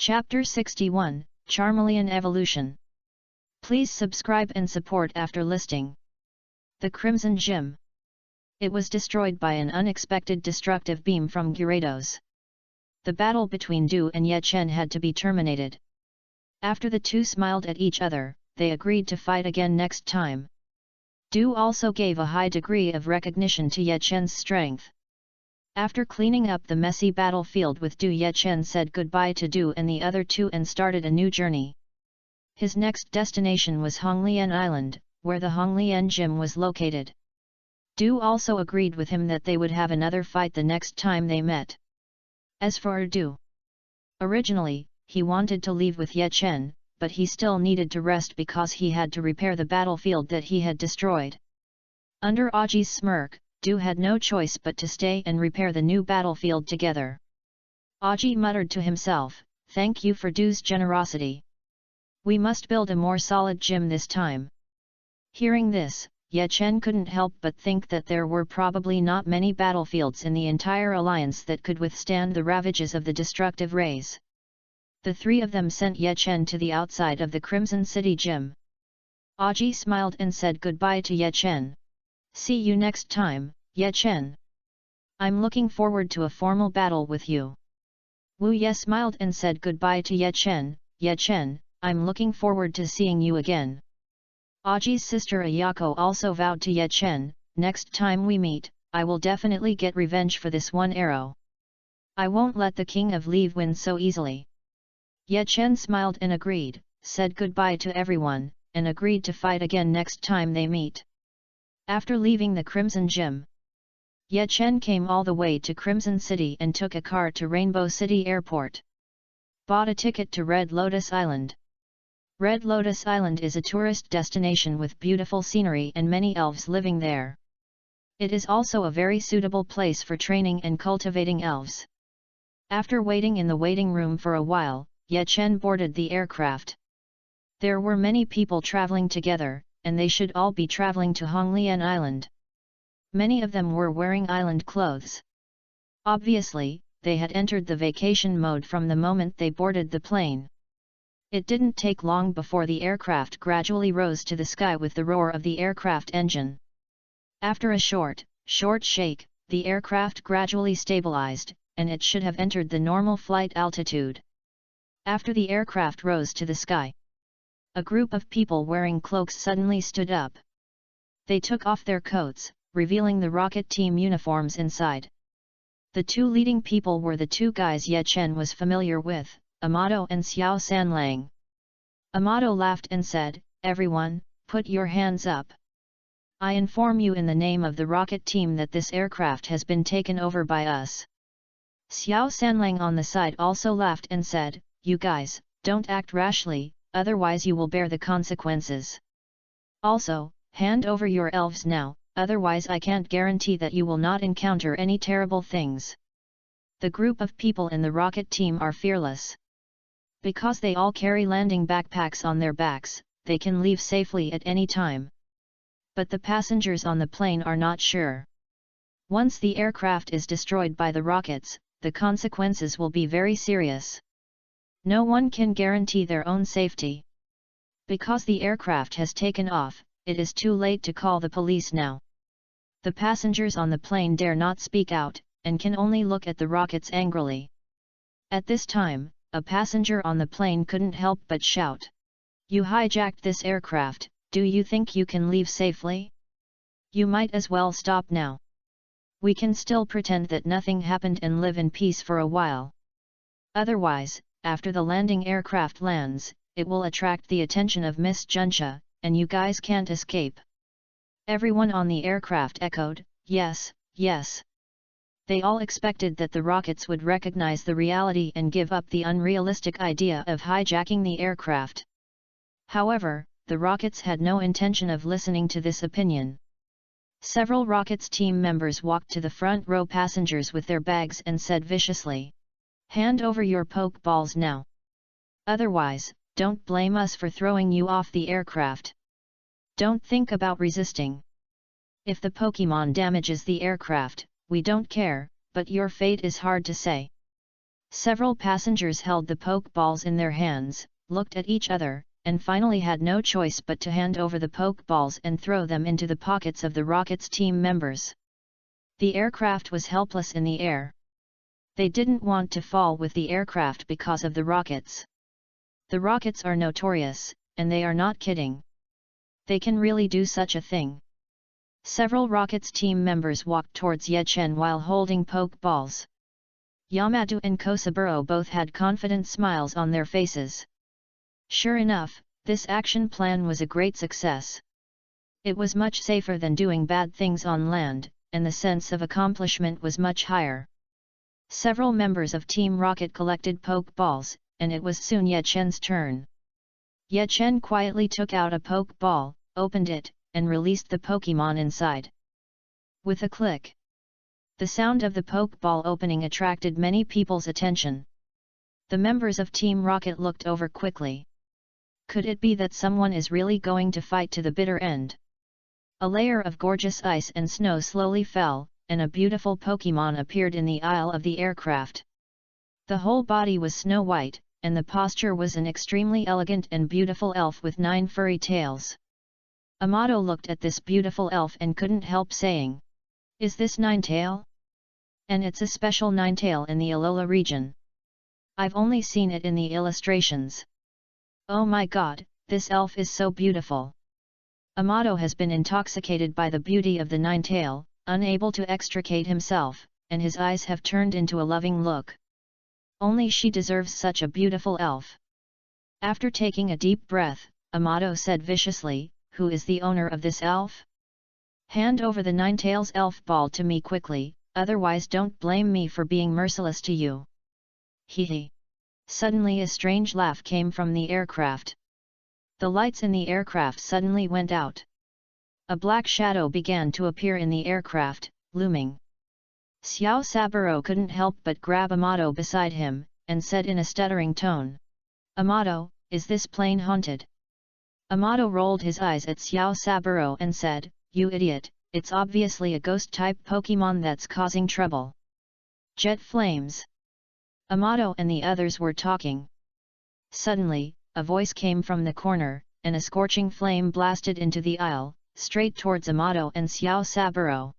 Chapter 61, Charmeleon Evolution. Please subscribe and support after listing. The Crimson Gem. It was destroyed by an unexpected destructive beam from Gyarados. The battle between Du and Ye Chen had to be terminated. After the two smiled at each other, they agreed to fight again next time. Du also gave a high degree of recognition to Ye Chen's strength. After cleaning up the messy battlefield with Du, Ye Chen said goodbye to Du and the other two and started a new journey. His next destination was Honglian Island, where the Honglian Gym was located. Du also agreed with him that they would have another fight the next time they met. As for Du, originally, he wanted to leave with Ye Chen, but he still needed to rest because he had to repair the battlefield that he had destroyed. Under Aji's smirk, Du had no choice but to stay and repair the new battlefield together. Aji muttered to himself, "Thank you for Du's generosity. We must build a more solid gym this time." Hearing this, Ye Chen couldn't help but think that there were probably not many battlefields in the entire alliance that could withstand the ravages of the destructive rays. The three of them sent Ye Chen to the outside of the Crimson City Gym. Aji smiled and said goodbye to Ye Chen. "See you next time, Ye Chen. I'm looking forward to a formal battle with you." Wu Ye smiled and said goodbye to Ye Chen. "Ye Chen, I'm looking forward to seeing you again." Aji's sister Ayako also vowed to Ye Chen, "Next time we meet, I will definitely get revenge for this one arrow. I won't let the King of Leave win so easily." Ye Chen smiled and agreed, said goodbye to everyone, and agreed to fight again next time they meet. After leaving the Crimson Gym, Ye Chen came all the way to Crimson City and took a car to Rainbow City Airport. Bought a ticket to Red Lotus Island. Red Lotus Island is a tourist destination with beautiful scenery and many elves living there. It is also a very suitable place for training and cultivating elves. After waiting in the waiting room for a while, Ye Chen boarded the aircraft. There were many people traveling together, and they should all be traveling to Honglian Island. Many of them were wearing island clothes. Obviously, they had entered the vacation mode from the moment they boarded the plane. It didn't take long before the aircraft gradually rose to the sky with the roar of the aircraft engine. After a short shake, the aircraft gradually stabilized, and it should have entered the normal flight altitude. After the aircraft rose to the sky, a group of people wearing cloaks suddenly stood up. They took off their coats, revealing the rocket team uniforms inside. The two leading people were the two guys Ye Chen was familiar with, Amato and Xiao Sanlang. Amato laughed and said, "Everyone, put your hands up. I inform you in the name of the rocket team that this aircraft has been taken over by us." Xiao Sanlang on the side also laughed and said, "You guys, don't act rashly, otherwise you will bear the consequences. Also, hand over your elves now, otherwise I can't guarantee that you will not encounter any terrible things." The group of people in the rocket team are fearless. Because they all carry landing backpacks on their backs, they can leave safely at any time. But the passengers on the plane are not sure. Once the aircraft is destroyed by the rockets, the consequences will be very serious. No one can guarantee their own safety. Because the aircraft has taken off, it is too late to call the police now. The passengers on the plane dare not speak out, and can only look at the rockets angrily. At this time, a passenger on the plane couldn't help but shout, "You hijacked this aircraft, do you think you can leave safely? You might as well stop now. We can still pretend that nothing happened and live in peace for a while. Otherwise, after the landing aircraft lands, it will attract the attention of Miss Juncha, and you guys can't escape." Everyone on the aircraft echoed, "Yes, yes." They all expected that the rockets would recognize the reality and give up the unrealistic idea of hijacking the aircraft. However, the rockets had no intention of listening to this opinion. Several rockets team members walked to the front row passengers with their bags and said viciously, "Hand over your poke balls now. Otherwise, don't blame us for throwing you off the aircraft. Don't think about resisting. If the Pokemon damages the aircraft, we don't care, but your fate is hard to say." Several passengers held the poke balls in their hands, looked at each other, and finally had no choice but to hand over the poke balls and throw them into the pockets of the rocket's team members. The aircraft was helpless in the air. They didn't want to fall with the aircraft because of the rockets. The rockets are notorious, and they are not kidding. They can really do such a thing. Several rockets team members walked towards Ye Chen while holding poke balls. Yamado and Kosaburo both had confident smiles on their faces. Sure enough, this action plan was a great success. It was much safer than doing bad things on land, and the sense of accomplishment was much higher. Several members of Team Rocket collected poke balls, and it was soon Ye Chen's turn. Ye Chen quietly took out a poke ball, opened it, and released the Pokemon inside. With a click, the sound of the poke ball opening attracted many people's attention. The members of Team Rocket looked over quickly. Could it be that someone is really going to fight to the bitter end? A layer of gorgeous ice and snow slowly fell, and a beautiful Pokemon appeared in the aisle of the aircraft. The whole body was snow white, and the posture was an extremely elegant and beautiful elf with 9 furry tails. Amado looked at this beautiful elf and couldn't help saying, "Is this Ninetail? And it's a special Ninetail in the Alola region. I've only seen it in the illustrations. Oh my god, this elf is so beautiful." Amado has been intoxicated by the beauty of the Ninetail, unable to extricate himself, and his eyes have turned into a loving look. Only she deserves such a beautiful elf. After taking a deep breath, Amado said viciously, "Who is the owner of this elf? Hand over the Ninetail's elf ball to me quickly, otherwise don't blame me for being merciless to you." Hee. Suddenly a strange laugh came from the aircraft. The lights in the aircraft suddenly went out. A black shadow began to appear in the aircraft, looming. Xiao Saburo couldn't help but grab Amado beside him, and said in a stuttering tone, "Amado, is this plane haunted?" Amado rolled his eyes at Xiao Saburo and said, "You idiot, it's obviously a ghost-type Pokemon that's causing trouble." Jet flames. Amado and the others were talking. Suddenly, a voice came from the corner, and a scorching flame blasted into the aisle, straight towards Amado and Xiao Saburo.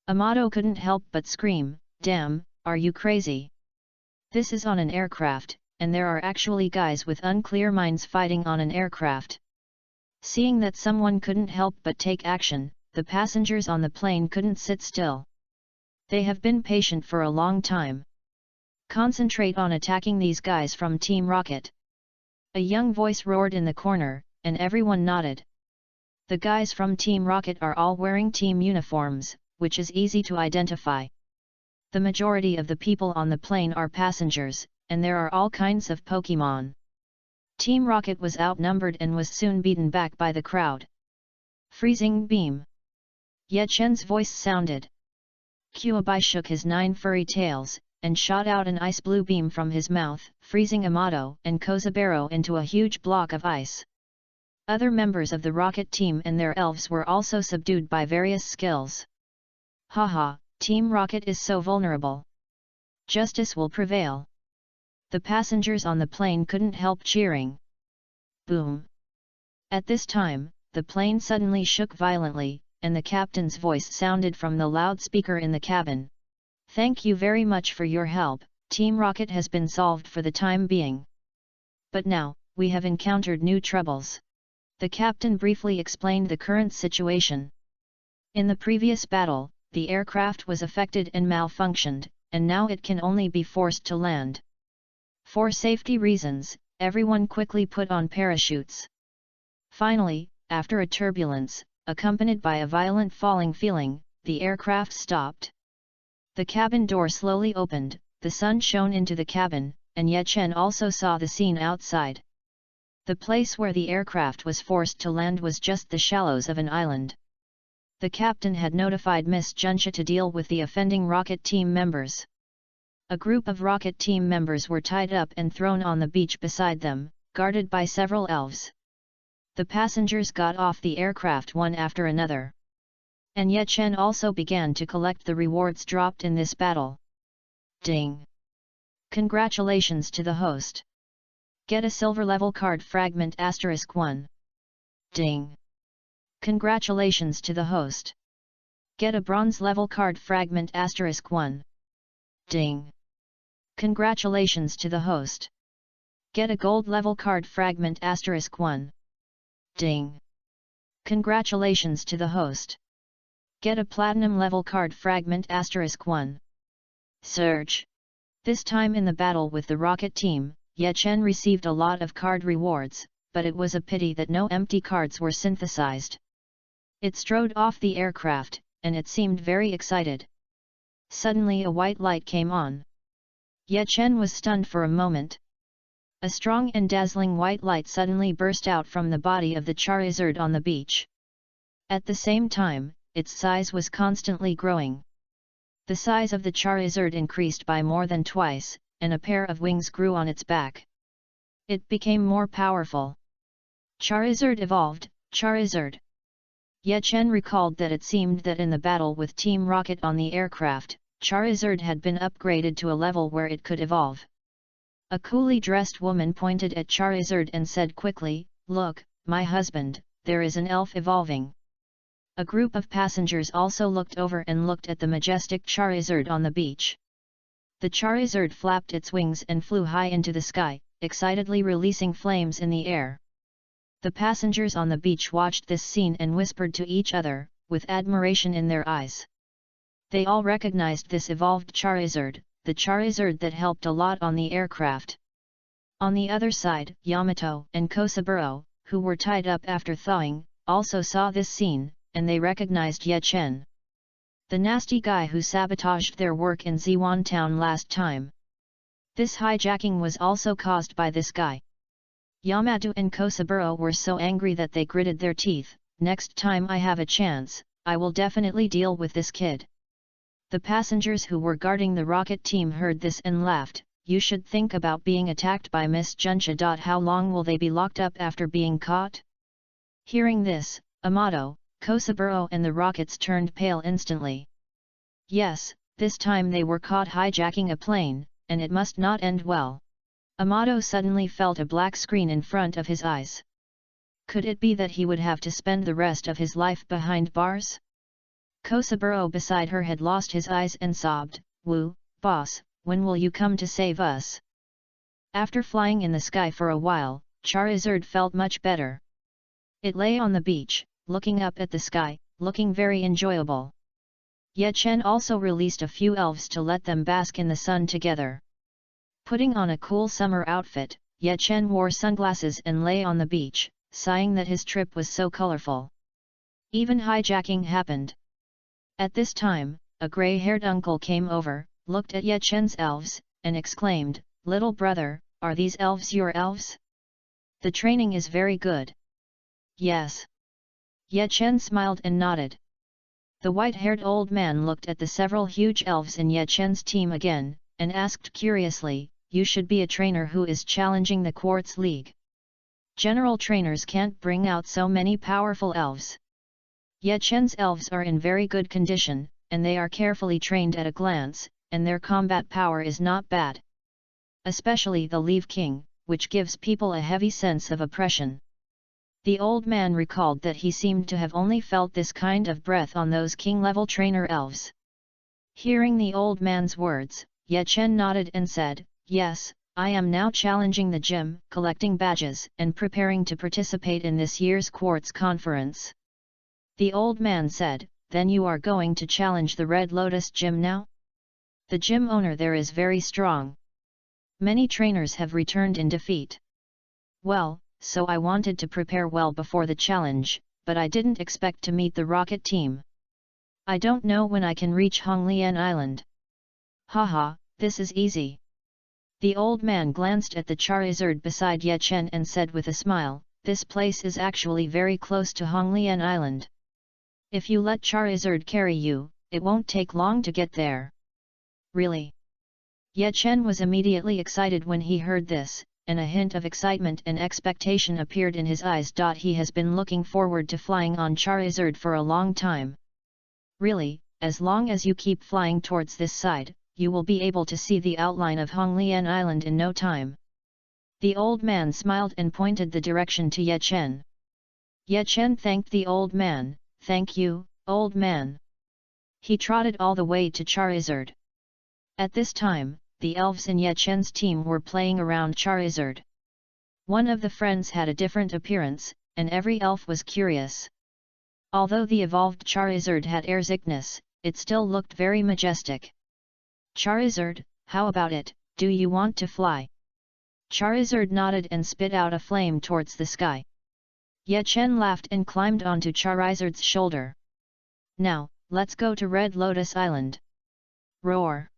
Amado couldn't help but scream, "Damn, are you crazy? This is on an aircraft, and there are actually guys with unclear minds fighting on an aircraft." Seeing that someone couldn't help but take action, the passengers on the plane couldn't sit still. They have been patient for a long time. Concentrate on attacking these guys from Team Rocket. A young voice roared in the corner, and everyone nodded. The guys from Team Rocket are all wearing team uniforms, which is easy to identify. The majority of the people on the plane are passengers, and there are all kinds of Pokemon. Team Rocket was outnumbered and was soon beaten back by the crowd. Freezing beam. Ye Chen's voice sounded. Kuabai shook his 9 furry tails, and shot out an ice blue beam from his mouth, freezing Amado and Kozaburo into a huge block of ice. Other members of the rocket team and their elves were also subdued by various skills. Haha, Team Rocket is so vulnerable. Justice will prevail. The passengers on the plane couldn't help cheering. Boom! At this time, the plane suddenly shook violently, and the captain's voice sounded from the loudspeaker in the cabin. "Thank you very much for your help, Team Rocket has been solved for the time being. But now, we have encountered new troubles." The captain briefly explained the current situation. In the previous battle, the aircraft was affected and malfunctioned, and now it can only be forced to land. For safety reasons, everyone quickly put on parachutes. Finally, after a turbulence, accompanied by a violent falling feeling, the aircraft stopped. The cabin door slowly opened, the sun shone into the cabin, and Ye Chen also saw the scene outside. The place where the aircraft was forced to land was just the shallows of an island. The captain had notified Miss Junsha to deal with the offending rocket team members. A group of rocket team members were tied up and thrown on the beach beside them, guarded by several elves. The passengers got off the aircraft one after another. And Ye Chen also began to collect the rewards dropped in this battle. Ding! Congratulations to the host. Get a silver level card fragment *1. Ding. Congratulations to the host. Get a bronze level card fragment *1. Ding. Congratulations to the host. Get a gold level card fragment *1. Ding. Congratulations to the host. Get a platinum level card fragment *1. Surge. This time in the battle with the rocket team, Ye Chen received a lot of card rewards, but it was a pity that no empty cards were synthesized. It strode off the aircraft, and it seemed very excited. Suddenly a white light came on. Ye Chen was stunned for a moment. A strong and dazzling white light suddenly burst out from the body of the Charizard on the beach. At the same time, its size was constantly growing. The size of the Charizard increased by more than twice, and a pair of wings grew on its back. It became more powerful. Charizard evolved. Charizard. Ye Chen recalled that it seemed that in the battle with Team Rocket on the aircraft, Charizard had been upgraded to a level where it could evolve. A coolly dressed woman pointed at Charizard and said quickly, "Look, my husband, there is an elf evolving." A group of passengers also looked over and looked at the majestic Charizard on the beach. The Charizard flapped its wings and flew high into the sky, excitedly releasing flames in the air. The passengers on the beach watched this scene and whispered to each other, with admiration in their eyes. They all recognized this evolved Charizard, the Charizard that helped a lot on the aircraft. On the other side, Yamato and Kosaburo, who were tied up after thawing, also saw this scene, and they recognized Ye Chen. The nasty guy who sabotaged their work in Ziwan town last time. This hijacking was also caused by this guy. Yamato and Kosaburo were so angry that they gritted their teeth. "Next time I have a chance, I will definitely deal with this kid." The passengers who were guarding the rocket team heard this and laughed. "You should think about being attacked by Miss Junsha. How long will they be locked up after being caught?" Hearing this, Amato, Kosaburo and the rockets turned pale instantly. Yes, this time they were caught hijacking a plane, and it must not end well. Amato suddenly felt a black screen in front of his eyes. Could it be that he would have to spend the rest of his life behind bars? Kosaburo beside her had lost his eyes and sobbed, "Woo, boss, when will you come to save us?" After flying in the sky for a while, Charizard felt much better. It lay on the beach, looking up at the sky, looking very enjoyable. Ye Chen also released a few elves to let them bask in the sun together. Putting on a cool summer outfit, Ye Chen wore sunglasses and lay on the beach, sighing that his trip was so colorful. Even hijacking happened. At this time, a grey-haired uncle came over, looked at Ye Chen's elves, and exclaimed, "Little brother, are these elves your elves? The training is very good." "Yes." Ye Chen smiled and nodded. The white-haired old man looked at the several huge elves in Ye Chen's team again, and asked curiously, "You should be a trainer who is challenging the Quartz League. General trainers can't bring out so many powerful elves." Ye Chen's elves are in very good condition, and they are carefully trained at a glance, and their combat power is not bad. Especially the Leaf King, which gives people a heavy sense of oppression. The old man recalled that he seemed to have only felt this kind of breath on those king-level trainer elves. Hearing the old man's words, Ye Chen nodded and said, "Yes, I am now challenging the gym, collecting badges and preparing to participate in this year's Quartz Conference." The old man said, "Then you are going to challenge the Red Lotus Gym now? The gym owner there is very strong. Many trainers have returned in defeat." "Well, so I wanted to prepare well before the challenge, but I didn't expect to meet the rocket team. I don't know when I can reach Honglian Island." "Haha, this is easy." The old man glanced at the Charizard beside Ye Chen and said with a smile, "This place is actually very close to Honglian Island. If you let Charizard carry you, it won't take long to get there." "Really?" Ye Chen was immediately excited when he heard this, and a hint of excitement and expectation appeared in his eyes. He has been looking forward to flying on Charizard for a long time. "Really, as long as you keep flying towards this side, you will be able to see the outline of Honglian Island in no time." The old man smiled and pointed the direction to Ye Chen. Ye Chen thanked the old man. "Thank you, old man." He trotted all the way to Charizard. At this time, the elves in Ye Chen's team were playing around Charizard. One of the friends had a different appearance, and every elf was curious. Although the evolved Charizard had air sickness, it still looked very majestic. "Charizard, how about it, do you want to fly?" Charizard nodded and spit out a flame towards the sky. Ye Chen laughed and climbed onto Charizard's shoulder. "Now, let's go to Red Lotus Island." Roar!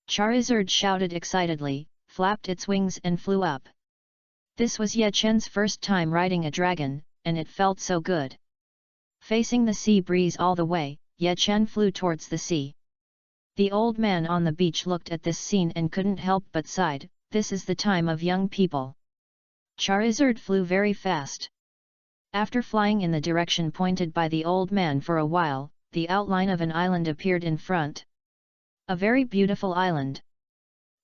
Charizard shouted excitedly, flapped its wings and flew up. This was Ye Chen's first time riding a dragon, and it felt so good. Facing the sea breeze all the way, Ye Chen flew towards the sea. The old man on the beach looked at this scene and couldn't help but sighed. This is the time of young people. Charizard flew very fast. After flying in the direction pointed by the old man for a while, the outline of an island appeared in front. A very beautiful island.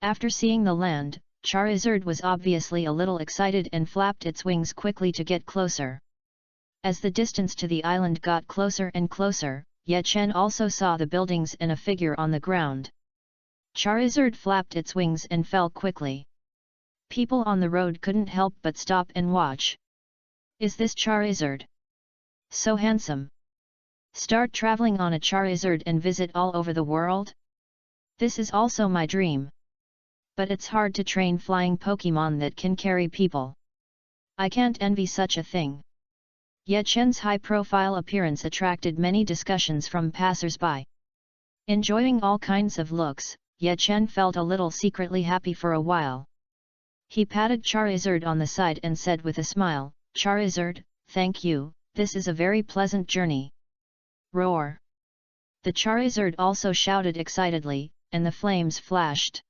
After seeing the land, Charizard was obviously a little excited and flapped its wings quickly to get closer. As the distance to the island got closer and closer, Ye Chen also saw the buildings and a figure on the ground. Charizard flapped its wings and fell quickly. People on the road couldn't help but stop and watch. "Is this Charizard? So handsome. Start traveling on a Charizard and visit all over the world? This is also my dream. But it's hard to train flying Pokémon that can carry people. I can't envy such a thing." Ye Chen's high-profile appearance attracted many discussions from passers-by. Enjoying all kinds of looks, Ye Chen felt a little secretly happy for a while. He patted Charizard on the side and said with a smile, "Charizard, thank you, this is a very pleasant journey." Roar! The Charizard also shouted excitedly, and the flames flashed.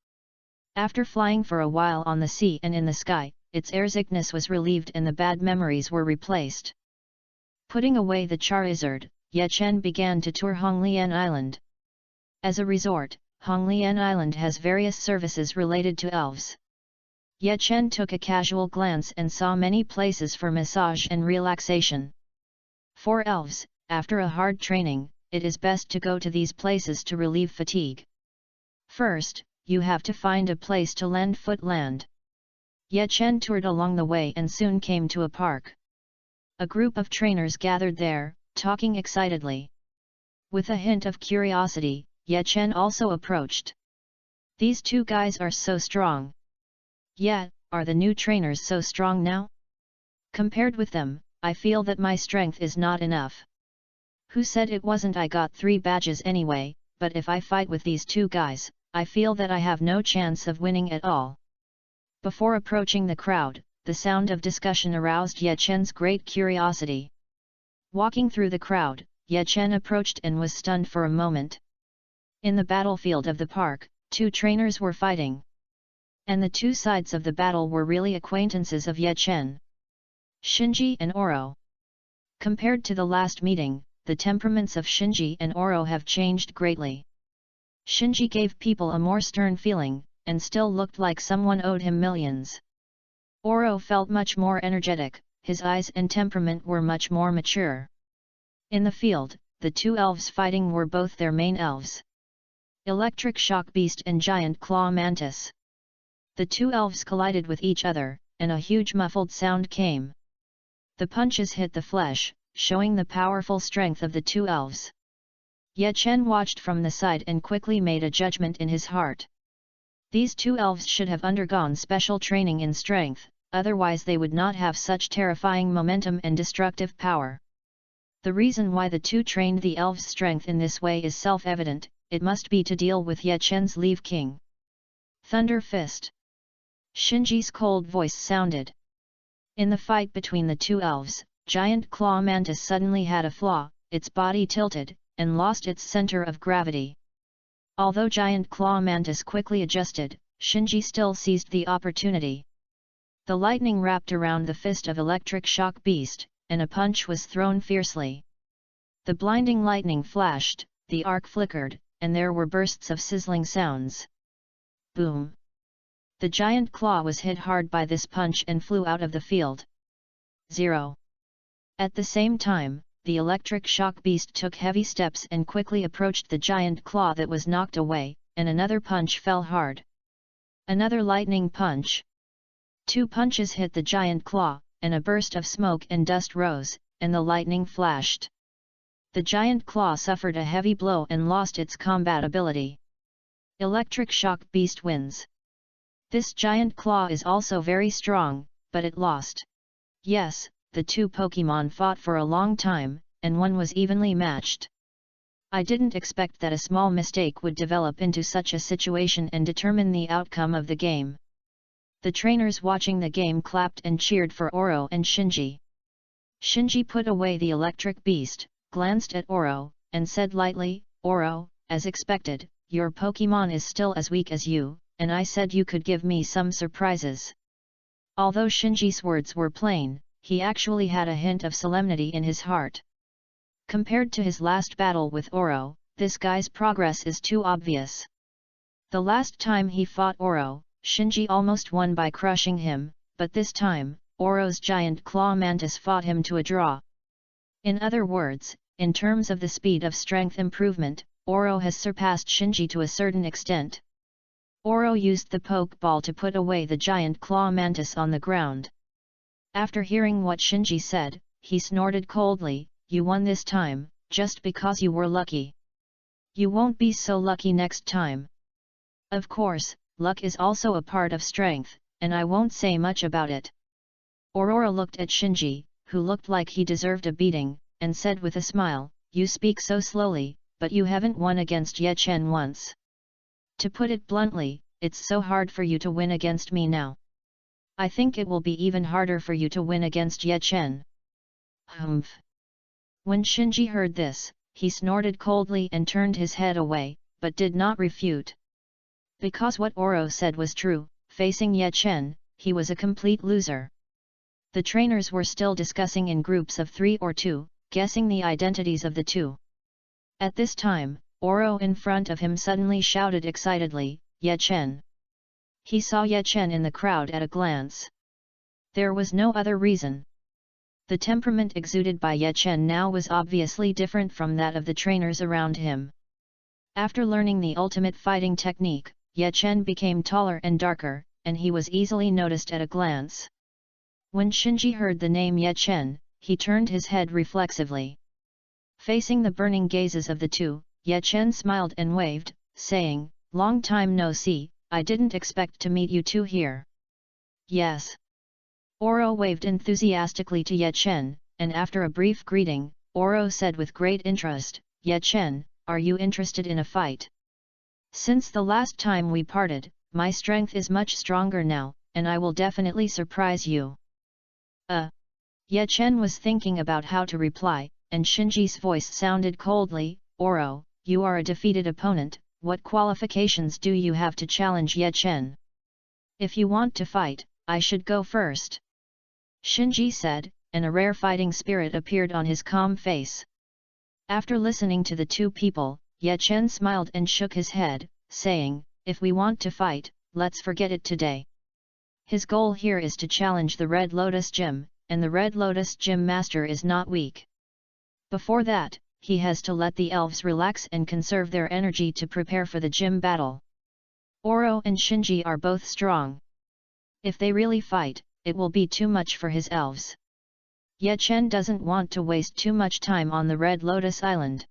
After flying for a while on the sea and in the sky, its air sickness was relieved and the bad memories were replaced. Putting away the Charizard, Ye Chen began to tour Honglian Island. As a resort, Honglian Island has various services related to elves. Ye Chen took a casual glance and saw many places for massage and relaxation. For elves, after a hard training, it is best to go to these places to relieve fatigue. First, you have to find a place to lend footland. Ye Chen toured along the way and soon came to a park. A group of trainers gathered there, talking excitedly. With a hint of curiosity, Ye Chen also approached. "These two guys are so strong." "Yeah, are the new trainers so strong now? Compared with them, I feel that my strength is not enough." "Who said it wasn't? I got 3 badges anyway, but if I fight with these two guys, I feel that I have no chance of winning at all." Before approaching the crowd, the sound of discussion aroused Ye Chen's great curiosity. Walking through the crowd, Ye Chen approached and was stunned for a moment. In the battlefield of the park, 2 trainers were fighting. And the 2 sides of the battle were really acquaintances of Ye Chen. Shinji and Oro. Compared to the last meeting, the temperaments of Shinji and Oro have changed greatly. Shinji gave people a more stern feeling, and still looked like someone owed him millions. Oro felt much more energetic, his eyes and temperament were much more mature. In the field, the 2 elves fighting were both their main elves. Electric Shock Beast and Giant Claw Mantis. The 2 elves collided with each other, and a huge muffled sound came. The punches hit the flesh, showing the powerful strength of the 2 elves. Ye Chen watched from the side and quickly made a judgment in his heart. These 2 elves should have undergone special training in strength, otherwise they would not have such terrifying momentum and destructive power. The reason why the 2 trained the elves' strength in this way is self-evident, it must be to deal with Ye Chen's Leaf King. Thunder Fist. Shinji's cold voice sounded. In the fight between the 2 elves, Giant Claw Mantis suddenly had a flaw, its body tilted, and lost its center of gravity. Although Giant Claw Mantis quickly adjusted, Shinji still seized the opportunity. The lightning wrapped around the fist of Electric Shock Beast, and a punch was thrown fiercely. The blinding lightning flashed, the arc flickered, and there were bursts of sizzling sounds. Boom! The giant claw was hit hard by this punch and flew out of the field. 0. At the same time, the electric shock beast took heavy steps and quickly approached the giant claw that was knocked away, and another punch fell hard. Another lightning punch. 2 punches hit the giant claw, and a burst of smoke and dust rose, and the lightning flashed. The giant claw suffered a heavy blow and lost its combat ability. Electric shock beast wins. This giant claw is also very strong, but it lost. Yes, the 2 Pokémon fought for a long time, and one was evenly matched. I didn't expect that a small mistake would develop into such a situation and determine the outcome of the game. The trainers watching the game clapped and cheered for Oro and Shinji. Shinji put away the electric beast, glanced at Oro, and said lightly, "Oro, as expected, your Pokémon is still as weak as you, and I said you could give me some surprises." Although Shinji's words were plain, he actually had a hint of solemnity in his heart. Compared to his last battle with Oro, this guy's progress is too obvious. The last time he fought Oro, Shinji almost won by crushing him, but this time, Oro's giant claw mantis fought him to a draw. In other words, in terms of the speed of strength improvement, Oro has surpassed Shinji to a certain extent. Oro used the Pokeball to put away the giant claw mantis on the ground. After hearing what Shinji said, he snorted coldly, "You won this time, just because you were lucky. You won't be so lucky next time." Of course, luck is also a part of strength, and I won't say much about it. Aurora looked at Shinji, who looked like he deserved a beating, and said with a smile, "You speak so slowly, but you haven't won against Ye Chen once. To put it bluntly, it's so hard for you to win against me now. I think it will be even harder for you to win against Ye Chen." Humph! When Shinji heard this, he snorted coldly and turned his head away, but did not refute. Because what Oro said was true, facing Ye Chen, he was a complete loser. The trainers were still discussing in groups of 3 or 2, guessing the identities of the 2. At this time, Oro in front of him suddenly shouted excitedly, "Ye Chen!" He saw Ye Chen in the crowd at a glance. There was no other reason. The temperament exuded by Ye Chen now was obviously different from that of the trainers around him. After learning the ultimate fighting technique, Ye Chen became taller and darker, and he was easily noticed at a glance. When Shinji heard the name Ye Chen, he turned his head reflexively. Facing the burning gazes of the 2, Ye Chen smiled and waved, saying, "Long time no see, I didn't expect to meet you 2 here." "Yes." Oro waved enthusiastically to Ye Chen, and after a brief greeting, Oro said with great interest, "Ye Chen, are you interested in a fight? Since the last time we parted, my strength is much stronger now, and I will definitely surprise you." Ye Chen was thinking about how to reply, and Shinji's voice sounded coldly, "Oro, you are a defeated opponent, what qualifications do you have to challenge Ye Chen? If you want to fight, I should go first." Shinji said, and a rare fighting spirit appeared on his calm face. After listening to the 2 people, Ye Chen smiled and shook his head, saying, "If we want to fight, let's forget it today." His goal here is to challenge the Red Lotus Gym, and the Red Lotus Gym Master is not weak. Before that, he has to let the elves relax and conserve their energy to prepare for the gym battle. Oro and Shinji are both strong. If they really fight, it will be too much for his elves. Ye Chen doesn't want to waste too much time on the Red Lotus Island.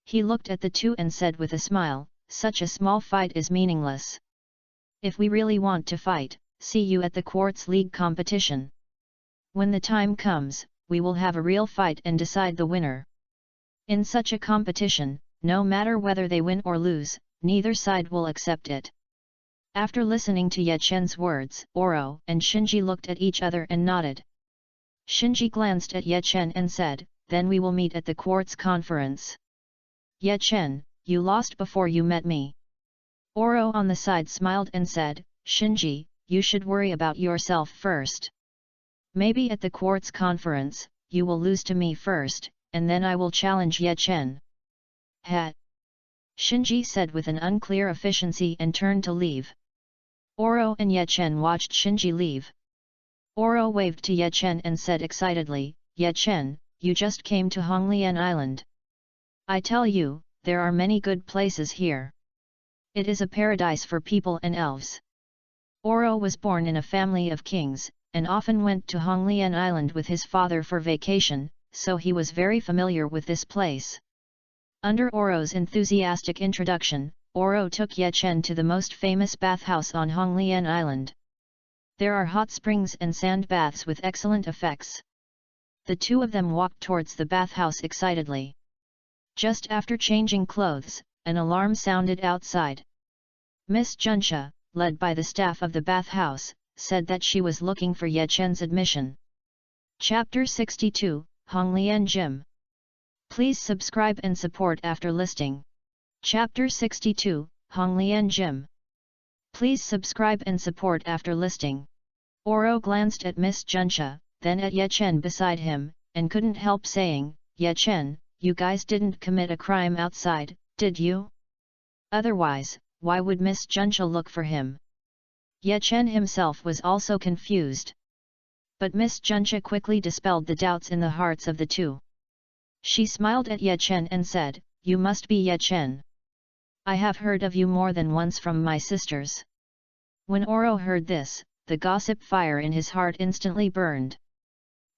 He looked at the 2 and said with a smile, "Such a small fight is meaningless. If we really want to fight, see you at the Quartz League competition. When the time comes, we will have a real fight and decide the winner." In such a competition, no matter whether they win or lose, neither side will accept it. After listening to Ye Chen's words, Oro and Shinji looked at each other and nodded. Shinji glanced at Ye Chen and said, "Then we will meet at the Quartz Conference." "Ye Chen, you lost before you met me." Oro on the side smiled and said, "Shinji, you should worry about yourself first. Maybe at the Quartz Conference, you will lose to me first, and then I will challenge Ye Chen." "Heh!" Shinji said with an unclear efficiency and turned to leave. Oro and Ye Chen watched Shinji leave. Oro waved to Ye Chen and said excitedly, "Ye Chen, you just came to Honglian Island. I tell you, there are many good places here. It is a paradise for people and elves." Oro was born in a family of kings, and often went to Honglian Island with his father for vacation, so he was very familiar with this place. Under Oro's enthusiastic introduction, Oro took Ye Chen to the most famous bathhouse on Honglian Island. There are hot springs and sand baths with excellent effects. The two of them walked towards the bathhouse excitedly. Just after changing clothes, an alarm sounded outside. Miss Junsha, led by the staff of the bathhouse, said that she was looking for Ye Chen's admission. Chapter 62, Honglian Gym. Please subscribe and support after listening. Chapter 62, Honglian Gym. Please subscribe and support after listening. Oro glanced at Miss Junsha, then at Ye Chen beside him, and couldn't help saying, "Ye Chen, you guys didn't commit a crime outside, did you? Otherwise, why would Miss Junsha look for him?" Ye Chen himself was also confused. But Miss Junsha quickly dispelled the doubts in the hearts of the two. She smiled at Ye Chen and said, "You must be Ye Chen. I have heard of you more than once from my sisters." When Oro heard this, the gossip fire in his heart instantly burned.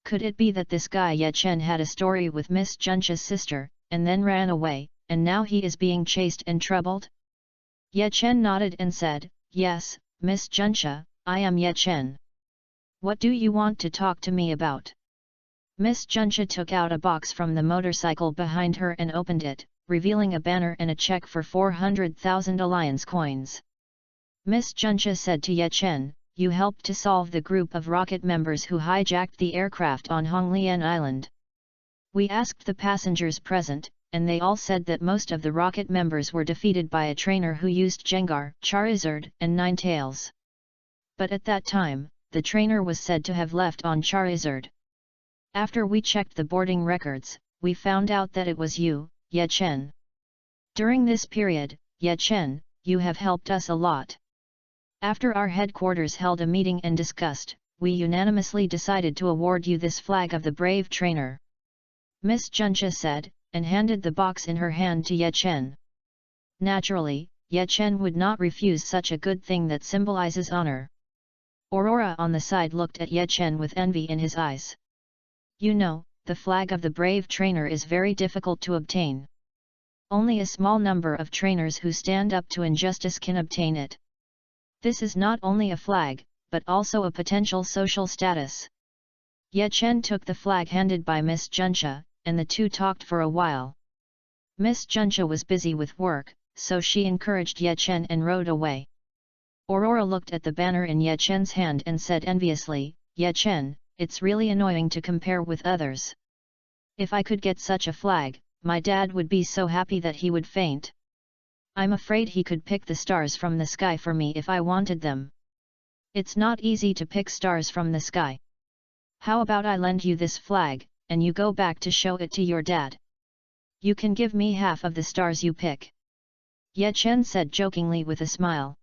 Could it be that this guy Ye Chen had a story with Miss Junsha's sister, and then ran away, and now he is being chased and troubled? Ye Chen nodded and said, "Yes, Miss Junsha, I am Ye Chen. What do you want to talk to me about?" Miss Junsha took out a box from the motorcycle behind her and opened it, revealing a banner and a check for 400,000 alliance coins. Miss Junsha said to Ye Chen, "You helped to solve the group of rocket members who hijacked the aircraft on Honglian Island. We asked the passengers present, and they all said that most of the rocket members were defeated by a trainer who used Jengar, Charizard and Ninetales. But at that time, the trainer was said to have left on Charizard. After we checked the boarding records, we found out that it was you, Ye Chen. During this period, Ye Chen, you have helped us a lot. After our headquarters held a meeting and discussed, we unanimously decided to award you this flag of the brave trainer." Miss Junsha said, and handed the box in her hand to Ye Chen. Naturally, Ye Chen would not refuse such a good thing that symbolizes honor. Aurora on the side looked at Ye Chen with envy in his eyes. "You know, the flag of the brave trainer is very difficult to obtain. Only a small number of trainers who stand up to injustice can obtain it. This is not only a flag, but also a potential social status." Ye Chen took the flag handed by Miss Junsha, and the two talked for a while. Miss Junsha was busy with work, so she encouraged Ye Chen and rode away. Aurora looked at the banner in Ye Chen's hand and said enviously, "Ye Chen, it's really annoying to compare with others. If I could get such a flag, my dad would be so happy that he would faint. I'm afraid he could pick the stars from the sky for me if I wanted them. It's not easy to pick stars from the sky. How about I lend you this flag, and you go back to show it to your dad? You can give me half of the stars you pick." Ye Chen said jokingly with a smile.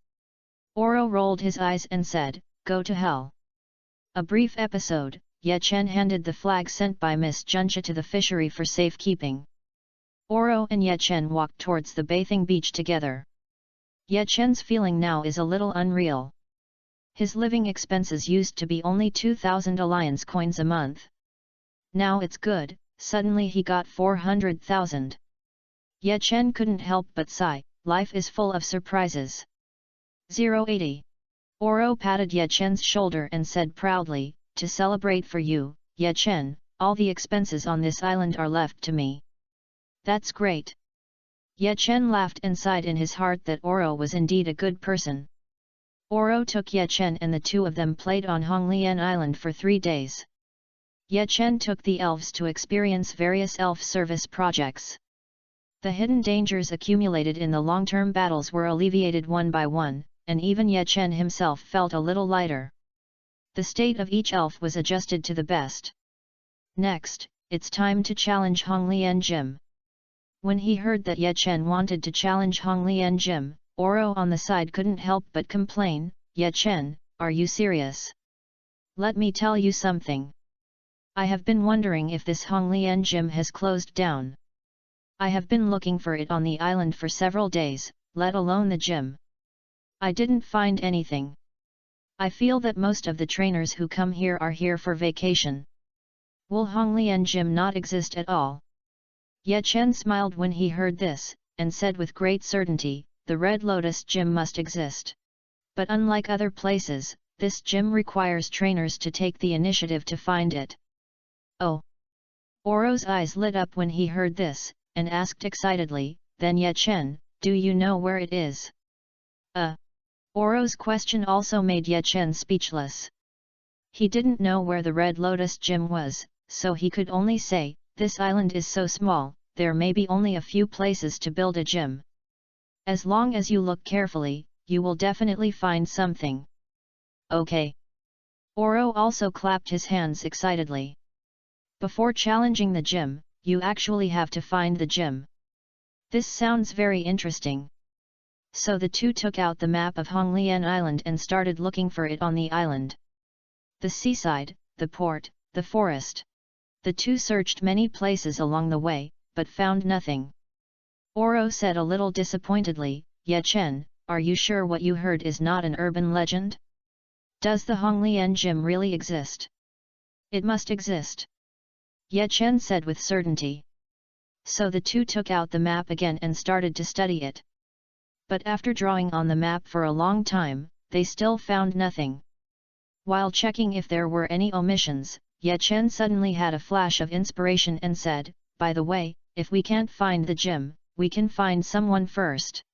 Oro rolled his eyes and said, "Go to hell." A brief episode, Ye Chen handed the flag sent by Miss Junsha to the fishery for safekeeping. Oro and Ye Chen walked towards the bathing beach together. Ye Chen's feeling now is a little unreal. His living expenses used to be only 2,000 alliance coins a month. Now it's good, suddenly he got 400,000. Ye Chen couldn't help but sigh, life is full of surprises. 080. Oro patted Ye Chen's shoulder and said proudly, "To celebrate for you, Ye Chen, all the expenses on this island are left to me." "That's great." Ye Chen laughed and sighed in his heart that Oro was indeed a good person. Oro took Ye Chen and the two of them played on Honglian Island for 3 days. Ye Chen took the elves to experience various elf service projects. The hidden dangers accumulated in the long-term battles were alleviated one by one, and even Ye Chen himself felt a little lighter. The state of each elf was adjusted to the best. Next, it's time to challenge Honglian Gym. When he heard that Ye Chen wanted to challenge Honglian Jim, Oro on the side couldn't help but complain, "Ye Chen, are you serious? Let me tell you something. I have been wondering if this Honglian Jim has closed down. I have been looking for it on the island for several days, let alone the gym. I didn't find anything. I feel that most of the trainers who come here are here for vacation. Will Honglian Gym not exist at all?" Ye Chen smiled when he heard this, and said with great certainty, "The Red Lotus Gym must exist. But unlike other places, this gym requires trainers to take the initiative to find it." "Oh!" Oro's eyes lit up when he heard this, and asked excitedly, "Then Ye Chen, do you know where it is?" Oro's question also made Ye Chen speechless. He didn't know where the Red Lotus Gym was, so he could only say, "This island is so small, there may be only a few places to build a gym. As long as you look carefully, you will definitely find something." "Okay." Oro also clapped his hands excitedly. Before challenging the gym, you actually have to find the gym. This sounds very interesting. So the two took out the map of Honglian Island and started looking for it on the island. The seaside, the port, the forest. The two searched many places along the way, but found nothing. Oro said a little disappointedly, "Ye Chen, are you sure what you heard is not an urban legend? Does the Honglian Gym really exist?" "It must exist," Ye Chen said with certainty. So the two took out the map again and started to study it. But after drawing on the map for a long time, they still found nothing. While checking if there were any omissions, Ye Chen suddenly had a flash of inspiration and said, "By the way, if we can't find the gym, we can find someone first."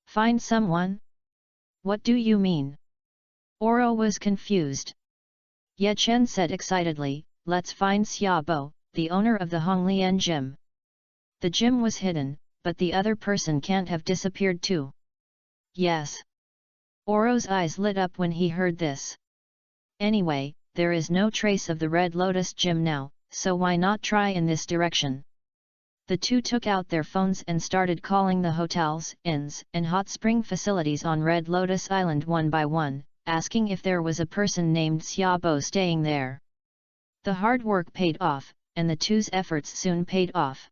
"Find someone? What do you mean?" Oro was confused. Ye Chen said excitedly, "Let's find Xiaobo, the owner of the Honglian Gym. The gym was hidden, but the other person can't have disappeared too." "Yes." Oro's eyes lit up when he heard this. "Anyway, there is no trace of the Red Lotus Gym now, so why not try in this direction?" The two took out their phones and started calling the hotels, inns, and hot spring facilities on Red Lotus Island one by one, asking if there was a person named Xiaobo staying there. The hard work paid off, and the two's efforts soon paid off.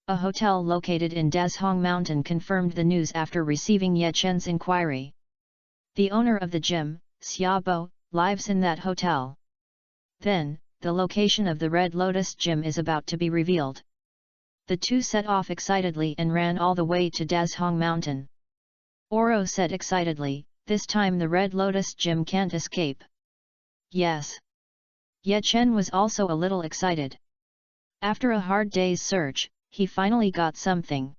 A hotel located in Dazhong Mountain confirmed the news after receiving Ye Chen's inquiry. The owner of the gym, Xiaobo, lives in that hotel. Then, the location of the Red Lotus Gym is about to be revealed. The two set off excitedly and ran all the way to Dazhong Mountain. Oro said excitedly, "This time the Red Lotus Gym can't escape." "Yes." Ye Chen was also a little excited. After a hard day's search, he finally got something.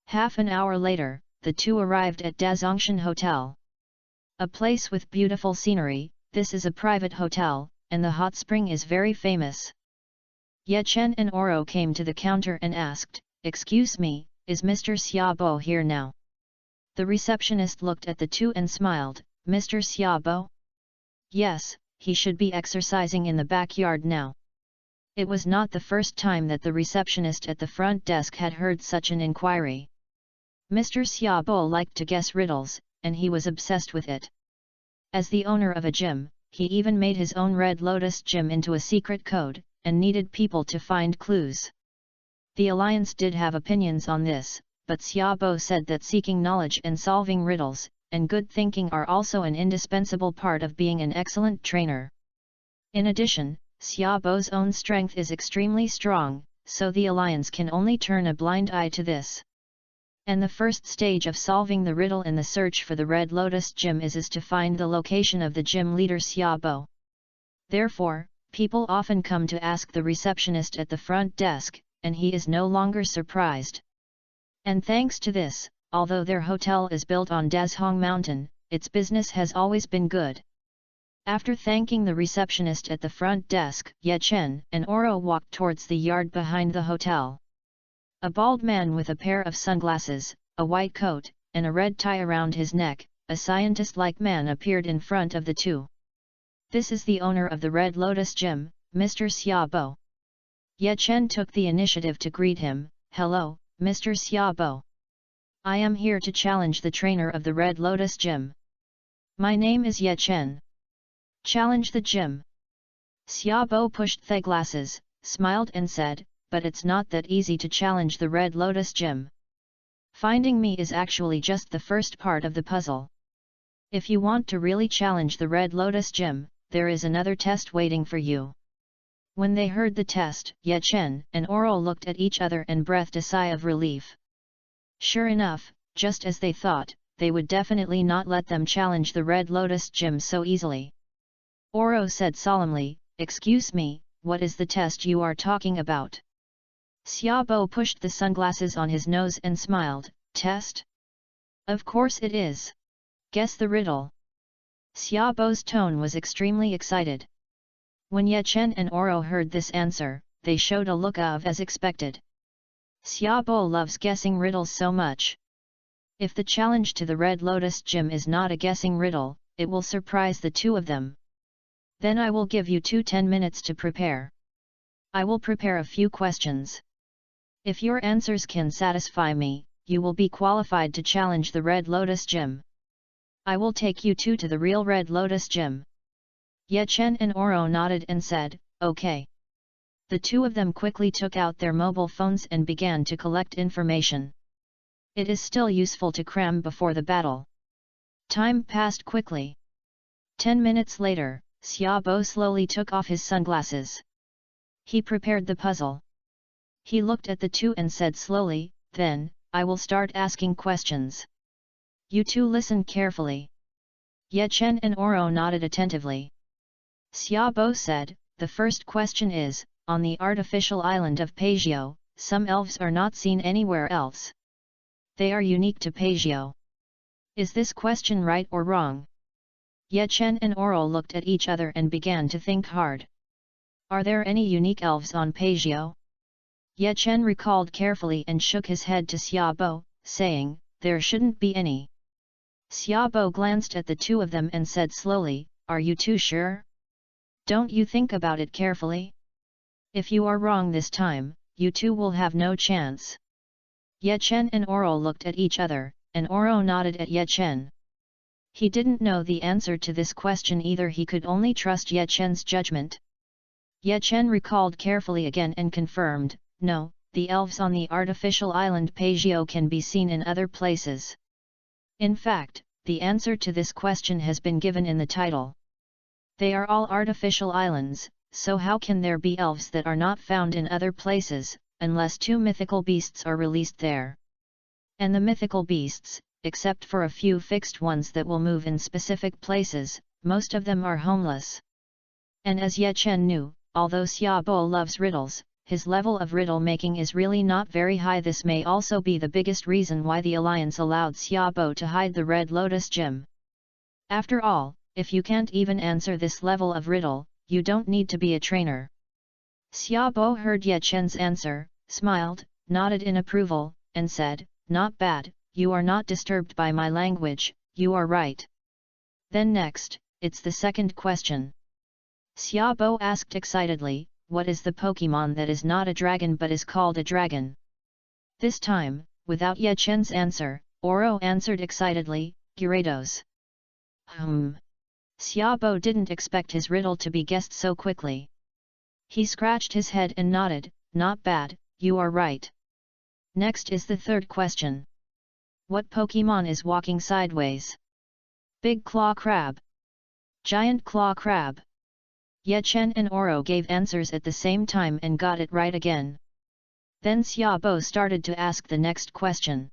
Half an hour later, the two arrived at Dazhongshan Hotel. A place with beautiful scenery, this is a private hotel, and the hot spring is very famous. Ye Chen and Oro came to the counter and asked, "Excuse me, is Mr. Xiaobo here now?" The receptionist looked at the two and smiled, "Mr. Xiaobo? Yes, he should be exercising in the backyard now." It was not the first time that the receptionist at the front desk had heard such an inquiry. Mr. Xiaobo liked to guess riddles, and he was obsessed with it. As the owner of a gym, he even made his own Red Lotus Gym into a secret code, and needed people to find clues. The Alliance did have opinions on this, but Xiaobo said that seeking knowledge and solving riddles, and good thinking are also an indispensable part of being an excellent trainer. In addition, Xiaobo's own strength is extremely strong, so the Alliance can only turn a blind eye to this. And the first stage of solving the riddle in the search for the Red Lotus Gym is to find the location of the gym leader Xiaobo. Therefore, people often come to ask the receptionist at the front desk, and he is no longer surprised. And thanks to this, although their hotel is built on Dazhong Mountain, its business has always been good. After thanking the receptionist at the front desk, Ye Chen and Oro walked towards the yard behind the hotel. A bald man with a pair of sunglasses, a white coat, and a red tie around his neck, a scientist-like man appeared in front of the two. "This is the owner of the Red Lotus Gym, Mr. Xiaobo." Ye Chen took the initiative to greet him, "Hello, Mr. Xiaobo. I am here to challenge the trainer of the Red Lotus Gym. My name is Ye Chen. Challenge the gym." Xiaobo pushed the glasses, smiled and said, "But it's not that easy to challenge the Red Lotus Gym. Finding me is actually just the first part of the puzzle. If you want to really challenge the Red Lotus Gym, there is another test waiting for you." When they heard the test, Ye Chen and Oro looked at each other and breathed a sigh of relief. Sure enough, just as they thought, they would definitely not let them challenge the Red Lotus Gym so easily. Oro said solemnly, "Excuse me, what is the test you are talking about?" Xiaobo pushed the sunglasses on his nose and smiled, "Test? Of course it is. Guess the riddle." Xiaobo's tone was extremely excited. When Ye Chen and Oro heard this answer, they showed a look of as expected. Xiaobo loves guessing riddles so much. If the challenge to the Red Lotus Gym is not a guessing riddle, it will surprise the two of them. Then I will give you 10 minutes to prepare. I will prepare a few questions. If your answers can satisfy me, you will be qualified to challenge the Red Lotus Gym. I will take you to the real Red Lotus Gym." Ye Chen and Oro nodded and said, "Okay." The two of them quickly took out their mobile phones and began to collect information. It is still useful to cram before the battle. Time passed quickly. 10 minutes later, Xiaobo slowly took off his sunglasses. He prepared the puzzle. He looked at the two and said slowly, "Then, I will start asking questions. You two listen carefully." Ye Chen and Oro nodded attentively. Xiaobo said, "The first question is, on the artificial island of Pagio, some elves are not seen anywhere else. They are unique to Pagio. Is this question right or wrong?" Ye Chen and Oro looked at each other and began to think hard. Are there any unique elves on Pagio? Ye Chen recalled carefully and shook his head to Xiaobo, saying, "There shouldn't be any." Xiaobo glanced at the two of them and said slowly, "Are you two sure? Don't you think about it carefully? If you are wrong this time, you two will have no chance." Ye Chen and Oro looked at each other, and Oro nodded at Ye Chen. He didn't know the answer to this question either, he could only trust Ye Chen's judgment. Ye Chen recalled carefully again and confirmed, "No, the elves on the artificial island Pagio can be seen in other places. In fact, the answer to this question has been given in the title. They are all artificial islands, so how can there be elves that are not found in other places, unless two mythical beasts are released there? And the mythical beasts, except for a few fixed ones that will move in specific places, most of them are homeless." And as Ye Chen knew, although Xiaobo loves riddles, his level of riddle making is really not very high. This may also be the biggest reason why the alliance allowed Xiaobo to hide the Red Lotus Gem. After all, if you can't even answer this level of riddle, you don't need to be a trainer. Xiaobo heard Ye Chen's answer, smiled, nodded in approval, and said, "Not bad, you are not disturbed by my language, you are right." Then next, it's the second question. Xiaobo asked excitedly, "What is the Pokemon that is not a dragon but is called a dragon?" This time, without Ye Chen's answer, Oro answered excitedly, "Gyarados." Xiaobo didn't expect his riddle to be guessed so quickly. He scratched his head and nodded, "Not bad, you are right." Next is the third question. What Pokemon is walking sideways? Big Claw Crab. Giant Claw Crab. Ye Chen and Oro gave answers at the same time and got it right again. Then Xiaobo started to ask the next question.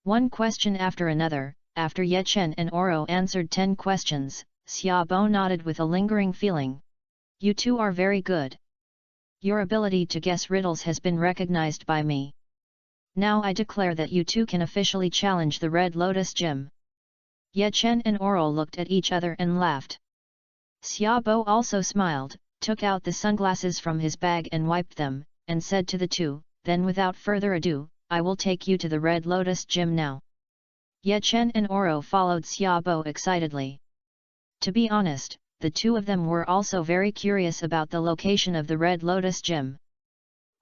One question after another. After Ye Chen and Oro answered 10 questions, Xiaobo nodded with a lingering feeling. "You two are very good. Your ability to guess riddles has been recognized by me. Now I declare that you two can officially challenge the Red Lotus Gym." Ye Chen and Oro looked at each other and laughed. Xiaobo also smiled, took out the sunglasses from his bag and wiped them, and said to the two, "Then without further ado, I will take you to the Red Lotus Gym now." Ye Chen and Oro followed Xiaobo excitedly. To be honest, the two of them were also very curious about the location of the Red Lotus Gym.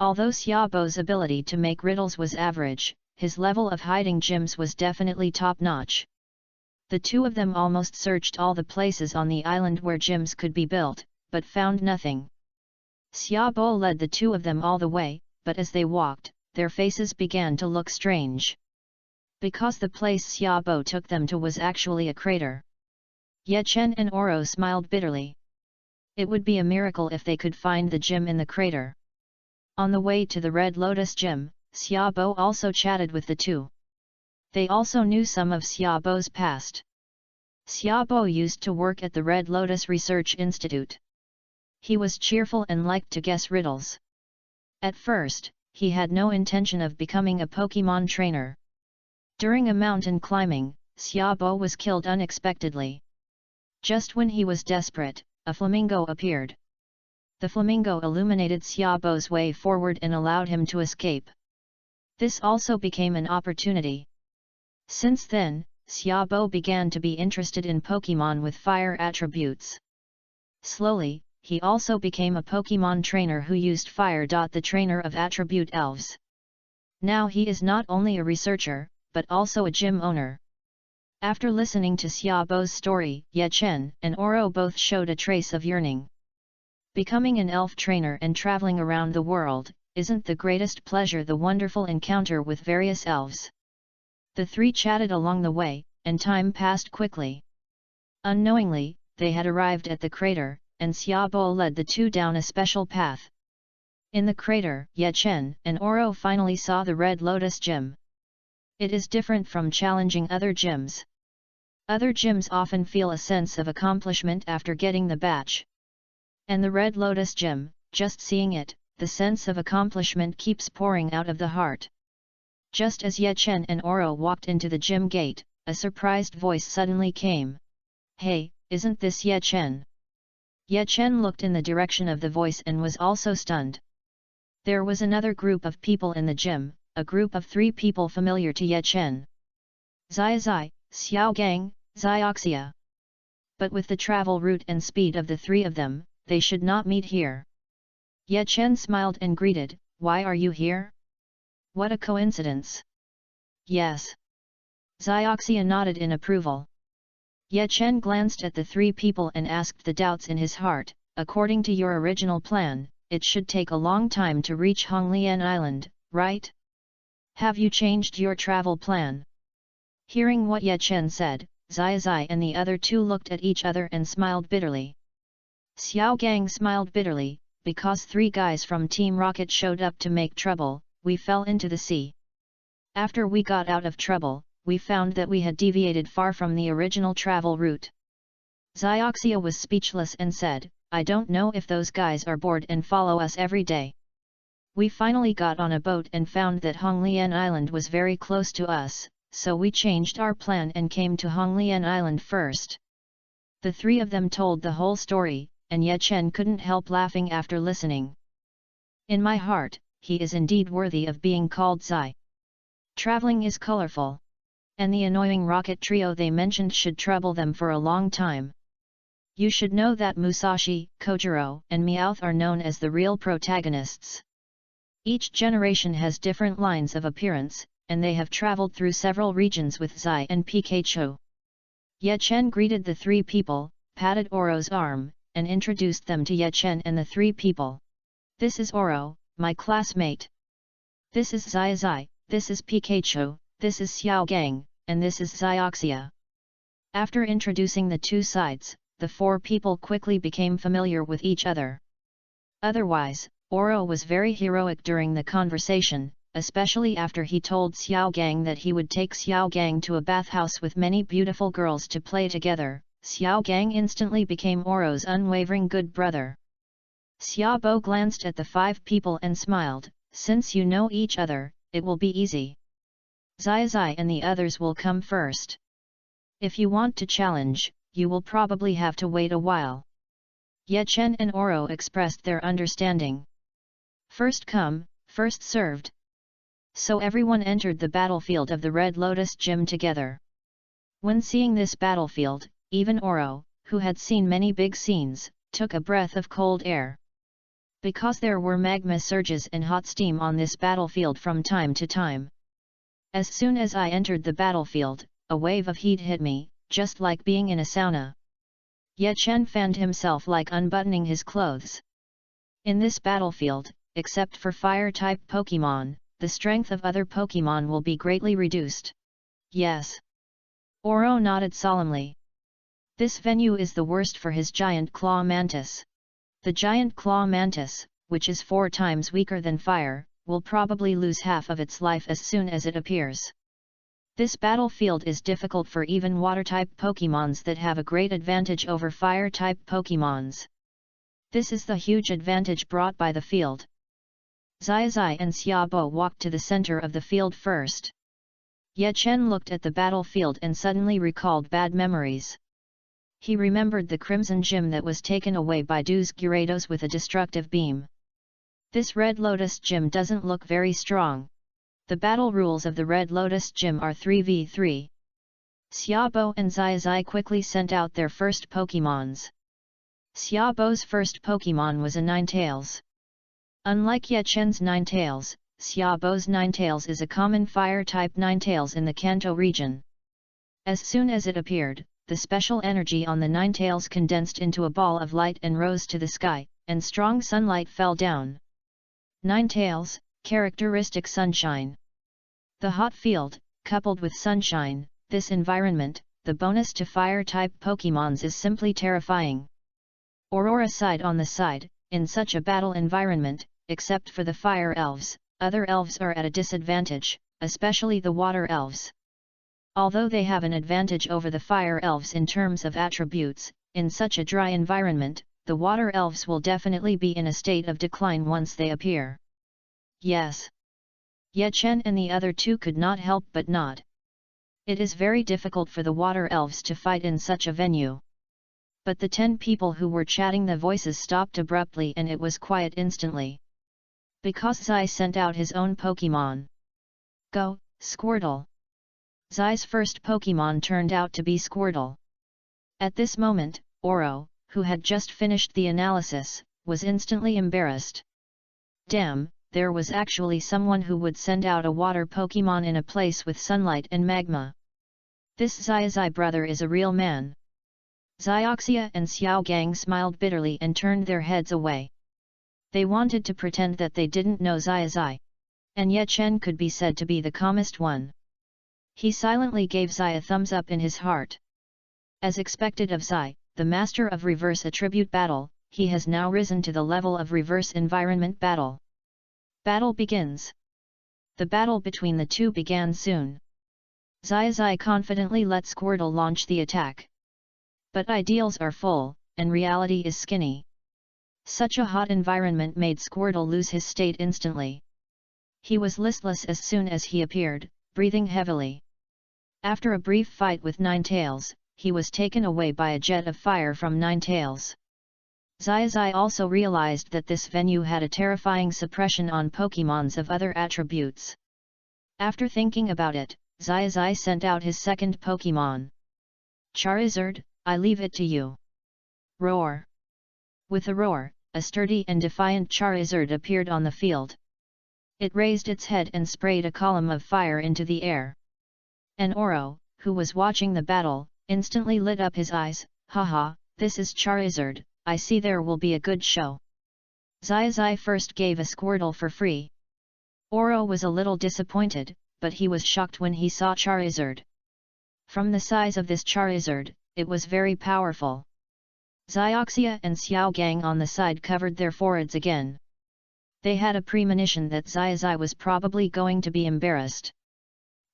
Although Xiaobo's ability to make riddles was average, his level of hiding gems was definitely top-notch. The two of them almost searched all the places on the island where gems could be built, but found nothing. Xiaobo led the two of them all the way, but as they walked, their faces began to look strange. Because the place Xiaobo took them to was actually a crater. Ye Chen and Oro smiled bitterly. It would be a miracle if they could find the gem in the crater. On the way to the Red Lotus gem, Xiaobo also chatted with the two. They also knew some of Xiaobo's past. Xiaobo used to work at the Red Lotus Research Institute. He was cheerful and liked to guess riddles. At first, he had no intention of becoming a Pokemon trainer. During a mountain climbing, Xiaobo was killed unexpectedly. Just when he was desperate, a flamingo appeared. The flamingo illuminated Xiaobo's way forward and allowed him to escape. This also became an opportunity. Since then, Xiaobo began to be interested in Pokemon with fire attributes. Slowly, he also became a Pokemon trainer who used fire. The trainer of attribute elves. Now he is not only a researcher, but also a gym owner. After listening to Xiaobo's story, Ye Chen and Oro both showed a trace of yearning. Becoming an elf trainer and traveling around the world, isn't the greatest pleasure the wonderful encounter with various elves? The three chatted along the way, and time passed quickly. Unknowingly, they had arrived at the crater, and Xiaobo led the two down a special path. In the crater, Ye Chen and Oro finally saw the Red Lotus gem. It is different from challenging other gyms. Other gyms often feel a sense of accomplishment after getting the badge. And the Red Lotus gem, just seeing it, the sense of accomplishment keeps pouring out of the heart. Just as Ye Chen and Oro walked into the gym gate, a surprised voice suddenly came. "Hey, isn't this Ye Chen?" Ye Chen looked in the direction of the voice and was also stunned. There was another group of people in the gym, a group of 3 people familiar to Ye Chen. Zai, Xiao Gang, Zioxia. But with the travel route and speed of the 3 of them, they should not meet here. Ye Chen smiled and greeted, "Why are you here? What a coincidence." "Yes." Zioxia nodded in approval. Ye Chen glanced at the 3 people and asked the doubts in his heart, "According to your original plan, it should take a long time to reach Honglian Island, right? Have you changed your travel plan?" Hearing what Ye Chen said, Zai and the other 2 looked at each other and smiled bitterly. Xiao Gang smiled bitterly, "Because 3 guys from Team Rocket showed up to make trouble, we fell into the sea. After we got out of trouble, we found that we had deviated far from the original travel route." Zioxia was speechless and said, "I don't know if those guys are bored and follow us every day. We finally got on a boat and found that Honglian Island was very close to us, so we changed our plan and came to Honglian Island first." The 3 of them told the whole story, and Ye Chen couldn't help laughing after listening. "In my heart, he is indeed worthy of being called Zai. Traveling is colorful. And the annoying rocket trio they mentioned should trouble them for a long time. You should know that Musashi, Kojiro, and Meowth are known as the real protagonists. Each generation has different lines of appearance, and they have traveled through several regions with Zai and Pikachu." Ye Chen greeted the 3 people, patted Oro's arm, and introduced them to Ye Chen and the 3 people. "This is Oro, my classmate. This is Zai, this is Pikachu, this is Xiao Gang, and this is Zioxia." After introducing the 2 sides, the 4 people quickly became familiar with each other. Otherwise, Oro was very heroic during the conversation, especially after he told Xiao Gang that he would take Xiao Gang to a bathhouse with many beautiful girls to play together. Xiao Gang instantly became Oro's unwavering good brother. Xiaobo glanced at the 5 people and smiled, "Since you know each other, it will be easy. Zai and the others will come first. If you want to challenge, you will probably have to wait a while." Ye Chen and Oro expressed their understanding. First come, first served. So everyone entered the battlefield of the Red Lotus Gym together. When seeing this battlefield, even Oro, who had seen many big scenes, took a breath of cold air. because there were magma surges and hot steam on this battlefield from time to time. As soon as I entered the battlefield, a wave of heat hit me, just like being in a sauna. Ye Chen fanned himself like unbuttoning his clothes. In this battlefield, except for fire-type Pokémon, the strength of other Pokémon will be greatly reduced. Yes. Oro nodded solemnly. This venue is the worst for his giant claw mantis. The giant claw mantis, which is 4 times weaker than fire, will probably lose half of its life as soon as it appears. This battlefield is difficult for even water-type Pokémons that have a great advantage over fire-type Pokémons. This is the huge advantage brought by the field. Xiaozai and Xiaobo walked to the center of the field first. Ye Chen looked at the battlefield and suddenly recalled bad memories. He remembered the Crimson Gem that was taken away by Dos Gyarados with a destructive beam. This Red Lotus Gym doesn't look very strong. The battle rules of the Red Lotus Gym are 3v3. Xiaobo and Xiaozai quickly sent out their first Pokémons. Xiaobo's first Pokémon was a Ninetales. Unlike Ye Chen's Ninetales, Xiaobo's Ninetales is a common fire-type Ninetales in the Kanto region. As soon as it appeared, the special energy on the Ninetales condensed into a ball of light and rose to the sky, and strong sunlight fell down. Ninetales, characteristic sunshine. The hot field, coupled with sunshine, this environment, the bonus to fire-type Pokémons is simply terrifying. Aurora sighed on the side, in such a battle environment, except for the fire elves, other elves are at a disadvantage, especially the water elves. Although they have an advantage over the fire elves in terms of attributes, in such a dry environment, the water elves will definitely be in a state of decline once they appear. Yes. Ye Chen and the other two could not help but nod. It is very difficult for the water elves to fight in such a venue. But the 10 people who were chatting, the voices stopped abruptly and it was quiet instantly. Because Zai sent out his own Pokémon. Go, Squirtle! Zai's first Pokémon turned out to be Squirtle. At this moment, Oro, who had just finished the analysis, was instantly embarrassed. Damn, there was actually someone who would send out a water Pokémon in a place with sunlight and magma. This Xiaozai brother is a real man. Xiaoxia and Xiao Gang smiled bitterly and turned their heads away. They wanted to pretend that they didn't know Xiaozai. And Ye Chen could be said to be the calmest one. He silently gave Zai a thumbs up in his heart. As expected of Zai, the master of reverse attribute battle, he has now risen to the level of reverse environment battle. Battle begins. The battle between the two began soon. Xiaozai confidently let Squirtle launch the attack. But ideals are full, and reality is skinny. Such a hot environment made Squirtle lose his state instantly. He was listless as soon as he appeared, breathing heavily. After a brief fight with Ninetales, he was taken away by a jet of fire from Ninetales. Xiaozai also realized that this venue had a terrifying suppression on Pokémons of other attributes. After thinking about it, Xiaozai sent out his second Pokémon. Charizard, I leave it to you. Roar! With a roar, a sturdy and defiant Charizard appeared on the field. It raised its head and sprayed a column of fire into the air. And Oro, who was watching the battle, instantly lit up his eyes. Haha, this is Charizard, I see there will be a good show. Xiaozai first gave a Squirtle for free. Oro was a little disappointed, but he was shocked when he saw Charizard. From the size of this Charizard, it was very powerful. Xiaoxia and Xiao Gang on the side covered their foreheads again. They had a premonition that Xiaozai was probably going to be embarrassed.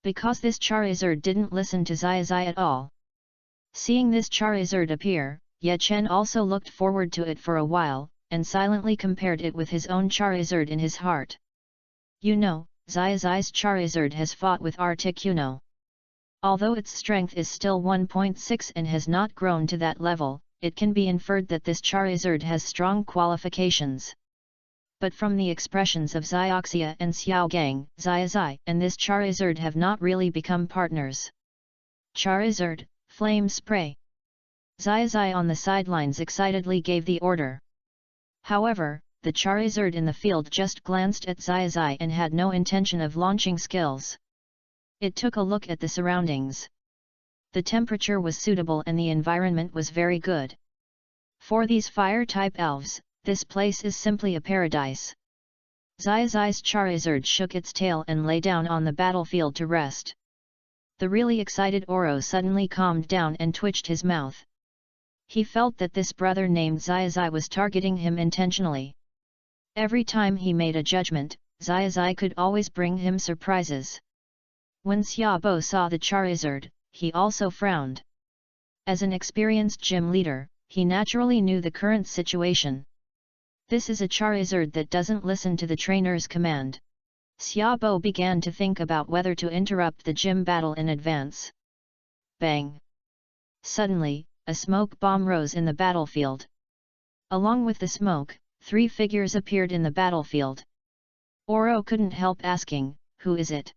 Because this Charizard didn't listen to Xiaozai at all. Seeing this Charizard appear, Ye Chen also looked forward to it for a while, and silently compared it with his own Charizard in his heart. You know, Xiaozai's Charizard has fought with Articuno. Although its strength is still 1.6 and has not grown to that level, it can be inferred that this Charizard has strong qualifications. But from the expressions of Xiaoxia and Xiao Gang, Xiaozai and this Charizard have not really become partners. Charizard, flame spray! Xiaozai on the sidelines excitedly gave the order. However, the Charizard in the field just glanced at Zai and had no intention of launching skills. It took a look at the surroundings. The temperature was suitable and the environment was very good. For these fire-type elves, this place is simply a paradise. Zai's Charizard shook its tail and lay down on the battlefield to rest. The really excited Oro suddenly calmed down and twitched his mouth. He felt that this brother named Zai was targeting him intentionally. Every time he made a judgment, Zai could always bring him surprises. When Xiaobo saw the Charizard, he also frowned. As an experienced gym leader, he naturally knew the current situation. This is a Charizard that doesn't listen to the trainer's command. Xiaobo began to think about whether to interrupt the gym battle in advance. Bang! Suddenly, a smoke bomb rose in the battlefield. Along with the smoke, 3 figures appeared in the battlefield. Oro couldn't help asking, "Who is it?"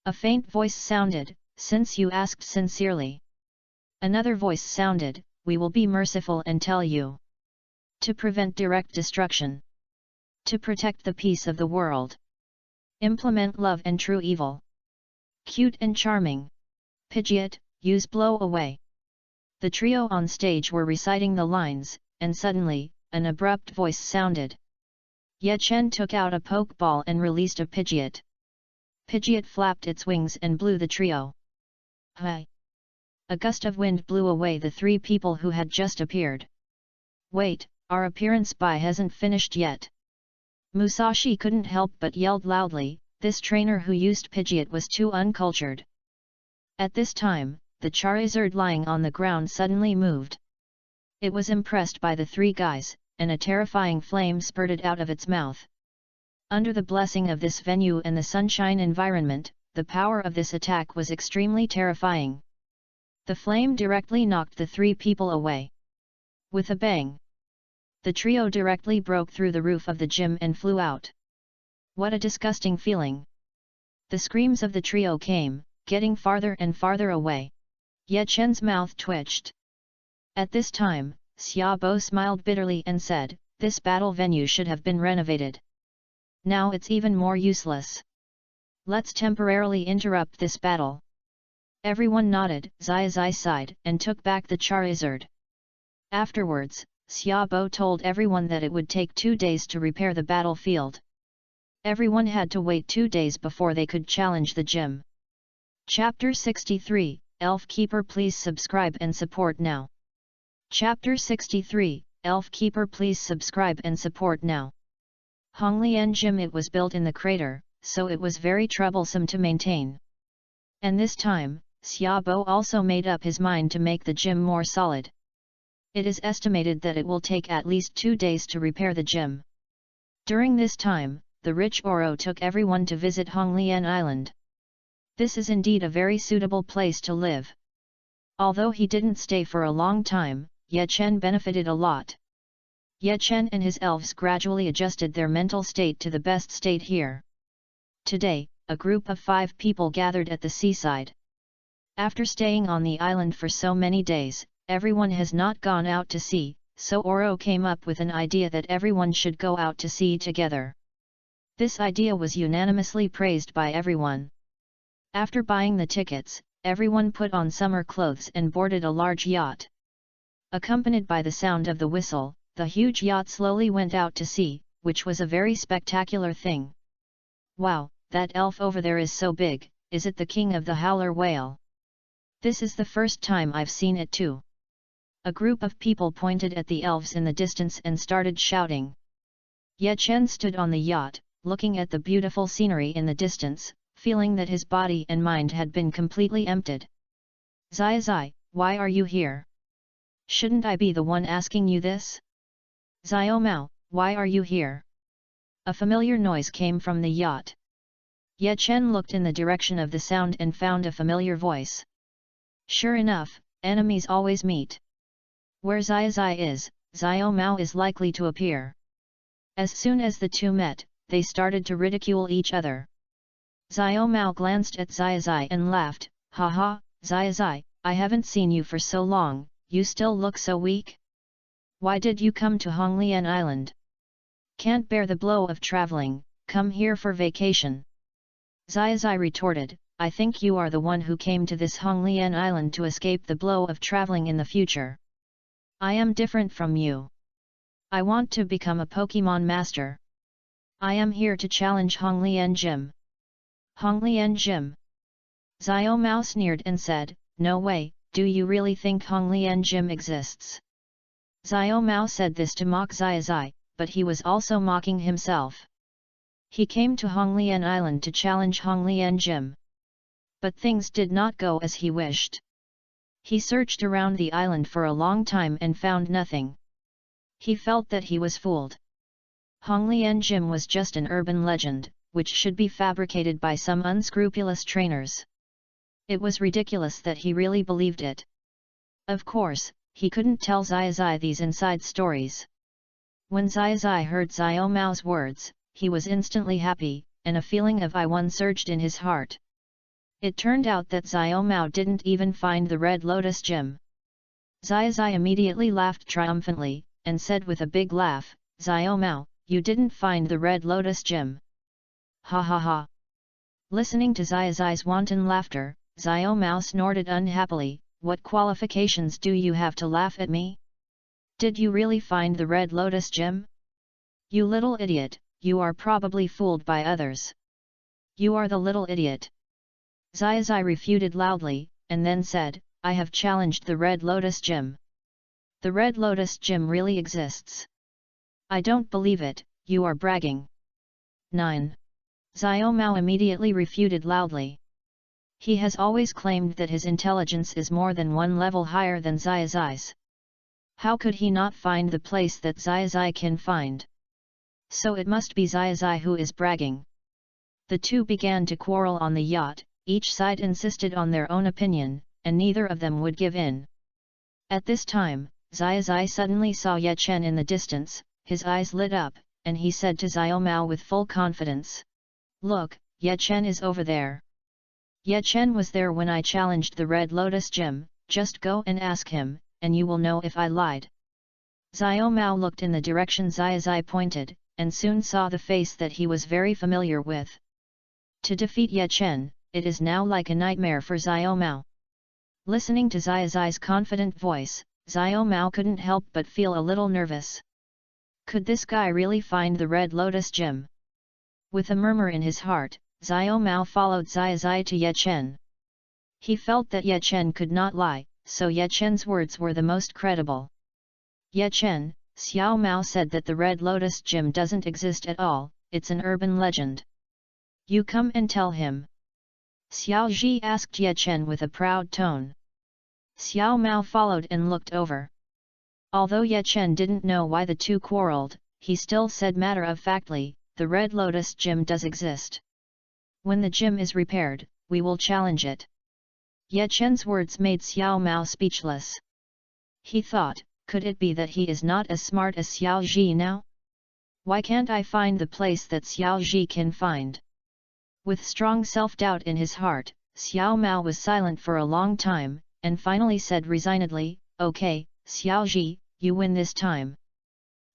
A faint voice sounded, "Since you asked sincerely." Another voice sounded, "We will be merciful and tell you. To prevent direct destruction. To protect the peace of the world. Implement love and true evil. Cute and charming. Pidgeot, use blow away." The trio on stage were reciting the lines, and suddenly, an abrupt voice sounded. Ye Chen took out a pokeball and released a Pidgeot. Pidgeot flapped its wings and blew the trio. Hi! A gust of wind blew away the 3 people who had just appeared. "Wait, our appearance by hasn't finished yet." Musashi couldn't help but yelled loudly, this trainer who used Pidgeot was too uncultured. At this time, the Charizard lying on the ground suddenly moved. It was impressed by the 3 guys, and a terrifying flame spurted out of its mouth. Under the blessing of this venue and the sunshine environment, the power of this attack was extremely terrifying. The flame directly knocked the 3 people away. With a bang, the trio directly broke through the roof of the gym and flew out. What a disgusting feeling! The screams of the trio came, getting farther and farther away. Ye Chen's mouth twitched. At this time, Xiaobo smiled bitterly and said, "This battle venue should have been renovated. Now it's even more useless. Let's temporarily interrupt this battle." Everyone nodded. Zai sighed and took back the Charizard. Afterwards, Xiaobo told everyone that it would take 2 days to repair the battlefield. Everyone had to wait 2 days before they could challenge the gym. Chapter 63, Elf Keeper. Please subscribe and support now. Chapter 63, Elf Keeper. Please subscribe and support now. Honglian Gym. It was built in the crater, so it was very troublesome to maintain. And this time, Xiaobo also made up his mind to make the gym more solid. It is estimated that it will take at least 2 days to repair the gym. During this time, the rich Oro took everyone to visit Honglian Island. This is indeed a very suitable place to live. Although he didn't stay for a long time, Ye Chen benefited a lot. Ye Chen and his elves gradually adjusted their mental state to the best state here. Today, a group of 5 people gathered at the seaside. After staying on the island for so many days, everyone has not gone out to sea, so Oro came up with an idea that everyone should go out to sea together. This idea was unanimously praised by everyone. After buying the tickets, everyone put on summer clothes and boarded a large yacht. Accompanied by the sound of the whistle, the huge yacht slowly went out to sea, which was a very spectacular thing. Wow, that elf over there is so big, is it the king of the howler whale? This is the first time I've seen it too. A group of people pointed at the elves in the distance and started shouting. Ye Chen stood on the yacht, looking at the beautiful scenery in the distance, feeling that his body and mind had been completely emptied. Zai, why are you here? Shouldn't I be the one asking you this? Xiaomao, why are you here? A familiar noise came from the yacht. Ye Chen looked in the direction of the sound and found a familiar voice. Sure enough, enemies always meet. Where Zai is, Xiaomao is likely to appear. As soon as the two met, they started to ridicule each other. Xiaomao glanced at Zai and laughed, "Haha, Zai, I haven't seen you for so long, you still look so weak? Why did you come to Honglian Island? Can't bear the blow of traveling, come here for vacation. Xiaozai retorted, I think you are the one who came to this Honglian island to escape the blow of traveling in the future. I am different from you. I want to become a Pokemon master. I am here to challenge Honglian Gym. Honglian Gym. Xiao Mao sneered and said, no way, do you really think Honglian Gym exists? Xiao Mao said this to mock Xiaozai, but he was also mocking himself. He came to Honglian Island to challenge Honglian Gym. But things did not go as he wished. He searched around the island for a long time and found nothing. He felt that he was fooled. Honglian Gym was just an urban legend, which should be fabricated by some unscrupulous trainers. It was ridiculous that he really believed it. Of course, he couldn't tell Xiaozai these inside stories. When Xiaozai heard Xiao Mao's words, he was instantly happy, and a feeling of I-won surged in his heart. It turned out that Xiao Mao didn't even find the Red Lotus Gym. Xiaozai immediately laughed triumphantly, and said with a big laugh, Xiao Mao, you didn't find the Red Lotus Gym. Ha ha ha. Listening to Xiaozai's wanton laughter, Xiao Mao snorted unhappily, what qualifications do you have to laugh at me? Did you really find the Red Lotus Gym? You little idiot, you are probably fooled by others. You are the little idiot. Xiaozai refuted loudly, and then said, I have challenged the Red Lotus Gym. The Red Lotus Gym really exists. I don't believe it, you are bragging. 9. Xiao Mao immediately refuted loudly. He has always claimed that his intelligence is more than one level higher than Xiaozai's. How could he not find the place that Xiaozai can find? So it must be Xiaozai who is bragging. The two began to quarrel on the yacht, each side insisted on their own opinion, and neither of them would give in. At this time, Xiaozai suddenly saw Ye Chen in the distance, his eyes lit up, and he said to Xiao Mao with full confidence. Look, Ye Chen is over there. Ye Chen was there when I challenged the Red Lotus Gym, just go and ask him, and you will know if I lied. Xiao Mao looked in the direction Xiaozai pointed, and soon saw the face that he was very familiar with. To defeat Ye Chen, it is now like a nightmare for Xiao Mao. Listening to Xiaozai's confident voice, Xiao Mao couldn't help but feel a little nervous. Could this guy really find the Red Lotus Gym? With a murmur in his heart, Xiao Mao followed Xiaozai to Ye Chen. He felt that Ye Chen could not lie, so Ye Chen's words were the most credible. Ye Chen, Xiao Mao said that the Red Lotus Gym doesn't exist at all, it's an urban legend. You come and tell him. Xiao Ji asked Ye Chen with a proud tone. Xiao Mao followed and looked over. Although Ye Chen didn't know why the two quarreled, he still said matter-of-factly, the Red Lotus Gym does exist. When the gym is repaired, we will challenge it. Ye Chen's words made Xiao Mao speechless. He thought, could it be that he is not as smart as Xiao Ji now? Why can't I find the place that Xiao Ji can find? With strong self-doubt in his heart, Xiao Mao was silent for a long time, and finally said resignedly, okay, Xiao Ji, you win this time.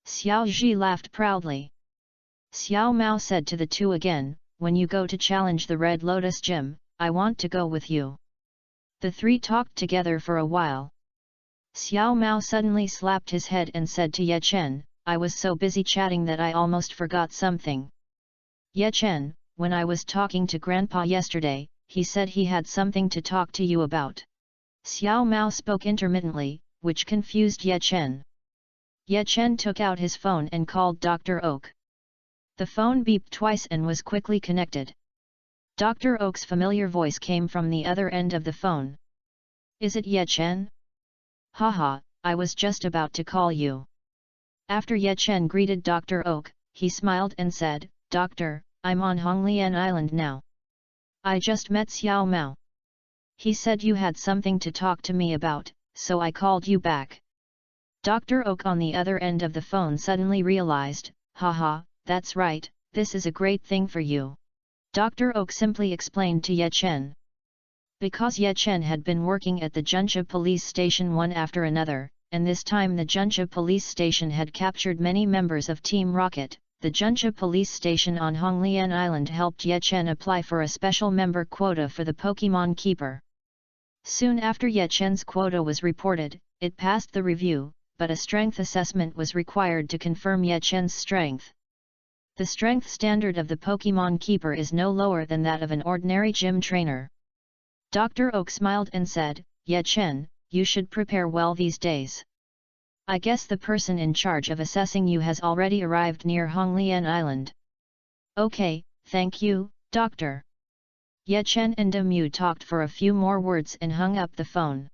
Xiao Ji laughed proudly. Xiao Mao said to the two again, when you go to challenge the Red Lotus Gym, I want to go with you. The three talked together for a while. Xiao Mao suddenly slapped his head and said to Ye Chen, I was so busy chatting that I almost forgot something. Ye Chen, when I was talking to Grandpa yesterday, he said he had something to talk to you about. Xiao Mao spoke intermittently, which confused Ye Chen. Ye Chen took out his phone and called Dr. Oak. The phone beeped twice and was quickly connected. Dr. Oak's familiar voice came from the other end of the phone. Is it Ye Chen? Haha, I was just about to call you. After Ye Chen greeted Dr. Oak, he smiled and said, Doctor, I'm on Honglian Island now. I just met Xiao Mao. He said you had something to talk to me about, so I called you back. Dr. Oak on the other end of the phone suddenly realized, haha, that's right, this is a great thing for you. Dr. Oak simply explained to Ye Chen. Because Ye Chen had been working at the Juncha police station one after another, and this time the Juncha police station had captured many members of Team Rocket, the Juncha police station on Honglian Island helped Ye Chen apply for a special member quota for the Pokemon Keeper. Soon after Ye Chen's quota was reported, it passed the review, but a strength assessment was required to confirm Ye Chen's strength. The strength standard of the Pokemon Keeper is no lower than that of an ordinary gym trainer. Dr. Oak smiled and said, "Ye Chen, you should prepare well these days. I guess the person in charge of assessing you has already arrived near Honglian Island." "Okay, thank you, Doctor." Ye Chen and Demu talked for a few more words and hung up the phone.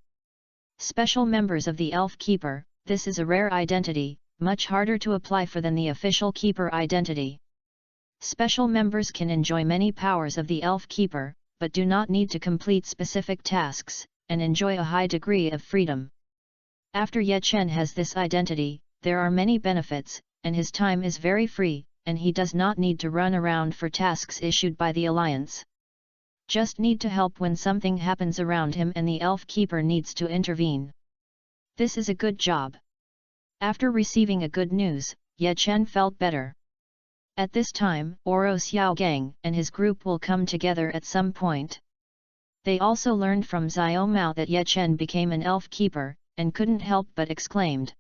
Special members of the Elf Keeper, this is a rare identity, much harder to apply for than the official Keeper identity. Special members can enjoy many powers of the Elf Keeper, but do not need to complete specific tasks, and enjoy a high degree of freedom. After Ye Chen has this identity, there are many benefits, and his time is very free, and he does not need to run around for tasks issued by the Alliance. Just need to help when something happens around him and the Elf Keeper needs to intervene. This is a good job. After receiving a good news, Ye Chen felt better. At this time, Oro Xiaogang and his group will come together at some point. They also learned from Xiaomao that Ye Chen became an Elf Keeper, and couldn't help but exclaimed.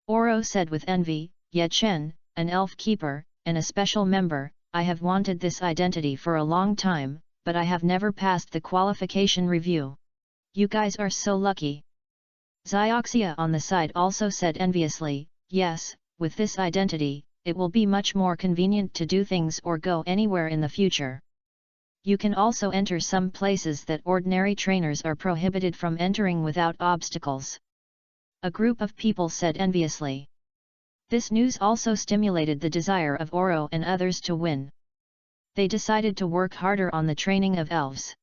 Oro said with envy, "Ye Chen, an Elf Keeper, and a special member, I have wanted this identity for a long time, but I have never passed the qualification review. You guys are so lucky." Xioxia on the side also said enviously, "Yes, with this identity, it will be much more convenient to do things or go anywhere in the future. You can also enter some places that ordinary trainers are prohibited from entering without obstacles." A group of people said enviously. This news also stimulated the desire of Oro and others to win. They decided to work harder on the training of elves.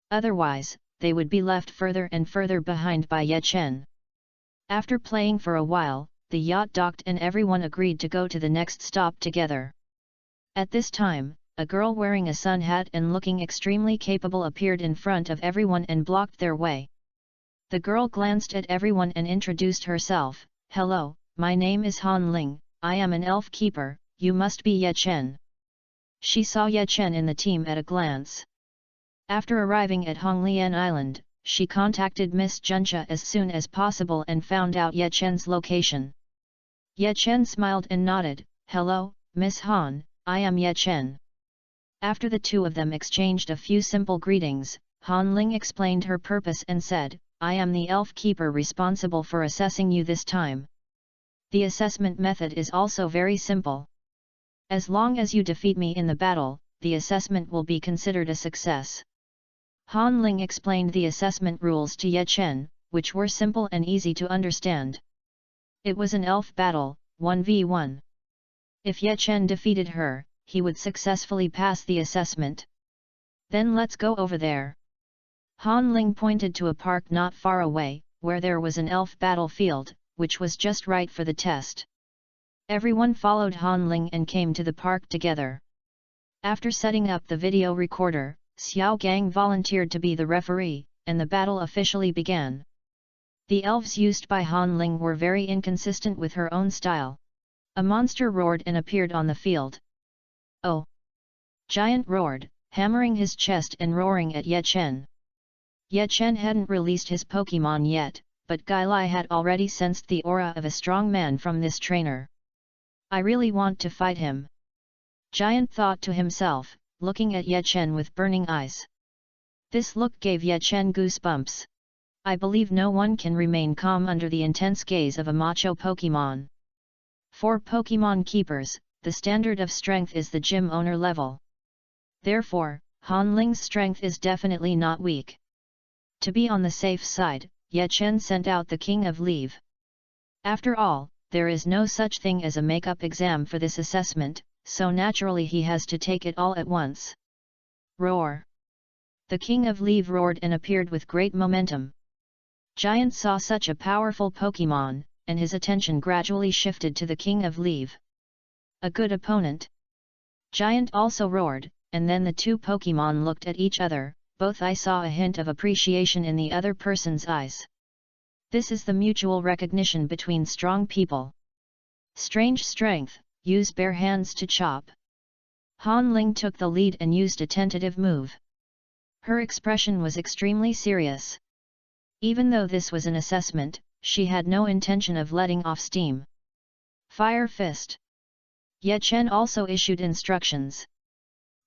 Otherwise, they would be left further and further behind by Ye Chen. After playing for a while, the yacht docked and everyone agreed to go to the next stop together. At this time, a girl wearing a sun hat and looking extremely capable appeared in front of everyone and blocked their way. The girl glanced at everyone and introduced herself, "Hello, my name is Han Ling, I am an Elf Keeper, you must be Ye Chen." She saw Ye Chen in the team at a glance. After arriving at Honglian Island, she contacted Miss Juncha as soon as possible and found out Ye Chen's location. Ye Chen smiled and nodded, "Hello, Miss Han, I am Ye Chen." After the two of them exchanged a few simple greetings, Han Ling explained her purpose and said, "I am the Elf Keeper responsible for assessing you this time. The assessment method is also very simple. As long as you defeat me in the battle, the assessment will be considered a success." Han Ling explained the assessment rules to Ye Chen, which were simple and easy to understand. It was an elf battle, 1v1. If Ye Chen defeated her, he would successfully pass the assessment. "Then let's go over there." Han Ling pointed to a park not far away, where there was an elf battlefield, which was just right for the test. Everyone followed Han Ling and came to the park together. After setting up the video recorder, Xiao Gang volunteered to be the referee, and the battle officially began. The elves used by Han Ling were very inconsistent with her own style. A monster roared and appeared on the field. "Oh!" Giant roared, hammering his chest and roaring at Ye Chen. Ye Chen hadn't released his Pokemon yet, but Gai Lai had already sensed the aura of a strong man from this trainer. "I really want to fight him," Giant thought to himself, looking at Ye Chen with burning eyes. This look gave Ye Chen goosebumps. I believe no one can remain calm under the intense gaze of a macho Pokemon. For Pokemon keepers, the standard of strength is the gym owner level. Therefore, Han Ling's strength is definitely not weak. To be on the safe side, Ye Chen sent out the King of Leave. After all, there is no such thing as a make-up exam for this assessment, so naturally he has to take it all at once. Roar! The King of Leave roared and appeared with great momentum. Giant saw such a powerful Pokemon, and his attention gradually shifted to the King of Leave. A good opponent. Giant also roared, and then the two Pokemon looked at each other, both I saw a hint of appreciation in the other person's eyes. This is the mutual recognition between strong people. Strange strength, use bare hands to chop. Han Ling took the lead and used a tentative move. Her expression was extremely serious. Even though this was an assessment, she had no intention of letting off steam. Fire fist. Ye Chen also issued instructions.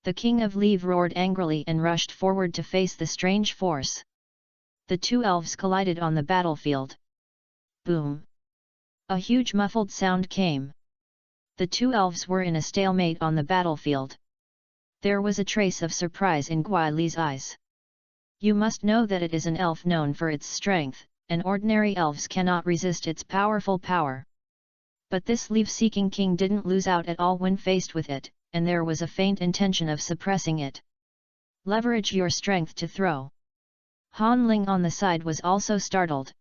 The King of Leave roared angrily and rushed forward to face the strange force. The two elves collided on the battlefield. Boom! A huge muffled sound came. The two elves were in a stalemate on the battlefield. There was a trace of surprise in Gui Li's eyes. You must know that it is an elf known for its strength, and ordinary elves cannot resist its powerful power. But this leave-seeking king didn't lose out at all when faced with it, and there was a faint intention of suppressing it. Leverage your strength to throw. Han Ling on the side was also startled.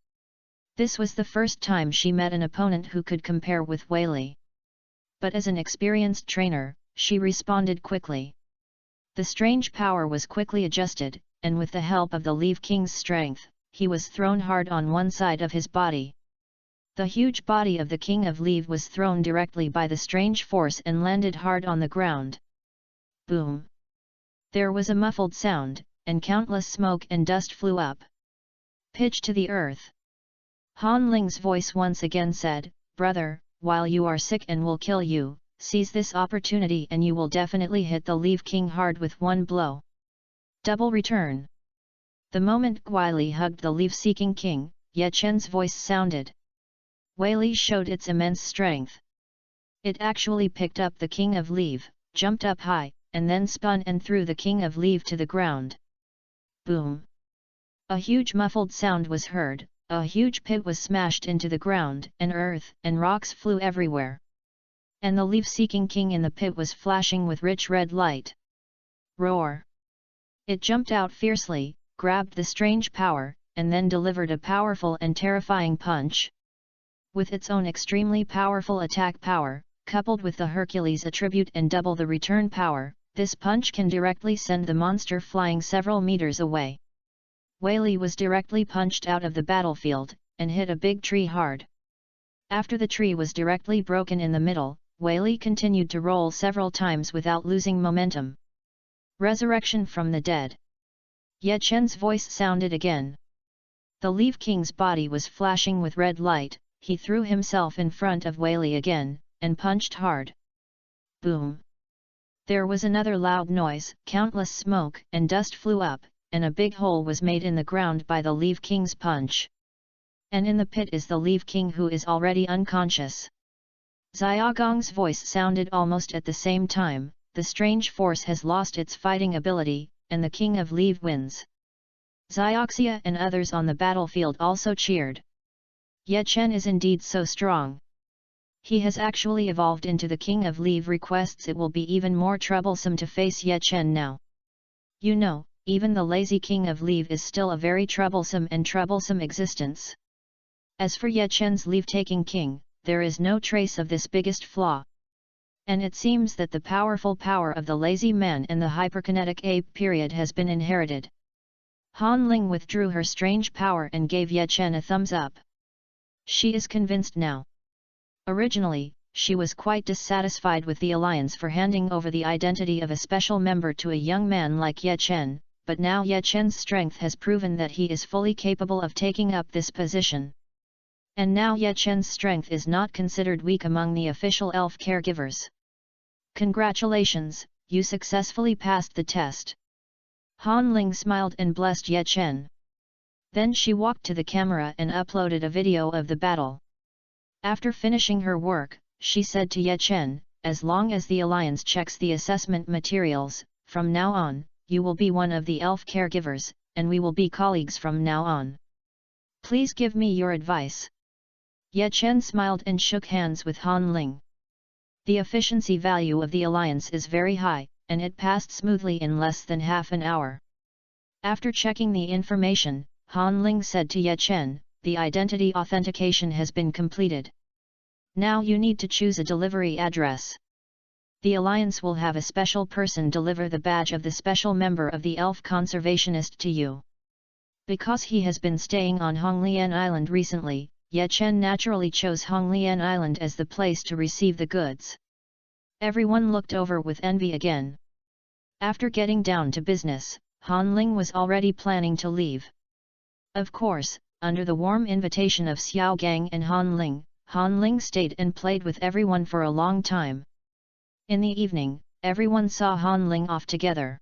This was the first time she met an opponent who could compare with Wei Li. But as an experienced trainer, she responded quickly. The strange power was quickly adjusted, and with the help of the Leave King's strength, he was thrown hard on one side of his body. The huge body of the King of Leave was thrown directly by the strange force and landed hard on the ground. Boom! There was a muffled sound, and countless smoke and dust flew up. Pitch to the earth. Han Ling's voice once again said, "Brother, while you are sick and will kill you, seize this opportunity and you will definitely hit the Leave King hard with one blow." Double return. The moment Gui Li hugged the leave-seeking king, Ye Chen's voice sounded. Wei Li showed its immense strength. It actually picked up the King of Leave, jumped up high, and then spun and threw the King of Leave to the ground. Boom! A huge muffled sound was heard. A huge pit was smashed into the ground, and earth and rocks flew everywhere. And the leave-seeking king in the pit was flashing with rich red light. Roar! It jumped out fiercely, grabbed the strange power, and then delivered a powerful and terrifying punch. With its own extremely powerful attack power, coupled with the Hercules attribute and double the return power, this punch can directly send the monster flying several meters away. Wei Li was directly punched out of the battlefield, and hit a big tree hard. After the tree was directly broken in the middle, Wei Li continued to roll several times without losing momentum. Resurrection from the dead. Ye Chen's voice sounded again. The Leave King's body was flashing with red light. He threw himself in front of Wei Li again, and punched hard. Boom! There was another loud noise, countless smoke and dust flew up, and a big hole was made in the ground by the Leave King's punch. And in the pit is the Leave King who is already unconscious. Xiaogong's voice sounded almost at the same time. The strange force has lost its fighting ability, and the King of Leave wins. Xiaoxia and others on the battlefield also cheered. Ye Chen is indeed so strong. He has actually evolved into the King of Leave. Requests it will be even more troublesome to face Ye Chen now. You know, even the lazy King of Leave is still a very troublesome existence. As for Ye Chen's leave-taking king, there is no trace of this biggest flaw. And it seems that the powerful power of the lazy man and the hyperkinetic ape period has been inherited. Han Ling withdrew her strange power and gave Ye Chen a thumbs up. She is convinced now. Originally, she was quite dissatisfied with the alliance for handing over the identity of a special member to a young man like Ye Chen, but now Ye Chen's strength has proven that he is fully capable of taking up this position. And now Ye Chen's strength is not considered weak among the official elf caregivers. Congratulations, you successfully passed the test. Han Ling smiled and blessed Ye Chen. Then she walked to the camera and uploaded a video of the battle. After finishing her work, she said to Ye Chen, "As long as the alliance checks the assessment materials, from now on, you will be one of the elf caregivers, and we will be colleagues from now on. Please give me your advice." Ye Chen smiled and shook hands with Han Ling. The efficiency value of the alliance is very high, and it passed smoothly in less than half an hour. After checking the information, Han Ling said to Ye Chen, "The identity authentication has been completed. Now you need to choose a delivery address. The alliance will have a special person deliver the badge of the special member of the elf conservationist to you." Because he has been staying on Honglian Island recently, Ye Chen naturally chose Honglian Island as the place to receive the goods. Everyone looked over with envy again. After getting down to business, Han Ling was already planning to leave. Of course, under the warm invitation of Xiao Gang and Han Ling stayed and played with everyone for a long time. In the evening, everyone saw Han Ling off together.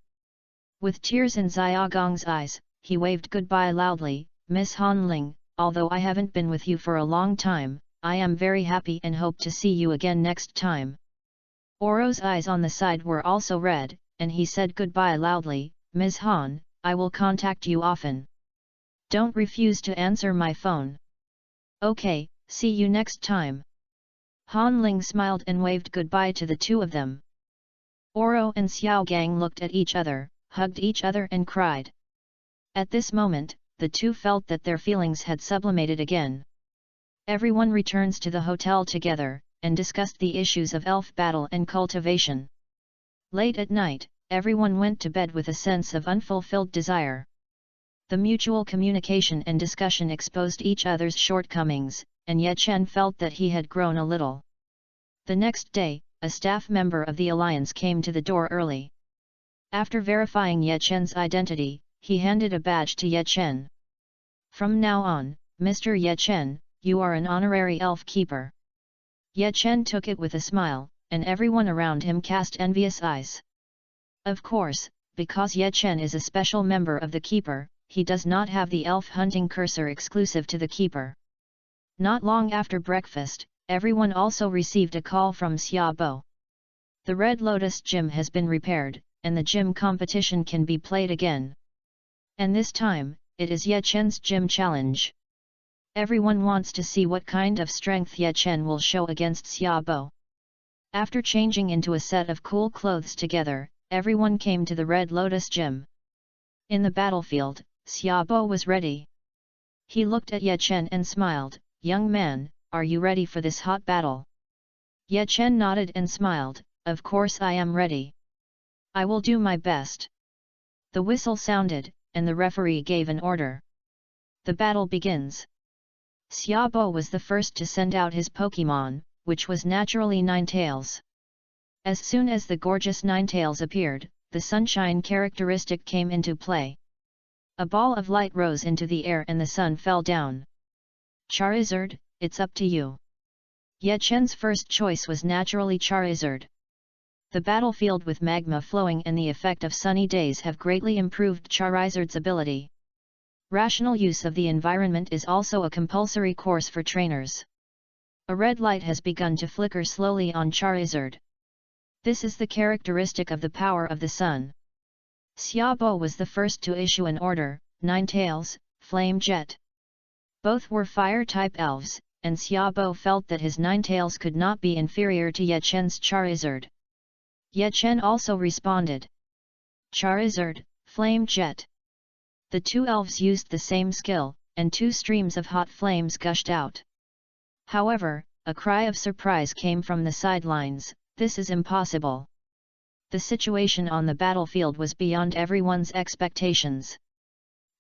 With tears in Xiaogang's eyes, he waved goodbye loudly. Miss Han Ling, although I haven't been with you for a long time, I am very happy and hope to see you again next time. Oro's eyes on the side were also red, and he said goodbye loudly. Ms. Han, I will contact you often. Don't refuse to answer my phone. Okay, see you next time. Han Ling smiled and waved goodbye to the two of them. Oro and Xiao Gang looked at each other, hugged each other and cried. At this moment, the two felt that their feelings had sublimated again. Everyone returns to the hotel together, and discussed the issues of elf battle and cultivation. Late at night, everyone went to bed with a sense of unfulfilled desire. The mutual communication and discussion exposed each other's shortcomings, and Ye Chen felt that he had grown a little. The next day, a staff member of the alliance came to the door early. After verifying Ye Chen's identity, he handed a badge to Ye Chen. From now on, Mr. Ye Chen, you are an honorary elf keeper. Ye Chen took it with a smile, and everyone around him cast envious eyes. Of course, because Ye Chen is a special member of the keeper, he does not have the elf hunting cursor exclusive to the keeper. Not long after breakfast, everyone also received a call from Xiaobo. The Red Lotus gym has been repaired, and the gym competition can be played again. And this time, it is Ye Chen's gym challenge. Everyone wants to see what kind of strength Ye Chen will show against Xiaobo. After changing into a set of cool clothes together, everyone came to the Red Lotus gym. In the battlefield, Xiaobo was ready. He looked at Ye Chen and smiled. Young man, are you ready for this hot battle? Ye Chen nodded and smiled. Of course I am ready. I will do my best. The whistle sounded, and the referee gave an order. The battle begins. Xiaobo was the first to send out his Pokémon, which was naturally Ninetales. As soon as the gorgeous Ninetales appeared, the sunshine characteristic came into play. A ball of light rose into the air and the sun fell down. Charizard, it's up to you. Ye Chen's first choice was naturally Charizard. The battlefield with magma flowing and the effect of sunny days have greatly improved Charizard's ability. Rational use of the environment is also a compulsory course for trainers. A red light has begun to flicker slowly on Charizard. This is the characteristic of the power of the sun. Xiaobo was the first to issue an order, Ninetales, Flame Jet. Both were fire-type elves, and Xiaobo felt that his Ninetales could not be inferior to Ye Chen's Charizard. Ye Chen also responded. Charizard, Flame Jet. The two elves used the same skill, and two streams of hot flames gushed out. However, a cry of surprise came from the sidelines. This is impossible. The situation on the battlefield was beyond everyone's expectations.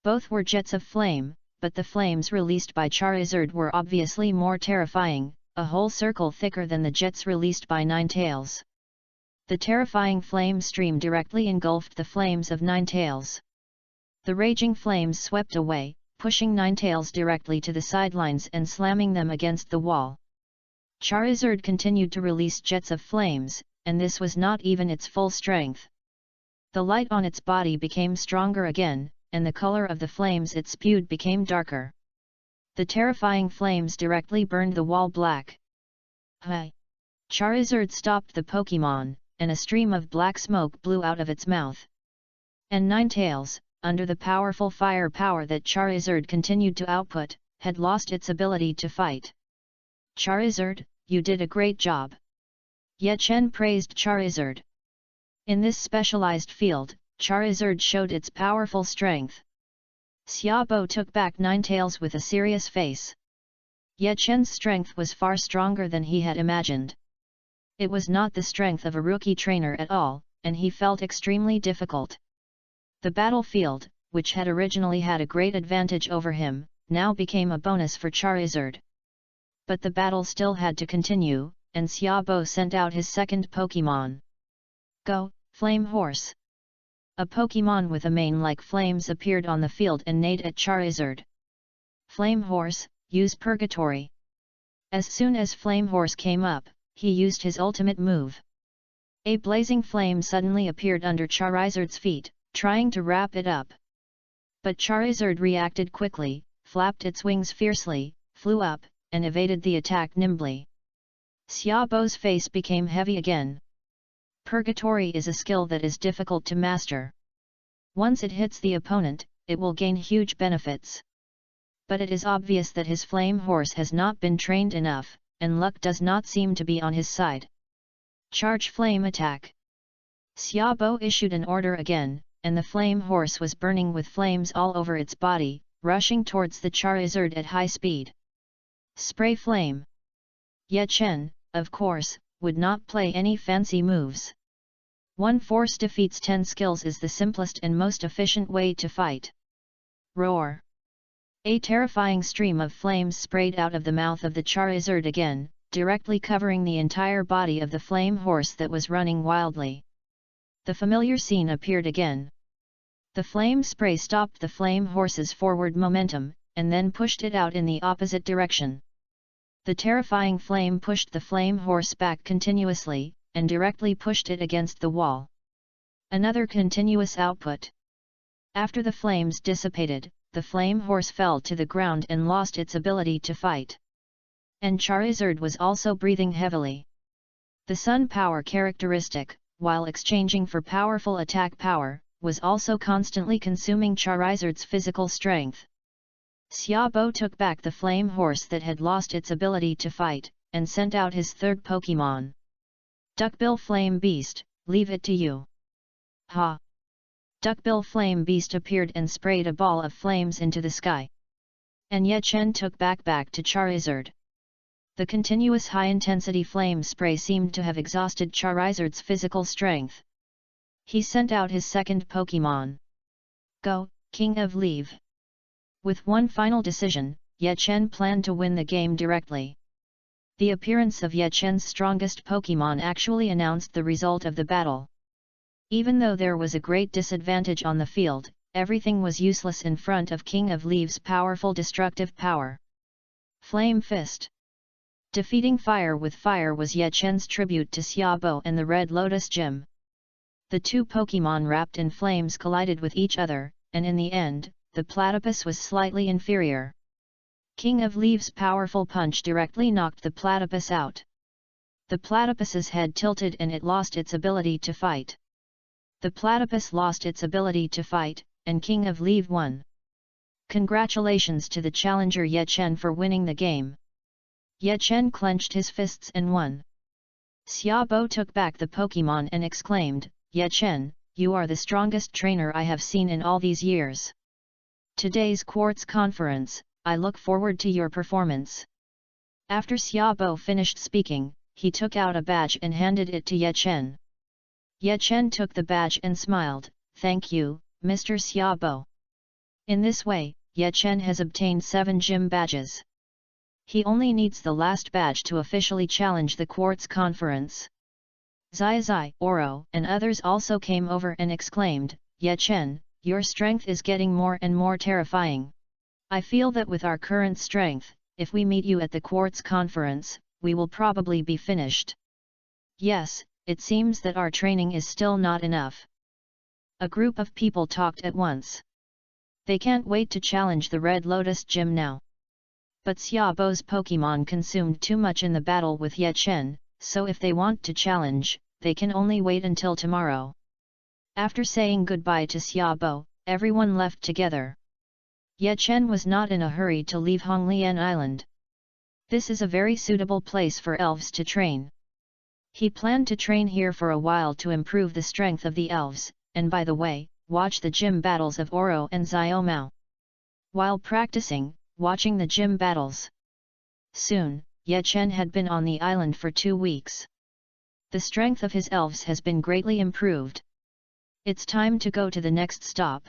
Both were jets of flame, but the flames released by Charizard were obviously more terrifying, a whole circle thicker than the jets released by Ninetales. The terrifying flame stream directly engulfed the flames of Ninetales. The raging flames swept away, pushing Ninetales directly to the sidelines and slamming them against the wall. Charizard continued to release jets of flames, and this was not even its full strength. The light on its body became stronger again, and the color of the flames it spewed became darker. The terrifying flames directly burned the wall black. Hi! Charizard stopped the Pokémon, and a stream of black smoke blew out of its mouth. And Ninetales, under the powerful fire power that Charizard continued to output, had lost its ability to fight. Charizard, you did a great job. Ye Chen praised Charizard. In this specialized field, Charizard showed its powerful strength. Xiaobo took back Ninetales with a serious face. Ye Chen's strength was far stronger than he had imagined. It was not the strength of a rookie trainer at all, and he felt extremely difficult. The battlefield, which had originally had a great advantage over him, now became a bonus for Charizard. But the battle still had to continue, and Xiaobo sent out his second Pokemon. Go, Flame Horse! A Pokemon with a mane like flames appeared on the field and neighed at Charizard. Flame Horse, use Purgatory! As soon as Flame Horse came up, he used his ultimate move. A blazing flame suddenly appeared under Charizard's feet, trying to wrap it up. But Charizard reacted quickly, flapped its wings fiercely, flew up, and evaded the attack nimbly. Xiaobo's face became heavy again. Purgatory is a skill that is difficult to master. Once it hits the opponent, it will gain huge benefits. But it is obvious that his Flame Horse has not been trained enough, and luck does not seem to be on his side. Charge Flame Attack! Xiaobo issued an order again, and the Flame Horse was burning with flames all over its body, rushing towards the Charizard at high speed. Spray Flame! Ye Chen, of course, would not play any fancy moves. One force defeats 10 skills is the simplest and most efficient way to fight. Roar! A terrifying stream of flames sprayed out of the mouth of the Charizard again, directly covering the entire body of the Flame Horse that was running wildly. The familiar scene appeared again. The flame spray stopped the Flame Horse's forward momentum, and then pushed it out in the opposite direction. The terrifying flame pushed the Flame Horse back continuously, and directly pushed it against the wall. Another continuous output. After the flames dissipated, the Flame Horse fell to the ground and lost its ability to fight. And Charizard was also breathing heavily. The Sun Power characteristic, while exchanging for powerful attack power, was also constantly consuming Charizard's physical strength. Xiaobo took back the Flame Horse that had lost its ability to fight, and sent out his third Pokemon. Duckbill Flame Beast, leave it to you. Ha! Duckbill Flame Beast appeared and sprayed a ball of flames into the sky. And Ye Chen took back to Charizard. The continuous high-intensity flame spray seemed to have exhausted Charizard's physical strength. He sent out his second Pokemon. Go, King of Leave! With one final decision, Ye Chen planned to win the game directly. The appearance of Ye Chen's strongest Pokemon actually announced the result of the battle. Even though there was a great disadvantage on the field, everything was useless in front of King of Leave's powerful destructive power. Flame Fist! Defeating fire with fire was Ye Chen's tribute to Xiaobo and the Red Lotus Gym. The two Pokemon wrapped in flames collided with each other, and in the end, the platypus was slightly inferior. King of Leave's powerful punch directly knocked the platypus out. The platypus's head tilted and it lost its ability to fight. The platypus lost its ability to fight, and King of Leave won. Congratulations to the challenger Ye Chen for winning the game. Ye Chen clenched his fists and won. Xiaobo took back the Pokemon and exclaimed, Ye Chen, you are the strongest trainer I have seen in all these years. Today's Quartz Conference, I look forward to your performance. After Xiaobo finished speaking, he took out a badge and handed it to Ye Chen. Ye Chen took the badge and smiled, Thank you, Mr. Xiaobo. In this way, Ye Chen has obtained 7 gym badges. He only needs the last badge to officially challenge the Quartz Conference. Zai, Oro and others also came over and exclaimed, Ye Chen, your strength is getting more and more terrifying. I feel that with our current strength, if we meet you at the Quartz Conference, we will probably be finished. Yes, it seems that our training is still not enough. A group of people talked at once. They can't wait to challenge the Red Lotus Gym now. But Xiaobo's Pokemon consumed too much in the battle with Ye Chen, so if they want to challenge, they can only wait until tomorrow. After saying goodbye to Xiaobo, everyone left together. Ye Chen was not in a hurry to leave Honglian Island. This is a very suitable place for elves to train. He planned to train here for a while to improve the strength of the elves, and by the way, watch the gym battles of Oro and Xiaomao. While practicing, watching the gym battles. Soon, Ye Chen had been on the island for 2 weeks. The strength of his elves has been greatly improved. It's time to go to the next stop.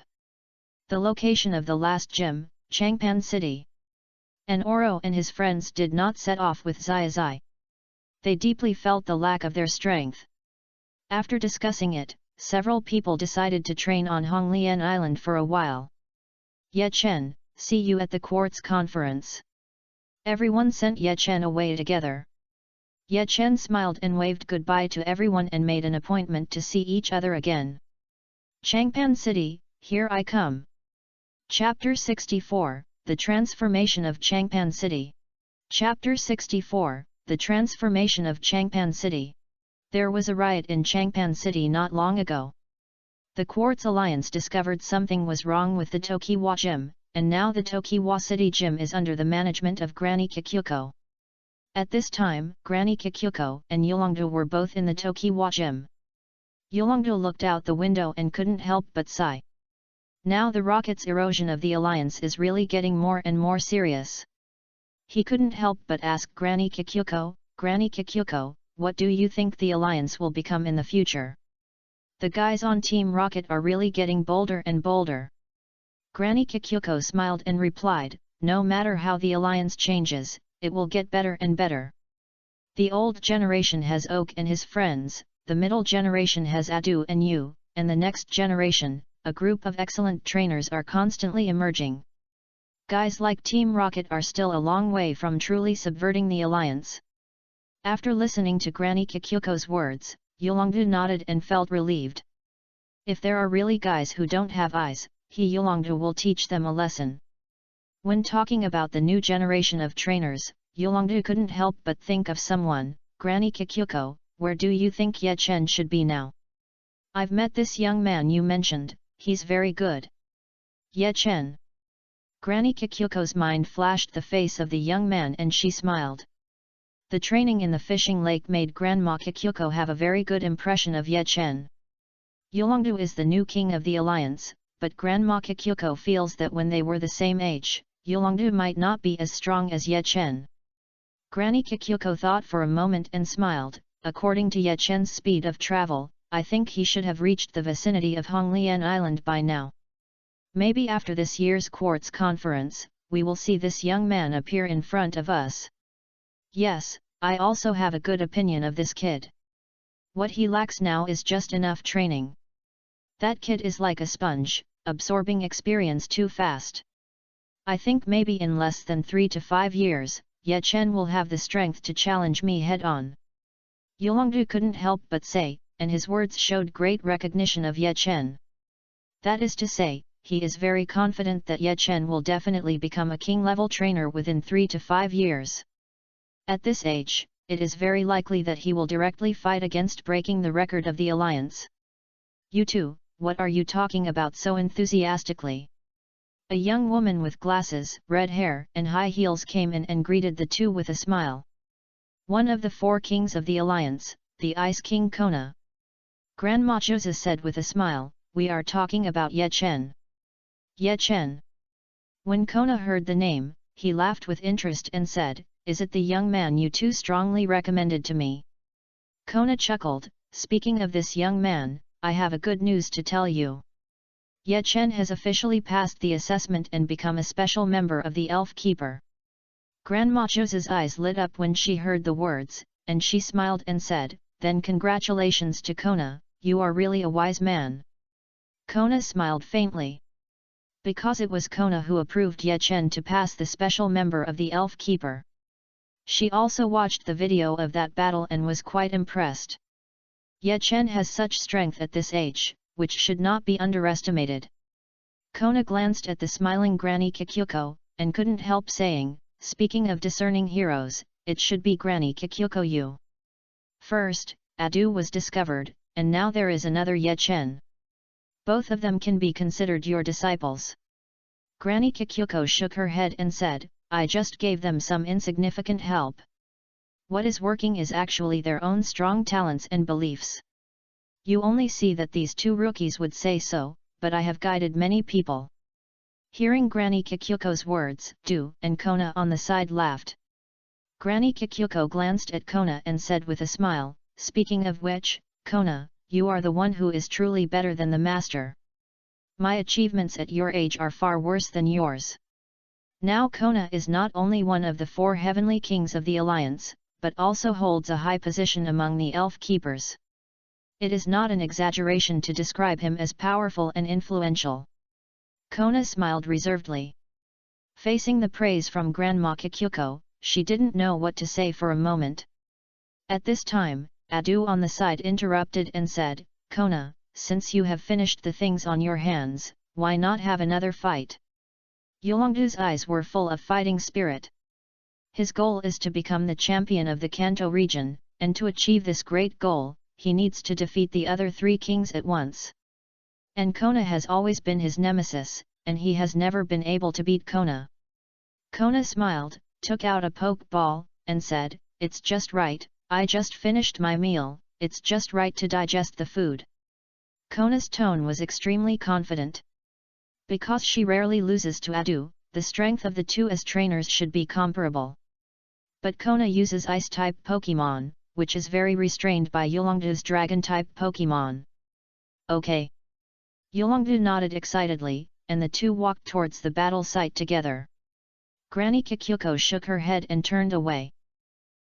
The location of the last gym, Changpan City. And Oro and his friends did not set off with Zai. They deeply felt the lack of their strength. After discussing it, several people decided to train on Honglian Island for a while. Ye Chen, see you at the Quartz Conference. Everyone sent Ye Chen away together. Ye Chen smiled and waved goodbye to everyone and made an appointment to see each other again. Changpan City, here I come. Chapter 64, The Transformation of Changpan City. Chapter 64, The Transformation of Changpan City. There was a riot in Changpan City not long ago. The Quartz Alliance discovered something was wrong with the Tokiwa Gym, and now the Tokiwa City Gym is under the management of Granny Kikyuko. At this time, Granny Kikyuko and Yolongdo were both in the Tokiwa Gym. Yolongdo looked out the window and couldn't help but sigh. Now the rocket's erosion of the alliance is really getting more and more serious. He couldn't help but ask Granny Kikyuko, Granny Kikyuko, what do you think the alliance will become in the future? The guys on Team Rocket are really getting bolder and bolder. Granny Kikyuko smiled and replied, no matter how the alliance changes, it will get better and better. The old generation has Oak and his friends, the middle generation has Adu and Yu, and the next generation, a group of excellent trainers are constantly emerging. Guys like Team Rocket are still a long way from truly subverting the alliance. After listening to Granny Kikyuko's words, Yolongdu nodded and felt relieved. If there are really guys who don't have eyes, he Yolongdu will teach them a lesson. When talking about the new generation of trainers, Yolongdu couldn't help but think of someone. Granny Kikyuko, where do you think Ye Chen should be now? I've met this young man you mentioned, he's very good. Ye Chen. Granny Kikyuko's mind flashed the face of the young man and she smiled. The training in the fishing lake made Grandma Kikyuko have a very good impression of Ye Chen. Yolongdu is the new king of the alliance, but Grandma Kikyuko feels that when they were the same age, Yolongdu might not be as strong as Ye Chen. Granny Kikyuko thought for a moment and smiled. According to Ye Chen's speed of travel, I think he should have reached the vicinity of Honglian Island by now. Maybe after this year's Quartz Conference, we will see this young man appear in front of us. Yes, I also have a good opinion of this kid. What he lacks now is just enough training. That kid is like a sponge, absorbing experience too fast. I think maybe in less than 3 to 5 years, Ye Chen will have the strength to challenge me head-on. Yolongdu couldn't help but say, and his words showed great recognition of Ye Chen. That is to say, he is very confident that Ye Chen will definitely become a king-level trainer within 3 to 5 years. At this age, it is very likely that he will directly fight against breaking the record of the alliance. You two, what are you talking about so enthusiastically? A young woman with glasses, red hair and high heels came in and greeted the two with a smile. One of the 4 kings of the alliance, the Ice King Kona. Grandma Jose said with a smile, we are talking about Ye Chen. Ye Chen. When Kona heard the name, he laughed with interest and said, is it the young man you two strongly recommended to me? Kona chuckled, speaking of this young man, I have a good news to tell you. Ye Chen has officially passed the assessment and become a special member of the Elf Keeper. Grandma Jose's eyes lit up when she heard the words, and she smiled and said, then congratulations to Kona, you are really a wise man. Kona smiled faintly. Because it was Kona who approved Ye Chen to pass the special member of the Elf Keeper. She also watched the video of that battle and was quite impressed. Ye Chen has such strength at this age, which should not be underestimated. Kona glanced at the smiling Granny Kikyuko, and couldn't help saying, speaking of discerning heroes, it should be Granny Kikyuko you. First, Adu was discovered, and now there is another Ye Chen. Both of them can be considered your disciples. Granny Kikyuko shook her head and said, I just gave them some insignificant help. What is working is actually their own strong talents and beliefs. You only see that these 2 rookies would say so, but I have guided many people. Hearing Granny Kikyuko's words, Du and Kona on the side laughed. Granny Kikyuko glanced at Kona and said with a smile, speaking of which, Kona, you are the one who is truly better than the master. My achievements at your age are far worse than yours. Now Kona is not only one of the 4 heavenly kings of the alliance, but also holds a high position among the elf keepers. It is not an exaggeration to describe him as powerful and influential. Kona smiled reservedly. Facing the praise from Grandma Kikyuko, she didn't know what to say for a moment. At this time, Adu on the side interrupted and said, "Kona, since you have finished the things on your hands, why not have another fight?" Yolongdu's eyes were full of fighting spirit. His goal is to become the champion of the Kanto region, and to achieve this great goal, he needs to defeat the other 3 kings at once. And Kona has always been his nemesis, and he has never been able to beat Kona. Kona smiled, took out a poke ball, and said, "It's just right, I just finished my meal, it's just right to digest the food." Kona's tone was extremely confident. Because she rarely loses to Adu, the strength of the two as trainers should be comparable. But Kona uses Ice-type Pokémon, which is very restrained by Yolongdu's Dragon-type Pokémon. "Okay." Yolongdu nodded excitedly, and the two walked towards the battle site together. Granny Kikyuko shook her head and turned away.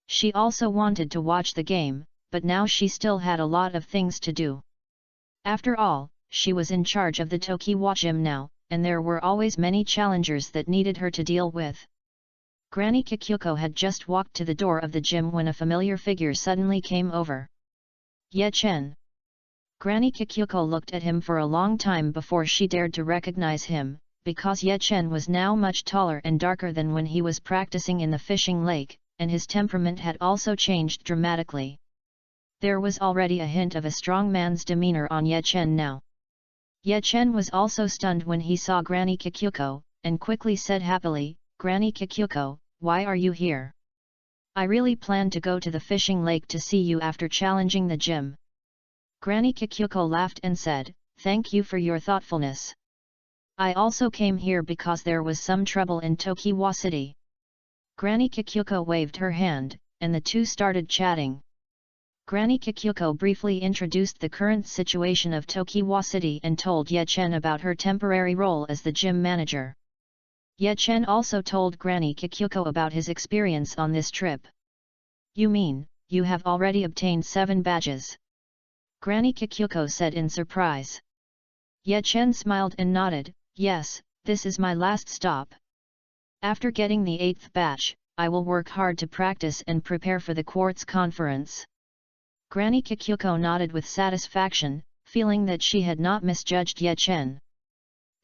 She also wanted to watch the game, but now she still had a lot of things to do. After all, she was in charge of the Tokiwa gym now, and there were always many challengers that needed her to deal with. Granny Kikyuko had just walked to the door of the gym when a familiar figure suddenly came over. "Ye Chen." Granny Kikyuko looked at him for a long time before she dared to recognize him, because Ye Chen was now much taller and darker than when he was practicing in the fishing lake, and his temperament had also changed dramatically. There was already a hint of a strong man's demeanor on Ye Chen now. Ye Chen was also stunned when he saw Granny Kikyuko, and quickly said happily, "Granny Kikyuko, why are you here? I really planned to go to the fishing lake to see you after challenging the gym." Granny Kikyuko laughed and said, "Thank you for your thoughtfulness. I also came here because there was some trouble in Tokiwa City." Granny Kikyuko waved her hand, and the two started chatting. Granny Kikyuko briefly introduced the current situation of Tokiwa City and told Ye Chen about her temporary role as the gym manager. Ye Chen also told Granny Kikyuko about his experience on this trip. "You mean, you have already obtained 7 badges?" Granny Kikyuko said in surprise. Ye Chen smiled and nodded, "Yes, this is my last stop. After getting the 8th badge, I will work hard to practice and prepare for the Quartz Conference." Granny Kikyuko nodded with satisfaction, feeling that she had not misjudged Ye Chen.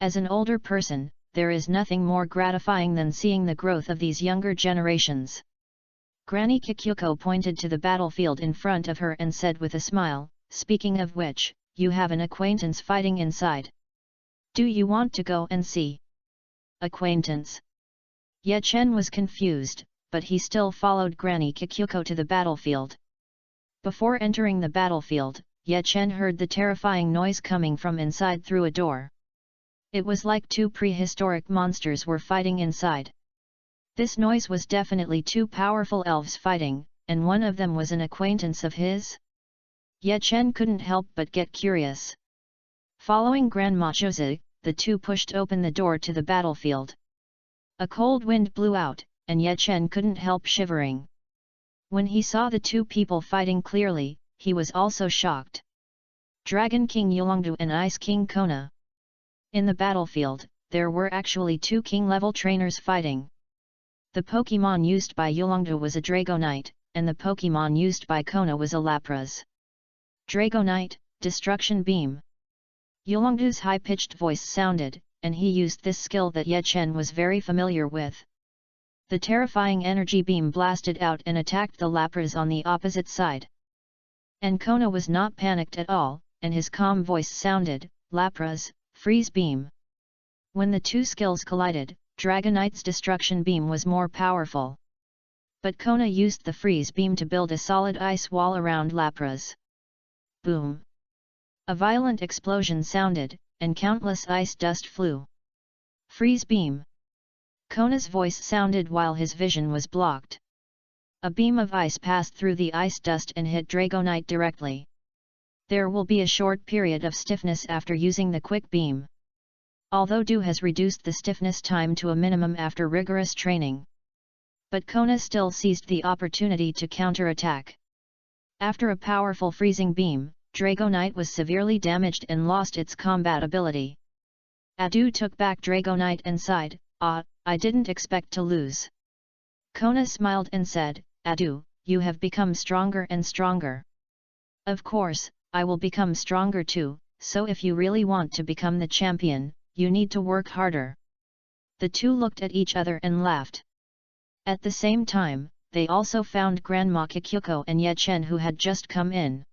As an older person, there is nothing more gratifying than seeing the growth of these younger generations. Granny Kikyuko pointed to the battlefield in front of her and said with a smile, "Speaking of which, you have an acquaintance fighting inside. Do you want to go and see?" "Acquaintance?" Ye Chen was confused, but he still followed Granny Kikyuko to the battlefield. Before entering the battlefield, Ye Chen heard the terrifying noise coming from inside through a door. It was like 2 prehistoric monsters were fighting inside. This noise was definitely 2 powerful elves fighting, and one of them was an acquaintance of his? Ye Chen couldn't help but get curious. Following Grandma Jose, the two pushed open the door to the battlefield. A cold wind blew out, and Ye Chen couldn't help shivering. When he saw the 2 people fighting clearly, he was also shocked. Dragon King Yolongdu and Ice King Kona. In the battlefield, there were actually 2 king-level trainers fighting. The Pokémon used by Yolongdu was a Dragonite, and the Pokémon used by Kona was a Lapras. Dragonite, Destruction Beam. Yolongdu's high-pitched voice sounded, and he used this skill that Ye Chen was very familiar with. The terrifying energy beam blasted out and attacked the Lapras on the opposite side. And Kona was not panicked at all, and his calm voice sounded, "Lapras, Freeze Beam." When the 2 skills collided, Dragonite's Destruction Beam was more powerful. But Kona used the Freeze Beam to build a solid ice wall around Lapras. Boom! A violent explosion sounded, and countless ice dust flew. Freeze Beam! Kona's voice sounded while his vision was blocked. A beam of ice passed through the ice dust and hit Dragonite directly. There will be a short period of stiffness after using the quick beam. Although Dew has reduced the stiffness time to a minimum after rigorous training. But Kona still seized the opportunity to counterattack. After a powerful freezing beam, Dragonite was severely damaged and lost its combat ability. Adu took back Dragonite and sighed, I didn't expect to lose. Kona smiled and said, Adu, you have become stronger and stronger. Of course, I will become stronger too, so if you really want to become the champion, you need to work harder. The two looked at each other and laughed. At the same time, they also found Grandma Kikyuko and Ye Chen who had just come in.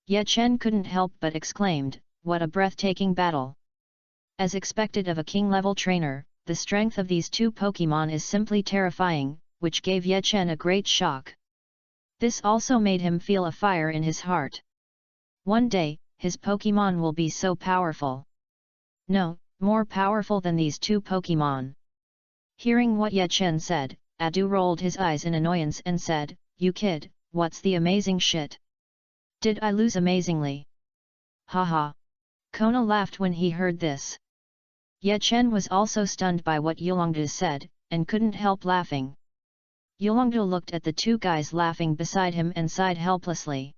Ye Chen couldn't help but exclaimed, what a breathtaking battle! As expected of a king-level trainer, the strength of these two Pokémon is simply terrifying, which gave Ye Chen a great shock. This also made him feel a fire in his heart. One day, his Pokémon will be so powerful. No, more powerful than these two Pokémon. Hearing what Ye Chen said, Adu rolled his eyes in annoyance and said, you kid, what's the amazing shit? Did I lose amazingly? Haha. Kona laughed when he heard this. Ye Chen was also stunned by what Yulongdu said, and couldn't help laughing. Yulongdu looked at the two guys laughing beside him and sighed helplessly.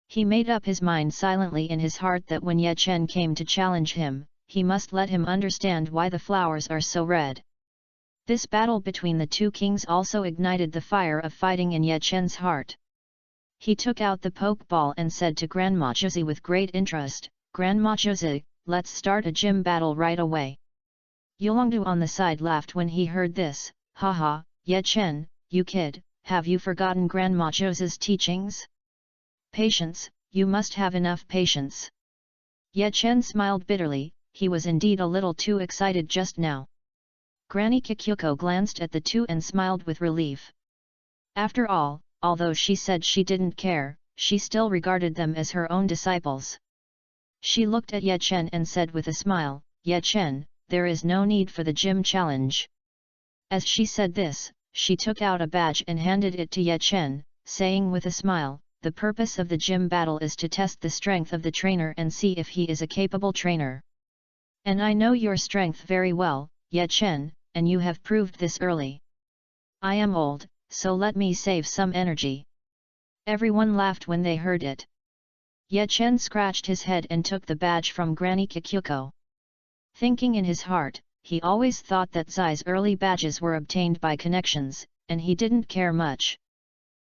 He made up his mind silently in his heart that when Ye Chen came to challenge him, he must let him understand why the flowers are so red. This battle between the two kings also ignited the fire of fighting in Ye Chen's heart. He took out the Pokeball and said to Grandma Josie with great interest, Grandma Josie, let's start a gym battle right away. Yulongdu on the side laughed when he heard this, haha, Ye Chen, you kid, have you forgotten Grandma Josie's teachings? Patience, you must have enough patience. Ye Chen smiled bitterly, he was indeed a little too excited just now. Granny Kikyuko glanced at the two and smiled with relief. After all, although she said she didn't care, she still regarded them as her own disciples. She looked at Ye Chen and said with a smile, Ye Chen, there is no need for the gym challenge. As she said this, she took out a badge and handed it to Ye Chen, saying with a smile, the purpose of the gym battle is to test the strength of the trainer and see if he is a capable trainer. And I know your strength very well, Ye Chen, and you have proved this early. I am old, so let me save some energy. Everyone laughed when they heard it. Ye Chen scratched his head and took the badge from Granny Kikyuko. Thinking in his heart, he always thought that Zai's early badges were obtained by connections, and he didn't care much.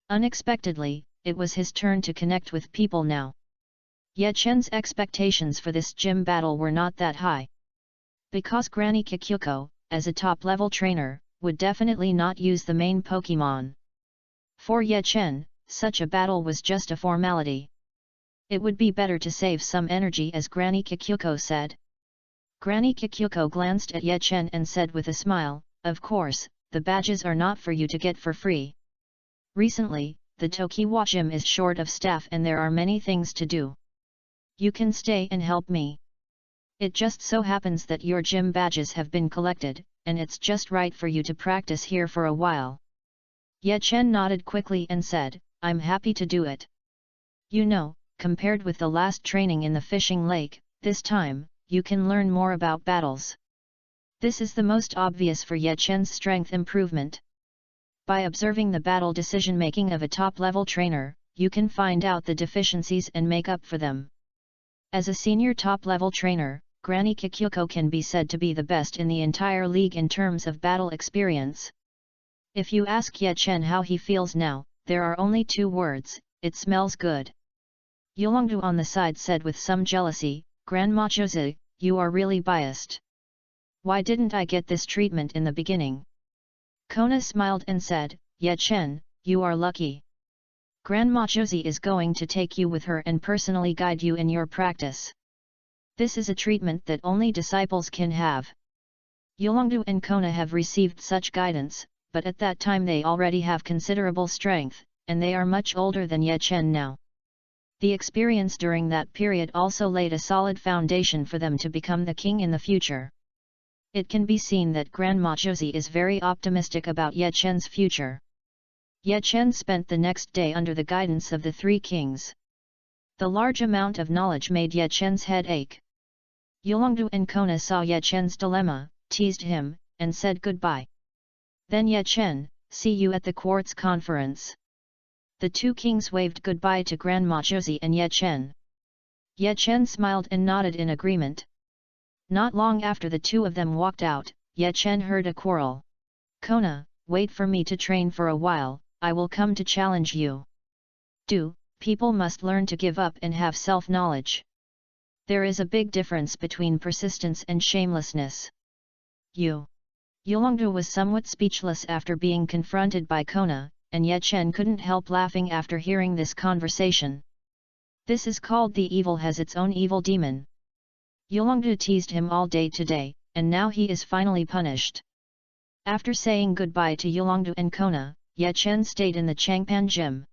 Unexpectedly, it was his turn to connect with people now. Ye Chen's expectations for this gym battle were not that high. Because Granny Kikyuko, as a top-level trainer, would definitely not use the main Pokémon. For Ye Chen, such a battle was just a formality. It would be better to save some energy, as Granny Kikyuko said. Granny Kikyuko glanced at Ye Chen and said with a smile, of course, the badges are not for you to get for free. Recently, the Tokiwa gym is short of staff and there are many things to do. You can stay and help me. It just so happens that your gym badges have been collected, and it's just right for you to practice here for a while. Ye Chen nodded quickly and said, I'm happy to do it. You know, compared with the last training in the fishing lake, this time, you can learn more about battles. This is the most obvious for Ye Chen's strength improvement. By observing the battle decision-making of a top-level trainer, you can find out the deficiencies and make up for them. As a senior top-level trainer, Granny Kikyuko can be said to be the best in the entire league in terms of battle experience. If you ask Ye Chen how he feels now, there are only two words, it smells good. Yulongdu on the side said with some jealousy, Grandma Josie, you are really biased. Why didn't I get this treatment in the beginning? Kona smiled and said, Ye Chen, you are lucky. Grandma Josie is going to take you with her and personally guide you in your practice. This is a treatment that only disciples can have. Yulongdu and Kona have received such guidance, but at that time they already have considerable strength, and they are much older than Ye Chen now. The experience during that period also laid a solid foundation for them to become the king in the future. It can be seen that Grandma Josie is very optimistic about Ye Chen's future. Ye Chen spent the next day under the guidance of the three kings. The large amount of knowledge made Ye Chen's head ache. Yulongdu and Kona saw Ye Chen's dilemma, teased him, and said goodbye. Then Ye Chen, see you at the Quartz Conference." The two kings waved goodbye to Grandma Josie and Ye Chen. Ye Chen smiled and nodded in agreement. Not long after the two of them walked out, Ye Chen heard a quarrel. "Kona, wait for me to train for a while, I will come to challenge you." People must learn to give up and have self-knowledge. There is a big difference between persistence and shamelessness. Yulongdu was somewhat speechless after being confronted by Kona, and Ye Chen couldn't help laughing after hearing this conversation. This is called the evil has its own evil demon. Yulongdu teased him all day today, and now he is finally punished. After saying goodbye to Yulongdu and Kona, Ye Chen stayed in the Changpan gym.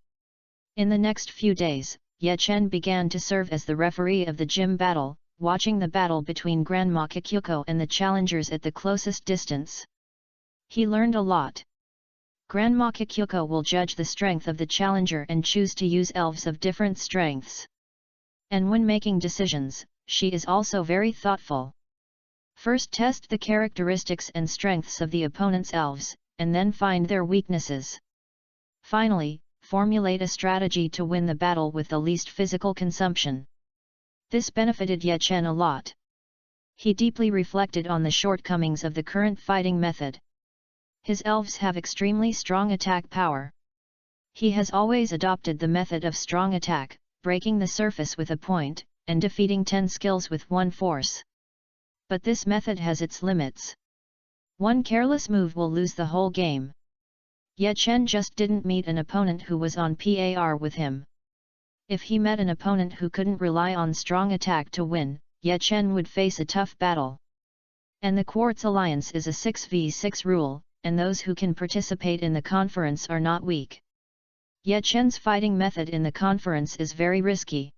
In the next few days, Ye Chen began to serve as the referee of the gym battle, watching the battle between Grandma Kikyuko and the challengers at the closest distance. He learned a lot. Grandma Kikyuko will judge the strength of the challenger and choose to use elves of different strengths. And when making decisions, she is also very thoughtful. First test the characteristics and strengths of the opponent's elves, and then find their weaknesses. Finally, formulate a strategy to win the battle with the least physical consumption. This benefited Ye Chen a lot. He deeply reflected on the shortcomings of the current fighting method. His elves have extremely strong attack power. He has always adopted the method of strong attack, breaking the surface with a point, and defeating 10 skills with one force. But this method has its limits. One careless move will lose the whole game. Ye Chen just didn't meet an opponent who was on par with him. If he met an opponent who couldn't rely on strong attack to win, Ye Chen would face a tough battle. And the Quartz Alliance is a 6v6 rule, and those who can participate in the conference are not weak. Ye Chen's fighting method in the conference is very risky.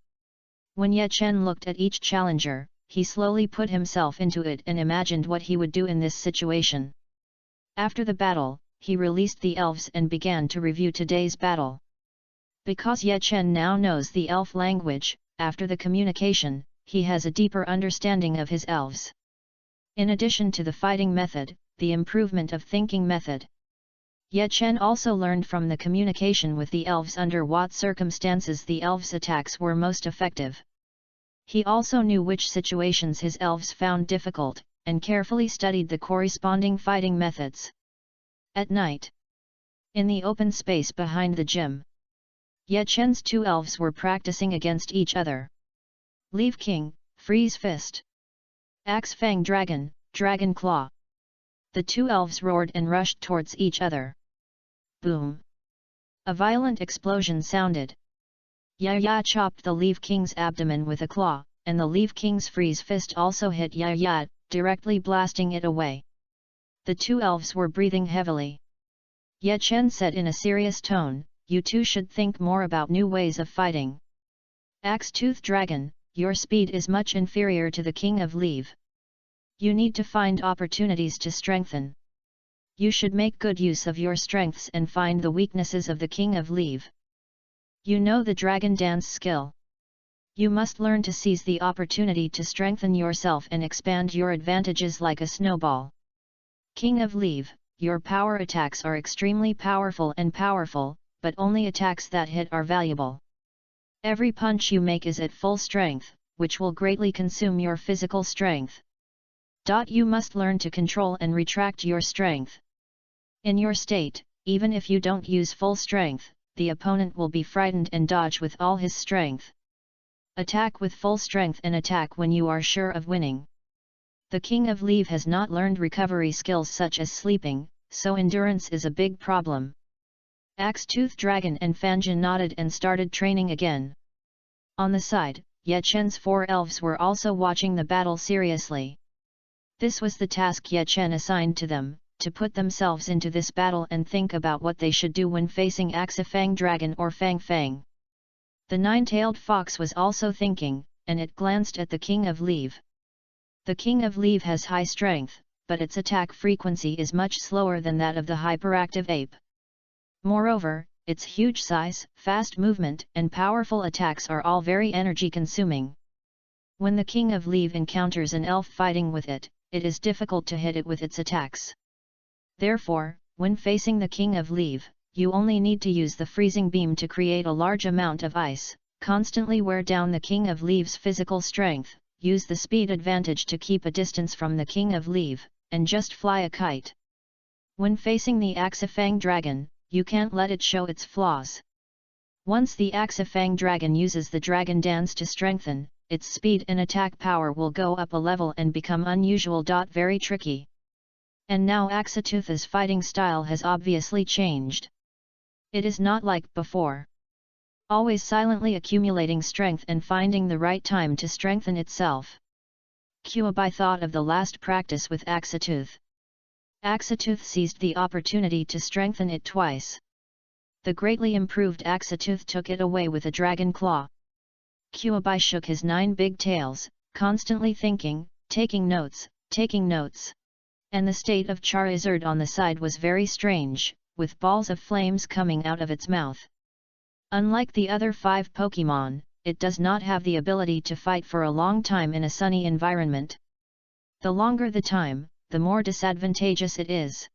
When Ye Chen looked at each challenger, he slowly put himself into it and imagined what he would do in this situation. After the battle, he released the elves and began to review today's battle. Because Ye Chen now knows the elf language, after the communication, he has a deeper understanding of his elves. In addition to the fighting method, the improvement of thinking method. Ye Chen also learned from the communication with the elves under what circumstances the elves' attacks were most effective. He also knew which situations his elves found difficult, and carefully studied the corresponding fighting methods. At night, in the open space behind the gym, Ye Chen's two elves were practicing against each other. Leaf King, Freeze Fist. Axe Fang Dragon, Dragon Claw. The two elves roared and rushed towards each other. Boom! A violent explosion sounded. Ya chopped the Leaf King's abdomen with a claw, and the Leaf King's Freeze Fist also hit Ya, directly blasting it away. The two elves were breathing heavily. Ye Chen said in a serious tone, "You two should think more about new ways of fighting. Axe-Tooth Dragon, your speed is much inferior to the King of Leave. You need to find opportunities to strengthen. You should make good use of your strengths and find the weaknesses of the King of Leave. You know the Dragon Dance skill. You must learn to seize the opportunity to strengthen yourself and expand your advantages like a snowball. King of Leave, your power attacks are extremely powerful, but only attacks that hit are valuable. Every punch you make is at full strength, which will greatly consume your physical strength. You must learn to control and retract your strength. In your state, even if you don't use full strength, the opponent will be frightened and dodge with all his strength. Attack with full strength and attack when you are sure of winning. The King of Leave has not learned recovery skills such as sleeping, so endurance is a big problem." Axe-Tooth Dragon and Fanjin nodded and started training again. On the side, Ye Chen's 4 elves were also watching the battle seriously. This was the task Ye Chen assigned to them, to put themselves into this battle and think about what they should do when facing Axe-Fang Dragon or Fang Fang. The 9-tailed fox was also thinking, and it glanced at the King of Leave. The King of Leave has high strength, but its attack frequency is much slower than that of the hyperactive ape. Moreover, its huge size, fast movement, and powerful attacks are all very energy-consuming. When the King of Leave encounters an elf fighting with it, it is difficult to hit it with its attacks. Therefore, when facing the King of Leave, you only need to use the freezing beam to create a large amount of ice, constantly wear down the King of Leave's physical strength, use the speed advantage to keep a distance from the King of Leave, and just fly a kite. When facing the Axifang dragon, you can't let it show its flaws. Once the Axifang dragon uses the dragon dance to strengthen, its speed and attack power will go up a level and become unusual. Very tricky. And now Axitooth's fighting style has obviously changed. It is not like before. Always silently accumulating strength and finding the right time to strengthen itself. Kuabai thought of the last practice with Axitooth. Axitooth seized the opportunity to strengthen it twice. The greatly improved Axitooth took it away with a dragon claw. Kuabai shook his 9 big tails, constantly thinking, taking notes. And the state of Charizard on the side was very strange, with balls of flames coming out of its mouth. Unlike the other 5 Pokémon, it does not have the ability to fight for a long time in a sunny environment. The longer the time, the more disadvantageous it is.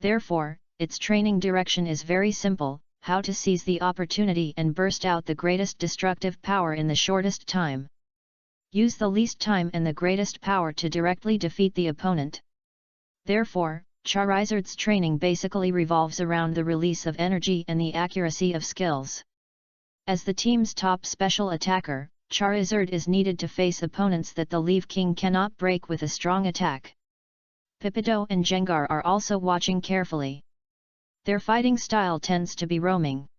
Therefore, its training direction is very simple: how to seize the opportunity and burst out the greatest destructive power in the shortest time. Use the least time and the greatest power to directly defeat the opponent. Therefore, Charizard's training basically revolves around the release of energy and the accuracy of skills. As the team's top special attacker, Charizard is needed to face opponents that the Leaf King cannot break with a strong attack. Pipido and Gengar are also watching carefully. Their fighting style tends to be roaming.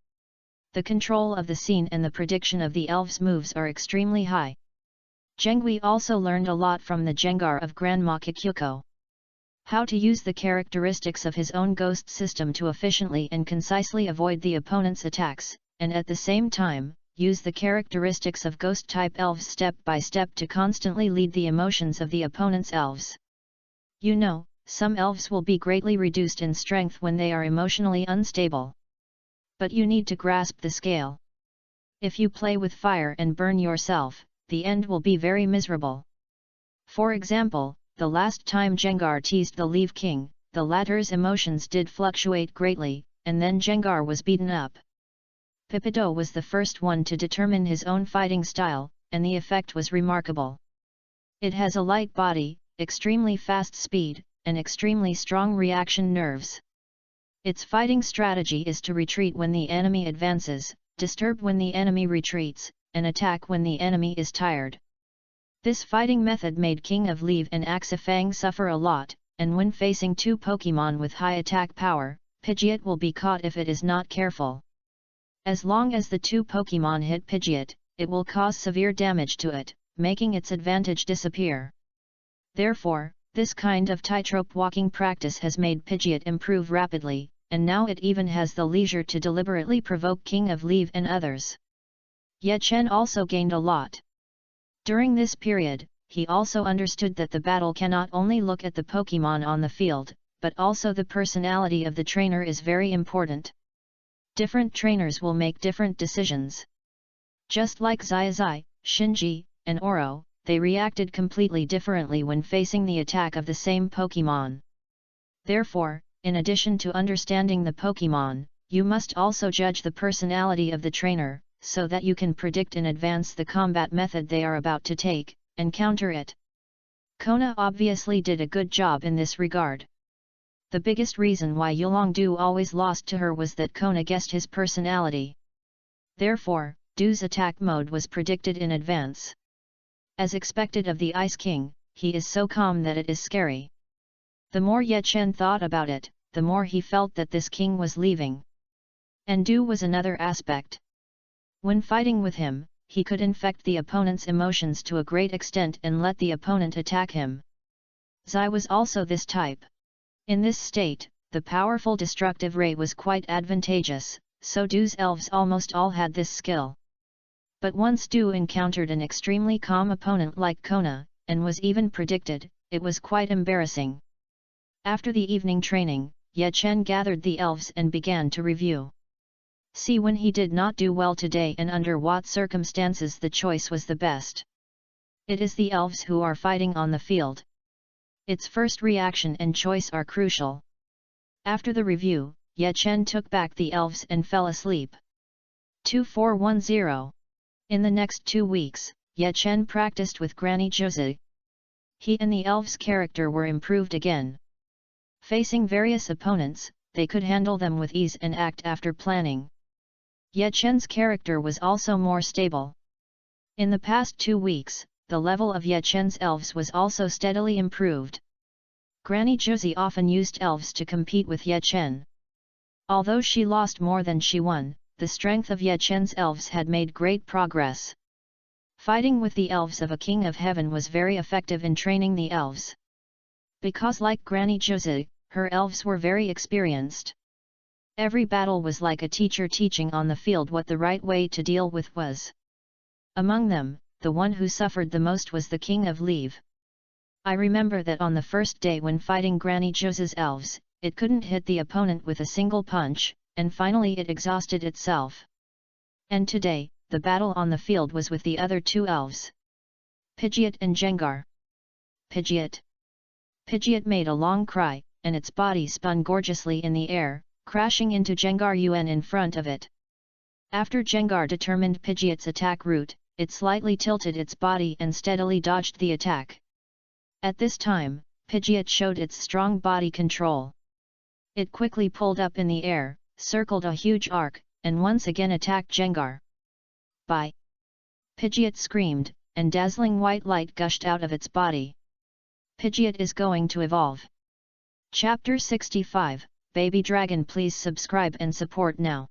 The control of the scene and the prediction of the elves' moves are extremely high. Jengui also learned a lot from the Gengar of Grandma Kikyuko. How to use the characteristics of his own ghost system to efficiently and concisely avoid the opponent's attacks, and at the same time, use the characteristics of ghost-type elves step by step to constantly lead the emotions of the opponent's elves. You know, some elves will be greatly reduced in strength when they are emotionally unstable. But you need to grasp the scale. If you play with fire and burn yourself, the end will be very miserable. For example, the last time Gengar teased the Leaf King, the latter's emotions did fluctuate greatly, and then Gengar was beaten up. Pipido was the first one to determine his own fighting style, and the effect was remarkable. It has a light body, extremely fast speed, and extremely strong reaction nerves. Its fighting strategy is to retreat when the enemy advances, disturb when the enemy retreats, and attack when the enemy is tired. This fighting method made King of Leave and Axifang suffer a lot, and when facing 2 Pokémon with high attack power, Pidgeot will be caught if it is not careful. As long as the 2 Pokémon hit Pidgeot, it will cause severe damage to it, making its advantage disappear. Therefore, this kind of tightrope walking practice has made Pidgeot improve rapidly, and now it even has the leisure to deliberately provoke King of Leave and others. Ye Chen also gained a lot. During this period, he also understood that the battle cannot only look at the Pokémon on the field, but also the personality of the trainer is very important. Different trainers will make different decisions. Just like Xiaozai, Shinji, and Oro, they reacted completely differently when facing the attack of the same Pokémon. Therefore, in addition to understanding the Pokémon, you must also judge the personality of the trainer, so that you can predict in advance the combat method they are about to take, and counter it. Kona obviously did a good job in this regard. The biggest reason why Yolongdu always lost to her was that Kona guessed his personality. Therefore, Du's attack mode was predicted in advance. As expected of the Ice King, he is so calm that it is scary. The more Ye Chen thought about it, the more he felt that this king was leaving. And Du was another aspect. When fighting with him, he could infect the opponent's emotions to a great extent and let the opponent attack him. Zai was also this type. In this state, the powerful destructive ray was quite advantageous, so Du's elves almost all had this skill. But once Du encountered an extremely calm opponent like Kona, and was even predicted, it was quite embarrassing. After the evening training, Ye Chen gathered the elves and began to review. See when he did not do well today and under what circumstances the choice was the best. It is the elves who are fighting on the field. Its first reaction and choice are crucial. After the review, Ye Chen took back the elves and fell asleep. 2410. In the next 2 weeks, Ye Chen practiced with Granny Josie. He and the elves' character were improved again. Facing various opponents, they could handle them with ease and act after planning. Ye Chen's character was also more stable. In the past 2 weeks, the level of Ye Chen's elves was also steadily improved. Granny Josie often used elves to compete with Ye Chen. Although she lost more than she won, the strength of Ye Chen's elves had made great progress. Fighting with the elves of a king of heaven was very effective in training the elves. Because like Granny Josie, her elves were very experienced. Every battle was like a teacher teaching on the field what the right way to deal with was. Among them, the one who suffered the most was the King of Leave. I remember that on the first day when fighting Granny Josie's elves, it couldn't hit the opponent with a single punch, and finally it exhausted itself. And today, the battle on the field was with the other 2 elves, Pidgeot and Jengar. Pidgeot. Pidgeot made a long cry, and its body spun gorgeously in the air, crashing into Jengar Yuan in front of it. After Jengar determined Pidgeot's attack route, it slightly tilted its body and steadily dodged the attack. At this time, Pidgeot showed its strong body control. It quickly pulled up in the air, circled a huge arc, and once again attacked Jengar. Bye! Pidgeot screamed, and dazzling white light gushed out of its body. Pidgeot is going to evolve. Chapter 65, Baby Dragon, please subscribe and support now.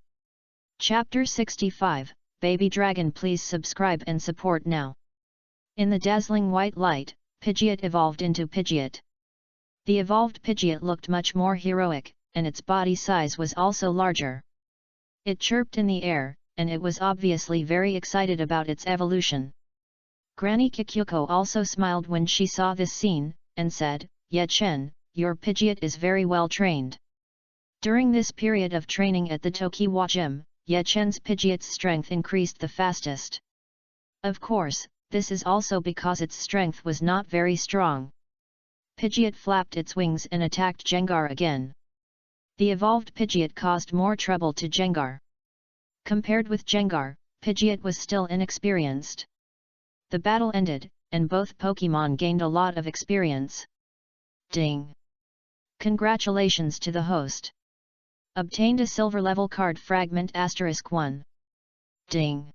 Chapter 65, Baby Dragon, please subscribe and support now. In the dazzling white light, Pidgeot evolved into Pidgeot. The evolved Pidgeot looked much more heroic, and its body size was also larger. It chirped in the air, and it was obviously very excited about its evolution. Granny Kikyuko also smiled when she saw this scene, and said, Ye Chen, your Pidgeot is very well trained. During this period of training at the Tokiwa Gym, Ye Chen's Pidgeot's strength increased the fastest. Of course, this is also because its strength was not very strong. Pidgeot flapped its wings and attacked Jengar again. The evolved Pidgeot caused more trouble to Jengar. Compared with Jengar, Pidgeot was still inexperienced. The battle ended, and both Pokémon gained a lot of experience. Ding! Congratulations to the host. Obtained a silver level card fragment *1. Ding!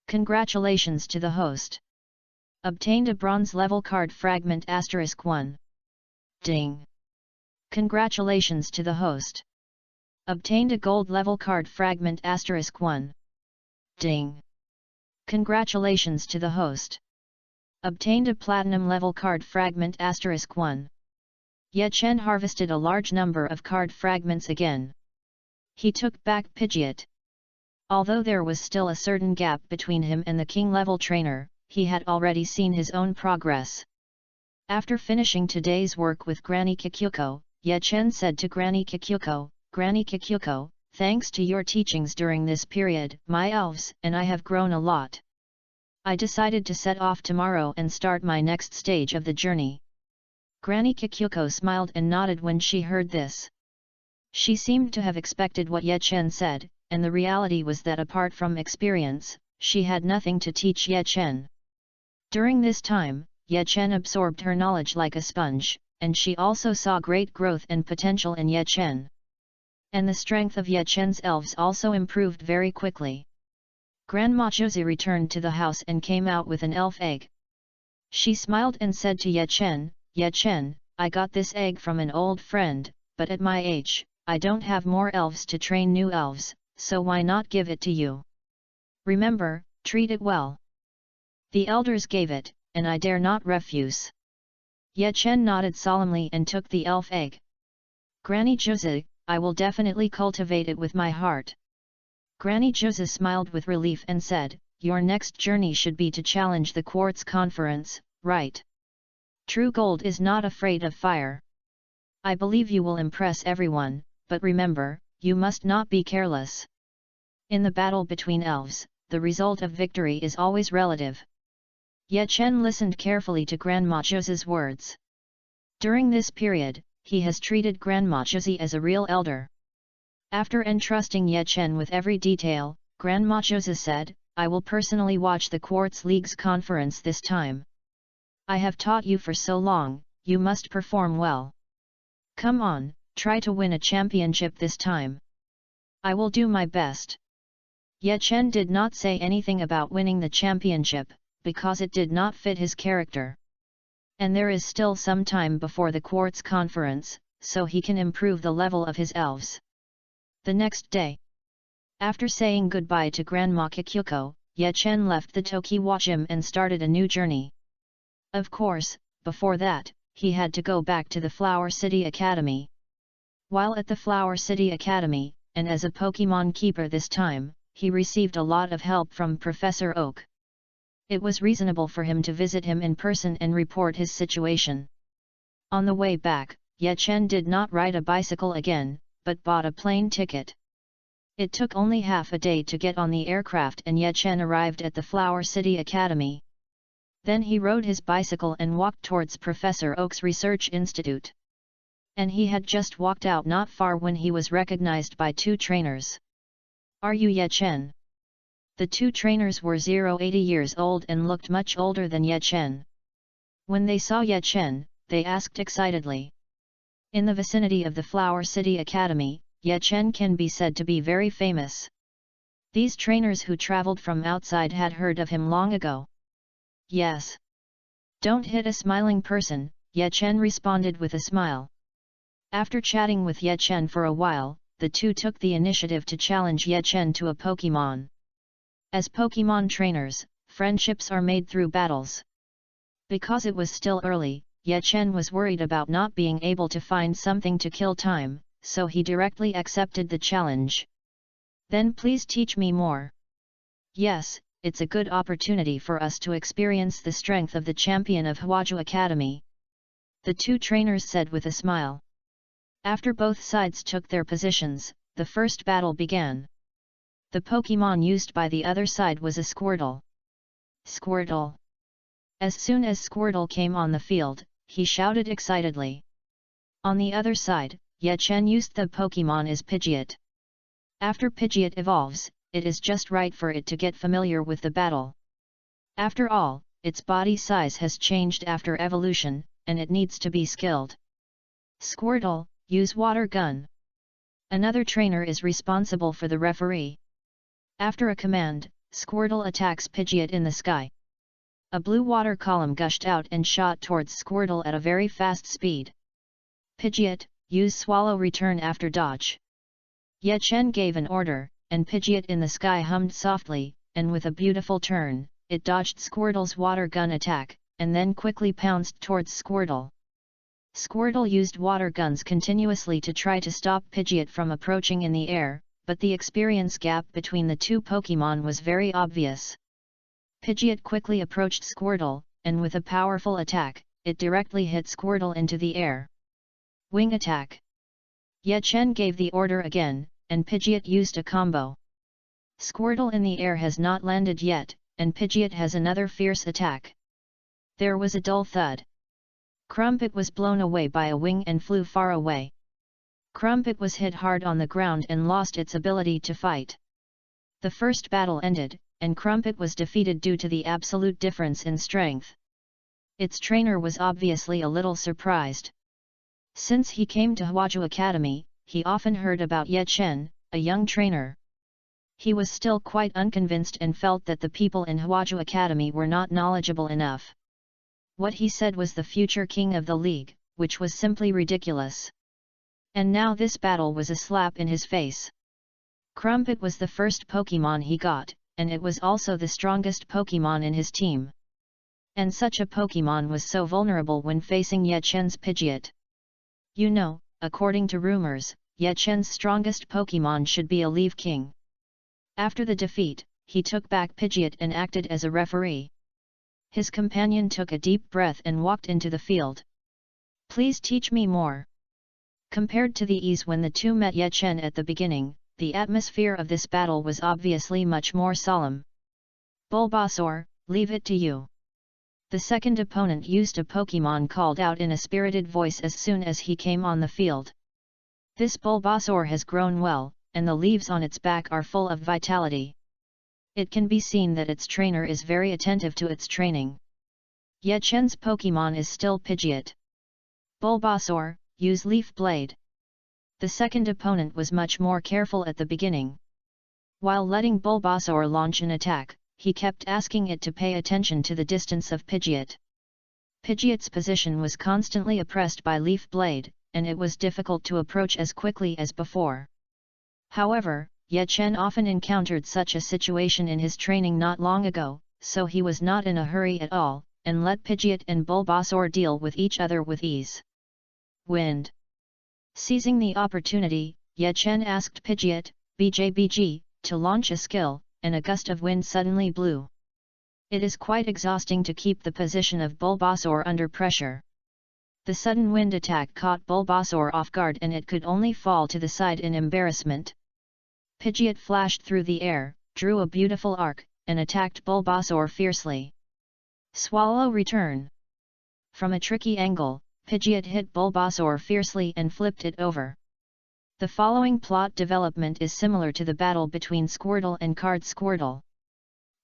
Congratulations to the host. Obtained a bronze level card fragment *1. Ding! Congratulations to the host. Obtained a gold level card fragment *1. Ding! Congratulations to the host. Obtained a platinum level card fragment *1. Ye Chen harvested a large number of card fragments again. He took back Pidgeot. Although there was still a certain gap between him and the king level trainer, he had already seen his own progress. After finishing today's work with Granny Kikyuko, Ye Chen said to Granny Kikyuko, Granny Kikyuko, thanks to your teachings during this period, my elves and I have grown a lot. I decided to set off tomorrow and start my next stage of the journey. Granny Kikyuko smiled and nodded when she heard this. She seemed to have expected what Ye Chen said, and the reality was that apart from experience, she had nothing to teach Ye Chen. During this time, Ye Chen absorbed her knowledge like a sponge, and she also saw great growth and potential in Ye Chen. And the strength of Ye Chen's elves also improved very quickly. Grandma Josie returned to the house and came out with an elf egg. She smiled and said to Ye Chen, Ye Chen, I got this egg from an old friend, but at my age, I don't have more elves to train new elves, so why not give it to you? Remember, treat it well. The elders gave it, and I dare not refuse. Ye Chen nodded solemnly and took the elf egg. Granny Josie, I will definitely cultivate it with my heart. Granny Josie smiled with relief and said, your next journey should be to challenge the Quartz Conference, right? True gold is not afraid of fire. I believe you will impress everyone, but remember, you must not be careless. In the battle between elves, the result of victory is always relative. Ye Chen listened carefully to Grandma Josie's words. During this period, he has treated Grandma Josie as a real elder. After entrusting Ye Chen with every detail, Grandma Josie said, "I will personally watch the Quartz League's conference this time. I have taught you for so long, you must perform well. Come on, try to win a championship this time. I will do my best." Ye Chen did not say anything about winning the championship, because it did not fit his character. And there is still some time before the Quartz Conference, so he can improve the level of his elves. The next day, after saying goodbye to Grandma Kikyuko, Ye Chen left the Tokiwa Gym and started a new journey. Of course, before that, he had to go back to the Flower City Academy. While at the Flower City Academy, and as a Pokemon keeper this time, he received a lot of help from Professor Oak. It was reasonable for him to visit him in person and report his situation. On the way back, Ye Chen did not ride a bicycle again, but bought a plane ticket. It took only half a day to get on the aircraft and Ye Chen arrived at the Flower City Academy. Then he rode his bicycle and walked towards Professor Oak's Research Institute. And he had just walked out not far when he was recognized by two trainers. "Are you Ye Chen?" The two trainers were 80 years old and looked much older than Ye Chen. When they saw Ye Chen, they asked excitedly. In the vicinity of the Flower City Academy, Ye Chen can be said to be very famous. These trainers who traveled from outside had heard of him long ago. "Yes." "Don't hit a smiling person," Ye Chen responded with a smile. After chatting with Ye Chen for a while, the two took the initiative to challenge Ye Chen to a Pokemon. As Pokemon trainers, friendships are made through battles. Because it was still early, Ye Chen was worried about not being able to find something to kill time, so he directly accepted the challenge. "Then please teach me more." "Yes, it's a good opportunity for us to experience the strength of the champion of Hwaju Academy," the two trainers said with a smile. After both sides took their positions, the first battle began. The Pokemon used by the other side was a Squirtle. "Squirtle!" As soon as Squirtle came on the field, he shouted excitedly. On the other side, Ye Chen used the Pokemon as Pidgeot. After Pidgeot evolves, it is just right for it to get familiar with the battle. After all, its body size has changed after evolution, and it needs to be skilled. "Squirtle, use water gun." Another trainer is responsible for the referee. After a command, Squirtle attacks Pidgeot in the sky. A blue water column gushed out and shot towards Squirtle at a very fast speed. "Pidgeot, use swallow return after dodge." Ye Chen gave an order, and Pidgeot in the sky hummed softly, and with a beautiful turn, it dodged Squirtle's water gun attack, and then quickly pounced towards Squirtle. Squirtle used water guns continuously to try to stop Pidgeot from approaching in the air, but the experience gap between the two Pokemon was very obvious. Pidgeot quickly approached Squirtle, and with a powerful attack, it directly hit Squirtle into the air. "Wing attack." Ye Chen gave the order again, and Pidgeot used a combo. Squirtle in the air has not landed yet, and Pidgeot has another fierce attack. There was a dull thud. Crumpet was blown away by a wing and flew far away. Crumpet was hit hard on the ground and lost its ability to fight. The first battle ended, and Crumpet was defeated due to the absolute difference in strength. Its trainer was obviously a little surprised. Since he came to Hwaju Academy, he often heard about Ye Chen, a young trainer. He was still quite unconvinced and felt that the people in Hwaju Academy were not knowledgeable enough. What he said was the future king of the league, which was simply ridiculous. And now this battle was a slap in his face. Crumpet was the first Pokemon he got, and it was also the strongest Pokemon in his team. And such a Pokemon was so vulnerable when facing Ye Chen's Pidgeot. You know, according to rumors, Ye Chen's strongest Pokemon should be a Leaf King. After the defeat, he took back Pidgeot and acted as a referee. His companion took a deep breath and walked into the field. "Please teach me more." Compared to the ease when the two met Ye Chen at the beginning, the atmosphere of this battle was obviously much more solemn. "Bulbasaur, leave it to you." The second opponent used a Pokemon called out in a spirited voice as soon as he came on the field. This Bulbasaur has grown well, and the leaves on its back are full of vitality. It can be seen that its trainer is very attentive to its training. Ye Chen's Pokemon is still Pidgeot. Bulbasaur, use Leaf Blade. The second opponent was much more careful at the beginning. While letting Bulbasaur launch an attack, he kept asking it to pay attention to the distance of Pidgeot. Pidgeot's position was constantly oppressed by Leaf Blade, and it was difficult to approach as quickly as before. However, Ye Chen often encountered such a situation in his training not long ago, so he was not in a hurry at all, and let Pidgeot and Bulbasaur deal with each other with ease. Wind. Seizing the opportunity, Ye Chen asked Pidgeot, BJBG, to launch a skill, and a gust of wind suddenly blew. It is quite exhausting to keep the position of Bulbasaur under pressure. The sudden wind attack caught Bulbasaur off guard and it could only fall to the side in embarrassment. Pidgeot flashed through the air, drew a beautiful arc, and attacked Bulbasaur fiercely. Swallow return. From a tricky angle, Pidgeot hit Bulbasaur fiercely and flipped it over. The following plot development is similar to the battle between Squirtle and Card Squirtle.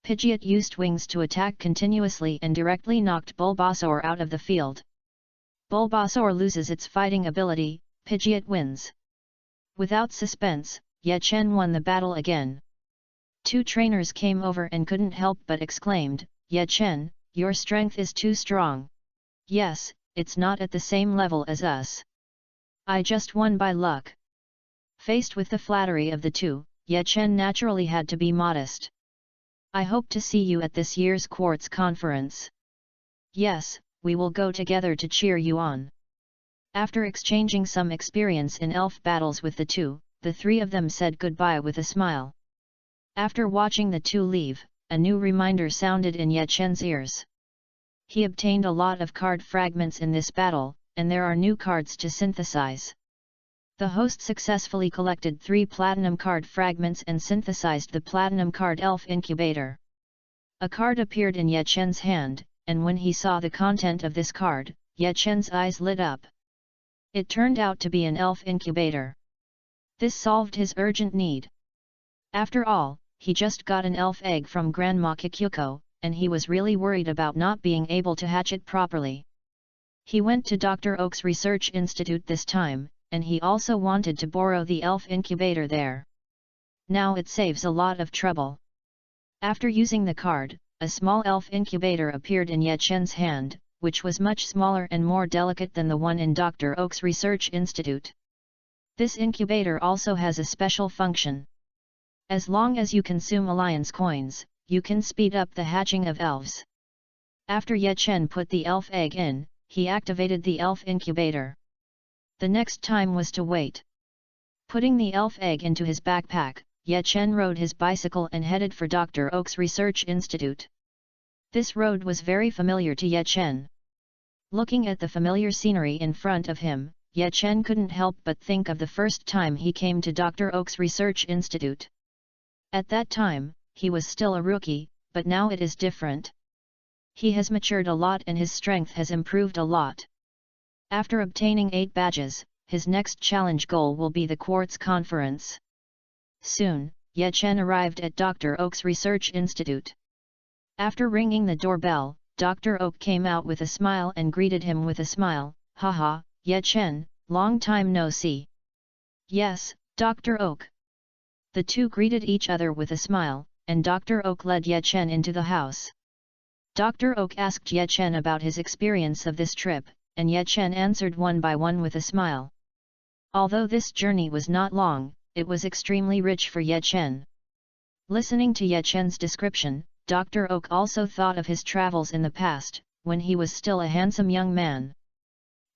Pidgeot used wings to attack continuously and directly knocked Bulbasaur out of the field. Bulbasaur loses its fighting ability, Pidgeot wins. Without suspense, Ye Chen won the battle again. Two trainers came over and couldn't help but exclaimed, Ye Chen, your strength is too strong. Yes, it's not at the same level as us. I just won by luck. Faced with the flattery of the two, Ye Chen naturally had to be modest. I hope to see you at this year's Quartz conference. Yes, we will go together to cheer you on. After exchanging some experience in elf battles with the two, the three of them said goodbye with a smile. After watching the two leave, a new reminder sounded in Ye Chen's ears. He obtained a lot of card fragments in this battle, and there are new cards to synthesize. The host successfully collected 3 platinum card fragments and synthesized the platinum card elf incubator. A card appeared in Ye Chen's hand, and when he saw the content of this card, Ye Chen's eyes lit up. It turned out to be an elf incubator. This solved his urgent need. After all, he just got an elf egg from Grandma Kikyuko, and he was really worried about not being able to hatch it properly. He went to Dr. Oak's research institute this time, and he also wanted to borrow the elf incubator there. Now it saves a lot of trouble. After using the card, a small elf incubator appeared in Ye Chen's hand, which was much smaller and more delicate than the one in Dr. Oak's research institute. This incubator also has a special function. As long as you consume alliance coins, you can speed up the hatching of elves. After Ye Chen put the elf egg in, he activated the elf incubator. The next time was to wait. Putting the elf egg into his backpack, Ye Chen rode his bicycle and headed for Dr. Oak's research institute. This road was very familiar to Ye Chen. Looking at the familiar scenery in front of him, Ye Chen couldn't help but think of the first time he came to Dr. Oak's research institute. At that time, he was still a rookie, but now it is different. He has matured a lot and his strength has improved a lot. After obtaining 8 badges, his next challenge goal will be the Quartz Conference. Soon, Ye Chen arrived at Dr. Oak's research institute. After ringing the doorbell, Dr. Oak came out with a smile and greeted him with a smile. Haha, Ye Chen, long time no see. Yes, Dr. Oak. The two greeted each other with a smile, and Dr. Oak led Ye Chen into the house. Dr. Oak asked Ye Chen about his experience of this trip, and Ye Chen answered one by one with a smile. Although this journey was not long, it was extremely rich for Ye Chen. Listening to Ye Chen's description, Dr. Oak also thought of his travels in the past, when he was still a handsome young man.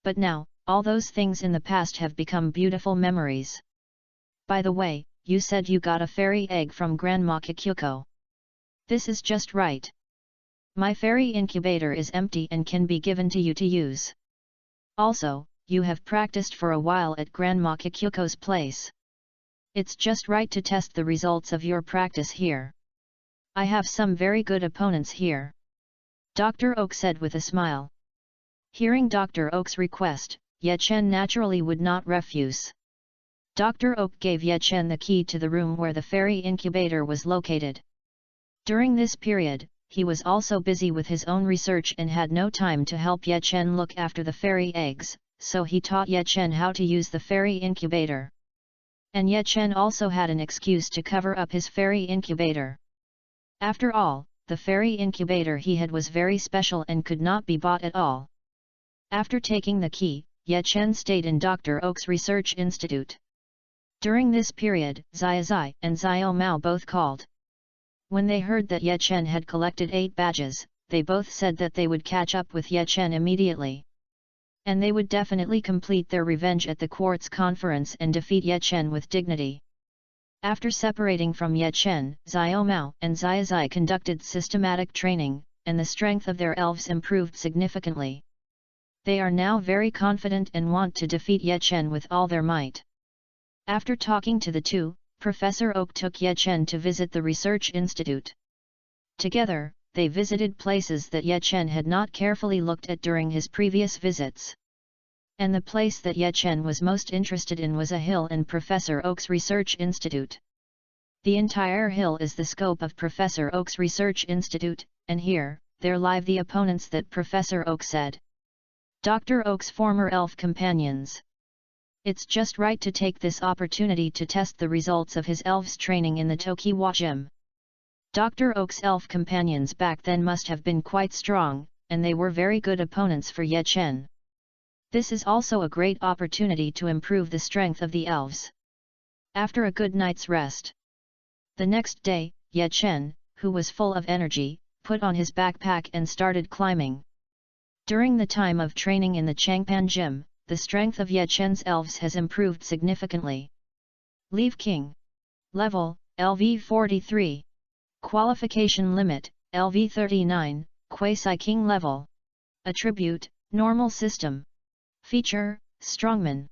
But now, all those things in the past have become beautiful memories. By the way, you said you got a fairy egg from Grandma Kikyuko. This is just right. My fairy incubator is empty and can be given to you to use. Also, you have practiced for a while at Grandma Kikyuko's place. It's just right to test the results of your practice here. I have some very good opponents here. Dr. Oak said with a smile. Hearing Dr. Oak's request, Ye Chen naturally would not refuse. Dr. Oak gave Ye Chen the key to the room where the fairy incubator was located. During this period, he was also busy with his own research and had no time to help Ye Chen look after the fairy eggs, so he taught Ye Chen how to use the fairy incubator. And Ye Chen also had an excuse to cover up his fairy incubator. After all, the fairy incubator he had was very special and could not be bought at all. After taking the key, Ye Chen stayed in Dr. Oak's research institute. During this period, Xia Zai and Xiao Mao both called. When they heard that Ye Chen had collected 8 badges, they both said that they would catch up with Ye Chen immediately. And they would definitely complete their revenge at the Quartz Conference and defeat Ye Chen with dignity. After separating from Ye Chen, Xiao Mao and Xia Zai conducted systematic training, and the strength of their elves improved significantly. They are now very confident and want to defeat Ye Chen with all their might. After talking to the two, Professor Oak took Ye Chen to visit the research institute. Together, they visited places that Ye Chen had not carefully looked at during his previous visits. And the place that Ye Chen was most interested in was a hill in Professor Oak's research institute. The entire hill is the scope of Professor Oak's research institute, and here, there live the opponents that Professor Oak said. Dr. Oak's former elf companions. It's just right to take this opportunity to test the results of his elves' training in the Tokiwa Gym. Dr. Oak's elf companions back then must have been quite strong, and they were very good opponents for Ye Chen. This is also a great opportunity to improve the strength of the elves. After a good night's rest. The next day, Ye Chen, who was full of energy, put on his backpack and started climbing. During the time of training in the Changpan Gym, the strength of Ye Chen's elves has improved significantly. Leaf King. Level, LV 43. Qualification Limit, LV 39, Quasi King Level. Attribute, Normal System. Feature, Strongman.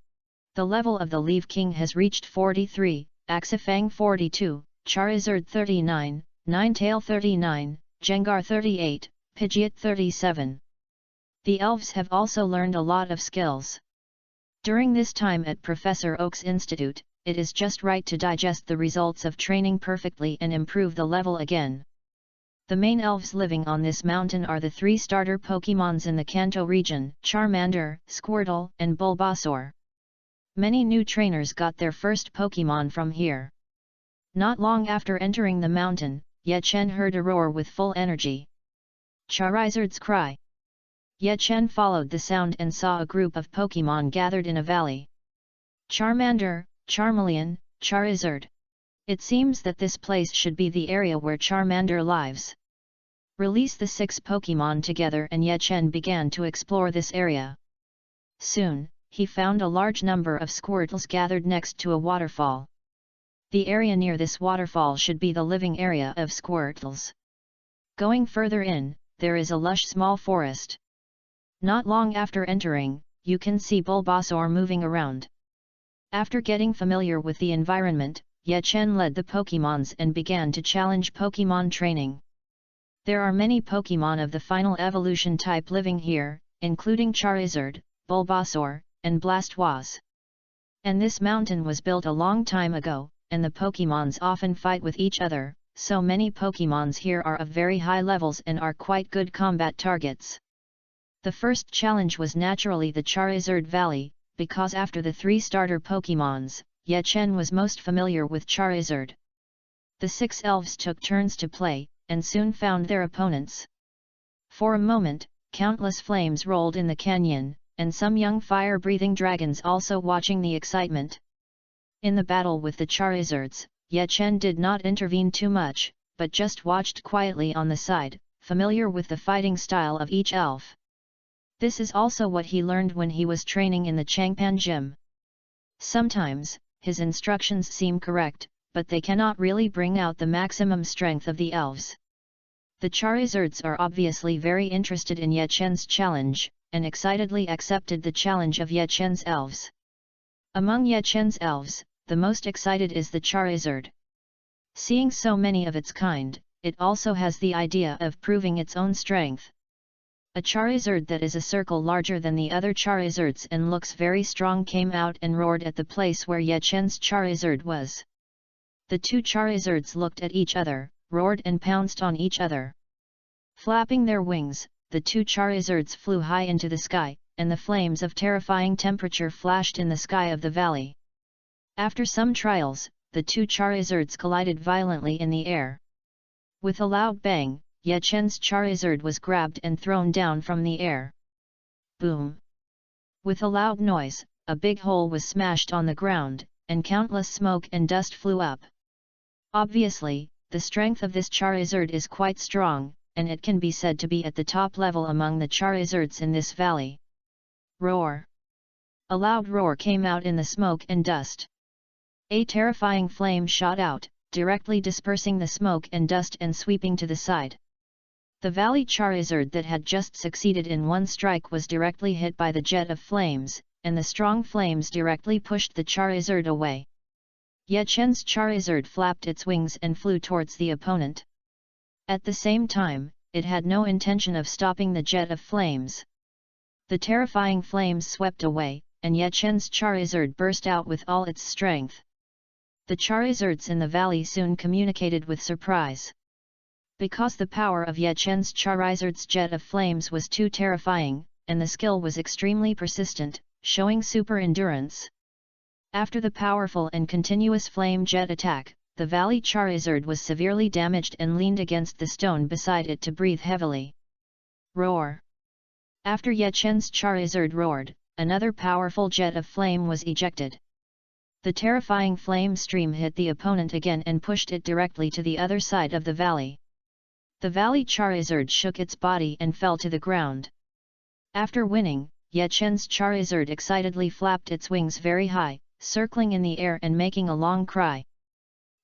The level of the Leaf King has reached 43, Axifang 42, Charizard 39, Ninetail 39, Jengar 38, Pidgeot 37. The elves have also learned a lot of skills. During this time at Professor Oak's Institute, it is just right to digest the results of training perfectly and improve the level again. The main elves living on this mountain are the 3 starter Pokémons in the Kanto region, Charmander, Squirtle, and Bulbasaur. Many new trainers got their first Pokémon from here. Not long after entering the mountain, Ye Chen heard a roar with full energy. Charizard's cry. Ye Chen followed the sound and saw a group of Pokémon gathered in a valley. Charmander, Charmeleon, Charizard. It seems that this place should be the area where Charmander lives. Release the 6 Pokémon together and Ye Chen began to explore this area. Soon, he found a large number of Squirtles gathered next to a waterfall. The area near this waterfall should be the living area of Squirtles. Going further in, there is a lush small forest. Not long after entering, you can see Bulbasaur moving around. After getting familiar with the environment, Ye Chen led the Pokémons and began to challenge Pokémon training. There are many Pokémon of the final evolution type living here, including Charizard, Bulbasaur, and Blastoise. And this mountain was built a long time ago, and the Pokémons often fight with each other, so many Pokémons here are of very high levels and are quite good combat targets. The first challenge was naturally the Charizard Valley, because after the 3 starter Pokémons, Ye Chen was most familiar with Charizard. The 6 elves took turns to play, and soon found their opponents. For a moment, countless flames rolled in the canyon, and some young fire-breathing dragons also watching the excitement. In the battle with the Charizards, Ye Chen did not intervene too much, but just watched quietly on the side, familiar with the fighting style of each elf. This is also what he learned when he was training in the Changpan Gym. Sometimes, his instructions seem correct, but they cannot really bring out the maximum strength of the elves. The Charizards are obviously very interested in Ye Chen's challenge, and excitedly accepted the challenge of Ye Chen's elves. Among Ye Chen's elves, the most excited is the Charizard. Seeing so many of its kind, it also has the idea of proving its own strength. A Charizard that is a circle larger than the other Charizards and looks very strong came out and roared at the place where Ye Chen's Charizard was. The two Charizards looked at each other, roared and pounced on each other. Flapping their wings, the two Charizards flew high into the sky, and the flames of terrifying temperature flashed in the sky of the valley. After some trials, the two Charizards collided violently in the air. With a loud bang, Ye Chen's Charizard was grabbed and thrown down from the air. Boom! With a loud noise, a big hole was smashed on the ground, and countless smoke and dust flew up. Obviously, the strength of this Charizard is quite strong, and it can be said to be at the top level among the Charizards in this valley. Roar! A loud roar came out in the smoke and dust. A terrifying flame shot out, directly dispersing the smoke and dust and sweeping to the side. The Valley Charizard that had just succeeded in one strike was directly hit by the jet of flames, and the strong flames directly pushed the Charizard away. Ye Chen's Charizard flapped its wings and flew towards the opponent. At the same time, it had no intention of stopping the jet of flames. The terrifying flames swept away, and Ye Chen's Charizard burst out with all its strength. The Charizards in the valley soon communicated with surprise. Because the power of Ye Chen's Charizard's jet of flames was too terrifying, and the skill was extremely persistent, showing super endurance. After the powerful and continuous flame jet attack, the Valley Charizard was severely damaged and leaned against the stone beside it to breathe heavily. Roar! After Ye Chen's Charizard roared, another powerful jet of flame was ejected. The terrifying flame stream hit the opponent again and pushed it directly to the other side of the valley. The Valley Charizard shook its body and fell to the ground. After winning, Ye Chen's Charizard excitedly flapped its wings very high, circling in the air and making a long cry.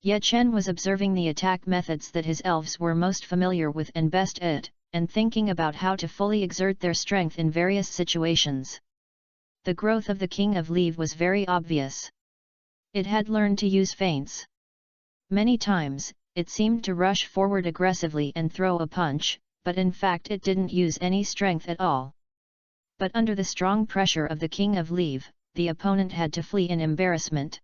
Ye Chen was observing the attack methods that his elves were most familiar with and best at, and thinking about how to fully exert their strength in various situations. The growth of the King of Leave was very obvious. It had learned to use feints. Many times, it seemed to rush forward aggressively and throw a punch, but in fact it didn't use any strength at all. But under the strong pressure of the King of Leave, the opponent had to flee in embarrassment.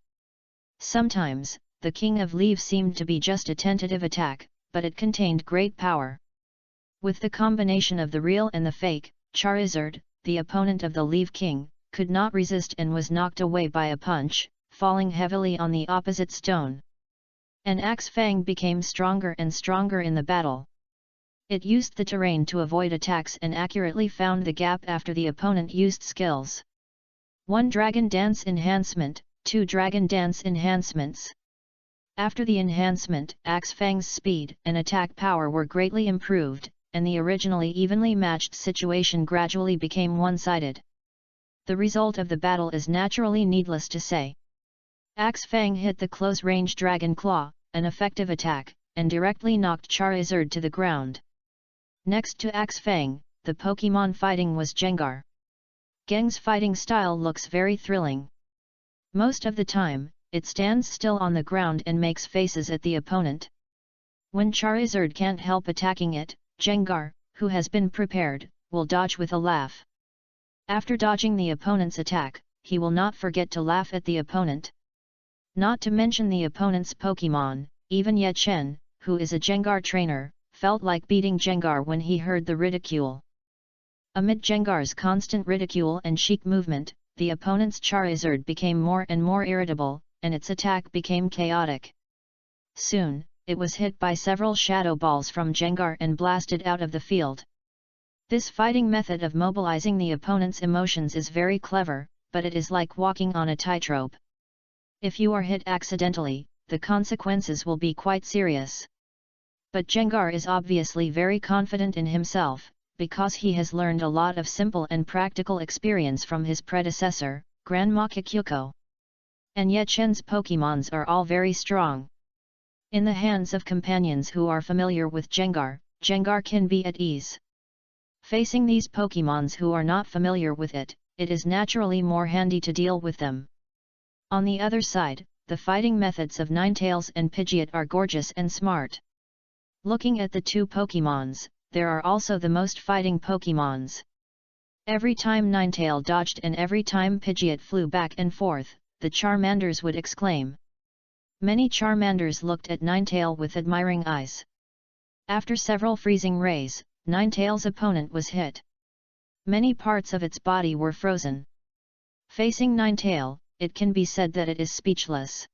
Sometimes, the King of Leave seemed to be just a tentative attack, but it contained great power. With the combination of the real and the fake, Charizard, the opponent of the Leave King, could not resist and was knocked away by a punch, falling heavily on the opposite stone. An Axe Fang became stronger and stronger in the battle. It used the terrain to avoid attacks and accurately found the gap after the opponent used skills. 1 Dragon Dance Enhancement, 2 Dragon Dance Enhancements. After the enhancement, Axe Fang's speed and attack power were greatly improved, and the originally evenly matched situation gradually became one-sided. The result of the battle is naturally needless to say. Axe Fang hit the close-range Dragon Claw, an effective attack, and directly knocked Charizard to the ground. Next to Axe Fang, the Pokémon fighting was Gengar. Geng's fighting style looks very thrilling. Most of the time, it stands still on the ground and makes faces at the opponent. When Charizard can't help attacking it, Gengar, who has been prepared, will dodge with a laugh. After dodging the opponent's attack, he will not forget to laugh at the opponent. Not to mention the opponent's Pokémon, even Ye Chen, who is a Gengar trainer, felt like beating Gengar when he heard the ridicule. Amid Gengar's constant ridicule and chic movement, the opponent's Charizard became more and more irritable, and its attack became chaotic. Soon, it was hit by several shadow balls from Gengar and blasted out of the field. This fighting method of mobilizing the opponent's emotions is very clever, but it is like walking on a tightrope. If you are hit accidentally, the consequences will be quite serious. But Gengar is obviously very confident in himself, because he has learned a lot of simple and practical experience from his predecessor, Grandma Kikyuko. And Ye Chen's Pokémons are all very strong. In the hands of companions who are familiar with Gengar, Gengar can be at ease. Facing these Pokémons who are not familiar with it, it is naturally more handy to deal with them. On the other side, the fighting methods of Ninetales and Pidgeot are gorgeous and smart. Looking at the two Pokémons, there are also the most fighting Pokémons. Every time Ninetale dodged and every time Pidgeot flew back and forth, the Charmanders would exclaim. Many Charmanders looked at Ninetale with admiring eyes. After several freezing rays, Ninetale's opponent was hit. Many parts of its body were frozen. Facing Ninetale, it can be said that it is speechless.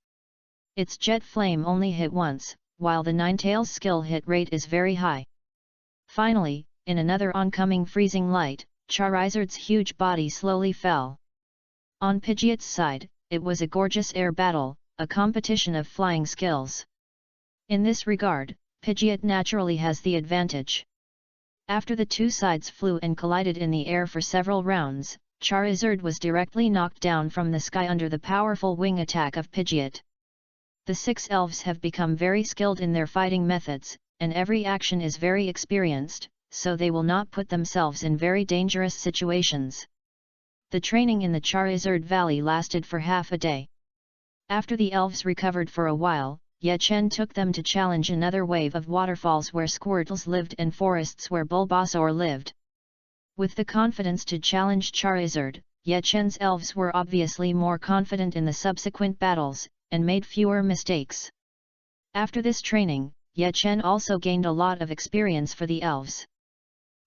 Its jet flame only hit once, while the Ninetale's skill hit rate is very high. Finally, in another oncoming freezing light, Charizard's huge body slowly fell. On Pidgeot's side, it was a gorgeous air battle, a competition of flying skills. In this regard, Pidgeot naturally has the advantage. After the two sides flew and collided in the air for several rounds, Charizard was directly knocked down from the sky under the powerful wing attack of Pidgeot. The 6 elves have become very skilled in their fighting methods, and every action is very experienced, so they will not put themselves in very dangerous situations. The training in the Charizard Valley lasted for half a day. After the elves recovered for a while, Ye Chen took them to challenge another wave of waterfalls where Squirtles lived and forests where Bulbasaur lived. With the confidence to challenge Charizard, Ye Chen's elves were obviously more confident in the subsequent battles, and made fewer mistakes. After this training, Ye Chen also gained a lot of experience for the elves.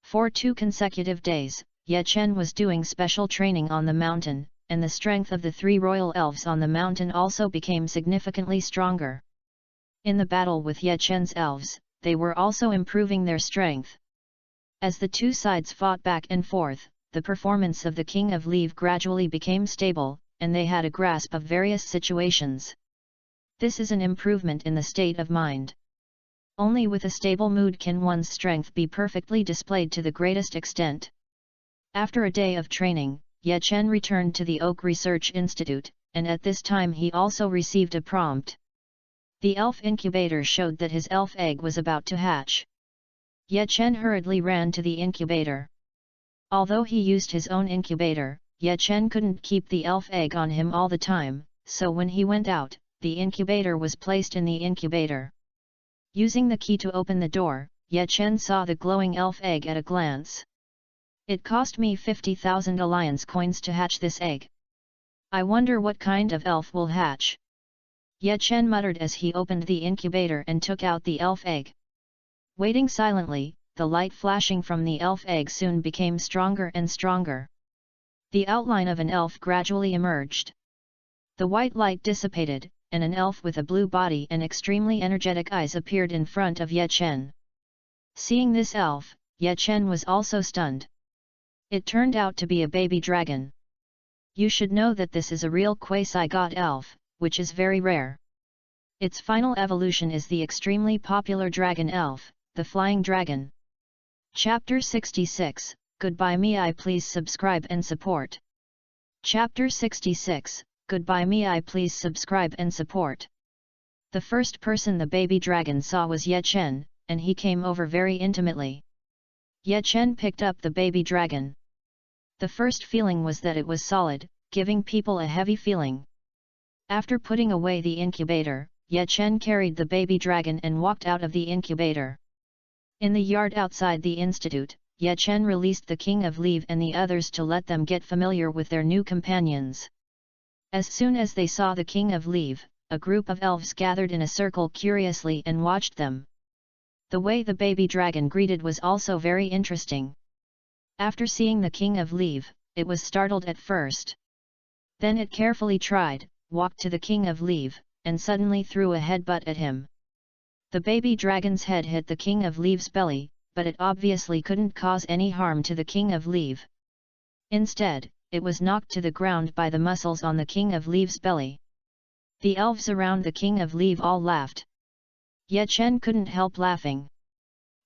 For 2 consecutive days, Ye Chen was doing special training on the mountain, and the strength of the 3 royal elves on the mountain also became significantly stronger. In the battle with Ye Chen's elves, they were also improving their strength. As the two sides fought back and forth, the performance of the King of Leave gradually became stable, and they had a grasp of various situations. This is an improvement in the state of mind. Only with a stable mood can one's strength be perfectly displayed to the greatest extent. After a day of training, Ye Chen returned to the Oak Research Institute, and at this time he also received a prompt. The elf incubator showed that his elf egg was about to hatch. Ye Chen hurriedly ran to the incubator. Although he used his own incubator, Ye Chen couldn't keep the elf egg on him all the time, so when he went out, the incubator was placed in the incubator. Using the key to open the door, Ye Chen saw the glowing elf egg at a glance. It cost me 50,000 alliance coins to hatch this egg. I wonder what kind of elf will hatch. Ye Chen muttered as he opened the incubator and took out the elf egg. Waiting silently, the light flashing from the elf egg soon became stronger and stronger. The outline of an elf gradually emerged. The white light dissipated, and an elf with a blue body and extremely energetic eyes appeared in front of Ye Chen. Seeing this elf, Ye Chen was also stunned. It turned out to be a baby dragon. You should know that this is a real quasi-god elf, which is very rare. Its final evolution is the extremely popular dragon elf, the flying dragon. Chapter 66, Goodbye Me I Please Subscribe and Support. Chapter 66, Goodbye Me I Please Subscribe and Support. The first person the baby dragon saw was Ye Chen, and he came over very intimately. Ye Chen picked up the baby dragon. The first feeling was that it was solid, giving people a heavy feeling. After putting away the incubator, Ye Chen carried the baby dragon and walked out of the incubator. In the yard outside the institute, Ye Chen released the King of Leave and the others to let them get familiar with their new companions. As soon as they saw the King of Leave, a group of elves gathered in a circle curiously and watched them. The way the baby dragon greeted was also very interesting. After seeing the King of Leave, it was startled at first. Then it carefully walked to the King of Leave, and suddenly threw a headbutt at him. The baby dragon's head hit the King of Leave's belly, but it obviously couldn't cause any harm to the King of Leave. Instead, it was knocked to the ground by the muscles on the King of Leave's belly. The elves around the King of Leave all laughed. Ye Chen couldn't help laughing.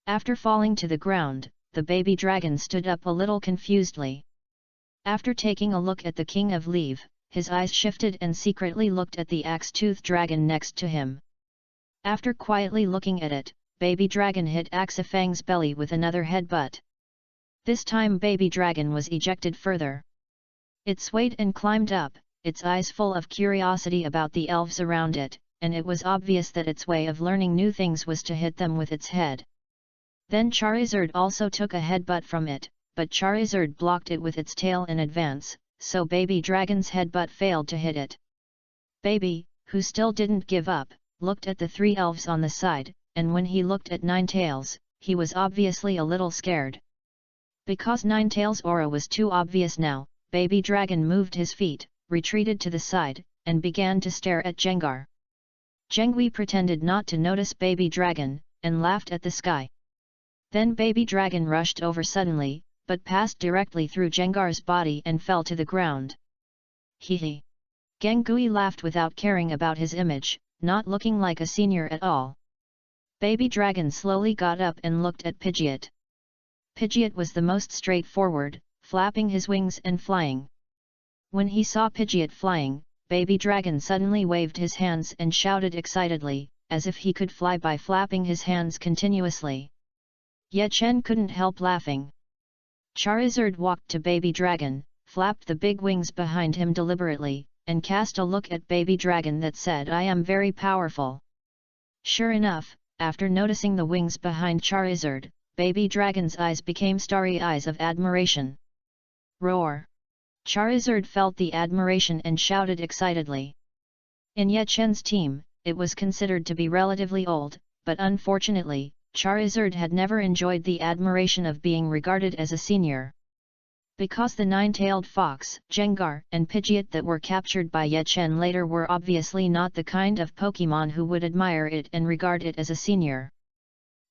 After falling to the ground, the baby dragon stood up a little confusedly. After taking a look at the King of Leave, his eyes shifted and secretly looked at the axe-toothed dragon next to him. After quietly looking at it, baby dragon hit Axefang's belly with another headbutt. This time baby dragon was ejected further. It swayed and climbed up, its eyes full of curiosity about the elves around it, and it was obvious that its way of learning new things was to hit them with its head. Then Charizard also took a headbutt from it, but Charizard blocked it with its tail in advance, so Baby Dragon's headbutt failed to hit it. Baby, who still didn't give up, looked at the three elves on the side, and when he looked at Ninetales, he was obviously a little scared. Because Ninetales' aura was too obvious now, Baby Dragon moved his feet, retreated to the side, and began to stare at Jengar. Jengui pretended not to notice Baby Dragon, and laughed at the sky. Then Baby Dragon rushed over suddenly, but passed directly through Jengar's body and fell to the ground. Hee. Gengui laughed without caring about his image, not looking like a senior at all. Baby Dragon slowly got up and looked at Pidgeot. Pidgeot was the most straightforward, flapping his wings and flying. When he saw Pidgeot flying, Baby Dragon suddenly waved his hands and shouted excitedly, as if he could fly by flapping his hands continuously. Ye Chen couldn't help laughing. Charizard walked to Baby Dragon, flapped the big wings behind him deliberately, and cast a look at Baby Dragon that said, "I am very powerful." Sure enough, after noticing the wings behind Charizard, Baby Dragon's eyes became starry eyes of admiration. Roar! Charizard felt the admiration and shouted excitedly. In Ye Chen's team, it was considered to be relatively old, but unfortunately, Charizard had never enjoyed the admiration of being regarded as a senior. Because the nine-tailed fox, Jengar, and Pidgeot that were captured by Ye Chen later were obviously not the kind of Pokémon who would admire it and regard it as a senior.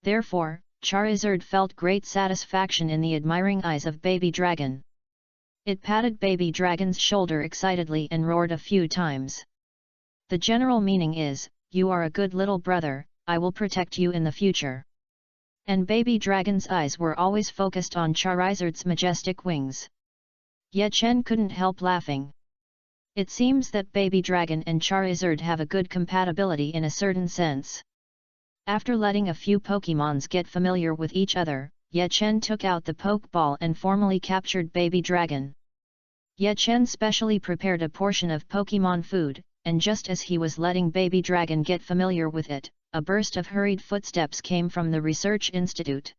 Therefore, Charizard felt great satisfaction in the admiring eyes of Baby Dragon. It patted Baby Dragon's shoulder excitedly and roared a few times. The general meaning is, "You are a good little brother, I will protect you in the future." And Baby Dragon's eyes were always focused on Charizard's majestic wings. Ye Chen couldn't help laughing. It seems that Baby Dragon and Charizard have a good compatibility in a certain sense. After letting a few Pokémons get familiar with each other, Ye Chen took out the Pokeball and formally captured Baby Dragon. Ye Chen specially prepared a portion of Pokémon food, and just as he was letting Baby Dragon get familiar with it, a burst of hurried footsteps came from the research institute.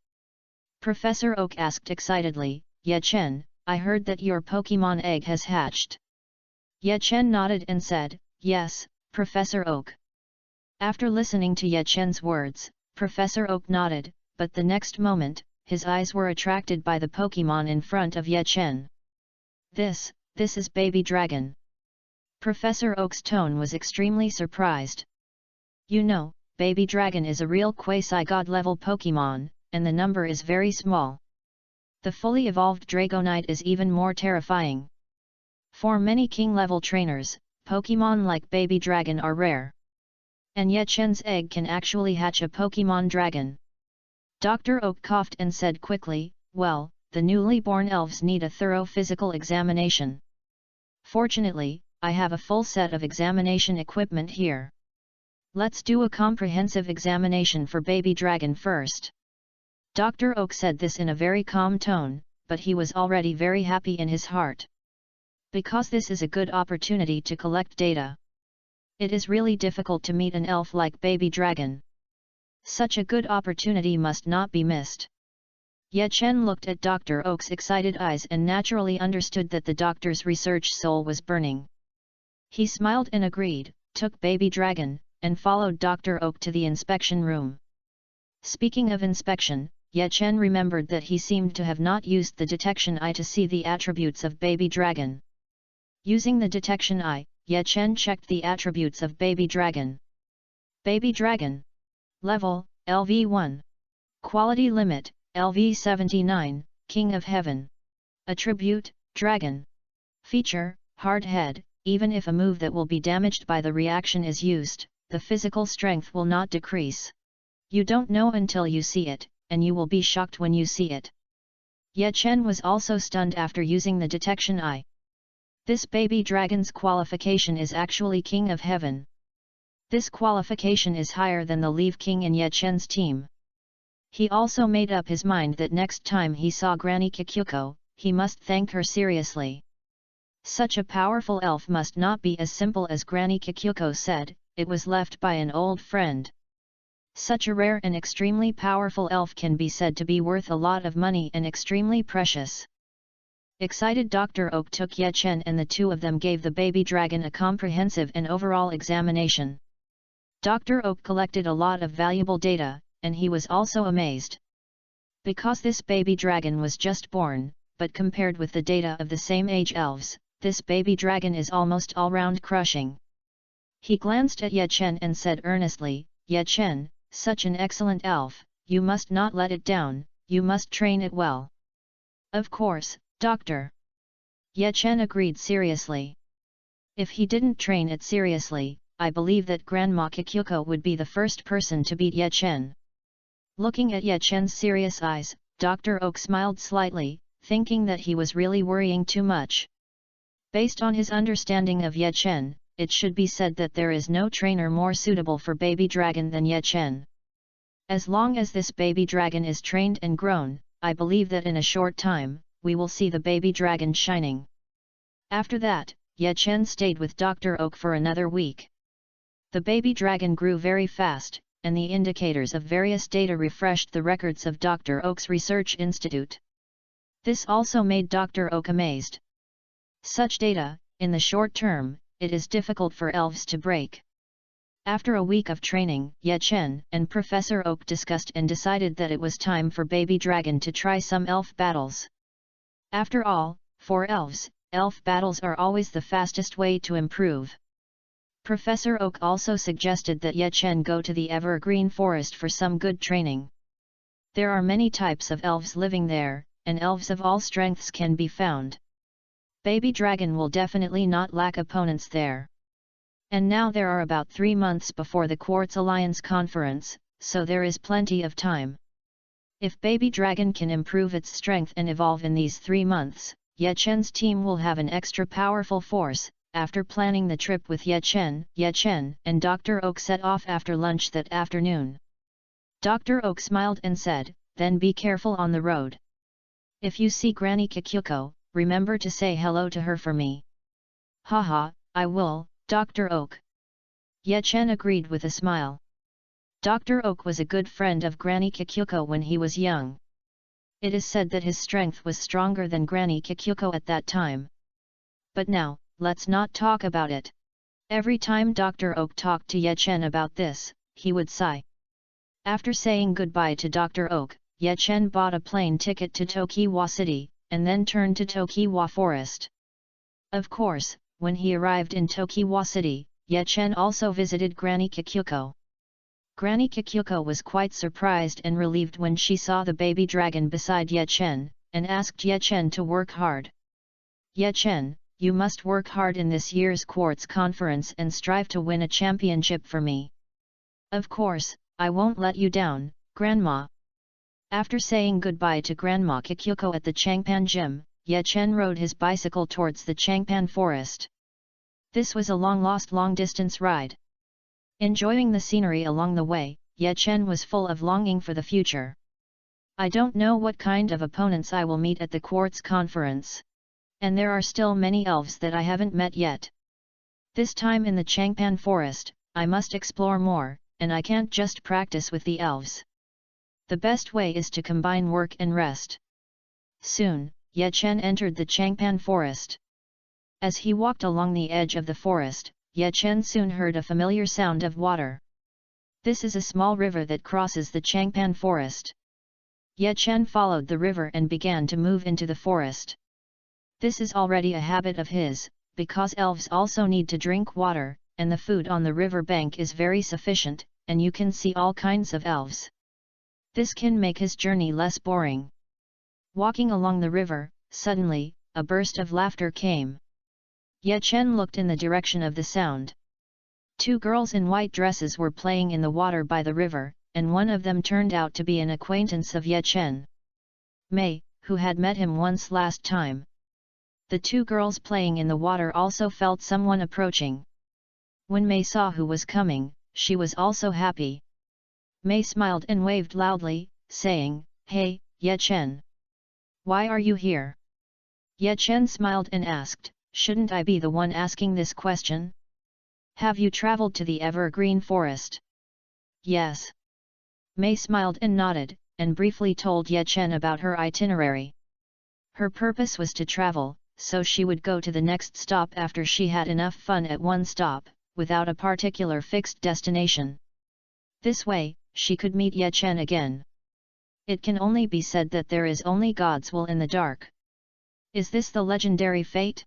Professor Oak asked excitedly, "Ye Chen, I heard that your Pokémon egg has hatched." Ye Chen nodded and said, "Yes, Professor Oak." After listening to Ye Chen's words, Professor Oak nodded, but the next moment, his eyes were attracted by the Pokémon in front of Ye Chen. This is Baby Dragon." Professor Oak's tone was extremely surprised. "You know, Baby Dragon is a real quasi-god level Pokémon, and the number is very small. The fully evolved Dragonite is even more terrifying. For many king-level trainers, Pokémon like Baby Dragon are rare. And Ye Chen's egg can actually hatch a Pokémon dragon." Dr. Oak coughed and said quickly, "Well, the newly born elves need a thorough physical examination. Fortunately, I have a full set of examination equipment here. Let's do a comprehensive examination for Baby Dragon first." Dr. Oak said this in a very calm tone, but he was already very happy in his heart. Because this is a good opportunity to collect data. It is really difficult to meet an elf like Baby Dragon. Such a good opportunity must not be missed. Ye Chen looked at Dr. Oak's excited eyes and naturally understood that the doctor's research soul was burning. He smiled and agreed, took Baby Dragon, and followed Dr. Oak to the inspection room. Speaking of inspection, Ye Chen remembered that he seemed to have not used the detection eye to see the attributes of Baby Dragon. Using the detection eye, Ye Chen checked the attributes of Baby Dragon. Baby Dragon. Level, LV1. Quality limit, LV79, King of Heaven. Attribute, Dragon. Feature, hard head. Even if a move that will be damaged by the reaction is used, the physical strength will not decrease. You don't know until you see it, and you will be shocked when you see it. Ye Chen was also stunned after using the detection eye. This Baby Dragon's qualification is actually King of Heaven. This qualification is higher than the Leaf King in Ye Chen's team. He also made up his mind that next time he saw Granny Kikuko, he must thank her seriously. Such a powerful elf must not be as simple as Granny Kikuko said, it was left by an old friend. Such a rare and extremely powerful elf can be said to be worth a lot of money and extremely precious. Excited Dr. Oak took Ye Chen and the two of them gave the baby dragon a comprehensive and overall examination. Dr. Oak collected a lot of valuable data, and he was also amazed. Because this baby dragon was just born, but compared with the data of the same age elves, this baby dragon is almost all-round crushing. He glanced at Ye Chen and said earnestly, "Ye Chen, such an excellent elf, you must not let it down, you must train it well." "Of course, Doctor." Ye Chen agreed seriously. If he didn't train it seriously, I believe that Grandma Kikyuko would be the first person to beat Ye Chen. Looking at Ye Chen's serious eyes, Dr. Oak smiled slightly, thinking that he was really worrying too much. Based on his understanding of Ye Chen, it should be said that there is no trainer more suitable for baby dragon than Ye Chen. As long as this baby dragon is trained and grown, I believe that in a short time, we will see the baby dragon shining. After that, Ye Chen stayed with Dr. Oak for another week. The baby dragon grew very fast, and the indicators of various data refreshed the records of Dr. Oak's research institute. This also made Dr. Oak amazed. Such data, in the short term, it is difficult for elves to break. After a week of training, Ye Chen and Professor Oak discussed and decided that it was time for baby dragon to try some elf battles. After all, for elves, elf battles are always the fastest way to improve. Professor Oak also suggested that Ye Chen go to the evergreen forest for some good training. There are many types of elves living there, and elves of all strengths can be found. Baby dragon will definitely not lack opponents there. And now there are about 3 months before the Quartz Alliance conference, so there is plenty of time. If baby dragon can improve its strength and evolve in these 3 months, Ye Chen's team will have an extra powerful force. After planning the trip with Ye Chen and Dr. Oak set off after lunch that afternoon. Dr. Oak smiled and said, "Then be careful on the road. If you see Granny Kikyuko, remember to say hello to her for me." "Haha, I will, Dr. Oak." Ye Chen agreed with a smile. Dr. Oak was a good friend of Granny Kikyuko when he was young. It is said that his strength was stronger than Granny Kikyuko at that time. But now, let's not talk about it. Every time Dr. Oak talked to Ye Chen about this, he would sigh. After saying goodbye to Dr. Oak, Ye Chen bought a plane ticket to Tokiwa City, and then turned to Tokiwa Forest. Of course, when he arrived in Tokiwa City, Ye Chen also visited Granny Kikyuko. Granny Kikyuko was quite surprised and relieved when she saw the baby dragon beside Ye Chen, and asked Ye Chen to work hard. "Ye Chen, you must work hard in this year's Quartz Conference and strive to win a championship for me." "Of course, I won't let you down, Grandma." After saying goodbye to Grandma Kikyuko at the Changpan Gym, Ye Chen rode his bicycle towards the Changpan Forest. This was a long-distance ride. Enjoying the scenery along the way, Ye Chen was full of longing for the future. "I don't know what kind of opponents I will meet at the Quartz Conference. And there are still many elves that I haven't met yet. This time in the Changpan Forest, I must explore more, and I can't just practice with the elves. The best way is to combine work and rest." Soon, Ye Chen entered the Changpan Forest. As he walked along the edge of the forest, Ye Chen soon heard a familiar sound of water. This is a small river that crosses the Changpan Forest. Ye Chen followed the river and began to move into the forest. This is already a habit of his, because elves also need to drink water, and the food on the river bank is very sufficient, and you can see all kinds of elves. This can make his journey less boring. Walking along the river, suddenly, a burst of laughter came. Ye Chen looked in the direction of the sound. 2 girls in white dresses were playing in the water by the river, and one of them turned out to be an acquaintance of Ye Chen. Mei, who had met him once last time. The 2 girls playing in the water also felt someone approaching. When Mei saw who was coming, she was also happy. Mei smiled and waved loudly, saying, "Hey, Ye Chen. Why are you here?" Ye Chen smiled and asked, "Shouldn't I be the one asking this question? Have you traveled to the Evergreen Forest?" "Yes. Mei smiled and nodded, and briefly told Ye Chen about her itinerary. Her purpose was to travel, so she would go to the next stop after she had enough fun at one stop, without a particular fixed destination. This way, she could meet Ye Chen again. It can only be said that there is only God's will in the dark. Is this the legendary fate?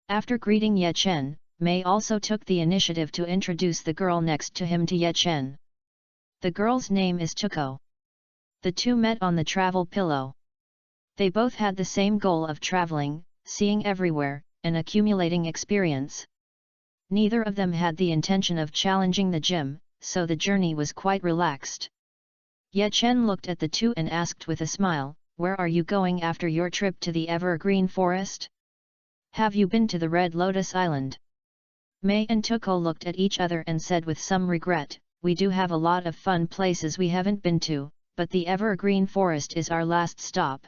After greeting Ye Chen, Mei also took the initiative to introduce the girl next to him to Ye Chen. The girl's name is Tuko. The two met on the travel pillow. They both had the same goal of traveling, seeing everywhere, and accumulating experience. Neither of them had the intention of challenging the gym, so the journey was quite relaxed. Ye Chen looked at the two and asked with a smile, "Where are you going after your trip to the evergreen forest? Have you been to the Red Lotus Island?" Mei and Tuko looked at each other and said with some regret, "We do have a lot of fun places we haven't been to, but the evergreen forest is our last stop."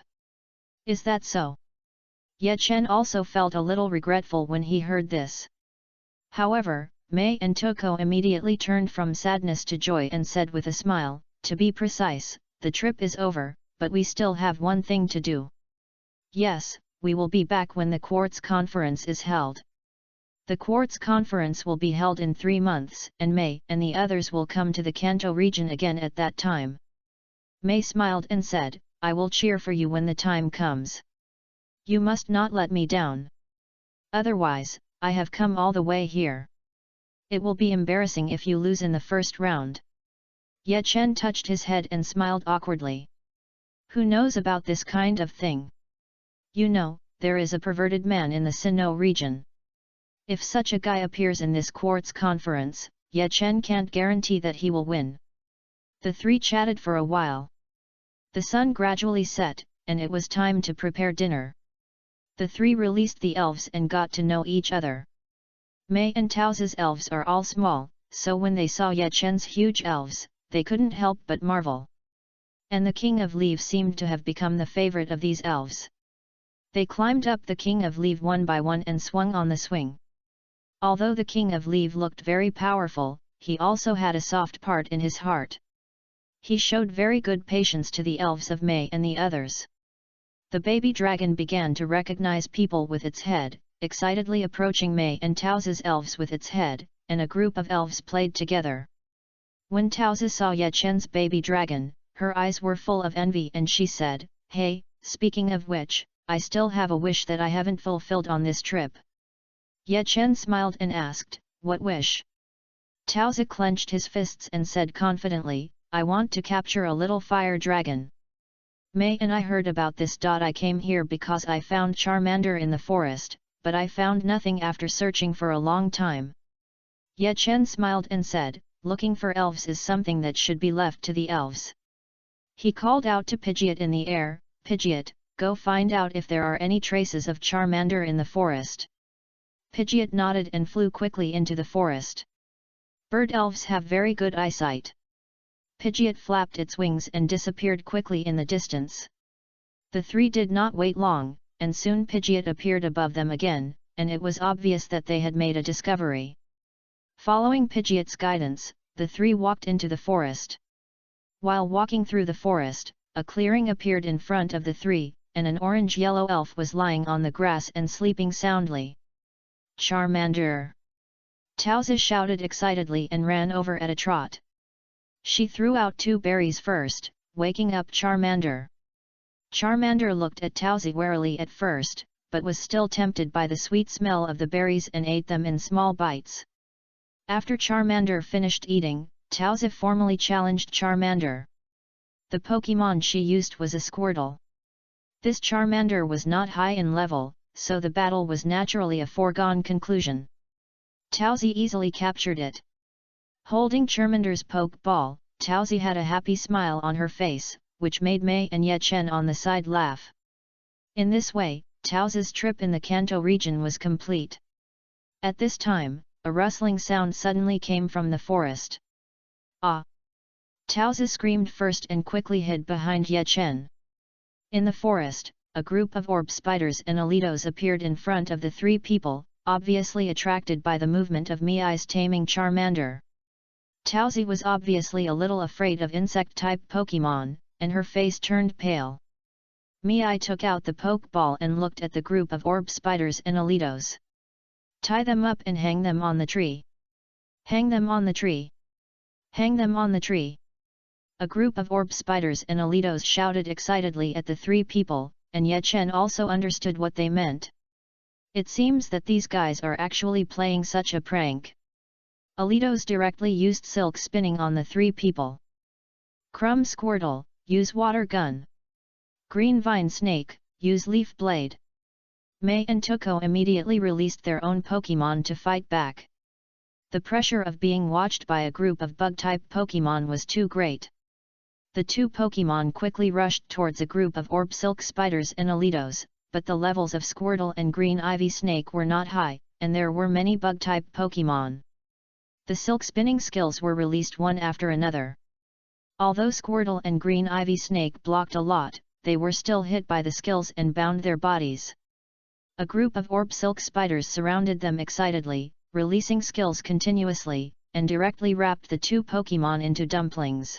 "Is that so?" Ye Chen also felt a little regretful when he heard this. However, Mei and Tuko immediately turned from sadness to joy and said with a smile, "To be precise, the trip is over, but we still have one thing to do." "Yes, we will be back when the Quartz Conference is held. The Quartz Conference will be held in 3 months, and Mei and the others will come to the Kanto region again at that time." Mei smiled and said, "I will cheer for you when the time comes. You must not let me down. Otherwise, I have come all the way here. It will be embarrassing if you lose in the first round." Ye Chen touched his head and smiled awkwardly. "Who knows about this kind of thing? You know, there is a perverted man in the Sinnoh region. If such a guy appears in this Quartz Conference, Ye Chen can't guarantee that he will win." The three chatted for a while. The sun gradually set, and it was time to prepare dinner. The three released the elves and got to know each other. Mei and Tao's elves are all small, so when they saw Ye Chen's huge elves, they couldn't help but marvel. And the King of Leaves seemed to have become the favorite of these elves. They climbed up the King of Leave one by one and swung on the swing. Although the King of Leave looked very powerful, he also had a soft part in his heart. He showed very good patience to the elves of Mei and the others. The baby dragon began to recognize people with its head, excitedly approaching Mei and Tao's elves with its head, and a group of elves played together. When Tao saw Ye Chen's baby dragon, her eyes were full of envy and she said, "Hey, speaking of which, I still have a wish that I haven't fulfilled on this trip." Ye Chen smiled and asked, "What wish?" Tao clenched his fists and said confidently, "I want to capture a little fire dragon. Mei and I heard about this. I came here because I found Charmander in the forest, but I found nothing after searching for a long time." Ye Chen smiled and said, "Looking for elves is something that should be left to the elves." He called out to Pidgeot in the air, "Pidgeot, go find out if there are any traces of Charmander in the forest." Pidgeot nodded and flew quickly into the forest. Bird elves have very good eyesight. Pidgeot flapped its wings and disappeared quickly in the distance. The three did not wait long, and soon Pidgeot appeared above them again, and it was obvious that they had made a discovery. Following Pidgeot's guidance, the three walked into the forest. While walking through the forest, a clearing appeared in front of the three, and an orange-yellow elf was lying on the grass and sleeping soundly. "Charmander!" Tao shouted excitedly and ran over at a trot. She threw out 2 berries first, waking up Charmander. Charmander looked at Tao warily at first, but was still tempted by the sweet smell of the berries and ate them in small bites. After Charmander finished eating, Tao formally challenged Charmander. The Pokémon she used was a Squirtle. This Charmander was not high in level, so the battle was naturally a foregone conclusion. Tao easily captured it. Holding Charmander's Pokeball, Tao had a happy smile on her face, which made Mei and Ye Chen on the side laugh. In this way, Tao's trip in the Kanto region was complete. At this time, a rustling sound suddenly came from the forest. "Ah!" Tao screamed first and quickly hid behind Ye Chen. In the forest, a group of orb spiders and alitos appeared in front of the three people, obviously attracted by the movement of Mei's taming Charmander. Towsy was obviously a little afraid of insect-type Pokemon, and her face turned pale. I took out the Pokeball and looked at the group of orb spiders and Alitos. Tie them up and hang them on the tree. Hang them on the tree. Hang them on the tree. A group of orb spiders and Alitos shouted excitedly at the three people, and Ye Chen also understood what they meant. It seems that these guys are actually playing such a prank. Alitos directly used silk spinning on the three people. Crumb Squirtle, use water gun. Green Vine Snake, use leaf blade. Mei and Tuko immediately released their own Pokemon to fight back. The pressure of being watched by a group of bug-type Pokemon was too great. The two Pokemon quickly rushed towards a group of orb silk spiders and Alitos, but the levels of Squirtle and Green Ivy Snake were not high, and there were many bug-type Pokemon. The silk spinning skills were released one after another. Although Squirtle and Green Ivy Snake blocked a lot, they were still hit by the skills and bound their bodies. A group of orb silk spiders surrounded them excitedly, releasing skills continuously, and directly wrapped the two Pokemon into dumplings.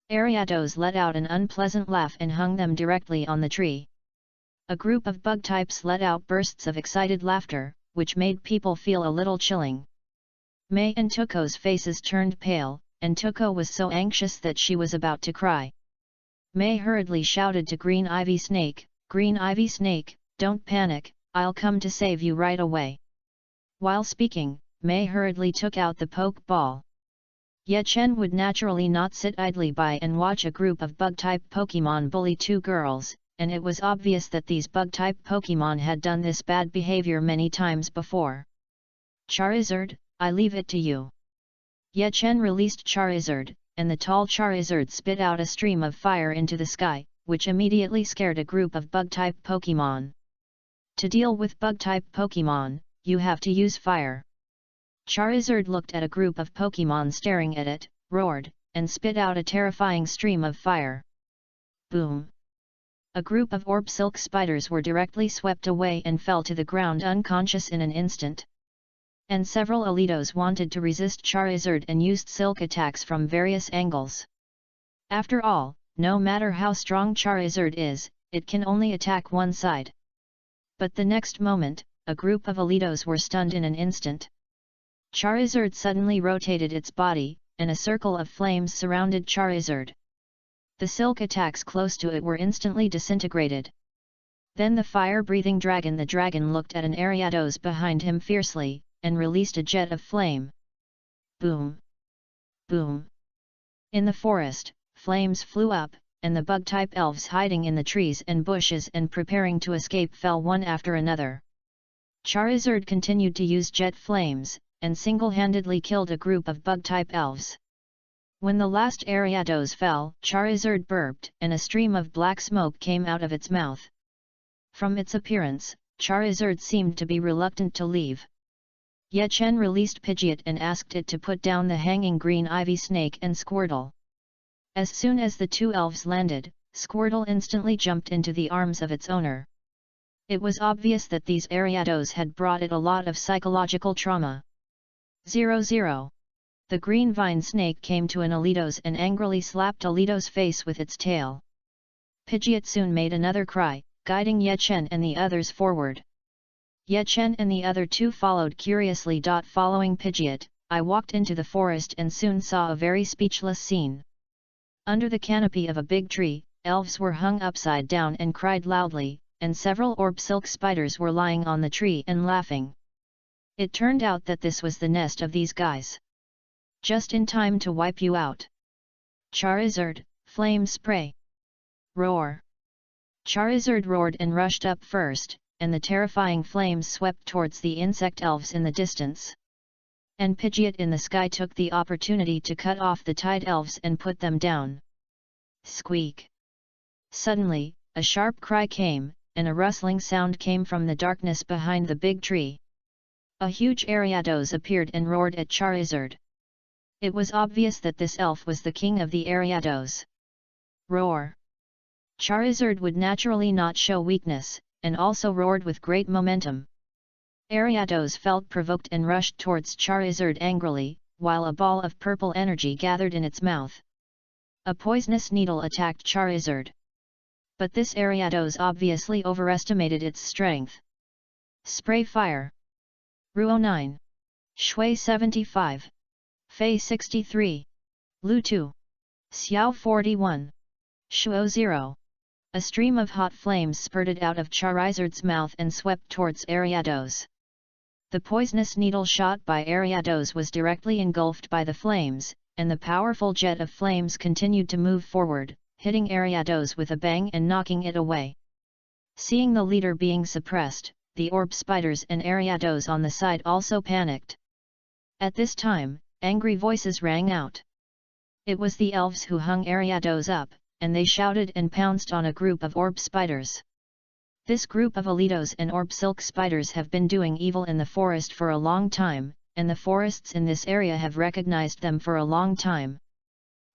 Ariados let out an unpleasant laugh and hung them directly on the tree. A group of bug types let out bursts of excited laughter, which made people feel a little chilling. Mei and Tuko's faces turned pale, and Tuko was so anxious that she was about to cry. Mei hurriedly shouted to Green Ivy Snake, "Green Ivy Snake, don't panic, I'll come to save you right away." While speaking, Mei hurriedly took out the Pokeball. Ye Chen would naturally not sit idly by and watch a group of bug-type Pokemon bully two girls, and it was obvious that these bug-type Pokemon had done this bad behavior many times before. "Charizard, I leave it to you." Ye Chen released Charizard, and the tall Charizard spit out a stream of fire into the sky, which immediately scared a group of bug-type Pokemon. To deal with bug-type Pokemon, you have to use fire. Charizard looked at a group of Pokemon staring at it, roared, and spit out a terrifying stream of fire. Boom! A group of orb silk spiders were directly swept away and fell to the ground unconscious in an instant. And several Alitos wanted to resist Charizard and used silk attacks from various angles. After all, no matter how strong Charizard is, it can only attack one side. But the next moment, a group of Alitos were stunned in an instant. Charizard suddenly rotated its body, and a circle of flames surrounded Charizard. The silk attacks close to it were instantly disintegrated. Then the fire-breathing dragon looked at an Ariados behind him fiercely, and released a jet of flame. Boom! Boom! In the forest, flames flew up, and the bug-type elves hiding in the trees and bushes and preparing to escape fell one after another. Charizard continued to use jet flames, and single-handedly killed a group of bug-type elves. When the last Ariados fell, Charizard burped, and a stream of black smoke came out of its mouth. From its appearance, Charizard seemed to be reluctant to leave. Ye Chen released Pidgeot and asked it to put down the hanging Green Ivy Snake and Squirtle. As soon as the two elves landed, Squirtle instantly jumped into the arms of its owner. It was obvious that these Ariados had brought it a lot of psychological trauma. 0-0. The Green Vine Snake came to an Alitos and angrily slapped Alitos' face with its tail. Pidgeot soon made another cry, guiding Ye Chen and the others forward. Ye Chen and the other two followed curiously. Following Pidgeot, I walked into the forest and soon saw a very speechless scene. Under the canopy of a big tree, elves were hung upside down and cried loudly, and several orb silk spiders were lying on the tree and laughing. It turned out that this was the nest of these guys. Just in time to wipe you out. Charizard, flame spray! Roar! Charizard roared and rushed up first, and the terrifying flames swept towards the insect elves in the distance. And Pidgeot in the sky took the opportunity to cut off the tide elves and put them down. Squeak! Suddenly, a sharp cry came, and a rustling sound came from the darkness behind the big tree. A huge Ariados appeared and roared at Charizard. It was obvious that this elf was the king of the Ariados. Roar! Charizard would naturally not show weakness, and also roared with great momentum. Ariados felt provoked and rushed towards Charizard angrily, while a ball of purple energy gathered in its mouth. A poisonous needle attacked Charizard. But this Ariados obviously overestimated its strength. Spray fire. Ruo 9. Shui 75. Fei 63. Lu 2. Xiao 41. Shuo 0. A stream of hot flames spurted out of Charizard's mouth and swept towards Ariados. The poisonous needle shot by Ariados was directly engulfed by the flames, and the powerful jet of flames continued to move forward, hitting Ariados with a bang and knocking it away. Seeing the leader being suppressed, the orb spiders and Ariados on the side also panicked. At this time, angry voices rang out. It was the elves who hung Ariados up, and they shouted and pounced on a group of orb spiders. This group of Alitos and orb silk spiders have been doing evil in the forest for a long time, and the forests in this area have recognized them for a long time.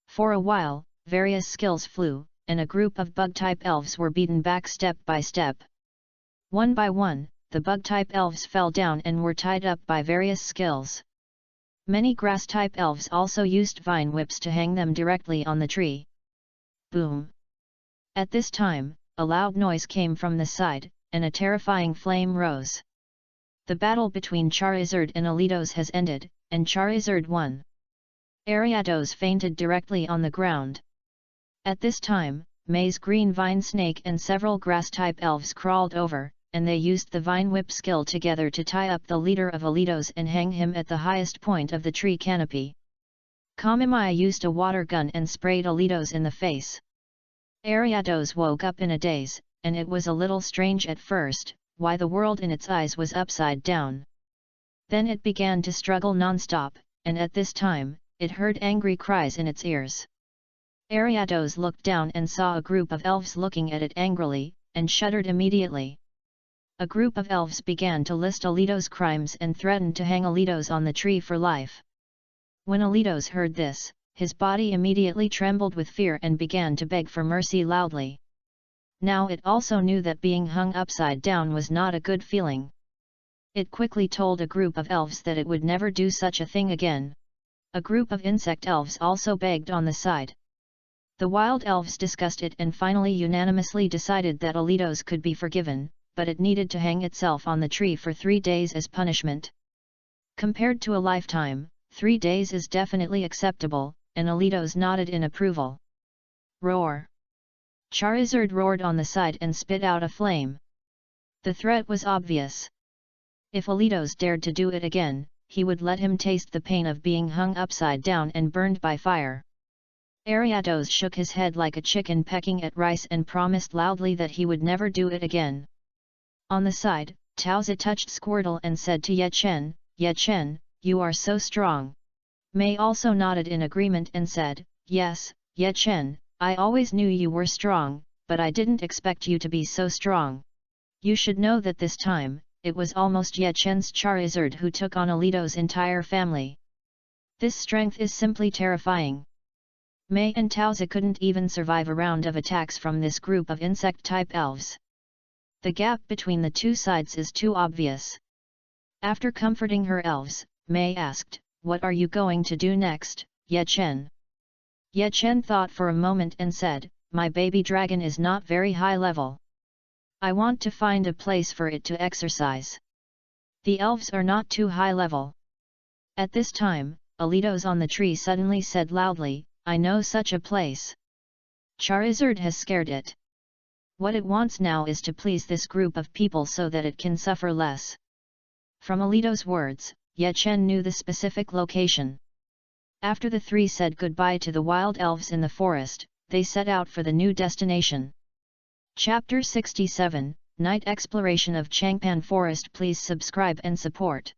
For a while, various skills flew, and a group of bug-type elves were beaten back step by step. One by one, the bug-type elves fell down and were tied up by various skills. Many grass-type elves also used vine whips to hang them directly on the tree. Boom! At this time, a loud noise came from the side, and a terrifying flame rose. The battle between Charizard and Alitos has ended, and Charizard won. Ariados fainted directly on the ground. At this time, May's green vine snake and several grass-type elves crawled over, and they used the vine whip skill together to tie up the leader of Alitos and hang him at the highest point of the tree canopy. Kamimaya used a water gun and sprayed Alitos in the face. Ariados woke up in a daze, and it was a little strange at first, why the world in its eyes was upside down. Then it began to struggle non-stop, and at this time, it heard angry cries in its ears. Ariados looked down and saw a group of elves looking at it angrily, and shuddered immediately. A group of elves began to list Alitos' crimes and threatened to hang Alitos on the tree for life. When Alitos heard this, his body immediately trembled with fear and began to beg for mercy loudly. Now it also knew that being hung upside down was not a good feeling. It quickly told a group of elves that it would never do such a thing again. A group of insect elves also begged on the side. The wild elves discussed it and finally unanimously decided that Alitos could be forgiven, but it needed to hang itself on the tree for 3 days as punishment. Compared to a lifetime, 3 days is definitely acceptable, and Alitos nodded in approval. Roar! Charizard roared on the side and spit out a flame. The threat was obvious. If Alitos dared to do it again, he would let him taste the pain of being hung upside down and burned by fire. Ariados shook his head like a chicken pecking at rice and promised loudly that he would never do it again. On the side, Taozi touched Squirtle and said to Ye Chen, you are so strong. May also nodded in agreement and said, yes, Ye Chen, I always knew you were strong, but I didn't expect you to be so strong. You should know that this time, it was almost Ye Chen's Charizard who took on Alitos' entire family. This strength is simply terrifying. May and Taozi couldn't even survive a round of attacks from this group of insect-type elves. The gap between the two sides is too obvious. After comforting her elves, May asked, what are you going to do next, Ye Chen? Ye Chen thought for a moment and said, my baby dragon is not very high level. I want to find a place for it to exercise. The elves are not too high level. At this time, Alitos on the tree suddenly said loudly, I know such a place. Charizard has scared it. What it wants now is to please this group of people so that it can suffer less. From Alitos' words, Ye Chen knew the specific location. After the three said goodbye to the wild elves in the forest, they set out for the new destination. Chapter 67, Night Exploration of Changpan Forest. Please subscribe and support.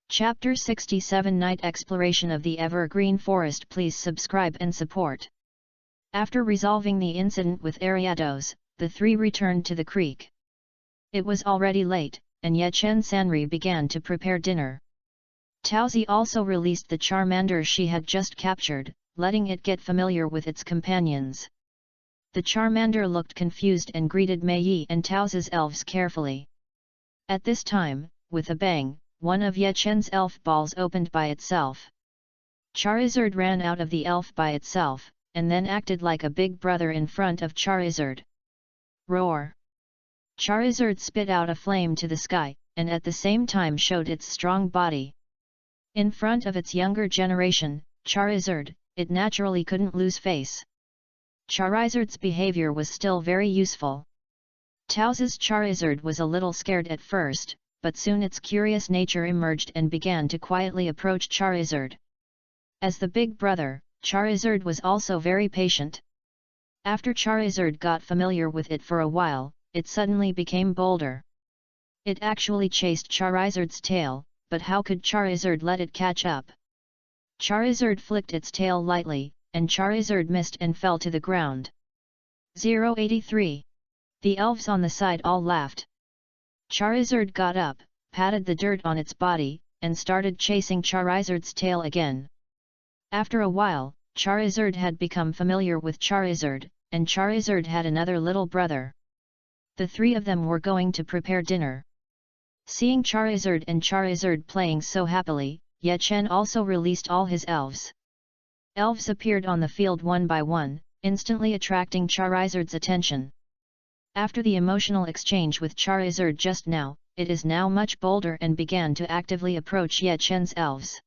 Chapter 67, Night Exploration of the Evergreen Forest. Please subscribe and support. After resolving the incident with Ariados, the three returned to the creek. It was already late, and Ye Chen Sanri began to prepare dinner. Taozi also released the Charmander she had just captured, letting it get familiar with its companions. The Charmander looked confused and greeted Mei Yi and Taozi's elves carefully. At this time, with a bang, one of Ye Chen's elf balls opened by itself. Charizard ran out of the elf by itself, and then acted like a big brother in front of Charizard. Roar! Charizard spit out a flame to the sky, and at the same time showed its strong body. In front of its younger generation, Charizard, it naturally couldn't lose face. Charizard's behavior was still very useful. Tauze's Charizard was a little scared at first, but soon its curious nature emerged and began to quietly approach Charizard. As the big brother, Charizard was also very patient. After Charizard got familiar with it for a while, it suddenly became bolder. It actually chased Charizard's tail, but how could Charizard let it catch up? Charizard flicked its tail lightly, and Charizard missed and fell to the ground. 083. The elves on the side all laughed. Charizard got up, patted the dirt on its body, and started chasing Charizard's tail again. After a while, Charizard had become familiar with Charizard, and Charizard had another little brother. The three of them were going to prepare dinner. Seeing Charizard and Charizard playing so happily, Ye Chen also released all his elves. Elves appeared on the field one by one, instantly attracting Charizard's attention. After the emotional exchange with Charizard just now, it is now much bolder and began to actively approach Ye Chen's elves.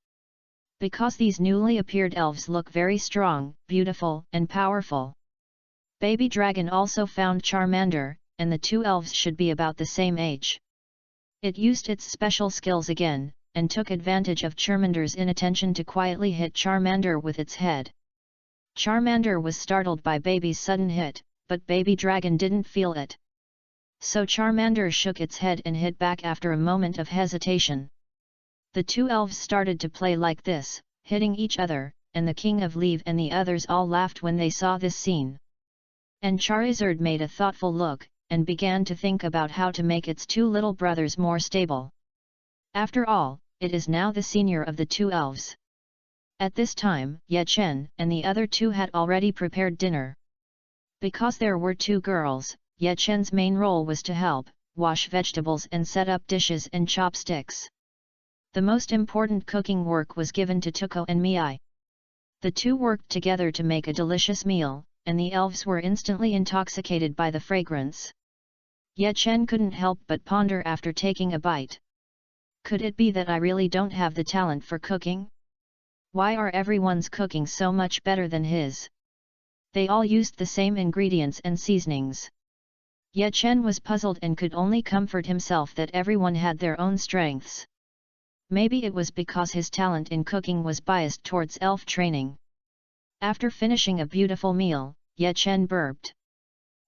Because these newly appeared elves look very strong, beautiful, and powerful. Baby Dragon also found Charmander, and the two elves should be about the same age. It used its special skills again, and took advantage of Charmander's inattention to quietly hit Charmander with its head. Charmander was startled by Baby's sudden hit, but Baby Dragon didn't feel it. So Charmander shook its head and hit back after a moment of hesitation. The two elves started to play like this, hitting each other, and the King of Leave and the others all laughed when they saw this scene. And Charizard made a thoughtful look, and began to think about how to make its two little brothers more stable. After all, it is now the senior of the two elves. At this time, Ye Chen and the other two had already prepared dinner. Because there were two girls, Ye Chen's main role was to help, wash vegetables and set up dishes and chopsticks. The most important cooking work was given to Tuko and Mei. The two worked together to make a delicious meal, and the elves were instantly intoxicated by the fragrance. Ye Chen couldn't help but ponder after taking a bite. Could it be that I really don't have the talent for cooking? Why are everyone's cooking so much better than his? They all used the same ingredients and seasonings. Ye Chen was puzzled and could only comfort himself that everyone had their own strengths. Maybe it was because his talent in cooking was biased towards elf training. After finishing a beautiful meal, Ye Chen burped.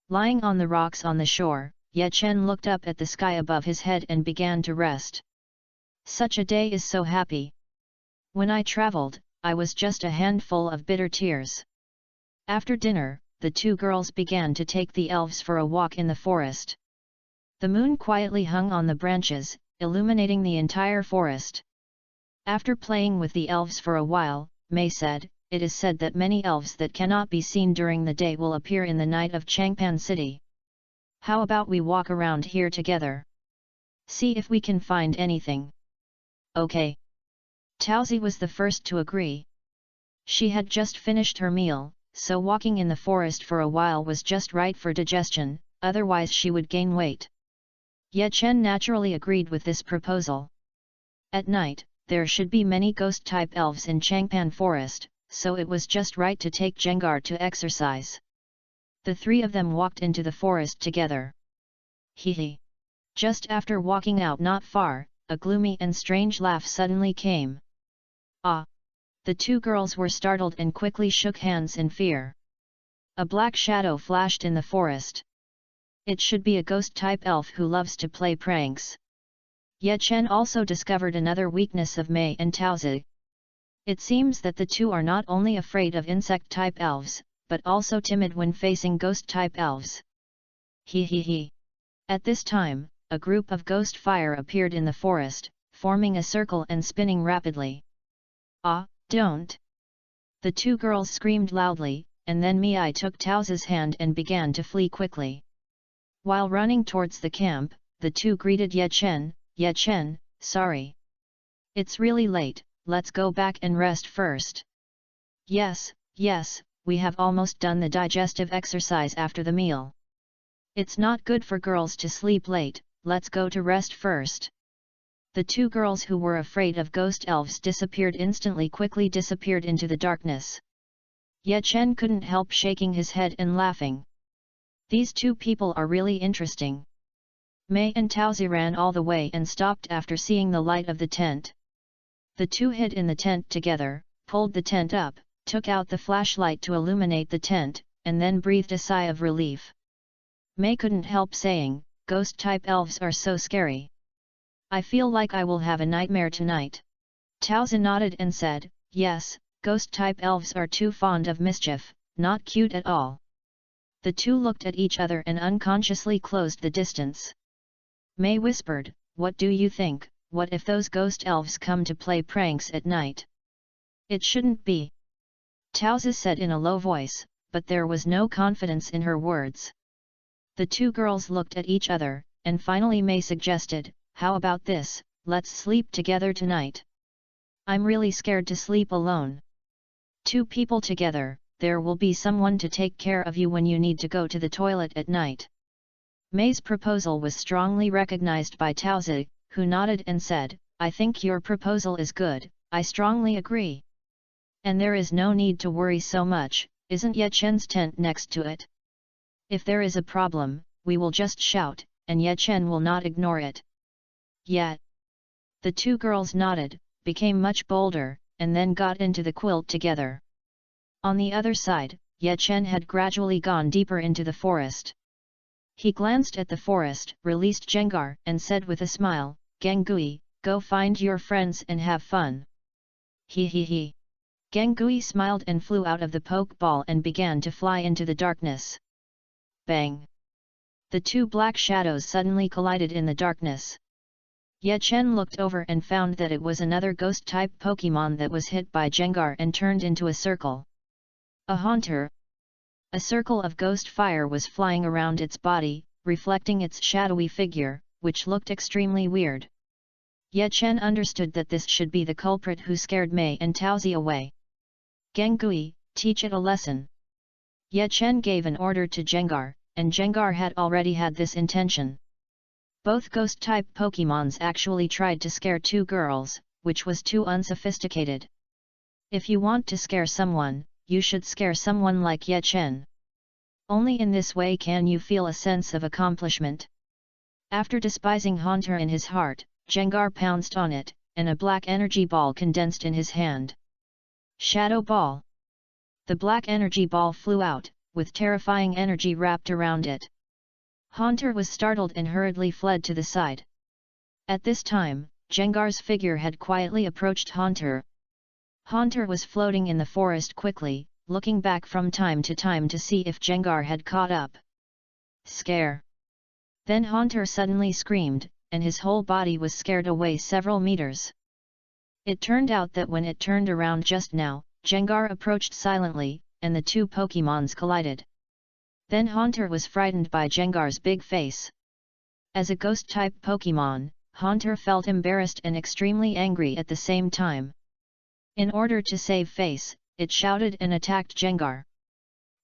Lying on the rocks on the shore, Ye Chen looked up at the sky above his head and began to rest. Such a day is so happy. When I traveled, I was just a handful of bitter tears. After dinner, the two girls began to take the elves for a walk in the forest. The moon quietly hung on the branches, illuminating the entire forest. After playing with the elves for a while, Mei said, "It is said that many elves that cannot be seen during the day will appear in the night of Changpan City. How about we walk around here together? See if we can find anything." Okay. Tauze was the first to agree. She had just finished her meal, so walking in the forest for a while was just right for digestion, otherwise she would gain weight. Ye Chen naturally agreed with this proposal. At night, there should be many ghost-type elves in Changpan Forest, so it was just right to take Jengar to exercise. The three of them walked into the forest together. Hee. Just after walking out not far, a gloomy and strange laugh suddenly came. Ah! The two girls were startled and quickly shook hands in fear. A black shadow flashed in the forest. It should be a ghost-type elf who loves to play pranks. Ye Chen also discovered another weakness of Mei and Tauze. It seems that the two are not only afraid of insect-type elves, but also timid when facing ghost-type elves. Hee. At this time, a group of ghost fire appeared in the forest, forming a circle and spinning rapidly. Ah, don't! The two girls screamed loudly, and then Mei took Tauze's hand and began to flee quickly. While running towards the camp, the two greeted Ye Chen, "Ye Chen, sorry. It's really late, let's go back and rest first. Yes, yes, we have almost done the digestive exercise after the meal. It's not good for girls to sleep late, let's go to rest first. The two girls who were afraid of ghost elves quickly disappeared into the darkness. Ye Chen couldn't help shaking his head and laughing. These two people are really interesting. Mei and Taozi ran all the way and stopped after seeing the light of the tent. The two hid in the tent together, pulled the tent up, took out the flashlight to illuminate the tent, and then breathed a sigh of relief. Mei couldn't help saying, "Ghost-type elves are so scary. I feel like I will have a nightmare tonight." Taozi nodded and said, "Yes, ghost-type elves are too fond of mischief, not cute at all." The two looked at each other and unconsciously closed the distance. Mei whispered, "What do you think, what if those ghost elves come to play pranks at night?" "It shouldn't be," Taozi said in a low voice, but there was no confidence in her words. The two girls looked at each other, and finally Mei suggested, "How about this, let's sleep together tonight. I'm really scared to sleep alone. Two people together, there will be someone to take care of you when you need to go to the toilet at night." Mei's proposal was strongly recognized by Taozi, who nodded and said, "I think your proposal is good, I strongly agree. And there is no need to worry so much, isn't Ye Chen's tent next to it? If there is a problem, we will just shout, and Ye Chen will not ignore it." "Yeah." The two girls nodded, became much bolder, and then got into the quilt together. On the other side, Ye Chen had gradually gone deeper into the forest. He glanced at the forest, released Jengar, and said with a smile, "Gengui, go find your friends and have fun." "He he he." Gengui smiled and flew out of the poke ball and began to fly into the darkness. Bang! The two black shadows suddenly collided in the darkness. Ye Chen looked over and found that it was another ghost-type Pokémon that was hit by Jengar and turned into a circle. A haunter. A circle of ghost fire was flying around its body, reflecting its shadowy figure, which looked extremely weird. Ye Chen understood that this should be the culprit who scared Mei and Taozi away. "Gengui, teach it a lesson." Ye Chen gave an order to Jengar, and Jengar had already had this intention. Both ghost-type Pokémons actually tried to scare two girls, which was too unsophisticated. If you want to scare someone, you should scare someone like Ye Chen. Only in this way can you feel a sense of accomplishment. After despising Haunter in his heart, Jengar pounced on it, and a black energy ball condensed in his hand. Shadow Ball. The black energy ball flew out, with terrifying energy wrapped around it. Haunter was startled and hurriedly fled to the side. At this time, Jengar's figure had quietly approached Haunter. Haunter was floating in the forest quickly, looking back from time to time to see if Jengar had caught up. Scare! Then Haunter suddenly screamed, and his whole body was scared away several meters. It turned out that when it turned around just now, Jengar approached silently, and the two Pokémons collided. Then Haunter was frightened by Jengar's big face. As a ghost-type Pokémon, Haunter felt embarrassed and extremely angry at the same time. In order to save face, it shouted and attacked Jengar.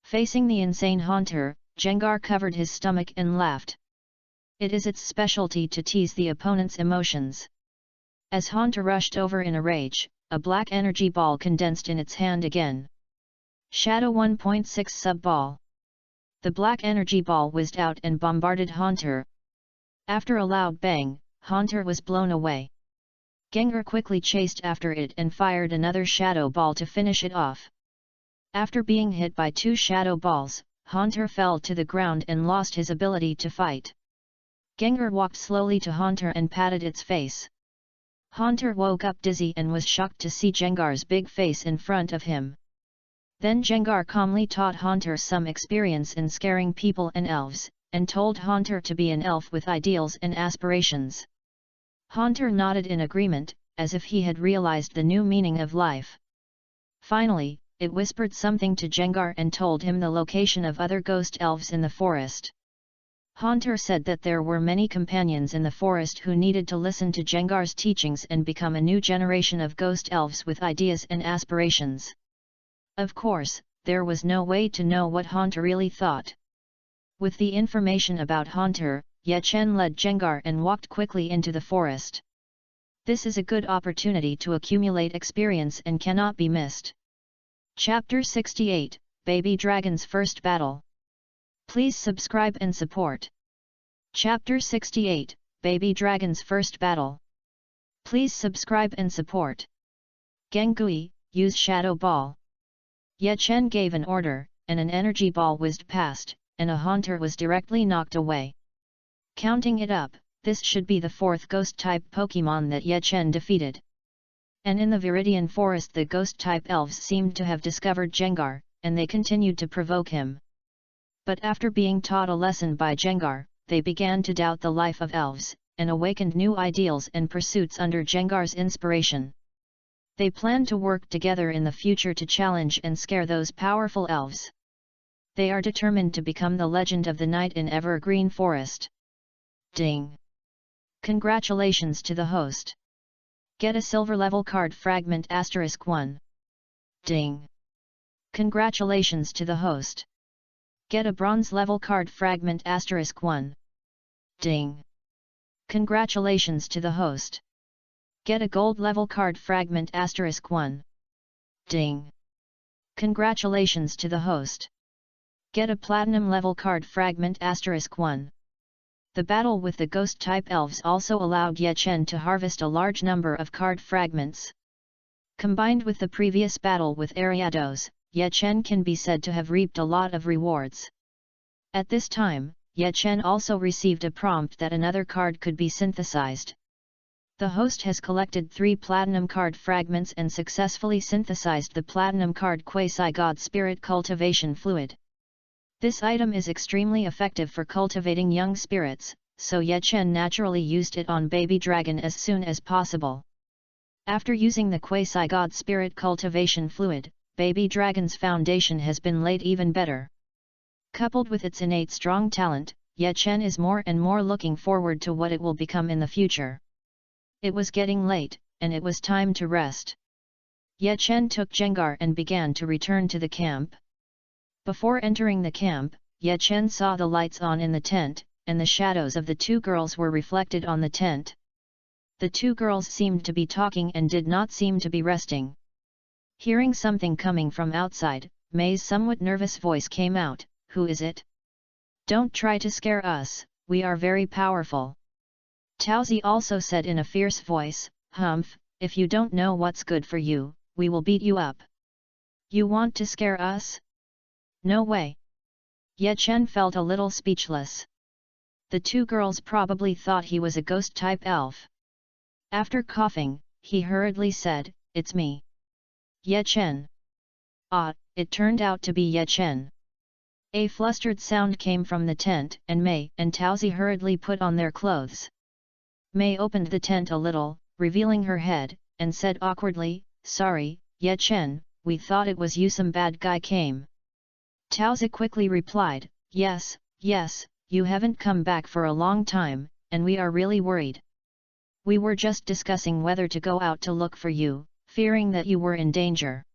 Facing the insane Haunter, Jengar covered his stomach and laughed. It is its specialty to tease the opponent's emotions. As Haunter rushed over in a rage, a black energy ball condensed in its hand again. Shadow 1.6 Sub-Ball. The black energy ball whizzed out and bombarded Haunter. After a loud bang, Haunter was blown away. Gengar quickly chased after it and fired another shadow ball to finish it off. After being hit by two shadow balls, Haunter fell to the ground and lost his ability to fight. Gengar walked slowly to Haunter and patted its face. Haunter woke up dizzy and was shocked to see Jengar's big face in front of him. Then Jengar calmly taught Haunter some experience in scaring people and elves, and told Haunter to be an elf with ideals and aspirations. Haunter nodded in agreement, as if he had realized the new meaning of life. Finally, it whispered something to Jengar and told him the location of other ghost elves in the forest. Haunter said that there were many companions in the forest who needed to listen to Jengar's teachings and become a new generation of ghost elves with ideas and aspirations. Of course, there was no way to know what Haunter really thought. With the information about Haunter, Ye Chen led Jengar and walked quickly into the forest. This is a good opportunity to accumulate experience and cannot be missed. Chapter 68, Baby Dragon's First Battle. Please subscribe and support. Chapter 68, Baby Dragon's First Battle. Please subscribe and support. Gengui, use Shadow Ball. Ye Chen gave an order, and an energy ball whizzed past, and a Haunter was directly knocked away. Counting it up, this should be the fourth ghost-type Pokémon that Ye Chen defeated. And in the Viridian Forest the ghost-type elves seemed to have discovered Jengar, and they continued to provoke him. But after being taught a lesson by Jengar, they began to doubt the life of elves, and awakened new ideals and pursuits under Jengar's inspiration. They planned to work together in the future to challenge and scare those powerful elves. They are determined to become the legend of the night in Evergreen Forest. Ding! Congratulations to the host. Get a silver level card fragment *1. Ding! Congratulations to the host. Get a bronze level card fragment *1. Ding! Congratulations to the host. Get a gold level card fragment *1. Ding! Congratulations to the host. Get a platinum level card fragment *1. The battle with the ghost-type elves also allowed Ye Chen to harvest a large number of card fragments. Combined with the previous battle with Ariados, Ye Chen can be said to have reaped a lot of rewards. At this time, Ye Chen also received a prompt that another card could be synthesized. The host has collected 3 platinum card fragments and successfully synthesized the platinum card Quasi-God Spirit Cultivation Fluid. This item is extremely effective for cultivating young spirits, so Ye Chen naturally used it on Baby Dragon as soon as possible. After using the Quasi-God Spirit Cultivation Fluid, Baby Dragon's foundation has been laid even better. Coupled with its innate strong talent, Ye Chen is more and more looking forward to what it will become in the future. It was getting late, and it was time to rest. Ye Chen took Jengar and began to return to the camp. Before entering the camp, Ye Chen saw the lights on in the tent, and the shadows of the 2 girls were reflected on the tent. The 2 girls seemed to be talking and did not seem to be resting. Hearing something coming from outside, May's somewhat nervous voice came out, "Who is it? Don't try to scare us, we are very powerful." Taozi also said in a fierce voice, "Humph, if you don't know what's good for you, we will beat you up. You want to scare us? No way." Ye Chen felt a little speechless. The 2 girls probably thought he was a ghost-type elf. After coughing, he hurriedly said, "It's me. Ye Chen." Ah, it turned out to be Ye Chen. A flustered sound came from the tent, and May and Taozi hurriedly put on their clothes. May opened the tent a little, revealing her head, and said awkwardly, "Sorry, Ye Chen, we thought it was you, some bad guy came." Taozi quickly replied, Yes, you haven't come back for a long time, and we are really worried. We were just discussing whether to go out to look for you, fearing that you were in danger."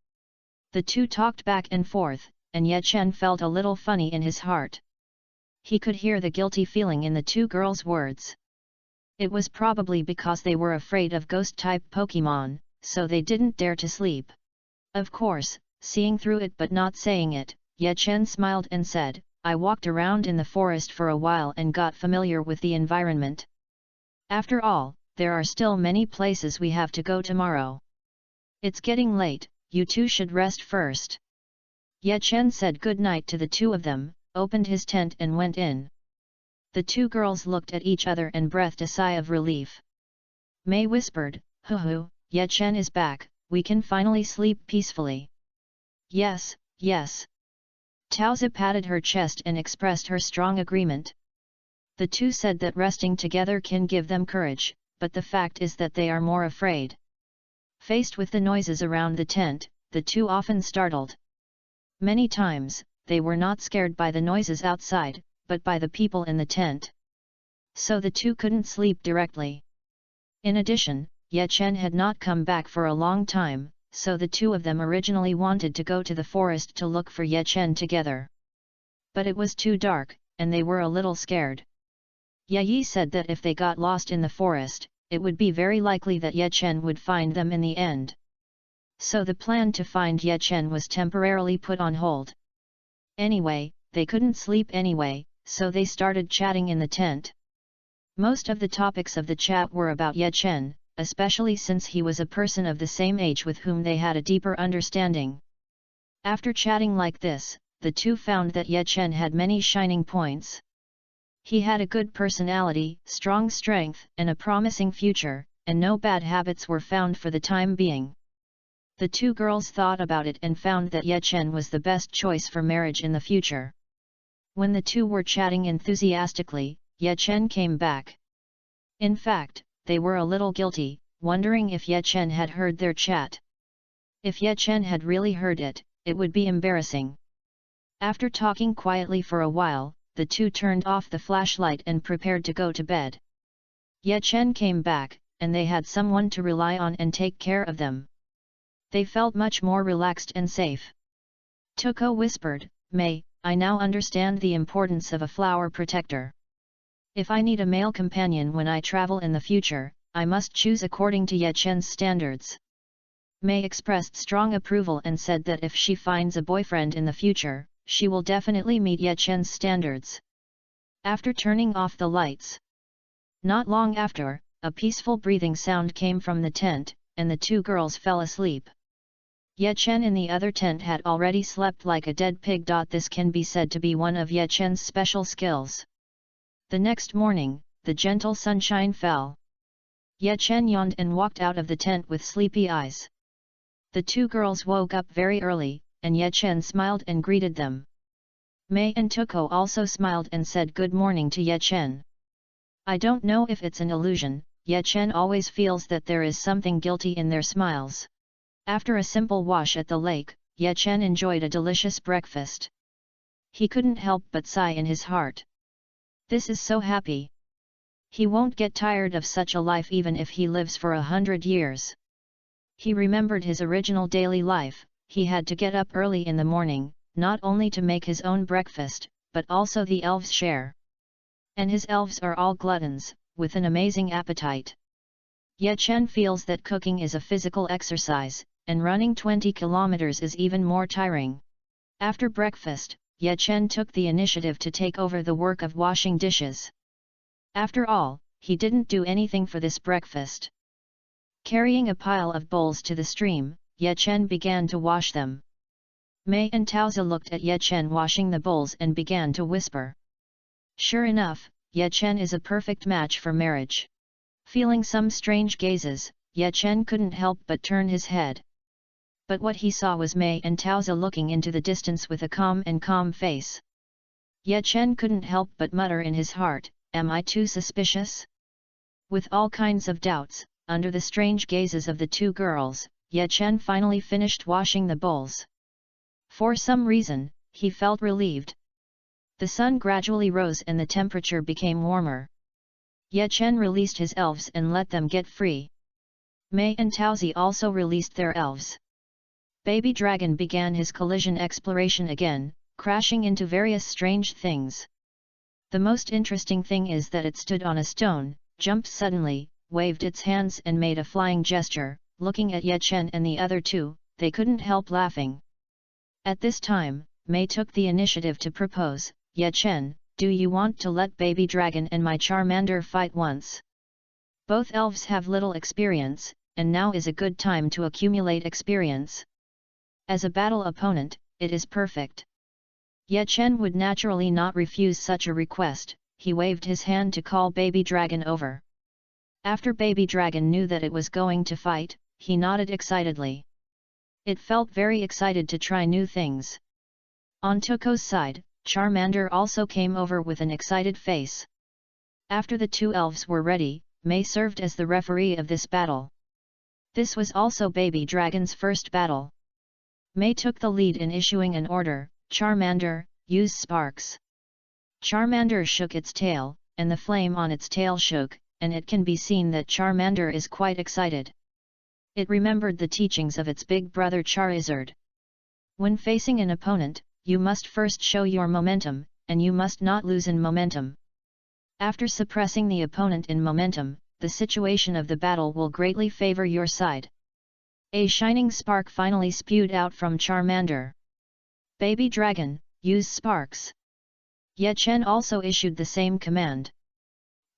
The 2 talked back and forth, and Ye Chen felt a little funny in his heart. He could hear the guilty feeling in the 2 girls' words. It was probably because they were afraid of ghost-type Pokémon, so they didn't dare to sleep. Of course, seeing through it but not saying it, Ye Chen smiled and said, "I walked around in the forest for a while and got familiar with the environment. After all, there are still many places we have to go tomorrow. It's getting late, you 2 should rest first." Ye Chen said good night to the 2 of them, opened his tent and went in. The 2 girls looked at each other and breathed a sigh of relief. May whispered, "Hoo, Ye Chen is back, we can finally sleep peacefully." Yes. Taozi patted her chest and expressed her strong agreement. The 2 said that resting together can give them courage, but the fact is that they are more afraid. Faced with the noises around the tent, the 2 often startled. Many times, they were not scared by the noises outside, but by the people in the tent. So the two couldn't sleep directly. In addition, Ye Chen had not come back for a long time, so the two of them originally wanted to go to the forest to look for Ye Chen together. But it was too dark, and they were a little scared. Ye Yi said that if they got lost in the forest, it would be very likely that Ye Chen would find them in the end. So the plan to find Ye Chen was temporarily put on hold. Anyway, they couldn't sleep anyway, so they started chatting in the tent. Most of the topics of the chat were about Ye Chen, especially since he was a person of the same age with whom they had a deeper understanding. After chatting like this, the two found that Ye Chen had many shining points. He had a good personality, strong strength, and a promising future, and no bad habits were found for the time being. The two girls thought about it and found that Ye Chen was the best choice for marriage in the future. When the two were chatting enthusiastically, Ye Chen came back. In fact, they were a little guilty, wondering if Ye Chen had heard their chat. If Ye Chen had really heard it, it would be embarrassing. After talking quietly for a while, the two turned off the flashlight and prepared to go to bed. Ye Chen came back, and they had someone to rely on and take care of them. They felt much more relaxed and safe. Tuko whispered, "May, I now understand the importance of a flower protector. If I need a male companion when I travel in the future, I must choose according to Ye Chen's standards." May expressed strong approval and said that if she finds a boyfriend in the future, she will definitely meet Ye Chen's standards. After turning off the lights, not long after, a peaceful breathing sound came from the tent, and the two girls fell asleep. Ye Chen in the other tent had already slept like a dead pig. This can be said to be one of Ye Chen's special skills. The next morning, the gentle sunshine fell. Ye Chen yawned and walked out of the tent with sleepy eyes. The two girls woke up very early, and Ye Chen smiled and greeted them. Mei and Tuko also smiled and said good morning to Ye Chen. I don't know if it's an illusion, Ye Chen always feels that there is something guilty in their smiles. After a simple wash at the lake, Ye Chen enjoyed a delicious breakfast. He couldn't help but sigh in his heart. This is so happy. He won't get tired of such a life even if he lives for 100 years. He remembered his original daily life. He had to get up early in the morning, not only to make his own breakfast, but also the elves' share. And his elves are all gluttons, with an amazing appetite. Ye Chen feels that cooking is a physical exercise, and running 20 kilometers is even more tiring. After breakfast, Ye Chen took the initiative to take over the work of washing dishes. After all, he didn't do anything for this breakfast. Carrying a pile of bowls to the stream, Ye Chen began to wash them. Mei and Taozi looked at Ye Chen washing the bowls and began to whisper. Sure enough, Ye Chen is a perfect match for marriage. Feeling some strange gazes, Ye Chen couldn't help but turn his head. But what he saw was Mei and Taozi looking into the distance with a calm face. Ye Chen couldn't help but mutter in his heart, am I too suspicious? With all kinds of doubts, under the strange gazes of the two girls, Ye Chen finally finished washing the bowls. For some reason, he felt relieved. The sun gradually rose and the temperature became warmer. Ye Chen released his elves and let them get free. Mei and Taozi also released their elves. Baby Dragon began his collision exploration again, crashing into various strange things. The most interesting thing is that it stood on a stone, jumped suddenly, waved its hands and made a flying gesture. Looking at Ye Chen and the other two, they couldn't help laughing. At this time, Mei took the initiative to propose, Ye Chen, do you want to let Baby Dragon and my Charmander fight once? Both elves have little experience, and now is a good time to accumulate experience. As a battle opponent, it is perfect. Ye Chen would naturally not refuse such a request. He waved his hand to call Baby Dragon over. After Baby Dragon knew that it was going to fight, he nodded excitedly. It felt very excited to try new things. On Tuko's side, Charmander also came over with an excited face. After the two elves were ready, Mei served as the referee of this battle. This was also Baby Dragon's first battle. Mei took the lead in issuing an order, Charmander, use sparks. Charmander shook its tail, and the flame on its tail shook, and it can be seen that Charmander is quite excited. It remembered the teachings of its big brother Charizard. When facing an opponent, you must first show your momentum, and you must not lose in momentum. After suppressing the opponent in momentum, the situation of the battle will greatly favor your side. A shining spark finally spewed out from Charmander. Baby Dragon, use sparks. Ye Chen also issued the same command.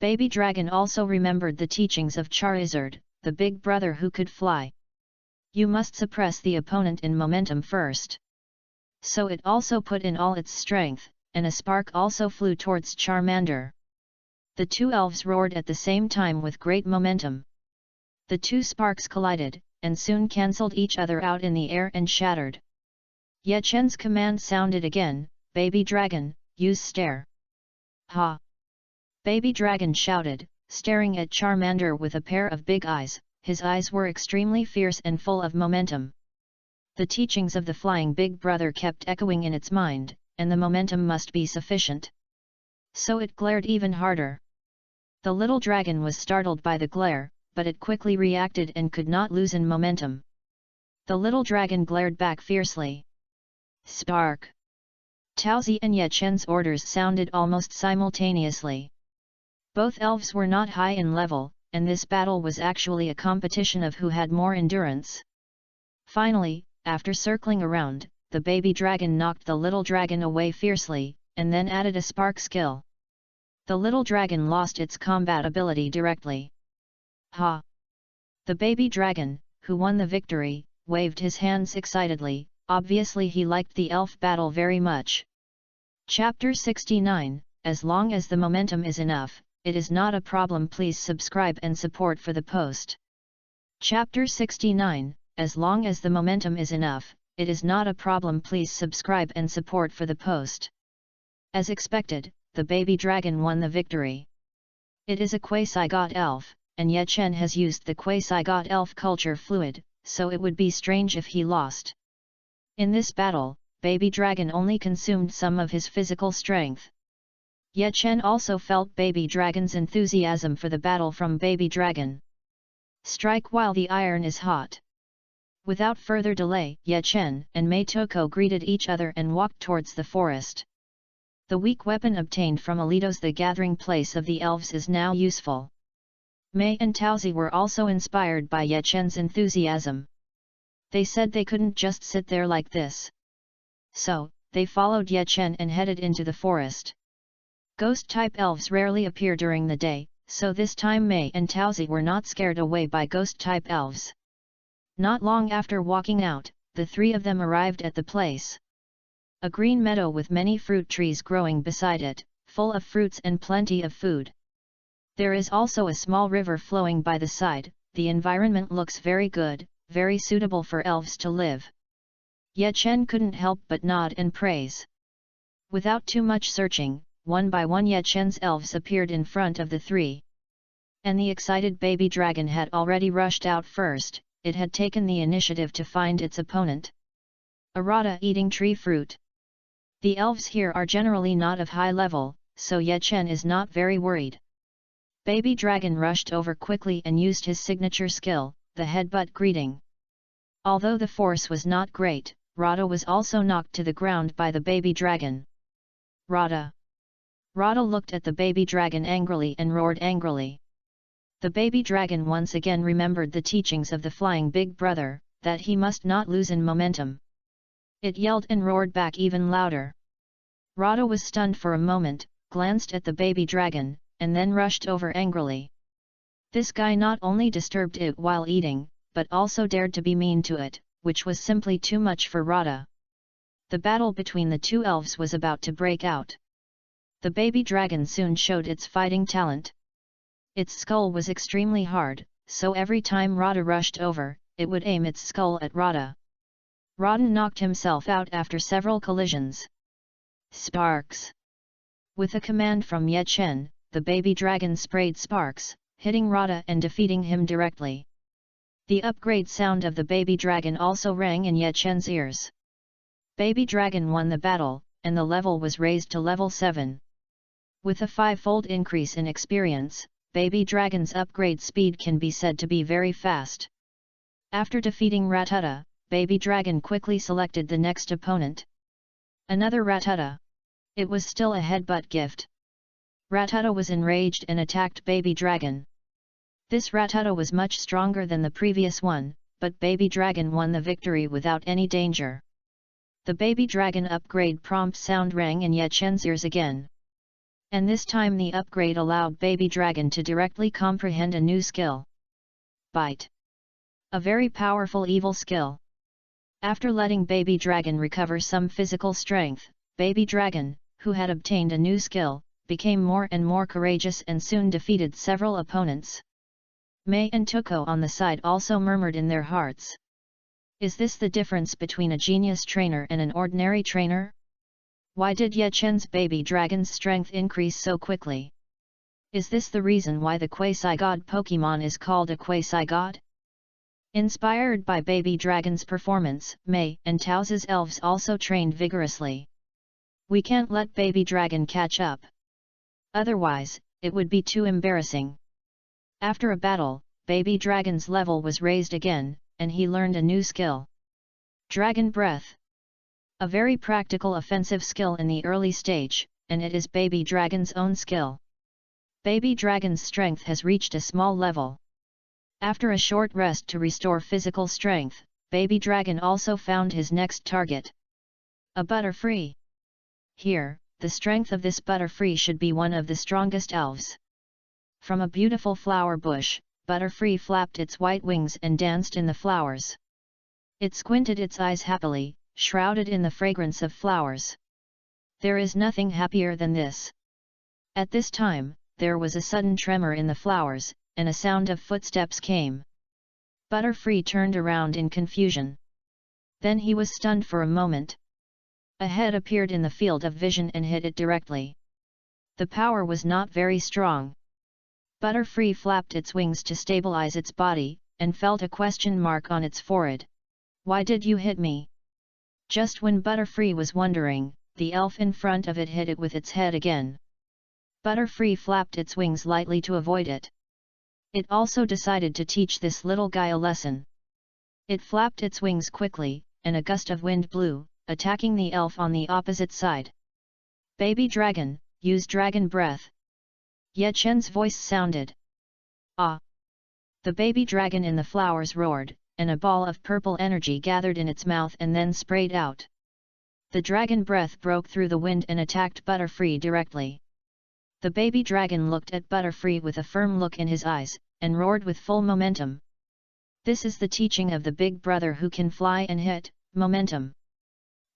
Baby Dragon also remembered the teachings of Charizard, the big brother who could fly. You must suppress the opponent in momentum first. So it also put in all its strength, and a spark also flew towards Charmander. The two elves roared at the same time with great momentum. The two sparks collided, and soon cancelled each other out in the air and shattered. Ye Chen's command sounded again, Baby Dragon, use stare. Ha! Baby Dragon shouted, staring at Charmander with a pair of big eyes. His eyes were extremely fierce and full of momentum. The teachings of the flying big brother kept echoing in its mind, and the momentum must be sufficient. So it glared even harder. The little dragon was startled by the glare, but it quickly reacted and could not lose in momentum. The little dragon glared back fiercely. Spark! Taozi and Ye Chen's orders sounded almost simultaneously. Both elves were not high in level, and this battle was actually a competition of who had more endurance. Finally, after circling around, the baby dragon knocked the little dragon away fiercely, and then added a spark skill. The little dragon lost its combat ability directly. Ha! The baby dragon, who won the victory, waved his hands excitedly. Obviously he liked the elf battle very much. Chapter 69, As long as the momentum is enough, it is not a problem. Please subscribe and support for the post. Chapter 69, As long as the momentum is enough, it is not a problem. Please subscribe and support for the post. As expected, the baby dragon won the victory. It is a quasi-god elf, and Ye Chen has used the quasi-god elf culture fluid, so it would be strange if he lost. In this battle, Baby Dragon only consumed some of his physical strength. Ye Chen also felt Baby Dragon's enthusiasm for the battle from Baby Dragon. Strike while the iron is hot. Without further delay, Ye Chen and Mei Toko greeted each other and walked towards the forest. The weak weapon obtained from Alito's the gathering place of the elves is now useful. Mei and Taozi were also inspired by Ye Chen's enthusiasm. They said they couldn't just sit there like this. So, they followed Ye Chen and headed into the forest. Ghost-type elves rarely appear during the day, so this time Mei and Taozi were not scared away by ghost-type elves. Not long after walking out, the three of them arrived at the place. A green meadow with many fruit trees growing beside it, full of fruits and plenty of food. There is also a small river flowing by the side. The environment looks very good, very suitable for elves to live. Ye Chen couldn't help but nod and praise. Without too much searching, one by one Ye Chen's elves appeared in front of the three. And the excited baby dragon had already rushed out first. It had taken the initiative to find its opponent. Arata eating tree fruit. The elves here are generally not of high level, so Ye Chen is not very worried. Baby Dragon rushed over quickly and used his signature skill, the headbutt greeting. Although the force was not great, Rada was also knocked to the ground by the baby dragon. Rada! Rada looked at the baby dragon angrily and roared angrily. The baby dragon once again remembered the teachings of the flying big brother, that he must not lose in momentum. It yelled and roared back even louder. Rada was stunned for a moment, glanced at the baby dragon, and then rushed over angrily. This guy not only disturbed it while eating, but also dared to be mean to it, which was simply too much for Rada. The battle between the two elves was about to break out. The baby dragon soon showed its fighting talent. Its skull was extremely hard, so every time Rada rushed over, it would aim its skull at Rada. Rada knocked himself out after several collisions. Sparks! With a command from Ye Chen, the baby dragon sprayed sparks, hitting Rada and defeating him directly. The upgrade sound of the baby dragon also rang in Ye Chen's ears. Baby dragon won the battle, and the level was raised to level 7. With a 5-fold increase in experience, Baby Dragon's upgrade speed can be said to be very fast. After defeating Rattata, Baby Dragon quickly selected the next opponent. Another Rattata. It was still a headbutt gift. Rattata was enraged and attacked Baby Dragon. This Rattata was much stronger than the previous one, but Baby Dragon won the victory without any danger. The Baby Dragon upgrade prompt sound rang in Ye Chen's ears again. And this time the upgrade allowed Baby Dragon to directly comprehend a new skill. Bite. A very powerful evil skill. After letting Baby Dragon recover some physical strength, Baby Dragon, who had obtained a new skill, became more and more courageous and soon defeated several opponents. Mei and Tuko on the side also murmured in their hearts. Is this the difference between a genius trainer and an ordinary trainer? Why did Ye Chen's Baby Dragon's strength increase so quickly? Is this the reason why the quasi-god Pokemon is called a quasi-god? Inspired by Baby Dragon's performance, Mei and Tao's elves also trained vigorously. We can't let Baby Dragon catch up. Otherwise, it would be too embarrassing. After a battle, Baby Dragon's level was raised again, and he learned a new skill. Dragon Breath. A very practical offensive skill in the early stage, and it is Baby Dragon's own skill. Baby Dragon's strength has reached a small level. After a short rest to restore physical strength, Baby Dragon also found his next target. A Butterfree. Here, the strength of this Butterfree should be one of the strongest elves. From a beautiful flower bush, Butterfree flapped its white wings and danced in the flowers. It squinted its eyes happily, shrouded in the fragrance of flowers. There is nothing happier than this. At this time, there was a sudden tremor in the flowers, and a sound of footsteps came. Butterfree turned around in confusion. Then he was stunned for a moment. A head appeared in the field of vision and hit it directly. The power was not very strong. Butterfree flapped its wings to stabilize its body, and felt a question mark on its forehead. Why did you hit me? Just when Butterfree was wondering, the elf in front of it hit it with its head again. Butterfree flapped its wings lightly to avoid it. It also decided to teach this little guy a lesson. It flapped its wings quickly, and a gust of wind blew, attacking the elf on the opposite side. Baby Dragon, use Dragon Breath. Ye Chen's voice sounded. Ah! The Baby Dragon in the flowers roared, and a ball of purple energy gathered in its mouth and then sprayed out. The Dragon Breath broke through the wind and attacked Butterfree directly. The Baby Dragon looked at Butterfree with a firm look in his eyes, and roared with full momentum. This is the teaching of the big brother who can fly and hit, momentum.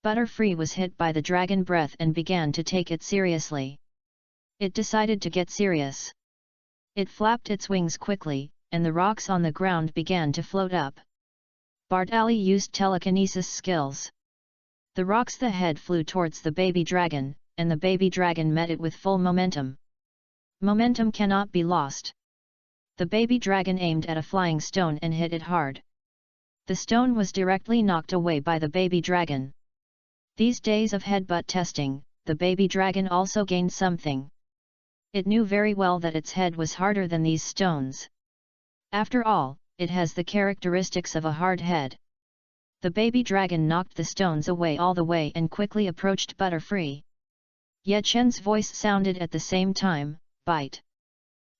Butterfree was hit by the Dragon Breath and began to take it seriously. It decided to get serious. It flapped its wings quickly, and the rocks on the ground began to float up. Bartali used telekinesis skills. The rocks the head flew towards the Baby Dragon, and the Baby Dragon met it with full momentum. Momentum cannot be lost. The Baby Dragon aimed at a flying stone and hit it hard. The stone was directly knocked away by the Baby Dragon. These days of headbutt testing, the Baby Dragon also gained something. It knew very well that its head was harder than these stones. After all, it has the characteristics of a hard head. The Baby Dragon knocked the stones away all the way and quickly approached Butterfree. Ye Chen's voice sounded at the same time, bite.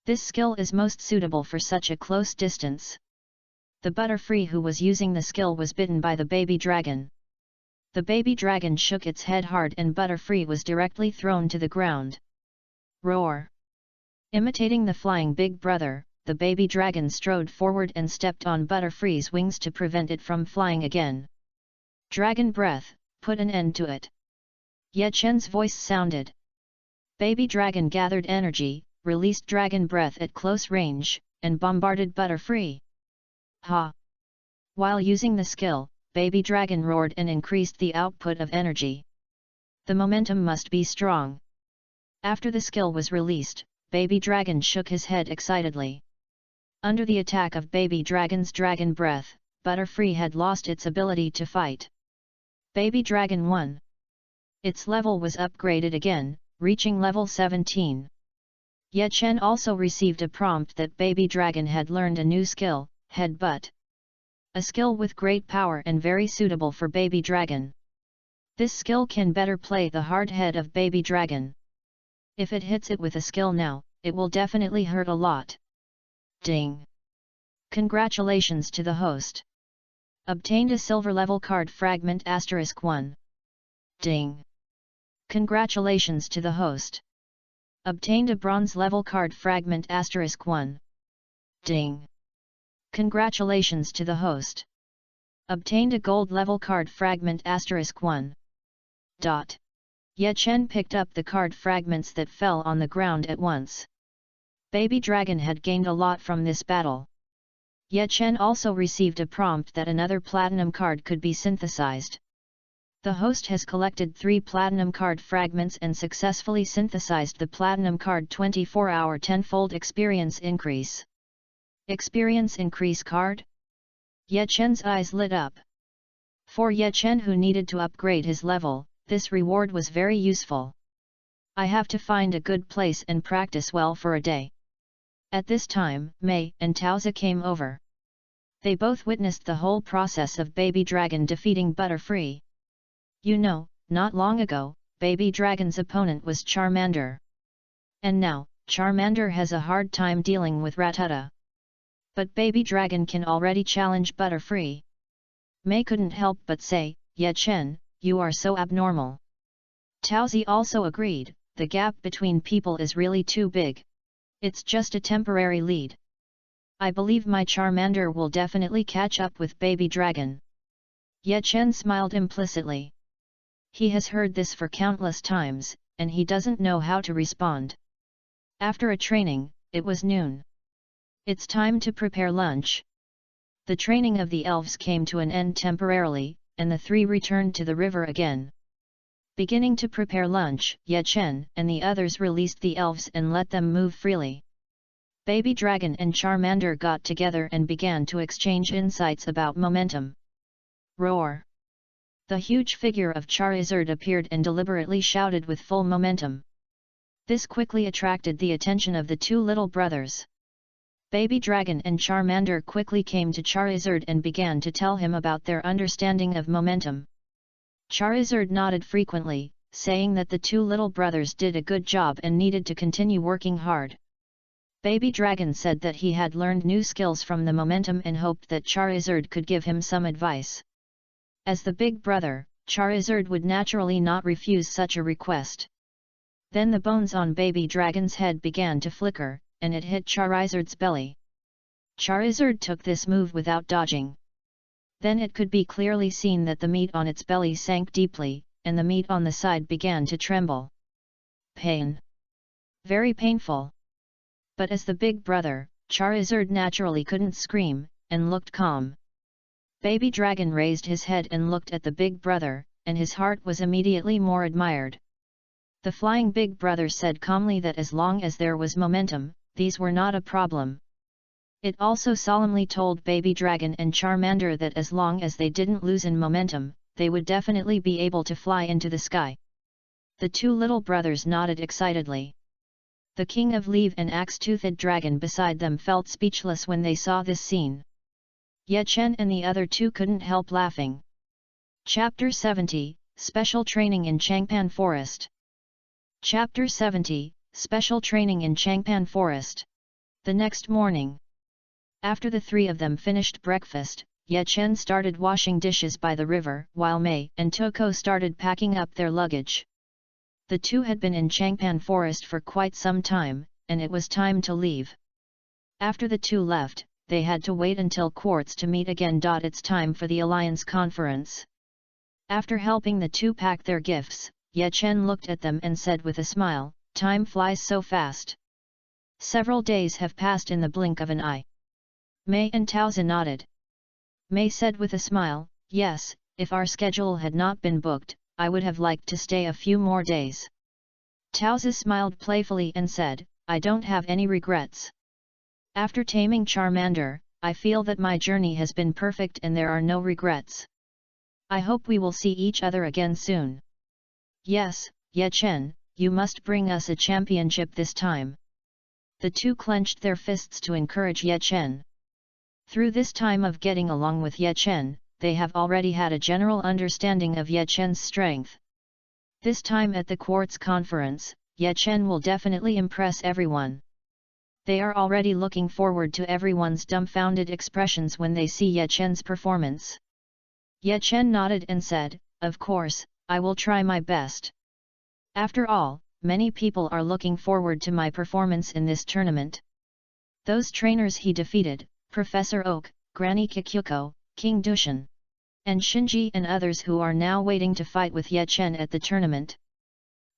This skill is most suitable for such a close distance. The Butterfree who was using the skill was bitten by the Baby Dragon. The Baby Dragon shook its head hard and Butterfree was directly thrown to the ground. Roar! Imitating the flying big brother, the Baby Dragon strode forward and stepped on Butterfree's wings to prevent it from flying again. Dragon Breath, put an end to it. Ye Chen's voice sounded. Baby Dragon gathered energy, released Dragon Breath at close range, and bombarded Butterfree. Ha! While using the skill, Baby Dragon roared and increased the output of energy. The momentum must be strong. After the skill was released, Baby Dragon shook his head excitedly. Under the attack of Baby Dragon's Dragon Breath, Butterfree had lost its ability to fight. Baby Dragon won. Its level was upgraded again, reaching level 17. Ye Chen also received a prompt that Baby Dragon had learned a new skill, Headbutt. A skill with great power and very suitable for Baby Dragon. This skill can better play the hard head of Baby Dragon. If it hits it with a skill now, it will definitely hurt a lot. Ding! Congratulations to the host. Obtained a silver level card fragment *1. Ding! Congratulations to the host. Obtained a bronze level card fragment *1. Ding! Congratulations to the host. Obtained a gold level card fragment *1. Ye Chen picked up the card fragments that fell on the ground at once. Baby Dragon had gained a lot from this battle. Ye Chen also received a prompt that another platinum card could be synthesized. The host has collected 3 platinum card fragments and successfully synthesized the platinum card 24-hour 10-fold experience increase. Experience increase card? Ye Chen's eyes lit up. For Ye Chen, who needed to upgrade his level, this reward was very useful. I have to find a good place and practice well for a day. At this time, Mei and Taozi came over. They both witnessed the whole process of Baby Dragon defeating Butterfree. You know, not long ago, Baby Dragon's opponent was Charmander. And now, Charmander has a hard time dealing with Rattata. But Baby Dragon can already challenge Butterfree. Mei couldn't help but say, Ye Chen, you are so abnormal. Taozi also agreed, the gap between people is really too big. It's just a temporary lead. I believe my Charmander will definitely catch up with Baby Dragon. Ye Chen smiled implicitly. He has heard this for countless times, and he doesn't know how to respond. After a training, it was noon. It's time to prepare lunch. The training of the elves came to an end temporarily, and the 3 returned to the river again. Beginning to prepare lunch, Ye Chen and the others released the elves and let them move freely. Baby Dragon and Charmander got together and began to exchange insights about momentum. Roar! The huge figure of Charizard appeared and deliberately shouted with full momentum. This quickly attracted the attention of the 2 little brothers. Baby Dragon and Charmander quickly came to Charizard and began to tell him about their understanding of momentum. Charizard nodded frequently, saying that the 2 little brothers did a good job and needed to continue working hard. Baby Dragon said that he had learned new skills from the momentum and hoped that Charizard could give him some advice. As the big brother, Charizard would naturally not refuse such a request. Then the bones on Baby Dragon's head began to flicker, and it hit Charizard's belly. Charizard took this move without dodging. Then it could be clearly seen that the meat on its belly sank deeply, and the meat on the side began to tremble. Pain. Very painful. But as the big brother, Charizard naturally couldn't scream, and looked calm. Baby Dragon raised his head and looked at the big brother, and his heart was immediately more admired. The flying big brother said calmly that as long as there was momentum, these were not a problem. It also solemnly told Baby Dragon and Charmander that as long as they didn't lose in momentum, they would definitely be able to fly into the sky. The 2 little brothers nodded excitedly. The King of Leaf and Axe-Toothed Dragon beside them felt speechless when they saw this scene. Ye Chen and the other 2 couldn't help laughing. Chapter 70, Special Training in Changpan Forest. Chapter 70, Special Training in Changpan Forest. The next morning. After the 3 of them finished breakfast, Ye Chen started washing dishes by the river, while Mei and Toko started packing up their luggage. The 2 had been in Changpan Forest for quite some time, and it was time to leave. After the 2 left, they had to wait until Quartz to meet again. It's time for the Alliance Conference. After helping the 2 pack their gifts, Ye Chen looked at them and said with a smile, "Time flies so fast. Several days have passed in the blink of an eye." Mei and Taozi nodded. Mei said with a smile, "Yes, if our schedule had not been booked, I would have liked to stay a few more days." Taozi smiled playfully and said, "I don't have any regrets. After taming Charmander, I feel that my journey has been perfect and there are no regrets. I hope we will see each other again soon." "Yes, Ye Chen, you must bring us a championship this time. The two clenched their fists to encourage Ye Chen. Through this time of getting along with Ye Chen, they have already had a general understanding of Ye Chen's strength. This time at the Quartz Conference, Ye Chen will definitely impress everyone. They are already looking forward to everyone's dumbfounded expressions when they see Ye Chen's performance. Ye Chen nodded and said, "Of course, I will try my best. After all, many people are looking forward to my performance in this tournament." Those trainers he defeated, Professor Oak, Granny Kikyuko, King Dushan, and Shinji and others who are now waiting to fight with Ye Chen at the tournament.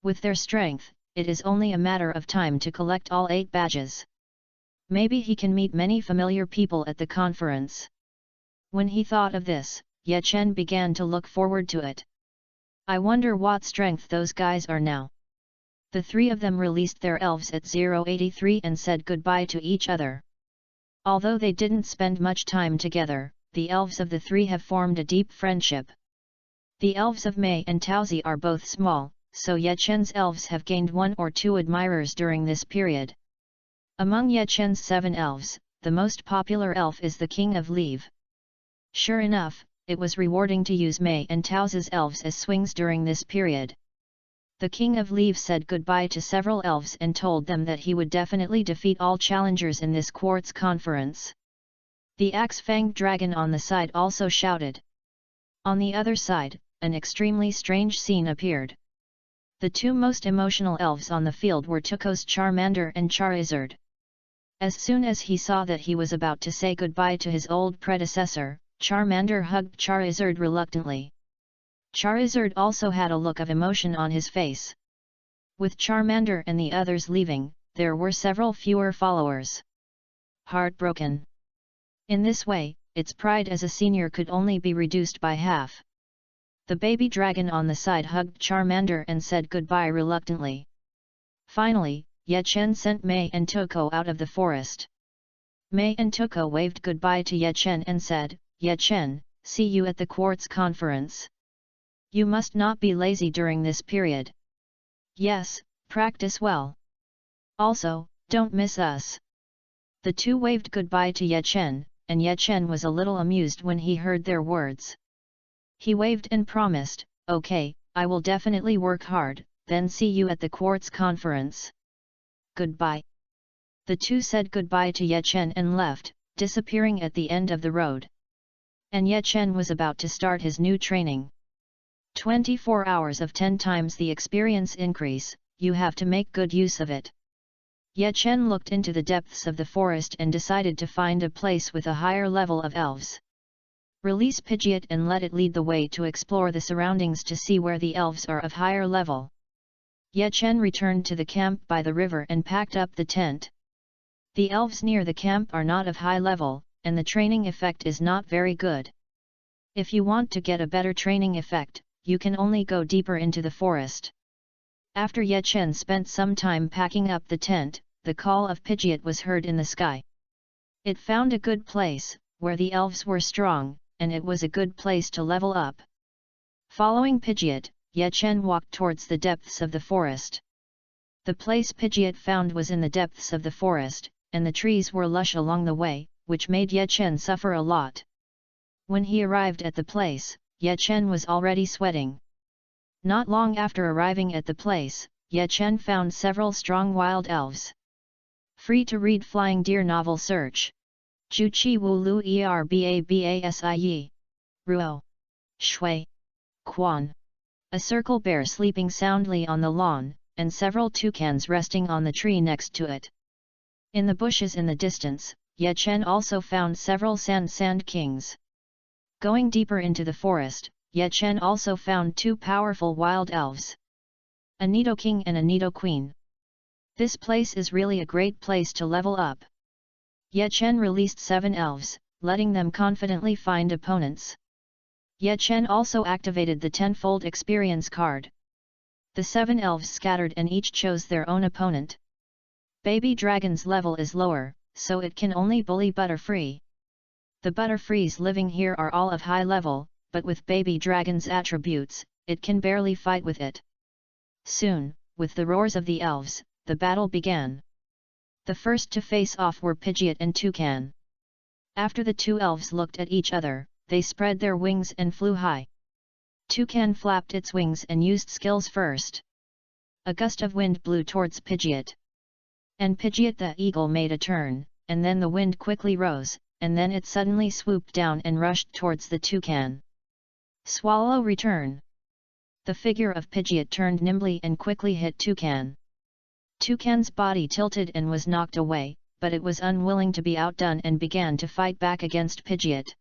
With their strength, it is only a matter of time to collect all 8 badges. Maybe he can meet many familiar people at the conference. When he thought of this, Ye Chen began to look forward to it. I wonder what strength those guys are now. The 3 of them released their elves at 083 and said goodbye to each other. Although they didn't spend much time together, the elves of the 3 have formed a deep friendship. The elves of Mei and Taozi are both small, so Ye Chen's elves have gained 1 or 2 admirers during this period. Among Ye Chen's 7 elves, the most popular elf is the King of Leave. Sure enough, it was rewarding to use Mei and Taozi's elves as swings during this period. The King of Leave said goodbye to several elves and told them that he would definitely defeat all challengers in this Quartz Conference. The Axe-Fanged Dragon on the side also shouted. On the other side, an extremely strange scene appeared. The 2 most emotional elves on the field were Tuko's Charmander and Charizard. As soon as he saw that he was about to say goodbye to his old predecessor, Charmander hugged Charizard reluctantly. Charizard also had a look of emotion on his face. With Charmander and the others leaving, there were several fewer followers. Heartbroken. In this way, its pride as a senior could only be reduced by half. The baby dragon on the side hugged Charmander and said goodbye reluctantly. Finally, Ye Chen sent Mei and Tuko out of the forest. Mei and Tuko waved goodbye to Ye Chen and said, "Ye Chen, see you at the Quartz Conference. You must not be lazy during this period. Yes, practice well. Also, don't miss us." The 2 waved goodbye to Ye Chen, and Ye Chen was a little amused when he heard their words. He waved and promised, "Okay, I will definitely work hard, then see you at the Quartz Conference. Goodbye." The 2 said goodbye to Ye Chen and left, disappearing at the end of the road. And Ye Chen was about to start his new training. 24 hours of 10 times the experience increase, you have to make good use of it. Ye Chen looked into the depths of the forest and decided to find a place with a higher level of elves. Release Pidgeot and let it lead the way to explore the surroundings to see where the elves are of higher level. Ye Chen returned to the camp by the river and packed up the tent. The elves near the camp are not of high level, and the training effect is not very good. If you want to get a better training effect, you can only go deeper into the forest. After Ye Chen spent some time packing up the tent, the call of Pidgeot was heard in the sky. It found a good place, where the elves were strong, and it was a good place to level up. Following Pidgeot, Ye Chen walked towards the depths of the forest. The place Pidgeot found was in the depths of the forest, and the trees were lush along the way, which made Ye Chen suffer a lot. When he arrived at the place, Ye Chen was already sweating. Not long after arriving at the place, Ye Chen found several strong wild elves. Free to read Flying Deer novel search. Ju Chi Wu Lu Erbabasie. Ruo. Shui. Quan. A circle bear sleeping soundly on the lawn, and several toucans resting on the tree next to it. In the bushes in the distance, Ye Chen also found several sand kings. Going deeper into the forest, Ye Chen also found 2 powerful wild elves. A Nidoking and a Nidoqueen. This place is really a great place to level up. Ye Chen released 7 elves, letting them confidently find opponents. Ye Chen also activated the 10-fold experience card. The 7 elves scattered and each chose their own opponent. Baby Dragon's level is lower, so it can only bully Butterfree. The Butterfrees living here are all of high level, but with Baby Dragon's attributes, it can barely fight with it. Soon, with the roars of the elves, the battle began. The first to face off were Pidgeot and Toucan. After the two elves looked at each other, they spread their wings and flew high. Toucan flapped its wings and used skills first. A gust of wind blew towards Pidgeot. And Pidgeot the eagle made a turn, and then the wind quickly rose, and then it suddenly swooped down and rushed towards the Toucan. Swallow return! The figure of Pidgeot turned nimbly and quickly hit Toucan. Toucan's body tilted and was knocked away, but it was unwilling to be outdone and began to fight back against Pidgeot.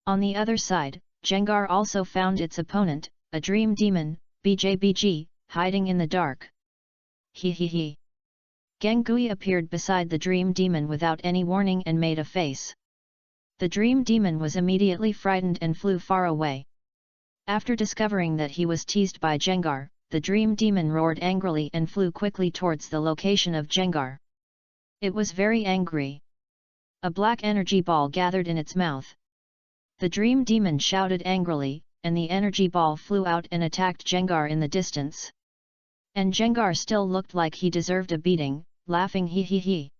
On the other side, Gengar also found its opponent, a dream demon, BJBG, hiding in the dark. He. Gengui appeared beside the dream demon without any warning and made a face. The dream demon was immediately frightened and flew far away. After discovering that he was teased by Gengar, the dream demon roared angrily and flew quickly towards the location of Gengar. It was very angry. A black energy ball gathered in its mouth. The dream demon shouted angrily, and the energy ball flew out and attacked Gengar in the distance. And Gengar still looked like he deserved a beating, laughing he.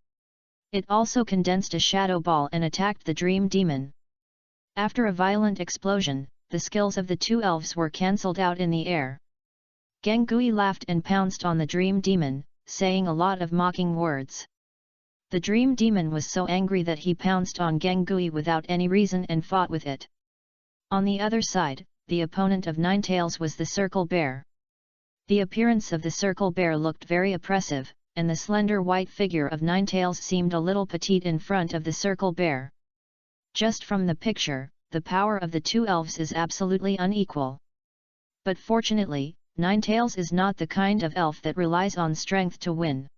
It also condensed a shadow ball and attacked the dream demon. After a violent explosion, the skills of the two elves were cancelled out in the air. Gengui laughed and pounced on the dream demon, saying a lot of mocking words. The dream demon was so angry that he pounced on Gengui without any reason and fought with it. On the other side, the opponent of Ninetales was the Circle Bear. The appearance of the Circle Bear looked very oppressive, and the slender white figure of Ninetales seemed a little petite in front of the Circle Bear. Just from the picture, the power of the two elves is absolutely unequal. But fortunately, Ninetales is not the kind of elf that relies on strength to win.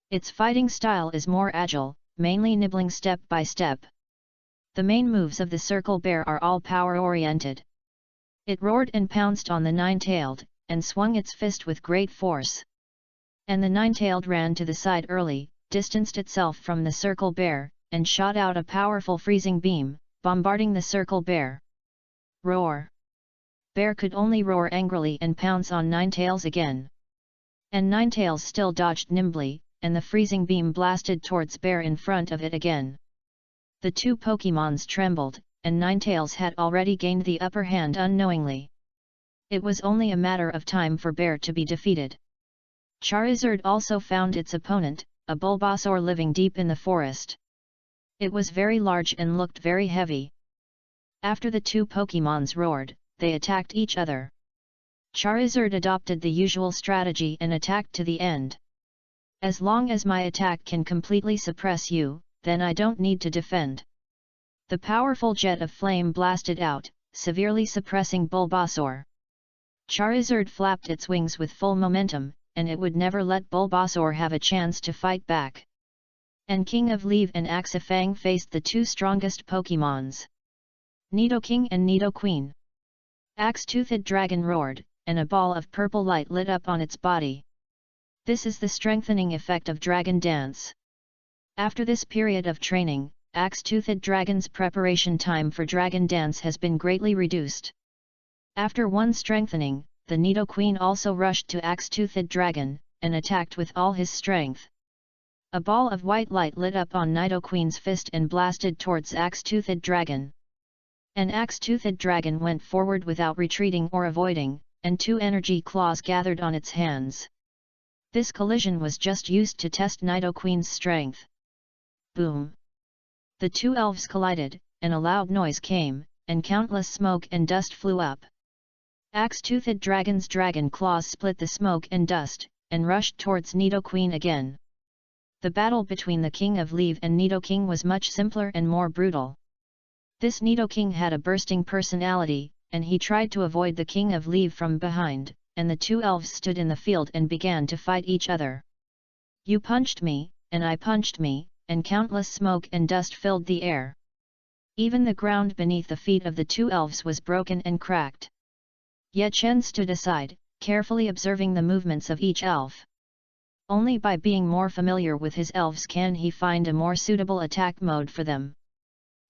Its fighting style is more agile, mainly nibbling step by step. The main moves of the Circle Bear are all power-oriented. It roared and pounced on the nine-tailed, and swung its fist with great force. And the nine-tailed ran to the side early, distanced itself from the Circle Bear, and shot out a powerful freezing beam, bombarding the Circle Bear. Roar! Bear could only roar angrily and pounce on Ninetales again. And Ninetales still dodged nimbly, and the freezing beam blasted towards Bear in front of it again. The two Pokémons trembled, and Ninetales had already gained the upper hand unknowingly. It was only a matter of time for Bear to be defeated. Charizard also found its opponent, a Bulbasaur living deep in the forest. It was very large and looked very heavy. After the two Pokémons roared, they attacked each other. Charizard adopted the usual strategy and attacked to the end. As long as my attack can completely suppress you, then I don't need to defend. The powerful jet of flame blasted out, severely suppressing Bulbasaur. Charizard flapped its wings with full momentum, and it would never let Bulbasaur have a chance to fight back. And King of Leaf and Axifang faced the two strongest Pokémons. Nidoking and Nidoqueen. Axe-toothed dragon roared, and a ball of purple light lit up on its body. This is the strengthening effect of Dragon Dance. After this period of training, Axe-toothed dragon's preparation time for Dragon Dance has been greatly reduced. After one strengthening, the Nidoqueen also rushed to Axe-toothed dragon, and attacked with all his strength. A ball of white light lit up on Nidoqueen's fist and blasted towards Axe-toothed dragon. An Axe-toothed dragon went forward without retreating or avoiding, and two energy claws gathered on its hands. This collision was just used to test Nidoqueen's strength. Boom! The two elves collided, and a loud noise came, and countless smoke and dust flew up. Axe-toothed dragon's dragon claws split the smoke and dust, and rushed towards Nidoqueen again. The battle between the King of Leaf and Nidoking was much simpler and more brutal. This Nidoking had a bursting personality, and he tried to avoid the King of Leaf from behind, and the two elves stood in the field and began to fight each other. You punched me, and I punched me, and countless smoke and dust filled the air. Even the ground beneath the feet of the two elves was broken and cracked. Ye Chen stood aside, carefully observing the movements of each elf. Only by being more familiar with his elves can he find a more suitable attack mode for them.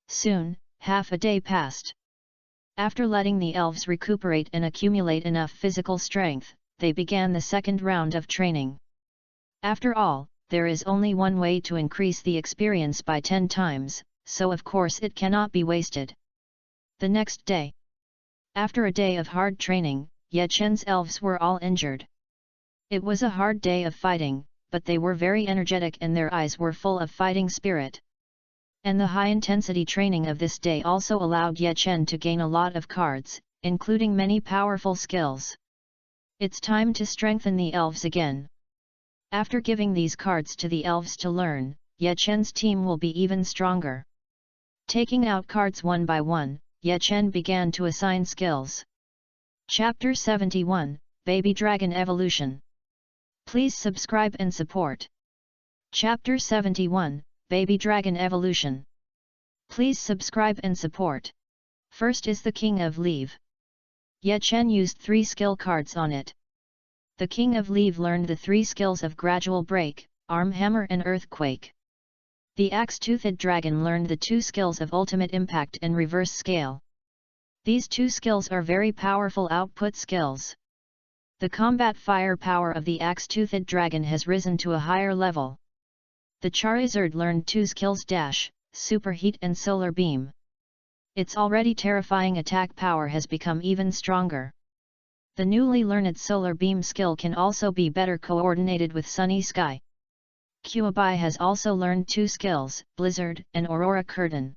Soon, half a day passed. After letting the elves recuperate and accumulate enough physical strength, they began the second round of training. After all, there is only one way to increase the experience by 10 times, so of course it cannot be wasted. The next day. After a day of hard training, Ye Chen's elves were all injured. It was a hard day of fighting, but they were very energetic and their eyes were full of fighting spirit. And the high-intensity training of this day also allowed Ye Chen to gain a lot of cards, including many powerful skills. It's time to strengthen the elves again. After giving these cards to the elves to learn, Ye Chen's team will be even stronger. Taking out cards one by one, Ye Chen began to assign skills. Chapter 71, Baby Dragon Evolution. Please subscribe and support. Chapter 71, Baby Dragon Evolution. Please subscribe and support. First is the King of Leave. Ye Chen used 3 skill cards on it. The King of Leave learned the 3 skills of Gradual Break, Arm Hammer and Earthquake. The Axe-Toothed Dragon learned the 2 skills of Ultimate Impact and Reverse Scale. These 2 skills are very powerful output skills. The combat firepower of the Axe-Toothed Dragon has risen to a higher level. The Charizard learned 2 skills: Dash, Superheat and Solar Beam. Its already terrifying attack power has become even stronger. The newly learned Solar Beam skill can also be better coordinated with Sunny Sky. Kuabai has also learned 2 skills, Blizzard and Aurora Curtain.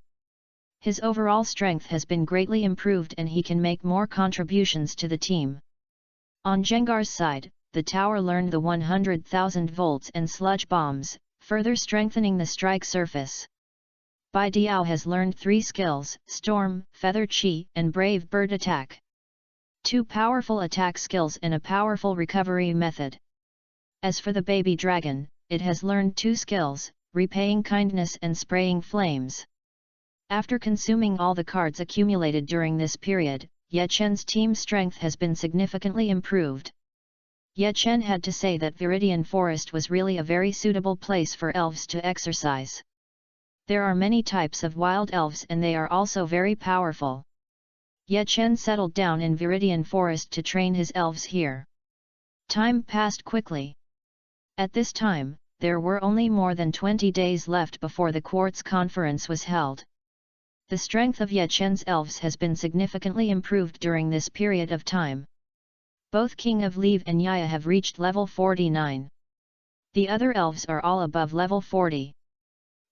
His overall strength has been greatly improved and he can make more contributions to the team. On Jengar's side, the tower learned the 100,000 volts and sludge bombs, further strengthening the strike surface. Bai Diao has learned 3 skills, Storm, Feather Chi and Brave Bird Attack. 2 powerful attack skills and a powerful recovery method. As for the Baby Dragon, it has learned 2 skills, Repaying Kindness and Spraying Flames. After consuming all the cards accumulated during this period, Ye Chen's team strength has been significantly improved. Ye Chen had to say that Viridian Forest was really a very suitable place for elves to exercise. There are many types of wild elves and they are also very powerful. Ye Chen settled down in Viridian Forest to train his elves here. Time passed quickly. At this time, there were only more than 20 days left before the Quartz Conference was held. The strength of Ye Chen's elves has been significantly improved during this period of time. Both King of Leave and Yaya have reached level 49. The other elves are all above level 40.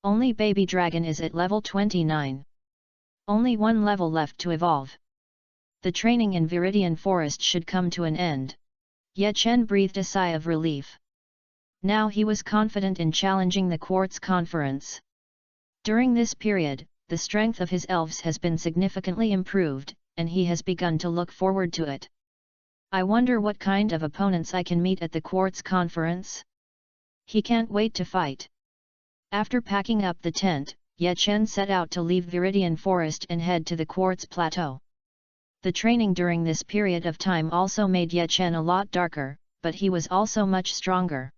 Only Baby Dragon is at level 29. Only 1 level left to evolve. The training in Viridian Forest should come to an end. Ye Chen breathed a sigh of relief. Now he was confident in challenging the Quartz Conference. During this period, the strength of his elves has been significantly improved, and he has begun to look forward to it. I wonder what kind of opponents I can meet at the Quartz Conference? He can't wait to fight. After packing up the tent, Ye Chen set out to leave Viridian Forest and head to the Quartz Plateau. The training during this period of time also made Ye Chen a lot darker, but he was also much stronger.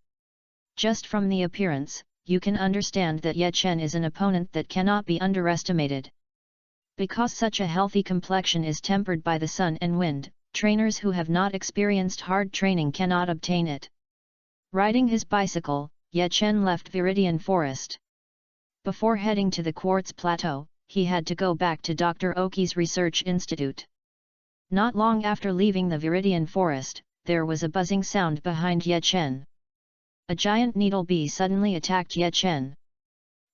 Just from the appearance, you can understand that Ye Chen is an opponent that cannot be underestimated. Because such a healthy complexion is tempered by the sun and wind, trainers who have not experienced hard training cannot obtain it. Riding his bicycle, Ye Chen left Viridian Forest. Before heading to the Quartz Plateau, he had to go back to Dr. Oki's research institute. Not long after leaving the Viridian Forest, there was a buzzing sound behind Ye Chen. A giant needle bee suddenly attacked Ye Chen.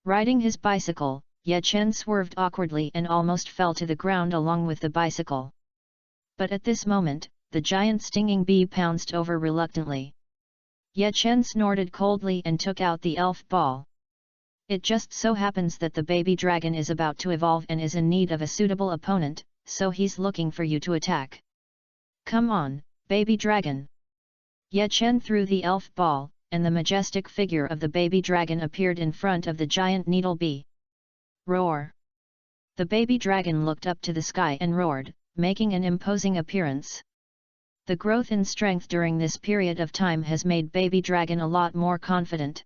Riding his bicycle, Ye Chen swerved awkwardly and almost fell to the ground along with the bicycle. But at this moment, the giant stinging bee pounced over reluctantly. Ye Chen snorted coldly and took out the elf ball. It just so happens that the baby dragon is about to evolve and is in need of a suitable opponent, so he's looking for you to attack. Come on, baby dragon! Ye Chen threw the elf ball, and the majestic figure of the baby dragon appeared in front of the giant needle bee. Roar! The baby dragon looked up to the sky and roared, making an imposing appearance. The growth in strength during this period of time has made baby dragon a lot more confident.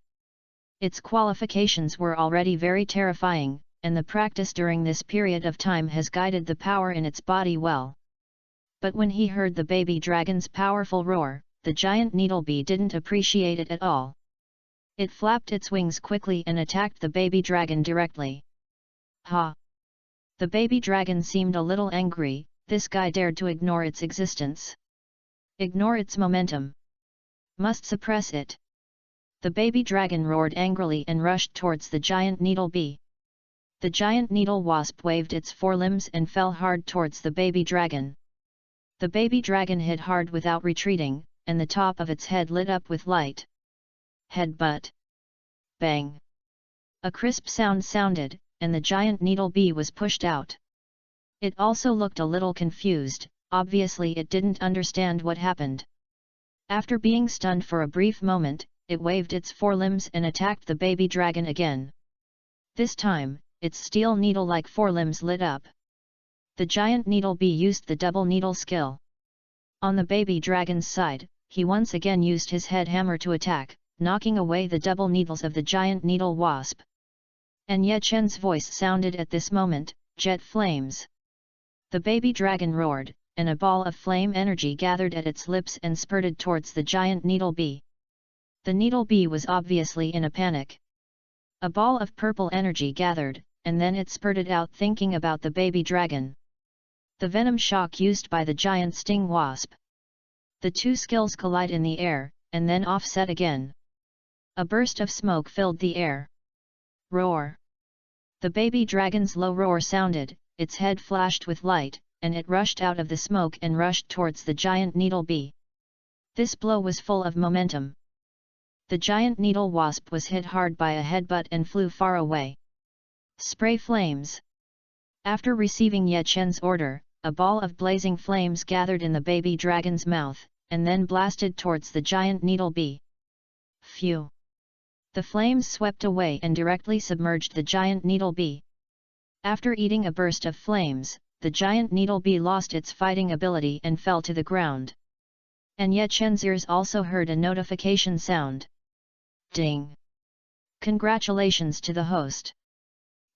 Its qualifications were already very terrifying, and the practice during this period of time has guided the power in its body well. But when he heard the baby dragon's powerful roar, the giant needlebee didn't appreciate it at all. It flapped its wings quickly and attacked the baby dragon directly. Ha! The baby dragon seemed a little angry. This guy dared to ignore its existence. Ignore its momentum. Must suppress it. The baby dragon roared angrily and rushed towards the giant needlebee. The giant needle wasp waved its forelimbs and fell hard towards the baby dragon. The baby dragon hit hard without retreating, and the top of its head lit up with light. Headbutt. Bang. A crisp sound sounded, and the giant needlebee was pushed out. It also looked a little confused. Obviously it didn't understand what happened. After being stunned for a brief moment, it waved its forelimbs and attacked the baby dragon again. This time, its steel needle-like forelimbs lit up. The giant needlebee used the double needle skill. On the baby dragon's side, he once again used his head hammer to attack, knocking away the double needles of the giant needle wasp. And Ye Chen's voice sounded at this moment, jet flames. The baby dragon roared, and a ball of flame energy gathered at its lips and spurted towards the giant needlebee. The needlebee was obviously in a panic. A ball of purple energy gathered, and then it spurted out thinking about the baby dragon. The venom shock used by the giant sting wasp. The two skills collide in the air, and then offset again. A burst of smoke filled the air. Roar! The baby dragon's low roar sounded, its head flashed with light, and it rushed out of the smoke and rushed towards the giant needlebee. This blow was full of momentum. The giant needle wasp was hit hard by a headbutt and flew far away. Spray flames! After receiving Ye Chen's order, a ball of blazing flames gathered in the baby dragon's mouth, and then blasted towards the giant needlebee. Phew! The flames swept away and directly submerged the giant needlebee. After eating a burst of flames, the giant needlebee lost its fighting ability and fell to the ground. And Ye Chen's ears also heard a notification sound. Ding! Congratulations to the host!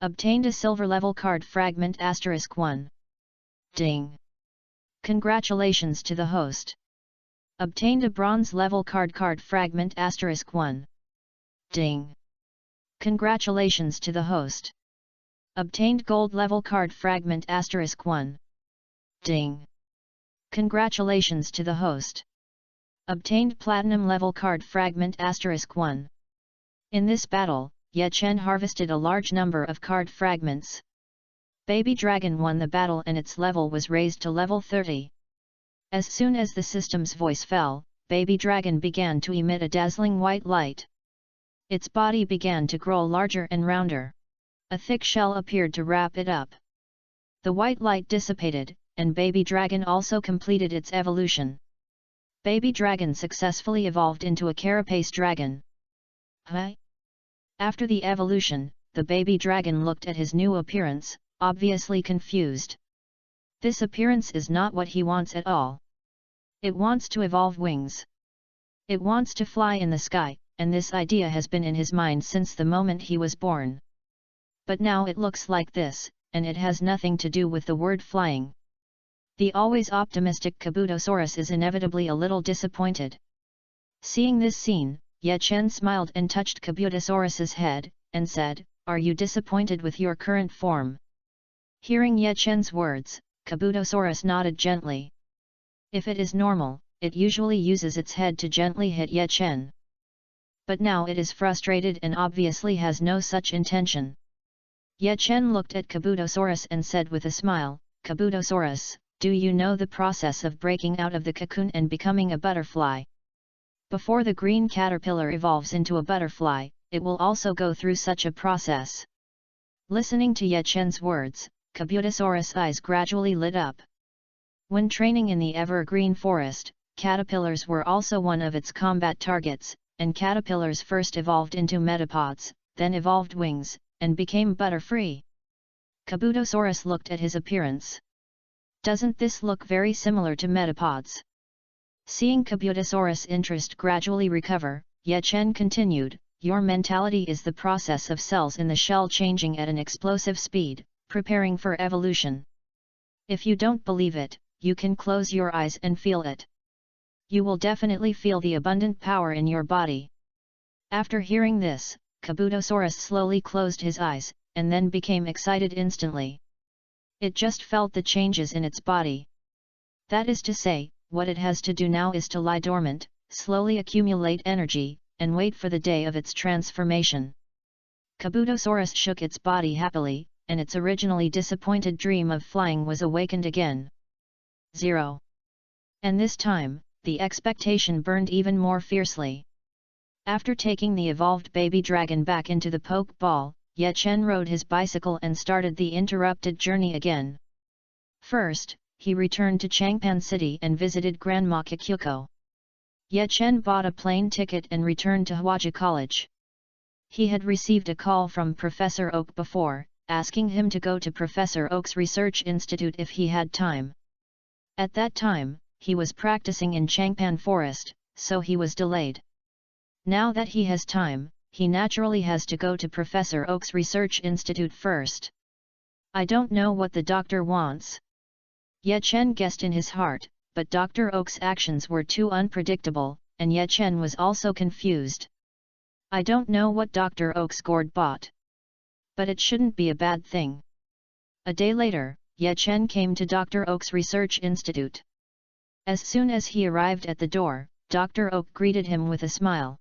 Obtained a silver level card fragment *1. Ding! Congratulations to the host! Obtained a bronze level card fragment *1. Ding! Congratulations to the host! Obtained gold level card fragment *1. Ding! Congratulations to the host! Obtained platinum level card fragment *1. In this battle, Ye Chen harvested a large number of card fragments. Baby Dragon won the battle and its level was raised to level 30. As soon as the system's voice fell, Baby Dragon began to emit a dazzling white light. Its body began to grow larger and rounder. A thick shell appeared to wrap it up. The white light dissipated, and Baby Dragon also completed its evolution. Baby Dragon successfully evolved into a carapace dragon. Huh? After the evolution, the Baby Dragon looked at his new appearance, obviously confused. This appearance is not what he wants at all. It wants to evolve wings. It wants to fly in the sky, and this idea has been in his mind since the moment he was born. But now it looks like this, and it has nothing to do with the word flying. The always optimistic Kabutosaurus is inevitably a little disappointed. Seeing this scene, Ye Chen smiled and touched Kabutosaurus's head, and said, "Are you disappointed with your current form?" Hearing Ye Chen's words, Kabutosaurus nodded gently. If it is normal, it usually uses its head to gently hit Ye Chen. But now it is frustrated and obviously has no such intention. Ye Chen looked at Kabutosaurus and said with a smile, "Kabutosaurus, do you know the process of breaking out of the cocoon and becoming a butterfly? Before the green caterpillar evolves into a butterfly, it will also go through such a process." Listening to Ye Chen's words, Kabutosaurus' eyes gradually lit up. When training in the evergreen forest, caterpillars were also one of its combat targets, and caterpillars first evolved into metapods, then evolved wings, and became butterfree. Kabutosaurus looked at his appearance. Doesn't this look very similar to metapods? Seeing Kabutosaurus' interest gradually recover, Ye Chen continued, "Your mentality is the process of cells in the shell changing at an explosive speed, preparing for evolution. If you don't believe it, you can close your eyes and feel it." You will definitely feel the abundant power in your body. After hearing this, Kabutosaurus slowly closed his eyes, and then became excited instantly. It just felt the changes in its body. That is to say, what it has to do now is to lie dormant, slowly accumulate energy, and wait for the day of its transformation. Kabutosaurus shook its body happily, and its originally disappointed dream of flying was awakened again. 0. And this time, the expectation burned even more fiercely. After taking the evolved baby dragon back into the poke ball, Ye Chen rode his bicycle and started the interrupted journey again. First, he returned to Changpan City and visited Grandma Kikyuko. Ye Chen bought a plane ticket and returned to Huaji College. He had received a call from Professor Oak before, asking him to go to Professor Oak's research institute if he had time. At that time, he was practicing in Changpan Forest, so he was delayed. Now that he has time, he naturally has to go to Professor Oak's research institute first. I don't know what the doctor wants. Ye Chen guessed in his heart, but Dr. Oak's actions were too unpredictable, and Ye Chen was also confused. I don't know what Dr. Oak's gourd bought. But it shouldn't be a bad thing. A day later, Ye Chen came to Dr. Oak's research institute. As soon as he arrived at the door, Dr. Oak greeted him with a smile.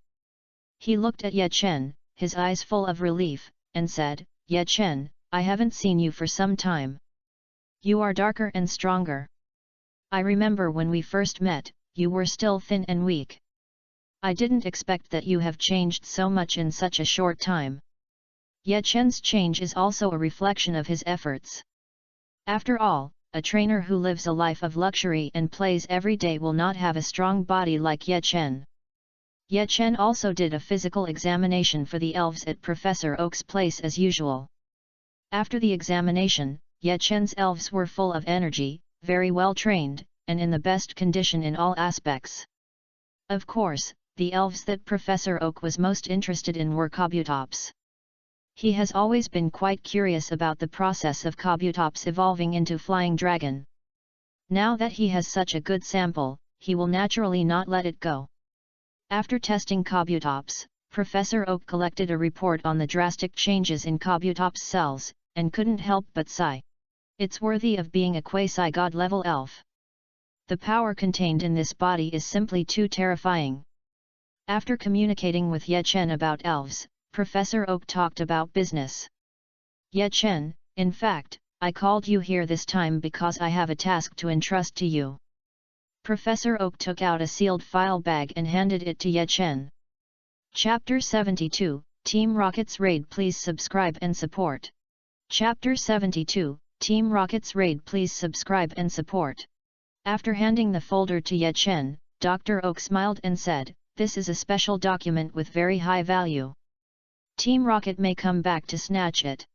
He looked at Ye Chen, his eyes full of relief, and said, "Ye Chen, I haven't seen you for some time. You are darker and stronger. I remember when we first met, you were still thin and weak. I didn't expect that you have changed so much in such a short time." Ye Chen's change is also a reflection of his efforts. After all, a trainer who lives a life of luxury and plays every day will not have a strong body like Ye Chen. Ye Chen also did a physical examination for the elves at Professor Oak's place as usual. After the examination, Ye Chen's elves were full of energy, very well trained, and in the best condition in all aspects. Of course, the elves that Professor Oak was most interested in were Kabutops. He has always been quite curious about the process of Kabutops evolving into flying dragon. Now that he has such a good sample, he will naturally not let it go. After testing Kabutops, Professor Oak collected a report on the drastic changes in Kabutops' cells, and couldn't help but sigh. It's worthy of being a quasi-god level elf. The power contained in this body is simply too terrifying. After communicating with Ye Chen about elves, Professor Oak talked about business. Ye Chen, in fact, I called you here this time because I have a task to entrust to you. Professor Oak took out a sealed file bag and handed it to Ye Chen. Chapter 72, Team Rocket's Raid. Please subscribe and support. Chapter 72, Team Rocket's Raid. Please subscribe and support. After handing the folder to Ye Chen, Dr. Oak smiled and said, "This is a special document with very high value. Team Rocket may come back to snatch it.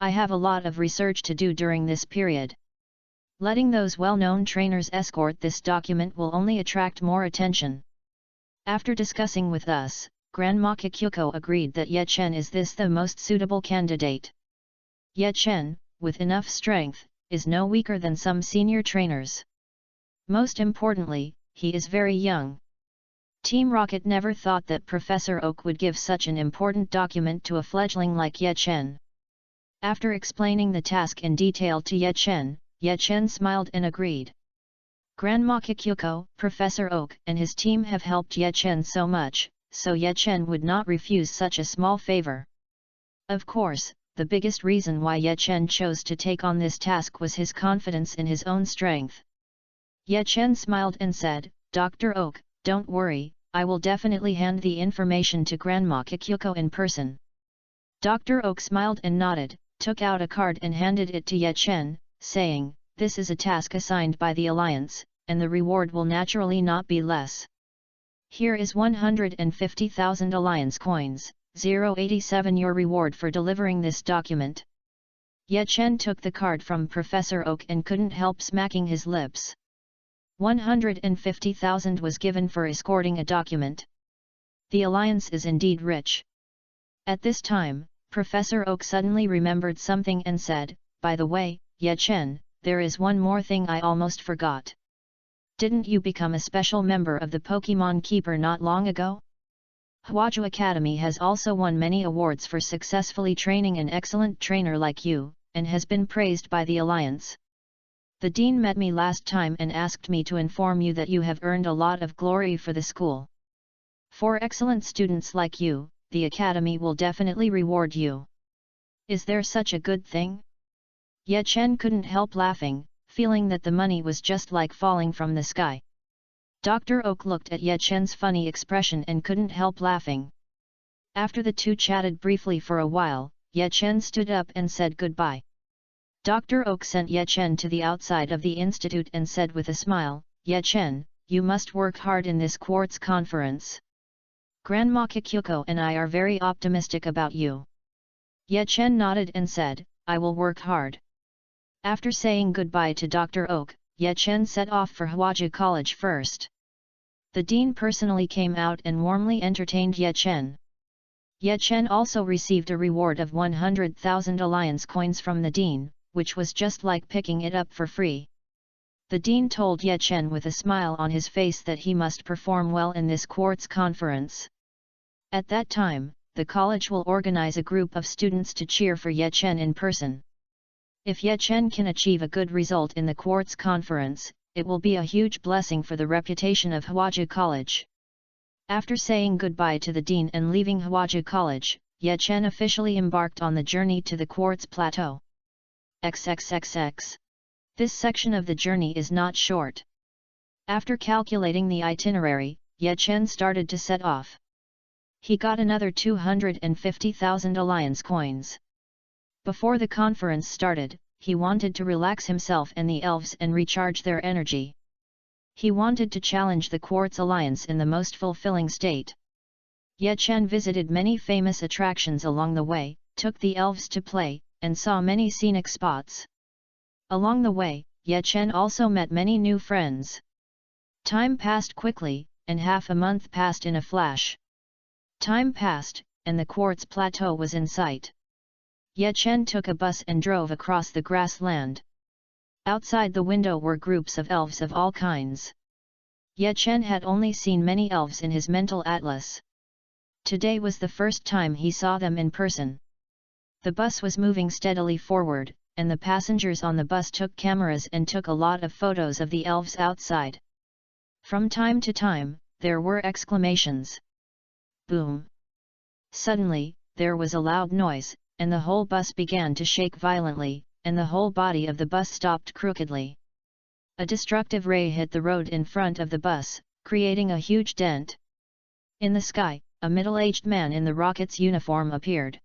I have a lot of research to do during this period. Letting those well-known trainers escort this document will only attract more attention." After discussing with us, Grandma Kikyuko agreed that Ye Chen is the most suitable candidate. Ye Chen, with enough strength, is no weaker than some senior trainers. Most importantly, he is very young. Team Rocket never thought that Professor Oak would give such an important document to a fledgling like Ye Chen. After explaining the task in detail to Ye Chen smiled and agreed. Grandma Kikyuko, Professor Oak and his team have helped Ye Chen so much, so Ye Chen would not refuse such a small favor. Of course, the biggest reason why Ye Chen chose to take on this task was his confidence in his own strength. Ye Chen smiled and said, "Dr. Oak, don't worry, I will definitely hand the information to Grandma Kikyuko in person." Dr. Oak smiled and nodded, took out a card and handed it to Ye Chen, saying, "This is a task assigned by the Alliance, and the reward will naturally not be less. Here is 150,000 Alliance coins, 087 your reward for delivering this document." Ye Chen took the card from Professor Oak and couldn't help smacking his lips. 150,000 was given for escorting a document. The Alliance is indeed rich. At this time, Professor Oak suddenly remembered something and said, "By the way, Ye Chen, there is one more thing I almost forgot. Didn't you become a special member of the Pokémon Keeper not long ago? Hwaju Academy has also won many awards for successfully training an excellent trainer like you, and has been praised by the Alliance. The Dean met me last time and asked me to inform you that you have earned a lot of glory for the school. For excellent students like you, the Academy will definitely reward you. Is there such a good thing? Ye Chen couldn't help laughing, feeling that the money was just like falling from the sky. Dr. Oak looked at Ye Chen's funny expression and couldn't help laughing. After the two chatted briefly for a while, Ye Chen stood up and said goodbye. Dr. Oak sent Ye Chen to the outside of the institute and said with a smile, Ye Chen, you must work hard in this quartz conference. Grandma Kikyuko and I are very optimistic about you. Ye Chen nodded and said, I will work hard. After saying goodbye to Dr. Oak, Ye Chen set off for Hwaju College first. The dean personally came out and warmly entertained Ye Chen. Ye Chen also received a reward of 100,000 alliance coins from the dean, which was just like picking it up for free. The dean told Ye Chen with a smile on his face that he must perform well in this quartz conference. At that time, the college will organize a group of students to cheer for Ye Chen in person. If Ye Chen can achieve a good result in the quartz conference, it will be a huge blessing for the reputation of Hwaju College. After saying goodbye to the dean and leaving Hwaju College, Ye Chen officially embarked on the journey to the quartz plateau. XXXX. This section of the journey is not short. After calculating the itinerary, Ye Chen started to set off. He got another 250,000 alliance coins. Before the conference started, he wanted to relax himself and the elves and recharge their energy. He wanted to challenge the Quartz Alliance in the most fulfilling state. Ye Chen visited many famous attractions along the way, took the elves to play, and saw many scenic spots. Along the way, Ye Chen also met many new friends. Time passed quickly, and half a month passed in a flash. Time passed, and the Quartz Plateau was in sight. Ye Chen took a bus and drove across the grassland. Outside the window were groups of elves of all kinds. Ye Chen had only seen many elves in his mental atlas. Today was the first time he saw them in person. The bus was moving steadily forward, and the passengers on the bus took cameras and took a lot of photos of the elves outside. From time to time, there were exclamations. Boom! Suddenly, there was a loud noise, and the whole bus began to shake violently, and the whole body of the bus stopped crookedly. A destructive ray hit the road in front of the bus, creating a huge dent. In the sky, a middle-aged man in the Rocket's uniform appeared.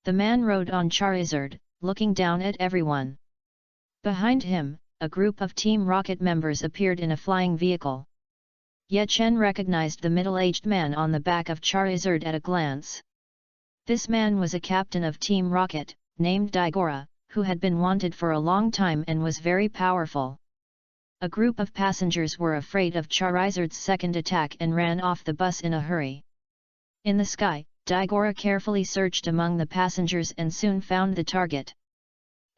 The man rode on Charizard, looking down at everyone. Behind him, a group of Team Rocket members appeared in a flying vehicle. Ye Chen recognized the middle-aged man on the back of Charizard at a glance. This man was a captain of Team Rocket, named Daigora, who had been wanted for a long time and was very powerful. A group of passengers were afraid of Charizard's second attack and ran off the bus in a hurry. In the sky, Daigora carefully searched among the passengers and soon found the target.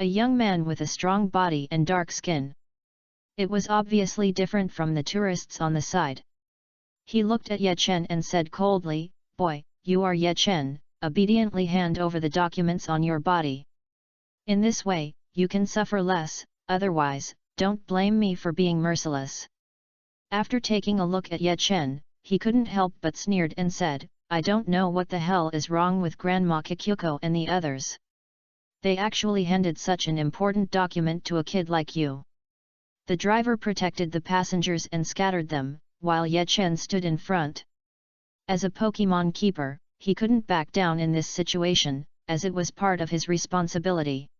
A young man with a strong body and dark skin. It was obviously different from the tourists on the side. He looked at Ye Chen and said coldly, "Boy, you are Ye Chen, obediently hand over the documents on your body. In this way, you can suffer less, otherwise, don't blame me for being merciless." After taking a look at Ye Chen, he couldn't help but sneered and said, "I don't know what the hell is wrong with Grandma Kikyuko and the others. They actually handed such an important document to a kid like you." The driver protected the passengers and scattered them, while Ye Chen stood in front. As a Pokémon keeper, he couldn't back down in this situation, as it was part of his responsibility.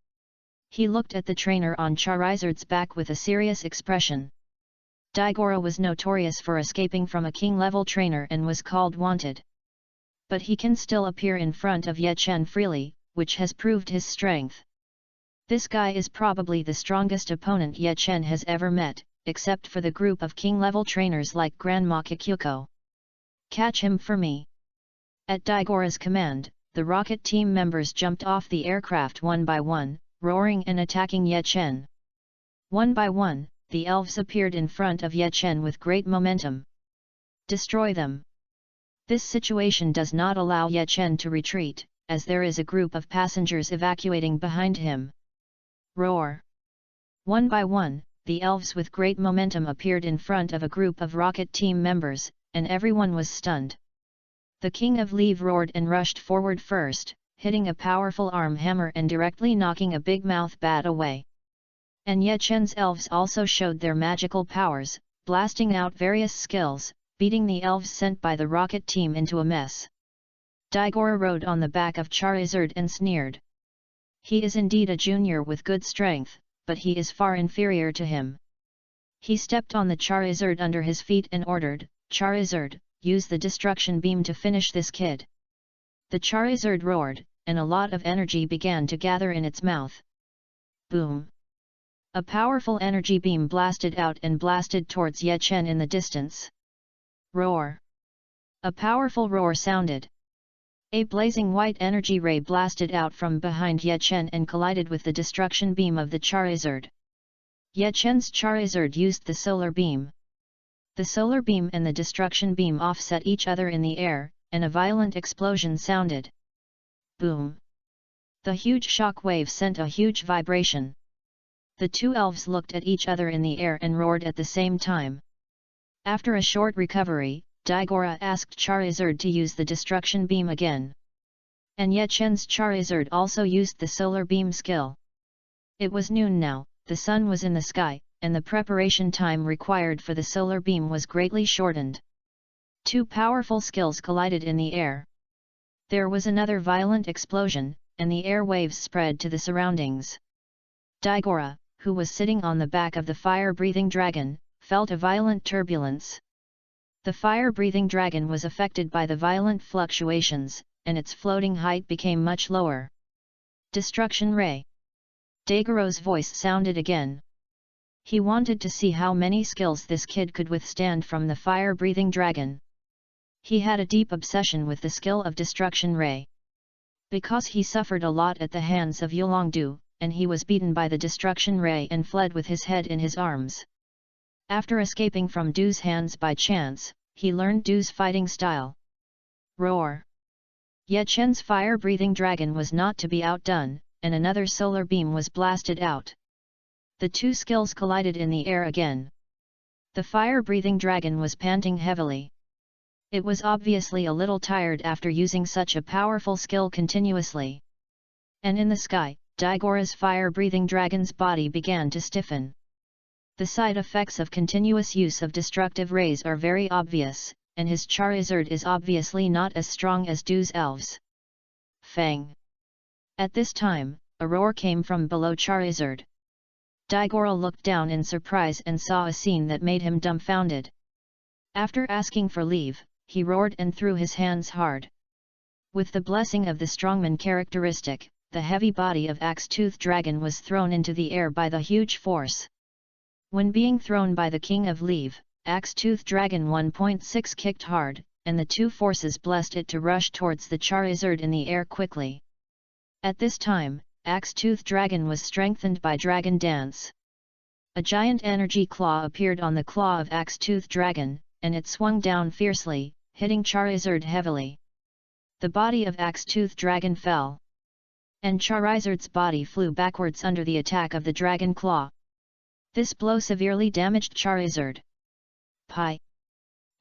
He looked at the trainer on Charizard's back with a serious expression. Daigora was notorious for escaping from a king-level trainer and was called wanted. But he can still appear in front of Ye Chen freely, which has proved his strength. This guy is probably the strongest opponent Ye Chen has ever met, except for the group of king-level trainers like Grandma Kikyuko. Catch him for me. At Daigora's command, the rocket team members jumped off the aircraft one by one, roaring and attacking Ye Chen. One by one, the elves appeared in front of Ye Chen with great momentum. Destroy them! This situation does not allow Ye Chen to retreat, as there is a group of passengers evacuating behind him. Roar! One by one, the elves with great momentum appeared in front of a group of rocket team members, and everyone was stunned. The King of Leave roared and rushed forward first, hitting a powerful arm hammer and directly knocking a big mouth bat away. And Ye Chen's elves also showed their magical powers, blasting out various skills, beating the elves sent by the rocket team into a mess. Daigora rode on the back of Charizard and sneered. He is indeed a junior with good strength, but he is far inferior to him. He stepped on the Charizard under his feet and ordered, Charizard, use the destruction beam to finish this kid. The Charizard roared, and a lot of energy began to gather in its mouth. Boom! A powerful energy beam blasted out and blasted towards Ye Chen in the distance. Roar! A powerful roar sounded. A blazing white energy ray blasted out from behind Ye Chen and collided with the destruction beam of the Charizard. Ye Chen's Charizard used the solar beam. The solar beam and the destruction beam offset each other in the air, and a violent explosion sounded. Boom! The huge shock wave sent a huge vibration. The two elves looked at each other in the air and roared at the same time. After a short recovery, Daigora asked Charizard to use the destruction beam again. And Ye Chen's Charizard also used the solar beam skill. It was noon now, the sun was in the sky, and the preparation time required for the solar beam was greatly shortened. Two powerful skills collided in the air. There was another violent explosion, and the air waves spread to the surroundings. Daigora, who was sitting on the back of the fire-breathing dragon, felt a violent turbulence. The fire-breathing dragon was affected by the violent fluctuations, and its floating height became much lower. Destruction Ray! Daigora's voice sounded again. He wanted to see how many skills this kid could withstand from the fire-breathing dragon. He had a deep obsession with the skill of Destruction Ray. Because he suffered a lot at the hands of Yulongdu, and he was beaten by the Destruction Ray and fled with his head in his arms. After escaping from Du's hands by chance, he learned Du's fighting style. Roar! Ye Chen's fire-breathing dragon was not to be outdone, and another solar beam was blasted out. The two skills collided in the air again. The fire-breathing dragon was panting heavily. It was obviously a little tired after using such a powerful skill continuously. And in the sky, Daigora's fire-breathing dragon's body began to stiffen. The side effects of continuous use of destructive rays are very obvious, and his Charizard is obviously not as strong as Du's elves. Fang! At this time, a roar came from below Charizard. Daigora looked down in surprise and saw a scene that made him dumbfounded. After asking for leave, he roared and threw his hands hard. With the blessing of the strongman characteristic, the heavy body of Axe-Tooth Dragon was thrown into the air by the huge force. When being thrown by the King of Leave, Axe-Tooth Dragon 1.6 kicked hard, and the two forces blessed it to rush towards the Charizard in the air quickly. At this time, Axe-Tooth Dragon was strengthened by Dragon Dance. A giant energy claw appeared on the claw of Axe-Tooth Dragon, and it swung down fiercely, hitting Charizard heavily. The body of Axe-Tooth Dragon fell. And Charizard's body flew backwards under the attack of the Dragon Claw. This blow severely damaged Charizard. Pi!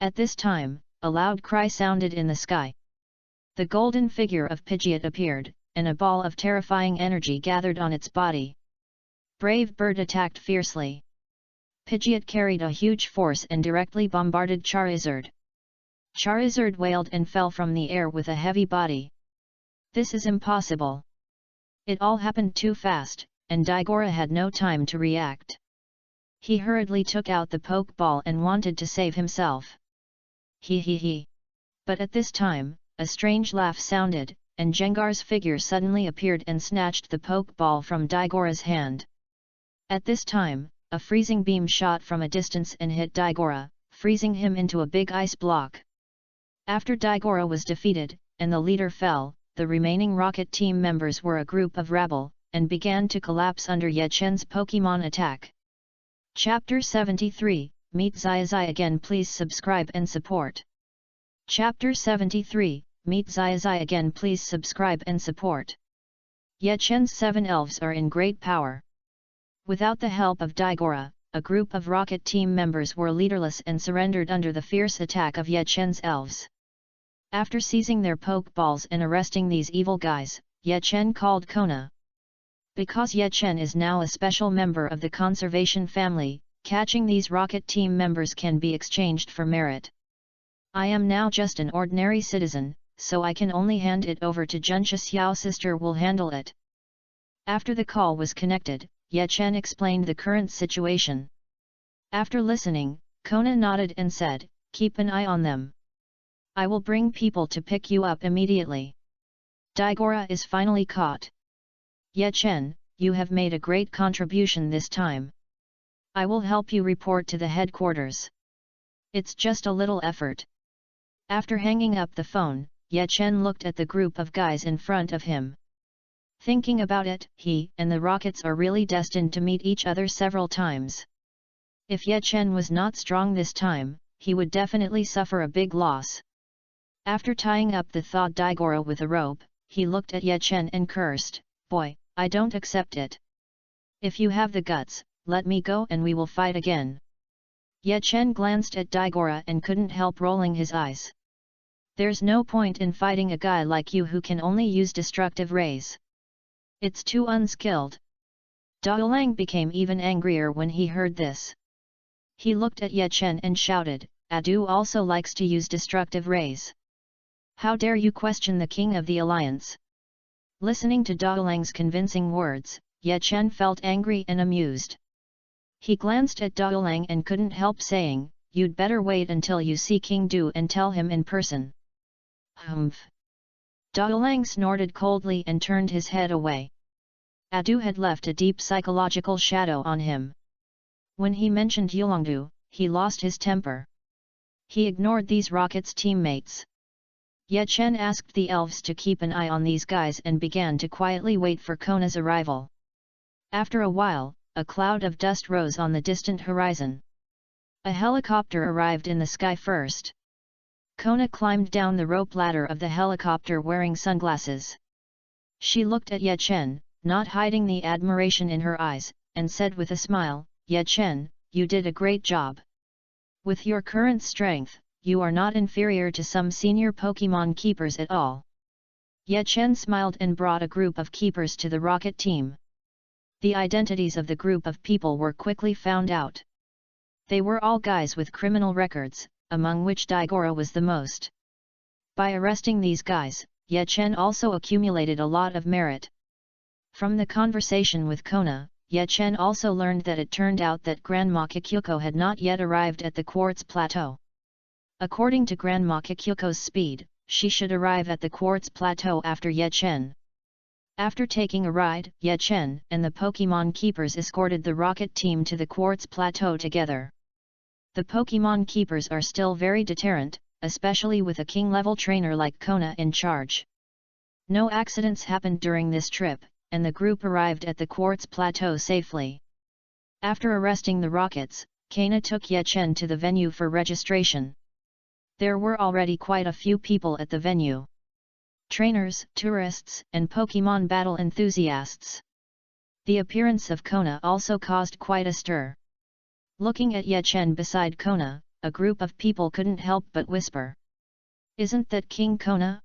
At this time, a loud cry sounded in the sky. The golden figure of Pidgeot appeared, and a ball of terrifying energy gathered on its body. Brave Bird attacked fiercely. Pidgeot carried a huge force and directly bombarded Charizard. Charizard wailed and fell from the air with a heavy body. This is impossible. It all happened too fast, and Daigora had no time to react. He hurriedly took out the Pokeball and wanted to save himself. He. But at this time, a strange laugh sounded, and Jengar's figure suddenly appeared and snatched the Pokeball from Daigora's hand. At this time, a freezing beam shot from a distance and hit Daigora, freezing him into a big ice block. After Daigora was defeated, and the leader fell, the remaining rocket team members were a group of rabble, and began to collapse under Ye Chen's Pokemon attack. Chapter 73, Meet Xiaozai again. Please subscribe and support. Chapter 73, Meet Xiaozai again. Please subscribe and support. Ye Chen's 7 elves are in great power. Without the help of Daigora, a group of rocket team members were leaderless and surrendered under the fierce attack of Ye Chen's elves. After seizing their pokeballs and arresting these evil guys, Ye Chen called Kona. Because Ye Chen is now a special member of the conservation family, catching these rocket team members can be exchanged for merit. I am now just an ordinary citizen, so I can only hand it over to Junxia Xiao. Sister will handle it. After the call was connected, Ye Chen explained the current situation. After listening, Kona nodded and said, "Keep an eye on them. I will bring people to pick you up immediately." Daigora is finally caught. Ye Chen, you have made a great contribution this time. I will help you report to the headquarters. It's just a little effort. After hanging up the phone, Ye Chen looked at the group of guys in front of him. Thinking about it, he and the rockets are really destined to meet each other several times. If Ye Chen was not strong this time, he would definitely suffer a big loss. After tying up the thawed Daigora with a rope, he looked at Ye Chen and cursed, "Boy, I don't accept it. If you have the guts, let me go and we will fight again." Ye Chen glanced at Daigora and couldn't help rolling his eyes. "There's no point in fighting a guy like you who can only use destructive rays. It's too unskilled." Daolang became even angrier when he heard this. He looked at Ye Chen and shouted, "Adu also likes to use destructive rays. How dare you question the king of the alliance?" Listening to Daolang's convincing words, Ye Chen felt angry and amused. He glanced at Daolang and couldn't help saying, "You'd better wait until you see King Du and tell him in person." "Humph!" Daolang snorted coldly and turned his head away. Adu had left a deep psychological shadow on him. When he mentioned Yulongdu, he lost his temper. He ignored these rockets' teammates. Ye Chen asked the elves to keep an eye on these guys and began to quietly wait for Kona's arrival. After a while, a cloud of dust rose on the distant horizon. A helicopter arrived in the sky first. Kona climbed down the rope ladder of the helicopter wearing sunglasses. She looked at Ye Chen, not hiding the admiration in her eyes, and said with a smile, "Ye Chen, you did a great job. With your current strength, you are not inferior to some senior Pokémon keepers at all." Ye Chen smiled and brought a group of keepers to the rocket team. The identities of the group of people were quickly found out. They were all guys with criminal records, among which Daigora was the most. By arresting these guys, Ye Chen also accumulated a lot of merit. From the conversation with Kona, Ye Chen also learned that it turned out that Grandma Kikyuko had not yet arrived at the Quartz Plateau. According to Grandma Kikyuko's speed, she should arrive at the Quartz Plateau after Ye Chen. After taking a ride, Ye Chen and the Pokémon keepers escorted the rocket team to the Quartz Plateau together. The Pokémon keepers are still very deterrent, especially with a king-level trainer like Kona in charge. No accidents happened during this trip, and the group arrived at the Quartz Plateau safely. After arresting the rockets, Kona took Ye Chen to the venue for registration. There were already quite a few people at the venue. Trainers, tourists, and Pokémon battle enthusiasts. The appearance of Kona also caused quite a stir. Looking at Ye Chen beside Kona, a group of people couldn't help but whisper, "Isn't that King Kona?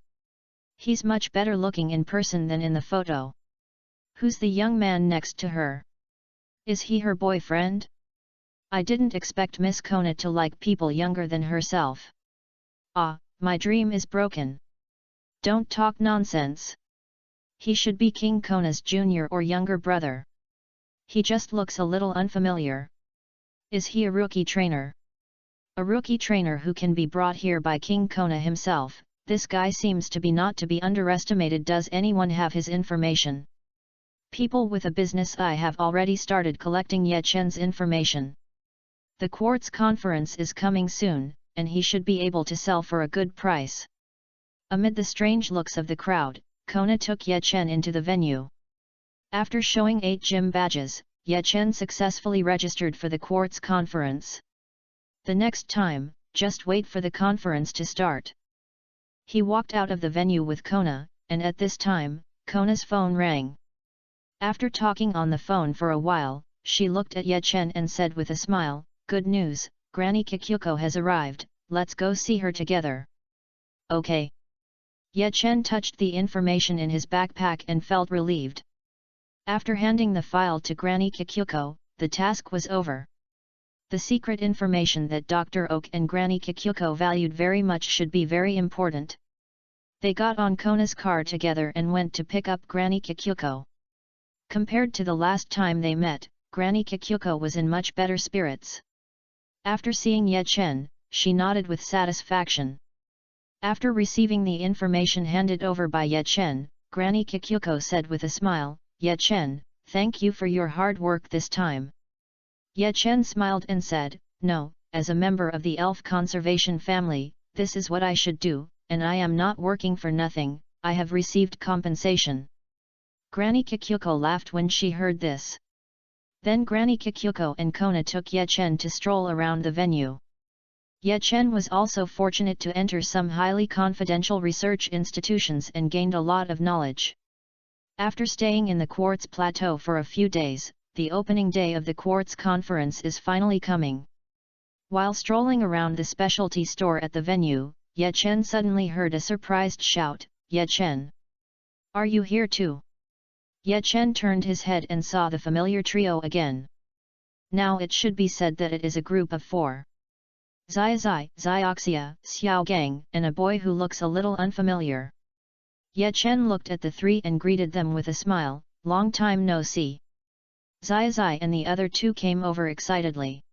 He's much better looking in person than in the photo. Who's the young man next to her? Is he her boyfriend? I didn't expect Miss Kona to like people younger than herself. Ah, my dream is broken. Don't talk nonsense. He should be King Kona's junior or younger brother. He just looks a little unfamiliar. Is he a rookie trainer? A rookie trainer who can be brought here by King Kona himself? This guy seems to be not to be underestimated. Does anyone have his information?" People with a business eye have already started collecting Ye Chen's information. The Quartz Conference is coming soon, and he should be able to sell for a good price. Amid the strange looks of the crowd, Kona took Ye Chen into the venue. After showing 8 gym badges, Ye Chen successfully registered for the quartz conference. The next time, just wait for the conference to start. He walked out of the venue with Kona, and at this time, Kona's phone rang. After talking on the phone for a while, she looked at Ye Chen and said with a smile, "Good news, Granny Kikyuko has arrived, let's go see her together." "Okay." Ye Chen touched the information in his backpack and felt relieved. After handing the file to Granny Kikyuko, the task was over. The secret information that Dr. Oak and Granny Kikyuko valued very much should be very important. They got on Kona's car together and went to pick up Granny Kikyuko. Compared to the last time they met, Granny Kikyuko was in much better spirits. After seeing Ye Chen, she nodded with satisfaction. After receiving the information handed over by Ye Chen, Granny Kikyuko said with a smile, "Ye Chen, thank you for your hard work this time." Ye Chen smiled and said, "No, as a member of the elf conservation family, this is what I should do, and I am not working for nothing, I have received compensation." Granny Kikyuko laughed when she heard this. Then Granny Kikyuko and Kona took Ye Chen to stroll around the venue. Ye Chen was also fortunate to enter some highly confidential research institutions and gained a lot of knowledge. After staying in the Quartz Plateau for a few days, the opening day of the Quartz Conference is finally coming. While strolling around the specialty store at the venue, Ye Chen suddenly heard a surprised shout, "Ye Chen! Are you here too?" Ye Chen turned his head and saw the familiar trio again. Now it should be said that it is a group of 4. Xiaozai, Xiaoxia, Xiaogang, and a boy who looks a little unfamiliar. Ye Chen looked at the 3 and greeted them with a smile, "Long time no see." Xiaozai and the other 2 came over excitedly.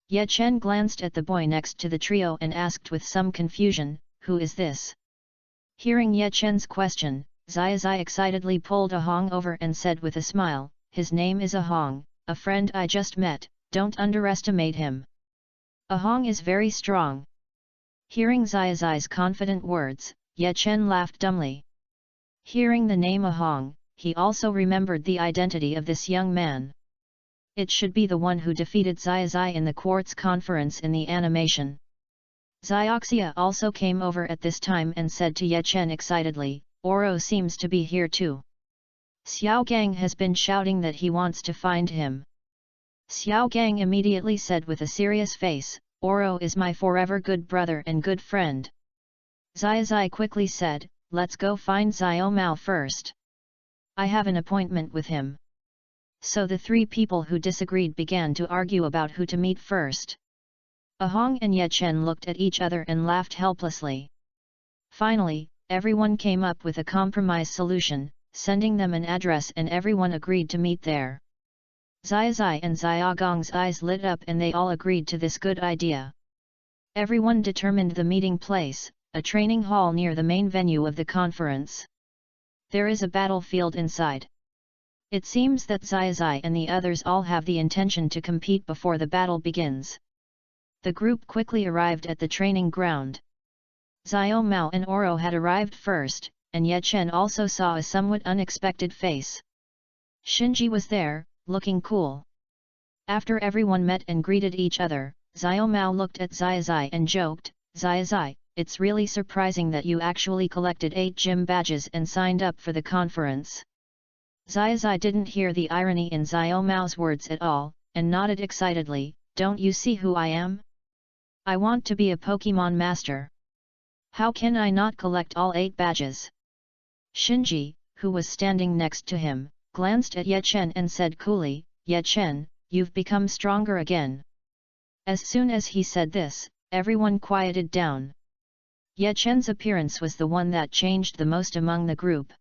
Ye Chen glanced at the boy next to the trio and asked with some confusion, "Who is this?" Hearing Ye Chen's question, Xiaozai excitedly pulled Ahong over and said with a smile, "His name is Ahong, a friend I just met, don't underestimate him. Ahong is very strong." Hearing Xiaozai's confident words, Ye Chen laughed dumbly. Hearing the name Ahong, he also remembered the identity of this young man. It should be the one who defeated Xiaozai in the Quartz Conference in the animation. Xiaoxia also came over at this time and said to Ye Chen excitedly, "Oro seems to be here too. Xiaogang has been shouting that he wants to find him." Xiaogang immediately said with a serious face, "Oro is my forever good brother and good friend." Xiaozai quickly said, "Let's go find Xiao Mao first. I have an appointment with him." So the 3 people who disagreed began to argue about who to meet first. Ahong and Ye Chen looked at each other and laughed helplessly. Finally, everyone came up with a compromise solution, sending them an address and everyone agreed to meet there. Xiaozai and Xiaogang's eyes lit up and they all agreed to this good idea. Everyone determined the meeting place, a training hall near the main venue of the conference. There is a battlefield inside. It seems that Xiaozai and the others all have the intention to compete before the battle begins. The group quickly arrived at the training ground. Xiao Mao and Oro had arrived first, and Ye Chen also saw a somewhat unexpected face. Shinji was there, looking cool. After everyone met and greeted each other, Xiao Mao looked at Xiaozai and joked, "Xiaozai, it's really surprising that you actually collected 8 gym badges and signed up for the conference." Xiaozai didn't hear the irony in Xiao Mao's words at all, and nodded excitedly, "Don't you see who I am? I want to be a Pokemon Master. How can I not collect all 8 badges?" Shinji, who was standing next to him, glanced at Ye Chen and said coolly, "Ye Chen, you've become stronger again." As soon as he said this, everyone quieted down. Ye Chen's appearance was the one that changed the most among the group.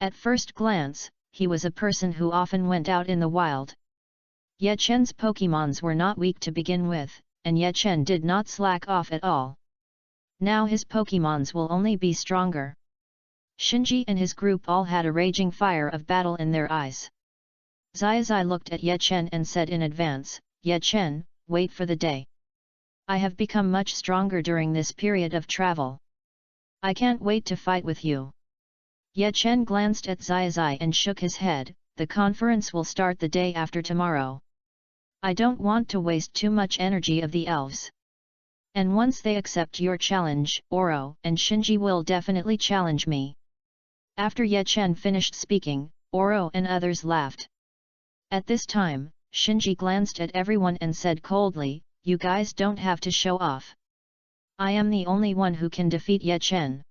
At first glance, he was a person who often went out in the wild. Ye Chen's Pokemons were not weak to begin with, and Ye Chen did not slack off at all. Now his Pokemons will only be stronger. Shinji and his group all had a raging fire of battle in their eyes. Xiaozai looked at Ye Chen and said in advance, "Ye Chen, wait for the day. I have become much stronger during this period of travel. I can't wait to fight with you." Ye Chen glanced at Xiaozai and shook his head, the conference will start the day after tomorrow. I don't want to waste too much energy of the elves. And once they accept your challenge, Oro and Shinji will definitely challenge me." After Ye Chen finished speaking, Oro and others laughed. At this time, Shinji glanced at everyone and said coldly, "You guys don't have to show off. I am the only one who can defeat Ye Chen."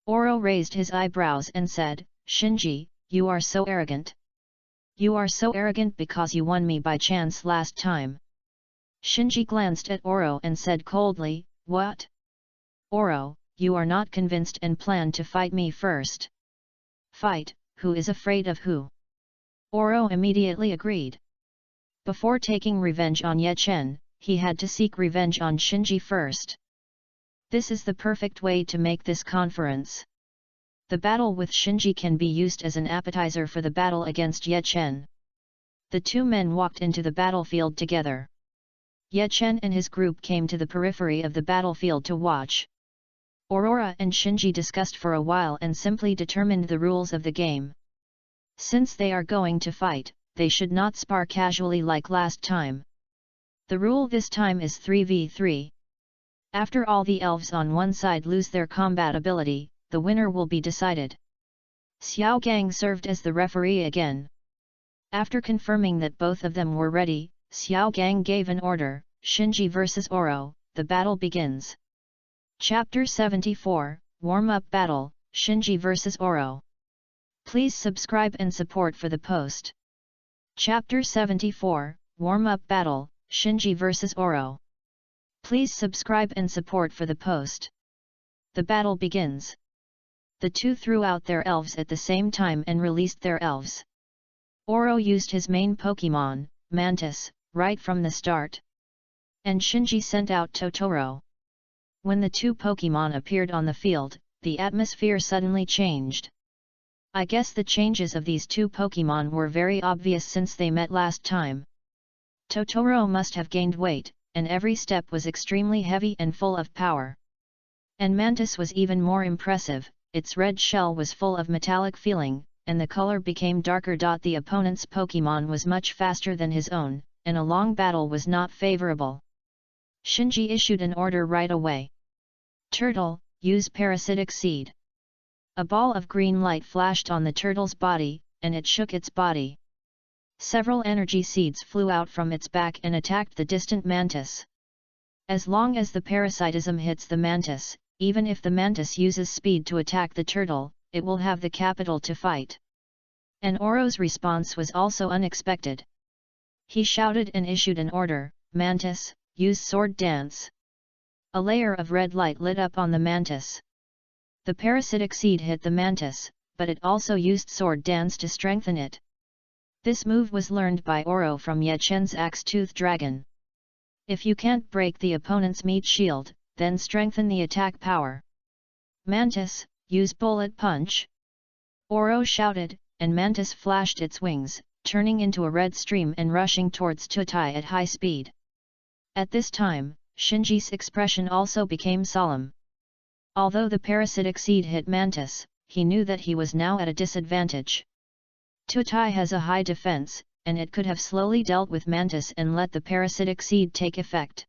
Oro raised his eyebrows and said, "Shinji, you are so arrogant. You are so arrogant because you won me by chance last time." Shinji glanced at Oro and said coldly, "What? Oro, you are not convinced and plan to fight me first. Fight, who is afraid of who?" Oro immediately agreed. Before taking revenge on Ye Chen, he had to seek revenge on Shinji first. This is the perfect way to make this conference. The battle with Shinji can be used as an appetizer for the battle against Ye Chen. The two men walked into the battlefield together. Ye Chen and his group came to the periphery of the battlefield to watch. Aurora and Shinji discussed for a while and simply determined the rules of the game. Since they are going to fight, they should not spar casually like last time. The rule this time is 3v3. After all the elves on one side lose their combat ability, the winner will be decided. Xiao Gang served as the referee again. After confirming that both of them were ready, Xiao Gang gave an order, "Shinji vs Oro, the battle begins." Chapter 74, Warm-up Battle, Shinji vs Oro. Please subscribe and support for the post. Chapter 74, Warm-up Battle, Shinji vs Oro. Please subscribe and support for the post. The battle begins. The two threw out their elves at the same time and released their elves. Oro used his main Pokémon, Mantis, right from the start. And Shinji sent out Totoro. When the two Pokémon appeared on the field, the atmosphere suddenly changed. I guess the changes of these two Pokémon were very obvious since they met last time. Totoro must have gained weight, and every step was extremely heavy and full of power. And Mantis was even more impressive, its red shell was full of metallic feeling, and the color became darker. The opponent's Pokémon was much faster than his own, and a long battle was not favorable. Shinji issued an order right away. "Turtle, use parasitic seed." A ball of green light flashed on the turtle's body, and it shook its body. Several energy seeds flew out from its back and attacked the distant mantis. As long as the parasitism hits the mantis, even if the mantis uses speed to attack the turtle, it will have the capital to fight. And Oro's response was also unexpected. He shouted and issued an order, "Mantis, use sword dance." A layer of red light lit up on the mantis. The parasitic seed hit the mantis, but it also used sword dance to strengthen it. This move was learned by Oro from Ye Chen's Axe-Tooth Dragon. If you can't break the opponent's meat shield, then strengthen the attack power. "Mantis, use bullet punch." Oro shouted, and Mantis flashed its wings, turning into a red stream and rushing towards Tutai at high speed. At this time, Shinji's expression also became solemn. Although the parasitic seed hit Mantis, he knew that he was now at a disadvantage. Tutai has a high defense, and it could have slowly dealt with Mantis and let the parasitic seed take effect.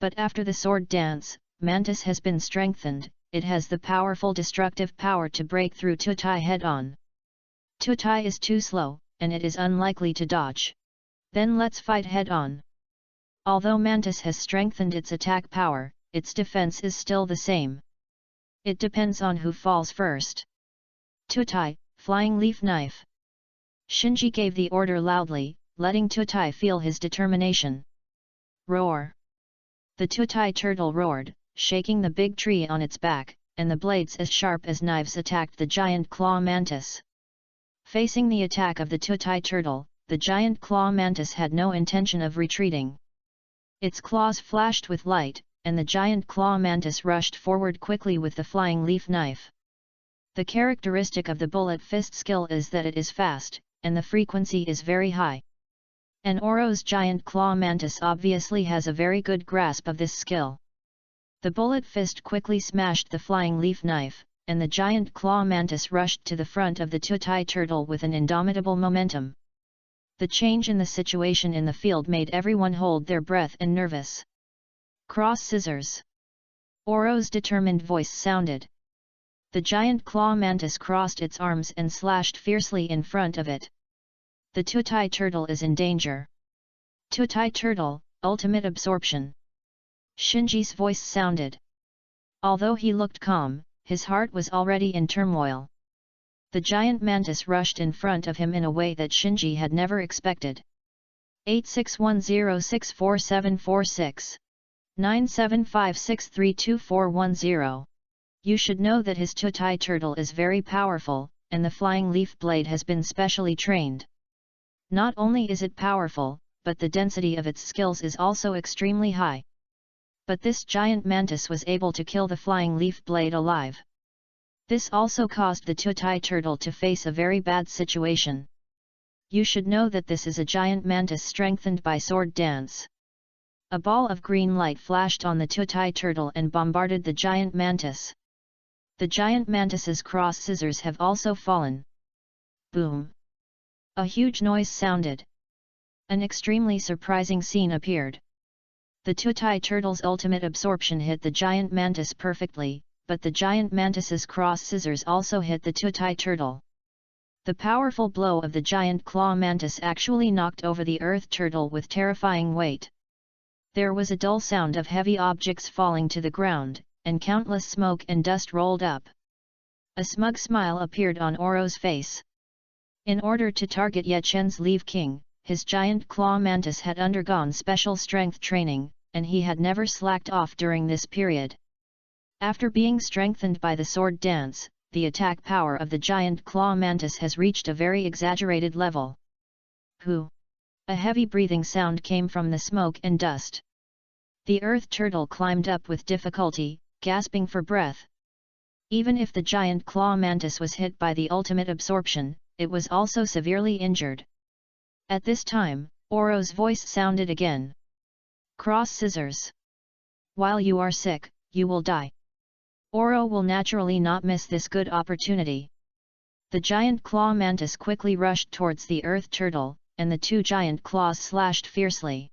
But after the sword dance, Mantis has been strengthened, it has the powerful destructive power to break through Tutai head-on. Tutai is too slow, and it is unlikely to dodge. Then let's fight head-on. Although Mantis has strengthened its attack power, its defense is still the same. It depends on who falls first. Tutai, flying leaf knife. Shinji gave the order loudly, letting Tutai feel his determination. Roar! The Tutai turtle roared, shaking the big tree on its back, and the blades as sharp as knives attacked the giant claw mantis. Facing the attack of the Tutai turtle, the giant claw mantis had no intention of retreating. Its claws flashed with light, and the giant claw mantis rushed forward quickly with the flying leaf knife. The characteristic of the bullet fist skill is that it is fast, and the frequency is very high. And Oro's giant claw mantis obviously has a very good grasp of this skill. The bullet fist quickly smashed the flying leaf knife, and the giant claw mantis rushed to the front of the Tutai turtle with an indomitable momentum. The change in the situation in the field made everyone hold their breath and nervous. Cross scissors. Oro's determined voice sounded. The giant claw mantis crossed its arms and slashed fiercely in front of it. The Tutai turtle is in danger. Tutai turtle, ultimate absorption. Shinji's voice sounded. Although he looked calm, his heart was already in turmoil. The giant mantis rushed in front of him in a way that Shinji had never expected. 8610644746 975632410. You should know that his Tutai turtle is very powerful, and the flying leaf blade has been specially trained. Not only is it powerful, but the density of its skills is also extremely high. But this giant mantis was able to kill the flying leaf blade alive. This also caused the Tutai turtle to face a very bad situation. You should know that this is a giant mantis strengthened by sword dance. A ball of green light flashed on the Tutai turtle and bombarded the giant mantis. The giant mantis's cross scissors have also fallen. Boom! A huge noise sounded. An extremely surprising scene appeared. The Tutai turtle's ultimate absorption hit the giant mantis perfectly, but the giant mantis's cross scissors also hit the Tutai turtle. The powerful blow of the giant claw mantis actually knocked over the earth turtle with terrifying weight. There was a dull sound of heavy objects falling to the ground, and countless smoke and dust rolled up. A smug smile appeared on Oro's face. In order to target Ye Chen's Leaf King, his giant claw mantis had undergone special strength training, and he had never slacked off during this period. After being strengthened by the sword dance, the attack power of the giant claw mantis has reached a very exaggerated level. Hoo! A heavy breathing sound came from the smoke and dust. The earth turtle climbed up with difficulty, gasping for breath. Even if the giant claw mantis was hit by the ultimate absorption, it was also severely injured. At this time, Oro's voice sounded again. Cross scissors. While you are sick, you will die. Oro will naturally not miss this good opportunity. The giant claw mantis quickly rushed towards the earth turtle, and the two giant claws slashed fiercely.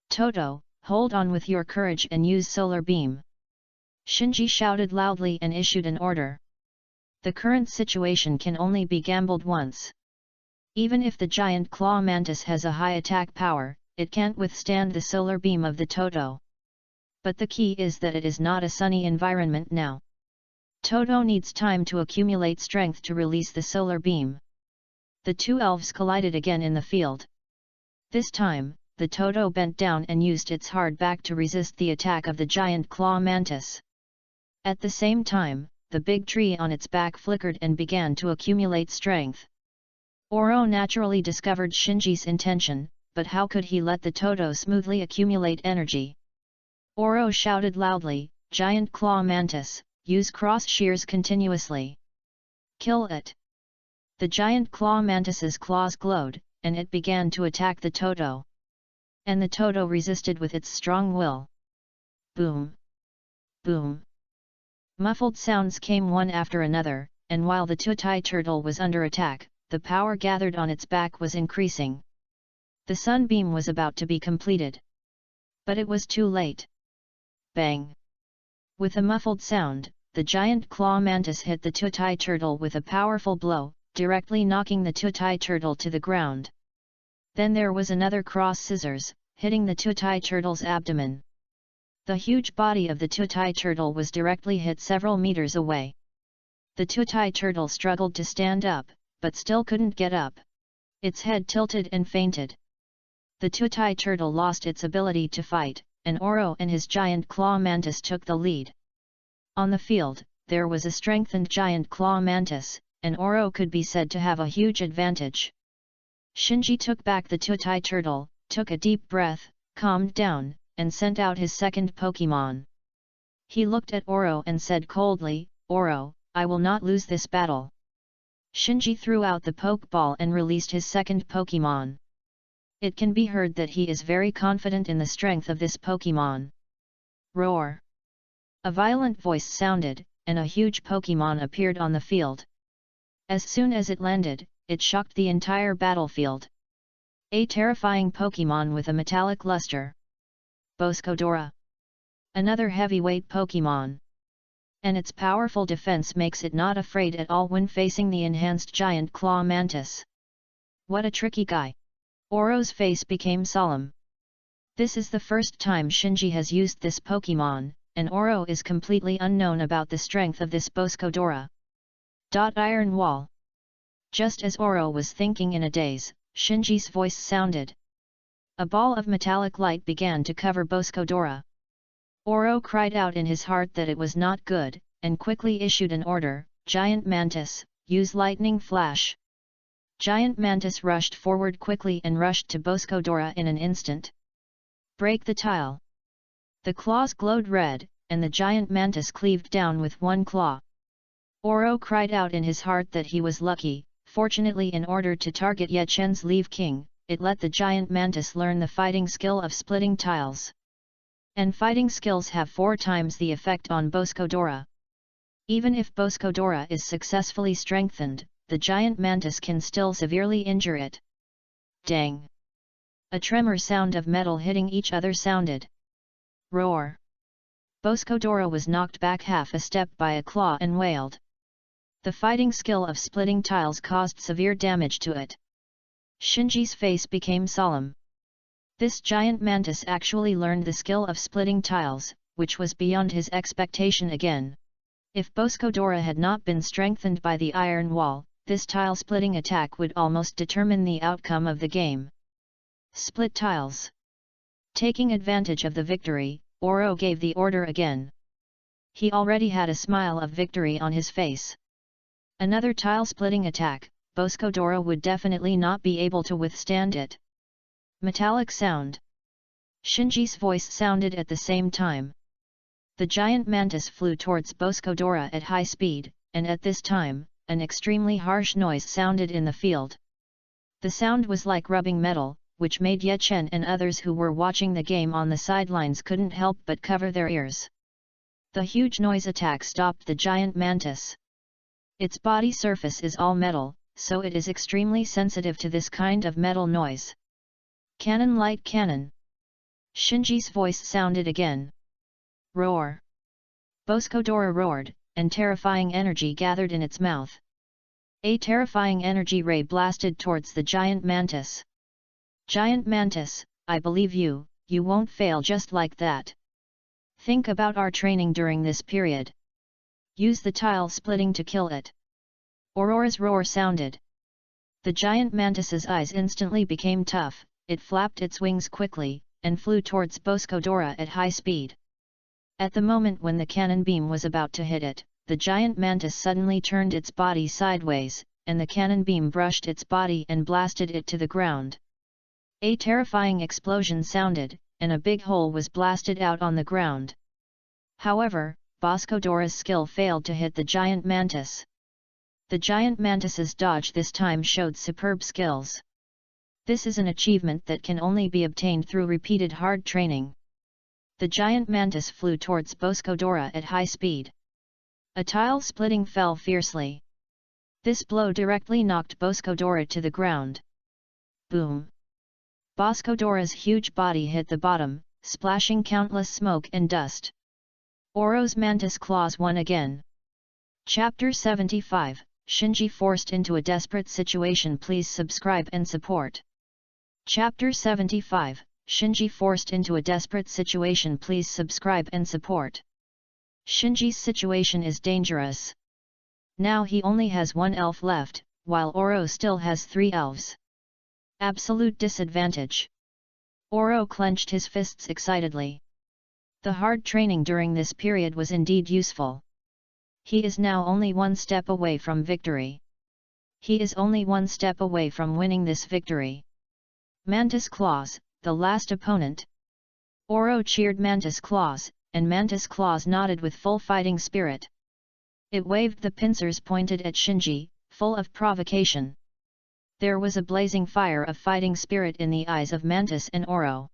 Toto, hold on with your courage and use solar beam. Shinji shouted loudly and issued an order. The current situation can only be gambled once. Even if the giant claw mantis has a high attack power, it can't withstand the solar beam of the Toto. But the key is that it is not a sunny environment now. Toto needs time to accumulate strength to release the solar beam. The two elves collided again in the field. This time, the Toto bent down and used its hard back to resist the attack of the giant claw mantis. At the same time, the big tree on its back flickered and began to accumulate strength. Oro naturally discovered Shinji's intention, but how could he let the Toto smoothly accumulate energy? Oro shouted loudly, "Giant claw mantis, use cross shears continuously. Kill it!" The giant claw mantis's claws glowed, and it began to attack the Toto. And the Toto resisted with its strong will. Boom! Boom! Muffled sounds came one after another, and while the Tutai turtle was under attack, the power gathered on its back was increasing. The sunbeam was about to be completed. But it was too late. Bang! With a muffled sound, the giant claw mantis hit the Tutai turtle with a powerful blow, directly knocking the Tutai turtle to the ground. Then there was another cross scissors, hitting the Tutai turtle's abdomen. The huge body of the Tutai turtle was directly hit several meters away. The Tutai turtle struggled to stand up, but still couldn't get up. Its head tilted and fainted. The Tutai turtle lost its ability to fight, and Oro and his giant claw mantis took the lead. On the field, there was a strengthened giant claw mantis, and Oro could be said to have a huge advantage. Shinji took back the Tutai turtle, took a deep breath, calmed down, and sent out his second Pokémon. He looked at Oro and said coldly, "Oro, I will not lose this battle." Shinji threw out the Pokeball and released his second Pokémon. It can be heard that he is very confident in the strength of this Pokémon. Roar! A violent voice sounded, and a huge Pokémon appeared on the field. As soon as it landed, it shocked the entire battlefield. A terrifying Pokémon with a metallic luster. Boscodora. Another heavyweight Pokémon. And its powerful defense makes it not afraid at all when facing the enhanced giant claw mantis. What a tricky guy! Oro's face became solemn. This is the first time Shinji has used this Pokémon, and Oro is completely unknown about the strength of this Boscodora. Iron Wall. Just as Oro was thinking in a daze, Shinji's voice sounded. A ball of metallic light began to cover Boscodora. Oro cried out in his heart that it was not good, and quickly issued an order, Giant Mantis, use lightning flash. Giant Mantis rushed forward quickly and rushed to Boscodora in an instant. Break the tile. The claws glowed red, and the giant mantis cleaved down with one claw. Oro cried out in his heart that he was lucky. Fortunately, in order to target Ye Chen's Leaf King, it let the giant mantis learn the fighting skill of splitting tiles. And fighting skills have 4 times the effect on Boscodora. Even if Boscodora is successfully strengthened, the giant mantis can still severely injure it. Dang! A tremor sound of metal hitting each other sounded. Roar! Boscodora was knocked back half a step by a claw and wailed. The fighting skill of splitting tiles caused severe damage to it. Shinji's face became solemn. This giant mantis actually learned the skill of splitting tiles, which was beyond his expectation again. If Boscodora had not been strengthened by the iron wall, this tile-splitting attack would almost determine the outcome of the game. Split tiles. Taking advantage of the victory, Oro gave the order again. He already had a smile of victory on his face. Another tile-splitting attack, Boscodora would definitely not be able to withstand it. Metallic sound. Shinji's voice sounded at the same time. The giant mantis flew towards Boscodora at high speed, and at this time, an extremely harsh noise sounded in the field. The sound was like rubbing metal, which made Ye Chen and others who were watching the game on the sidelines couldn't help but cover their ears. The huge noise attack stopped the giant mantis. Its body surface is all metal, so it is extremely sensitive to this kind of metal noise. Cannon light cannon. Shinji's voice sounded again. Roar! Boscodora roared, and terrifying energy gathered in its mouth. A terrifying energy ray blasted towards the giant mantis. Giant mantis, I believe you won't fail just like that. Think about our training during this period. Use the tile splitting to kill it. Aurora's roar sounded. The giant mantis's eyes instantly became tough, it flapped its wings quickly, and flew towards Boscodora at high speed. At the moment when the cannon beam was about to hit it, the giant mantis suddenly turned its body sideways, and the cannon beam brushed its body and blasted it to the ground. A terrifying explosion sounded, and a big hole was blasted out on the ground. However, Boscodora's skill failed to hit the giant mantis. The giant mantis's dodge this time showed superb skills. This is an achievement that can only be obtained through repeated hard training. The giant mantis flew towards Boscodora at high speed. A tile splitting fell fiercely. This blow directly knocked Boscodora to the ground. Boom! Boscodora's huge body hit the bottom, splashing countless smoke and dust. Oro's mantis claws won again. Chapter 75, Shinji forced into a desperate situation. Please subscribe and support. Chapter 75, Shinji forced into a desperate situation. Please subscribe and support. Shinji's situation is dangerous. Now he only has 1 elf left, while Oro still has 3 elves. Absolute disadvantage. Oro clenched his fists excitedly. The hard training during this period was indeed useful. He is now only 1 step away from victory. He is only 1 step away from winning this victory. Mantis Claws, the last opponent. Oro cheered Mantis Claws, and Mantis Claws nodded with full fighting spirit. It waved the pincers pointed at Shinji, full of provocation. There was a blazing fire of fighting spirit in the eyes of Mantis and Oro.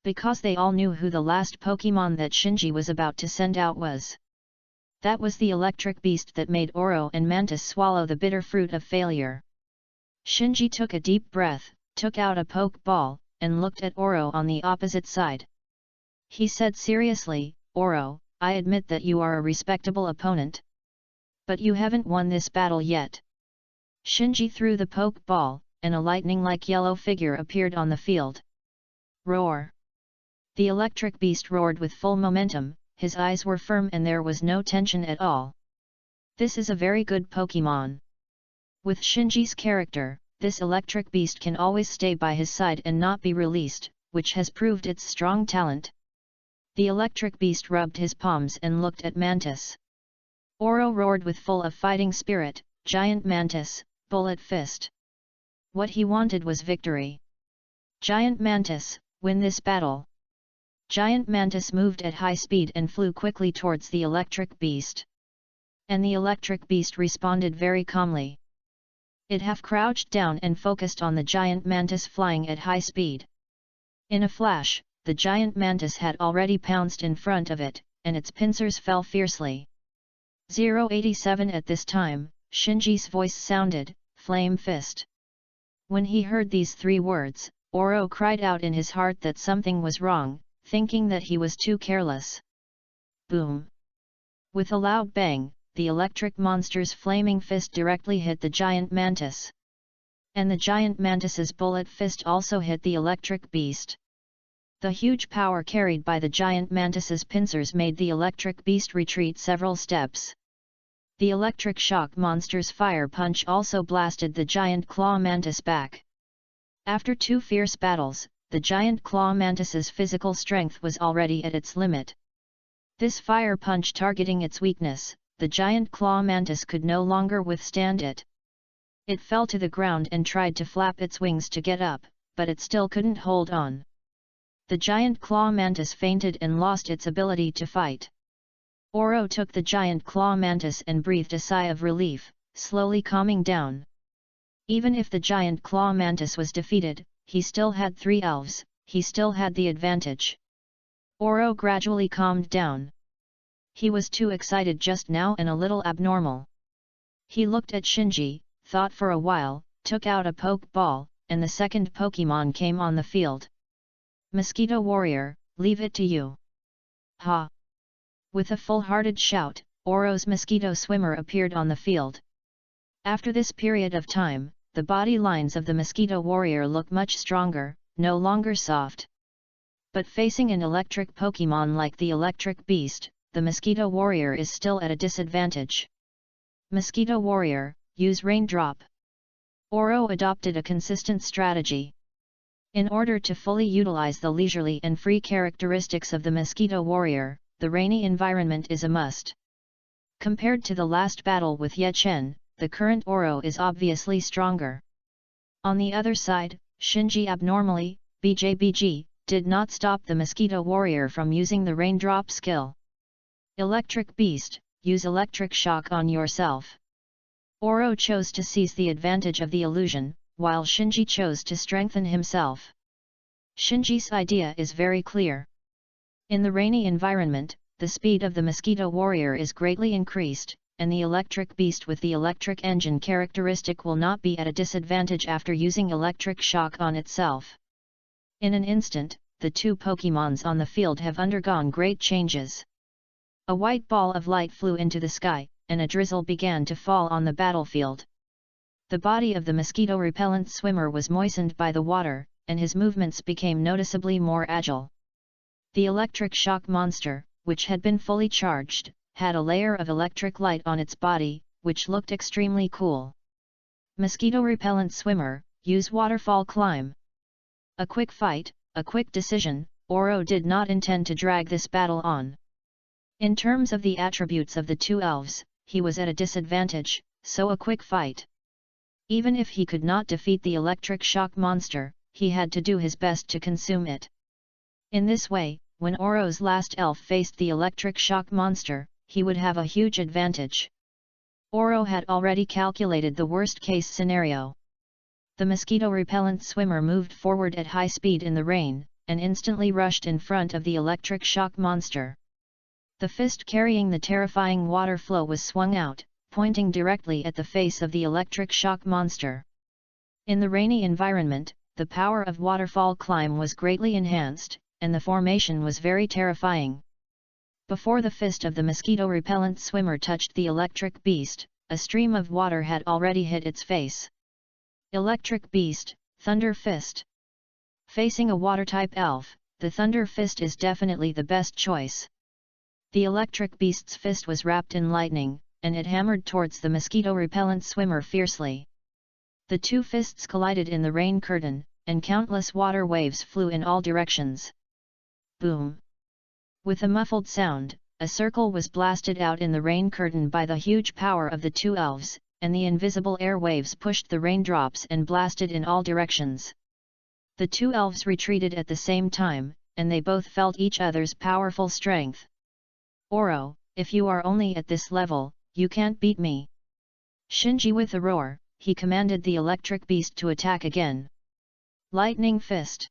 Because they all knew who the last Pokémon that Shinji was about to send out was. That was the electric beast that made Oro and Mantis swallow the bitter fruit of failure. Shinji took a deep breath, took out a poke ball, and looked at Oro on the opposite side. He said seriously, "Oro, I admit that you are a respectable opponent. But you haven't won this battle yet." Shinji threw the poke ball, and a lightning-like yellow figure appeared on the field. Roar! The electric beast roared with full momentum, his eyes were firm and there was no tension at all. This is a very good Pokémon. With Shinji's character, this electric beast can always stay by his side and not be released, which has proved its strong talent. The electric beast rubbed his palms and looked at Mantis. Oro roared with full of fighting spirit, "Giant Mantis, Bullet Fist." What he wanted was victory. "Giant Mantis, win this battle." Giant Mantis moved at high speed and flew quickly towards the electric beast. And the electric beast responded very calmly. It half crouched down and focused on the giant mantis flying at high speed. In a flash, the giant mantis had already pounced in front of it, and its pincers fell fiercely. 087 At this time, Shinji's voice sounded, "Flame Fist." When he heard these three words, Oro cried out in his heart that something was wrong, thinking that he was too careless. Boom! With a loud bang, the electric monster's flaming fist directly hit the giant mantis. And the giant mantis's bullet fist also hit the electric beast. The huge power carried by the giant mantis's pincers made the electric beast retreat several steps. The electric shock monster's fire punch also blasted the giant claw mantis back. After two fierce battles, the giant claw mantis's physical strength was already at its limit. This fire punch targeting its weakness, the giant claw mantis could no longer withstand it. It fell to the ground and tried to flap its wings to get up, but it still couldn't hold on. The giant claw mantis fainted and lost its ability to fight. Oro took the giant claw mantis and breathed a sigh of relief, slowly calming down. Even if the giant claw mantis was defeated, he still had 3 elves, he still had the advantage. Oro gradually calmed down. He was too excited just now and a little abnormal. He looked at Shinji, thought for a while, took out a poke ball, and the second Pokémon came on the field. "Mosquito Warrior, leave it to you." Ha! With a full-hearted shout, Oro's mosquito swimmer appeared on the field. After this period of time, the body lines of the mosquito warrior look much stronger, no longer soft. But facing an electric Pokémon like the electric beast, the mosquito warrior is still at a disadvantage. Mosquito Warrior, use Raindrop. Oro adopted a consistent strategy. In order to fully utilize the leisurely and free characteristics of the mosquito warrior, the rainy environment is a must. Compared to the last battle with Ye Chen, the current Oro is obviously stronger. On the other side, Shinji abnormally, BJBG, did not stop the mosquito warrior from using the Raindrop skill. Electric Beast, use electric shock on yourself. Oro chose to seize the advantage of the illusion, while Shinji chose to strengthen himself. Shinji's idea is very clear. In the rainy environment, the speed of the mosquito warrior is greatly increased, and the electric beast with the electric engine characteristic will not be at a disadvantage after using electric shock on itself. In an instant, the two Pokémons on the field have undergone great changes. A white ball of light flew into the sky, and a drizzle began to fall on the battlefield. The body of the mosquito-repellent swimmer was moistened by the water, and his movements became noticeably more agile. The electric shock monster, which had been fully charged, had a layer of electric light on its body, which looked extremely cool. Mosquito-repellent swimmer, use waterfall climb. A quick fight, a quick decision. Oro did not intend to drag this battle on. In terms of the attributes of the two elves, he was at a disadvantage, so a quick fight. Even if he could not defeat the electric shock monster, he had to do his best to consume it. In this way, when Oro's last elf faced the electric shock monster, he would have a huge advantage. Oro had already calculated the worst-case scenario. The mosquito-repellent swimmer moved forward at high speed in the rain, and instantly rushed in front of the electric shock monster. The fist carrying the terrifying water flow was swung out, pointing directly at the face of the electric shock monster. In the rainy environment, the power of waterfall climb was greatly enhanced, and the formation was very terrifying. Before the fist of the mosquito-repellent swimmer touched the electric beast, a stream of water had already hit its face. Electric beast, Thunder Fist. Facing a water-type elf, the Thunder Fist is definitely the best choice. The electric beast's fist was wrapped in lightning, and it hammered towards the mosquito-repellent swimmer fiercely. The two fists collided in the rain curtain, and countless water waves flew in all directions. Boom! With a muffled sound, a circle was blasted out in the rain curtain by the huge power of the two elves, and the invisible air waves pushed the raindrops and blasted in all directions. The two elves retreated at the same time, and they both felt each other's powerful strength. Oro, if you are only at this level, you can't beat me. Shinji with a roar, he commanded the electric beast to attack again. Lightning Fist.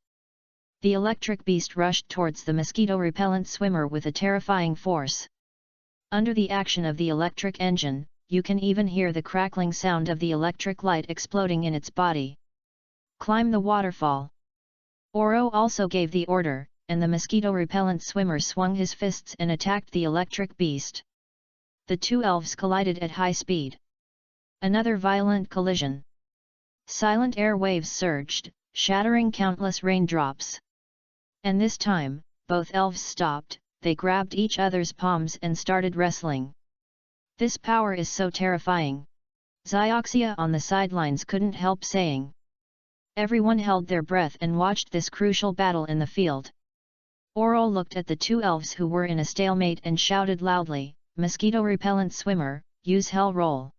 The electric beast rushed towards the mosquito-repellent swimmer with a terrifying force. Under the action of the electric engine, you can even hear the crackling sound of the electric light exploding in its body. Climb the waterfall. Oro also gave the order, and the mosquito-repellent swimmer swung his fists and attacked the electric beast. The two elves collided at high speed. Another violent collision. Silent air waves surged, shattering countless raindrops. And this time, both elves stopped, they grabbed each other's palms and started wrestling. This power is so terrifying. Zioxia on the sidelines couldn't help saying. Everyone held their breath and watched this crucial battle in the field. Oro looked at the two elves who were in a stalemate and shouted loudly, "Mosquito-repellent swimmer, use hell roll."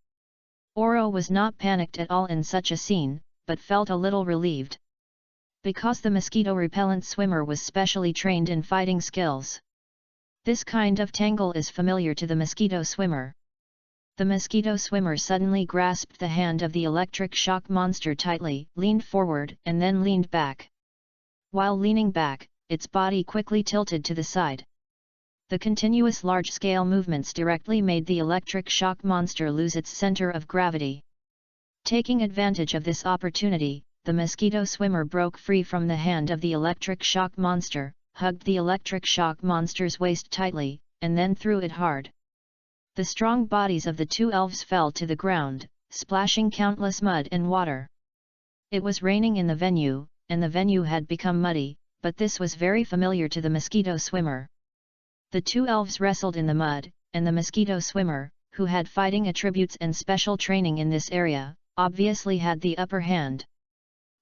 Oro was not panicked at all in such a scene, but felt a little relieved. Because the mosquito-repellent swimmer was specially trained in fighting skills. This kind of tangle is familiar to the mosquito swimmer. The mosquito swimmer suddenly grasped the hand of the electric shock monster tightly, leaned forward and then leaned back. While leaning back, its body quickly tilted to the side. The continuous large-scale movements directly made the electric shock monster lose its center of gravity. Taking advantage of this opportunity, the mosquito swimmer broke free from the hand of the electric shock monster, hugged the electric shock monster's waist tightly, and then threw it hard. The strong bodies of the two elves fell to the ground, splashing countless mud and water. It was raining in the venue, and the venue had become muddy, but this was very familiar to the mosquito swimmer. The two elves wrestled in the mud, and the mosquito swimmer, who had fighting attributes and special training in this area, obviously had the upper hand.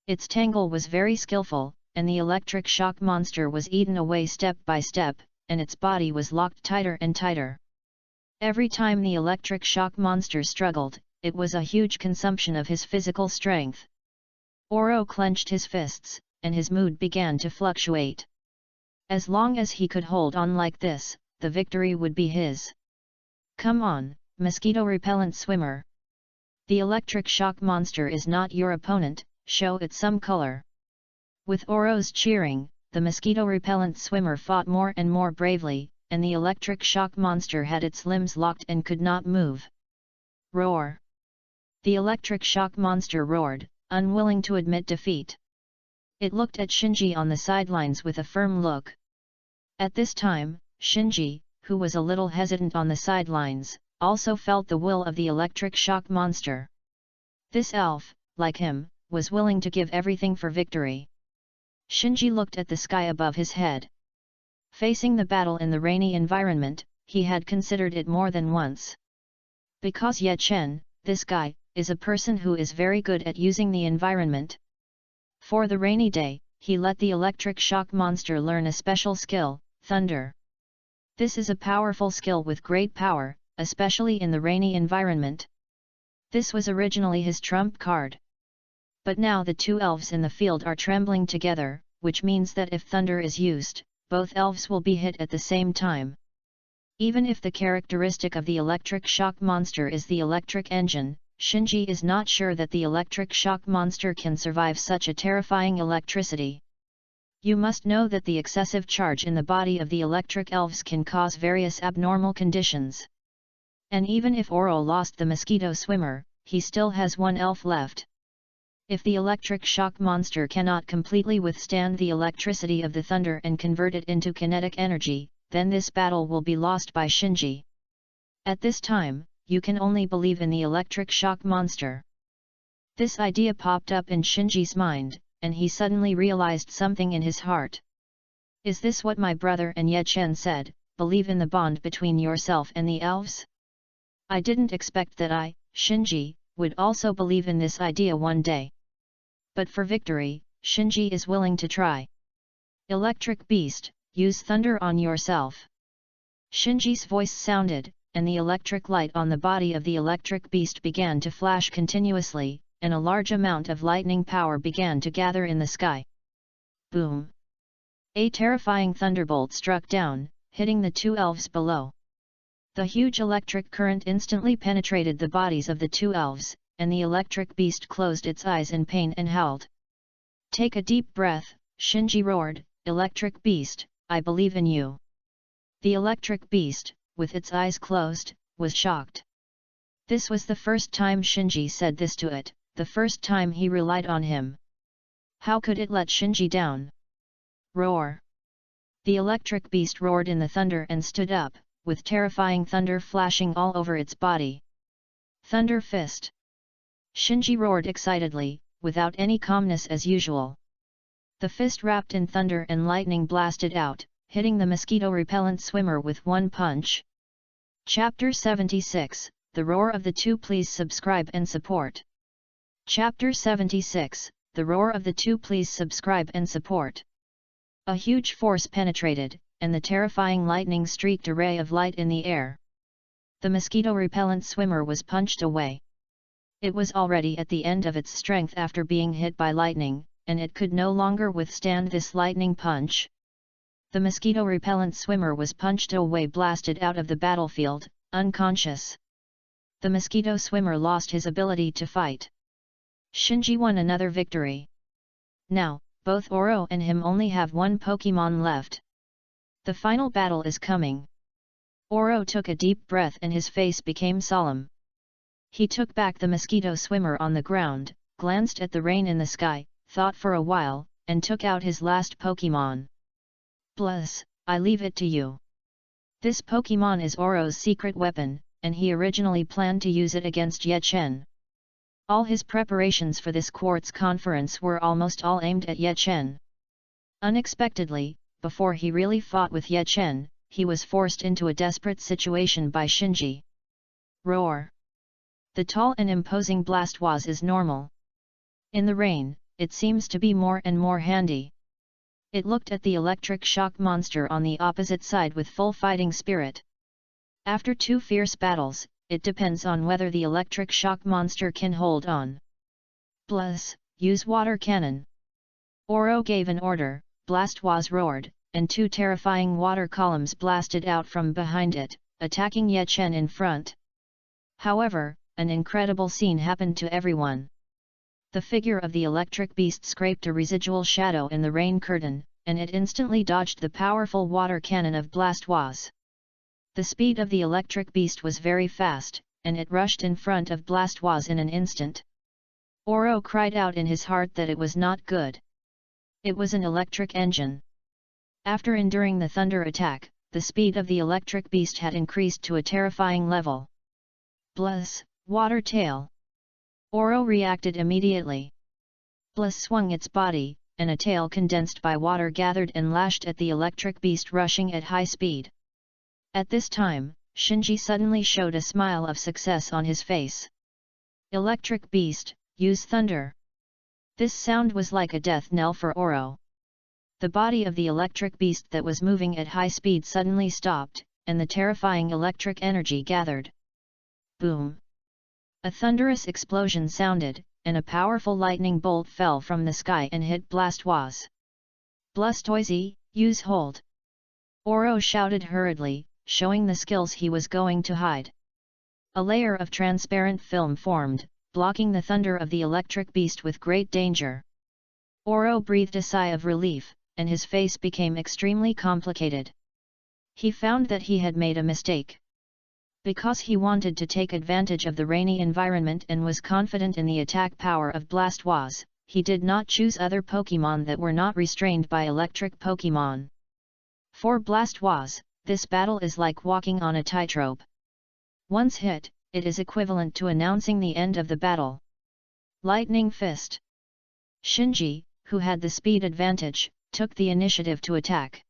Its tangle was very skillful, and the electric shock monster was eaten away step by step, and its body was locked tighter and tighter. Every time the electric shock monster struggled, it was a huge consumption of his physical strength. Oro clenched his fists, and his mood began to fluctuate. As long as he could hold on like this, the victory would be his. Come on, mosquito-repellent swimmer. The electric shock monster is not your opponent, show it some color. With Oro's cheering, the mosquito-repellent swimmer fought more and more bravely, and the electric shock monster had its limbs locked and could not move. Roar! The electric shock monster roared, unwilling to admit defeat. It looked at Shinji on the sidelines with a firm look. At this time, Shinji, who was a little hesitant on the sidelines, also felt the will of the electric shock monster. This elf, like him, was willing to give everything for victory. Shinji looked at the sky above his head. Facing the battle in the rainy environment, he had considered it more than once. Because Ye Chen, this guy, is a person who is very good at using the environment. For the rainy day, he let the electric shock monster learn a special skill, Thunder. This is a powerful skill with great power, especially in the rainy environment. This was originally his trump card. But now the two elves in the field are trembling together, which means that if thunder is used, both elves will be hit at the same time. Even if the characteristic of the electric shock monster is the electric engine, Shinji is not sure that the electric shock monster can survive such a terrifying electricity. You must know that the excessive charge in the body of the electric elves can cause various abnormal conditions. And even if Oro lost the mosquito swimmer, he still has one elf left. If the electric shock monster cannot completely withstand the electricity of the thunder and convert it into kinetic energy, then this battle will be lost by Shinji. At this time, you can only believe in the electric shock monster. This idea popped up in Shinji's mind, and he suddenly realized something in his heart. Is this what my brother and Ye Chen said, believe in the bond between yourself and the elves? I didn't expect that I, Shinji, would also believe in this idea one day. But for victory, Shinji is willing to try. Electric beast, use thunder on yourself. Shinji's voice sounded, and the electric light on the body of the electric beast began to flash continuously, and a large amount of lightning power began to gather in the sky. Boom! A terrifying thunderbolt struck down, hitting the two elves below. The huge electric current instantly penetrated the bodies of the two elves, and the electric beast closed its eyes in pain and howled. Take a deep breath, Shinji roared, Electric beast, I believe in you. The electric beast, with its eyes closed, was shocked. This was the first time Shinji said this to it, the first time he relied on him. How could it let Shinji down? Roar! The electric beast roared in the thunder and stood up, with terrifying thunder flashing all over its body. Thunder fist! Shinji roared excitedly, without any calmness as usual. The fist wrapped in thunder and lightning blasted out, hitting the mosquito-repellent swimmer with one punch. Chapter 76, The Roar of the Two. Please subscribe and support. Chapter 76, The Roar of the Two. Please subscribe and support. A huge force penetrated, and the terrifying lightning streaked a ray of light in the air. The mosquito-repellent swimmer was punched away. It was already at the end of its strength after being hit by lightning, and it could no longer withstand this lightning punch. The mosquito-repellent swimmer was punched away, blasted out of the battlefield, unconscious. The mosquito swimmer lost his ability to fight. Shinji won another victory. Now, both Oro and him only have one Pokemon left. The final battle is coming. Oro took a deep breath and his face became solemn. He took back the mosquito swimmer on the ground, glanced at the rain in the sky, thought for a while, and took out his last Pokemon. Bless, I leave it to you. This Pokemon is Oro's secret weapon, and he originally planned to use it against Ye Chen. All his preparations for this quartz conference were almost all aimed at Ye Chen. Unexpectedly, before he really fought with Ye Chen, he was forced into a desperate situation by Shinji. Roar! The tall and imposing Blastoise is normal. In the rain, it seems to be more and more handy. It looked at the electric shock monster on the opposite side with full fighting spirit. After two fierce battles, it depends on whether the electric shock monster can hold on. Bless, use water cannon. Oro gave an order, Blastoise roared, and two terrifying water columns blasted out from behind it, attacking Ye Chen in front. However, an incredible scene happened to everyone. The figure of the electric beast scraped a residual shadow in the rain curtain, and it instantly dodged the powerful water cannon of Blastoise. The speed of the electric beast was very fast, and it rushed in front of Blastoise in an instant. Oro cried out in his heart that it was not good. It was an electric engine. After enduring the thunder attack, the speed of the electric beast had increased to a terrifying level. Bless, water tail! Oro reacted immediately. Bless swung its body, and a tail condensed by water gathered and lashed at the electric beast rushing at high speed. At this time, Shinji suddenly showed a smile of success on his face. Electric beast, use thunder! This sound was like a death knell for Oro. The body of the electric beast that was moving at high speed suddenly stopped, and the terrifying electric energy gathered. Boom! A thunderous explosion sounded, and a powerful lightning bolt fell from the sky and hit Blastoise. Blastoise, use hold! Oro shouted hurriedly, showing the skills he was going to hide. A layer of transparent film formed, blocking the thunder of the electric beast with great danger. Oro breathed a sigh of relief, and his face became extremely complicated. He found that he had made a mistake. Because he wanted to take advantage of the rainy environment and was confident in the attack power of Blastoise, he did not choose other Pokémon that were not restrained by electric Pokémon. For Blastoise, this battle is like walking on a tightrope. Once hit, it is equivalent to announcing the end of the battle. Lightning Fist. Shinji, who had the speed advantage, took the initiative to attack.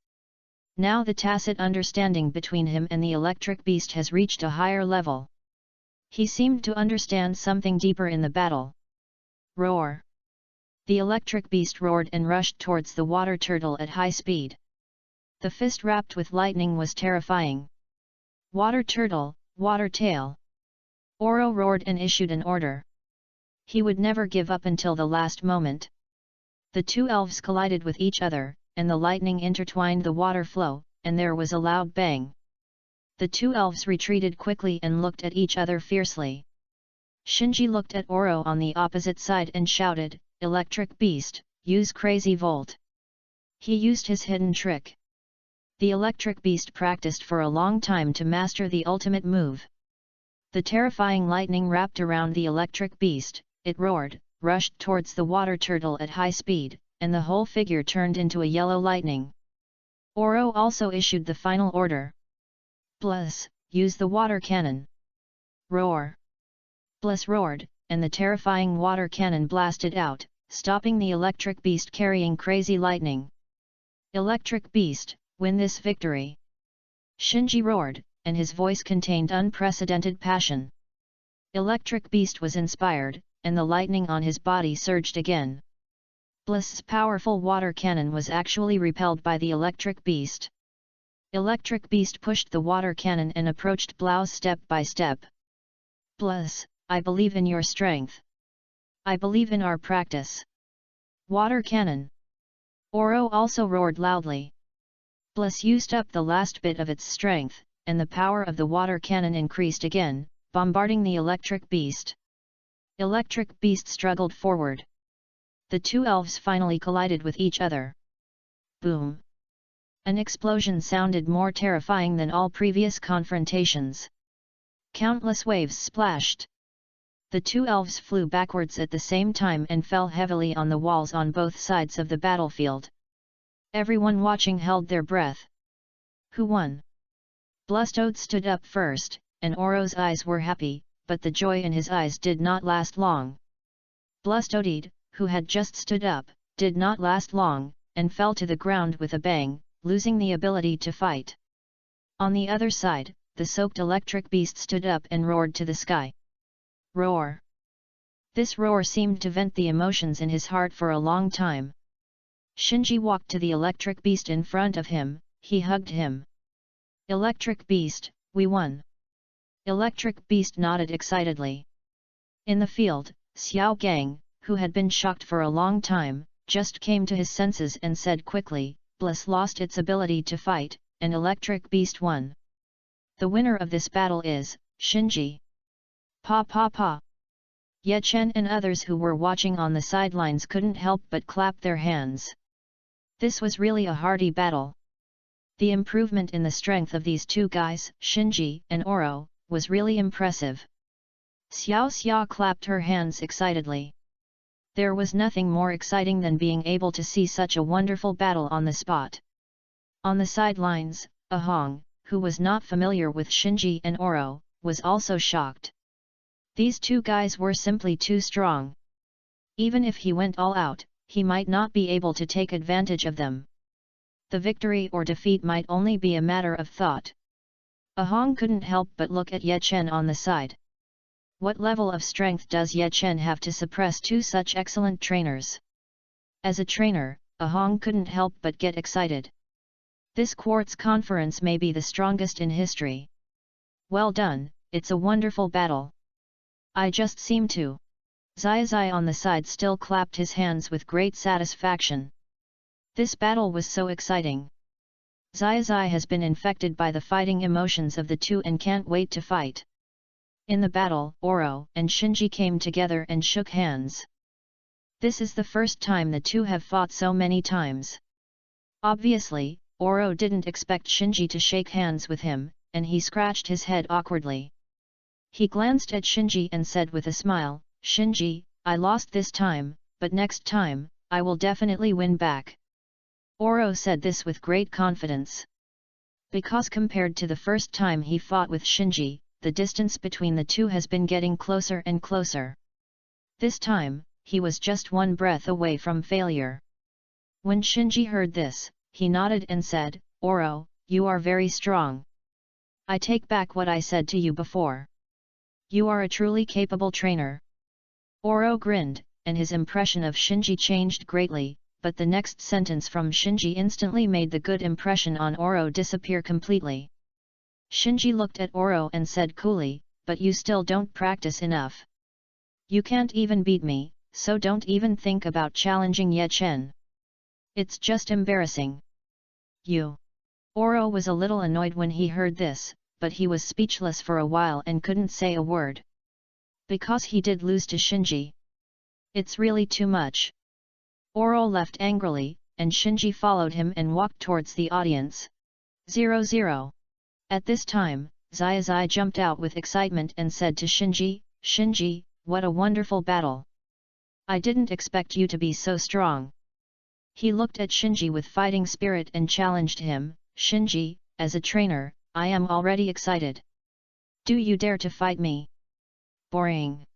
Now the tacit understanding between him and the electric beast has reached a higher level. He seemed to understand something deeper in the battle. Roar! The electric beast roared and rushed towards the water turtle at high speed. The fist wrapped with lightning was terrifying. Water turtle, water tail! Oro roared and issued an order. He would never give up until the last moment. The two elves collided with each other, and the lightning intertwined the water flow, and there was a loud bang. The two elves retreated quickly and looked at each other fiercely. Shinji looked at Oro on the opposite side and shouted, "Electric Beast, use Crazy Volt!" He used his hidden trick. The electric beast practiced for a long time to master the ultimate move. The terrifying lightning wrapped around the electric beast, it roared, rushed towards the water turtle at high speed, and the whole figure turned into a yellow lightning. Oro also issued the final order. Bless, use the water cannon. Roar! Bless roared, and the terrifying water cannon blasted out, stopping the electric beast carrying crazy lightning. Electric Beast, win this victory! Shinji roared, and his voice contained unprecedented passion. Electric Beast was inspired, and the lightning on his body surged again. Bliss's powerful water cannon was actually repelled by the electric beast. Electric Beast pushed the water cannon and approached Blaus step by step. Bliss, I believe in your strength. I believe in our practice. Water cannon! Oro also roared loudly. Bliss used up the last bit of its strength, and the power of the water cannon increased again, bombarding the electric beast. Electric Beast struggled forward. The two elves finally collided with each other. Boom! An explosion sounded more terrifying than all previous confrontations. Countless waves splashed. The two elves flew backwards at the same time and fell heavily on the walls on both sides of the battlefield. Everyone watching held their breath. Who won? Blastoise stood up first, and Oro's eyes were happy, but the joy in his eyes did not last long. Blastoise, who had just stood up, did not last long, and fell to the ground with a bang, losing the ability to fight. On the other side, the soaked electric beast stood up and roared to the sky. Roar! This roar seemed to vent the emotions in his heart for a long time. Shinji walked to the electric beast in front of him, he hugged him. Electric Beast, we won! Electric Beast nodded excitedly. In the field, Xiao Gang, who had been shocked for a long time, just came to his senses and said quickly, Bliss lost its ability to fight, and Electric Beast won. The winner of this battle is, Shinji. Pa pa pa! Ye Chen and others who were watching on the sidelines couldn't help but clap their hands. This was really a hearty battle. The improvement in the strength of these two guys, Shinji and Oro, was really impressive. Xiao Xia clapped her hands excitedly. There was nothing more exciting than being able to see such a wonderful battle on the spot. On the sidelines, Ahong, who was not familiar with Shinji and Oro, was also shocked. These two guys were simply too strong. Even if he went all out, he might not be able to take advantage of them. The victory or defeat might only be a matter of thought. Ahong couldn't help but look at Ye Chen on the side. What level of strength does Ye Chen have to suppress two such excellent trainers? As a trainer, Ahong couldn't help but get excited. This quartz conference may be the strongest in history. Well done, it's a wonderful battle. I just seem to. Zai on the side still clapped his hands with great satisfaction. This battle was so exciting. Zai has been infected by the fighting emotions of the two and can't wait to fight. In the battle, Oro and Shinji came together and shook hands. This is the first time the two have fought so many times. Obviously, Oro didn't expect Shinji to shake hands with him, and he scratched his head awkwardly. He glanced at Shinji and said with a smile, "Shinji, I lost this time, but next time, I will definitely win back." Oro said this with great confidence. Because compared to the first time he fought with Shinji, the distance between the two has been getting closer and closer. This time, he was just one breath away from failure. When Shinji heard this, he nodded and said, "Oro, you are very strong. I take back what I said to you before. You are a truly capable trainer." Oro grinned, and his impression of Shinji changed greatly, but the next sentence from Shinji instantly made the good impression on Oro disappear completely. Shinji looked at Oro and said coolly, "But you still don't practice enough. You can't even beat me, so don't even think about challenging Ye Chen. It's just embarrassing. You." Oro was a little annoyed when he heard this, but he was speechless for a while and couldn't say a word. Because he did lose to Shinji. It's really too much. Oro left angrily, and Shinji followed him and walked towards the audience. 00. At this time, Zai jumped out with excitement and said to Shinji, "Shinji, what a wonderful battle! I didn't expect you to be so strong." He looked at Shinji with fighting spirit and challenged him, "Shinji, as a trainer, I am already excited. Do you dare to fight me?" "Boring."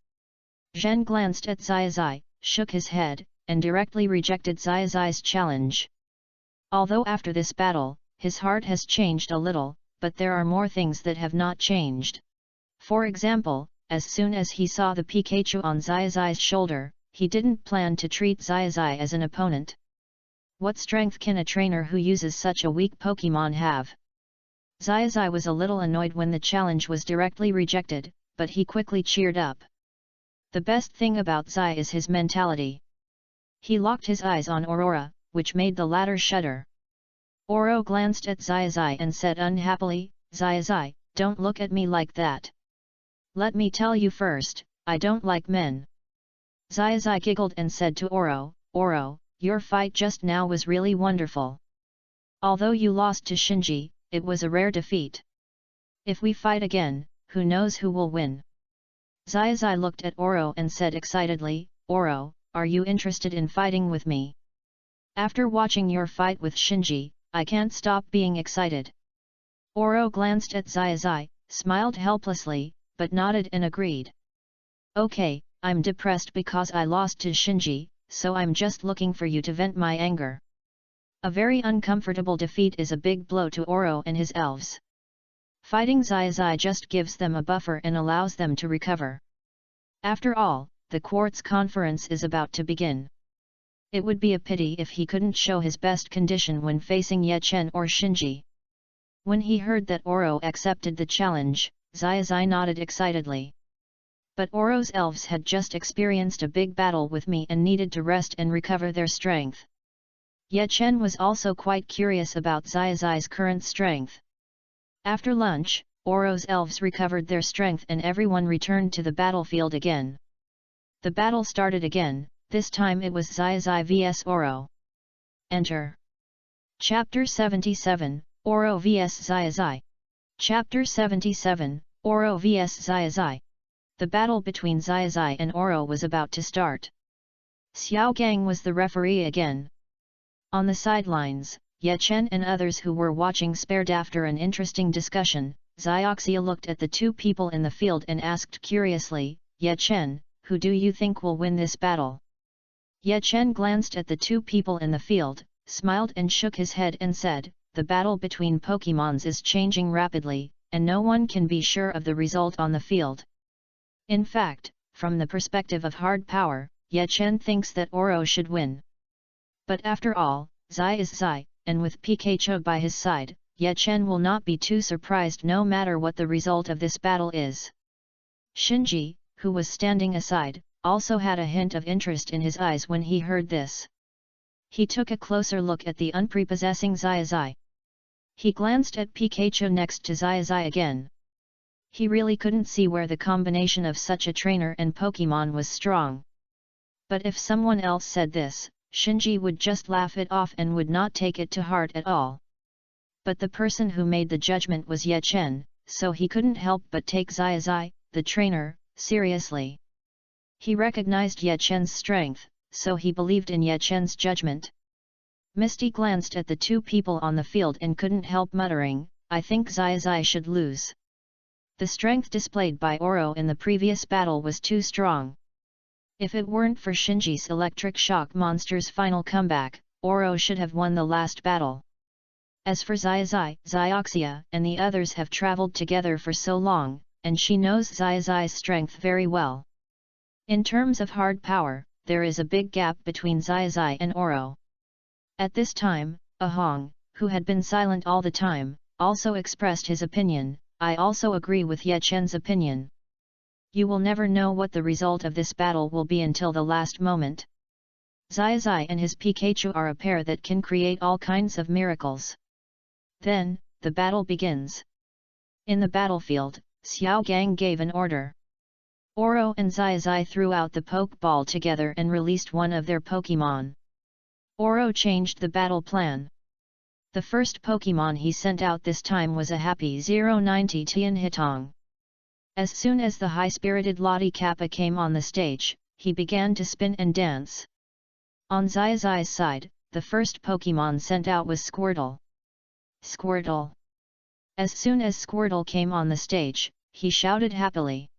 Zhen glanced at Zai, shook his head, and directly rejected Zai's challenge. Although after this battle, his heart has changed a little, but there are more things that have not changed. For example, as soon as he saw the Pikachu on Zai's shoulder, he didn't plan to treat Zai as an opponent. What strength can a trainer who uses such a weak Pokemon have? Zai was a little annoyed when the challenge was directly rejected, but he quickly cheered up. The best thing about Zai is his mentality. He locked his eyes on Aurora, which made the latter shudder. Oro glanced at Zai and said unhappily, "Zai, don't look at me like that. Let me tell you first, I don't like men." Zai giggled and said to Oro, "Oro, your fight just now was really wonderful. Although you lost to Shinji, it was a rare defeat. If we fight again, who knows who will win?" Zai looked at Oro and said excitedly, "Oro, are you interested in fighting with me? After watching your fight with Shinji, I can't stop being excited." Oro glanced at Zai, smiled helplessly, but nodded and agreed. "Okay, I'm depressed because I lost to Shinji, so I'm just looking for you to vent my anger." A very uncomfortable defeat is a big blow to Oro and his elves. Fighting Zai just gives them a buffer and allows them to recover. After all, the Quartz Conference is about to begin. It would be a pity if he couldn't show his best condition when facing Ye Chen or Shinji. When he heard that Oro accepted the challenge, Zai nodded excitedly. But Oro's elves had just experienced a big battle with me and needed to rest and recover their strength. Ye Chen was also quite curious about Zai's current strength. After lunch, Oro's elves recovered their strength and everyone returned to the battlefield again. The battle started again. This time it was Zai vs Oro. Enter. Chapter 77, Oro vs Zai. Chapter 77, Oro vs Zai. The battle between Zai and Oro was about to start. Xiao Gang was the referee again. On the sidelines, Ye Chen and others who were watching spared. After an interesting discussion, Zioxia looked at the two people in the field and asked curiously, "Ye Chen, who do you think will win this battle?" Ye Chen glanced at the two people in the field, smiled and shook his head and said, "The battle between Pokemons is changing rapidly, and no one can be sure of the result on the field. In fact, from the perspective of hard power, Ye Chen thinks that Oro should win. But after all, Zai is Zai, and with Pikachu by his side, Ye Chen will not be too surprised no matter what the result of this battle is." Shinji, who was standing aside, also had a hint of interest in his eyes when he heard this. He took a closer look at the unprepossessing Zai. He glanced at Pikachu next to Zai again. He really couldn't see where the combination of such a trainer and Pokemon was strong. But if someone else said this, Shinji would just laugh it off and would not take it to heart at all. But the person who made the judgment was Ye Chen, so he couldn't help but take Zai, the trainer, seriously. He recognized Ye Chen's strength, so he believed in Ye Chen's judgment. Misty glanced at the two people on the field and couldn't help muttering, I think Zai should lose. The strength displayed by Oro in the previous battle was too strong. If it weren't for Shinji's electric shock monster's final comeback, Oro should have won the last battle. As for Zioxia and the others have traveled together for so long, and she knows Zai's strength very well. In terms of hard power, there is a big gap between Zai and Oro. At this time, Ahong, who had been silent all the time, also expressed his opinion. I also agree with Ye Chen's opinion. You will never know what the result of this battle will be until the last moment. Zai and his Pikachu are a pair that can create all kinds of miracles. Then, the battle begins. In the battlefield, Xiao Gang gave an order. Oro and Zai threw out the Pokeball together and released one of their Pokemon. Oro changed the battle plan. The first Pokemon he sent out this time was a happy 090 Tian Hitong. As soon as the high-spirited Lottie Kappa came on the stage, he began to spin and dance. On Zai's side, the first Pokemon sent out was Squirtle. Squirtle! As soon as Squirtle came on the stage, he shouted happily.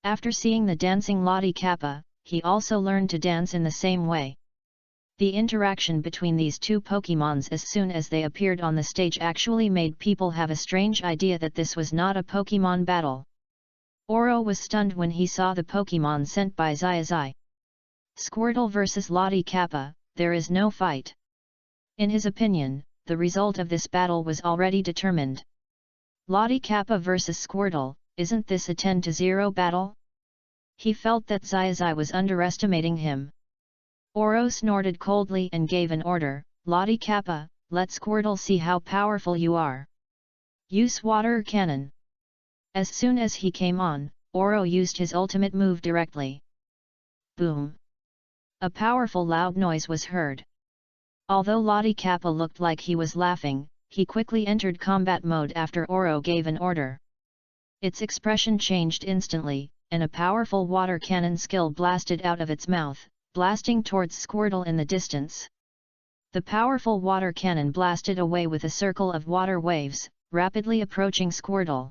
After seeing the dancing Lottie Kappa, he also learned to dance in the same way. The interaction between these two Pokemons as soon as they appeared on the stage actually made people have a strange idea that this was not a Pokemon battle. Oro was stunned when he saw the Pokemon sent by Zai. Squirtle vs Lottie Kappa, there is no fight. In his opinion, the result of this battle was already determined. Lottie Kappa vs Squirtle, isn't this a 10-0 battle? He felt that Zai was underestimating him. Oro snorted coldly and gave an order, Lottie Kappa, let Squirtle see how powerful you are. Use water cannon. As soon as he came on, Oro used his ultimate move directly. Boom! A powerful loud noise was heard. Although Lottie Kappa looked like he was laughing, he quickly entered combat mode after Oro gave an order. Its expression changed instantly, and a powerful water cannon skill blasted out of its mouth, blasting towards Squirtle in the distance. The powerful water cannon blasted away with a circle of water waves, rapidly approaching Squirtle.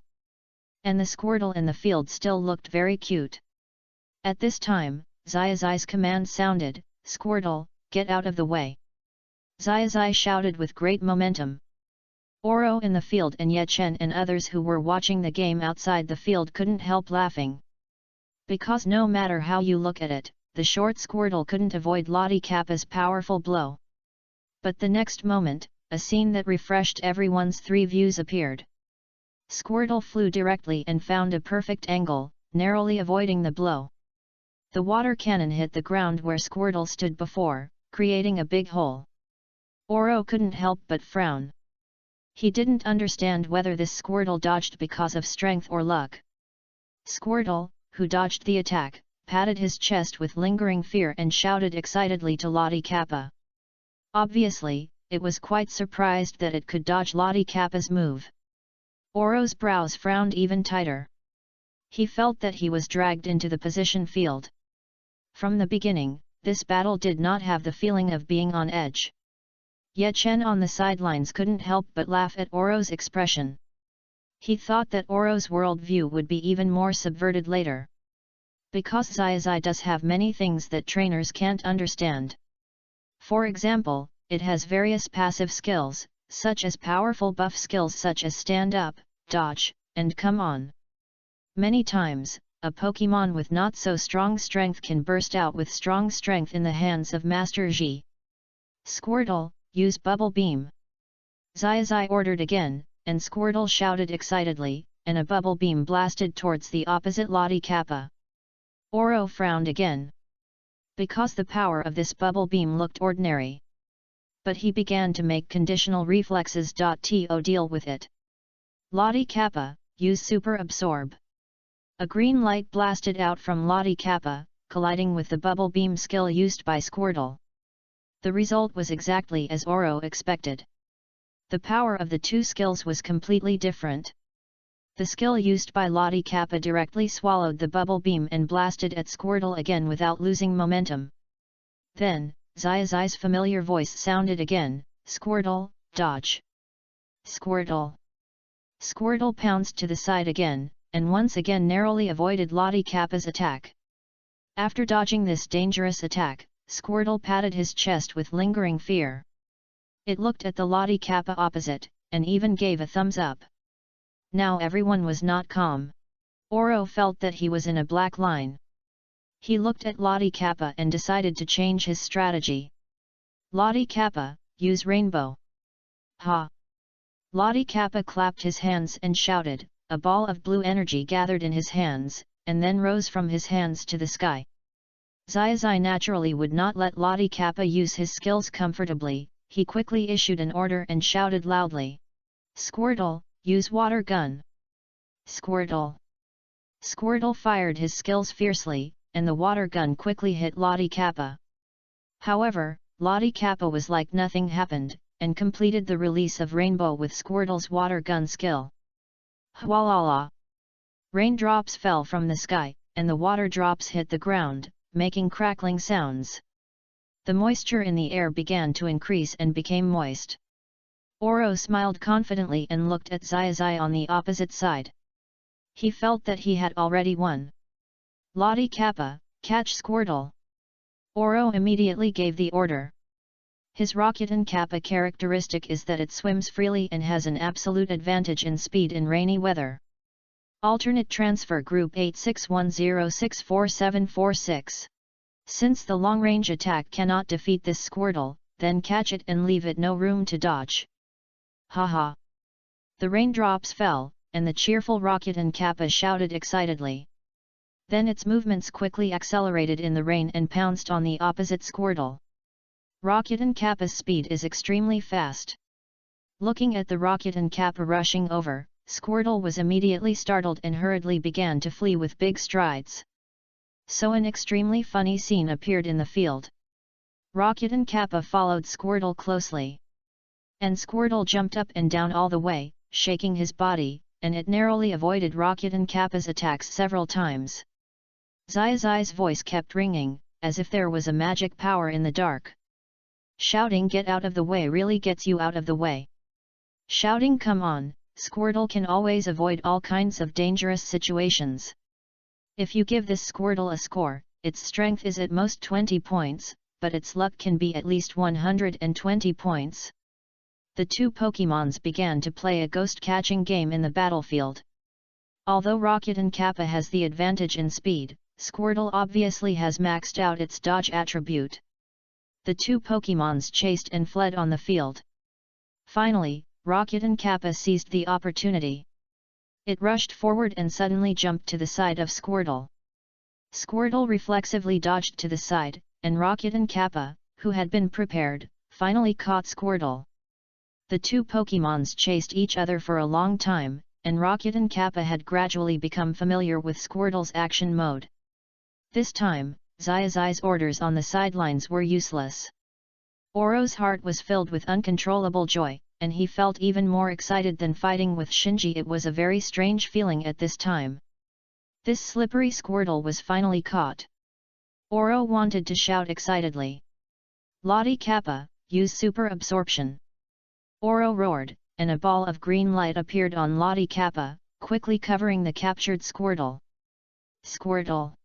And the Squirtle in the field still looked very cute. At this time, Zai's command sounded, Squirtle, get out of the way. Zai shouted with great momentum. Oro in the field and Ye Chen and others who were watching the game outside the field couldn't help laughing. Because no matter how you look at it, the short Squirtle couldn't avoid Lottie Kappa's powerful blow. But the next moment, a scene that refreshed everyone's three views appeared. Squirtle flew directly and found a perfect angle, narrowly avoiding the blow. The water cannon hit the ground where Squirtle stood before, creating a big hole. Oro couldn't help but frown. He didn't understand whether this Squirtle dodged because of strength or luck. Squirtle, who dodged the attack, patted his chest with lingering fear and shouted excitedly to Lottie Kappa. Obviously, it was quite surprised that it could dodge Lottie Kappa's move. Oro's brows frowned even tighter. He felt that he was dragged into the position field. From the beginning, this battle did not have the feeling of being on edge. Ye Chen on the sidelines couldn't help but laugh at Oro's expression. He thought that Oro's worldview would be even more subverted later. Because Zai does have many things that trainers can't understand. For example, it has various passive skills, such as powerful buff skills such as stand up, dodge, and come on. Many times, a Pokemon with not so strong strength can burst out with strong strength in the hands of Master Yi. Squirtle, use Bubble Beam. Zai ordered again, and Squirtle shouted excitedly, and a Bubble Beam blasted towards the opposite Lottie Kappa. Oro frowned again. Because the power of this Bubble Beam looked ordinary. But he began to make conditional reflexes to deal with it. Lottie Kappa, use Super Absorb. A green light blasted out from Lottie Kappa, colliding with the Bubble Beam skill used by Squirtle. The result was exactly as Oro expected. The power of the two skills was completely different. The skill used by Lottie Kappa directly swallowed the bubble beam and blasted at Squirtle again without losing momentum. Then, Zai familiar voice sounded again, "Squirtle, dodge!" Squirtle! Squirtle pounced to the side again, and once again narrowly avoided Lottie Kappa's attack. After dodging this dangerous attack, Squirtle patted his chest with lingering fear. It looked at the Lottie Kappa opposite, and even gave a thumbs up. Now everyone was not calm. Oro felt that he was in a black line. He looked at Lottie Kappa and decided to change his strategy. "Lottie Kappa, use rainbow!" "Ha!" Lottie Kappa clapped his hands and shouted. A ball of blue energy gathered in his hands, and then rose from his hands to the sky. Zai naturally would not let Lottie Kappa use his skills comfortably. He quickly issued an order and shouted loudly, "Squirtle, use water gun!" Squirtle! Squirtle fired his skills fiercely, and the water gun quickly hit Lottie Kappa. However, Lottie Kappa was like nothing happened, and completed the release of Rainbow with Squirtle's water gun skill. Hwalala! Raindrops fell from the sky, and the water drops hit the ground, making crackling sounds. The moisture in the air began to increase and became moist. Oro smiled confidently and looked at Zai on the opposite side. He felt that he had already won. "Lottie Kappa, catch Squirtle!" Oro immediately gave the order. His Rocketen Kappa characteristic is that it swims freely and has an absolute advantage in speed in rainy weather. Alternate transfer group 8610644746. Since the long-range attack cannot defeat this Squirtle, then catch it and leave it no room to dodge. Haha! The raindrops fell, and the cheerful Rocketen Kappa shouted excitedly. Then its movements quickly accelerated in the rain and pounced on the opposite Squirtle. Rocketen Kappa's speed is extremely fast. Looking at the Rocketen Kappa rushing over, Squirtle was immediately startled and hurriedly began to flee with big strides. So an extremely funny scene appeared in the field. Rocketen Kappa followed Squirtle closely. And Squirtle jumped up and down all the way, shaking his body, and it narrowly avoided Rocketen Kappa's attacks several times. Zai's voice kept ringing, as if there was a magic power in the dark. Shouting "Get out of the way" really gets you out of the way. Shouting "Come on," Squirtle can always avoid all kinds of dangerous situations. If you give this Squirtle a score, its strength is at most 20 points, but its luck can be at least 120 points. The two Pokémons began to play a ghost-catching game in the battlefield. Although Rocketen Kappa has the advantage in speed, Squirtle obviously has maxed out its dodge attribute. The two Pokémons chased and fled on the field. Finally, Rocketen Kappa seized the opportunity. It rushed forward and suddenly jumped to the side of Squirtle. Squirtle reflexively dodged to the side, and Rocketen Kappa, who had been prepared, finally caught Squirtle. The two Pokémons chased each other for a long time, and Rocketen Kappa had gradually become familiar with Squirtle's action mode. This time, Zai's orders on the sidelines were useless. Oro's heart was filled with uncontrollable joy, and he felt even more excited than fighting with Shinji. It was a very strange feeling at this time. This slippery Squirtle was finally caught. Oro wanted to shout excitedly, "Lottie Kappa, use super absorption!" Oro roared, and a ball of green light appeared on Lottie Kappa, quickly covering the captured Squirtle. Squirtle!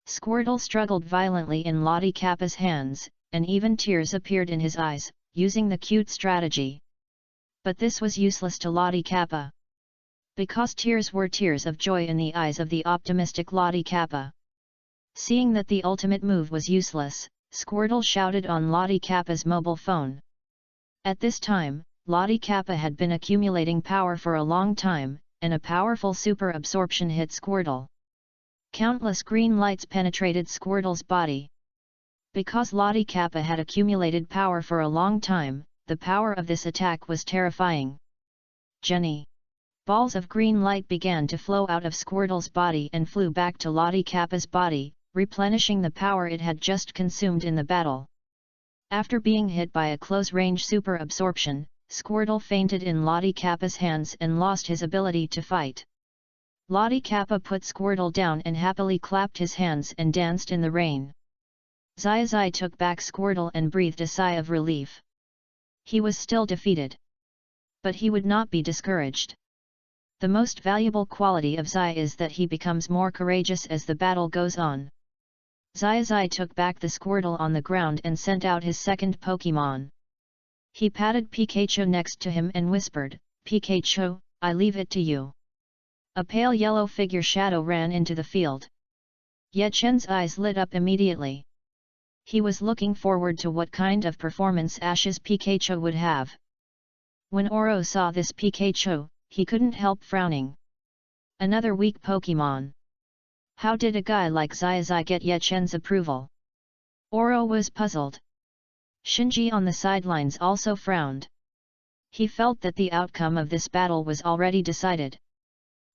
Squirtle struggled violently in Lottie Kappa's hands, and even tears appeared in his eyes, using the cute strategy. But this was useless to Lottie Kappa. Because tears were tears of joy in the eyes of the optimistic Lottie Kappa. Seeing that the ultimate move was useless, Squirtle shouted on Lottie Kappa's mobile phone. At this time, Lottie Kappa had been accumulating power for a long time, and a powerful super absorption hit Squirtle. Countless green lights penetrated Squirtle's body. Because Lottie Kappa had accumulated power for a long time, the power of this attack was terrifying. Jenny! Balls of green light began to flow out of Squirtle's body and flew back to Lottie Kappa's body, replenishing the power it had just consumed in the battle. After being hit by a close-range super absorption, Squirtle fainted in Lottie Kappa's hands and lost his ability to fight. Lottie Kappa put Squirtle down and happily clapped his hands and danced in the rain. Zai took back Squirtle and breathed a sigh of relief. He was still defeated. But he would not be discouraged. The most valuable quality of Zai is that he becomes more courageous as the battle goes on. Zai took back the Squirtle on the ground and sent out his second Pokémon. He patted Pikachu next to him and whispered, "Pikachu, I leave it to you." A pale yellow figure shadow ran into the field. Ye Chen's eyes lit up immediately. He was looking forward to what kind of performance Ash's Pikachu would have. When Oro saw this Pikachu, he couldn't help frowning. Another weak Pokémon. How did a guy like Zai get Ye Chen's approval? Oro was puzzled. Shinji on the sidelines also frowned. He felt that the outcome of this battle was already decided.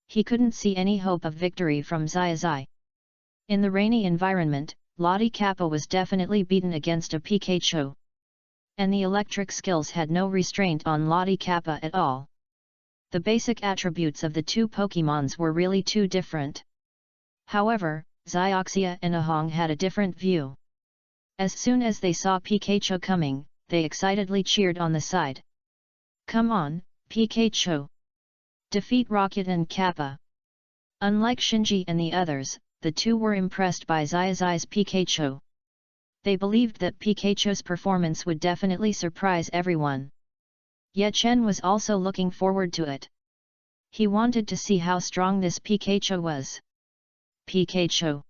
He couldn't see any hope of victory from Zai. In the rainy environment, Lottie Kappa was definitely beaten against a Pikachu. And the electric skills had no restraint on Lottie Kappa at all. The basic attributes of the two Pokémons were really too different. However, Zioxia and Ahong had a different view. As soon as they saw Pikachu coming, they excitedly cheered on the side. "Come on, Pikachu! Defeat Rocket and Kappa!" Unlike Shinji and the others, the two were impressed by Zai's Pikachu. They believed that Pikachu's performance would definitely surprise everyone. Ye Chen was also looking forward to it. He wanted to see how strong this Pikachu was. "Pikachu!"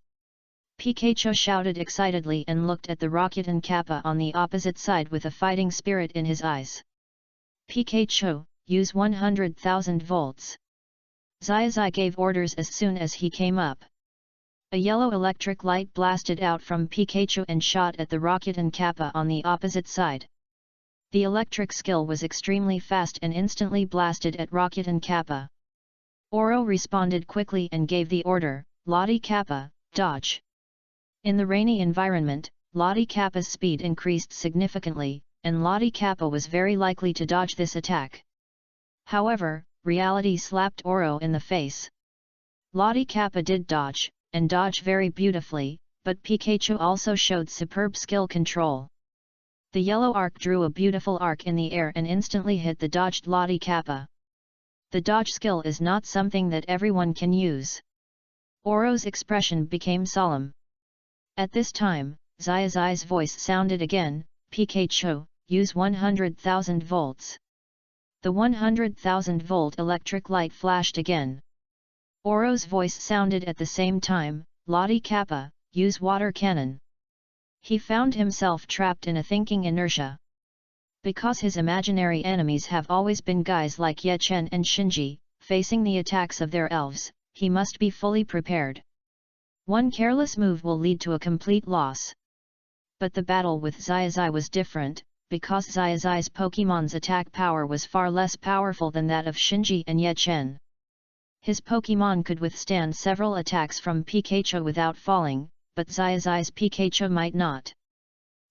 Pikachu shouted excitedly and looked at the Rocket and Kappa on the opposite side with a fighting spirit in his eyes. "Pikachu, use 100,000 volts." Zai gave orders as soon as he came up. A yellow electric light blasted out from Pikachu and shot at the Rocket and Kappa on the opposite side. The electric skill was extremely fast and instantly blasted at Rocket and Kappa. Oro responded quickly and gave the order, "Lottie Kappa, dodge." In the rainy environment, Lottie Kappa's speed increased significantly, and Lottie Kappa was very likely to dodge this attack. However, reality slapped Oro in the face. Lottie Kappa did dodge, and dodge very beautifully, but Pikachu also showed superb skill control. The yellow arc drew a beautiful arc in the air and instantly hit the dodged Lottie Kappa. The dodge skill is not something that everyone can use. Oro's expression became solemn. At this time, Zai's voice sounded again, "Pikachu, use 100,000 volts." The 100,000 volt electric light flashed again. Oro's voice sounded at the same time, "Lottie Kappa, use water cannon." He found himself trapped in a thinking inertia. Because his imaginary enemies have always been guys like Ye Chen and Shinji, facing the attacks of their elves, he must be fully prepared. One careless move will lead to a complete loss. But the battle with Zai was different, because Zai's Pokémon's attack power was far less powerful than that of Shinji and Ye Chen. His Pokémon could withstand several attacks from Pikachu without falling, but Zai's Pikachu might not.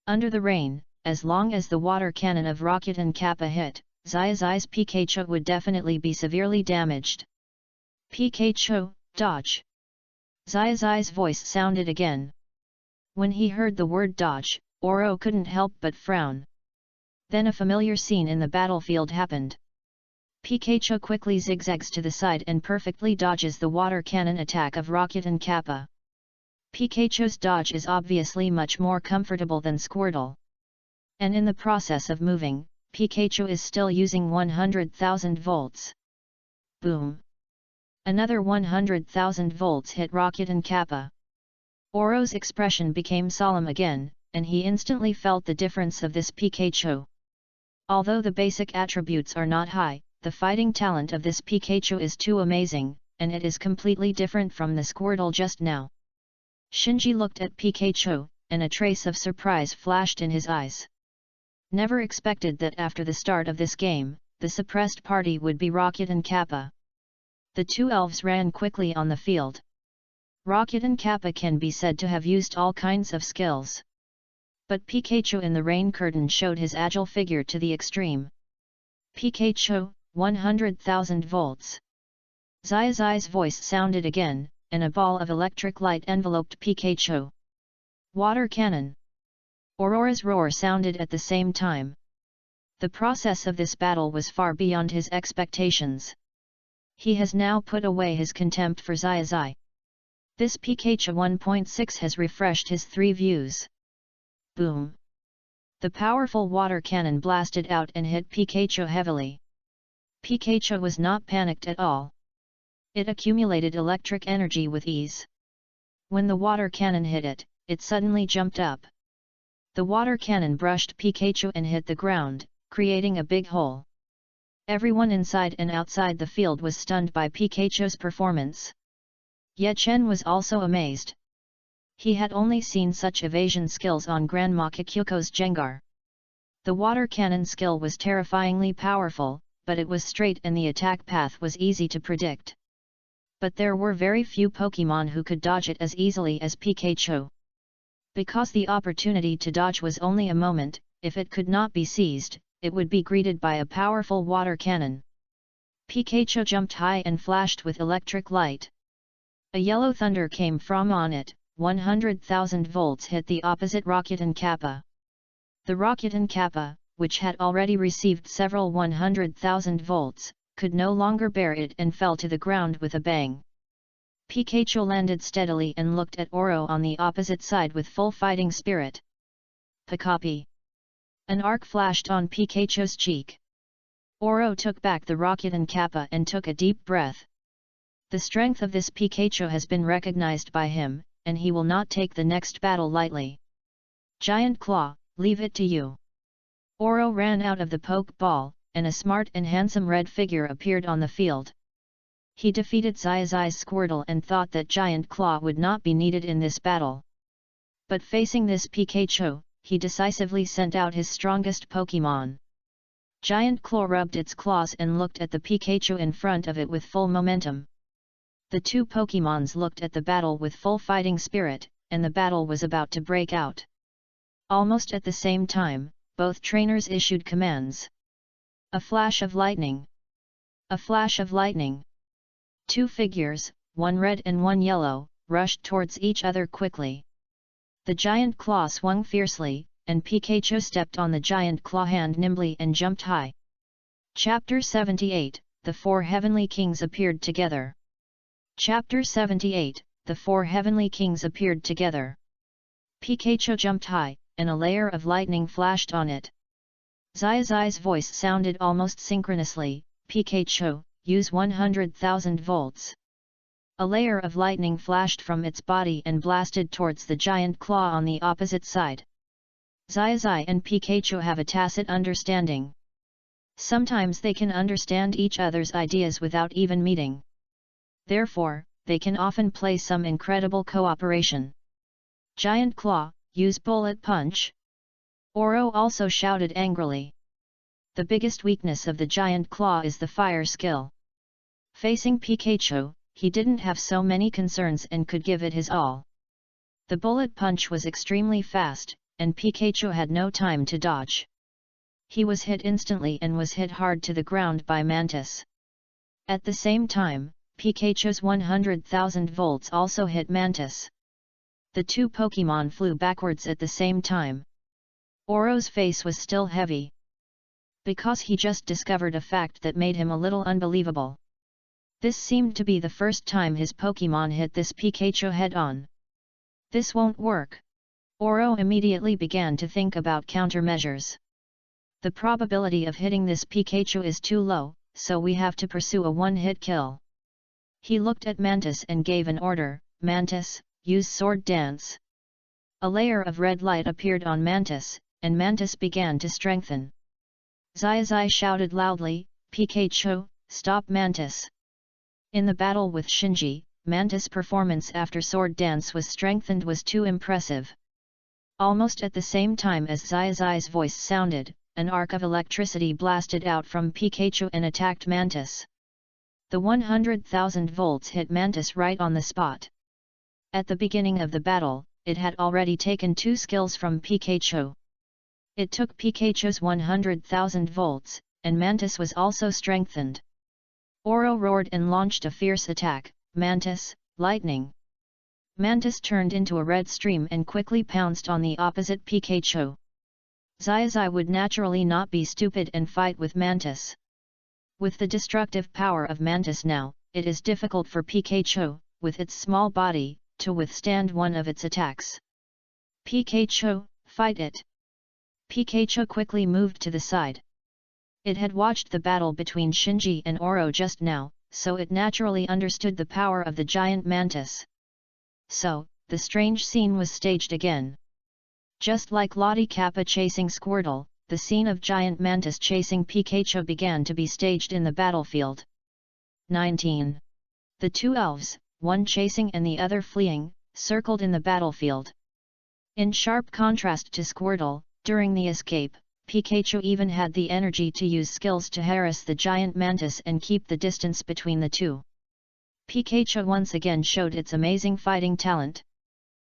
Under the rain, as long as the water cannon of Rocket and Kappa hit, Zai's Pikachu would definitely be severely damaged. "Pikachu, dodge!" Zai's voice sounded again. When he heard the word dodge, Oro couldn't help but frown. Then a familiar scene in the battlefield happened. Pikachu quickly zigzags to the side and perfectly dodges the water cannon attack of Rocket and Kappa. Pikachu's dodge is obviously much more comfortable than Squirtle. And in the process of moving, Pikachu is still using 100,000 volts. Boom! Another 100,000 volts hit Rocket and Kappa. Oro's expression became solemn again, and he instantly felt the difference of this Pikachu. Although the basic attributes are not high, the fighting talent of this Pikachu is too amazing, and it is completely different from the Squirtle just now. Shinji looked at Pikachu, and a trace of surprise flashed in his eyes. Never expected that after the start of this game, the suppressed party would be Rocket and Kappa. The two elves ran quickly on the field. Rocket and Kappa can be said to have used all kinds of skills. But Pikachu in the rain curtain showed his agile figure to the extreme. Pikachu, 100,000 volts. Zai's voice sounded again, and a ball of electric light enveloped Pikachu. Water cannon. Aurora's roar sounded at the same time. The process of this battle was far beyond his expectations. He has now put away his contempt for Zai. This Pikachu 1.6 has refreshed his 3 views. Boom! The powerful water cannon blasted out and hit Pikachu heavily. Pikachu was not panicked at all. It accumulated electric energy with ease. When the water cannon hit it, it suddenly jumped up. The water cannon brushed Pikachu and hit the ground, creating a big hole. Everyone inside and outside the field was stunned by Pikachu's performance. Ye Chen was also amazed. He had only seen such evasion skills on Grandma Kikuko's Jengar. The water cannon skill was terrifyingly powerful, but it was straight and the attack path was easy to predict. But there were very few Pokémon who could dodge it as easily as Pikachu. Because the opportunity to dodge was only a moment, if it could not be seized, it would be greeted by a powerful water cannon. Pikachu jumped high and flashed with electric light. A yellow thunder came from on it, 100,000 volts hit the opposite Rocketen Kappa. The Rocketen Kappa, which had already received several 100,000 volts, could no longer bear it and fell to the ground with a bang. Pikachu landed steadily and looked at Oro on the opposite side with full fighting spirit. Pikapi! An arc flashed on Pikachu's cheek. Oro took back the Rocketen Kappa and took a deep breath. The strength of this Pikachu has been recognized by him, and he will not take the next battle lightly. Giant Claw, leave it to you. Oro ran out of the poke ball, and a smart and handsome red figure appeared on the field. He defeated Zai's Squirtle and thought that Giant Claw would not be needed in this battle. But facing this Pikachu, he decisively sent out his strongest Pokémon. Giant Claw rubbed its claws and looked at the Pikachu in front of it with full momentum. The two Pokémons looked at the battle with full fighting spirit, and the battle was about to break out. Almost at the same time, both trainers issued commands. A flash of lightning! A flash of lightning! 2 figures, one red and one yellow, rushed towards each other quickly. The giant claw swung fiercely, and Pikachu stepped on the giant claw hand nimbly and jumped high. Chapter 78, The 4 Heavenly Kings appeared together. Chapter 78, The 4 Heavenly Kings appeared together. Pikachu jumped high, and a layer of lightning flashed on it. Zai's voice sounded almost synchronously, Pikachu, use 100,000 volts. A layer of lightning flashed from its body and blasted towards the giant claw on the opposite side. Zai and Pikachu have a tacit understanding. Sometimes they can understand each other's ideas without even meeting. Therefore, they can often play some incredible cooperation. Giant Claw, use Bullet Punch! Oro also shouted angrily. The biggest weakness of the Giant Claw is the fire skill. Facing Pikachu, he didn't have so many concerns and could give it his all. The Bullet Punch was extremely fast, and Pikachu had no time to dodge. He was hit instantly and was hit hard to the ground by Mantis. At the same time, Pikachu's 100,000 volts also hit Mantis. The two Pokémon flew backwards at the same time. Oro's face was still heavy. Because he just discovered a fact that made him a little unbelievable. This seemed to be the first time his Pokémon hit this Pikachu head-on. This won't work. Oro immediately began to think about countermeasures. The probability of hitting this Pikachu is too low, so we have to pursue a one-hit kill. He looked at Mantis and gave an order, Mantis, use Sword Dance. A layer of red light appeared on Mantis, and Mantis began to strengthen. Zai shouted loudly, Pikachu, stop Mantis! In the battle with Shinji, Mantis' performance after Sword Dance was strengthened was too impressive. Almost at the same time as Zai's voice sounded, an arc of electricity blasted out from Pikachu and attacked Mantis. The 100,000 volts hit Mantis right on the spot. At the beginning of the battle, it had already taken 2 skills from Pikachu. It took Pikachu's 100,000 volts, and Mantis was also strengthened. Oro roared and launched a fierce attack, Mantis, lightning. Mantis turned into a red stream and quickly pounced on the opposite Pikachu. Zai would naturally not be stupid and fight with Mantis. With the destructive power of Mantis now, it is difficult for Pikachu, with its small body, to withstand one of its attacks. Pikachu, fight it! Pikachu quickly moved to the side. It had watched the battle between Shinji and Oro just now, so it naturally understood the power of the giant mantis. So, the strange scene was staged again. Just like Lottie Kappa chasing Squirtle, the scene of giant mantis chasing Pikachu began to be staged in the battlefield. 19. The 2 elves, one chasing and the other fleeing, circled in the battlefield. In sharp contrast to Squirtle, during the escape, Pikachu even had the energy to use skills to harass the giant mantis and keep the distance between the two. Pikachu once again showed its amazing fighting talent.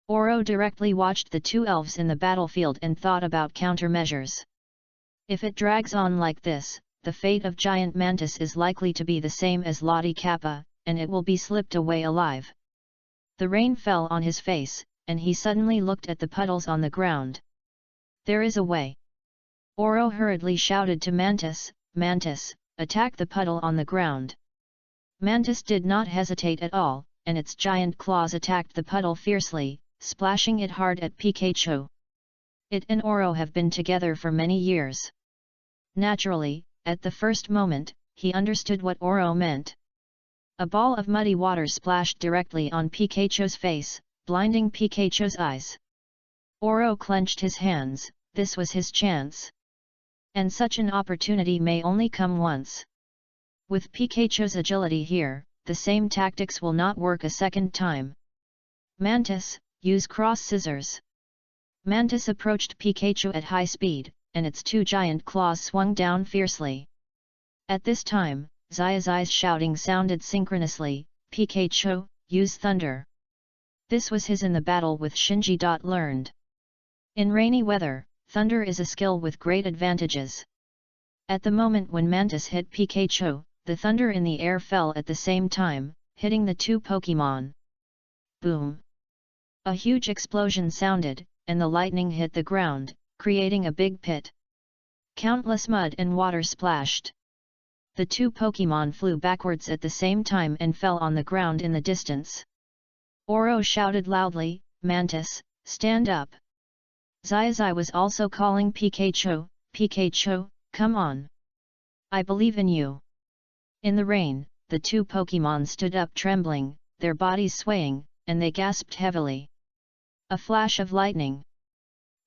Oro directly watched the 2 elves in the battlefield and thought about countermeasures. If it drags on like this, the fate of giant mantis is likely to be the same as Lottie Kappa, and it will be slipped away alive. The rain fell on his face, and he suddenly looked at the puddles on the ground. There is a way. Oro hurriedly shouted to Mantis, "Mantis, attack the puddle on the ground." Mantis did not hesitate at all, and its giant claws attacked the puddle fiercely, splashing it hard at Pikachu. It and Oro have been together for many years. Naturally, at the first moment, he understood what Oro meant. A ball of muddy water splashed directly on Pikachu's face, blinding Pikachu's eyes. Oro clenched his hands. This was his chance. And such an opportunity may only come once. With Pikachu's agility here, the same tactics will not work a second time. Mantis, use cross scissors. Mantis approached Pikachu at high speed, and its 2 giant claws swung down fiercely. At this time, Zai's shouting sounded synchronously, "Pikachu, use thunder." This was his in the battle with Shinji. Learned. In rainy weather, thunder is a skill with great advantages. At the moment when Mantis hit Pikachu, the thunder in the air fell at the same time, hitting the 2 Pokémon. Boom! A huge explosion sounded, and the lightning hit the ground, creating a big pit. Countless mud and water splashed. The 2 Pokémon flew backwards at the same time and fell on the ground in the distance. Oro shouted loudly, "Mantis, stand up!" Zai was also calling Pikachu, "Pikachu, come on! I believe in you!" In the rain, the 2 Pokémon stood up trembling, their bodies swaying, and they gasped heavily. A flash of lightning.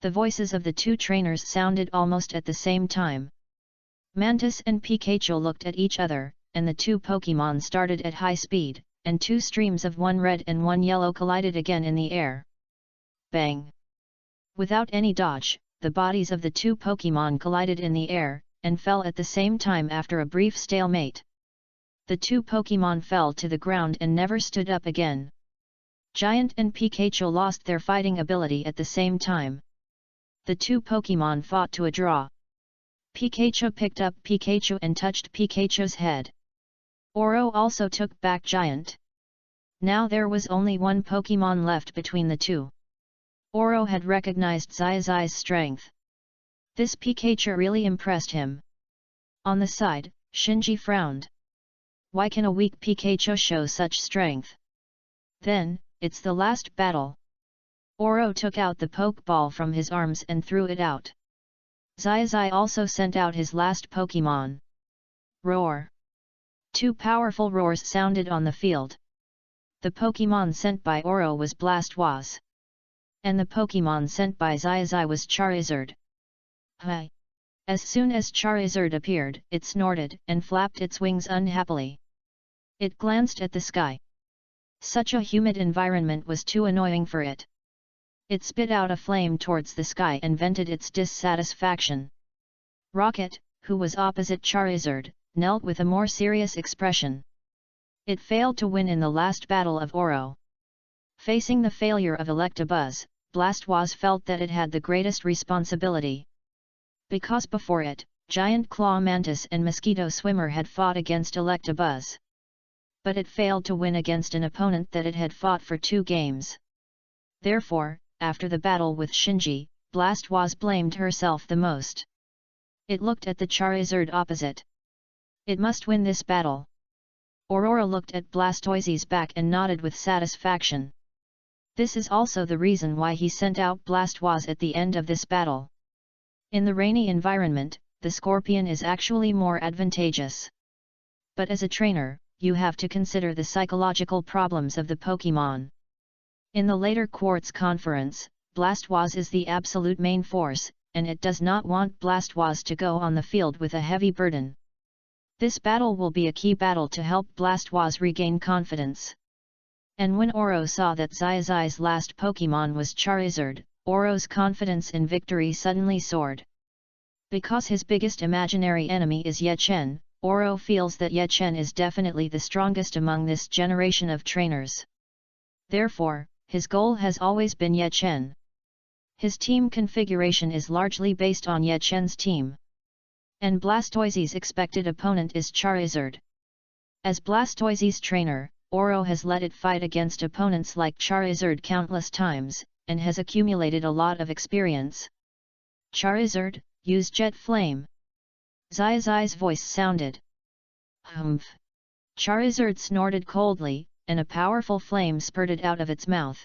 The voices of the 2 trainers sounded almost at the same time. Mantis and Pikachu looked at each other, and the 2 Pokémon started at high speed, and 2 streams of one red and one yellow collided again in the air. Bang! Without any dodge, the bodies of the 2 Pokémon collided in the air, and fell at the same time after a brief stalemate. The 2 Pokémon fell to the ground and never stood up again. Giant and Pikachu lost their fighting ability at the same time. The 2 Pokémon fought to a draw. Pikachu picked up Pikachu and touched Pikachu's head. Oro also took back Giant. Now there was only one Pokémon left between the 2. Oro had recognized Zai's strength. This Pikachu really impressed him. On the side, Shinji frowned. Why can a weak Pikachu show such strength? Then, it's the last battle. Oro took out the Pokeball from his arms and threw it out. Zai also sent out his last Pokémon. Roar! 2 powerful roars sounded on the field. The Pokémon sent by Oro was Blastoise. And the Pokémon sent by Zai was Charizard. Hi! As soon as Charizard appeared, it snorted and flapped its wings unhappily. It glanced at the sky. Such a humid environment was too annoying for it. It spit out a flame towards the sky and vented its dissatisfaction. Rocket, who was opposite Charizard, knelt with a more serious expression. It failed to win in the last battle of Oro. Facing the failure of Electabuzz, Blastoise felt that it had the greatest responsibility. Because before it, Giant Claw Mantis and Mosquito Swimmer had fought against Electabuzz. But it failed to win against an opponent that it had fought for 2 games. Therefore, after the battle with Shinji, Blastoise blamed herself the most. It looked at the Charizard opposite. It must win this battle. Aurora looked at Blastoise's back and nodded with satisfaction. This is also the reason why he sent out Blastoise at the end of this battle. In the rainy environment, the Scorpion is actually more advantageous. But as a trainer, you have to consider the psychological problems of the Pokémon. In the later Quartz Conference, Blastoise is the absolute main force, and it does not want Blastoise to go on the field with a heavy burden. This battle will be a key battle to help Blastoise regain confidence. And when Oro saw that Zai-Zai's last Pokémon was Charizard, Oro's confidence in victory suddenly soared. Because his biggest imaginary enemy is Ye-Chen, Oro feels that Ye-Chen is definitely the strongest among this generation of trainers. Therefore, his goal has always been Ye-Chen. His team configuration is largely based on Ye-Chen's team. And Blastoise's expected opponent is Charizard. As Blastoise's trainer, Oro has let it fight against opponents like Charizard countless times, and has accumulated a lot of experience. Charizard, use Jet Flame. Zai-Zai's voice sounded. Humph! Charizard snorted coldly, and a powerful flame spurted out of its mouth.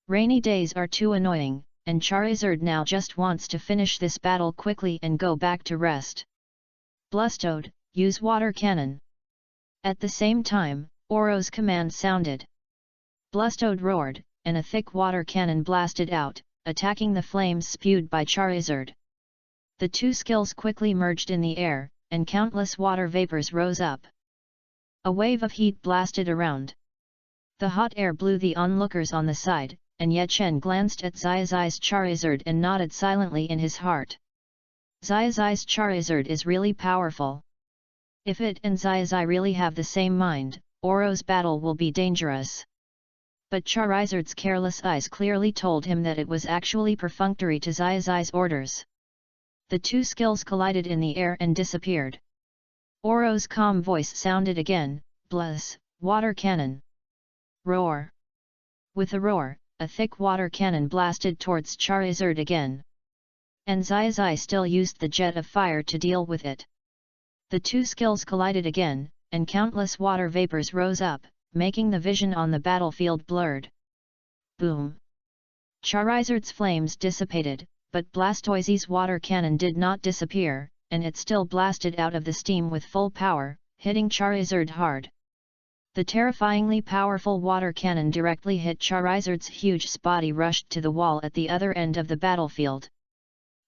Rainy days are too annoying, and Charizard now just wants to finish this battle quickly and go back to rest. Blastoise, use Water Cannon. At the same time, Oro's command sounded. Blastoise roared, and a thick water cannon blasted out, attacking the flames spewed by Charizard. The 2 skills quickly merged in the air, and countless water vapors rose up. A wave of heat blasted around. The hot air blew the onlookers on the side, and Ye-Chen glanced at Zai-Zai's Charizard and nodded silently in his heart. Zai-Zai's Charizard is really powerful. If it and Zai-Zai really have the same mind, Oro's battle will be dangerous. But Charizard's careless eyes clearly told him that it was actually perfunctory to Zai-Zai's orders. The 2 skills collided in the air and disappeared. Oro's calm voice sounded again, Blazz, Water Cannon. Roar! With a roar, a thick water cannon blasted towards Charizard again. And Zai-Zai still used the jet of fire to deal with it. The 2 skills collided again, and countless water vapors rose up, making the vision on the battlefield blurred. Boom! Charizard's flames dissipated, but Blastoise's water cannon did not disappear, and it still blasted out of the steam with full power, hitting Charizard hard. The terrifyingly powerful water cannon directly hit Charizard's huge body rushed to the wall at the other end of the battlefield.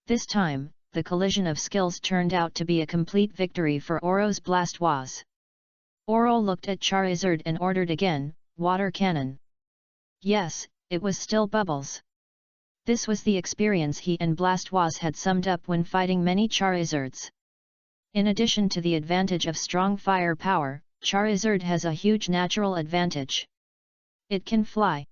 This time, the collision of skills turned out to be a complete victory for Oro's Blastoise. Oro looked at Charizard and ordered again, Water Cannon. Yes, it was still bubbles. This was the experience he and Blastoise had summed up when fighting many Charizards. In addition to the advantage of strong fire power, Charizard has a huge natural advantage. It can fly.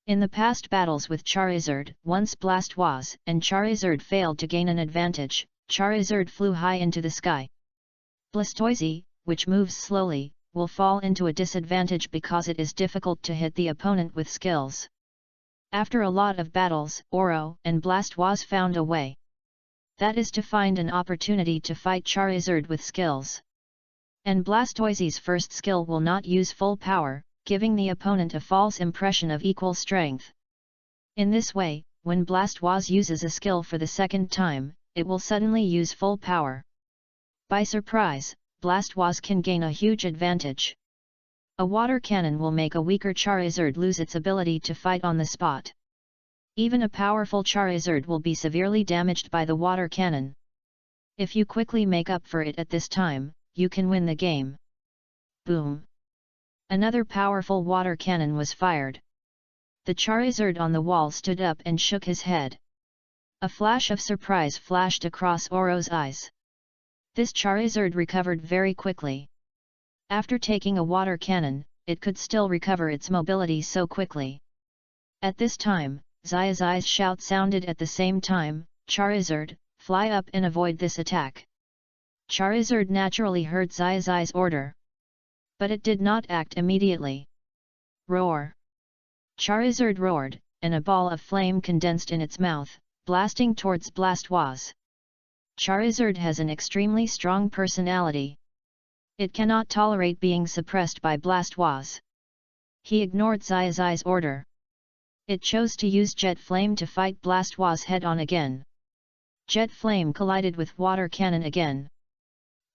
In the past battles with Charizard, once Blastoise and Charizard failed to gain an advantage, Charizard flew high into the sky. Blastoise, which moves slowly, will fall into a disadvantage because it is difficult to hit the opponent with skills. After a lot of battles, Oro and Blastoise found a way. That is to find an opportunity to fight Charizard with skills. And Blastoise's first skill will not use full power, giving the opponent a false impression of equal strength. In this way, when Blastoise uses a skill for the second time, it will suddenly use full power. By surprise, Blastoise can gain a huge advantage. A water cannon will make a weaker Charizard lose its ability to fight on the spot. Even a powerful Charizard will be severely damaged by the water cannon. If you quickly make up for it at this time, you can win the game. Boom! Another powerful water cannon was fired. The Charizard on the wall stood up and shook his head. A flash of surprise flashed across Oro's eyes. This Charizard recovered very quickly. After taking a water cannon, it could still recover its mobility so quickly. At this time, Xiaoxi's shout sounded at the same time, "Charizard, fly up and avoid this attack." Charizard naturally heard Xiaoxi's order. But it did not act immediately. Roar! Charizard roared, and a ball of flame condensed in its mouth, blasting towards Blastoise. Charizard has an extremely strong personality. It cannot tolerate being suppressed by Blastoise. He ignored Xiaoxi's order. It chose to use Jet Flame to fight Blastoise head-on again. Jet Flame collided with Water Cannon again.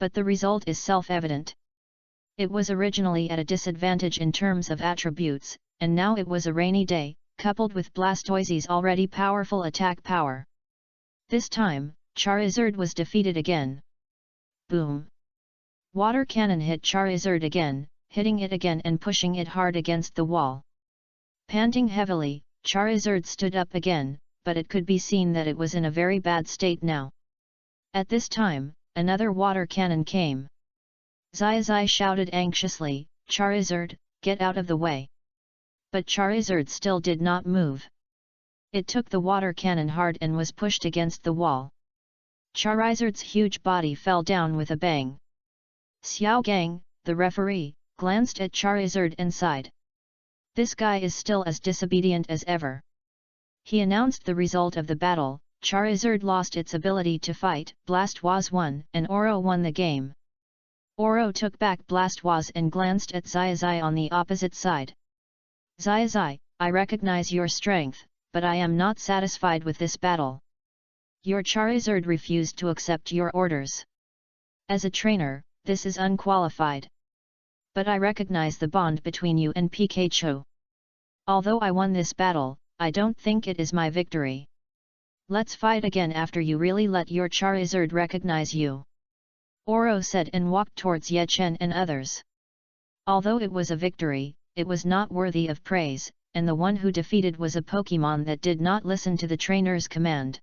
But the result is self-evident. It was originally at a disadvantage in terms of attributes, and now it was a rainy day, coupled with Blastoise's already powerful attack power. This time, Charizard was defeated again. Boom! Water Cannon hit Charizard again, hitting it again and pushing it hard against the wall. Panting heavily, Charizard stood up again, but it could be seen that it was in a very bad state now. At this time, another Water Cannon came. Xiaoxi shouted anxiously, "Charizard, get out of the way!" But Charizard still did not move. It took the Water Cannon hard and was pushed against the wall. Charizard's huge body fell down with a bang. Xiao Gang, the referee, glanced at Charizard and sighed. This guy is still as disobedient as ever. He announced the result of the battle. Charizard lost its ability to fight, Blastoise won, and Oro won the game. Oro took back Blastoise and glanced at Xiaoxi on the opposite side. "Xiaoxi, I recognize your strength, but I am not satisfied with this battle. Your Charizard refused to accept your orders. As a trainer, this is unqualified. But I recognize the bond between you and Pikachu. Although I won this battle, I don't think it is my victory. Let's fight again after you really let your Charizard recognize you," Oro said and walked towards Ye Chen and others. Although it was a victory, it was not worthy of praise, and the one who defeated was a Pokémon that did not listen to the trainer's command.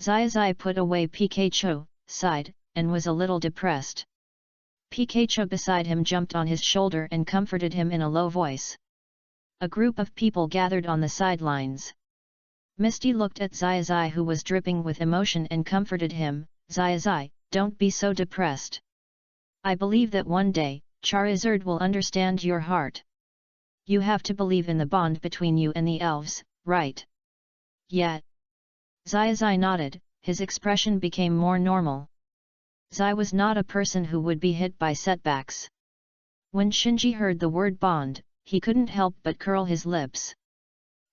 Xiaoxi put away Pikachu, sighed, and was a little depressed. Pikachu beside him jumped on his shoulder and comforted him in a low voice. A group of people gathered on the sidelines. Misty looked at Xiaoxi who was dripping with emotion and comforted him. "Xiaoxi, don't be so depressed. I believe that one day, Charizard will understand your heart. You have to believe in the bond between you and the elves, right?" "Yeah." Xiaoxi nodded, his expression became more normal. Xi was not a person who would be hit by setbacks. When Shinji heard the word bond, he couldn't help but curl his lips.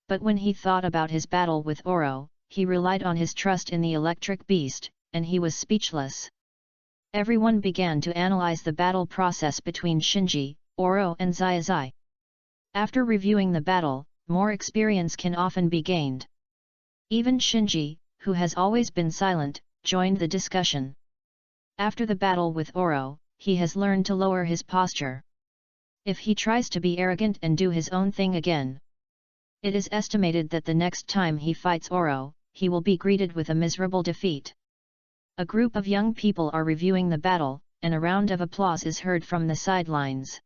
But when he thought about his battle with Oro, he relied on his trust in the electric beast, and he was speechless. Everyone began to analyze the battle process between Shinji, Oro and Xiaoxi. After reviewing the battle, more experience can often be gained. Even Shinji, who has always been silent, joined the discussion. After the battle with Oro, he has learned to lower his posture. If he tries to be arrogant and do his own thing again, it is estimated that the next time he fights Oro, he will be greeted with a miserable defeat. A group of young people are reviewing the battle, and a round of applause is heard from the sidelines.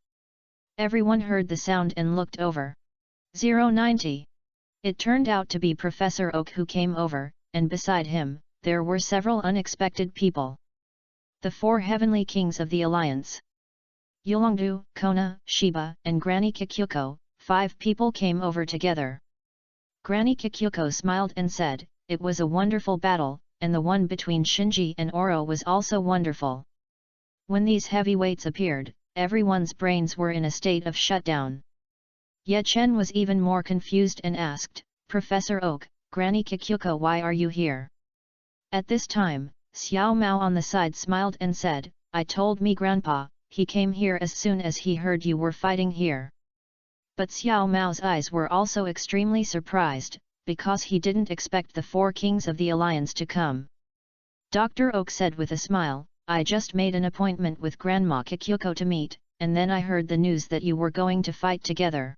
Everyone heard the sound and looked over. 090. It turned out to be Professor Oak who came over, and beside him, there were several unexpected people. The four heavenly kings of the Alliance. Yolongdu, Kona, Shiba, and Granny Kikuko, 5 people came over together. Granny Kikuko smiled and said, "It was a wonderful battle, and the one between Shinji and Oro was also wonderful." When these heavyweights appeared, everyone's brains were in a state of shutdown. Ye Chen was even more confused and asked, "Professor Oak, Granny Kikuko, why are you here?" At this time, Xiao Mao on the side smiled and said, "I told me Grandpa, he came here as soon as he heard you were fighting here." But Xiao Mao's eyes were also extremely surprised, because he didn't expect the 4 kings of the Alliance to come. Dr. Oak said with a smile, "I just made an appointment with Grandma Kikuko to meet, and then I heard the news that you were going to fight together.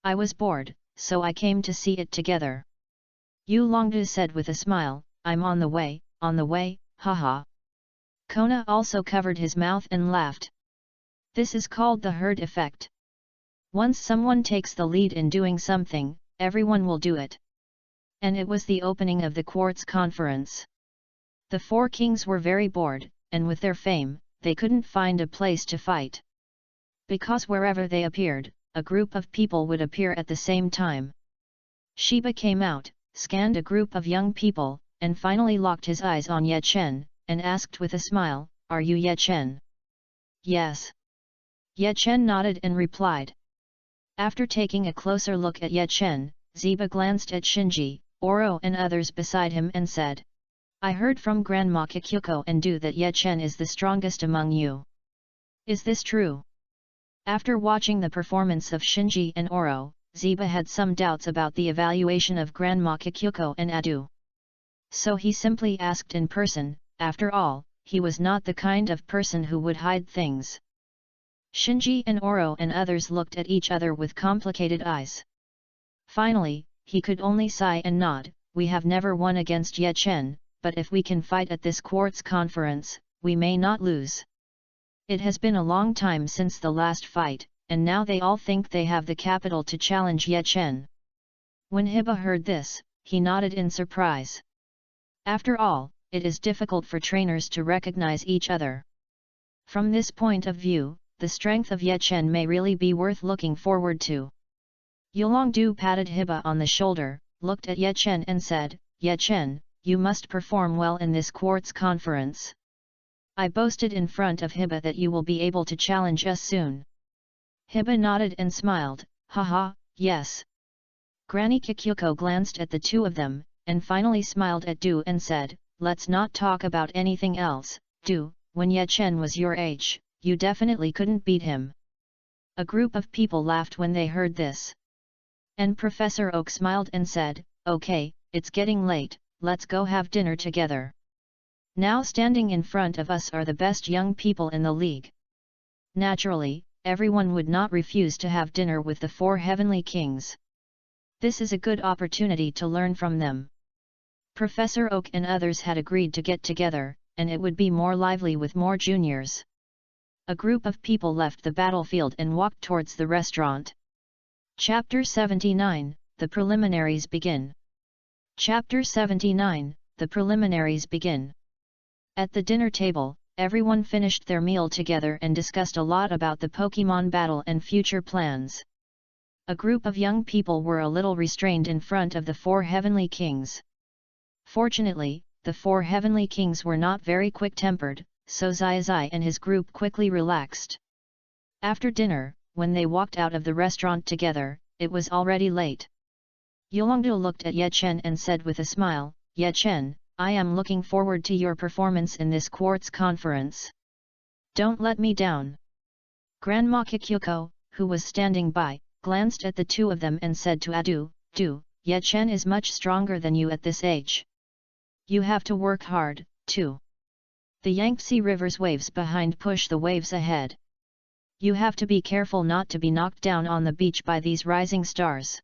I was bored, so I came to see it together." Yu Longdu said with a smile, "I'm on the way, haha." Kona also covered his mouth and laughed. This is called the herd effect. Once someone takes the lead in doing something, everyone will do it. And it was the opening of the Quartz Conference. The four kings were very bored, and with their fame, they couldn't find a place to fight. Because wherever they appeared, a group of people would appear at the same time. Shiba came out, scanned a group of young people, and finally locked his eyes on Ye Chen, and asked with a smile, "Are you Ye Chen?" "Yes." Ye Chen nodded and replied. After taking a closer look at Ye Chen, Ziba glanced at Shinji, Oro and others beside him and said, "I heard from Grandma Kikyuko and Du that Ye Chen is the strongest among you. Is this true?" After watching the performance of Shinji and Oro, Ziba had some doubts about the evaluation of Grandma Kikyuko and Adu. So he simply asked in person. After all, he was not the kind of person who would hide things. Shinji and Oro and others looked at each other with complicated eyes. Finally, he could only sigh and nod. "We have never won against Ye Chen, but if we can fight at this Quartz Conference, we may not lose. It has been a long time since the last fight, and now they all think they have the capital to challenge Ye Chen." When Hiba heard this, he nodded in surprise. After all, it is difficult for trainers to recognize each other. From this point of view, the strength of Ye Chen may really be worth looking forward to. Yolongdu patted Hiba on the shoulder, looked at Ye Chen and said, "Ye Chen, you must perform well in this Quartz Conference. I boasted in front of Hiba that you will be able to challenge us soon." Hiba nodded and smiled, "Haha, yes." Granny Kikyuko glanced at the two of them, and finally smiled at Du and said, "Let's not talk about anything else. Du, when Ye Chen was your age, you definitely couldn't beat him." A group of people laughed when they heard this. And Professor Oak smiled and said, "Okay, it's getting late, let's go have dinner together. Now standing in front of us are the best young people in the league." Naturally, everyone would not refuse to have dinner with the four heavenly kings. This is a good opportunity to learn from them. Professor Oak and others had agreed to get together, and it would be more lively with more juniors. A group of people left the battlefield and walked towards the restaurant. Chapter 79, The Preliminaries Begin. Chapter 79, The Preliminaries Begin. At the dinner table, everyone finished their meal together and discussed a lot about the Pokémon battle and future plans. A group of young people were a little restrained in front of the four heavenly kings. Fortunately, the four heavenly kings were not very quick-tempered, so Zai and his group quickly relaxed. After dinner, when they walked out of the restaurant together, it was already late. Yolongdu looked at Ye Chen and said with a smile, "Ye Chen, I am looking forward to your performance in this Quartz Conference. Don't let me down." Grandma Kikyuko, who was standing by, glanced at the two of them and said to Adu, "Du, Ye Chen is much stronger than you at this age. You have to work hard, too. The Yangtze River's waves behind push the waves ahead. You have to be careful not to be knocked down on the beach by these rising stars."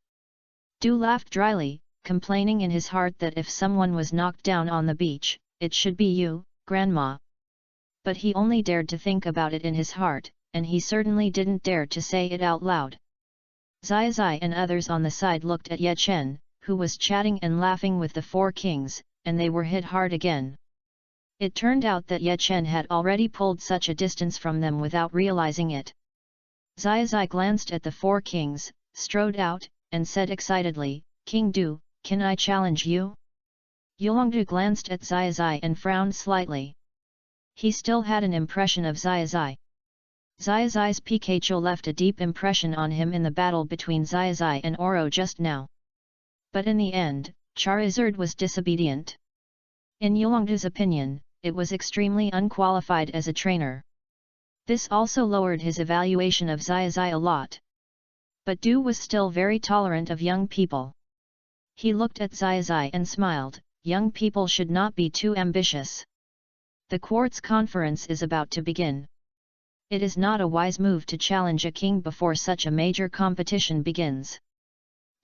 Du laughed dryly, complaining in his heart that if someone was knocked down on the beach, it should be you, Grandma. But he only dared to think about it in his heart, and he certainly didn't dare to say it out loud. Zai and others on the side looked at Ye Chen, who was chatting and laughing with the four kings, and they were hit hard again. It turned out that Ye Chen had already pulled such a distance from them without realizing it. Zai glanced at the four kings, strode out, and said excitedly, "King Du, can I challenge you?" Yolongdu glanced at Zai and frowned slightly. He still had an impression of Zai. Zai's Pikachu left a deep impression on him in the battle between Zai and Oro just now. But in the end, Charizard was disobedient. In Yolongdu's opinion, it was extremely unqualified as a trainer. This also lowered his evaluation of Zai a lot. But Du was still very tolerant of young people. He looked at Zai and smiled, "Young people should not be too ambitious. The Quartz Conference is about to begin. It is not a wise move to challenge a king before such a major competition begins."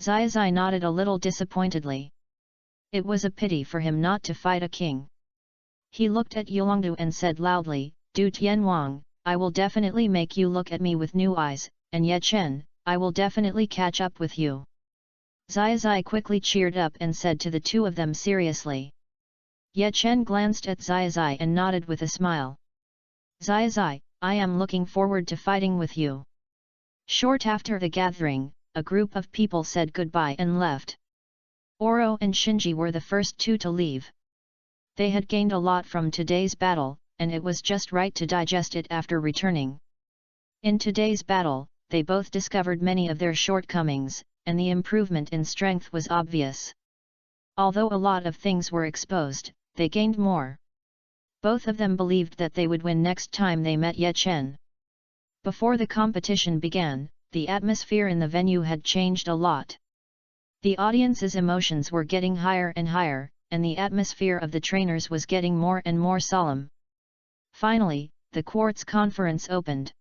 Zai nodded a little disappointedly. It was a pity for him not to fight a king. He looked at Yolongdu and said loudly, "Du Tianwang, I will definitely make you look at me with new eyes, and Ye Chen, I will definitely catch up with you. Zai quickly cheered up and said to the two of them seriously. Ye Chen glanced at Zai and nodded with a smile. Zai, I am looking forward to fighting with you. Short after the gathering, a group of people said goodbye and left. Oro and Shinji were the first two to leave. They had gained a lot from today's battle, and it was just right to digest it after returning. In today's battle, they both discovered many of their shortcomings, and the improvement in strength was obvious. Although a lot of things were exposed, they gained more. Both of them believed that they would win next time they met Ye Chen. Before the competition began, the atmosphere in the venue had changed a lot. The audience's emotions were getting higher and higher, and the atmosphere of the trainers was getting more and more solemn. Finally, the quartz conference opened.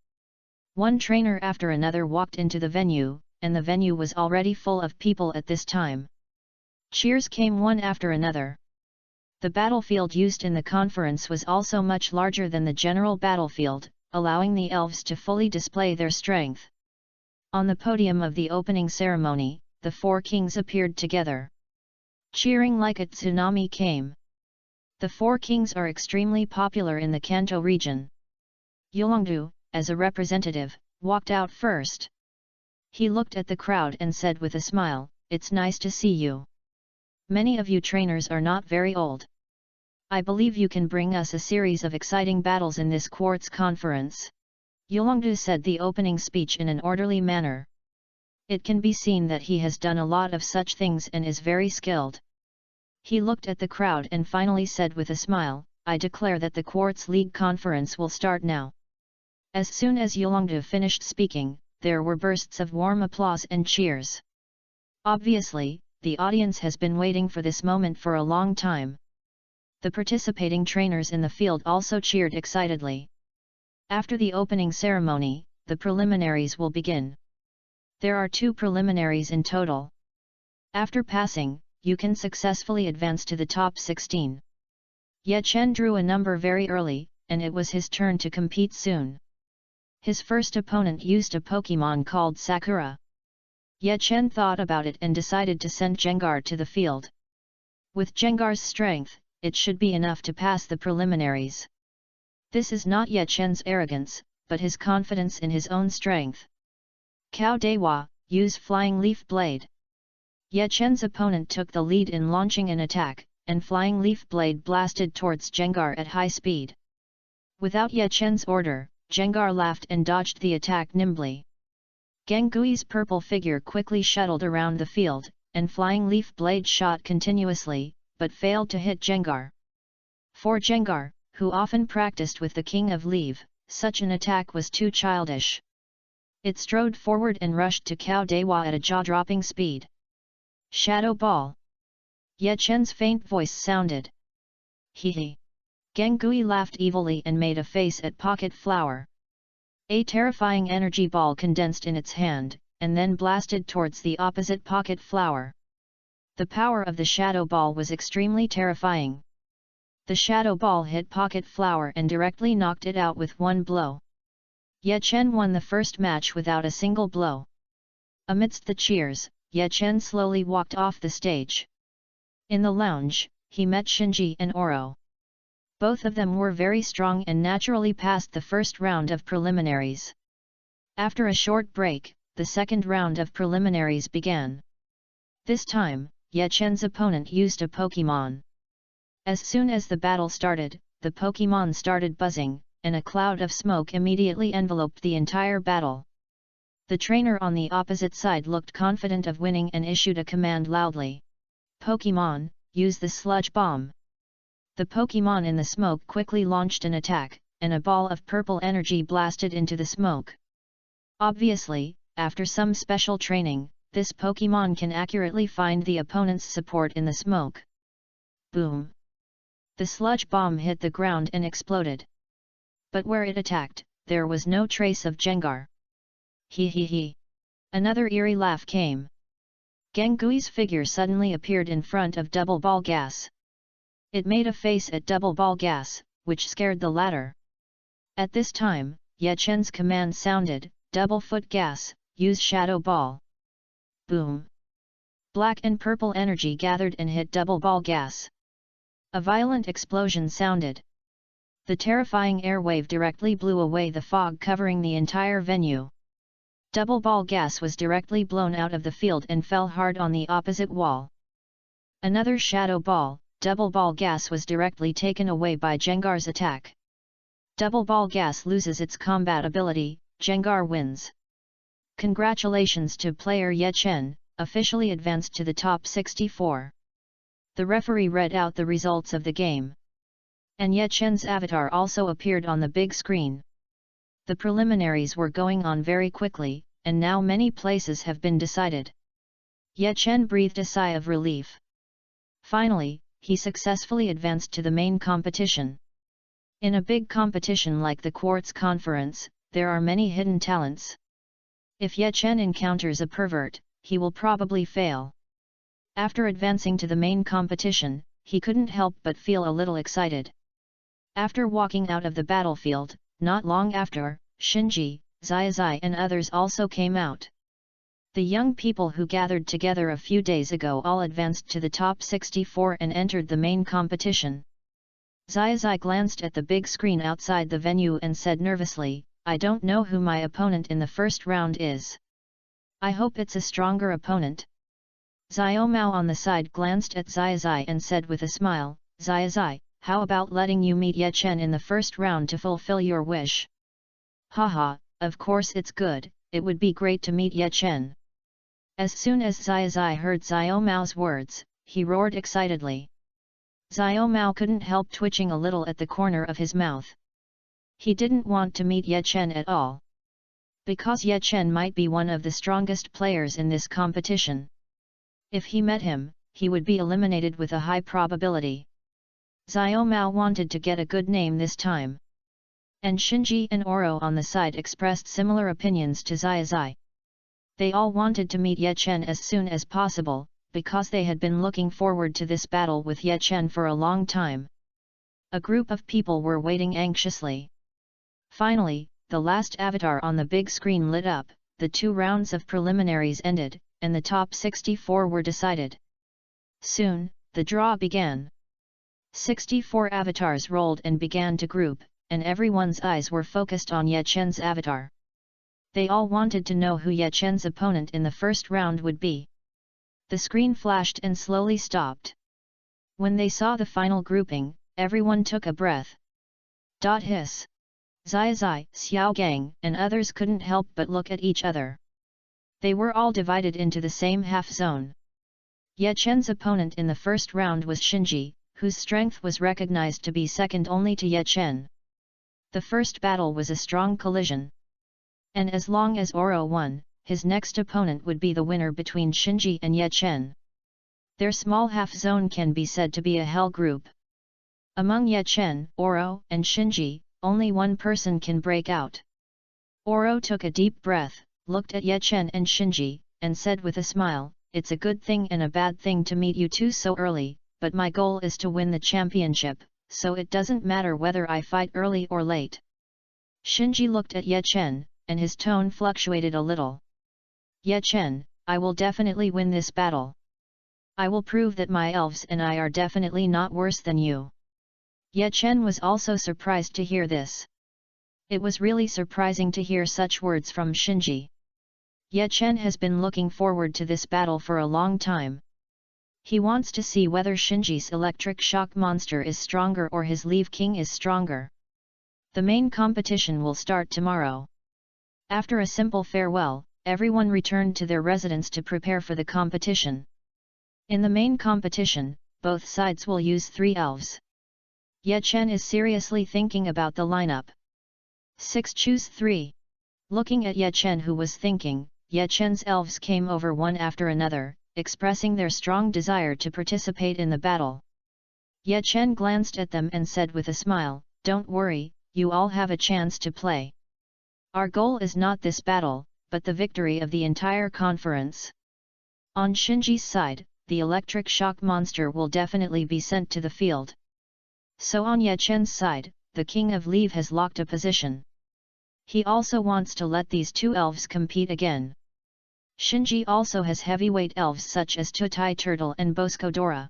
One trainer after another walked into the venue, and the venue was already full of people at this time. Cheers came one after another. The battlefield used in the conference was also much larger than the general battlefield, allowing the elves to fully display their strength. On the podium of the opening ceremony, the four kings appeared together. Cheering like a tsunami came. The four kings are extremely popular in the Kanto region. Yulongdu, as a representative, walked out first. He looked at the crowd and said with a smile, "It's nice to see you. Many of you trainers are not very old. I believe you can bring us a series of exciting battles in this quartz conference." Yulongdu said the opening speech in an orderly manner. It can be seen that he has done a lot of such things and is very skilled. He looked at the crowd and finally said with a smile, "I declare that the Quartz League conference will start now." As soon as Yulongdu finished speaking, there were bursts of warm applause and cheers. Obviously, the audience has been waiting for this moment for a long time. The participating trainers in the field also cheered excitedly. After the opening ceremony, the preliminaries will begin. There are 2 preliminaries in total. After passing, you can successfully advance to the top 16. Ye Chen drew a number very early, and it was his turn to compete soon. His first opponent used a Pokemon called Sakura. Ye Chen thought about it and decided to send Gengar to the field. With Gengar's strength, it should be enough to pass the preliminaries. This is not Ye Chen's arrogance, but his confidence in his own strength. Cao Dewa, use Flying Leaf Blade. Ye Chen's opponent took the lead in launching an attack, and Flying Leaf Blade blasted towards Gengar at high speed. Without Ye Chen's order, Gengar laughed and dodged the attack nimbly. Gengui's purple figure quickly shuttled around the field, and Flying Leaf Blade shot continuously, but failed to hit Gengar. For Gengar, who often practiced with the King of Leave, such an attack was too childish. It strode forward and rushed to Cao Dewa at a jaw-dropping speed. Shadow Ball. Ye Chen's faint voice sounded. Hee hee. Gengui laughed evilly and made a face at Pocket Flower. A terrifying energy ball condensed in its hand, and then blasted towards the opposite Pocket Flower. The power of the Shadow Ball was extremely terrifying. The Shadow Ball hit Pocket Flower and directly knocked it out with one blow. Ye Chen won the first match without a single blow. Amidst the cheers, Ye Chen slowly walked off the stage. In the lounge, he met Shinji and Oro. Both of them were very strong and naturally passed the first round of preliminaries. After a short break, the second round of preliminaries began. This time, Ye Chen's opponent used a Pokemon. As soon as the battle started, the Pokemon started buzzing, and a cloud of smoke immediately enveloped the entire battle. The trainer on the opposite side looked confident of winning and issued a command loudly. "Pokemon, use the sludge bomb." The Pokemon in the smoke quickly launched an attack, and a ball of purple energy blasted into the smoke. Obviously, after some special training, this Pokemon can accurately find the opponent's support in the smoke. Boom! The sludge bomb hit the ground and exploded. But where it attacked, there was no trace of Gengar. Hee hee hee! Another eerie laugh came. Gengui's figure suddenly appeared in front of Double Ball Gas. It made a face at Double Ball Gas, which scared the latter. At this time, Ye Chen's command sounded, "Double Foot Gas, use Shadow Ball. Boom! Black and purple energy gathered and hit Double Ball Gas. A violent explosion sounded. The terrifying air wave directly blew away the fog covering the entire venue. Double Ball Gas was directly blown out of the field and fell hard on the opposite wall. Another Shadow Ball, Double Ball Gas was directly taken away by Jengar's attack. Double Ball Gas loses its combat ability, Jengar wins. Congratulations to player Ye Chen, officially advanced to the top 64. The referee read out the results of the game. And Ye Chen's avatar also appeared on the big screen. The preliminaries were going on very quickly, and now many places have been decided. Ye Chen breathed a sigh of relief. Finally, he successfully advanced to the main competition. In a big competition like the Quartz Conference, there are many hidden talents. If Ye Chen encounters a pervert, he will probably fail. After advancing to the main competition, he couldn't help but feel a little excited. After walking out of the battlefield, not long after, Shinji, Xiaozai and others also came out. The young people who gathered together a few days ago all advanced to the top 64 and entered the main competition. Xiaozai glanced at the big screen outside the venue and said nervously, "I don't know who my opponent in the first round is. I hope it's a stronger opponent." Xiaomao on the side glanced at Xiaozai and said with a smile, "Xiaozai, how about letting you meet Ye Chen in the first round to fulfill your wish?" "Haha, of course it's good, it would be great to meet Ye Chen." As soon as Xiaozai heard Xiaomao's words, he roared excitedly. Xiaomao couldn't help twitching a little at the corner of his mouth. He didn't want to meet Ye Chen at all. Because Ye Chen might be one of the strongest players in this competition. If he met him, he would be eliminated with a high probability. Xiaomao wanted to get a good name this time. And Shinji and Oro on the side expressed similar opinions to Xiaozai. They all wanted to meet Ye Chen as soon as possible, because they had been looking forward to this battle with Ye Chen for a long time. A group of people were waiting anxiously. Finally, the last avatar on the big screen lit up, the 2 rounds of preliminaries ended, and the top 64 were decided. Soon, the draw began. 64 avatars rolled and began to group, and everyone's eyes were focused on Ye Chen's avatar. They all wanted to know who Ye Chen's opponent in the first round would be. The screen flashed and slowly stopped. When they saw the final grouping, everyone took a breath. Hiss! Xiaozai, Xiaogang, and others couldn't help but look at each other. They were all divided into the same half zone. Ye Chen's opponent in the first round was Shinji, whose strength was recognized to be second only to Ye Chen. The first battle was a strong collision. And as long as Oro won, his next opponent would be the winner between Shinji and Ye Chen. Their small half zone can be said to be a hell group. Among Ye Chen, Oro, and Shinji, only one person can break out. Oro took a deep breath, looked at Ye Chen and Shinji, and said with a smile, "It's a good thing and a bad thing to meet you two so early, but my goal is to win the championship, so it doesn't matter whether I fight early or late." Shinji looked at Ye Chen, and his tone fluctuated a little. "Ye Chen, I will definitely win this battle. I will prove that my elves and I are definitely not worse than you." Ye Chen was also surprised to hear this. It was really surprising to hear such words from Shinji. Ye Chen has been looking forward to this battle for a long time. He wants to see whether Shinji's electric shock monster is stronger or his Leaf King is stronger. The main competition will start tomorrow. After a simple farewell, everyone returned to their residence to prepare for the competition. In the main competition, both sides will use 3 elves. Ye Chen is seriously thinking about the lineup. 6 choose 3. Looking at Ye Chen, who was thinking, Ye Chen's elves came over one after another, expressing their strong desire to participate in the battle. Ye Chen glanced at them and said with a smile, "Don't worry, you all have a chance to play. Our goal is not this battle, but the victory of the entire conference." On Shinji's side, the electric shock monster will definitely be sent to the field. So on Ye Chen's side, the King of Leave has locked a position. He also wants to let these 2 elves compete again. Shinji also has heavyweight elves such as Tutai Turtle and Boscodora.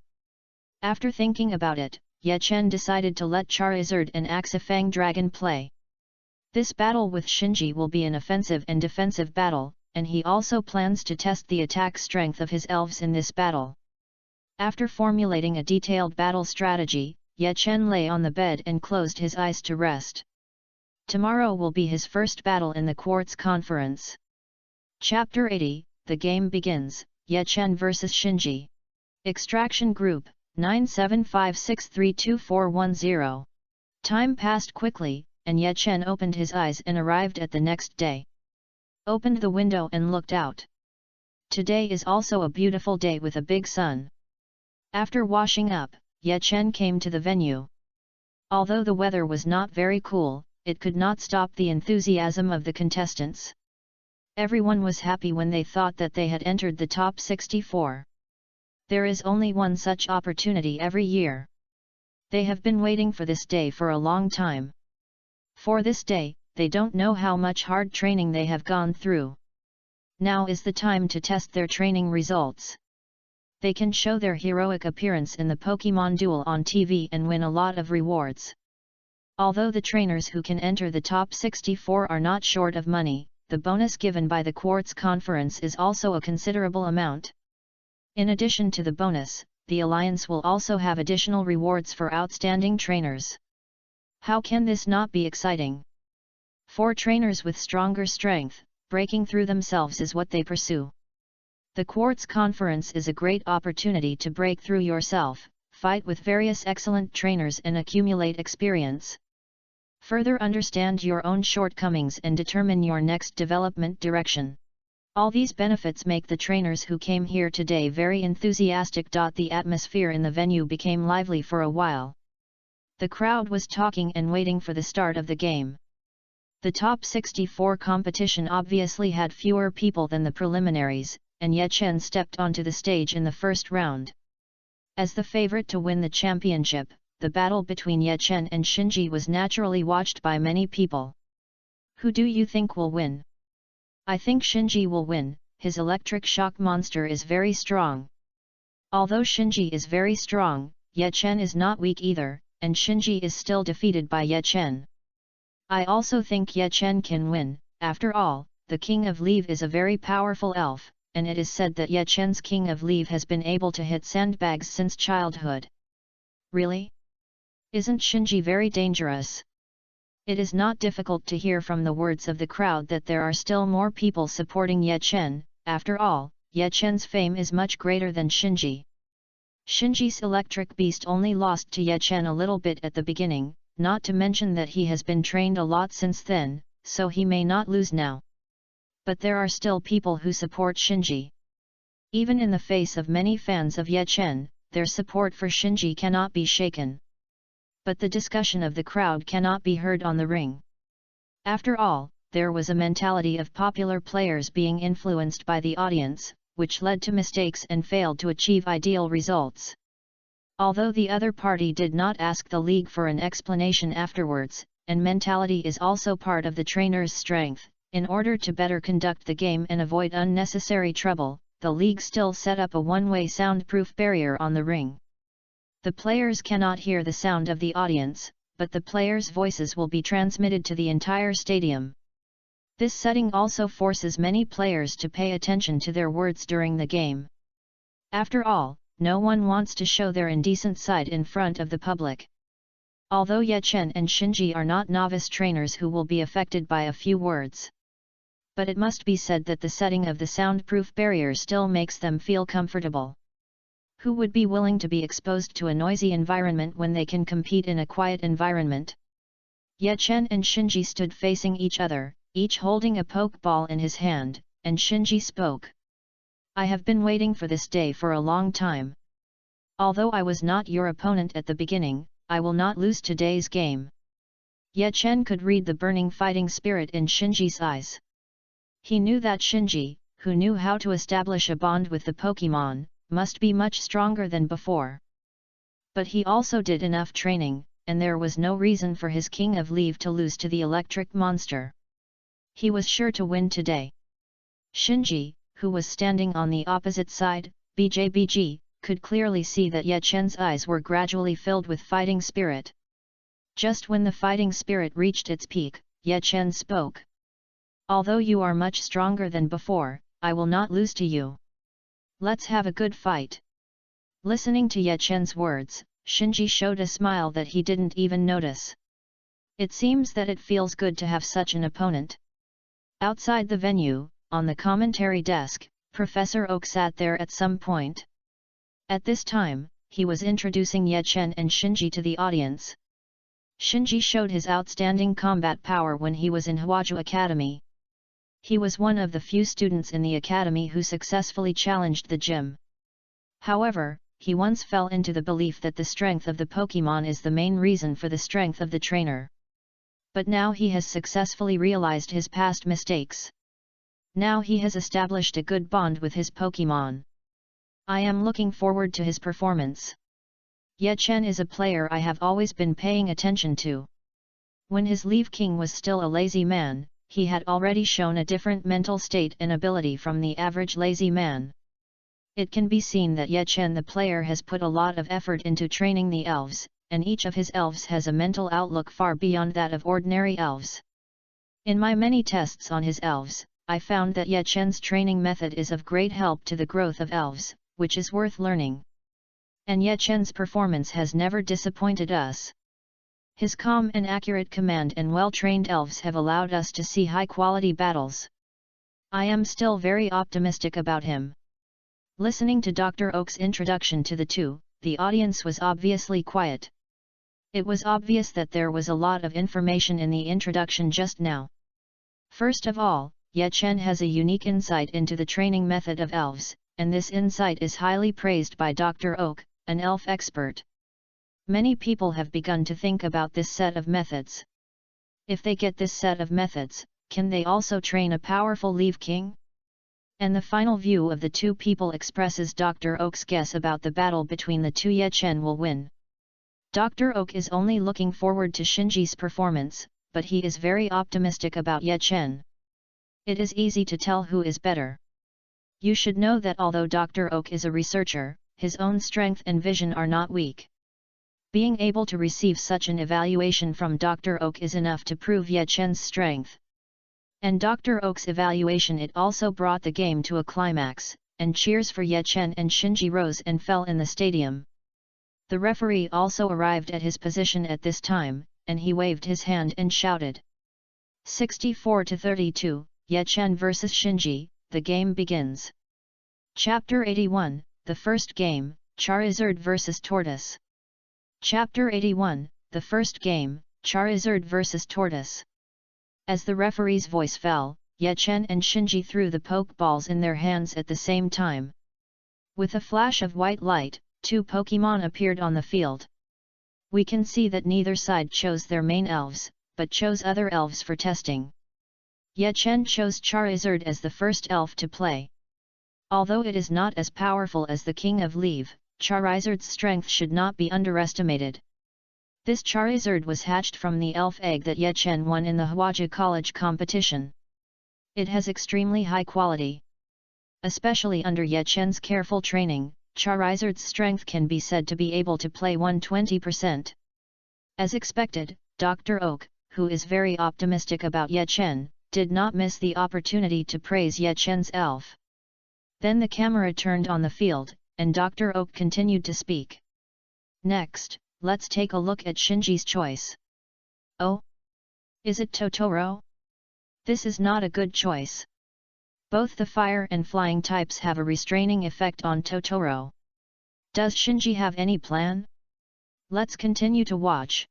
After thinking about it, Ye Chen decided to let Charizard and Axifang Dragon play. This battle with Shinji will be an offensive and defensive battle, and he also plans to test the attack strength of his elves in this battle. After formulating a detailed battle strategy, Ye Chen lay on the bed and closed his eyes to rest. Tomorrow will be his first battle in the Quartz Conference. Chapter 80, The Game Begins, Ye Chen vs Shinji. Extraction Group, 975632410. Time passed quickly, and Ye Chen opened his eyes and arrived at the next day. Opened the window and looked out. Today is also a beautiful day with a big sun. After washing up, Ye Chen came to the venue. Although the weather was not very cool, it could not stop the enthusiasm of the contestants. Everyone was happy when they thought that they had entered the top 64. There is only one such opportunity every year. They have been waiting for this day for a long time. For this day, they don't know how much hard training they have gone through. Now is the time to test their training results. They can show their heroic appearance in the Pokémon duel on TV and win a lot of rewards. Although the trainers who can enter the top 64 are not short of money, the bonus given by the Quartz Conference is also a considerable amount. In addition to the bonus, the Alliance will also have additional rewards for outstanding trainers. How can this not be exciting? For trainers with stronger strength, breaking through themselves is what they pursue. The Quartz Conference is a great opportunity to break through yourself, fight with various excellent trainers and accumulate experience. Further understand your own shortcomings and determine your next development direction. All these benefits make the trainers who came here today very enthusiastic. The atmosphere in the venue became lively for a while. The crowd was talking and waiting for the start of the game. The top 64 competition obviously had fewer people than the preliminaries, and Ye Chen stepped onto the stage in the first round. As the favorite to win the championship, the battle between Ye Chen and Shinji was naturally watched by many people. Who do you think will win? I think Shinji will win. His electric shock monster is very strong. Although Shinji is very strong, Ye Chen is not weak either, and Shinji is still defeated by Ye Chen. I also think Ye Chen can win. After all, the King of Leave is a very powerful elf, and it is said that Ye Chen's King of Leave has been able to hit sandbags since childhood. Really? Isn't Shinji very dangerous? It is not difficult to hear from the words of the crowd that there are still more people supporting Ye Chen. After all, Ye Chen's fame is much greater than Shinji. Shinji's electric beast only lost to Ye Chen a little bit at the beginning, not to mention that he has been trained a lot since then, so he may not lose now. But there are still people who support Shinji. Even in the face of many fans of Ye Chen, their support for Shinji cannot be shaken. But the discussion of the crowd cannot be heard on the ring. After all, there was a mentality of popular players being influenced by the audience, which led to mistakes and failed to achieve ideal results. Although the other party did not ask the league for an explanation afterwards, and mentality is also part of the trainer's strength, in order to better conduct the game and avoid unnecessary trouble, the league still set up a one-way soundproof barrier on the ring. The players cannot hear the sound of the audience, but the players' voices will be transmitted to the entire stadium. This setting also forces many players to pay attention to their words during the game. After all, no one wants to show their indecent side in front of the public. Although Ye Chen and Shinji are not novice trainers who will be affected by a few words. But it must be said that the setting of the soundproof barrier still makes them feel comfortable. Who would be willing to be exposed to a noisy environment when they can compete in a quiet environment? Ye Chen and Shinji stood facing each other, each holding a pokeball in his hand, and Shinji spoke. I have been waiting for this day for a long time. Although I was not your opponent at the beginning, I will not lose today's game. Ye Chen could read the burning fighting spirit in Shinji's eyes. He knew that Shinji, who knew how to establish a bond with the Pokémon, must be much stronger than before. But he also did enough training, and there was no reason for his King of Leave to lose to the electric monster. He was sure to win today. Shinji, who was standing on the opposite side, BJBG, could clearly see that Ye Chen's eyes were gradually filled with fighting spirit. Just when the fighting spirit reached its peak, Ye Chen spoke. "Although you are much stronger than before, I will not lose to you. Let's have a good fight." Listening to Ye Chen's words, Shinji showed a smile that he didn't even notice. It seems that it feels good to have such an opponent. Outside the venue, on the commentary desk, Professor Oak sat there at some point. At this time, he was introducing Ye Chen and Shinji to the audience. Shinji showed his outstanding combat power when he was in Hwaju Academy. He was one of the few students in the academy who successfully challenged the gym. However, he once fell into the belief that the strength of the Pokémon is the main reason for the strength of the trainer. But now he has successfully realized his past mistakes. Now he has established a good bond with his Pokémon. I am looking forward to his performance. Ye Chen is a player I have always been paying attention to. When his Leaf King was still a lazy man, he had already shown a different mental state and ability from the average lazy man. It can be seen that Ye Chen the player has put a lot of effort into training the elves, and each of his elves has a mental outlook far beyond that of ordinary elves. In my many tests on his elves, I found that Ye Chen's training method is of great help to the growth of elves, which is worth learning. And Ye Chen's performance has never disappointed us. His calm and accurate command and well-trained elves have allowed us to see high-quality battles. I am still very optimistic about him. Listening to Dr. Oak's introduction to the two, the audience was obviously quiet. It was obvious that there was a lot of information in the introduction just now. First of all, Ye Chen has a unique insight into the training method of elves, and this insight is highly praised by Dr. Oak, an elf expert. Many people have begun to think about this set of methods. If they get this set of methods, can they also train a powerful Leaf King? And the final view of the two people expresses Dr. Oak's guess about the battle between the two. Ye Chen will win. Dr. Oak is only looking forward to Shinji's performance, but he is very optimistic about Ye Chen. It is easy to tell who is better. You should know that although Dr. Oak is a researcher, his own strength and vision are not weak. Being able to receive such an evaluation from Dr. Oak is enough to prove Ye Chen's strength. And Dr. Oak's evaluation it also brought the game to a climax, and cheers for Ye Chen and Shinji rose and fell in the stadium. The referee also arrived at his position at this time, and he waved his hand and shouted. 64-32, Ye Chen vs Shinji, the game begins. Chapter 81, the first game, Charizard vs Tortoise. Chapter 81, the first game, Charizard vs Tortoise. As the referee's voice fell, Ye Chen and Shinji threw the Pokeballs in their hands at the same time. With a flash of white light, two Pokémon appeared on the field. We can see that neither side chose their main elves, but chose other elves for testing. Ye Chen chose Charizard as the first elf to play. Although it is not as powerful as the King of Leaf, Charizard's strength should not be underestimated. This Charizard was hatched from the elf egg that Ye Chen won in the Hwaju College competition. It has extremely high quality. Especially under Ye Chen's careful training, Charizard's strength can be said to be able to play 120%. As expected, Dr. Oak, who is very optimistic about Ye Chen, did not miss the opportunity to praise Ye Chen's elf. Then the camera turned on the field, and Dr. Oak continued to speak. Next, let's take a look at Shinji's choice. Oh? Is it Totoro? This is not a good choice. Both the fire and flying types have a restraining effect on Totoro. Does Shinji have any plan? Let's continue to watch.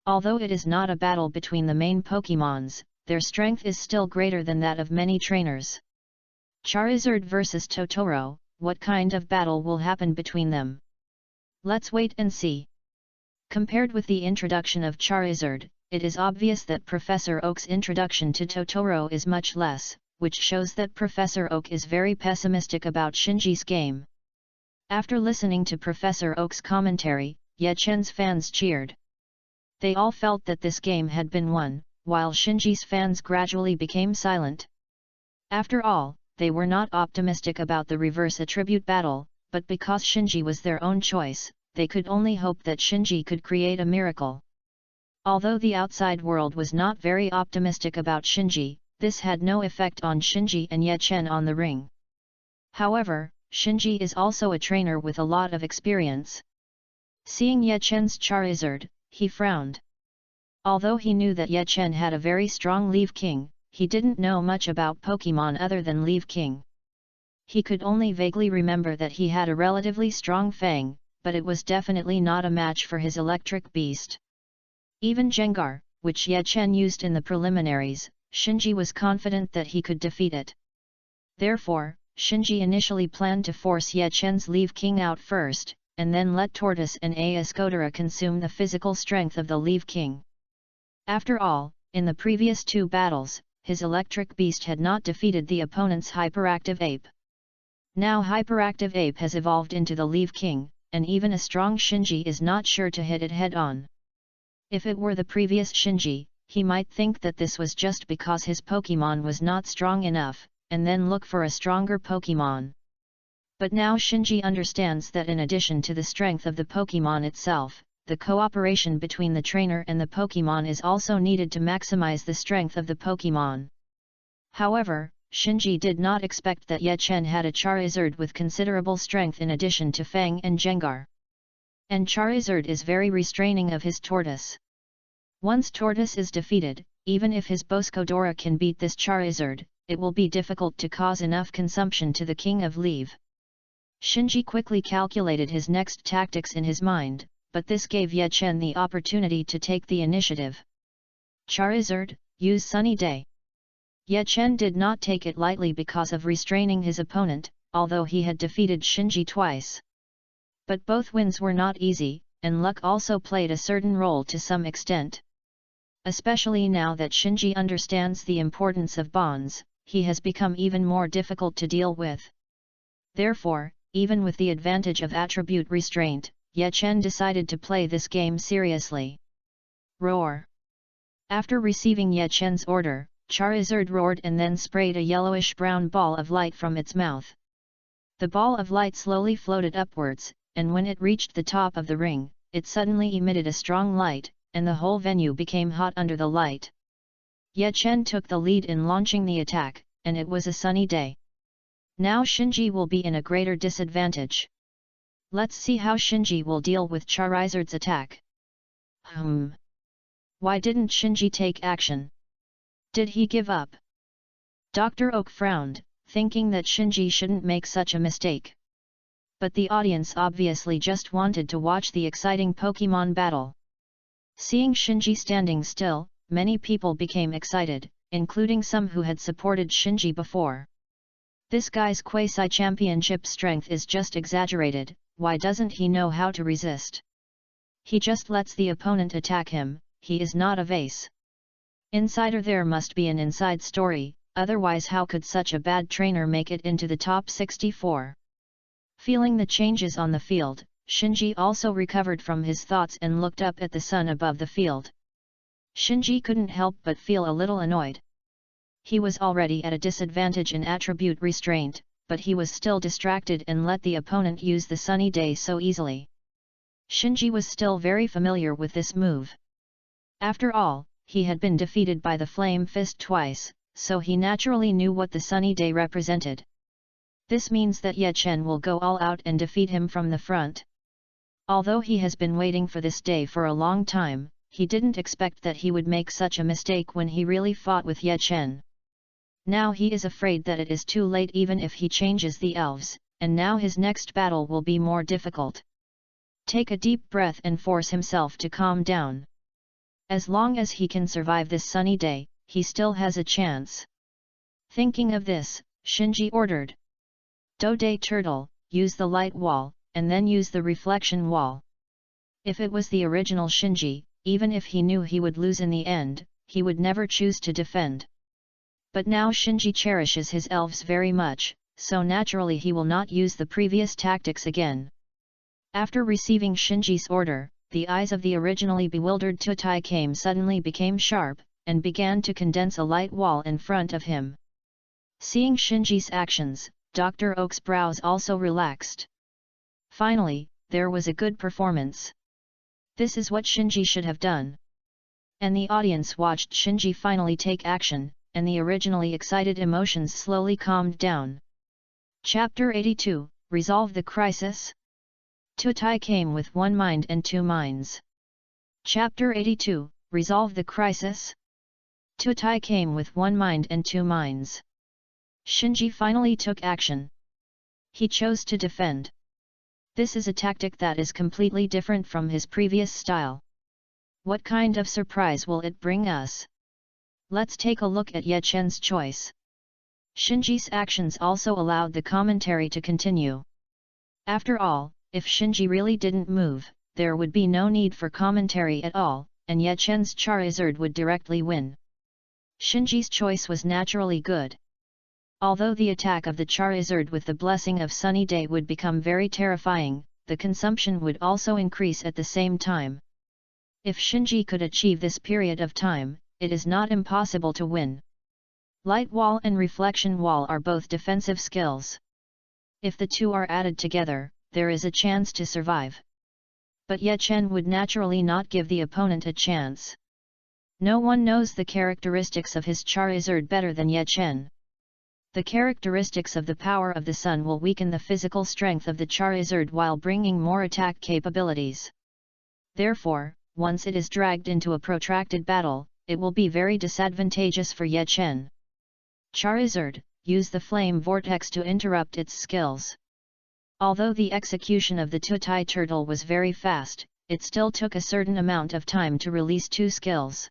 Although it is not a battle between the main Pokémons, their strength is still greater than that of many trainers. Charizard vs Totoro, what kind of battle will happen between them? Let's wait and see. Compared with the introduction of Charizard, it is obvious that Professor Oak's introduction to Totoro is much less, which shows that Professor Oak is very pessimistic about Shinji's game. After listening to Professor Oak's commentary, Ye Chen's fans cheered. They all felt that this game had been won, while Shinji's fans gradually became silent. After all, they were not optimistic about the reverse attribute battle, but because Shinji was their own choice, they could only hope that Shinji could create a miracle. Although the outside world was not very optimistic about Shinji, this had no effect on Shinji and Ye Chen on the ring. However, Shinji is also a trainer with a lot of experience. Seeing Ye Chen's Charizard, he frowned. Although he knew that Ye Chen had a very strong Leaf King, he didn't know much about Pokemon other than Leaf King. He could only vaguely remember that he had a relatively strong Fang, but it was definitely not a match for his electric beast. Even Gengar, which Ye Chen used in the preliminaries, Shinji was confident that he could defeat it. Therefore, Shinji initially planned to force Ye Chen's Leaf King out first, and then let Tortoise and Escodera consume the physical strength of the Leaf King. After all, in the previous two battles, his electric beast had not defeated the opponent's hyperactive ape. Now hyperactive ape has evolved into the Leaf King, and even a strong Shinji is not sure to hit it head-on. If it were the previous Shinji, he might think that this was just because his Pokemon was not strong enough, and then look for a stronger Pokemon. But now Shinji understands that in addition to the strength of the Pokemon itself, the cooperation between the trainer and the Pokemon is also needed to maximize the strength of the Pokemon. However, Shinji did not expect that Ye Chen had a Charizard with considerable strength in addition to Fang and Gengar. And Charizard is very restraining of his Tortoise. Once Tortoise is defeated, even if his Boscodora can beat this Charizard, it will be difficult to cause enough consumption to the King of Leave. Shinji quickly calculated his next tactics in his mind, but this gave Ye Chen the opportunity to take the initiative. Charizard, use Sunny Day. Ye Chen did not take it lightly because of restraining his opponent, although he had defeated Shinji twice. But both wins were not easy, and luck also played a certain role to some extent. Especially now that Shinji understands the importance of bonds, he has become even more difficult to deal with. Therefore, even with the advantage of attribute restraint, Ye Chen decided to play this game seriously. Roar! After receiving Ye Chen's order, Charizard roared and then sprayed a yellowish-brown ball of light from its mouth. The ball of light slowly floated upwards, and when it reached the top of the ring, it suddenly emitted a strong light, and the whole venue became hot under the light. Ye Chen took the lead in launching the attack, and it was a sunny day. Now Shinji will be in a greater disadvantage. Let's see how Shinji will deal with Charizard's attack. Why didn't Shinji take action? Did he give up? Dr. Oak frowned, thinking that Shinji shouldn't make such a mistake. But the audience obviously just wanted to watch the exciting Pokemon battle. Seeing Shinji standing still, many people became excited, including some who had supported Shinji before. This guy's quasi-championship strength is just exaggerated, why doesn't he know how to resist? He just lets the opponent attack him, he is not a vase. Insider, there must be an inside story, otherwise how could such a bad trainer make it into the top 64? Feeling the changes on the field, Shinji also recovered from his thoughts and looked up at the sun above the field. Shinji couldn't help but feel a little annoyed. He was already at a disadvantage in attribute restraint, but he was still distracted and let the opponent use the sunny day so easily. Shinji was still very familiar with this move. After all, he had been defeated by the Flame Fist twice, so he naturally knew what the sunny day represented. This means that Ye Chen will go all out and defeat him from the front. Although he has been waiting for this day for a long time, he didn't expect that he would make such a mistake when he really fought with Ye Chen. Now he is afraid that it is too late even if he changes the elves, and now his next battle will be more difficult. Take a deep breath and force himself to calm down. As long as he can survive this sunny day, he still has a chance. Thinking of this, Shinji ordered. Dode Turtle, use the light wall, and then use the reflection wall. If it was the original Shinji, even if he knew he would lose in the end, he would never choose to defend. But now Shinji cherishes his elves very much, so naturally he will not use the previous tactics again. After receiving Shinji's order, the eyes of the originally bewildered Tutaikame suddenly became sharp, and began to condense a light wall in front of him. Seeing Shinji's actions, Dr. Oak's brows also relaxed. Finally, there was a good performance. This is what Shinji should have done. And the audience watched Shinji finally take action, and the originally excited emotions slowly calmed down. Chapter 82, Resolve the Crisis? Tutai came with one mind and two minds. Chapter 82, Resolve the Crisis? Tutai came with one mind and two minds. Shinji finally took action. He chose to defend. This is a tactic that is completely different from his previous style. What kind of surprise will it bring us? Let's take a look at Ye Chen's choice. Shinji's actions also allowed the commentary to continue. After all, if Shinji really didn't move, there would be no need for commentary at all, and Ye Chen's Charizard would directly win. Shinji's choice was naturally good. Although the attack of the Charizard with the blessing of Sunny Day would become very terrifying, the consumption would also increase at the same time. If Shinji could achieve this period of time, it is not impossible to win. Light Wall and Reflection Wall are both defensive skills. If the two are added together, there is a chance to survive. But Ye Chen would naturally not give the opponent a chance. No one knows the characteristics of his Charizard better than Ye Chen. The characteristics of the power of the sun will weaken the physical strength of the Charizard while bringing more attack capabilities. Therefore, once it is dragged into a protracted battle, it will be very disadvantageous for Ye Chen. Charizard, use the flame vortex to interrupt its skills. Although the execution of the Tutai turtle was very fast, it still took a certain amount of time to release two skills.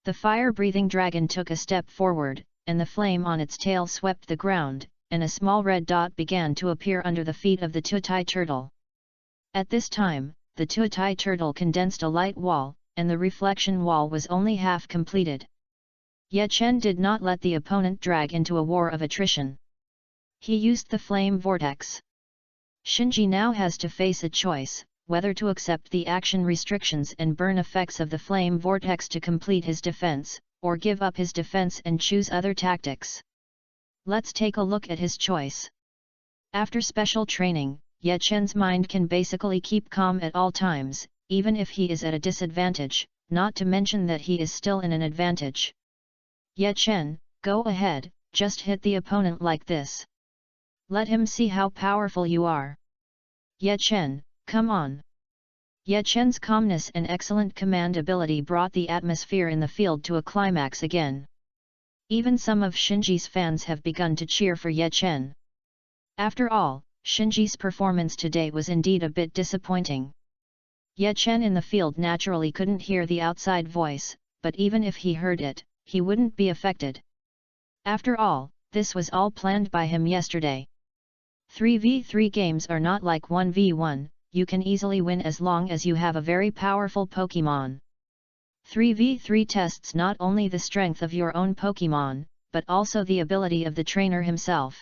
The fire-breathing dragon took a step forward, and the flame on its tail swept the ground, and a small red dot began to appear under the feet of the Tutai turtle. At this time, the Tutai turtle condensed a light wall, and the reflection wall was only half completed. Ye Chen did not let the opponent drag into a war of attrition. He used the flame vortex. Shinji now has to face a choice, whether to accept the action restrictions and burn effects of the flame vortex to complete his defense, or give up his defense and choose other tactics. Let's take a look at his choice. After special training, Ye Chen's mind can basically keep calm at all times, even if he is at a disadvantage, not to mention that he is still in an advantage. Ye Chen, go ahead, just hit the opponent like this. Let him see how powerful you are. Ye Chen, come on. Ye Chen's calmness and excellent command ability brought the atmosphere in the field to a climax again. Even some of Shinji's fans have begun to cheer for Ye Chen. After all, Shinji's performance today was indeed a bit disappointing. Ye Chen in the field naturally couldn't hear the outside voice, but even if he heard it, he wouldn't be affected. After all, this was all planned by him yesterday. 3v3 games are not like 1v1, you can easily win as long as you have a very powerful Pokémon. 3v3 tests not only the strength of your own Pokémon, but also the ability of the trainer himself.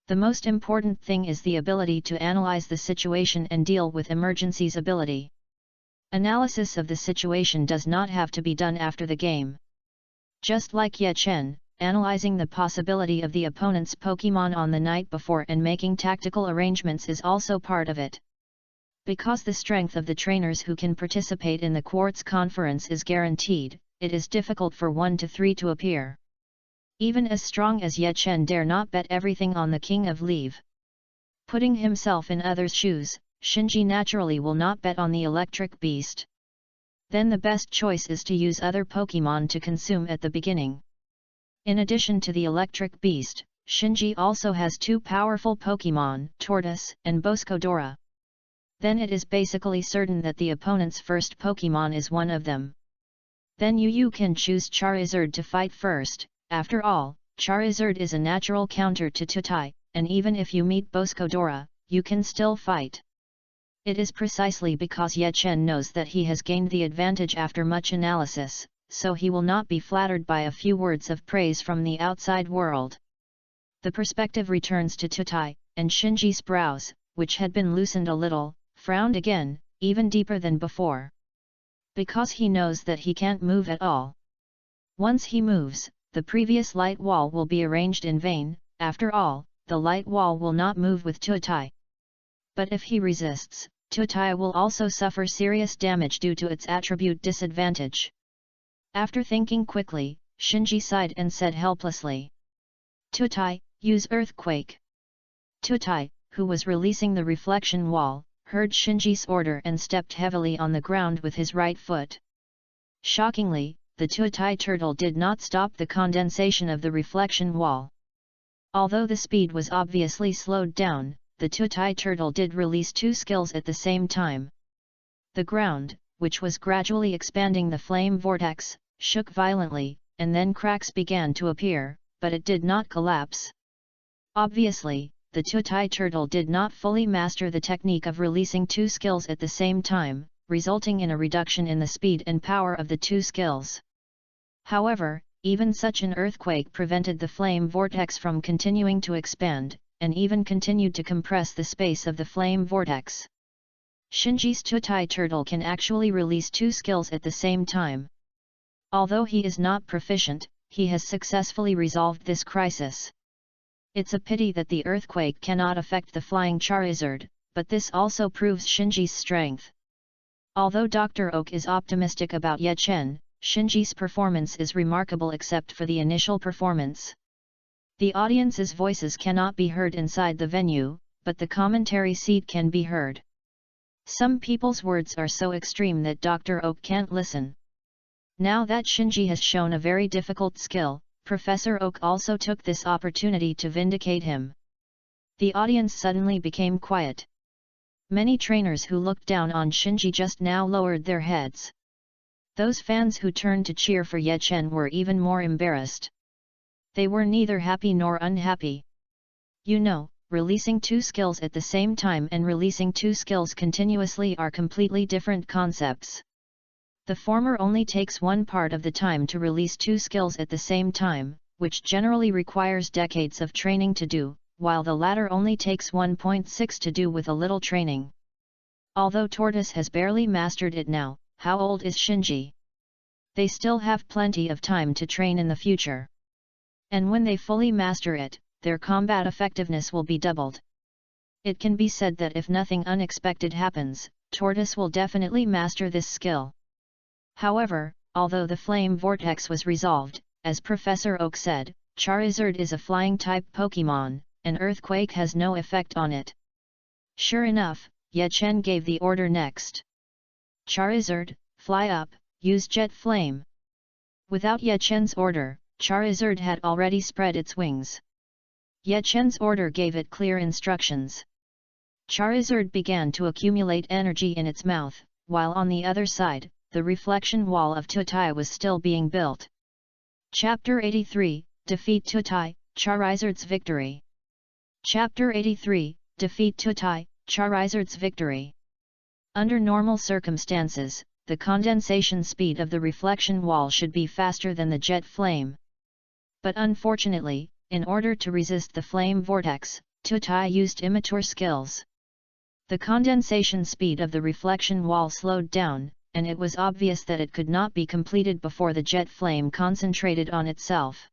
The most important thing is the ability to analyze the situation and deal with emergencies ability. Analysis of the situation does not have to be done after the game. Just like Ye Chen, analyzing the possibility of the opponent's Pokémon on the night before and making tactical arrangements is also part of it. Because the strength of the trainers who can participate in the Quartz Conference is guaranteed, it is difficult for 1 to 3 to appear. Even as strong as Ye Chen dare not bet everything on the King of Leave. Putting himself in others' shoes, Shinji naturally will not bet on the electric beast. Then the best choice is to use other Pokémon to consume at the beginning. In addition to the electric beast, Shinji also has two powerful Pokémon, Tortoise and Boscodora. Then it is basically certain that the opponent's first Pokémon is one of them. Then you can choose Charizard to fight first. After all, Charizard is a natural counter to Tutai, and even if you meet Boscodora, you can still fight. It is precisely because Ye Chen knows that he has gained the advantage after much analysis, so he will not be flattered by a few words of praise from the outside world. The perspective returns to Tutai, and Shinji's brows, which had been loosened a little, frowned again, even deeper than before. Because he knows that he can't move at all. Once he moves, the previous light wall will be arranged in vain. After all, the light wall will not move with Tutai. But if he resists, Tutai will also suffer serious damage due to its attribute disadvantage. After thinking quickly, Shinji sighed and said helplessly, "Tutai, use earthquake." Tutai, who was releasing the reflection wall, heard Shinji's order and stepped heavily on the ground with his right foot. Shockingly, the Tutai turtle did not stop the condensation of the reflection wall. Although the speed was obviously slowed down, the Tutai turtle did release two skills at the same time. The ground, which was gradually expanding the flame vortex, shook violently, and then cracks began to appear, but it did not collapse. Obviously, the Tutai turtle did not fully master the technique of releasing two skills at the same time, resulting in a reduction in the speed and power of the two skills. However, even such an earthquake prevented the flame vortex from continuing to expand, and even continued to compress the space of the flame vortex. Shinji's Tutai turtle can actually release two skills at the same time. Although he is not proficient, he has successfully resolved this crisis. It's a pity that the earthquake cannot affect the flying Charizard, but this also proves Shinji's strength. Although Dr. Oak is optimistic about Ye Chen, Shinji's performance is remarkable except for the initial performance. The audience's voices cannot be heard inside the venue, but the commentary seat can be heard. Some people's words are so extreme that Dr. Oak can't listen. Now that Shinji has shown a very difficult skill, Professor Oak also took this opportunity to vindicate him. The audience suddenly became quiet. Many trainers who looked down on Shinji just now lowered their heads. Those fans who turned to cheer for Ye Chen were even more embarrassed. They were neither happy nor unhappy. You know, releasing two skills at the same time and releasing two skills continuously are completely different concepts. The former only takes one part of the time to release two skills at the same time, which generally requires decades of training to do, while the latter only takes 1.6 to do with a little training. Although Tortoise has barely mastered it now, how old is Shinji? They still have plenty of time to train in the future. And when they fully master it, their combat effectiveness will be doubled. It can be said that if nothing unexpected happens, Tortoise will definitely master this skill. However, although the flame vortex was resolved, as Professor Oak said, Charizard is a flying-type Pokémon, and earthquake has no effect on it. Sure enough, Ye Chen gave the order next. Charizard, fly up, use jet flame. Without Ye Chen's order, Charizard had already spread its wings. Ye Chen's order gave it clear instructions. Charizard began to accumulate energy in its mouth, while on the other side, the reflection wall of Tutai was still being built. Chapter 83, Defeat Tutai, Charizard's Victory. Chapter 83, Defeat Tutai, Charizard's Victory. Under normal circumstances, the condensation speed of the reflection wall should be faster than the jet flame. But unfortunately, in order to resist the flame vortex, Tutai used immature skills. The condensation speed of the reflection wall slowed down, and it was obvious that it could not be completed before the jet flame concentrated on itself.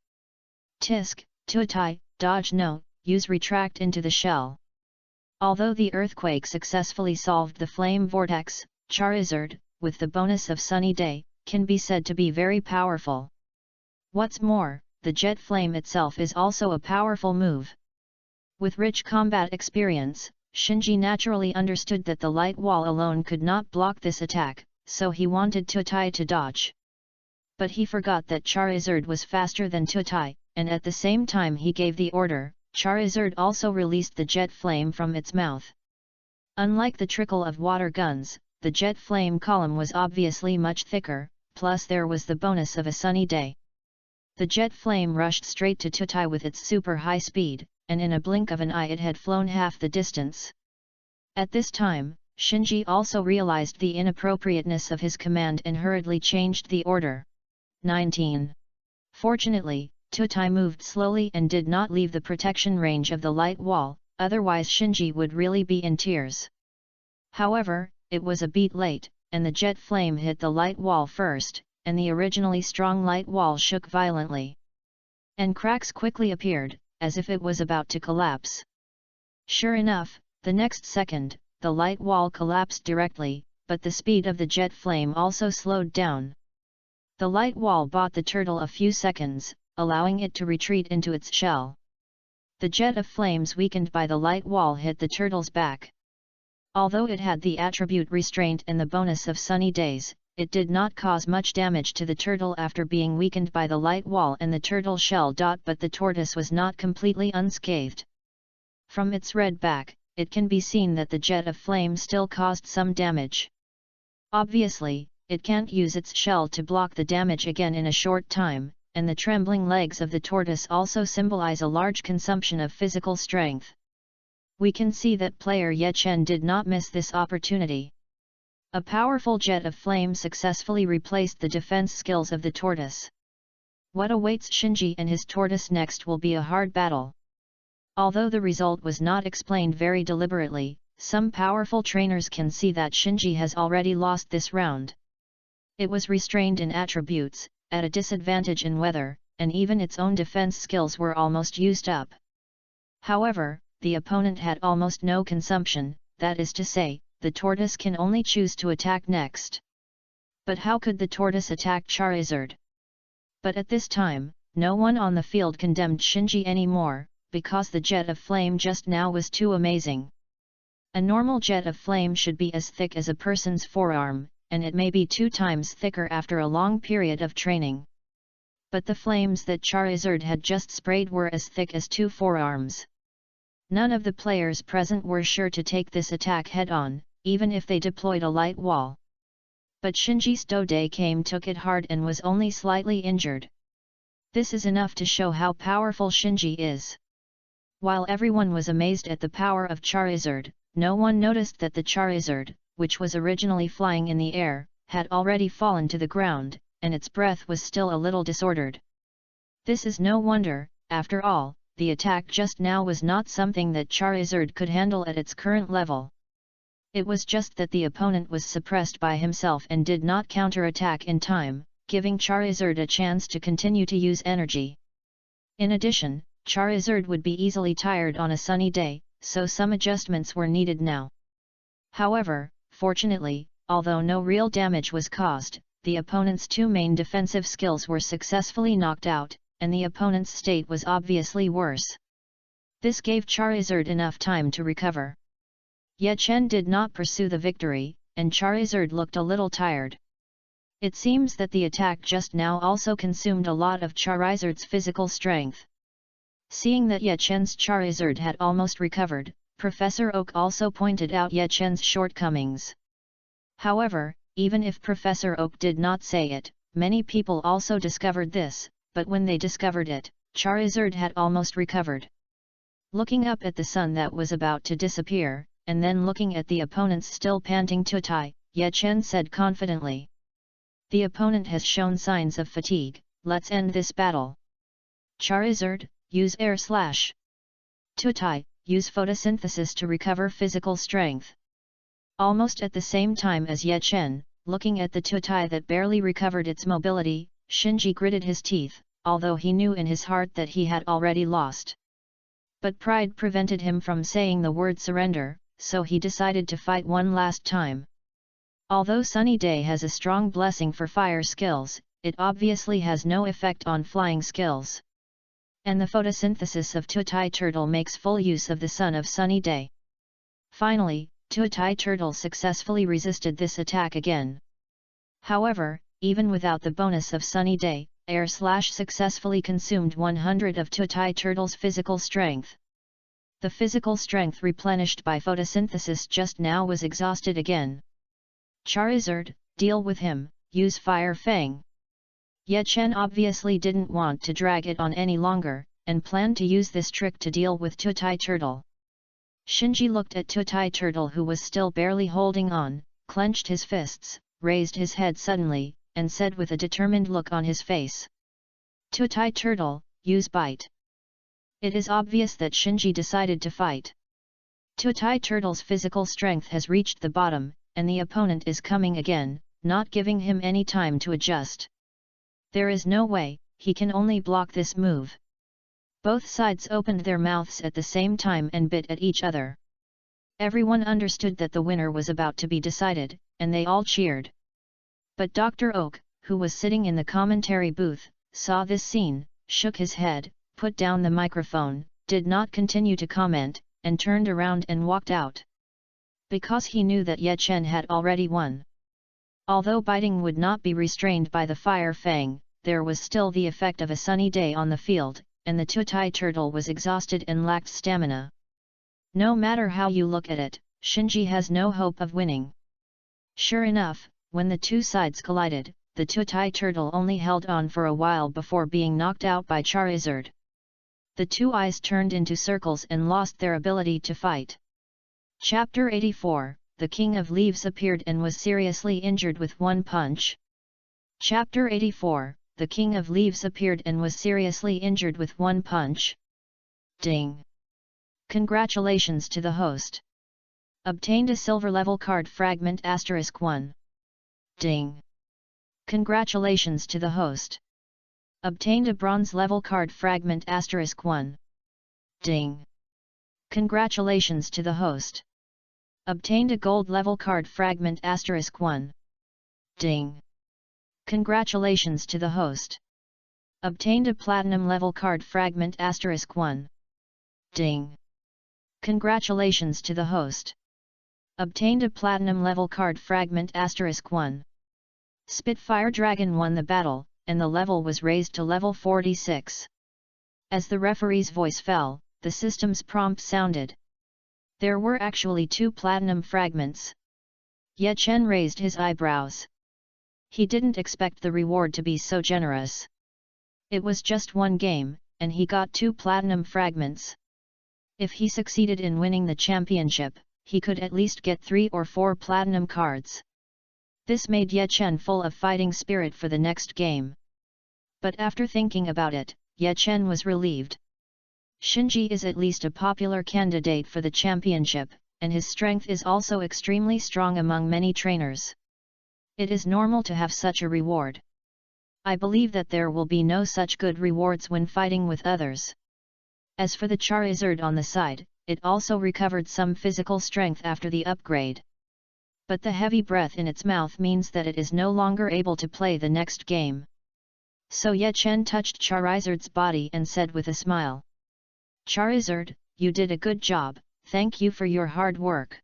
Tisk, Tutai, dodge no, use retract into the shell. Although the earthquake successfully solved the flame vortex, Charizard, with the bonus of Sunny Day, can be said to be very powerful. What's more, the jet flame itself is also a powerful move. With rich combat experience, Shinji naturally understood that the light wall alone could not block this attack, so he wanted Tutai to dodge. But he forgot that Charizard was faster than Tutai, and at the same time he gave the order, Charizard also released the jet flame from its mouth. Unlike the trickle of water guns, the jet flame column was obviously much thicker, plus there was the bonus of a sunny day. The jet flame rushed straight to Tutai with its super high speed, and in a blink of an eye it had flown half the distance. At this time, Shinji also realized the inappropriateness of his command and hurriedly changed the order. 19. Fortunately, Tutai moved slowly and did not leave the protection range of the light wall, otherwise Shinji would really be in tears. However, it was a beat late, and the jet flame hit the light wall first, and the originally strong light wall shook violently. and cracks quickly appeared, as if it was about to collapse. Sure enough, the next second, the light wall collapsed directly, but the speed of the jet flame also slowed down. The light wall bought the turtle a few seconds, allowing it to retreat into its shell. The jet of flames weakened by the light wall hit the turtle's back. Although it had the attribute restraint and the bonus of sunny days, it did not cause much damage to the turtle after being weakened by the light wall and the turtle shell. But the tortoise was not completely unscathed. From its red back, it can be seen that the jet of flame still caused some damage. Obviously, it can't use its shell to block the damage again in a short time, and the trembling legs of the tortoise also symbolize a large consumption of physical strength. We can see that player Ye Chen did not miss this opportunity. A powerful jet of flame successfully replaced the defense skills of the tortoise. What awaits Shinji and his tortoise next will be a hard battle. Although the result was not explained very deliberately, some powerful trainers can see that Shinji has already lost this round. It was restrained in attributes, at a disadvantage in weather, and even its own defense skills were almost used up. However, the opponent had almost no consumption, that is to say, the tortoise can only choose to attack next. But how could the tortoise attack Charizard? But at this time, no one on the field condemned Shinji anymore, because the jet of flame just now was too amazing. A normal jet of flame should be as thick as a person's forearm, and it may be 2 times thicker after a long period of training. But the flames that Charizard had just sprayed were as thick as 2 forearms. None of the players present were sure to take this attack head-on, even if they deployed a light wall. But Shinji Stodai took it hard and was only slightly injured. This is enough to show how powerful Shinji is. While everyone was amazed at the power of Charizard, no one noticed that the Charizard, which was originally flying in the air, had already fallen to the ground, and its breath was still a little disordered. This is no wonder, after all, the attack just now was not something that Charizard could handle at its current level. It was just that the opponent was suppressed by himself and did not counter-attack in time, giving Charizard a chance to continue to use energy. In addition, Charizard would be easily tired on a sunny day, so some adjustments were needed now. However, fortunately, although no real damage was caused, the opponent's 2 main defensive skills were successfully knocked out, and the opponent's state was obviously worse. This gave Charizard enough time to recover. Ye Chen did not pursue the victory, and Charizard looked a little tired. It seems that the attack just now also consumed a lot of Charizard's physical strength. Seeing that Ye Chen's Charizard had almost recovered, Professor Oak also pointed out Ye Chen's shortcomings. However, even if Professor Oak did not say it, many people also discovered this, but when they discovered it, Charizard had almost recovered. Looking up at the sun that was about to disappear, and then looking at the opponent's still panting Tutai, Ye Chen said confidently. The opponent has shown signs of fatigue, let's end this battle. Charizard, use air slash. Tutai, use photosynthesis to recover physical strength. Almost at the same time as Ye Chen, looking at the Tutai that barely recovered its mobility, Shinji gritted his teeth, although he knew in his heart that he had already lost. But pride prevented him from saying the word surrender, so he decided to fight one last time. Although Sunny Day has a strong blessing for fire skills, it obviously has no effect on flying skills. And the photosynthesis of Tutai Turtle makes full use of the sun of Sunny Day. Finally, Tutai Turtle successfully resisted this attack again. However, even without the bonus of Sunny Day, Air Slash successfully consumed 100 of Tutai Turtle's physical strength. The physical strength replenished by photosynthesis just now was exhausted again. Charizard, deal with him, use Fire Fang. Ye Chen obviously didn't want to drag it on any longer, and planned to use this trick to deal with Tutai Turtle. Shinji looked at Tutai Turtle, who was still barely holding on, clenched his fists, raised his head suddenly, and said with a determined look on his face. Tutai Turtle, use Bite. It is obvious that Shinji decided to fight. Tutai Turtle's physical strength has reached the bottom, and the opponent is coming again, not giving him any time to adjust. There is no way, he can only block this move. Both sides opened their mouths at the same time and bit at each other. Everyone understood that the winner was about to be decided, and they all cheered. But Dr. Oak, who was sitting in the commentary booth, saw this scene, shook his head, put down the microphone, did not continue to comment, and turned around and walked out. Because he knew that Ye Chen had already won. Although biting would not be restrained by the fire fang, there was still the effect of a sunny day on the field, and the Tutai turtle was exhausted and lacked stamina. No matter how you look at it, Shinji has no hope of winning. Sure enough, when the two sides collided, the Tutai turtle only held on for a while before being knocked out by Charizard. The two eyes turned into circles and lost their ability to fight. Chapter 84, The King of Leaves appeared and was seriously injured with one punch. Chapter 84, The King of Leaves appeared and was seriously injured with one punch. Ding! Congratulations to the host. Obtained a silver level card fragment *1. Ding! Congratulations to the host. Obtained a bronze level card fragment *1. Ding! Congratulations to the host. Obtained a gold level card fragment *1. Ding! Congratulations to the host. Obtained a platinum level card fragment *1. Ding! Congratulations to the host. Obtained a platinum level card fragment *1. Spitfire Dragon won the battle, and the level was raised to level 46. As the referee's voice fell, the system's prompt sounded. There were actually 2 platinum fragments. Ye Chen raised his eyebrows. He didn't expect the reward to be so generous. It was just one game, and he got 2 platinum fragments. If he succeeded in winning the championship, he could at least get 3 or 4 platinum cards. This made Ye Chen full of fighting spirit for the next game. But after thinking about it, Ye Chen was relieved. Shinji is at least a popular candidate for the championship, and his strength is also extremely strong among many trainers. It is normal to have such a reward. I believe that there will be no such good rewards when fighting with others. As for the Charizard on the side, it also recovered some physical strength after the upgrade. But the heavy breath in its mouth means that it is no longer able to play the next game. So Ye Chen touched Charizard's body and said with a smile. Charizard, you did a good job, thank you for your hard work.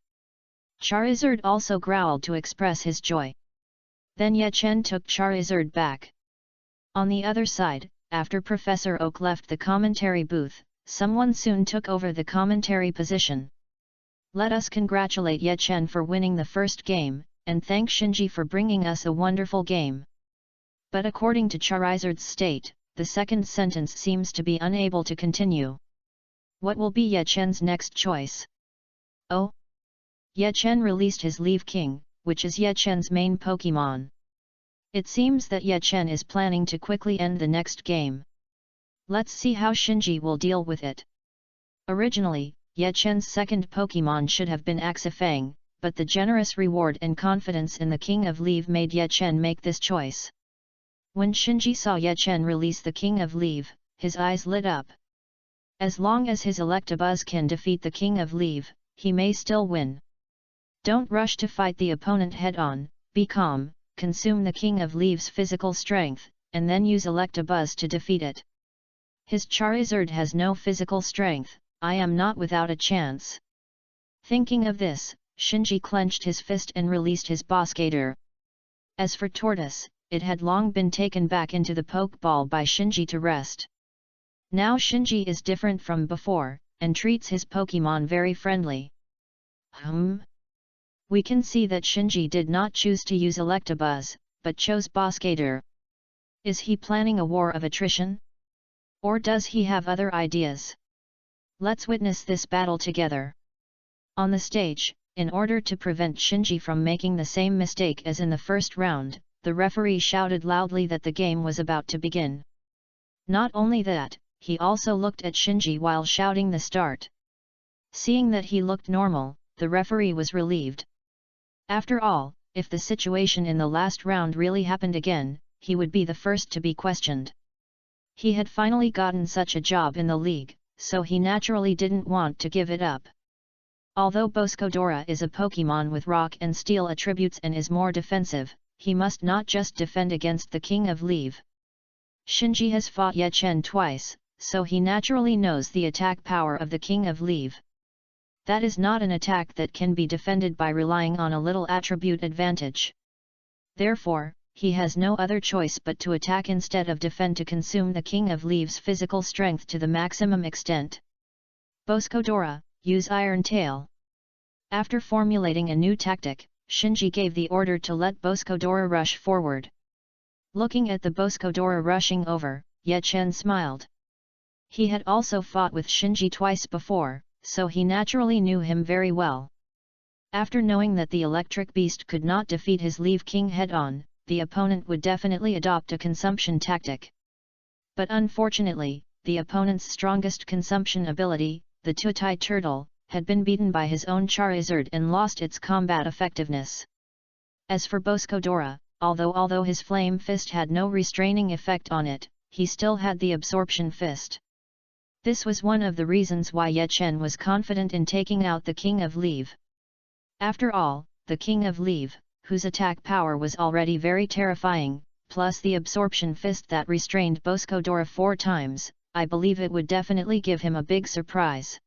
Charizard also growled to express his joy. Then Ye Chen took Charizard back. On the other side, after Professor Oak left the commentary booth, someone soon took over the commentary position. Let us congratulate Ye Chen for winning the first game, and thank Shinji for bringing us a wonderful game. But according to Charizard's state, the second sentence seems to be unable to continue. What will be Ye Chen's next choice? Oh! Ye Chen released his Leaf King, which is Ye Chen's main Pokémon. It seems that Ye Chen is planning to quickly end the next game. Let's see how Shinji will deal with it. Originally, Ye Chen's second Pokémon should have been Axifang, but the generous reward and confidence in the King of Leaf made Ye Chen make this choice. When Shinji saw Ye Chen release the King of Leaf, his eyes lit up. As long as his Electabuzz can defeat the King of Leaf, he may still win. Don't rush to fight the opponent head-on, be calm, consume the King of Leaf's physical strength, and then use Electabuzz to defeat it. His Charizard has no physical strength, I am not without a chance. Thinking of this, Shinji clenched his fist and released his Boskator. As for Tortoise, it had long been taken back into the Pokeball by Shinji to rest. Now Shinji is different from before, and treats his Pokémon very friendly. We can see that Shinji did not choose to use Electabuzz, but chose Boskator. Is he planning a war of attrition? Or does he have other ideas? Let's witness this battle together. On the stage, in order to prevent Shinji from making the same mistake as in the first round, the referee shouted loudly that the game was about to begin. Not only that, he also looked at Shinji while shouting the start. Seeing that he looked normal, the referee was relieved. After all, if the situation in the last round really happened again, he would be the first to be questioned. He had finally gotten such a job in the league, so he naturally didn't want to give it up. Although Boscodora is a Pokémon with rock and steel attributes and is more defensive, he must not just defend against the King of Leave. Shinji has fought Ye Chen twice, so he naturally knows the attack power of the King of Leave. That is not an attack that can be defended by relying on a little attribute advantage. Therefore, he has no other choice but to attack instead of defend to consume the King of Leave's physical strength to the maximum extent. Boscodora, use Iron Tail. After formulating a new tactic, Shinji gave the order to let Boscodora rush forward. Looking at the Boscodora rushing over, Ye Chen smiled. He had also fought with Shinji twice before, so he naturally knew him very well. After knowing that the electric beast could not defeat his Leave King head-on, the opponent would definitely adopt a consumption tactic. But unfortunately, the opponent's strongest consumption ability, the Tutai Turtle, had been beaten by his own Charizard and lost its combat effectiveness. As for Boscodora, although his Flame Fist had no restraining effect on it, he still had the Absorption Fist. This was one of the reasons why Ye Chen was confident in taking out the King of Leave. After all, the King of Leave, whose attack power was already very terrifying, plus the Absorption Fist that restrained Boscodora 4 times, I believe it would definitely give him a big surprise.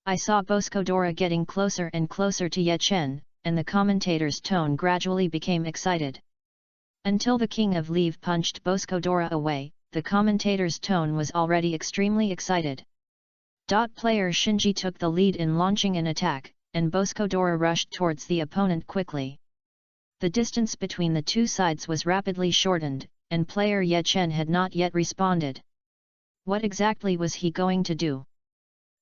I saw Boscodora getting closer and closer to Ye Chen, and the commentator's tone gradually became excited. Until the King of Leave punched Boscodora away, the commentator's tone was already extremely excited. Player Shinji took the lead in launching an attack, and Boscodora rushed towards the opponent quickly. The distance between the two sides was rapidly shortened, and player Ye Chen had not yet responded. What exactly was he going to do?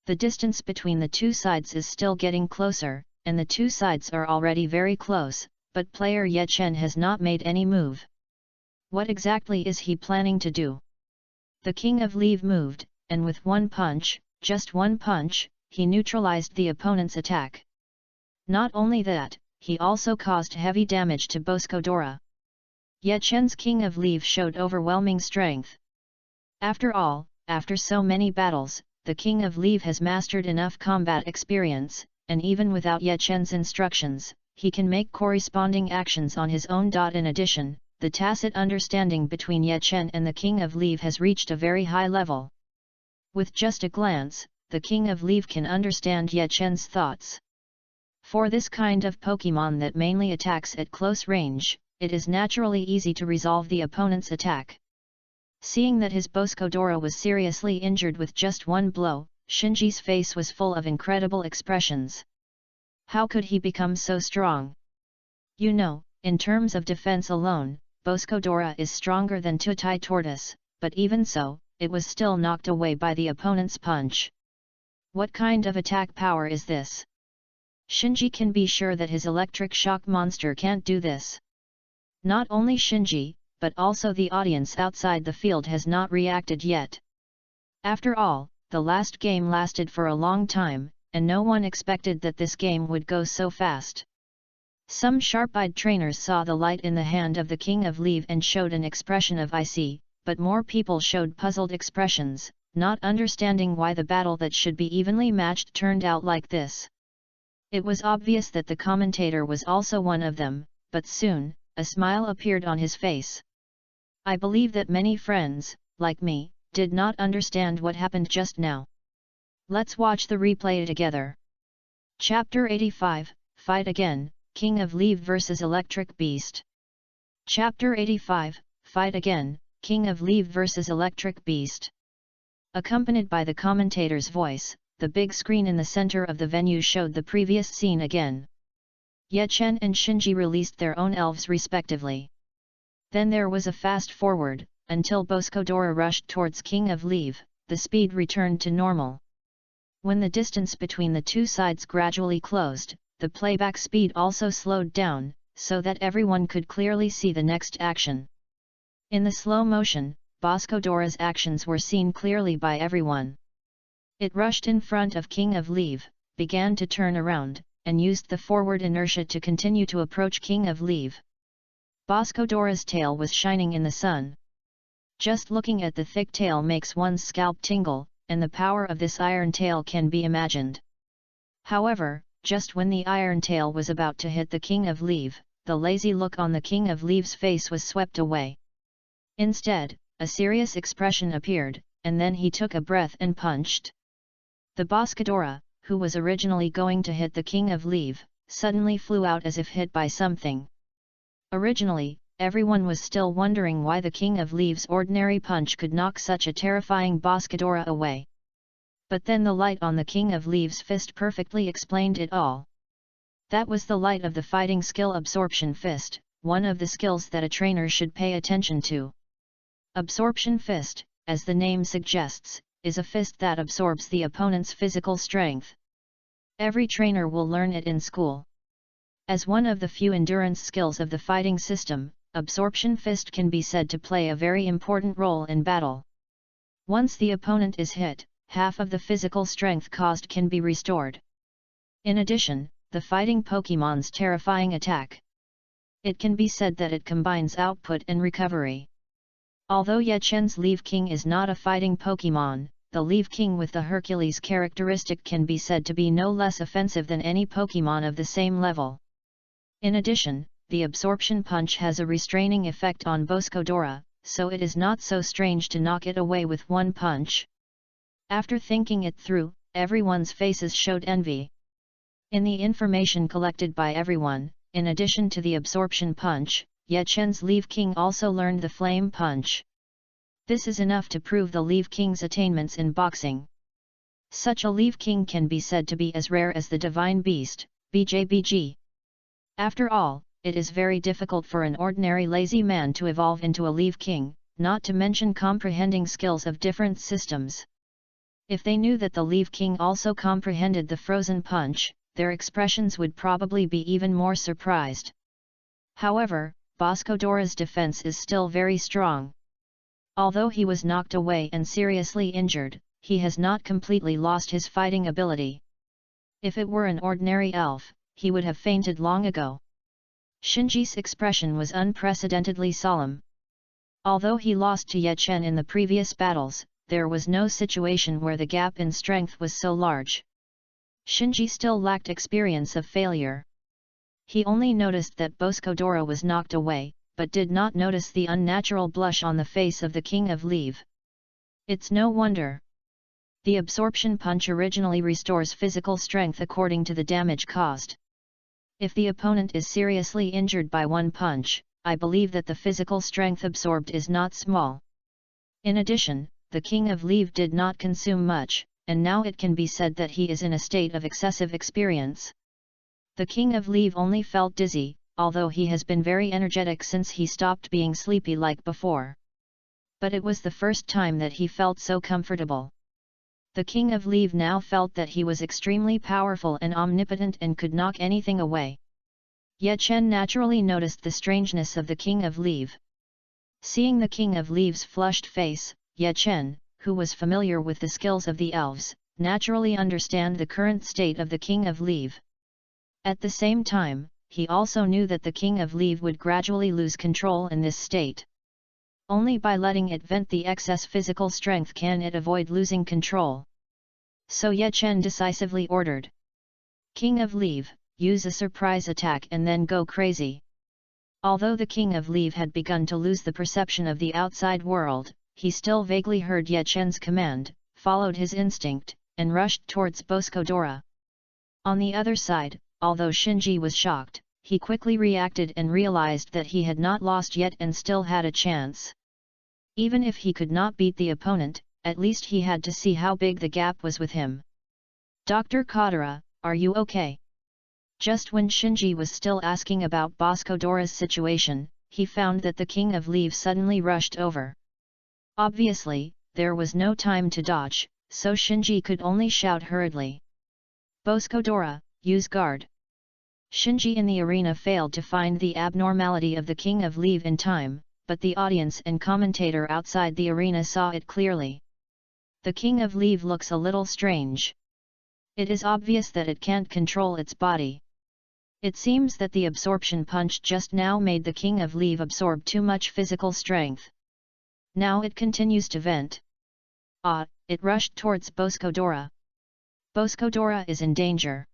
The distance between the two sides is still getting closer, and the two sides are already very close, but player Ye Chen has not made any move. What exactly is he planning to do? The King of Leave moved, and with one punch, just one punch, he neutralized the opponent's attack. Not only that, he also caused heavy damage to Boscodora. Ye Chen's King of Leave showed overwhelming strength. After all, after so many battles, the King of Leave has mastered enough combat experience, and even without Ye Chen's instructions, he can make corresponding actions on his own. In addition, the tacit understanding between Ye Chen and the King of Leave has reached a very high level. With just a glance, the King of Leave can understand Ye Chen's thoughts. For this kind of Pokémon that mainly attacks at close range, it is naturally easy to resolve the opponent's attack. Seeing that his Boscodora was seriously injured with just one blow, Shinji's face was full of incredible expressions. How could he become so strong? You know, in terms of defense alone, Boscodora is stronger than Tutai Tortoise, but even so, it was still knocked away by the opponent's punch. What kind of attack power is this? Shinji can be sure that his electric shock monster can't do this. Not only Shinji, but also the audience outside the field has not reacted yet. After all, the last game lasted for a long time, and no one expected that this game would go so fast. Some sharp-eyed trainers saw the light in the hand of the King of Leave and showed an expression of "I see," but more people showed puzzled expressions, not understanding why the battle that should be evenly matched turned out like this. It was obvious that the commentator was also one of them, but soon, a smile appeared on his face. I believe that many friends, like me, did not understand what happened just now. Let's watch the replay together. Chapter 85, Fight Again, King of Leave vs Electric Beast. Chapter 85, Fight Again, King of Leave vs Electric Beast. Accompanied by the commentator's voice, the big screen in the center of the venue showed the previous scene again. Ye Chen and Shinji released their own elves respectively. Then there was a fast forward, until Boscodora rushed towards King of Leave, the speed returned to normal. When the distance between the two sides gradually closed, the playback speed also slowed down, so that everyone could clearly see the next action. In the slow motion, Boscodora's actions were seen clearly by everyone. It rushed in front of King of Leave, began to turn around, and used the forward inertia to continue to approach King of Leave. Boscodora's tail was shining in the sun. Just looking at the thick tail makes one's scalp tingle, and the power of this iron tail can be imagined. However, just when the iron tail was about to hit the King of Leave, the lazy look on the King of Leave's face was swept away. Instead, a serious expression appeared, and then he took a breath and punched. The Boscadora, who was originally going to hit the King of Leave, suddenly flew out as if hit by something. Originally, everyone was still wondering why the King of Leave's ordinary punch could knock such a terrifying Boscadora away. But then the light on the King of Leave's fist perfectly explained it all. That was the light of the fighting skill Absorption Fist, one of the skills that a trainer should pay attention to. Absorption Fist, as the name suggests, is a fist that absorbs the opponent's physical strength. Every trainer will learn it in school. As one of the few endurance skills of the fighting system, Absorption Fist can be said to play a very important role in battle. Once the opponent is hit, half of the physical strength cost can be restored. In addition, the fighting Pokémon's terrifying attack. It can be said that it combines output and recovery. Although Yechen's Leaf King is not a fighting Pokémon, the Leaf King with the Hercules characteristic can be said to be no less offensive than any Pokémon of the same level. In addition, the Absorption Punch has a restraining effect on Boscodora, so it is not so strange to knock it away with one punch. After thinking it through, everyone's faces showed envy. In the information collected by everyone, in addition to the Absorption Punch, Yechen's Leaf King also learned the Flame Punch. This is enough to prove the Leaf King's attainments in boxing. Such a Leaf King can be said to be as rare as the Divine Beast, BJBG. After all, it is very difficult for an ordinary lazy man to evolve into a Leaf King, not to mention comprehending skills of different systems. If they knew that the Leaf King also comprehended the Frozen Punch, their expressions would probably be even more surprised. However, Boscodora's defense is still very strong. Although he was knocked away and seriously injured, he has not completely lost his fighting ability. If it were an ordinary elf, he would have fainted long ago. Shinji's expression was unprecedentedly solemn. Although he lost to Yechen in the previous battles, there was no situation where the gap in strength was so large. Shinji still lacked experience of failure. He only noticed that Boscodora was knocked away, but did not notice the unnatural blush on the face of the King of Leave. It's no wonder. The Absorption Punch originally restores physical strength according to the damage caused. If the opponent is seriously injured by one punch, I believe that the physical strength absorbed is not small. In addition, the King of Leave did not consume much, and now it can be said that he is in a state of excessive experience. The King of Leave only felt dizzy, although he has been very energetic since he stopped being sleepy like before. But it was the first time that he felt so comfortable. The King of Leave now felt that he was extremely powerful and omnipotent and could knock anything away. Yechen naturally noticed the strangeness of the King of Leave. Seeing the King of Leave's flushed face, Yechen, who was familiar with the skills of the elves, naturally understood the current state of the King of Leave. At the same time, he also knew that the King of Leave would gradually lose control in this state. Only by letting it vent the excess physical strength can it avoid losing control. So Yechen decisively ordered, "King of Leave, use a surprise attack and then go crazy." Although the King of Leave had begun to lose the perception of the outside world, he still vaguely heard Yechen's command, followed his instinct, and rushed towards Boscodora. On the other side, although Shinji was shocked, he quickly reacted and realized that he had not lost yet and still had a chance. Even if he could not beat the opponent, at least he had to see how big the gap was with him. "Dr. Kadara, are you okay?" Just when Shinji was still asking about Boscodora's situation, he found that the King of Leave suddenly rushed over. Obviously, there was no time to dodge, so Shinji could only shout hurriedly, "Boscodora, use guard!" Shinji in the arena failed to find the abnormality of the King of Leave in time, but the audience and commentator outside the arena saw it clearly. The King of Leave looks a little strange. It is obvious that it can't control its body. It seems that the Absorption Punch just now made the King of Leave absorb too much physical strength. Now it continues to vent. Ah, it rushed towards Boscodora. Boscodora is in danger.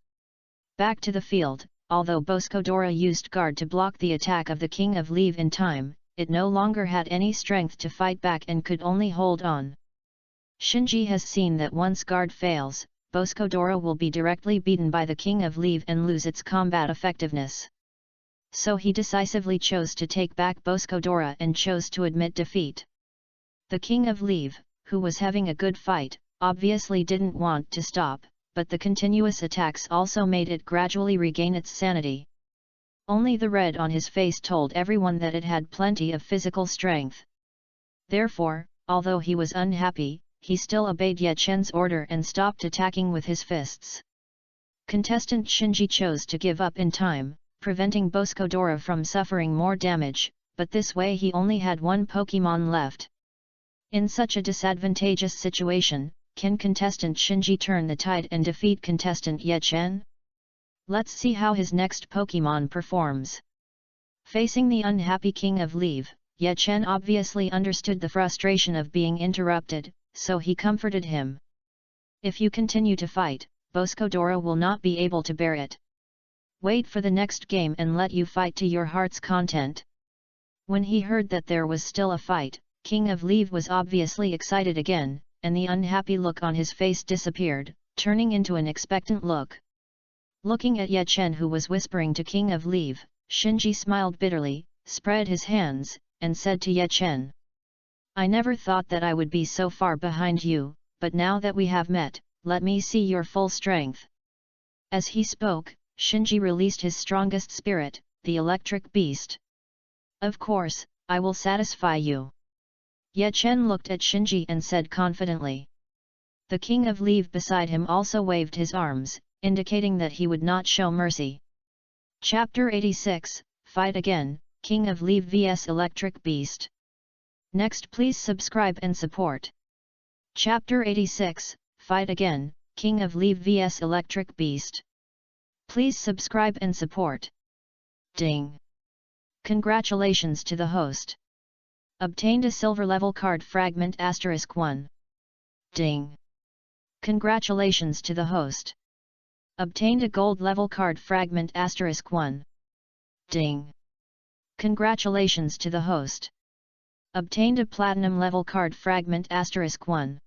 Back to the field. Although Boscodora used guard to block the attack of the King of Leave in time, it no longer had any strength to fight back and could only hold on. Shinji has seen that once guard fails, Boscodora will be directly beaten by the King of Leave and lose its combat effectiveness. So he decisively chose to take back Boscodora and chose to admit defeat. The King of Leave, who was having a good fight, obviously didn't want to stop, but the continuous attacks also made it gradually regain its sanity. Only the red on his face told everyone that it had plenty of physical strength. Therefore, although he was unhappy, he still obeyed Ye Chen's order and stopped attacking with his fists. Contestant Shinji chose to give up in time, preventing Boscodora from suffering more damage, but this way he only had one Pokémon left. In such a disadvantageous situation, can contestant Shinji turn the tide and defeat contestant Ye Chen? Let's see how his next Pokémon performs. Facing the unhappy King of Leave, Ye Chen obviously understood the frustration of being interrupted, so he comforted him. If you continue to fight, Boscodora will not be able to bear it. Wait for the next game and let you fight to your heart's content. When he heard that there was still a fight, King of Leave was obviously excited again, and the unhappy look on his face disappeared, turning into an expectant look. Looking at Ye Chen, who was whispering to King of Leave, Shinji smiled bitterly, spread his hands, and said to Ye Chen, "I never thought that I would be so far behind you, but now that we have met, let me see your full strength." As he spoke, Shinji released his strongest spirit, the electric beast. "Of course, I will satisfy you." Ye Chen looked at Shinji and said confidently. The King of Leave beside him also waved his arms, indicating that he would not show mercy. Chapter 86, Fight Again, King of Leave vs Electric Beast. Next, please subscribe and support. Chapter 86, Fight Again, King of Leave vs Electric Beast. Please subscribe and support. Ding! Congratulations to the host. Obtained a silver level card fragment *1. Ding! Congratulations to the host. Obtained a gold level card fragment *1. Ding! Congratulations to the host. Obtained a platinum level card fragment *1.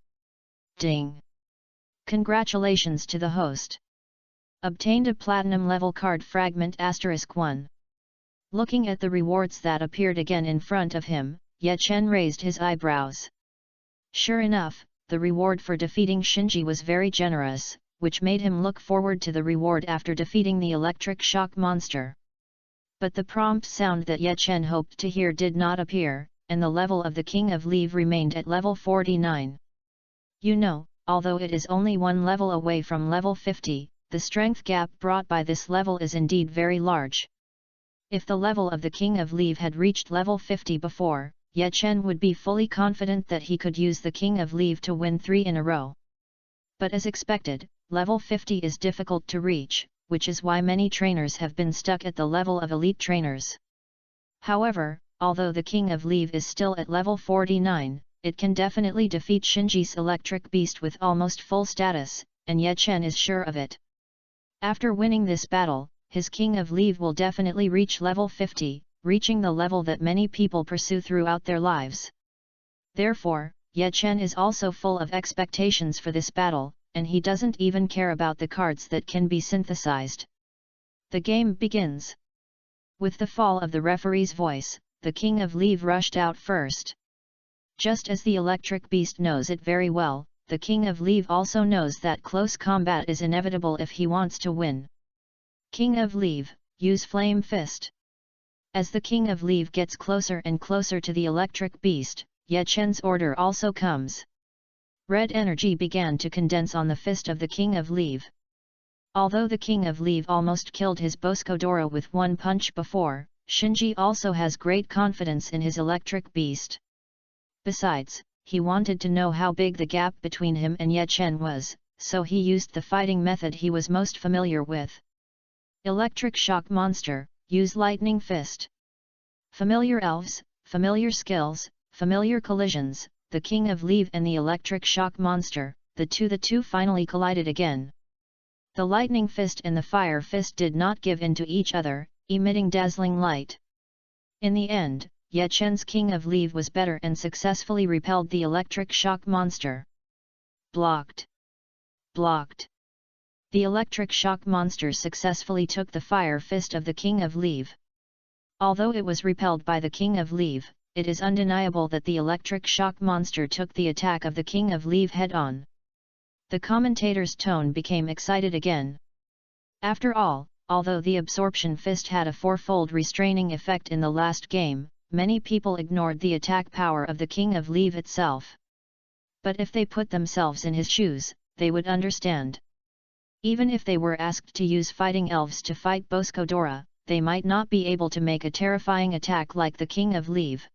Ding! Congratulations to the host. Obtained a platinum level card fragment *1. Looking at the rewards that appeared again in front of him, Ye Chen raised his eyebrows. Sure enough, the reward for defeating Shinji was very generous, which made him look forward to the reward after defeating the electric shock monster. But the prompt sound that Ye Chen hoped to hear did not appear, and the level of the King of Leave remained at level 49. You know, although it is only one level away from level 50, the strength gap brought by this level is indeed very large. If the level of the King of Leave had reached level 50 before, Ye Chen would be fully confident that he could use the King of Leave to win 3 in a row. But as expected, level 50 is difficult to reach, which is why many trainers have been stuck at the level of elite trainers. However, although the King of Leave is still at level 49, it can definitely defeat Shinji's electric beast with almost full status, and Ye Chen is sure of it. After winning this battle, his King of Leave will definitely reach level 50, reaching the level that many people pursue throughout their lives. Therefore, Ye Chen is also full of expectations for this battle, and he doesn't even care about the cards that can be synthesized. The game begins. With the fall of the referee's voice, the King of Leave rushed out first. Just as the electric beast knows it very well, the King of Leave also knows that close combat is inevitable if he wants to win. King of Leave, use Flame Fist. As the King of Leave gets closer and closer to the electric beast, Ye Chen's order also comes. Red energy began to condense on the fist of the King of Leave. Although the King of Leave almost killed his Boscodora with one punch before, Shinji also has great confidence in his electric beast. Besides, he wanted to know how big the gap between him and Ye Chen was, so he used the fighting method he was most familiar with. Electric Shock Monster, use Lightning Fist. Familiar elves, familiar skills, familiar collisions, the King of Leave and the electric shock monster, the two finally collided again. The lightning fist and the fire fist did not give in to each other, emitting dazzling light. In the end, Ye Chen's King of Leave was better and successfully repelled the electric shock monster. Blocked. Blocked. The electric shock monster successfully took the fire fist of the King of Leave. Although it was repelled by the King of Leave, it is undeniable that the electric shock monster took the attack of the King of Leave head-on. The commentator's tone became excited again. After all, although the absorption fist had a fourfold restraining effect in the last game, many people ignored the attack power of the King of Leave itself. But if they put themselves in his shoes, they would understand. Even if they were asked to use fighting elves to fight Bosco-Dora, they might not be able to make a terrifying attack like the King of Leave.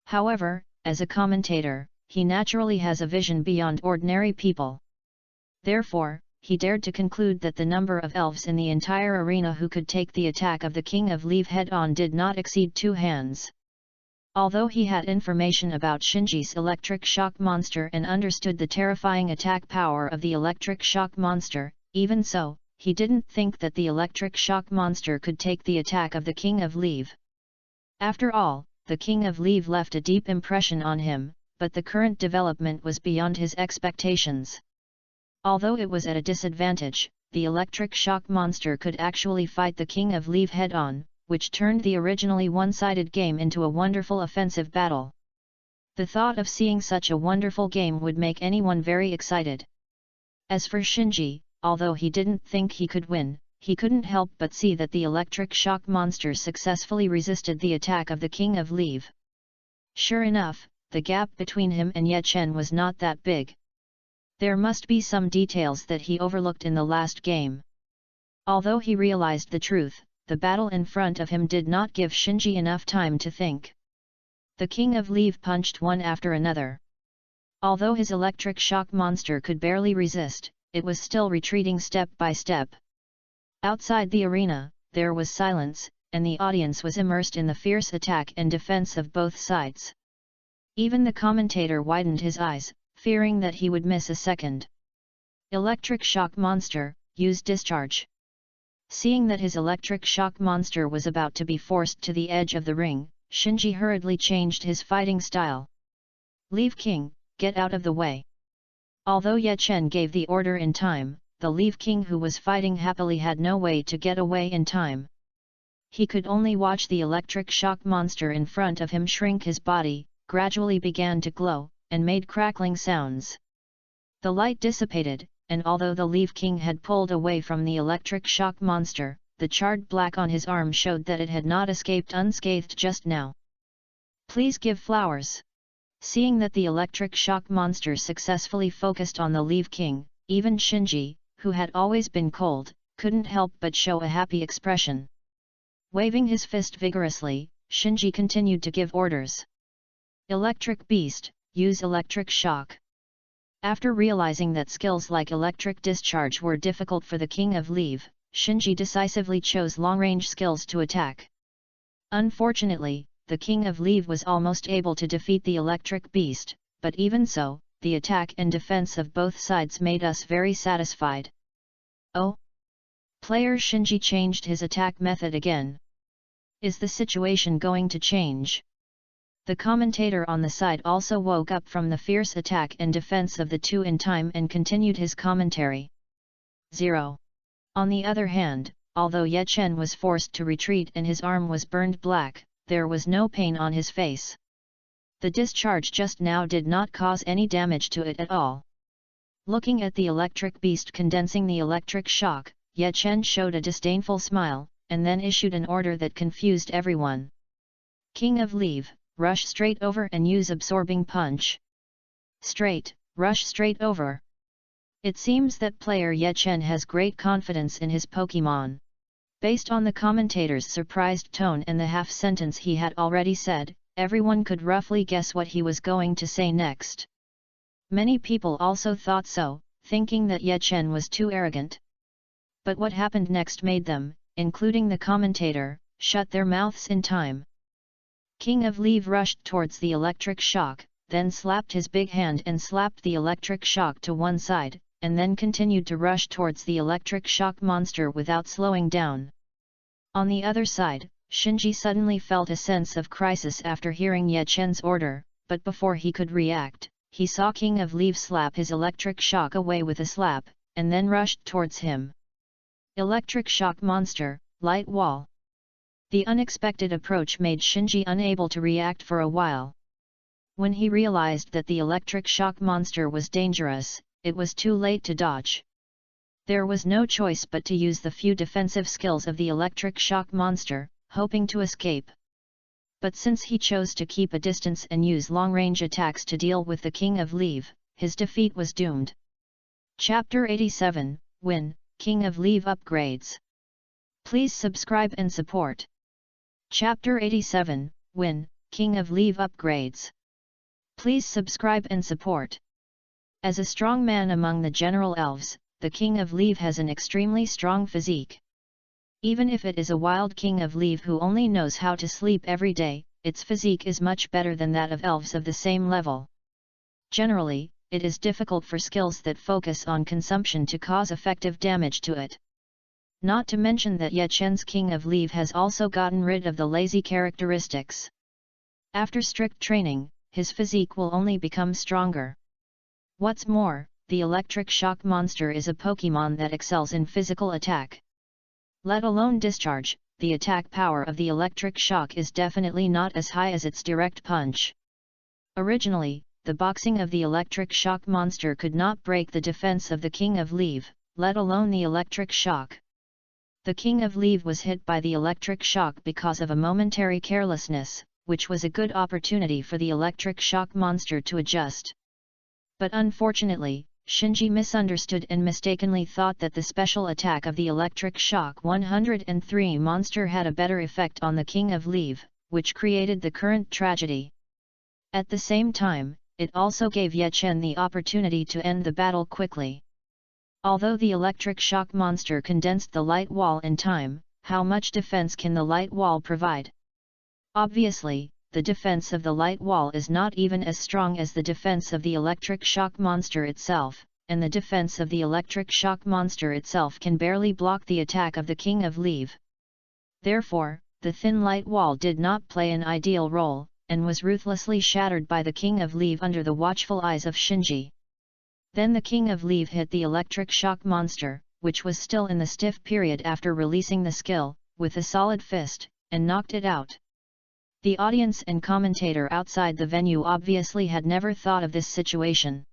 However, as a commentator, he naturally has a vision beyond ordinary people. Therefore, he dared to conclude that the number of elves in the entire arena who could take the attack of the King of Leave head-on did not exceed 2 hands. Although he had information about Shinji's electric shock monster and understood the terrifying attack power of the electric shock monster, even so, he didn't think that the electric shock monster could take the attack of the King of Leave. After all, the King of Leave left a deep impression on him, but the current development was beyond his expectations. Although it was at a disadvantage, the electric shock monster could actually fight the King of Leave head-on, which turned the originally one-sided game into a wonderful offensive battle. The thought of seeing such a wonderful game would make anyone very excited. As for Shinji, although he didn't think he could win, he couldn't help but see that the electric shock monster successfully resisted the attack of the King of Leave. Sure enough, the gap between him and Ye Chen was not that big. There must be some details that he overlooked in the last game. Although he realized the truth, the battle in front of him did not give Shinji enough time to think. The King of Leave punched one after another. Although his electric shock monster could barely resist, it was still retreating step by step. Outside the arena, there was silence, and the audience was immersed in the fierce attack and defense of both sides. Even the commentator widened his eyes, fearing that he would miss a second. Electric shock monster, use discharge. Seeing that his electric shock monster was about to be forced to the edge of the ring, Shinji hurriedly changed his fighting style. Leave King, get out of the way. Although Ye Chen gave the order in time, the Leave King who was fighting happily had no way to get away in time. He could only watch the electric shock monster in front of him shrink. His body gradually began to glow, and made crackling sounds. The light dissipated, and although the Leave King had pulled away from the electric shock monster, the charred black on his arm showed that it had not escaped unscathed just now. Please give flowers. Seeing that the electric shock monster successfully focused on the Leave King, even Shinji, who had always been cold, couldn't help but show a happy expression. Waving his fist vigorously, Shinji continued to give orders. Electric Beast, use electric shock. After realizing that skills like electric discharge were difficult for the King of Leave, Shinji decisively chose long-range skills to attack. Unfortunately, the King of Leave was almost able to defeat the electric beast, but even so, the attack and defense of both sides made us very satisfied. Oh! Player Shinji changed his attack method again. Is the situation going to change? The commentator on the side also woke up from the fierce attack and defense of the two in time and continued his commentary. 0. On the other hand, although Ye Chen was forced to retreat and his arm was burned black, there was no pain on his face. The discharge just now did not cause any damage to it at all. Looking at the electric beast condensing the electric shock, Ye Chen showed a disdainful smile, and then issued an order that confused everyone. King of Leave, rush straight over and use absorbing punch. Straight, rush straight over. It seems that player Ye Chen has great confidence in his Pokémon. Based on the commentator's surprised tone and the half-sentence he had already said, everyone could roughly guess what he was going to say next. Many people also thought so, thinking that Ye Chen was too arrogant. But what happened next made them, including the commentator, shut their mouths in time. King of Leave rushed towards the electric shock, then slapped his big hand and slapped the electric shock to one side, and then continued to rush towards the electric shock monster without slowing down. On the other side, Shinji suddenly felt a sense of crisis after hearing Ye Chen's order, but before he could react, he saw King of Leave slap his electric shock away with a slap, and then rushed towards him. Electric shock monster, light wall. The unexpected approach made Shinji unable to react for a while. When he realized that the electric shock monster was dangerous, it was too late to dodge. There was no choice but to use the few defensive skills of the electric shock monster, hoping to escape. But since he chose to keep a distance and use long-range attacks to deal with the King of Leave, his defeat was doomed. Chapter 87, Win, King of Leave Upgrades. Please subscribe and support. Chapter 87, Win, King of Leave Upgrades. Please subscribe and support. As a strong man among the general elves, the King of Leave has an extremely strong physique. Even if it is a wild King of Leave who only knows how to sleep every day, its physique is much better than that of elves of the same level. Generally, it is difficult for skills that focus on consumption to cause effective damage to it. Not to mention that Ye Chen's King of Leave has also gotten rid of the lazy characteristics. After strict training, his physique will only become stronger. What's more, the electric shock monster is a Pokémon that excels in physical attack. Let alone discharge, the attack power of the electric shock is definitely not as high as its direct punch. Originally, the boxing of the electric shock monster could not break the defense of the King of Leave, let alone the electric shock. The King of Leave was hit by the electric shock because of a momentary carelessness, which was a good opportunity for the electric shock monster to adjust. But unfortunately, Shinji misunderstood and mistakenly thought that the special attack of the electric shock 103 monster had a better effect on the King of Leave, which created the current tragedy. At the same time, it also gave Ye Chen the opportunity to end the battle quickly. Although the electric shock monster condensed the light wall in time, how much defense can the light wall provide? Obviously, the defense of the light wall is not even as strong as the defense of the electric shock monster itself, and the defense of the electric shock monster itself can barely block the attack of the King of Leave. Therefore, the thin light wall did not play an ideal role, and was ruthlessly shattered by the King of Leave under the watchful eyes of Shinji. Then the King of Leave hit the electric shock monster, which was still in the stiff period after releasing the skill, with a solid fist, and knocked it out. The audience and commentator outside the venue obviously had never thought of this situation.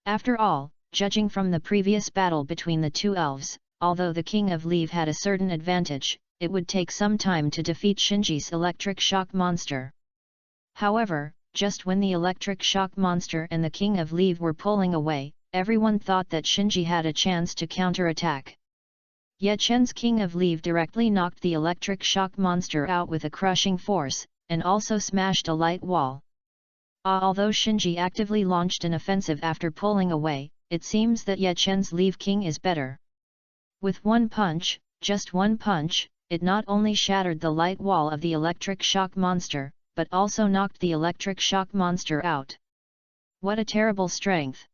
After all, judging from the previous battle between the two elves, although the King of Leave had a certain advantage, it would take some time to defeat Shinji's electric shock monster. However, just when the electric shock monster and the King of Leave were pulling away, everyone thought that Shinji had a chance to counterattack. Ye Chen's King of Leave directly knocked the electric shock monster out with a crushing force, and also smashed a light wall. Although Shinji actively launched an offensive after pulling away, it seems that Ye Chen's Leave King is better. With one punch, just one punch, it not only shattered the light wall of the electric shock monster, but also knocked the electric shock monster out. What a terrible strength!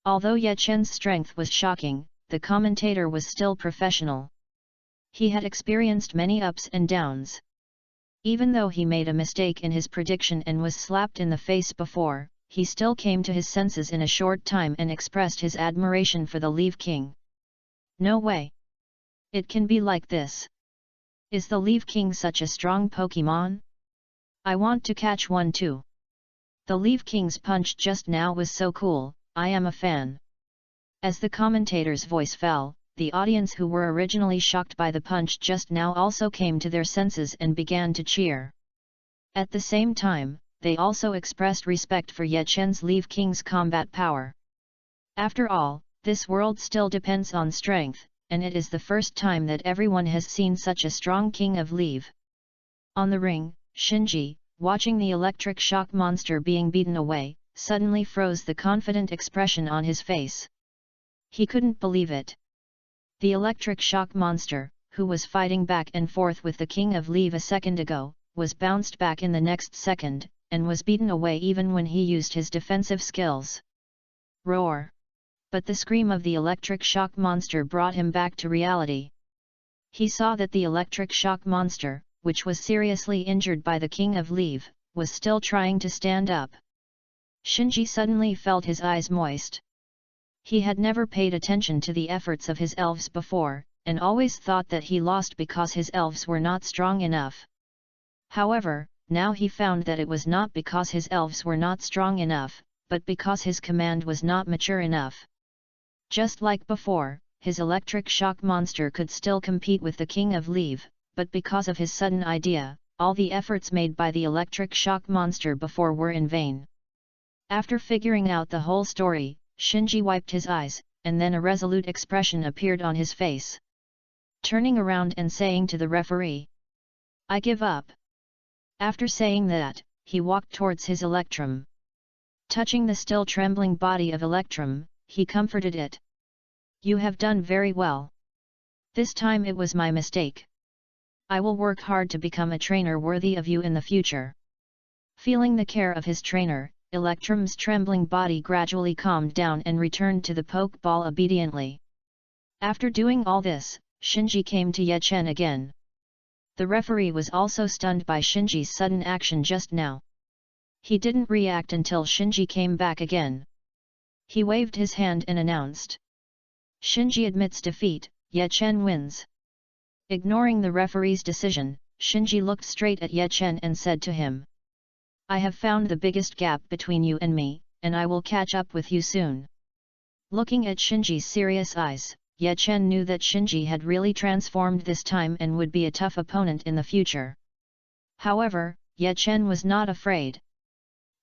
Although Ye Chen's strength was shocking, the commentator was still professional. He had experienced many ups and downs. Even though he made a mistake in his prediction and was slapped in the face before, he still came to his senses in a short time and expressed his admiration for the Leave King. No way! It can be like this. Is the Leave King such a strong Pokémon? I want to catch one too. The Leave King's punch just now was so cool, I am a fan. As the commentator's voice fell, the audience who were originally shocked by the punch just now also came to their senses and began to cheer. At the same time, they also expressed respect for Ye Chen's Leave King's combat power. After all, this world still depends on strength, and it is the first time that everyone has seen such a strong King of Leave. On the ring, Shinji, watching the electric shock monster being beaten away, suddenly froze the confident expression on his face. He couldn't believe it. The electric shock monster, who was fighting back and forth with the King of Leave a second ago, was bounced back in the next second, and was beaten away even when he used his defensive skills. Roar! But the scream of the electric shock monster brought him back to reality. He saw that the electric shock monster, which was seriously injured by the King of Leave, was still trying to stand up. Shinji suddenly felt his eyes moist. He had never paid attention to the efforts of his elves before, and always thought that he lost because his elves were not strong enough. However, now he found that it was not because his elves were not strong enough, but because his command was not mature enough. Just like before, his electric shock monster could still compete with the King of Leave, but because of his sudden idea, all the efforts made by the electric shock monster before were in vain. After figuring out the whole story, Shinji wiped his eyes, and then a resolute expression appeared on his face. Turning around and saying to the referee, "I give up." After saying that, he walked towards his Electrum. Touching the still trembling body of Electrum, he comforted it. "You have done very well. This time it was my mistake. I will work hard to become a trainer worthy of you in the future." Feeling the care of his trainer, Electrum's trembling body gradually calmed down and returned to the Pokeball obediently. After doing all this, Shinji came to Ye Chen again. The referee was also stunned by Shinji's sudden action just now. He didn't react until Shinji came back again. He waved his hand and announced, "Shinji admits defeat, Ye Chen wins." Ignoring the referee's decision, Shinji looked straight at Ye Chen and said to him, "I have found the biggest gap between you and me, and I will catch up with you soon." Looking at Shinji's serious eyes, Ye Chen knew that Shinji had really transformed this time and would be a tough opponent in the future. However, Ye Chen was not afraid.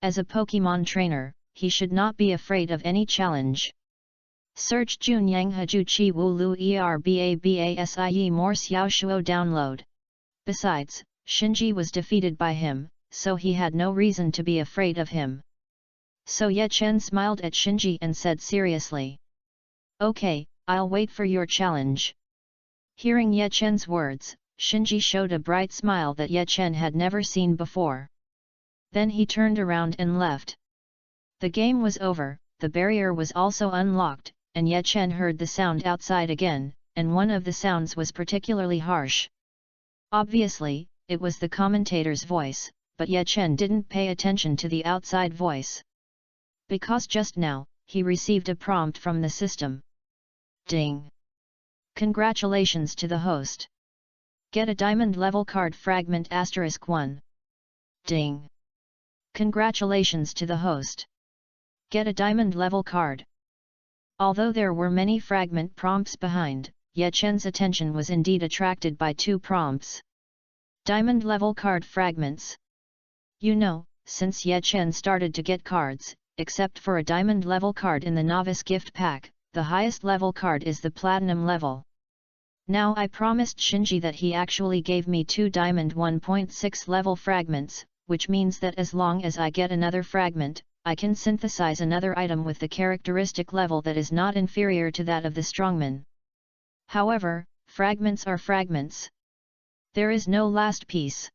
As a Pokemon trainer, he should not be afraid of any challenge. Search Jun Yang Haju Chi Wu Lu Erbabasie More Xiao Shuo download. Besides, Shinji was defeated by him, so he had no reason to be afraid of him. So Ye Chen smiled at Shinji and said seriously, "Okay, I'll wait for your challenge." Hearing Ye Chen's words, Shinji showed a bright smile that Ye Chen had never seen before. Then he turned around and left. The game was over, the barrier was also unlocked, and Ye Chen heard the sound outside again, and one of the sounds was particularly harsh. Obviously, it was the commentator's voice, but Ye Chen didn't pay attention to the outside voice. Because just now, he received a prompt from the system. Ding! Congratulations to the host. Get a diamond level card fragment *1. Ding! Congratulations to the host. Get a diamond level card. Although there were many fragment prompts behind, Ye Chen's attention was indeed attracted by two prompts. Diamond level card fragments. You know, since Ye Chen started to get cards, except for a diamond level card in the novice gift pack, the highest level card is the platinum level. Now I promised Shinji that he actually gave me 2 diamond 1.6 level fragments, which means that as long as I get another fragment, I can synthesize another item with the characteristic level that is not inferior to that of the strongman. However, fragments are fragments. There is no last piece.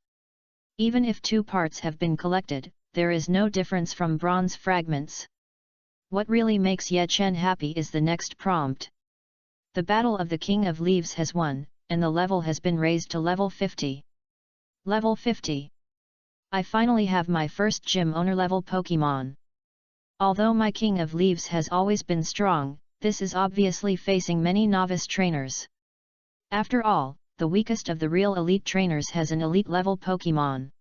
Even if 2 parts have been collected, there is no difference from bronze fragments. What really makes Ye Chen happy is the next prompt. The Battle of the King of Leaves has won, and the level has been raised to level 50. Level 50. I finally have my first gym owner level Pokemon. Although my King of Leaves has always been strong, this is obviously facing many novice trainers. After all, the weakest of the real elite trainers has an elite level Pokemon.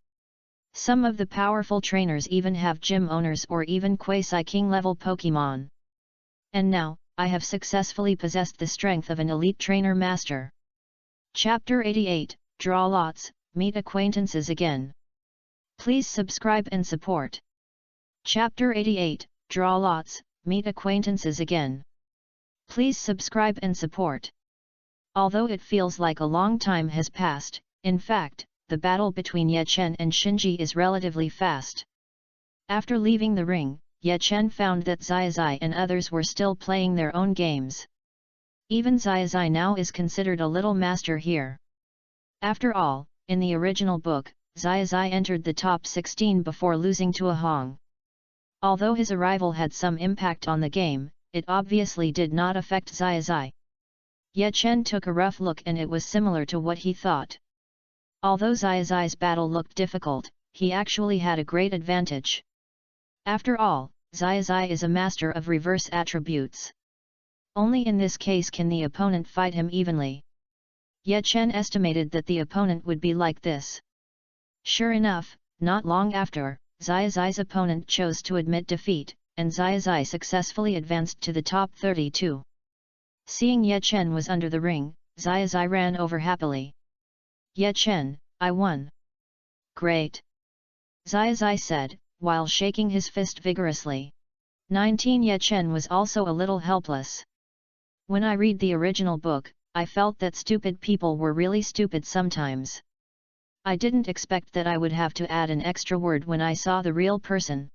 Some of the powerful trainers even have gym owners or even quasi-king level Pokemon. And now, I have successfully possessed the strength of an elite trainer master. Chapter 88, Draw Lots, Meet Acquaintances Again. Please subscribe and support. Chapter 88, Draw Lots, Meet Acquaintances Again. Please subscribe and support. Although it feels like a long time has passed, in fact, the battle between Ye Chen and Shinji is relatively fast. After leaving the ring, Ye Chen found that Xiaozai and others were still playing their own games. Even Xiaozai now is considered a little master here. After all, in the original book, Xiaozai entered the top 16 before losing to a Hong. Although his arrival had some impact on the game, it obviously did not affect Xiaozai. Ye Chen took a rough look and it was similar to what he thought. Although Xiaozai's battle looked difficult, he actually had a great advantage. After all, Xiaozai is a master of reverse attributes. Only in this case can the opponent fight him evenly. Ye Chen estimated that the opponent would be like this. Sure enough, not long after, Xiaozai's opponent chose to admit defeat, and Xiaozai successfully advanced to the top 32. Seeing Ye Chen was under the ring, Xiaozai ran over happily. Ye Chen, I won. Great! Xiaozai said, while shaking his fist vigorously. 19 Ye Chen was also a little helpless. When I read the original book, I felt that stupid people were really stupid sometimes. I didn't expect that I would have to add an extra word when I saw the real person.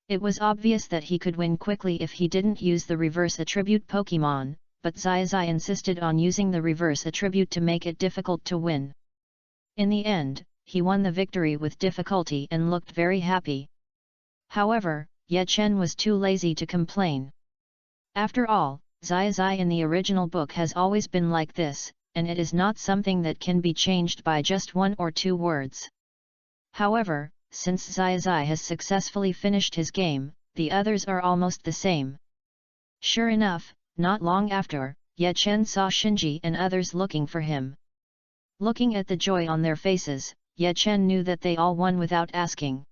It was obvious that he could win quickly if he didn't use the reverse attribute Pokemon, but Xiaozai insisted on using the reverse attribute to make it difficult to win. In the end, he won the victory with difficulty and looked very happy. However, Ye Chen was too lazy to complain. After all, Xiaozai in the original book has always been like this, and it is not something that can be changed by just 1 or 2 words. However, since Xiaozai has successfully finished his game, the others are almost the same. Sure enough, not long after, Ye Chen saw Shinji and others looking for him. Looking at the joy on their faces, Ye Chen knew that they all won without asking.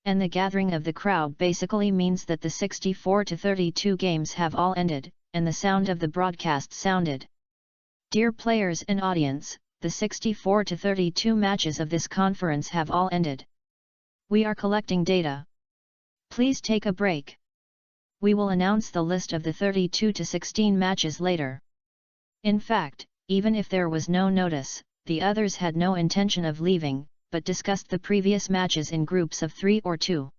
And the gathering of the crowd basically means that the 64-32 games have all ended, and the sound of the broadcast sounded. Dear players and audience, the 64-32 matches of this conference have all ended. We are collecting data. Please take a break. We will announce the list of the 32-16 matches later. In fact, even if there was no notice, the others had no intention of leaving, but discussed the previous matches in groups of 3 or 2.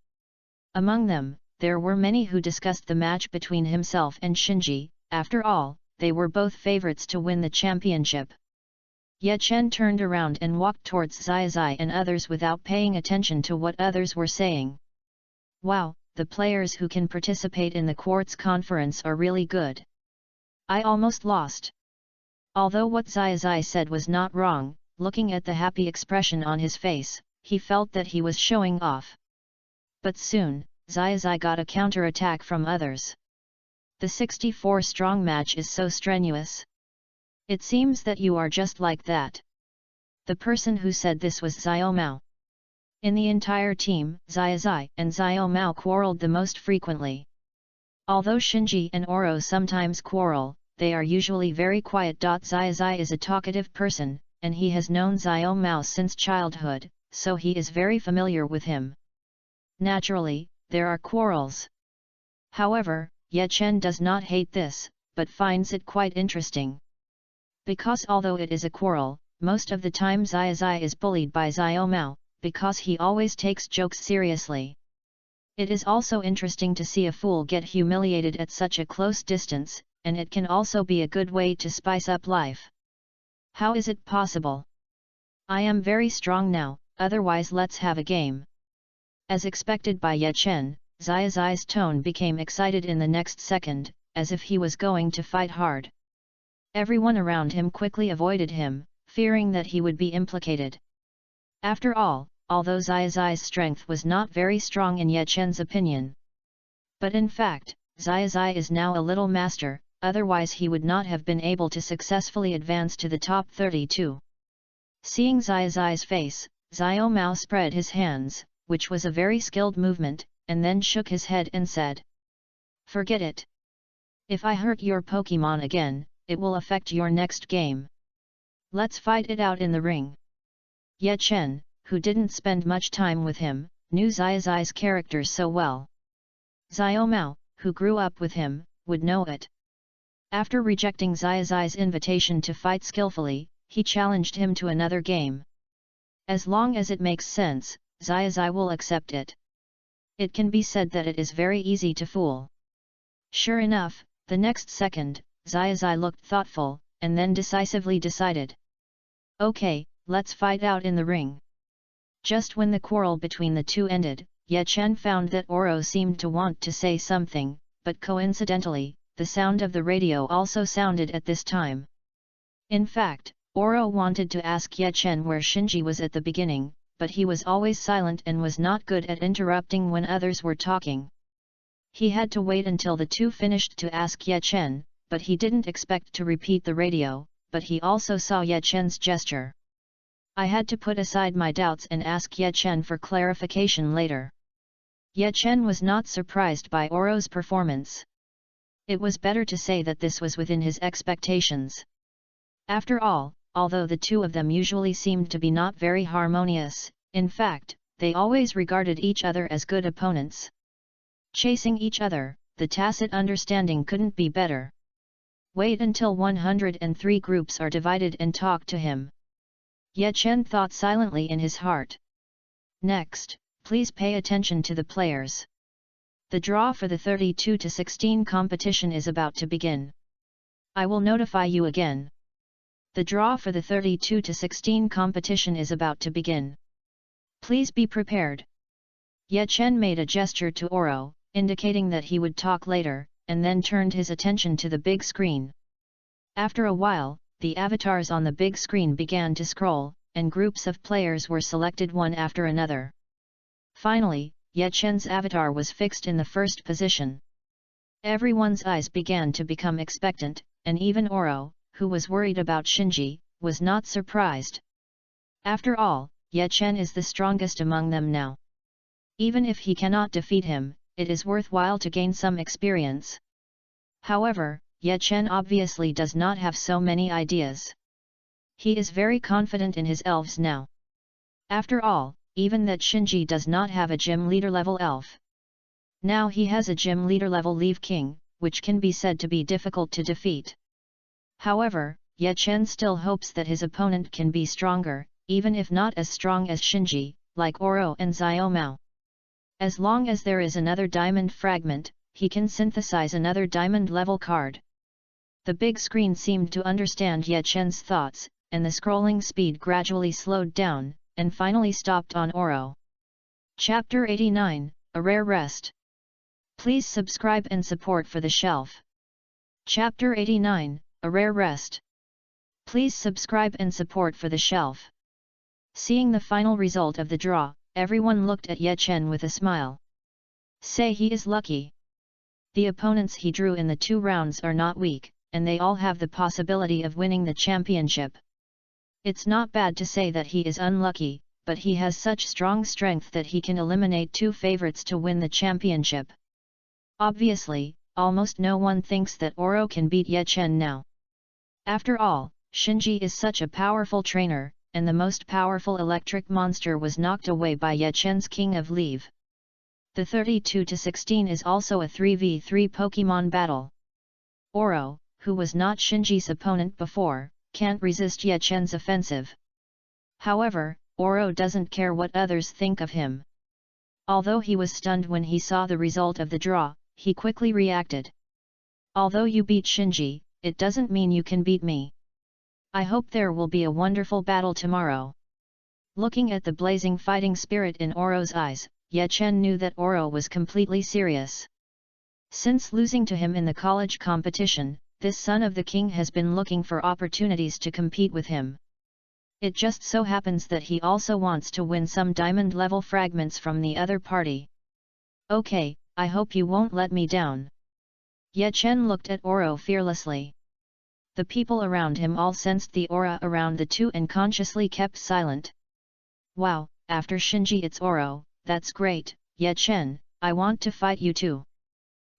Among them, there were many who discussed the match between himself and Shinji. After all, they were both favorites to win the championship. Ye Chen turned around and walked towards Xiaozai and others without paying attention to what others were saying. Wow, the players who can participate in the Quartz conference are really good. I almost lost. Although what Xiaozai said was not wrong, looking at the happy expression on his face, he felt that he was showing off. But soon, Xiaozai got a counter-attack from others. The 64-strong match is so strenuous. It seems that you are just like that. The person who said this was Xiao Mao. In the entire team, Xiaozai and Xiao Mao quarreled the most frequently. Although Shinji and Oro sometimes quarrel, they are usually very quiet. Xiaozai is a talkative person, and he has known Xiao Mao since childhood, so he is very familiar with him. Naturally, there are quarrels. However, Ye Chen does not hate this, but finds it quite interesting. Because although it is a quarrel, most of the time Xiaozai is bullied by Xiao Mao, because he always takes jokes seriously. It is also interesting to see a fool get humiliated at such a close distance, and it can also be a good way to spice up life. How is it possible? I am very strong now, otherwise let's have a game. As expected by Ye Chen, Xiaozai's tone became excited in the next second, as if he was going to fight hard. Everyone around him quickly avoided him, fearing that he would be implicated. After all, although Xiaozai's strength was not very strong in Ye Chen's opinion. But in fact, Xiaozai is now a little master, otherwise he would not have been able to successfully advance to the top 32. Seeing Xiaozai's face, Xiao Mao spread his hands, which was a very skilled movement, and then shook his head and said, "Forget it. If I hurt your Pokemon again, it will affect your next game. Let's fight it out in the ring." Ye Chen, who didn't spend much time with him, knew Xiaozai's character so well. Xiao Mao, who grew up with him, would know it. After rejecting Xiaozai's invitation to fight skillfully, he challenged him to another game. As long as it makes sense, Xiaozai will accept it. It can be said that it is very easy to fool. Sure enough, the next second, Xiaozai looked thoughtful, and then decisively decided. "Okay, let's fight out in the ring." Just when the quarrel between the two ended, Ye Chen found that Oro seemed to want to say something, but coincidentally, the sound of the radio also sounded at this time. In fact, Oro wanted to ask Ye Chen where Shinji was at the beginning, but he was always silent and was not good at interrupting when others were talking. He had to wait until the two finished to ask Ye Chen, but he didn't expect to repeat the radio, but he also saw Ye Chen's gesture. I had to put aside my doubts and ask Ye Chen for clarification later. Ye Chen was not surprised by Oro's performance. It was better to say that this was within his expectations. After all, although the two of them usually seemed to be not very harmonious, in fact, they always regarded each other as good opponents. Chasing each other, the tacit understanding couldn't be better. Wait until 103 groups are divided and talk to him. Ye Chen thought silently in his heart. Next, please pay attention to the players. The draw for the 32-16 competition is about to begin. I will notify you again. The draw for the 32-16 competition is about to begin. Please be prepared. Ye Chen made a gesture to Oro, indicating that he would talk later, and then turned his attention to the big screen. After a while, the avatars on the big screen began to scroll, and groups of players were selected one after another. Finally, Ye Chen's avatar was fixed in the first position. Everyone's eyes began to become expectant, and even Oro, who was worried about Shinji, was not surprised. After all, Ye Chen is the strongest among them now. Even if he cannot defeat him, it is worthwhile to gain some experience. However, Ye Chen obviously does not have so many ideas. He is very confident in his elves now. After all, even that Shinji does not have a gym leader level elf. Now he has a gym leader level Leaf King, which can be said to be difficult to defeat. However, Ye Chen still hopes that his opponent can be stronger, even if not as strong as Shinji, like Oro and Xiaomao. As long as there is another diamond fragment, he can synthesize another diamond level card. The big screen seemed to understand Ye Chen's thoughts, and the scrolling speed gradually slowed down, and finally stopped on Oro. Chapter 89, A Rare Rest. Please subscribe and support for the shelf. Chapter 89, A Rare Rest. Please subscribe and support for the shelf. Seeing the final result of the draw, everyone looked at Ye Chen with a smile. Say he is lucky. The opponents he drew in the 2 rounds are not weak, and they all have the possibility of winning the championship. It's not bad to say that he is unlucky, but he has such strong strength that he can eliminate 2 favorites to win the championship. Obviously, almost no one thinks that Oro can beat Ye Chen now. After all, Shinji is such a powerful trainer, and the most powerful electric monster was knocked away by Ye Chen's King of Leave. The 32-16 is also a 3v3 Pokemon battle. Oro, who was not Shinji's opponent before, can't resist Ye Chen's offensive. However, Oro doesn't care what others think of him. Although he was stunned when he saw the result of the draw, he quickly reacted. Although you beat Shinji, it doesn't mean you can beat me. I hope there will be a wonderful battle tomorrow. Looking at the blazing fighting spirit in Oro's eyes, Ye Chen knew that Oro was completely serious. Since losing to him in the college competition, this son of the king has been looking for opportunities to compete with him. It just so happens that he also wants to win some diamond level fragments from the other party. Okay, I hope you won't let me down. Ye Chen looked at Oro fearlessly. The people around him all sensed the aura around the two and consciously kept silent. Wow, after Shinji it's Oro, that's great, Ye Chen, I want to fight you too.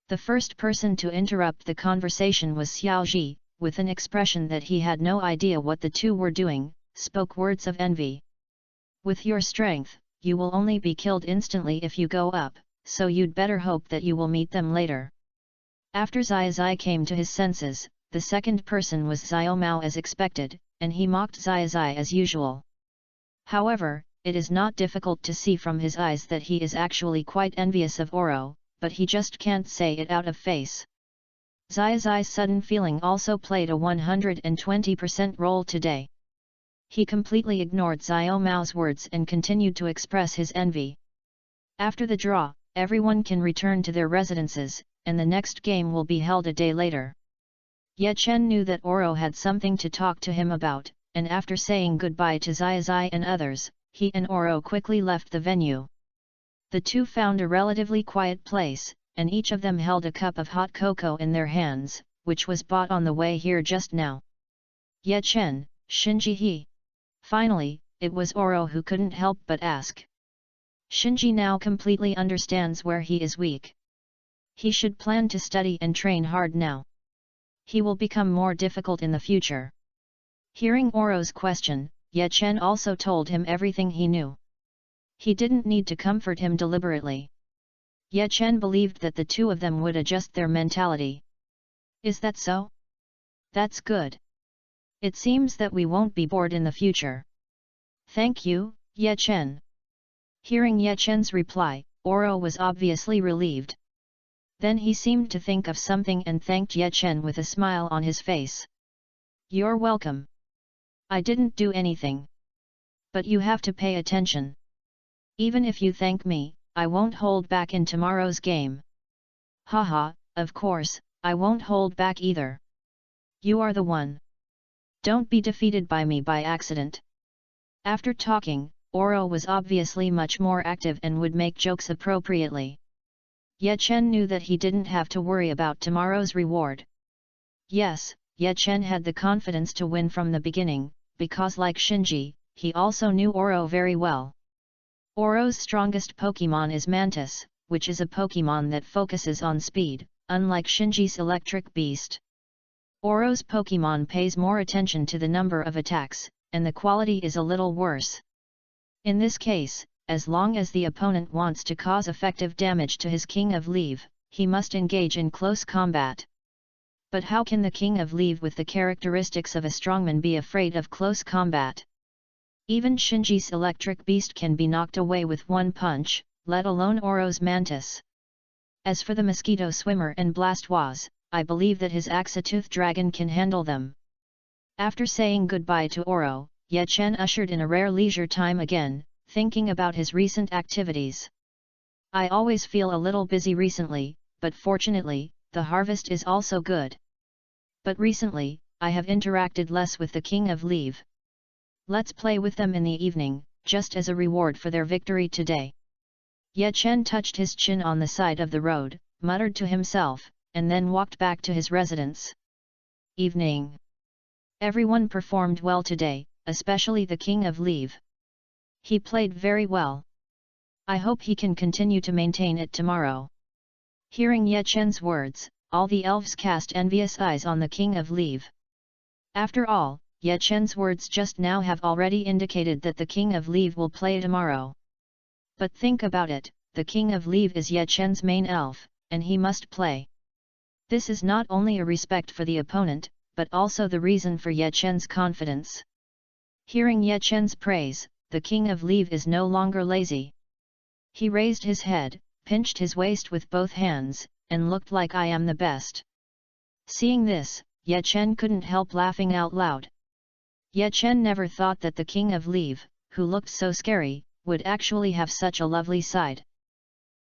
The first person to interrupt the conversation was Xiaoji, with an expression that he had no idea what the two were doing, spoke words of envy. With your strength, you will only be killed instantly if you go up, so you'd better hope that you will meet them later. After Xiaozai came to his senses, the second person was Xiaomao as expected, and he mocked Xiaozai as usual. However, it is not difficult to see from his eyes that he is actually quite envious of Oro, but he just can't say it out of face. Xiaozai's sudden feeling also played a 120% role today. He completely ignored Xiao Mao's words and continued to express his envy. After the draw, everyone can return to their residences, and the next game will be held a day later. Ye Chen knew that Oro had something to talk to him about, and after saying goodbye to Zai and others, he and Oro quickly left the venue. The two found a relatively quiet place, and each of them held a cup of hot cocoa in their hands, which was bought on the way here just now. Ye Chen, Shinji he. Finally, it was Oro who couldn't help but ask. Shinji now completely understands where he is weak. He should plan to study and train hard now. He will become more difficult in the future. Hearing Oro's question, Ye Chen also told him everything he knew. He didn't need to comfort him deliberately. Ye Chen believed that the two of them would adjust their mentality. Is that so? That's good. It seems that we won't be bored in the future. Thank you, Ye Chen. Hearing Ye Chen's reply, Oro was obviously relieved. Then he seemed to think of something and thanked Ye Chen with a smile on his face. You're welcome. I didn't do anything. But you have to pay attention. Even if you thank me, I won't hold back in tomorrow's game. Haha, of course, I won't hold back either. You are the one. Don't be defeated by me by accident. After talking, Oro was obviously much more active and would make jokes appropriately. Ye Chen knew that he didn't have to worry about tomorrow's reward. Yes, Ye Chen had the confidence to win from the beginning, because like Shinji, he also knew Oro very well. Oro's strongest Pokemon is Mantis, which is a Pokemon that focuses on speed, unlike Shinji's Electric Beast. Oro's Pokemon pays more attention to the number of attacks, and the quality is a little worse. In this case, as long as the opponent wants to cause effective damage to his King of Leave, he must engage in close combat. But how can the King of Leave with the characteristics of a strongman be afraid of close combat? Even Shinji's Electric Beast can be knocked away with one punch, let alone Oro's Mantis. As for the Mosquito Swimmer and Blastoise, I believe that his Axatooth Dragon can handle them. After saying goodbye to Oro, Ye Chen ushered in a rare leisure time again, thinking about his recent activities. I always feel a little busy recently, but fortunately, the harvest is also good. But recently, I have interacted less with the King of Leave. Let's play with them in the evening, just as a reward for their victory today. Ye Chen touched his chin on the side of the road, muttered to himself, and then walked back to his residence. Evening. Everyone performed well today, especially the King of Leave. He played very well. I hope he can continue to maintain it tomorrow. Hearing Ye Chen's words, all the elves cast envious eyes on the King of Leave. After all, Ye Chen's words just now have already indicated that the King of Leave will play tomorrow. But think about it, the King of Leave is Ye Chen's main elf, and he must play. This is not only a respect for the opponent, but also the reason for Ye Chen's confidence. Hearing Ye Chen's praise, the King of Leave is no longer lazy. He raised his head, pinched his waist with both hands, and looked like I am the best. Seeing this, Ye Chen couldn't help laughing out loud. Ye Chen never thought that the King of Leave, who looked so scary, would actually have such a lovely side.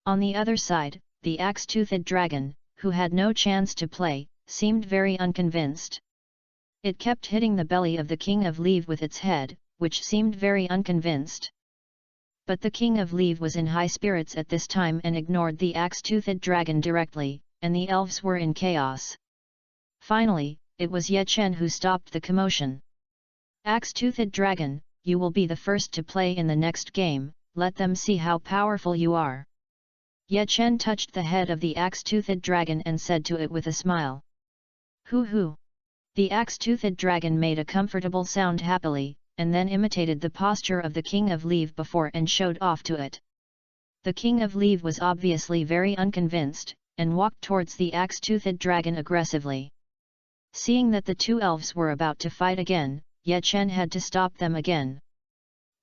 On the other side, the axe-toothed dragon, who had no chance to play, seemed very unconvinced. It kept hitting the belly of the King of Leave with its head, which seemed very unconvinced. But the King of Leave was in high spirits at this time and ignored the axe-toothed dragon directly, and the elves were in chaos. Finally, it was Ye Chen who stopped the commotion. Axe-toothed dragon, you will be the first to play in the next game, let them see how powerful you are. Ye Chen touched the head of the axe-toothed dragon and said to it with a smile. Hoo! The axe-toothed dragon made a comfortable sound happily, and then imitated the posture of the King of Leave before and showed off to it. The King of Leave was obviously very unconvinced, and walked towards the axe-toothed dragon aggressively. Seeing that the two elves were about to fight again, Ye Chen had to stop them again.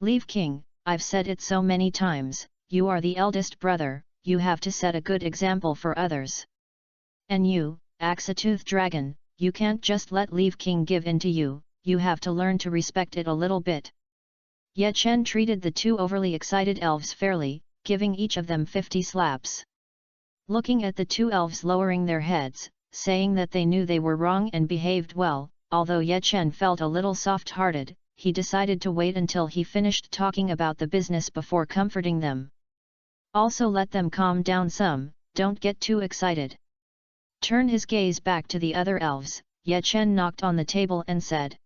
Leave King, I've said it so many times, you are the eldest brother, you have to set a good example for others. And you, Axatooth Dragon, you can't just let Leave King give in to you, you have to learn to respect it a little bit. Ye Chen treated the two overly excited elves fairly, giving each of them 50 slaps. Looking at the two elves lowering their heads, saying that they knew they were wrong and behaved well, although Ye Chen felt a little soft-hearted, he decided to wait until he finished talking about the business before comforting them. Also let them calm down some, don't get too excited. Turn his gaze back to the other elves, Ye Chen knocked on the table and said.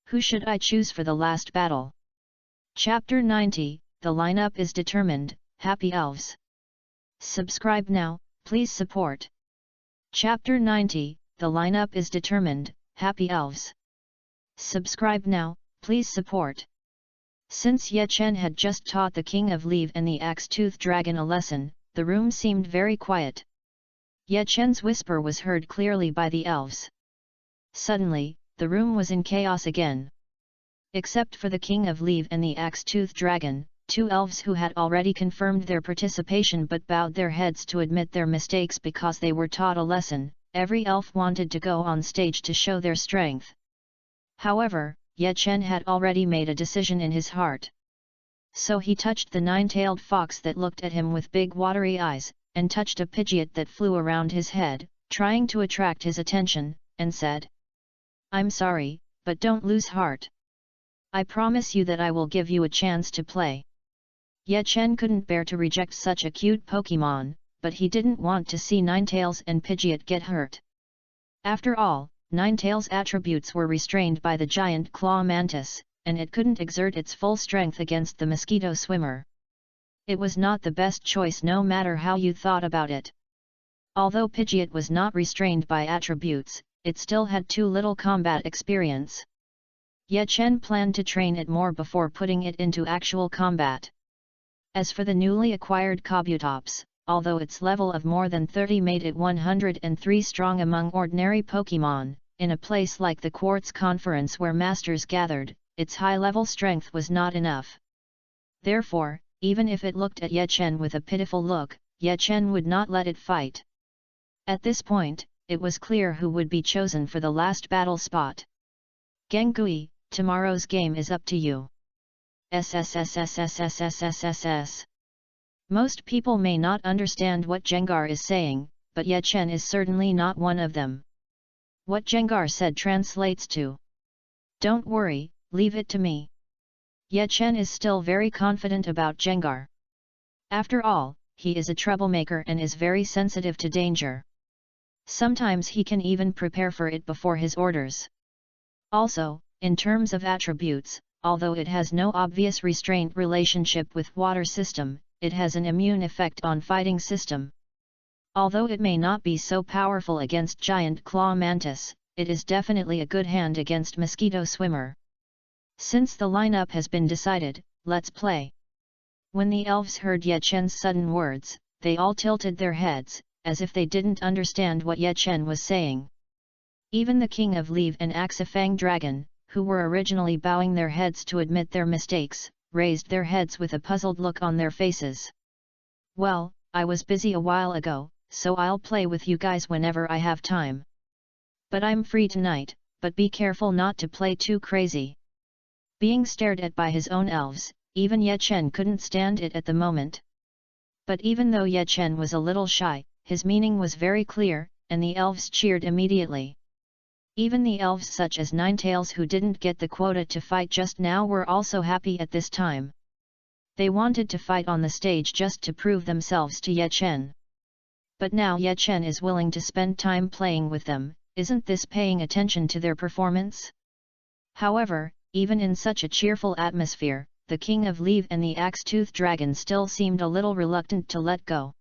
Who should I choose for the last battle? Chapter 90, The lineup is determined, Happy Elves. Subscribe now, please support. Chapter 90, The lineup is determined, Happy Elves. Subscribe now, please support. Since Ye Chen had just taught the King of Leave and the Axe-Toothed Dragon a lesson, the room seemed very quiet. Ye Chen's whisper was heard clearly by the elves. Suddenly, the room was in chaos again. Except for the King of Leave and the Axe-Toothed Dragon, two elves who had already confirmed their participation but bowed their heads to admit their mistakes because they were taught a lesson, every elf wanted to go on stage to show their strength. However, Ye Chen had already made a decision in his heart. So he touched the nine-tailed fox that looked at him with big watery eyes, and touched a pidgeot that flew around his head, trying to attract his attention, and said, I'm sorry, but don't lose heart. I promise you that I will give you a chance to play. Ye Chen couldn't bear to reject such a cute Pokemon, but he didn't want to see Ninetails and Pidgeot get hurt. After all, Ninetails' attributes were restrained by the giant claw mantis, and it couldn't exert its full strength against the mosquito swimmer. It was not the best choice no matter how you thought about it. Although Pidgeot was not restrained by attributes, it still had too little combat experience. Ye Chen planned to train it more before putting it into actual combat. As for the newly acquired Kabutops, although its level of more than 30 made it 103 strong among ordinary Pokemon, in a place like the Quartz Conference where masters gathered, its high-level strength was not enough. Therefore, even if it looked at Ye Chen with a pitiful look, Ye Chen would not let it fight. At this point, it was clear who would be chosen for the last battle spot. Gengui, tomorrow's game is up to you. SSSSSSSSSS. Most people may not understand what Gengar is saying, but Ye Chen is certainly not one of them. What Gengar said translates to, don't worry, leave it to me. Ye Chen is still very confident about Gengar. After all, he is a troublemaker and is very sensitive to danger. Sometimes he can even prepare for it before his orders. Also, in terms of attributes, although it has no obvious restraint relationship with water system, it has an immune effect on fighting system. Although it may not be so powerful against giant claw mantis, it is definitely a good hand against mosquito swimmer. Since the lineup has been decided, let's play. When the elves heard Ye Chen's sudden words, they all tilted their heads, as if they didn't understand what Ye Chen was saying. Even the King of Leave and Axefang Dragon, who were originally bowing their heads to admit their mistakes, raised their heads with a puzzled look on their faces. Well, I was busy a while ago, so I'll play with you guys whenever I have time. But I'm free tonight, but be careful not to play too crazy. Being stared at by his own elves, even Ye Chen couldn't stand it at the moment. But even though Ye Chen was a little shy, his meaning was very clear, and the elves cheered immediately. Even the elves such as Ninetails who didn't get the quota to fight just now were also happy at this time. They wanted to fight on the stage just to prove themselves to Ye Chen. But now Ye Chen is willing to spend time playing with them, isn't this paying attention to their performance? However, even in such a cheerful atmosphere, the King of Leave and the Axe-Toothed Dragon still seemed a little reluctant to let go.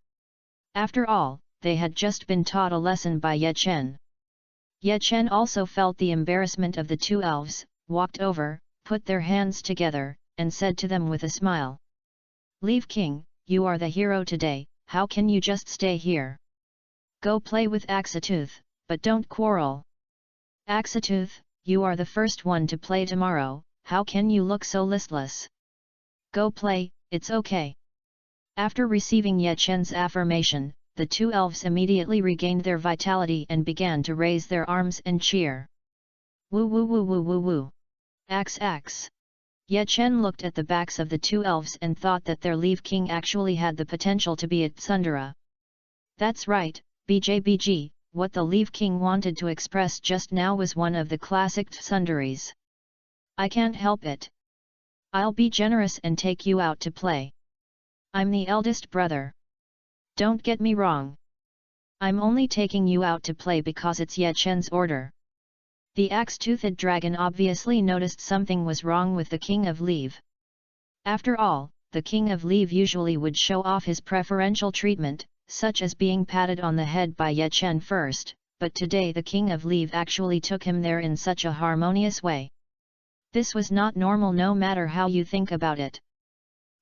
After all, they had just been taught a lesson by Ye Chen. Ye Chen also felt the embarrassment of the two elves, walked over, put their hands together, and said to them with a smile. Leave King, you are the hero today, how can you just stay here? Go play with Axetooth, but don't quarrel. Axetooth, you are the first one to play tomorrow, how can you look so listless? Go play, it's okay. After receiving Ye Chen's affirmation, the two elves immediately regained their vitality and began to raise their arms and cheer. Woo woo woo woo woo woo. Axe axe. Ye Chen looked at the backs of the two elves and thought that their Leaf King actually had the potential to be a tsundere. That's right, BJBG, what the Leaf King wanted to express just now was one of the classic tsunderes. I can't help it. I'll be generous and take you out to play. I'm the eldest brother. Don't get me wrong. I'm only taking you out to play because it's Ye Chen's order. The axe-toothed dragon obviously noticed something was wrong with the King of Leave. After all, the King of Leave usually would show off his preferential treatment, such as being patted on the head by Ye Chen first, but today the King of Leave actually took him there in such a harmonious way. This was not normal no matter how you think about it.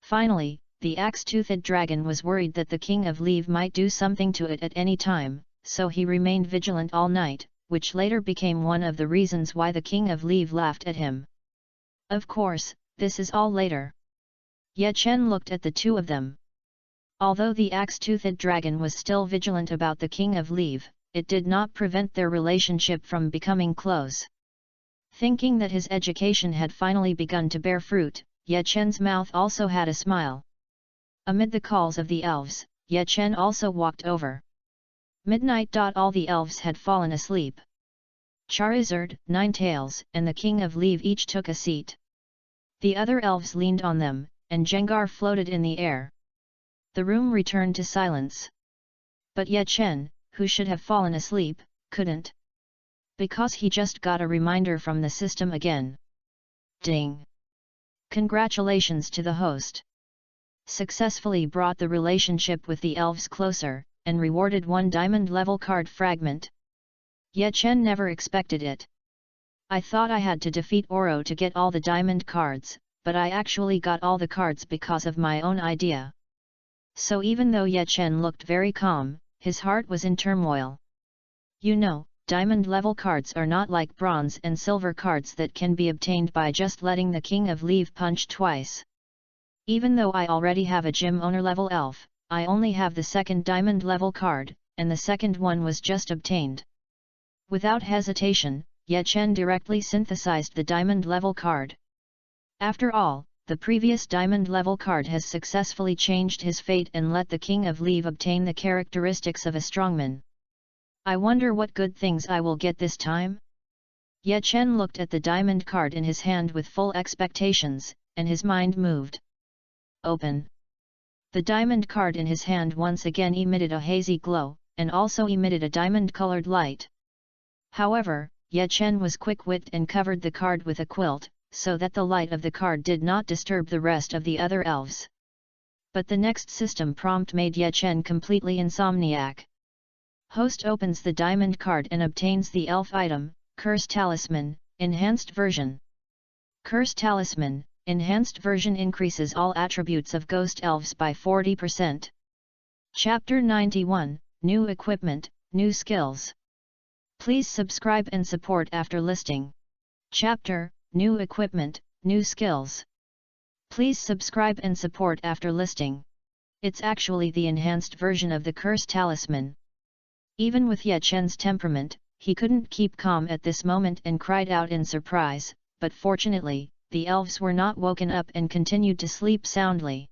Finally, the axe-toothed dragon was worried that the King of Leave might do something to it at any time, so he remained vigilant all night, which later became one of the reasons why the King of Leave laughed at him. Of course, this is all later. Ye Chen looked at the two of them. Although the axe-toothed dragon was still vigilant about the King of Leave, it did not prevent their relationship from becoming close. Thinking that his education had finally begun to bear fruit, Ye Chen's mouth also had a smile. Amid the calls of the elves, Ye Chen also walked over. Midnight. All the elves had fallen asleep. Charizard, Ninetales, and the King of Leave each took a seat. The other elves leaned on them, and Jengar floated in the air. The room returned to silence. But Ye Chen, who should have fallen asleep, couldn't. Because he just got a reminder from the system again. Ding! Congratulations to the host. Successfully brought the relationship with the elves closer, and rewarded 1 diamond-level card fragment. Ye Chen never expected it. I thought I had to defeat Oro to get all the diamond cards, but I actually got all the cards because of my own idea. So even though Ye Chen looked very calm, his heart was in turmoil. You know, diamond-level cards are not like bronze and silver cards that can be obtained by just letting the King of Leave punch twice. Even though I already have a gym owner level elf, I only have the second diamond level card, and the second one was just obtained. Without hesitation, Ye Chen directly synthesized the diamond level card. After all, the previous diamond level card has successfully changed his fate and let the King of Leave obtain the characteristics of a strongman. I wonder what good things I will get this time? Ye Chen looked at the diamond card in his hand with full expectations, and his mind moved. Open. The diamond card in his hand once again emitted a hazy glow, and also emitted a diamond-colored light. However, Ye Chen was quick-witted and covered the card with a quilt, so that the light of the card did not disturb the rest of the other elves. But the next system prompt made Ye Chen completely insomniac. Host opens the diamond card and obtains the elf item, Curse Talisman, Enhanced Version. Curse Talisman, Enhanced Version increases all attributes of Ghost Elves by 40%. Chapter 91, New Equipment, New Skills. Please subscribe and support after listening. Chapter, New Equipment, New Skills. Please subscribe and support after listening. It's actually the enhanced version of the Curse Talisman. Even with Ye Chen's temperament, he couldn't keep calm at this moment and cried out in surprise, but fortunately, the elves were not woken up and continued to sleep soundly.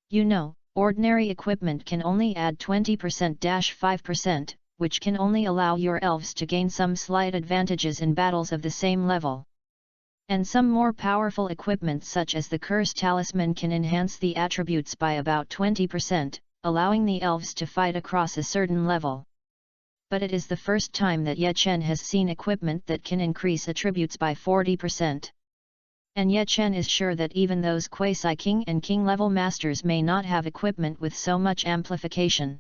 You know, ordinary equipment can only add 20%-5%, which can only allow your elves to gain some slight advantages in battles of the same level. And some more powerful equipment such as the Curse Talisman can enhance the attributes by about 20%, allowing the elves to fight across a certain level. But it is the first time that Ye Chen has seen equipment that can increase attributes by 40%. And Ye Chen is sure that even those quasi-king and king-level masters may not have equipment with so much amplification.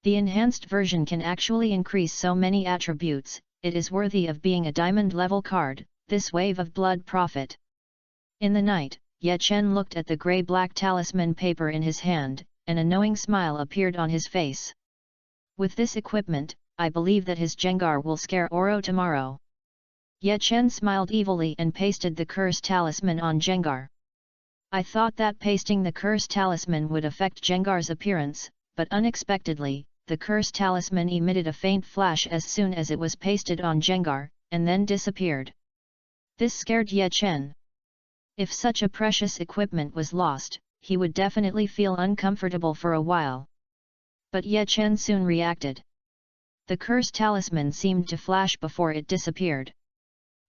The enhanced version can actually increase so many attributes, it is worthy of being a diamond-level card, this wave of blood profit. In the night, Ye Chen looked at the grey-black talisman paper in his hand, and a knowing smile appeared on his face. With this equipment, I believe that his Jengar will scare Oro tomorrow. Ye Chen smiled evilly and pasted the Curse Talisman on Jengar. I thought that pasting the Curse Talisman would affect Jengar's appearance, but unexpectedly, the Curse Talisman emitted a faint flash as soon as it was pasted on Jengar, and then disappeared. This scared Ye Chen. If such a precious equipment was lost, he would definitely feel uncomfortable for a while. But Ye Chen soon reacted. The cursed talisman seemed to flash before it disappeared.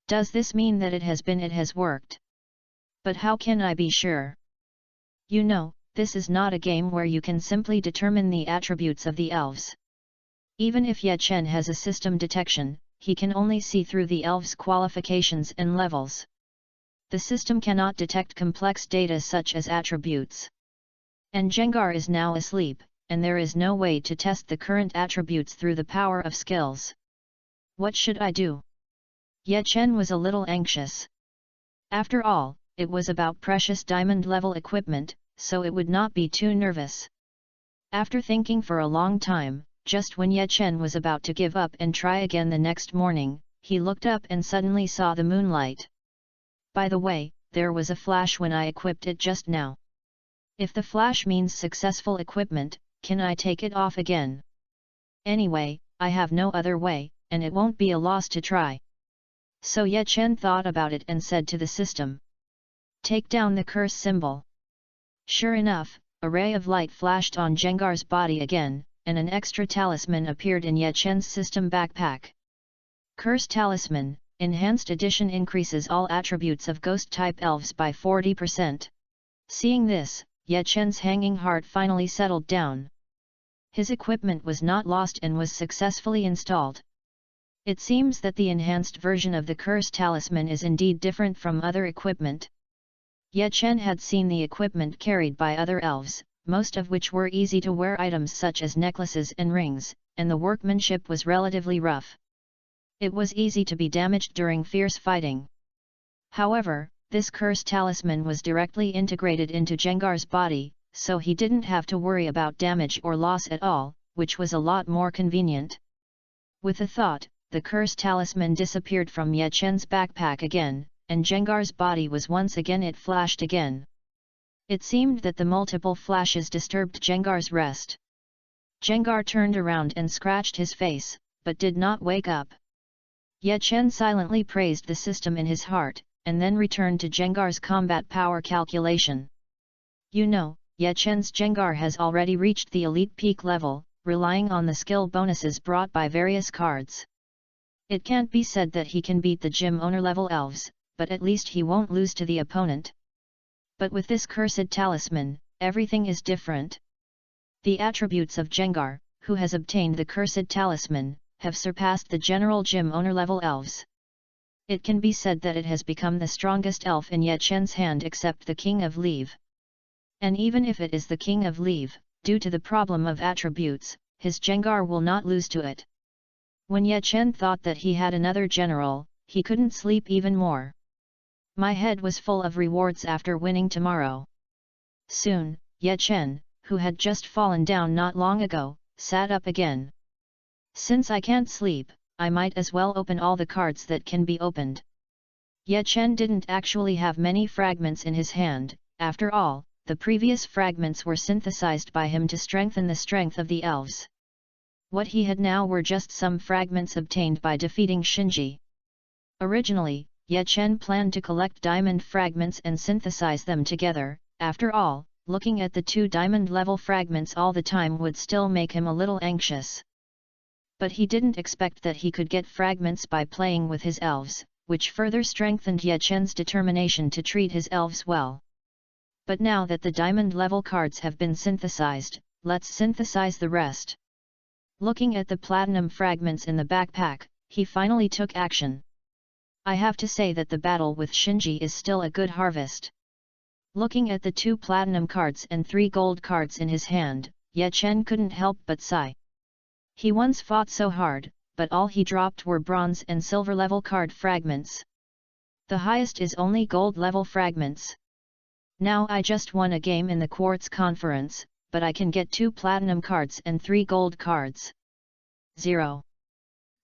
Does this mean that it has worked? But how can I be sure? You know, this is not a game where you can simply determine the attributes of the elves. Even if Ye Chen has a system detection, he can only see through the elves' qualifications and levels. The system cannot detect complex data such as attributes. And Jengar is now asleep, and there is no way to test the current attributes through the power of skills. What should I do? Ye Chen was a little anxious. After all, it was about precious diamond-level equipment, so it would not be too nervous. After thinking for a long time, just when Ye Chen was about to give up and try again the next morning, he looked up and suddenly saw the moonlight. By the way, there was a flash when I equipped it just now. If the flash means successful equipment, can I take it off again? Anyway, I have no other way, and it won't be a loss to try. So Ye Chen thought about it and said to the system, "Take down the curse symbol." Sure enough, a ray of light flashed on Jengar's body again, and an extra talisman appeared in Ye Chen's system backpack. Curse Talisman, Enhanced Edition increases all attributes of Ghost-type elves by 40%. Seeing this, Ye Chen's hanging heart finally settled down. His equipment was not lost and was successfully installed. It seems that the enhanced version of the Curse Talisman is indeed different from other equipment. Ye Chen had seen the equipment carried by other elves, most of which were easy-to-wear items such as necklaces and rings, and the workmanship was relatively rough. It was easy to be damaged during fierce fighting. However, this Curse Talisman was directly integrated into Jengar's body, so he didn't have to worry about damage or loss at all, which was a lot more convenient. With a thought, the Curse Talisman disappeared from Ye Chen's backpack again, and Jengar's body was once again it flashed again. It seemed that the multiple flashes disturbed Jengar's rest. Jengar turned around and scratched his face, but did not wake up. Ye Chen silently praised the system in his heart, and then returned to Jengar's combat power calculation. You know, Ye Chen's Jengar has already reached the elite peak level, relying on the skill bonuses brought by various cards. It can't be said that he can beat the gym owner level elves, but at least he won't lose to the opponent. But with this cursed talisman, everything is different. The attributes of Jengar, who has obtained the cursed talisman, have surpassed the general gym owner level elves. It can be said that it has become the strongest elf in Ye Chen's hand except the King of Leave. And even if it is the King of Leave, due to the problem of attributes, his Jengar will not lose to it. When Ye Chen thought that he had another general, he couldn't sleep even more. My head was full of rewards after winning tomorrow. Soon, Ye Chen, who had just fallen down not long ago, sat up again. Since I can't sleep, I might as well open all the cards that can be opened. Ye Chen didn't actually have many fragments in his hand, after all, the previous fragments were synthesized by him to strengthen the strength of the elves. What he had now were just some fragments obtained by defeating Shinji. Originally, Ye Chen planned to collect diamond fragments and synthesize them together. After all, looking at the 2 diamond-level fragments all the time would still make him a little anxious. But he didn't expect that he could get fragments by playing with his elves, which further strengthened Ye Chen's determination to treat his elves well. But now that the diamond-level cards have been synthesized, let's synthesize the rest. Looking at the platinum fragments in the backpack, he finally took action. I have to say that the battle with Shinji is still a good harvest. Looking at the 2 platinum cards and 3 gold cards in his hand, Ye Chen couldn't help but sigh. He once fought so hard, but all he dropped were bronze and silver level card fragments. The highest is only gold level fragments. Now I just won a game in the quartz conference, but I can get 2 platinum cards and 3 gold cards. 0.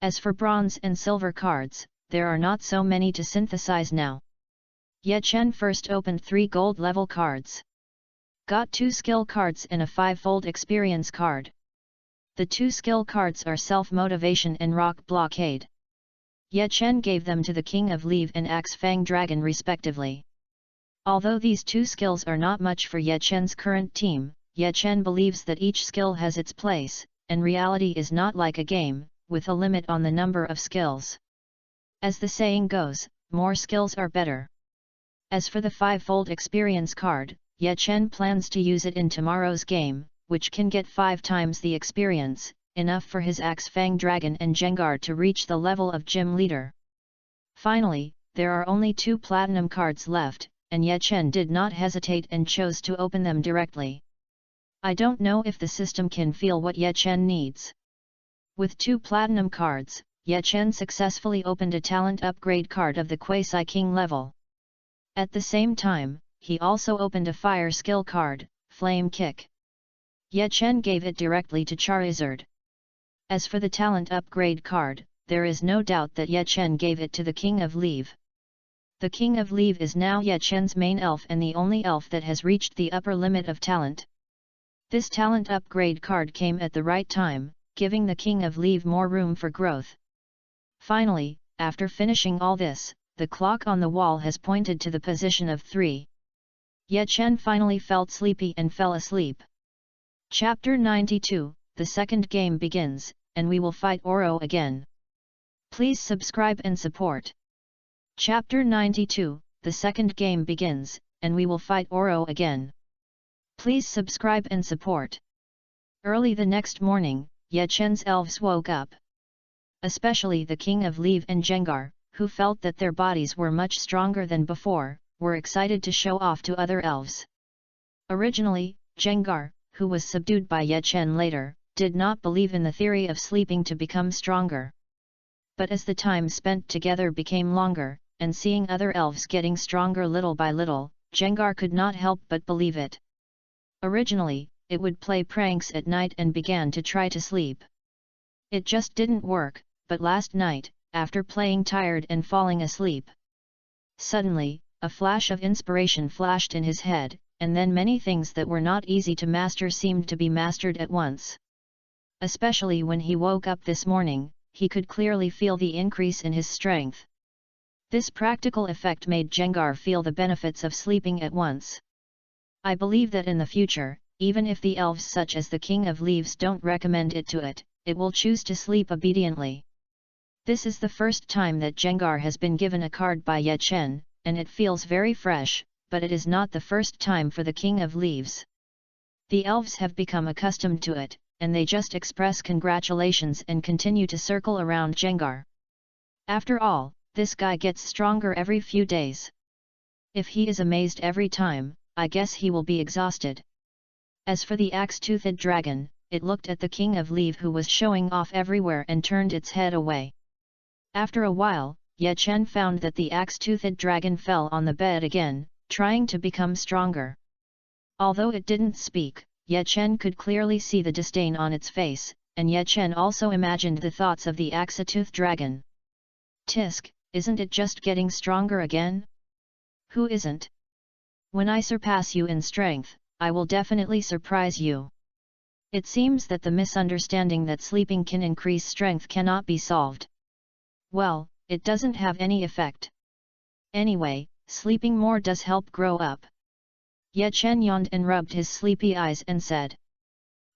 As for bronze and silver cards, there are not so many to synthesize now. Ye Chen first opened 3 gold level cards. Got 2 skill cards and a 5-fold experience card. The 2 skill cards are Self-Motivation and Rock Blockade. Ye Chen gave them to the King of Leave and Axe Fang Dragon respectively. Although these two skills are not much for Ye Chen's current team, Ye Chen believes that each skill has its place, and reality is not like a game, with a limit on the number of skills. As the saying goes, more skills are better. As for the five-fold experience card, Ye Chen plans to use it in tomorrow's game, which can get 5 times the experience, enough for his Axe Fang Dragon and Jengar to reach the level of Gym Leader. Finally, there are only 2 platinum cards left, and Ye Chen did not hesitate and chose to open them directly. I don't know if the system can feel what Ye Chen needs. With 2 platinum cards, Ye Chen successfully opened a talent upgrade card of the Quasi King level. At the same time, he also opened a fire skill card, Flame Kick. Ye Chen gave it directly to Charizard. As for the talent upgrade card, there is no doubt that Ye Chen gave it to the King of Leave. The King of Leave is now Ye Chen's main elf and the only elf that has reached the upper limit of talent. This talent upgrade card came at the right time, giving the King of Leave more room for growth. Finally, after finishing all this, the clock on the wall has pointed to the position of 3. Ye Chen finally felt sleepy and fell asleep. Chapter 92, the second game begins, and we will fight Oro again. Please subscribe and support. Chapter 92, the second game begins, and we will fight Oro again. Please subscribe and support. Early the next morning, Ye Chen's elves woke up. Especially the King of Leave and Jengar, who felt that their bodies were much stronger than before, were excited to show off to other elves. Originally, Jengar, who was subdued by Ye Chen later, did not believe in the theory of sleeping to become stronger. But as the time spent together became longer, and seeing other elves getting stronger little by little, Jengar could not help but believe it. Originally, it would play pranks at night and began to try to sleep. It just didn't work, but last night, after playing tired and falling asleep, suddenly, a flash of inspiration flashed in his head, and then many things that were not easy to master seemed to be mastered at once. Especially when he woke up this morning, he could clearly feel the increase in his strength. This practical effect made Jengar feel the benefits of sleeping at once. I believe that in the future, even if the elves such as the King of Leaves don't recommend it to it, it will choose to sleep obediently. This is the first time that Jengar has been given a card by Ye Chen, and it feels very fresh, but it is not the first time for the King of Leaves. The elves have become accustomed to it, and they just express congratulations and continue to circle around Jengar. After all, this guy gets stronger every few days. If he is amazed every time, I guess he will be exhausted. As for the axe-toothed dragon, it looked at the King of Leave who was showing off everywhere and turned its head away. After a while, Ye Chen found that the axe-toothed dragon fell on the bed again, trying to become stronger. Although it didn't speak, Ye Chen could clearly see the disdain on its face, and Ye Chen also imagined the thoughts of the axe-toothed dragon. Tisk, isn't it just getting stronger again? Who isn't? When I surpass you in strength, I will definitely surprise you. It seems that the misunderstanding that sleeping can increase strength cannot be solved. Well, it doesn't have any effect. Anyway, sleeping more does help grow up. Ye Chen yawned and rubbed his sleepy eyes and said.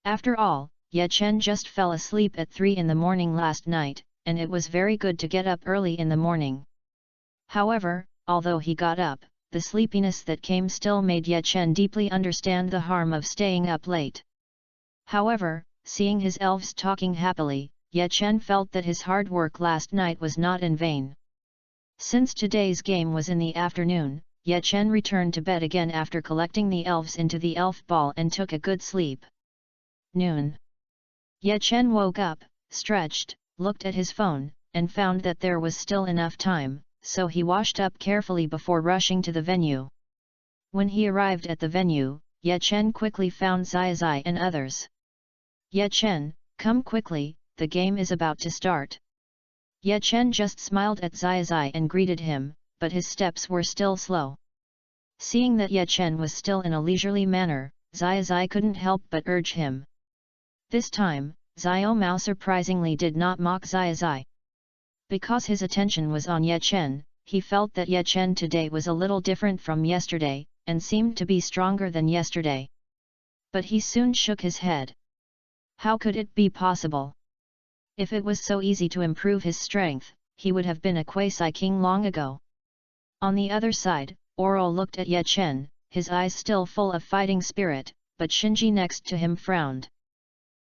After all, Ye Chen just fell asleep at 3 in the morning last night, and it was very good to get up early in the morning. However, although he got up, the sleepiness that came still made Ye Chen deeply understand the harm of staying up late. However, seeing his elves talking happily, Ye Chen felt that his hard work last night was not in vain. Since today's game was in the afternoon, Ye Chen returned to bed again after collecting the elves into the elf ball and took a good sleep. Noon. Ye Chen woke up, stretched, looked at his phone, and found that there was still enough time, so he washed up carefully before rushing to the venue. When he arrived at the venue, Ye Chen quickly found Zai and others. Ye Chen, come quickly, the game is about to start. Ye Chen just smiled at Zai and greeted him, but his steps were still slow. Seeing that Ye Chen was still in a leisurely manner, Zai couldn't help but urge him. This time, Xiao Mao surprisingly did not mock Zai. Because his attention was on Ye Chen, he felt that Ye Chen today was a little different from yesterday, and seemed to be stronger than yesterday. But he soon shook his head. How could it be possible? If it was so easy to improve his strength, he would have been a quasi-king long ago. On the other side, Oro looked at Ye Chen, his eyes still full of fighting spirit, but Shinji next to him frowned.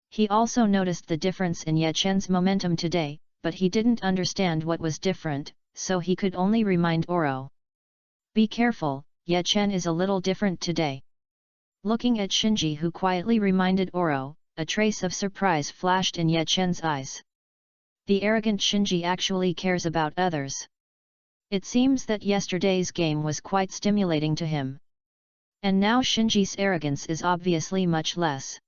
He also noticed the difference in Ye Chen's momentum today, but he didn't understand what was different, so he could only remind Oro. Be careful, Ye Chen is a little different today. Looking at Shinji, who quietly reminded Oro, a trace of surprise flashed in Ye Chen's eyes. The arrogant Shinji actually cares about others. It seems that yesterday's game was quite stimulating to him. And now Shinji's arrogance is obviously much less.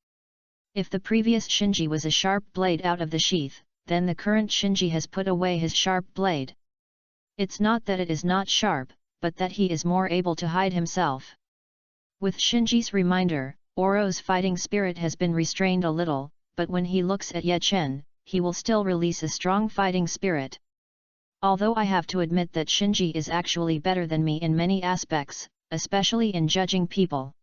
If the previous Shinji was a sharp blade out of the sheath, then the current Shinji has put away his sharp blade. It's not that it is not sharp, but that he is more able to hide himself. With Shinji's reminder, Oro's fighting spirit has been restrained a little, but when he looks at Ye Chen, he will still release a strong fighting spirit. Although I have to admit that Shinji is actually better than me in many aspects, especially in judging people.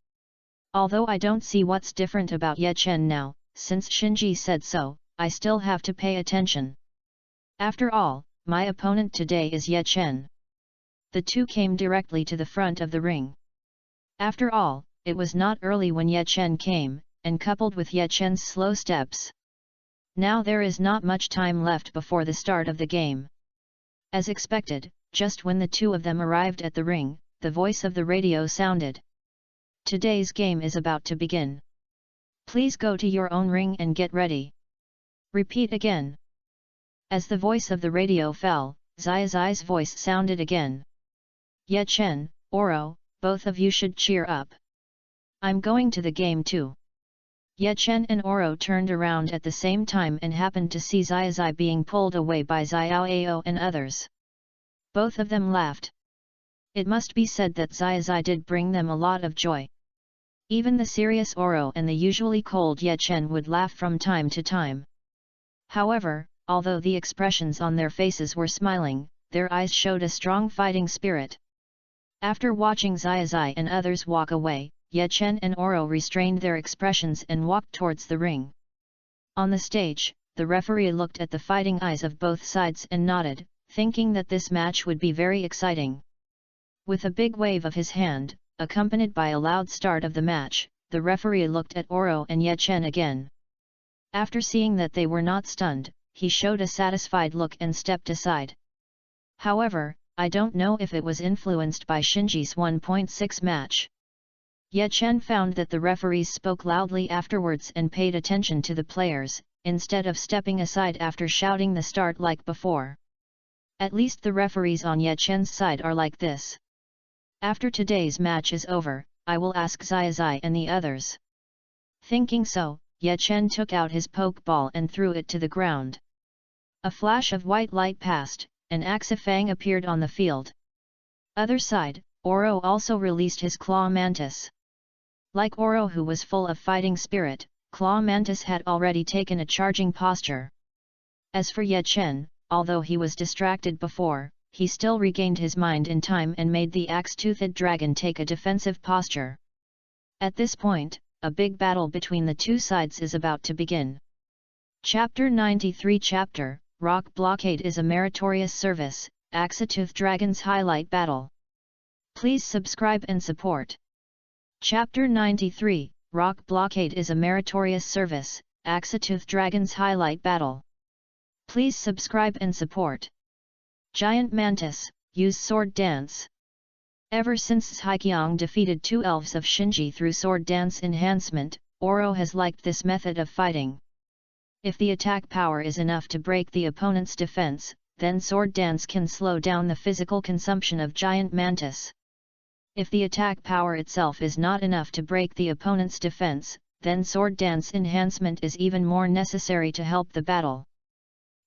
Although I don't see what's different about Ye Chen now, since Shinji said so, I still have to pay attention. After all, my opponent today is Ye Chen. The two came directly to the front of the ring. After all, it was not early when Ye Chen came, and coupled with Ye Chen's slow steps. Now there is not much time left before the start of the game. As expected, just when the two of them arrived at the ring, the voice of the radio sounded. Today's game is about to begin. Please go to your own ring and get ready. Repeat again. As the voice of the radio fell, Zai's voice sounded again. Ye Chen, Oro, both of you should cheer up. I'm going to the game too. Ye Chen and Oro turned around at the same time and happened to see Zai being pulled away by Xiao and others. Both of them laughed. It must be said that Zai did bring them a lot of joy. Even the serious Oro and the usually cold Ye Chen would laugh from time to time. However, although the expressions on their faces were smiling, their eyes showed a strong fighting spirit. After watching Zai and others walk away, Ye Chen and Oro restrained their expressions and walked towards the ring. On the stage, the referee looked at the fighting eyes of both sides and nodded, thinking that this match would be very exciting. With a big wave of his hand, accompanied by a loud start of the match, the referee looked at Oro and Ye Chen again. After seeing that they were not stunned, he showed a satisfied look and stepped aside. However, I don't know if it was influenced by Shinji's 1.6 match. Ye Chen found that the referees spoke loudly afterwards and paid attention to the players, instead of stepping aside after shouting the start like before. At least the referees on Ye Chen's side are like this. After today's match is over, I will ask Zai and the others. Thinking so, Ye Chen took out his poke ball and threw it to the ground. A flash of white light passed, and Axifang appeared on the field. Other side, Oro also released his claw mantis. Like Oro, who was full of fighting spirit, Claw Mantis had already taken a charging posture. As for Ye Chen, although he was distracted before, he still regained his mind in time and made the axe-toothed dragon take a defensive posture. At this point, a big battle between the two sides is about to begin. Chapter 93 Chapter, Rock Blockade is a meritorious service, Axe-Tooth Dragon's Highlight Battle. Please subscribe and support. Chapter 93, Rock Blockade is a meritorious service, Axe-Tooth Dragon's Highlight Battle. Please subscribe and support. Giant Mantis, use Sword Dance. Ever since Haiqiang defeated two elves of Shinji through Sword Dance enhancement, Oro has liked this method of fighting. If the attack power is enough to break the opponent's defense, then Sword Dance can slow down the physical consumption of Giant Mantis. If the attack power itself is not enough to break the opponent's defense, then Sword Dance enhancement is even more necessary to help the battle.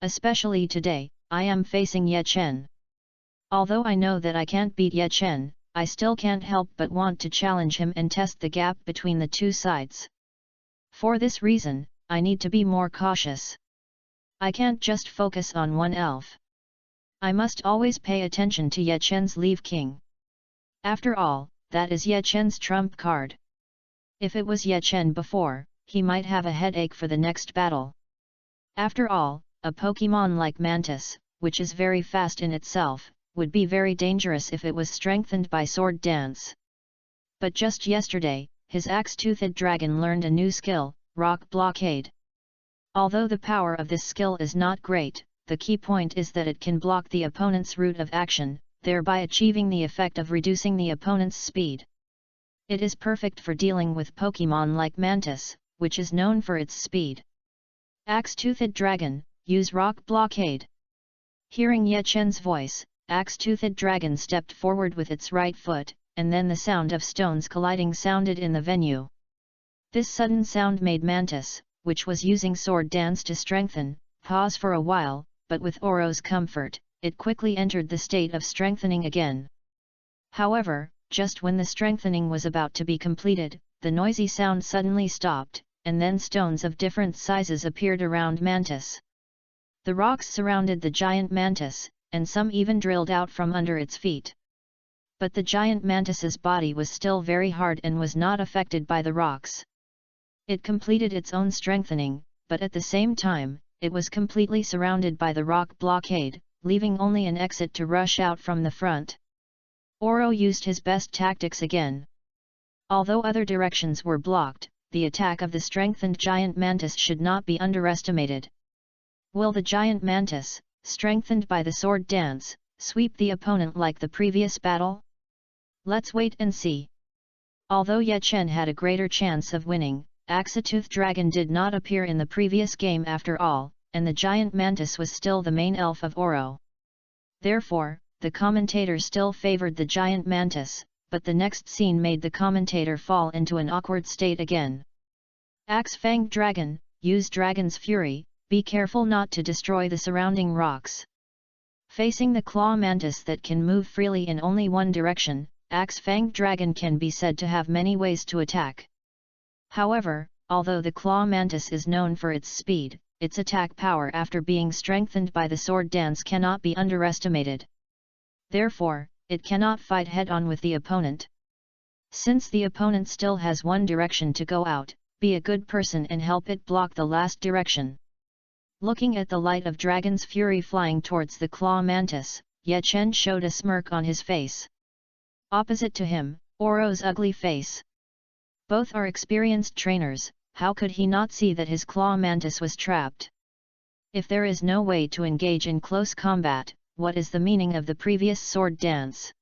Especially today, I am facing Ye Chen. Although I know that I can't beat Ye Chen, I still can't help but want to challenge him and test the gap between the two sides. For this reason, I need to be more cautious. I can't just focus on one elf. I must always pay attention to Ye Chen's Leave King. After all, that is Ye Chen's trump card. If it was Ye Chen before, he might have a headache for the next battle. After all, a Pokemon like Mantis, which is very fast in itself, would be very dangerous if it was strengthened by Sword Dance. But just yesterday, his axe-toothed dragon learned a new skill, Rock Blockade. Although the power of this skill is not great, the key point is that it can block the opponent's route of action, thereby achieving the effect of reducing the opponent's speed. It is perfect for dealing with Pokemon like Mantis, which is known for its speed. Axe-toothed dragon, use Rock Blockade. Hearing Ye Chen's voice, Axe-toothed dragon stepped forward with its right foot, and then the sound of stones colliding sounded in the venue. This sudden sound made Mantis, which was using Sword Dance to strengthen, pause for a while, but with Oro's comfort, it quickly entered the state of strengthening again. However, just when the strengthening was about to be completed, the noisy sound suddenly stopped, and then stones of different sizes appeared around Mantis. The rocks surrounded the giant Mantis, and some even drilled out from under its feet. But the giant Mantis's body was still very hard and was not affected by the rocks. It completed its own strengthening, but at the same time, it was completely surrounded by the rock blockade, leaving only an exit to rush out from the front. Oro used his best tactics again. Although other directions were blocked, the attack of the strengthened giant Mantis should not be underestimated. Will the giant Mantis, strengthened by the Sword Dance, sweep the opponent like the previous battle? Let's wait and see. Although Ye Chen had a greater chance of winning, Axe-toothed Dragon did not appear in the previous game after all, and the giant Mantis was still the main elf of Oro. Therefore, the commentator still favored the giant Mantis, but the next scene made the commentator fall into an awkward state again. Axe-fanged Dragon, use Dragon's Fury, be careful not to destroy the surrounding rocks. Facing the claw mantis that can move freely in only one direction, Axe-fanged Dragon can be said to have many ways to attack. However, although the claw mantis is known for its speed, its attack power after being strengthened by the Sword Dance cannot be underestimated. Therefore, it cannot fight head-on with the opponent. Since the opponent still has one direction to go out, be a good person and help it block the last direction. Looking at the light of Dragon's Fury flying towards the claw mantis, Ye Chen showed a smirk on his face. Opposite to him, Oro's ugly face. Both are experienced trainers, how could he not see that his claw mantis was trapped? If there is no way to engage in close combat, what is the meaning of the previous Sword Dance?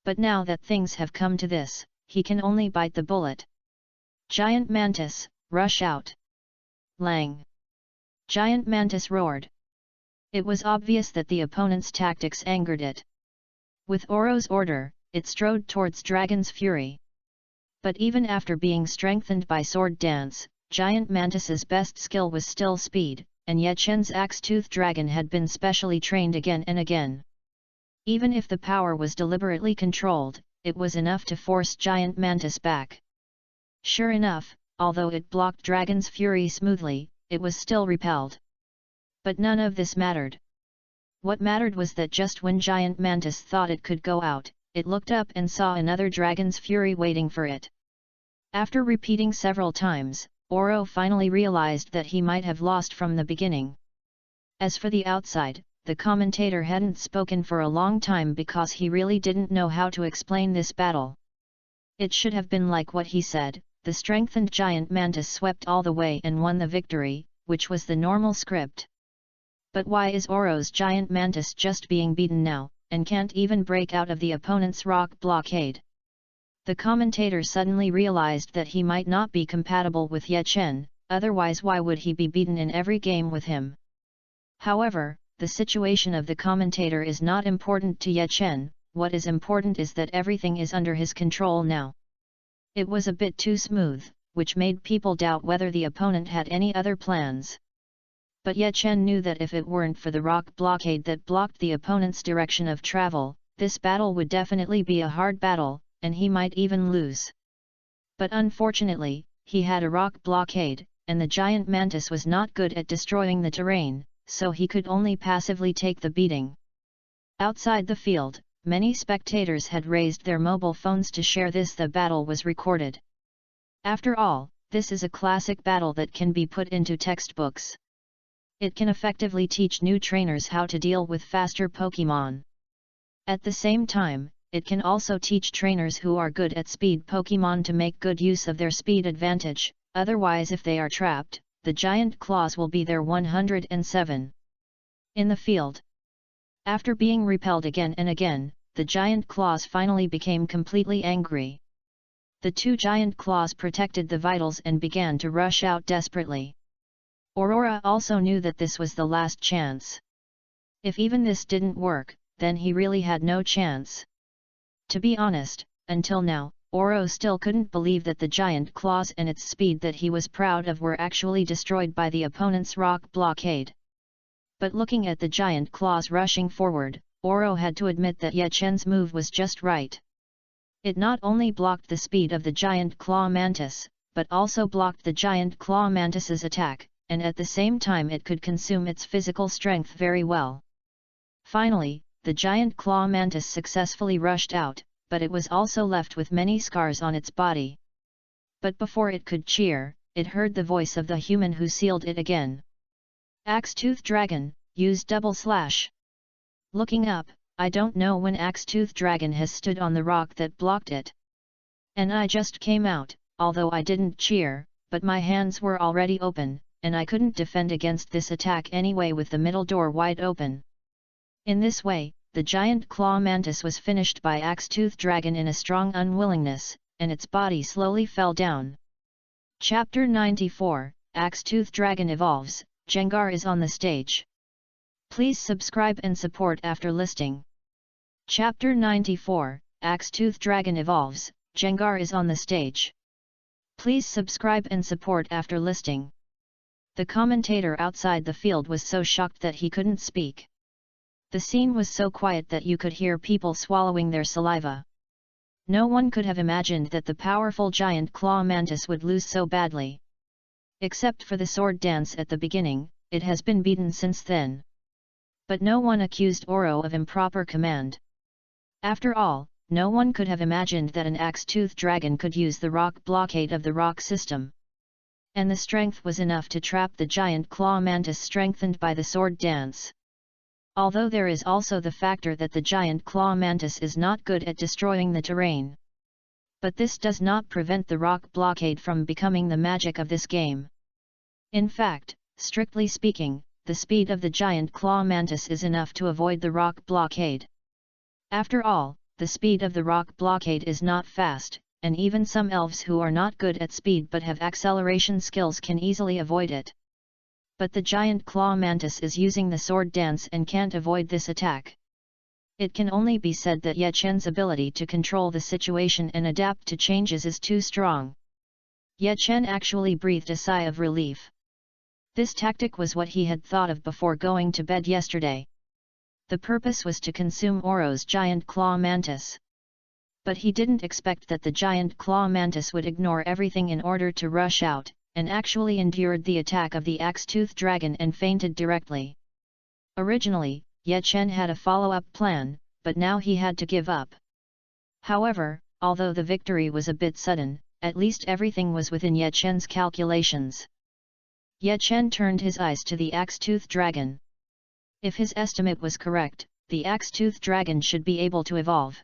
But now that things have come to this, he can only bite the bullet. Giant Mantis, rush out! Lang! Giant Mantis roared. It was obvious that the opponent's tactics angered it. With Oro's order, it strode towards Dragon's Fury. But even after being strengthened by Sword Dance, Giant Mantis's best skill was still speed, and Ye Chen's Axe-toothed Dragon had been specially trained again and again. Even if the power was deliberately controlled, it was enough to force Giant Mantis back. Sure enough, although it blocked Dragon's Fury smoothly, it was still repelled. But none of this mattered. What mattered was that just when Giant Mantis thought it could go out, it looked up and saw another Dragon's Fury waiting for it. After repeating several times, Oro finally realized that he might have lost from the beginning. As for the outside, the commentator hadn't spoken for a long time because he really didn't know how to explain this battle. It should have been like what he said, the strengthened giant mantis swept all the way and won the victory, which was the normal script. But why is Oro's giant mantis just being beaten now, and can't even break out of the opponent's rock blockade? The commentator suddenly realized that he might not be compatible with Ye Chen, otherwise why would he be beaten in every game with him? However, the situation of the commentator is not important to Ye Chen, what is important is that everything is under his control now. It was a bit too smooth, which made people doubt whether the opponent had any other plans. But Ye Chen knew that if it weren't for the rock blockade that blocked the opponent's direction of travel, this battle would definitely be a hard battle, and he might even lose. But unfortunately, he had a rock blockade, and the giant mantis was not good at destroying the terrain, so he could only passively take the beating. Outside the field, many spectators had raised their mobile phones to share this. The battle was recorded. After all, this is a classic battle that can be put into textbooks. It can effectively teach new trainers how to deal with faster Pokémon. At the same time, it can also teach trainers who are good at speed Pokémon to make good use of their speed advantage, otherwise if they are trapped, the giant claws will be there. 107. In the field. After being repelled again and again, the giant claws finally became completely angry. The two giant claws protected the vitals and began to rush out desperately. Aurora also knew that this was the last chance. If even this didn't work, then he really had no chance. To be honest, until now, Oro still couldn't believe that the giant claws and its speed that he was proud of were actually destroyed by the opponent's rock blockade. But looking at the giant claws rushing forward, Oro had to admit that Ye Chen's move was just right. It not only blocked the speed of the giant claw mantis, but also blocked the giant claw mantis's attack, and at the same time it could consume its physical strength very well. Finally, the giant claw mantis successfully rushed out, but it was also left with many scars on its body. But before it could cheer, it heard the voice of the human who sealed it again. Axe-Tooth Dragon, use double slash. Looking up, I don't know when Axe-Tooth Dragon has stood on the rock that blocked it. And I just came out, although I didn't cheer, but my hands were already open, and I couldn't defend against this attack anyway with the middle door wide open. In this way, the giant claw mantis was finished by Axe-Tooth Dragon in a strong unwillingness, and its body slowly fell down. Chapter 94, Axe-Tooth Dragon Evolves, Jengar is on the stage. Please subscribe and support after listening. Chapter 94, Axe-Tooth Dragon Evolves, Jengar is on the stage. Please subscribe and support after listening. The commentator outside the field was so shocked that he couldn't speak. The scene was so quiet that you could hear people swallowing their saliva. No one could have imagined that the powerful giant claw mantis would lose so badly. Except for the sword dance at the beginning, it has been beaten since then. But no one accused Oro of improper command. After all, no one could have imagined that an axe-tooth dragon could use the rock blockade of the rock system. And the strength was enough to trap the giant claw mantis strengthened by the sword dance. Although there is also the factor that the giant claw mantis is not good at destroying the terrain. But this does not prevent the rock blockade from becoming the magic of this game. In fact, strictly speaking, the speed of the giant claw mantis is enough to avoid the rock blockade. After all, the speed of the rock blockade is not fast, and even some elves who are not good at speed but have acceleration skills can easily avoid it. But the giant claw mantis is using the sword dance and can't avoid this attack. It can only be said that Ye Chen's ability to control the situation and adapt to changes is too strong. Ye Chen actually breathed a sigh of relief. This tactic was what he had thought of before going to bed yesterday. The purpose was to consume Oro's giant claw mantis. But he didn't expect that the giant claw mantis would ignore everything in order to rush out, and actually endured the attack of the axe-tooth dragon and fainted directly. Originally, Ye Chen had a follow-up plan, but now he had to give up. However, although the victory was a bit sudden, at least everything was within Ye Chen's calculations. Ye Chen turned his eyes to the axe-tooth dragon. If his estimate was correct, the axe-tooth dragon should be able to evolve.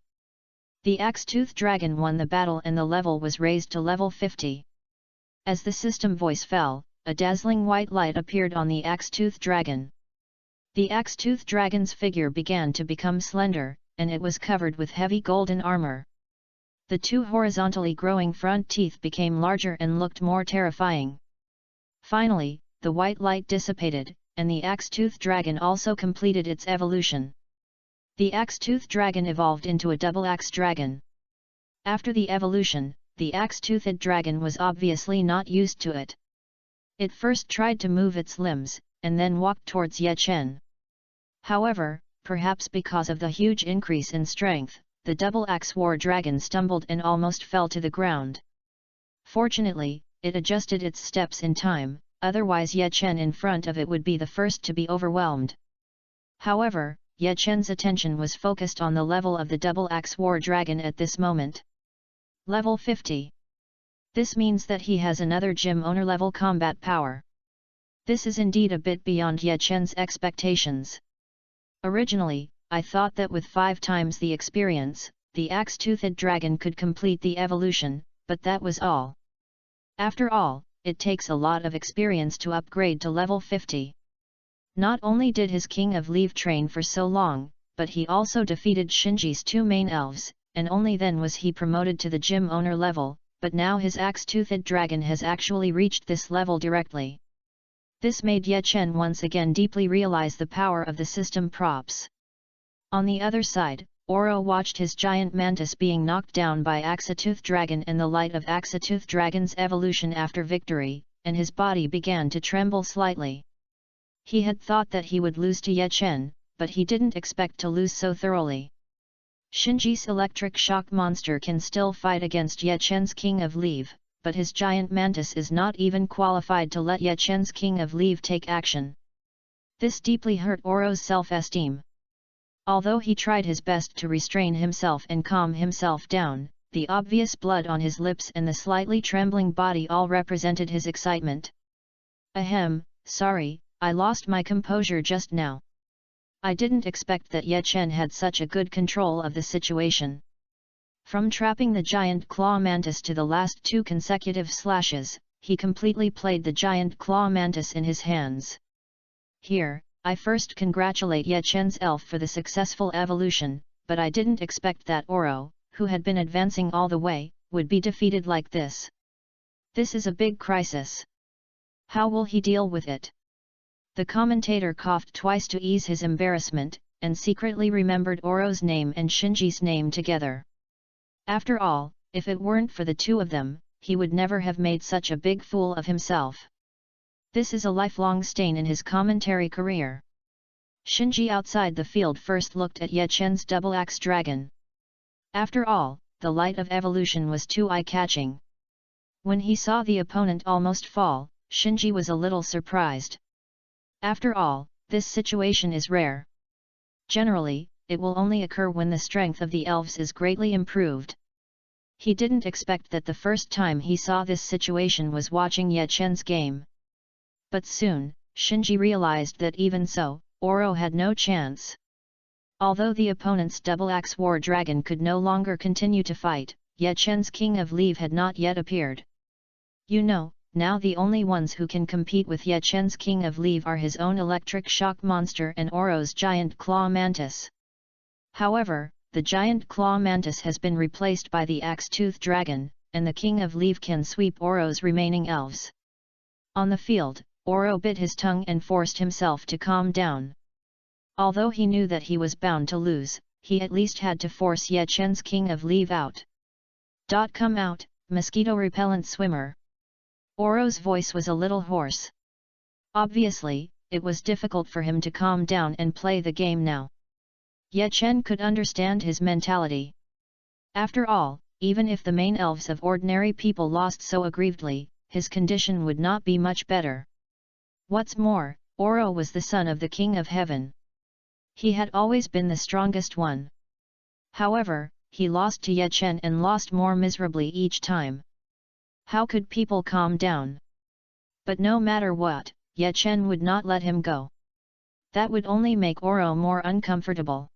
The axe-tooth dragon won the battle and the level was raised to level 50. As the system voice fell, a dazzling white light appeared on the axe-tooth dragon. The axe-tooth dragon's figure began to become slender, and it was covered with heavy golden armor. The two horizontally growing front teeth became larger and looked more terrifying. Finally, the white light dissipated, and the axe-tooth dragon also completed its evolution. The axe-tooth dragon evolved into a double-axe dragon. After the evolution, the axe-toothed dragon was obviously not used to it. It first tried to move its limbs, and then walked towards Ye Chen. However, perhaps because of the huge increase in strength, the double-axe war dragon stumbled and almost fell to the ground. Fortunately, it adjusted its steps in time, otherwise Ye Chen in front of it would be the first to be overwhelmed. However, Ye Chen's attention was focused on the level of the Double Axe War Dragon at this moment. Level 50. This means that he has another gym owner level combat power. This is indeed a bit beyond Ye Chen's expectations. Originally, I thought that with 5 times the experience, the axe-toothed dragon could complete the evolution, but that was all. After all, it takes a lot of experience to upgrade to level 50. Not only did his King of Leave train for so long, but he also defeated Shinji's 2 main elves, and only then was he promoted to the gym owner level, but now his axe-toothed dragon has actually reached this level directly. This made Ye Chen once again deeply realize the power of the system props. On the other side, Oro watched his giant mantis being knocked down by Axatooth Dragon in the light of Axatooth Dragon's evolution after victory, and his body began to tremble slightly. He had thought that he would lose to Ye Chen, but he didn't expect to lose so thoroughly. Shinji's electric shock monster can still fight against Ye Chen's King of Leave, but his giant mantis is not even qualified to let Ye Chen's King of Leave take action. This deeply hurt Oro's self-esteem. Although he tried his best to restrain himself and calm himself down, the obvious blood on his lips and the slightly trembling body all represented his excitement. Ahem, sorry, I lost my composure just now. I didn't expect that Ye Chen had such a good control of the situation. From trapping the giant claw mantis to the last 2 consecutive slashes, he completely played the giant claw mantis in his hands. Here, I first congratulate Ye Chen's elf for the successful evolution, but I didn't expect that Oro, who had been advancing all the way, would be defeated like this. This is a big crisis. How will he deal with it? The commentator coughed twice to ease his embarrassment, and secretly remembered Oro's name and Shinji's name together. After all, if it weren't for the 2 of them, he would never have made such a big fool of himself. This is a lifelong stain in his commentary career. Shinji outside the field first looked at Ye Chen's double axe dragon. After all, the light of evolution was too eye-catching. When he saw the opponent almost fall, Shinji was a little surprised. After all, this situation is rare. Generally, it will only occur when the strength of the elves is greatly improved. He didn't expect that the first time he saw this situation was watching Ye Chen's game. But soon, Shinji realized that even so, Oro had no chance. Although the opponent's double axe war dragon could no longer continue to fight, Ye Chen's King of Leave had not yet appeared. You know, now the only ones who can compete with Ye Chen's King of Leave are his own electric shock monster and Oro's giant claw mantis. However, the giant claw mantis has been replaced by the axe-tooth dragon, and the King of Leave can sweep Oro's remaining elves. On the field, Oro bit his tongue and forced himself to calm down. Although he knew that he was bound to lose, he at least had to force Ye Chen's King of Leave out. Come out, mosquito-repellent swimmer. Oro's voice was a little hoarse. Obviously, it was difficult for him to calm down and play the game now. Ye Chen could understand his mentality. After all, even if the main elves of ordinary people lost so aggrievedly, his condition would not be much better. What's more, Oro was the son of the King of Heaven. He had always been the strongest one. However, he lost to Ye Chen and lost more miserably each time. How could people calm down? But no matter what, Ye Chen would not let him go. That would only make Oro more uncomfortable.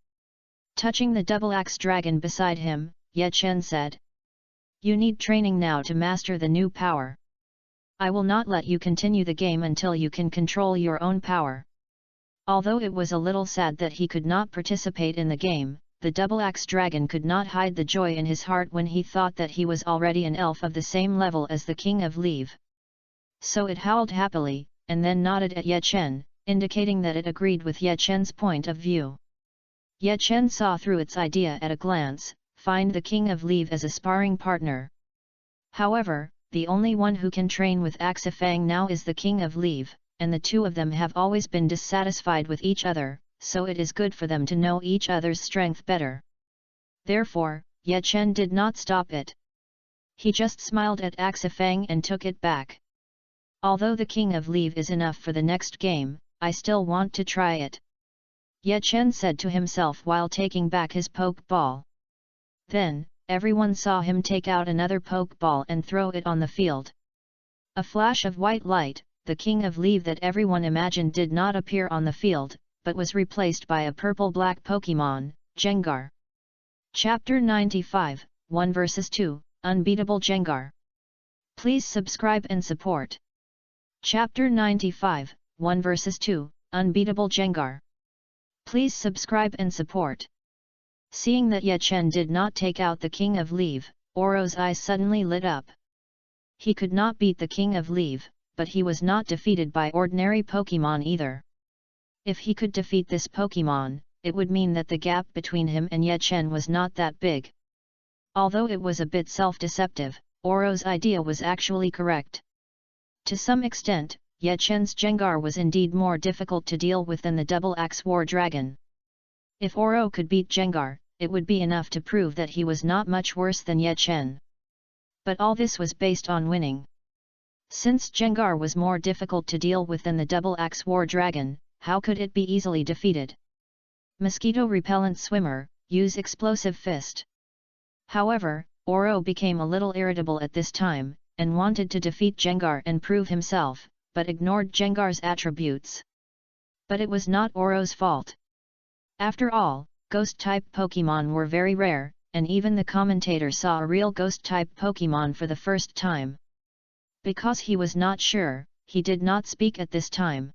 Touching the double axe dragon beside him, Ye Chen said, "You need training now to master the new power. I will not let you continue the game until you can control your own power." Although it was a little sad that he could not participate in the game, the double axe dragon could not hide the joy in his heart when he thought that he was already an elf of the same level as the King of Leave. So it howled happily, and then nodded at Ye Chen, indicating that it agreed with Ye Chen's point of view. Ye Chen saw through its idea at a glance, find the King of Leave as a sparring partner. However, the only one who can train with Axe Fang now is the King of Leave, and the 2 of them have always been dissatisfied with each other, so it is good for them to know each other's strength better. Therefore, Ye Chen did not stop it. He just smiled at Axe Fang and took it back. Although the King of Leave is enough for the next game, I still want to try it. Ye Chen said to himself while taking back his poke ball. Then, everyone saw him take out another poke ball and throw it on the field. A flash of white light, the king of leave that everyone imagined did not appear on the field, but was replaced by a purple-black Pokemon, Gengar. Chapter 95, 1 vs 2, Unbeatable Gengar. Please subscribe and support. Chapter 95, 1 vs 2, Unbeatable Gengar. Please subscribe and support. Seeing that Ye Chen did not take out the King of Leave, Oro's eyes suddenly lit up. He could not beat the King of Leave, but he was not defeated by ordinary Pokemon either. If he could defeat this Pokemon, it would mean that the gap between him and Ye Chen was not that big. Although it was a bit self-deceptive, Oro's idea was actually correct. To some extent, Ye Chen's Gengar was indeed more difficult to deal with than the double-axe war dragon. If Oro could beat Gengar, it would be enough to prove that he was not much worse than Ye Chen. But all this was based on winning. Since Gengar was more difficult to deal with than the double-axe war dragon, how could it be easily defeated? Mosquito repellent swimmer, use explosive fist. However, Oro became a little irritable at this time, and wanted to defeat Gengar and prove himself, but ignored Gengar's attributes. But it was not Oro's fault. After all, Ghost-type Pokemon were very rare, and even the commentator saw a real Ghost-type Pokemon for the first time. Because he was not sure, he did not speak at this time.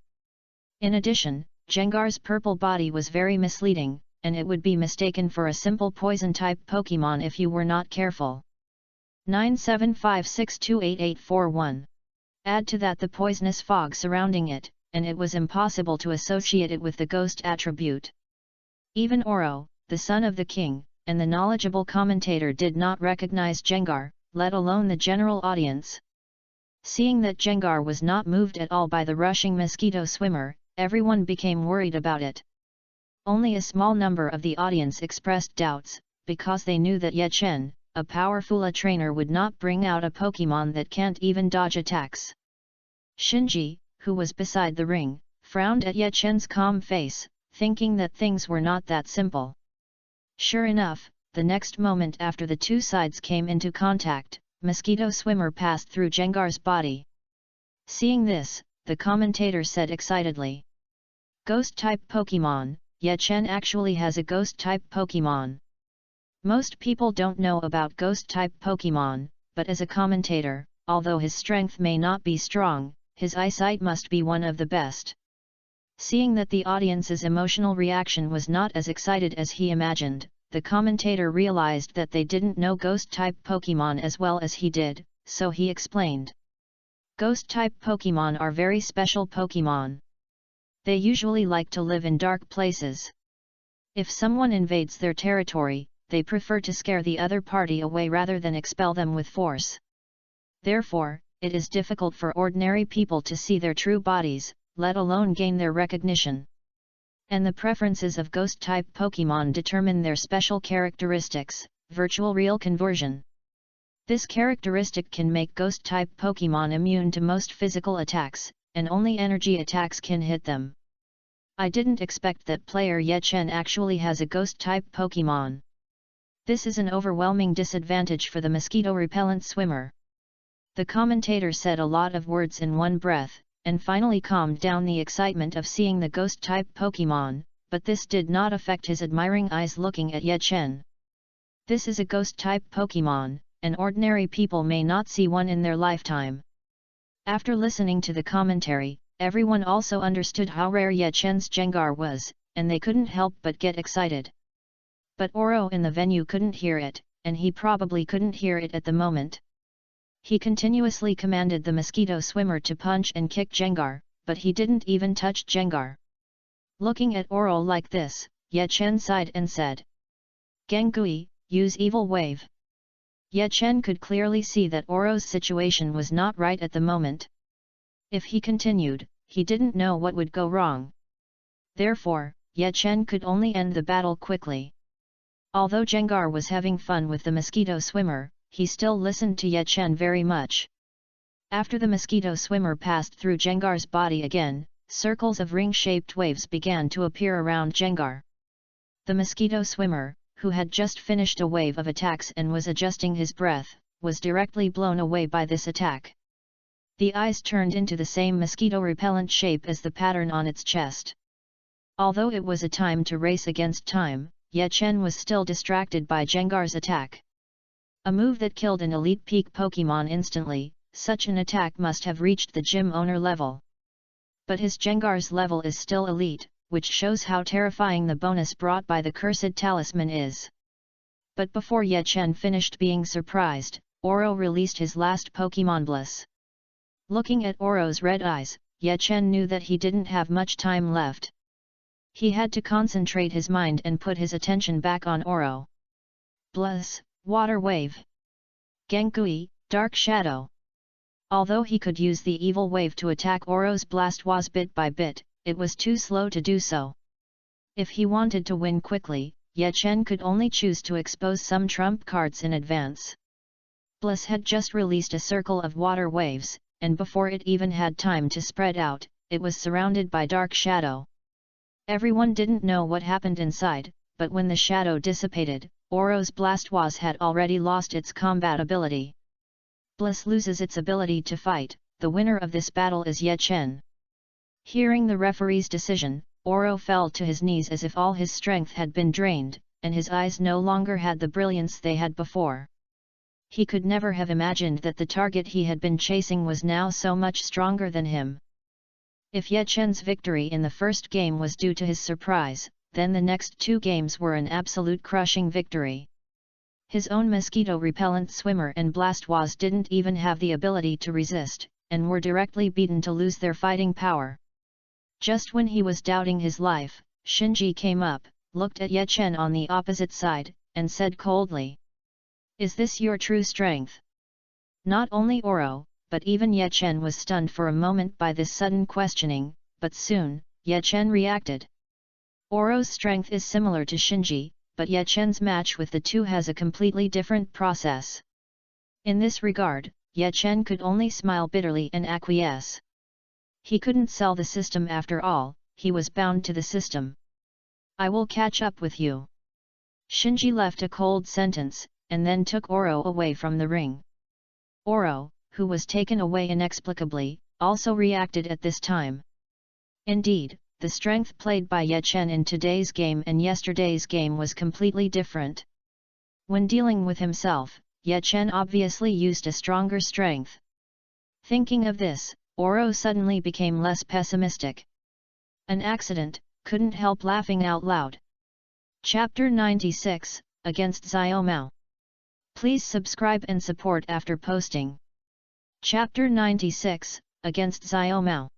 In addition, Gengar's purple body was very misleading, and it would be mistaken for a simple Poison-type Pokemon if you were not careful. 9756288841. Add to that the poisonous fog surrounding it, and it was impossible to associate it with the ghost attribute. Even Oro, the son of the king, and the knowledgeable commentator did not recognize Gengar, let alone the general audience. Seeing that Gengar was not moved at all by the rushing mosquito swimmer, everyone became worried about it. Only a small number of the audience expressed doubts, because they knew that Ye Chen, a powerful trainer, would not bring out a Pokemon that can't even dodge attacks. Shinji, who was beside the ring, frowned at Ye Chen's calm face, thinking that things were not that simple. Sure enough, the next moment after the two sides came into contact, Mosquito Swimmer passed through Gengar's body. Seeing this, the commentator said excitedly. Ghost-type Pokemon, Ye Chen actually has a Ghost-type Pokemon. Most people don't know about Ghost-type Pokemon, but as a commentator, although his strength may not be strong, his eyesight must be one of the best. Seeing that the audience's emotional reaction was not as excited as he imagined, the commentator realized that they didn't know Ghost-type Pokemon as well as he did, so he explained. Ghost-type Pokemon are very special Pokemon. They usually like to live in dark places. If someone invades their territory, they prefer to scare the other party away rather than expel them with force. Therefore, it is difficult for ordinary people to see their true bodies, let alone gain their recognition. And the preferences of Ghost-type Pokemon determine their special characteristics, virtual real conversion. This characteristic can make Ghost-type Pokemon immune to most physical attacks, and only energy attacks can hit them. I didn't expect that player Ye Chen actually has a Ghost-type Pokemon. This is an overwhelming disadvantage for the mosquito repellent swimmer. The commentator said a lot of words in one breath, and finally calmed down the excitement of seeing the Ghost-type Pokemon, but this did not affect his admiring eyes looking at Ye Chen. This is a Ghost-type Pokemon, and ordinary people may not see one in their lifetime. After listening to the commentary, everyone also understood how rare Ye Chen's Gengar was, and they couldn't help but get excited. But Oro in the venue couldn't hear it, and he probably couldn't hear it at the moment. He continuously commanded the mosquito swimmer to punch and kick Gengar, but he didn't even touch Gengar. Looking at Oro like this, Ye Chen sighed and said. Gengui, use Evil Wave. Ye Chen could clearly see that Oro's situation was not right at the moment. If he continued, he didn't know what would go wrong. Therefore, Ye Chen could only end the battle quickly. Although Gengar was having fun with the mosquito swimmer, he still listened to Ye Chen very much. After the mosquito swimmer passed through Gengar's body again, circles of ring-shaped waves began to appear around Jengar. The mosquito swimmer, who had just finished a wave of attacks and was adjusting his breath, was directly blown away by this attack. The eyes turned into the same mosquito-repellent shape as the pattern on its chest. Although it was a time to race against time, Ye Chen was still distracted by Jengar's attack. A move that killed an elite peak Pokémon instantly, such an attack must have reached the gym owner level. But his Jengar's level is still elite, which shows how terrifying the bonus brought by the cursed talisman is. But before Ye Chen finished being surprised, Oro released his last Pokémon Bliss. Looking at Oro's red eyes, Ye Chen knew that he didn't have much time left. He had to concentrate his mind and put his attention back on Oro. Bliss, Water Wave. Gengui, Dark Shadow. Although he could use the evil wave to attack Oro's Blastoise bit by bit, it was too slow to do so. If he wanted to win quickly, Ye Chen could only choose to expose some trump cards in advance. Bliss had just released a circle of water waves, and before it even had time to spread out, it was surrounded by Dark Shadow. Everyone didn't know what happened inside, but when the shadow dissipated, Oro's Blastoise had already lost its combat ability. Bliss loses its ability to fight. The winner of this battle is Ye Chen. Hearing the referee's decision, Oro fell to his knees as if all his strength had been drained, and his eyes no longer had the brilliance they had before. He could never have imagined that the target he had been chasing was now so much stronger than him. If Ye Chen's victory in the first game was due to his surprise, then the next two games were an absolute crushing victory. His own mosquito-repellent swimmer and Blastoise didn't even have the ability to resist, and were directly beaten to lose their fighting power. Just when he was doubting his life, Shinji came up, looked at Ye Chen on the opposite side, and said coldly, "Is this your true strength?" Not only Oro, but even Ye Chen was stunned for a moment by this sudden questioning, but soon, Ye Chen reacted. Oro's strength is similar to Shinji, but Ye Chen's match with the two has a completely different process. In this regard, Ye Chen could only smile bitterly and acquiesce. He couldn't sell the system after all, he was bound to the system. "I will catch up with you." Shinji left a cold sentence, and then took Oro away from the ring. Oro, who was taken away inexplicably, also reacted at this time. Indeed, the strength played by Ye Chen in today's game and yesterday's game was completely different. When dealing with himself, Ye Chen obviously used a stronger strength. Thinking of this, Oro suddenly became less pessimistic. An accident, couldn't help laughing out loud. Chapter 96, Against Xiaomao. Please subscribe and support after posting. Chapter 96, Against Xiaomao.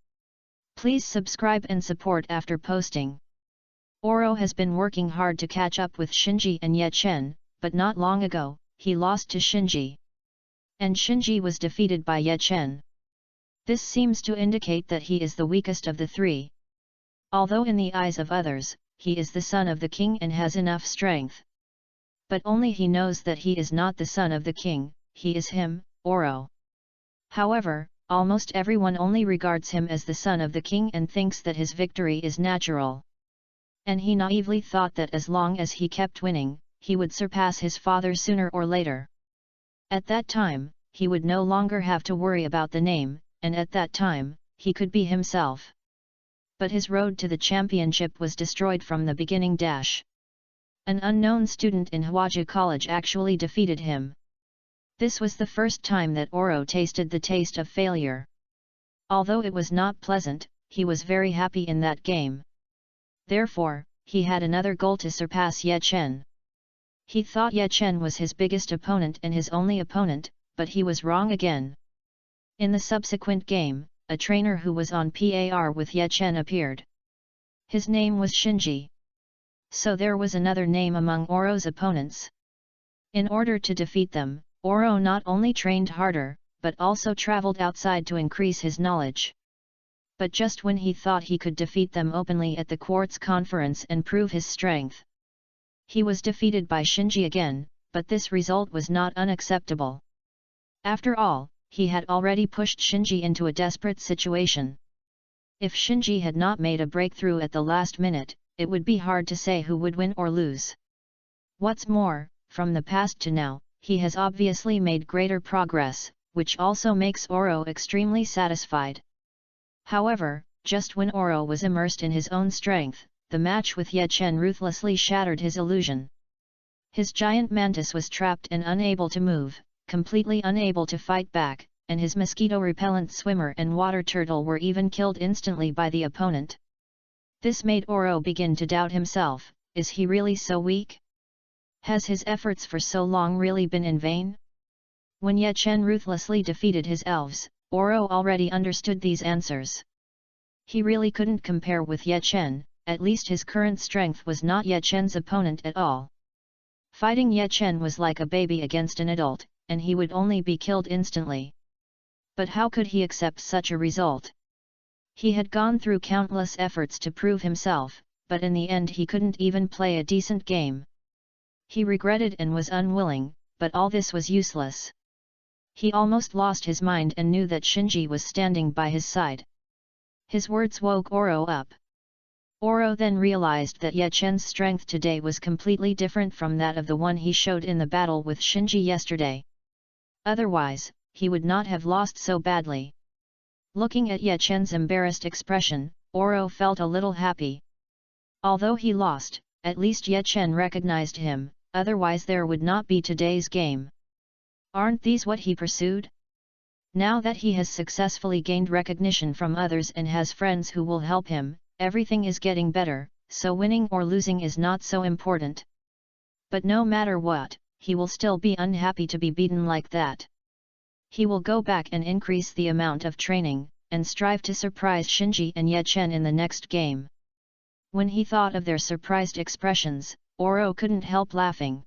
Please subscribe and support after posting. Oro has been working hard to catch up with Shinji and Ye Chen, but not long ago, he lost to Shinji. And Shinji was defeated by Ye Chen. This seems to indicate that he is the weakest of the three. Although in the eyes of others, he is the son of the king and has enough strength. But only he knows that he is not the son of the king, he is him, Oro. However, almost everyone only regards him as the son of the king and thinks that his victory is natural. And he naively thought that as long as he kept winning, he would surpass his father sooner or later. At that time, he would no longer have to worry about the name, and at that time, he could be himself. But his road to the championship was destroyed from the beginning. An unknown student in Hwaja College actually defeated him. This was the first time that Oro tasted the taste of failure. Although it was not pleasant, he was very happy in that game. Therefore, he had another goal to surpass Ye Chen. He thought Ye Chen was his biggest opponent and his only opponent, but he was wrong again. In the subsequent game, a trainer who was on par with Ye Chen appeared. His name was Shinji. So there was another name among Oro's opponents. In order to defeat them, Oro not only trained harder, but also traveled outside to increase his knowledge. But just when he thought he could defeat them openly at the Quartz Conference and prove his strength, he was defeated by Shinji again, but this result was not unacceptable. After all, he had already pushed Shinji into a desperate situation. If Shinji had not made a breakthrough at the last minute, it would be hard to say who would win or lose. What's more, from the past to now, he has obviously made greater progress, which also makes Oro extremely satisfied. However, just when Oro was immersed in his own strength, the match with Ye Chen ruthlessly shattered his illusion. His giant mantis was trapped and unable to move, completely unable to fight back, and his mosquito-repellent swimmer and water turtle were even killed instantly by the opponent. This made Oro begin to doubt himself. Is he really so weak? Has his efforts for so long really been in vain? When Ye Chen ruthlessly defeated his elves, Oro already understood these answers. He really couldn't compare with Ye Chen, at least his current strength was not Ye Chen's opponent at all. Fighting Ye Chen was like a baby against an adult, and he would only be killed instantly. But how could he accept such a result? He had gone through countless efforts to prove himself, but in the end he couldn't even play a decent game. He regretted and was unwilling, but all this was useless. He almost lost his mind and knew that Shinji was standing by his side. His words woke Oro up. Oro then realized that Ye Chen's strength today was completely different from that of the one he showed in the battle with Shinji yesterday. Otherwise, he would not have lost so badly. Looking at Ye Chen's embarrassed expression, Oro felt a little happy. Although he lost, at least Ye Chen recognized him, otherwise there would not be today's game. Aren't these what he pursued? Now that he has successfully gained recognition from others and has friends who will help him, everything is getting better, so winning or losing is not so important. But no matter what, he will still be unhappy to be beaten like that. He will go back and increase the amount of training, and strive to surprise Shinji and Ye Chen in the next game. When he thought of their surprised expressions, Oro couldn't help laughing.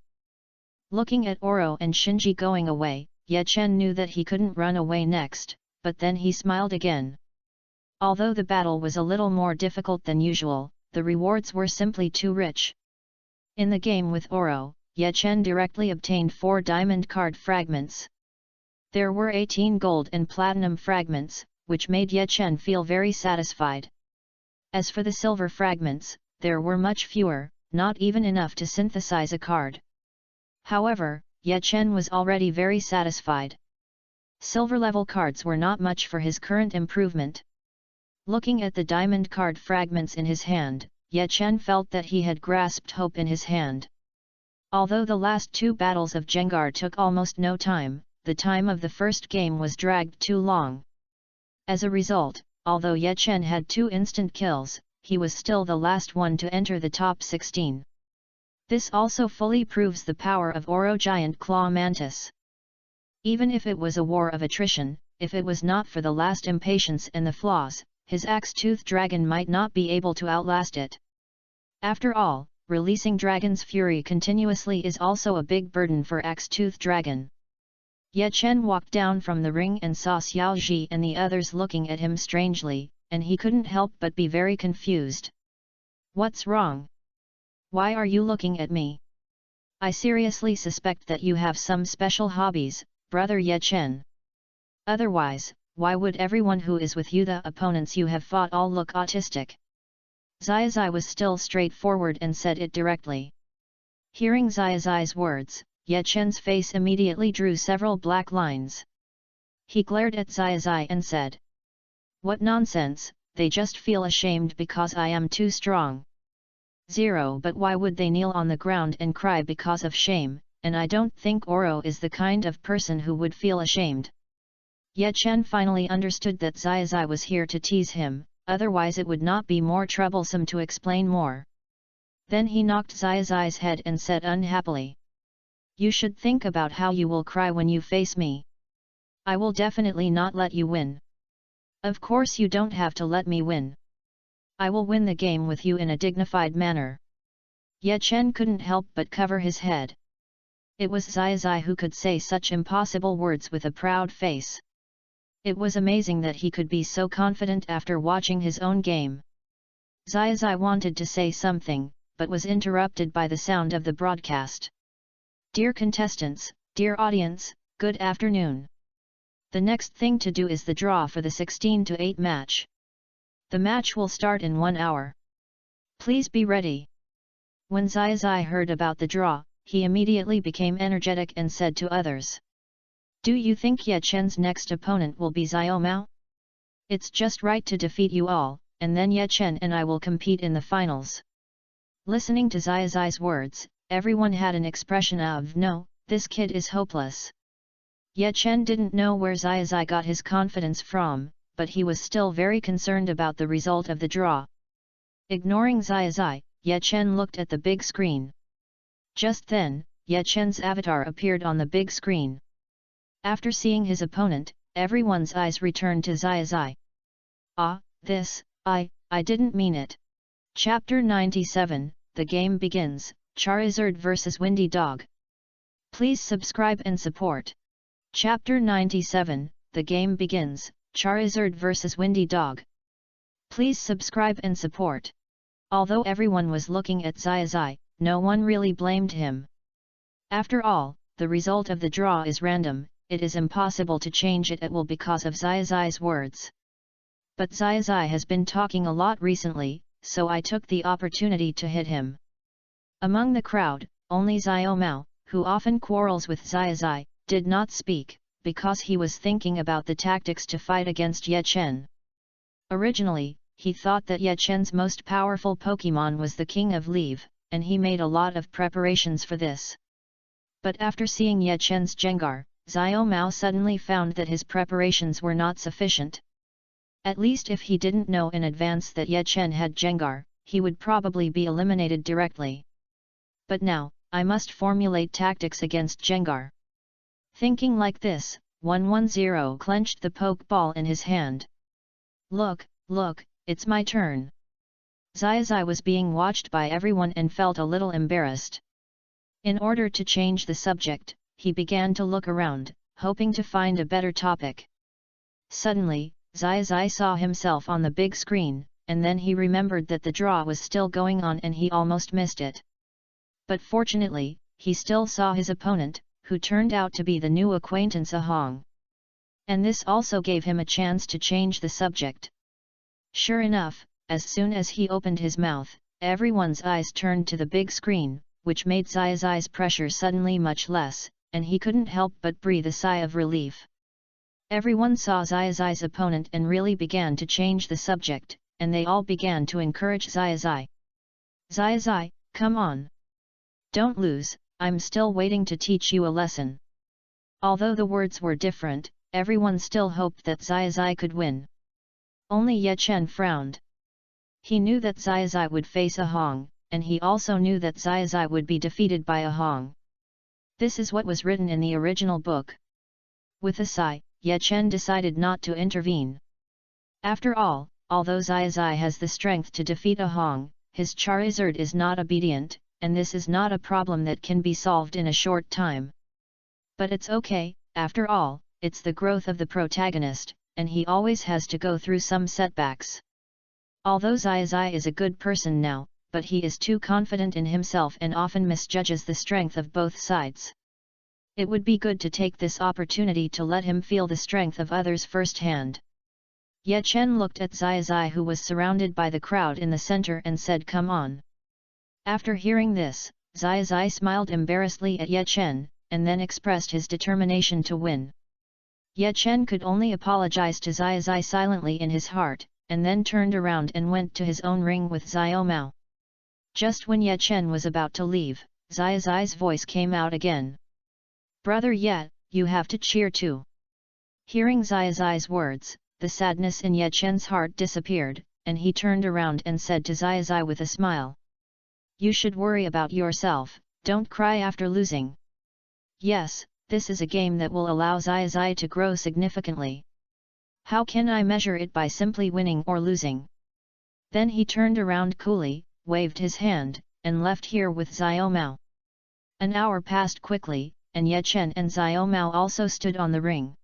Looking at Oro and Shinji going away, Ye Chen knew that he couldn't run away next, but then he smiled again. Although the battle was a little more difficult than usual, the rewards were simply too rich. In the game with Oro, Ye Chen directly obtained 4 diamond card fragments. There were 18 gold and platinum fragments, which made Ye Chen feel very satisfied. As for the silver fragments, there were much fewer, not even enough to synthesize a card. However, Ye Chen was already very satisfied. Silver-level cards were not much for his current improvement. Looking at the diamond card fragments in his hand, Ye Chen felt that he had grasped hope in his hand. Although the last 2 battles of Jengar took almost no time, the time of the first game was dragged too long. As a result, although Ye Chen had 2 instant kills, he was still the last one to enter the top 16. This also fully proves the power of Oro Giant Claw Mantis. Even if it was a war of attrition, if it was not for the last impatience and the flaws, his Axe-Tooth Dragon might not be able to outlast it. After all, releasing Dragon's Fury continuously is also a big burden for Axe-Tooth Dragon. Ye Chen walked down from the ring and saw Xiao Ji and the others looking at him strangely, and he couldn't help but be very confused. What's wrong? Why are you looking at me? I seriously suspect that you have some special hobbies, brother Ye Chen. Otherwise, why would everyone who is with you, the opponents you have fought, all look autistic? Xiaozai was still straightforward and said it directly. Hearing Xiaozai's words, Ye Chen's face immediately drew several black lines. He glared at Xiaozai and said, "What nonsense, they just feel ashamed because I am too strong." 0 But why would they kneel on the ground and cry because of shame, and I don't think Oro is the kind of person who would feel ashamed. Ye Chen finally understood that Xiaozai was here to tease him, otherwise it would not be more troublesome to explain more. Then he knocked Xiaozai's head and said unhappily, "You should think about how you will cry when you face me. I will definitely not let you win." "Of course you don't have to let me win. I will win the game with you in a dignified manner." Ye Chen couldn't help but cover his head. It was Xiaozai who could say such impossible words with a proud face. It was amazing that he could be so confident after watching his own game. Xiaozai wanted to say something, but was interrupted by the sound of the broadcast. "Dear contestants, dear audience, good afternoon. The next thing to do is the draw for the 16-8 match. The match will start in 1 hour. Please be ready. When Zai heard about the draw, he immediately became energetic and said to others. Do you think Ye Chen's next opponent will be Xiao Mao? It's just right to defeat you all, and then Ye Chen and I will compete in the finals. Listening to Zai's words, everyone had an expression of no, this kid is hopeless. Ye Chen didn't know where Zai got his confidence from, but he was still very concerned about the result of the draw. Ignoring Zai, Ye Chen looked at the big screen. Just then, Ye Chen's avatar appeared on the big screen. After seeing his opponent, everyone's eyes returned to Zai. Ah, this, I didn't mean it. Chapter 97, The Game Begins, Charizard vs Windy Dog. Please subscribe and support. Chapter 97, The Game Begins, Charizard vs Windy Dog. Please subscribe and support. Although everyone was looking at Zai, no one really blamed him. After all, the result of the draw is random, it is impossible to change it at will because of Zai's words. But Zai has been talking a lot recently, so I took the opportunity to hit him. Among the crowd, only Xiao Mao, who often quarrels with Zai, did not speak, because he was thinking about the tactics to fight against Ye Chen. Originally, he thought that Ye Chen's most powerful Pokémon was the King of Leave, and he made a lot of preparations for this. But after seeing Ye Chen's Gengar, Xiao Mao suddenly found that his preparations were not sufficient. At least if he didn't know in advance that Ye Chen had Gengar, he would probably be eliminated directly. But now, I must formulate tactics against Gengar. Thinking like this, 110 clenched the Pokeball in his hand. Look, it's my turn. Zai was being watched by everyone and felt a little embarrassed. In order to change the subject, he began to look around, hoping to find a better topic. Suddenly, Zai saw himself on the big screen, and then he remembered that the draw was still going on and he almost missed it. But fortunately, he still saw his opponent, who turned out to be the new acquaintance Ahong. And this also gave him a chance to change the subject. Sure enough, as soon as he opened his mouth, everyone's eyes turned to the big screen, which made Zai's pressure suddenly much less, and he couldn't help but breathe a sigh of relief. Everyone saw Zai's opponent and really began to change the subject, and they all began to encourage Zai. Zai, come on! Don't lose, I'm still waiting to teach you a lesson. Although the words were different, everyone still hoped that Zai could win. Only Ye Chen frowned. He knew that Zai would face Ahong, and he also knew that Zai would be defeated by Ahong. This is what was written in the original book. With a sigh, Ye Chen decided not to intervene. After all, although Zai has the strength to defeat Ahong, his Charizard is not obedient, and this is not a problem that can be solved in a short time. But it's okay, after all, it's the growth of the protagonist, and he always has to go through some setbacks. Although Zai is a good person now, but he is too confident in himself and often misjudges the strength of both sides. It would be good to take this opportunity to let him feel the strength of others firsthand. Ye Chen looked at Zai who was surrounded by the crowd in the center and said come on. After hearing this, Zai smiled embarrassedly at Ye Chen, and then expressed his determination to win. Ye Chen could only apologize to Zai silently in his heart, and then turned around and went to his own ring with Xiao Mao. Just when Ye Chen was about to leave, Zai's voice came out again. Brother Ye, you have to cheer too. Hearing Zai's words, the sadness in Ye Chen's heart disappeared, and he turned around and said to Zai with a smile. You should worry about yourself, don't cry after losing. Yes, this is a game that will allow Zai to grow significantly. How can I measure it by simply winning or losing? Then he turned around coolly, waved his hand, and left here with Xiao Mao. An hour passed quickly, and Ye Chen and Xiao Mao also stood on the ring.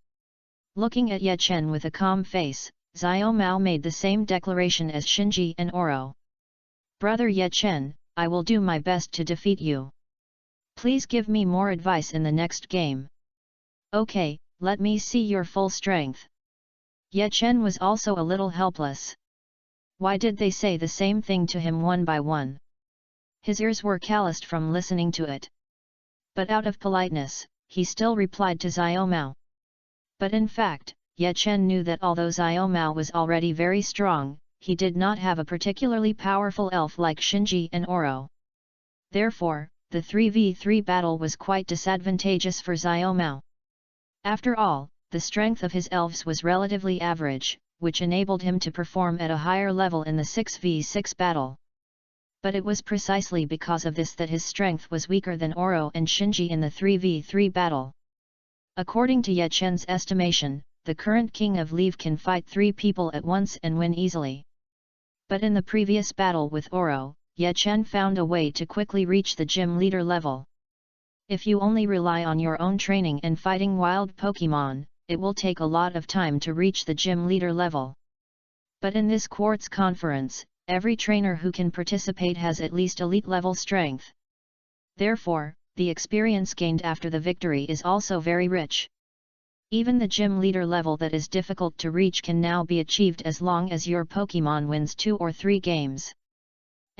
Looking at Ye Chen with a calm face, Xiao Mao made the same declaration as Shinji and Oro. Brother Ye Chen, I will do my best to defeat you. Please give me more advice in the next game. Okay, let me see your full strength. Ye Chen was also a little helpless. Why did they say the same thing to him one by one? His ears were calloused from listening to it. But out of politeness, he still replied to Xiao Mao. But in fact, Ye Chen knew that although Xiao Mao was already very strong, he did not have a particularly powerful elf like Xinji and Oro. Therefore, the 3v3 battle was quite disadvantageous for Xiao Mao. After all, the strength of his elves was relatively average, which enabled him to perform at a higher level in the 6v6 battle. But it was precisely because of this that his strength was weaker than Oro and Xinji in the 3v3 battle. According to Ye Chen's estimation, the current king of Leave can fight 3 people at once and win easily. But in the previous battle with Oro, Ye Chen found a way to quickly reach the gym leader level. If you only rely on your own training and fighting wild Pokemon, it will take a lot of time to reach the gym leader level. But in this quartz conference, every trainer who can participate has at least elite level strength. Therefore, the experience gained after the victory is also very rich. Even the gym leader level that is difficult to reach can now be achieved as long as your Pokemon wins 2 or 3 games.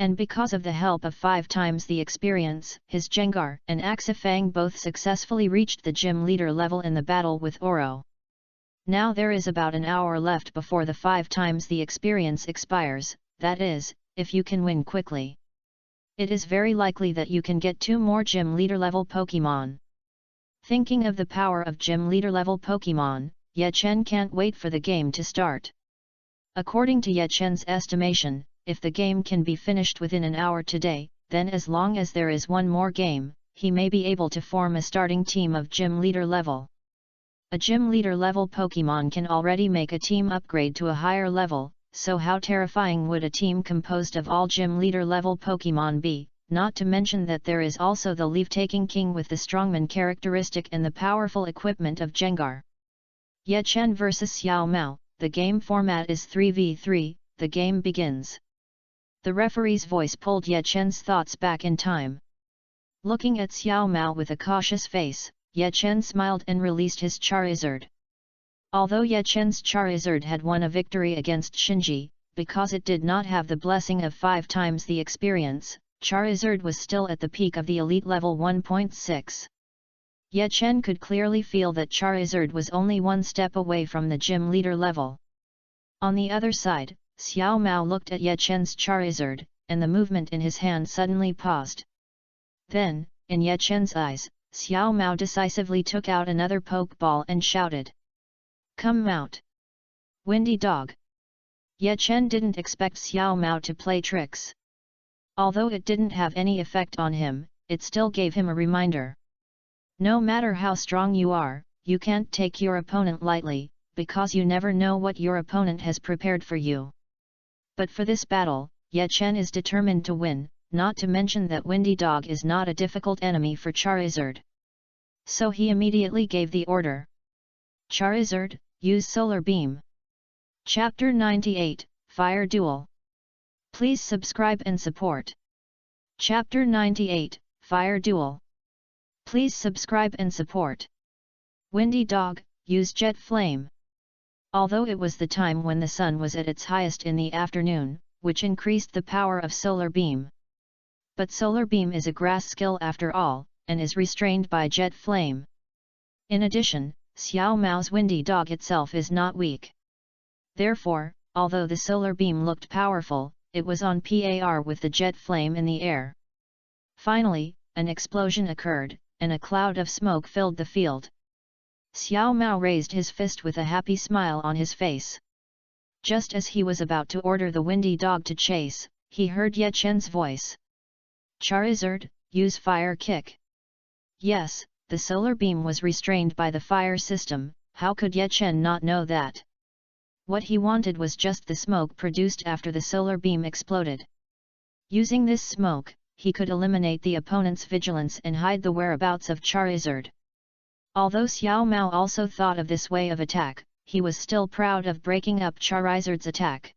And because of the help of 5 times the experience, his Jengar and Axifang both successfully reached the gym leader level in the battle with Oro. Now there is about an hour left before the 5 times the experience expires, that is, if you can win quickly. It is very likely that you can get 2 more gym leader level Pokemon. Thinking of the power of gym leader level Pokemon, Ye Chen can't wait for the game to start. According to Ye Chen's estimation, if the game can be finished within an hour today, then as long as there is 1 more game, he may be able to form a starting team of gym leader level. A gym leader level Pokemon can already make a team upgrade to a higher level, so how terrifying would a team composed of all gym leader level Pokemon be, not to mention that there is also the leave-taking king with the strongman characteristic and the powerful equipment of Jengar. Ye Chen vs Xiao Mao, the game format is 3v3, the game begins. The referee's voice pulled Ye Chen's thoughts back in time. Looking at Xiao Mao with a cautious face, Ye Chen smiled and released his Charizard. Although Ye Chen's Charizard had won a victory against Xinji, because it did not have the blessing of 5 times the experience, Charizard was still at the peak of the elite level 1.6. Ye Chen could clearly feel that Charizard was only 1 step away from the gym leader level. On the other side, Xiao Mao looked at Ye Chen's Charizard, and the movement in his hand suddenly paused. Then, in Ye Chen's eyes, Xiao Mao decisively took out another Pokeball and shouted, "Come out! Windy Dog!" Ye Chen didn't expect Xiao Mao to play tricks. Although it didn't have any effect on him, it still gave him a reminder. No matter how strong you are, you can't take your opponent lightly, because you never know what your opponent has prepared for you. But for this battle, Ye Chen is determined to win, not to mention that Windy Dog is not a difficult enemy for Charizard. So he immediately gave the order. Charizard, use Solar Beam. Chapter 98, Fire Duel. Please subscribe and support. Chapter 98, Fire Duel. Please subscribe and support. Windy Dog, use Jet Flame. Although it was the time when the sun was at its highest in the afternoon, which increased the power of Solar Beam. But Solar Beam is a grass skill after all, and is restrained by Jet Flame. In addition, Xiao Mao's Windy Dog itself is not weak. Therefore, although the Solar Beam looked powerful, it was on par with the Jet Flame in the air. Finally, an explosion occurred, and a cloud of smoke filled the field. Xiao Mao raised his fist with a happy smile on his face. Just as he was about to order the Windy Dog to chase, he heard Ye Chen's voice. Charizard, use Fire Kick. Yes, the Solar Beam was restrained by the fire system, how could Ye Chen not know that? What he wanted was just the smoke produced after the Solar Beam exploded. Using this smoke, he could eliminate the opponent's vigilance and hide the whereabouts of Charizard. Although Xiao Mao also thought of this way of attack, he was still proud of breaking up Charizard's attack.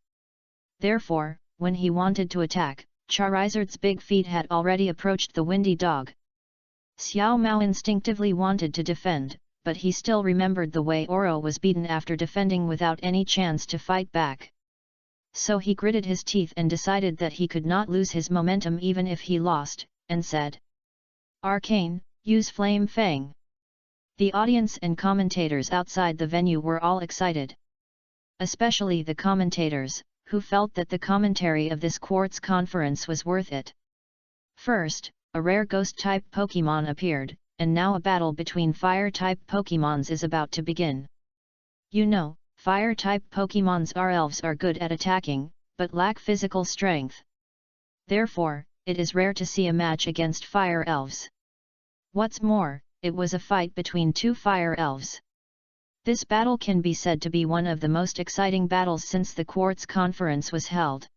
Therefore, when he wanted to attack, Charizard's big feet had already approached the Windy Dog. Xiao Mao instinctively wanted to defend, but he still remembered the way Oro was beaten after defending without any chance to fight back. So he gritted his teeth and decided that he could not lose his momentum even if he lost, and said, "Arcane, use Flame Fang." The audience and commentators outside the venue were all excited. Especially the commentators, who felt that the commentary of this quartz conference was worth it. First, a rare ghost-type Pokémon appeared, and now a battle between fire-type Pokémons is about to begin. You know, fire-type Pokémons elves are good at attacking, but lack physical strength. Therefore, it is rare to see a match against fire elves. What's more, it was a fight between two fire elves. This battle can be said to be one of the most exciting battles since the Quartz Conference was held.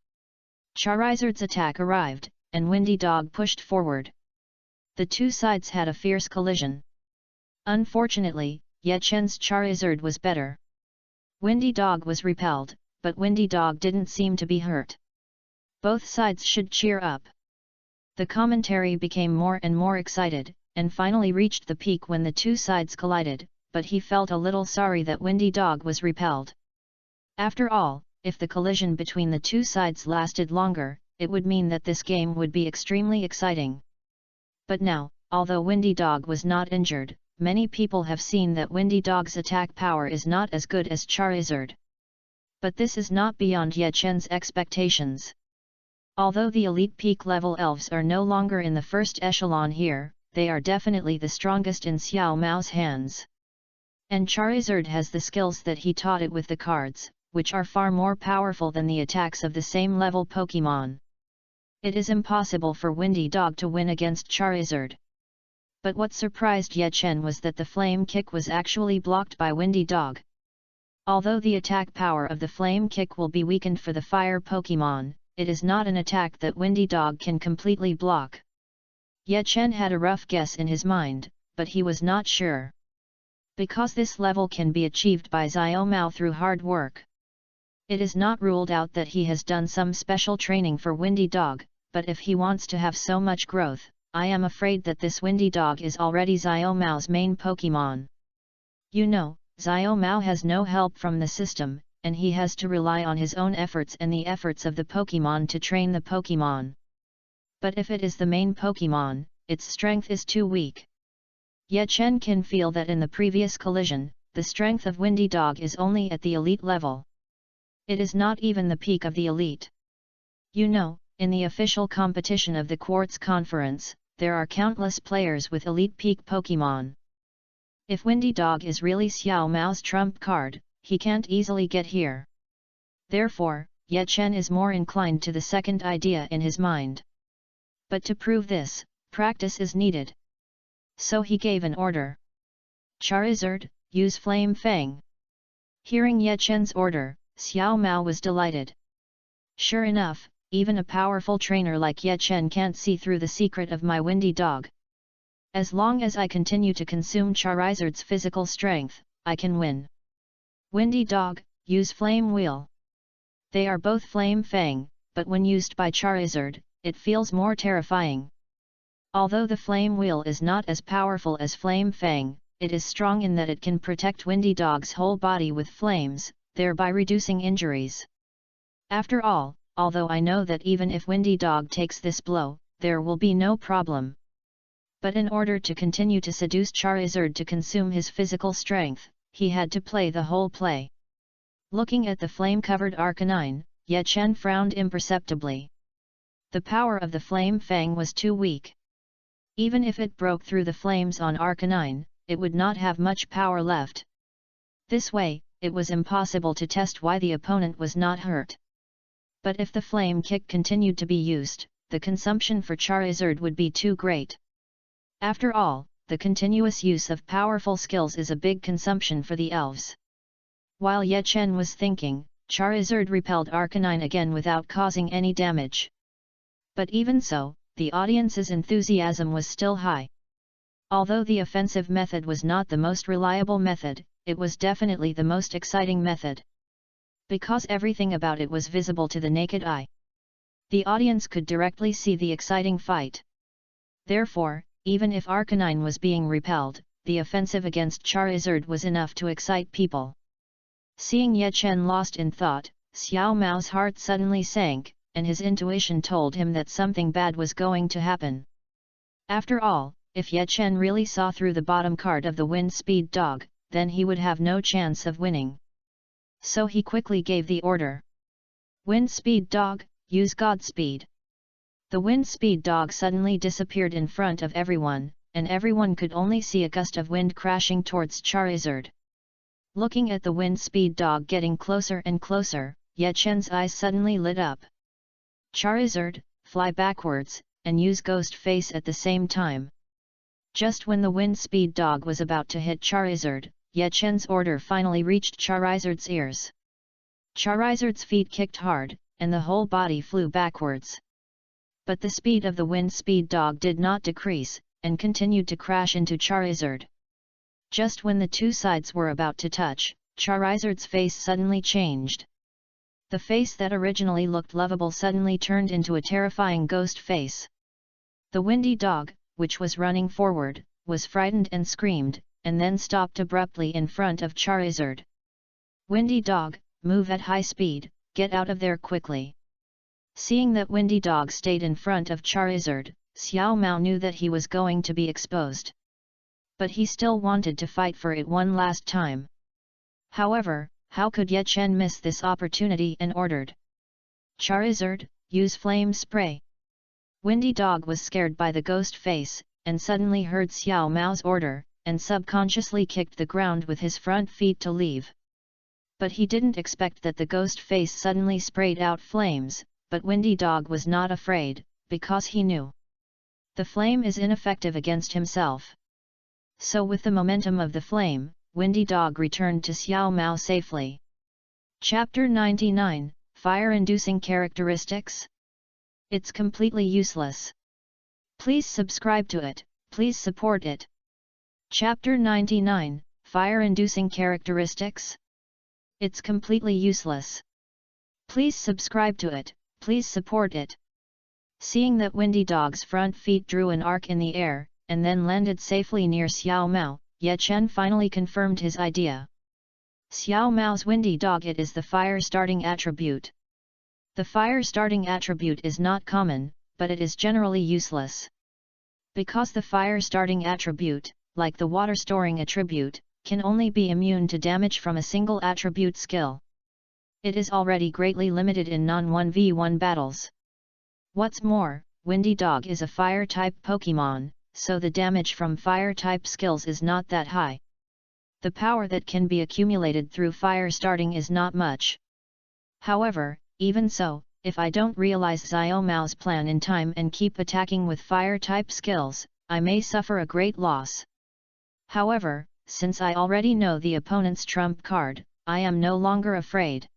Charizard's attack arrived, and Windy Dog pushed forward. The two sides had a fierce collision. Unfortunately, Yechen's Charizard was better. Windy Dog was repelled, but Windy Dog didn't seem to be hurt. Both sides should cheer up. The commentary became more and more excited, and finally reached the peak when the two sides collided, but he felt a little sorry that Windy Dog was repelled. After all, if the collision between the two sides lasted longer, it would mean that this game would be extremely exciting. But now, although Windy Dog was not injured, many people have seen that Windy Dog's attack power is not as good as Charizard. But this is not beyond Yechen's expectations. Although the elite peak level elves are no longer in the first echelon here, they are definitely the strongest in Xiao Mao's hands. And Charizard has the skills that he taught it with the cards, which are far more powerful than the attacks of the same level Pokémon. It is impossible for Windy Dog to win against Charizard. But what surprised Yechen was that the Flame Kick was actually blocked by Windy Dog. Although the attack power of the Flame Kick will be weakened for the Fire Pokémon, it is not an attack that Windy Dog can completely block. Yechen had a rough guess in his mind, but he was not sure. Because this level can be achieved by Xiao Mao through hard work. It is not ruled out that he has done some special training for Windy Dog, but if he wants to have so much growth, I am afraid that this Windy Dog is already Xiao Mao's main Pokémon. You know, Xiao Mao has no help from the system, and he has to rely on his own efforts and the efforts of the Pokémon to train the Pokémon. But if it is the main Pokémon, its strength is too weak. Yechen can feel that in the previous collision, the strength of Windy Dog is only at the elite level. It is not even the peak of the elite. You know, in the official competition of the Quartz Conference, there are countless players with elite peak Pokémon. If Windy Dog is really Xiao Mao's trump card, he can't easily get here. Therefore, Yechen is more inclined to the second idea in his mind. But to prove this, practice is needed. So he gave an order. Charizard, use Flame Fang. Hearing Yechen's order, Xiao Mao was delighted. Sure enough, even a powerful trainer like Yechen can't see through the secret of my Windy Dog. As long as I continue to consume Charizard's physical strength, I can win. Windy Dog, use Flame Wheel. They are both Flame Fang, but when used by Charizard, it feels more terrifying. Although the Flame Wheel is not as powerful as Flame Fang, it is strong in that it can protect Windy Dog's whole body with flames, thereby reducing injuries. After all, although I know that even if Windy Dog takes this blow, there will be no problem. But in order to continue to seduce Charizard to consume his physical strength, he had to play the whole play. Looking at the flame-covered Arcanine, Yechen frowned imperceptibly. The power of the Flame Fang was too weak. Even if it broke through the flames on Arcanine, it would not have much power left. This way, it was impossible to test why the opponent was not hurt. But if the Flame Kick continued to be used, the consumption for Charizard would be too great. After all, the continuous use of powerful skills is a big consumption for the elves. While Yechen was thinking, Charizard repelled Arcanine again without causing any damage. But even so, the audience's enthusiasm was still high. Although the offensive method was not the most reliable method, it was definitely the most exciting method. Because everything about it was visible to the naked eye. The audience could directly see the exciting fight. Therefore, even if Arcanine was being repelled, the offensive against Charizard was enough to excite people. Seeing Yechen lost in thought, Xiao Mao's heart suddenly sank, and his intuition told him that something bad was going to happen. After all, if Ye Chen really saw through the bottom card of the wind speed dog, then he would have no chance of winning. So he quickly gave the order. Wind speed dog, use Godspeed. The wind speed dog suddenly disappeared in front of everyone, and everyone could only see a gust of wind crashing towards Charizard. Looking at the wind speed dog getting closer and closer, Ye Chen's eyes suddenly lit up. Charizard, fly backwards, and use Ghost Face at the same time. Just when the wind speed dog was about to hit Charizard, Ye Chen's order finally reached Charizard's ears. Charizard's feet kicked hard, and the whole body flew backwards. But the speed of the wind speed dog did not decrease, and continued to crash into Charizard. Just when the two sides were about to touch, Charizard's face suddenly changed. The face that originally looked lovable suddenly turned into a terrifying ghost face. The windy dog, which was running forward, was frightened and screamed, and then stopped abruptly in front of Charizard. Windy dog, move at high speed, get out of there quickly. Seeing that windy dog stayed in front of Charizard, Xiao Mao knew that he was going to be exposed. But he still wanted to fight for it one last time. However, how could Ye Chen miss this opportunity, and ordered, Charizard, use flame spray. Windy dog was scared by the ghost face, and suddenly heard Xiao Mao's order, and subconsciously kicked the ground with his front feet to leave. But he didn't expect that the ghost face suddenly sprayed out flames, but Windy dog was not afraid, because he knew the flame is ineffective against himself. So with the momentum of the flame, Windy dog returned to Xiao Mao safely. Chapter 99, Fire-Inducing Characteristics? It's completely useless. Please subscribe to it, please support it. Chapter 99, Fire-Inducing Characteristics? It's completely useless. Please subscribe to it, please support it. Seeing that Windy dog's front feet drew an arc in the air, and then landed safely near Xiao Mao, Ye Chen finally confirmed his idea. Xiao Mao's windy dog, it is the fire-starting attribute. The fire-starting attribute is not common, but it is generally useless. Because the fire-starting attribute, like the water-storing attribute, can only be immune to damage from a single attribute skill. It is already greatly limited in non-1v1 battles. What's more, Windy Dog is a fire-type Pokémon, so the damage from fire-type skills is not that high. The power that can be accumulated through fire starting is not much. However, even so, if I don't realize Xiao Mao's plan in time and keep attacking with fire-type skills, I may suffer a great loss. However, since I already know the opponent's trump card, I am no longer afraid.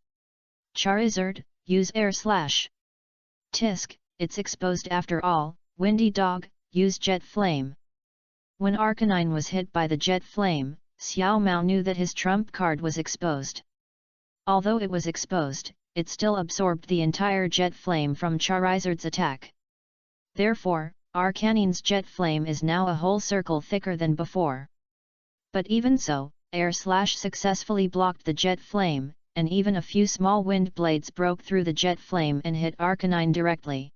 Charizard, use Air Slash. Tisk, it's exposed after all. Windy Dog, use Jet Flame. When Arcanine was hit by the Jet Flame, Xiao Mao knew that his trump card was exposed. Although it was exposed, it still absorbed the entire Jet Flame from Charizard's attack. Therefore, Arcanine's Jet Flame is now a whole circle thicker than before. But even so, Air Slash successfully blocked the Jet Flame, and even a few small wind blades broke through the Jet Flame and hit Arcanine directly.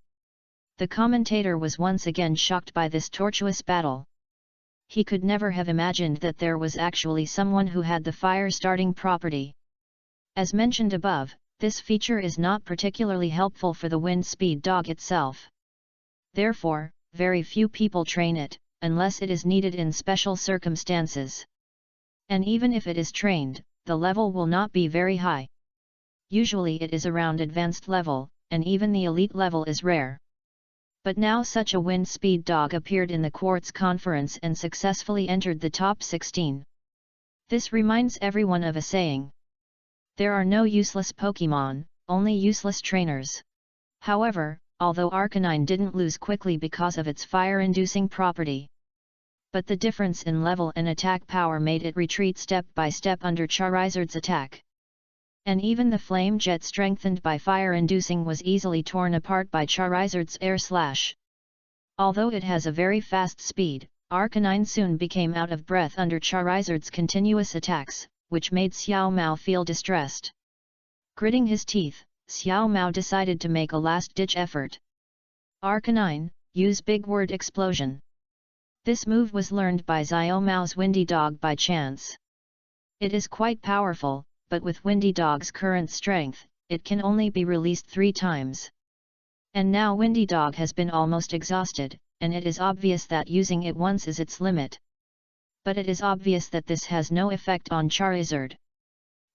The commentator was once again shocked by this tortuous battle. He could never have imagined that there was actually someone who had the fire-starting property. As mentioned above, this feature is not particularly helpful for the wind speed dog itself. Therefore, very few people train it, unless it is needed in special circumstances. And even if it is trained, the level will not be very high. Usually it is around advanced level, and even the elite level is rare. But now such a wind speed dog appeared in the Quartz Conference and successfully entered the top 16. This reminds everyone of a saying. There are no useless Pokémon, only useless trainers. However, although Arcanine didn't lose quickly because of its fire-inducing property, but the difference in level and attack power made it retreat step by step under Charizard's attack. And even the Flame Jet strengthened by fire-inducing was easily torn apart by Charizard's Air Slash. Although it has a very fast speed, Arcanine soon became out of breath under Charizard's continuous attacks, which made Xiao Mao feel distressed. Gritting his teeth, Xiao Mao decided to make a last-ditch effort. Arcanine, use Big Word Explosion. This move was learned by Xiao Mao's Windy Dog by chance. It is quite powerful, but with Windy Dog's current strength, it can only be released 3 times. And now Windy Dog has been almost exhausted, and it is obvious that using it once is its limit. But it is obvious that this has no effect on Charizard.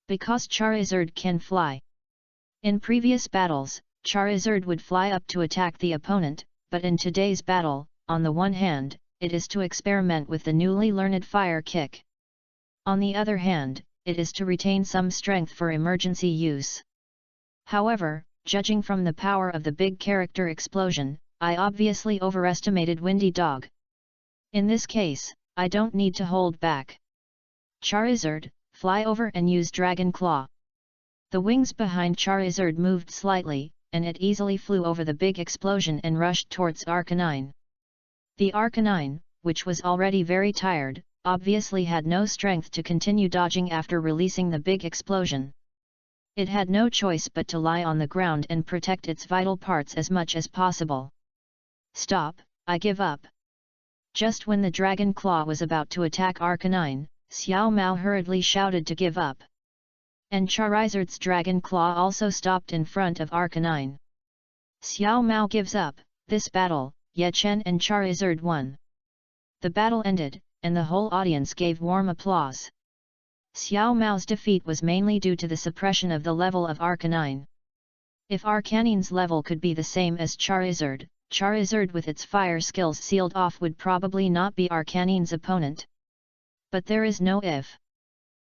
Because Charizard can fly. In previous battles, Charizard would fly up to attack the opponent, but in today's battle, on the one hand, it is to experiment with the newly learned Fire Kick. On the other hand, it is to retain some strength for emergency use. However, judging from the power of the big character explosion, I obviously overestimated Windy Dog. In this case, I don't need to hold back. Charizard, fly over and use Dragon Claw. The wings behind Charizard moved slightly, and it easily flew over the big explosion and rushed towards Arcanine. The Arcanine, which was already very tired, obviously had no strength to continue dodging after releasing the big explosion. It had no choice but to lie on the ground and protect its vital parts as much as possible. Stop, I give up. Just when the Dragon Claw was about to attack Arcanine, Xiao Mao hurriedly shouted to give up. And Charizard's Dragon Claw also stopped in front of Arcanine. Xiao Mao gives up. This battle, Ye Chen and Charizard won. The battle ended, and the whole audience gave warm applause. Xiao Mao's defeat was mainly due to the suppression of the level of Arcanine. If Arcanine's level could be the same as Charizard, Charizard with its fire skills sealed off would probably not be Arcanine's opponent. But there is no if.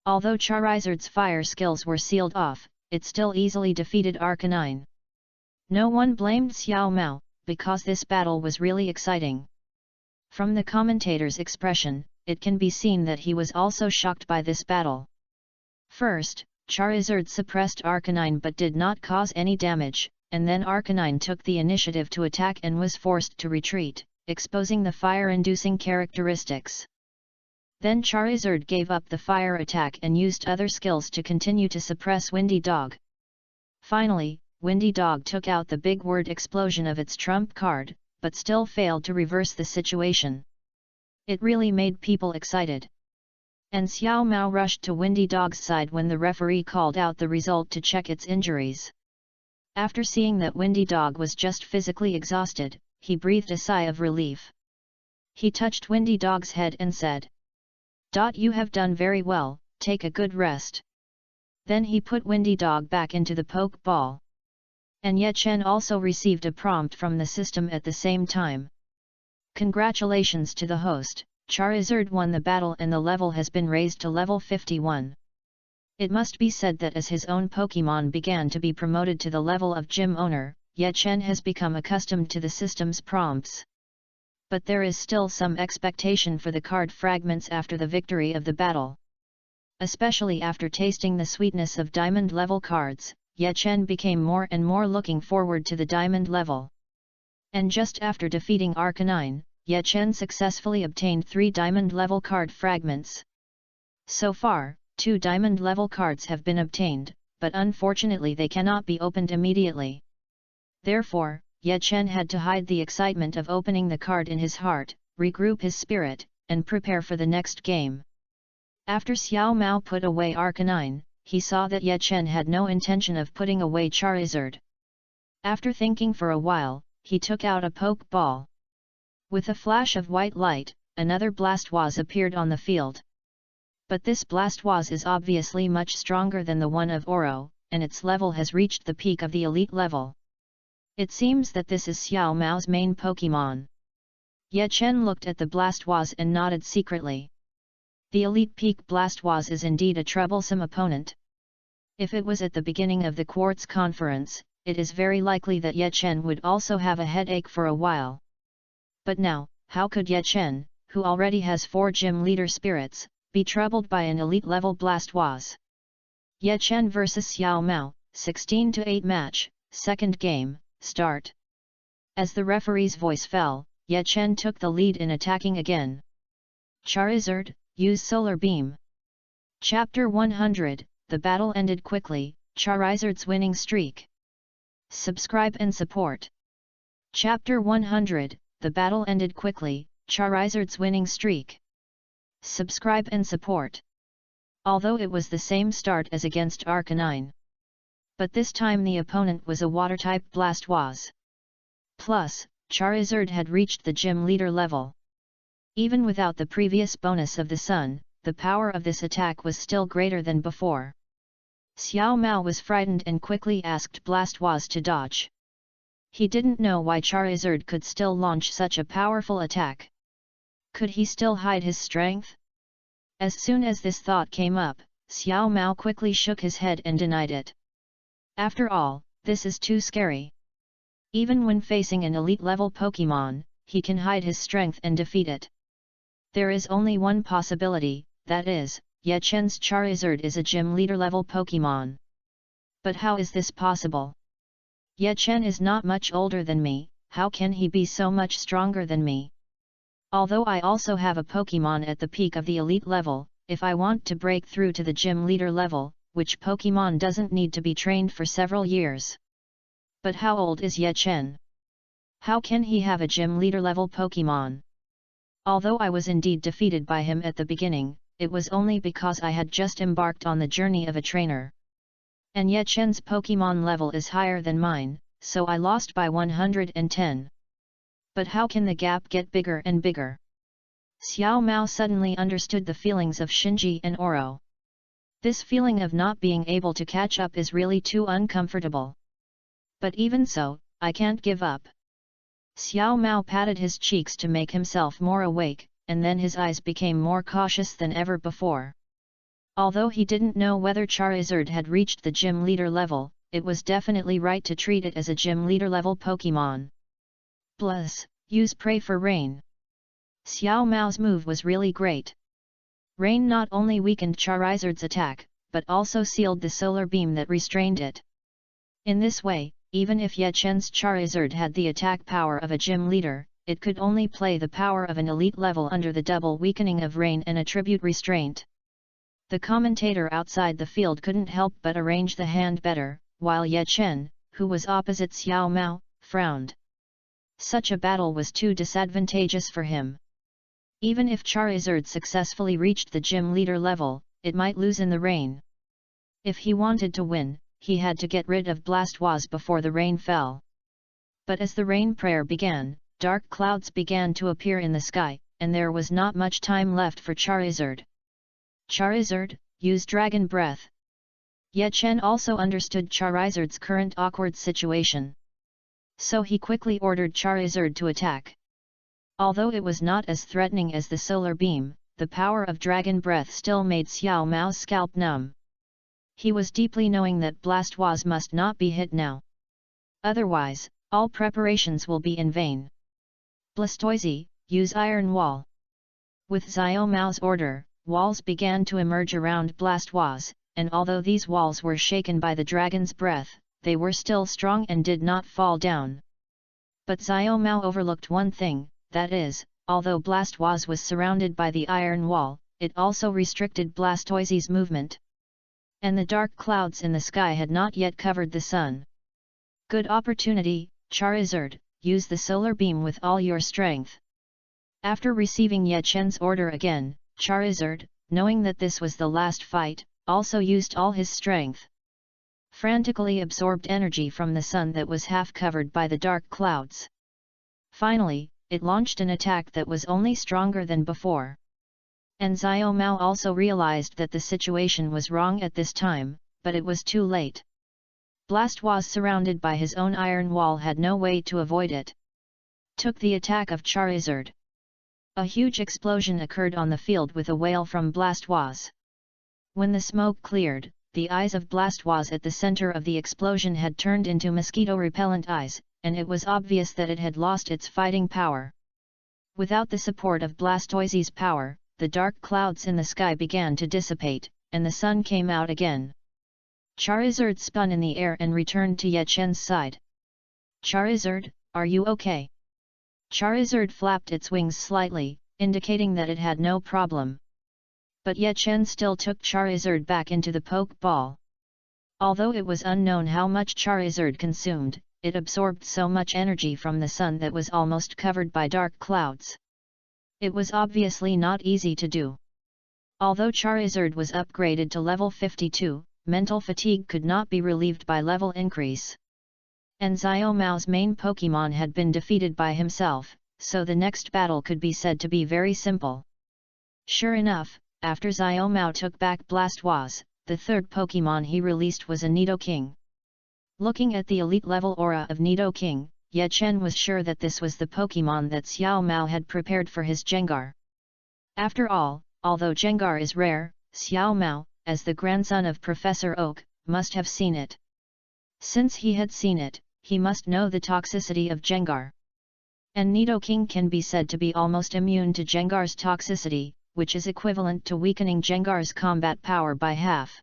Although Charizard's fire skills were sealed off, it still easily defeated Arcanine. No one blamed Xiao Mao, because this battle was really exciting. From the commentator's expression, it can be seen that he was also shocked by this battle. First, Charizard suppressed Arcanine but did not cause any damage, and then Arcanine took the initiative to attack and was forced to retreat, exposing the fire-inducing characteristics. Then Charizard gave up the fire attack and used other skills to continue to suppress Windy Dog. Finally, Windy Dog took out the big word explosion of its trump card, but still failed to reverse the situation. It really made people excited. And Xiao Mao rushed to Windy Dog's side when the referee called out the result to check its injuries. After seeing that Windy Dog was just physically exhausted, he breathed a sigh of relief. He touched Windy Dog's head and said, "You have done very well, take a good rest." Then he put Windy Dog back into the poke ball. And Ye Chen also received a prompt from the system at the same time. Congratulations to the host, Charizard won the battle and the level has been raised to level 51. It must be said that as his own Pokémon began to be promoted to the level of gym owner, Ye Chen has become accustomed to the system's prompts. But there is still some expectation for the card fragments after the victory of the battle. Especially after tasting the sweetness of diamond level cards, Ye Chen became more and more looking forward to the diamond level. And just after defeating Arcanine, Ye Chen successfully obtained 3 diamond level card fragments. So far, 2 diamond level cards have been obtained, but unfortunately they cannot be opened immediately. Therefore, Ye Chen had to hide the excitement of opening the card in his heart, regroup his spirit, and prepare for the next game. After Xiao Mao put away Arcanine, he saw that Ye Chen had no intention of putting away Charizard. After thinking for a while, he took out a poke ball. With a flash of white light, another Blastoise appeared on the field. But this Blastoise is obviously much stronger than the one of Oro, and its level has reached the peak of the elite level. It seems that this is Xiao Mao's main Pokémon. Ye Chen looked at the Blastoise and nodded secretly. The elite peak Blastoise is indeed a troublesome opponent. If it was at the beginning of the Quartz Conference, it is very likely that Ye Chen would also have a headache for a while. But now, how could Ye Chen, who already has 4 gym leader spirits, be troubled by an elite level Blastoise? Ye Chen vs Xiao Mao, 16-8 match, second game, start. As the referee's voice fell, Ye Chen took the lead in attacking again. Charizard, use Solar Beam. Chapter 100, the battle ended quickly. Charizard's winning streak. Subscribe and support. Chapter 100, The battle ended quickly, Charizard's winning streak. Subscribe and support. Although it was the same start as against Arcanine. But this time the opponent was a water-type Blastoise. Plus, Charizard had reached the gym leader level. Even without the previous bonus of the sun, the power of this attack was still greater than before. Xiao Mao was frightened and quickly asked Blastoise to dodge. He didn't know why Charizard could still launch such a powerful attack. Could he still hide his strength? As soon as this thought came up, Xiao Mao quickly shook his head and denied it. After all, this is too scary. Even when facing an elite-level Pokémon, he can hide his strength and defeat it. There is only one possibility, that is, Ye Chen's Charizard is a gym leader-level Pokémon. But how is this possible? Ye Chen is not much older than me, how can he be so much stronger than me? Although I also have a Pokémon at the peak of the elite level, if I want to break through to the gym leader level, which Pokémon doesn't need to be trained for several years. But how old is Ye Chen? How can he have a gym leader level Pokémon? Although I was indeed defeated by him at the beginning, it was only because I had just embarked on the journey of a trainer. And Ye Chen's Pokémon level is higher than mine, so I lost by 110. But how can the gap get bigger and bigger? Xiao Mao suddenly understood the feelings of Shinji and Oro. This feeling of not being able to catch up is really too uncomfortable. But even so, I can't give up. Xiao Mao patted his cheeks to make himself more awake, and then his eyes became more cautious than ever before. Although he didn't know whether Charizard had reached the gym leader level, it was definitely right to treat it as a gym leader level Pokémon. Plus, use Pray for Rain. Xiao Mao's move was really great. Rain not only weakened Charizard's attack, but also sealed the solar beam that restrained it. In this way, even if Ye Chen's Charizard had the attack power of a gym leader, it could only play the power of an elite level under the double weakening of Rain and attribute restraint. The commentator outside the field couldn't help but arrange the hand better, while Ye Chen, who was opposite Xiao Mao, frowned. Such a battle was too disadvantageous for him. Even if Charizard successfully reached the gym leader level, it might lose in the rain. If he wanted to win, he had to get rid of Blastoise before the rain fell. But as the rain prayer began, dark clouds began to appear in the sky, and there was not much time left for Charizard. Charizard, use Dragon Breath. Ye Chen also understood Charizard's current awkward situation. So he quickly ordered Charizard to attack. Although it was not as threatening as the solar beam, the power of Dragon Breath still made Xiao Mao's scalp numb. He was deeply knowing that Blastoise must not be hit now. Otherwise, all preparations will be in vain. Blastoise, use Iron Wall. With Xiao Mao's order, walls began to emerge around Blastoise, and although these walls were shaken by the dragon's breath, they were still strong and did not fall down. But Xiao Mao overlooked one thing, that is, although Blastoise was surrounded by the iron wall, it also restricted Blastoise's movement. And the dark clouds in the sky had not yet covered the sun. Good opportunity, Charizard, use the solar beam with all your strength. After receiving Ye Chen's order again, Charizard, knowing that this was the last fight, also used all his strength. Frantically absorbed energy from the sun that was half covered by the dark clouds. Finally, it launched an attack that was only stronger than before. And Xiao Mao also realized that the situation was wrong at this time, but it was too late. Blastoise surrounded by his own iron wall had no way to avoid it. Took the attack of Charizard. A huge explosion occurred on the field with a wail from Blastoise. When the smoke cleared, the eyes of Blastoise at the center of the explosion had turned into mosquito-repellent eyes, and it was obvious that it had lost its fighting power. Without the support of Blastoise's power, the dark clouds in the sky began to dissipate, and the sun came out again. Charizard spun in the air and returned to Ye Chen's side. Charizard, are you okay? Charizard flapped its wings slightly, indicating that it had no problem. But Ye Chen still took Charizard back into the poke ball. Although it was unknown how much Charizard consumed, it absorbed so much energy from the sun that was almost covered by dark clouds. It was obviously not easy to do. Although Charizard was upgraded to level 52, mental fatigue could not be relieved by level increase. And Xiaomao's main Pokémon had been defeated by himself, so the next battle could be said to be very simple. Sure enough, after Xiaomao took back Blastoise, the third Pokémon he released was a Nidoking. Looking at the elite level aura of Nidoking, Ye Chen was sure that this was the Pokémon that Xiaomao had prepared for his Gengar. After all, although Gengar is rare, Xiaomao, as the grandson of Professor Oak, must have seen it. Since he had seen it, he must know the toxicity of Gengar. And Nidoking can be said to be almost immune to Gengar's toxicity, which is equivalent to weakening Gengar's combat power by half.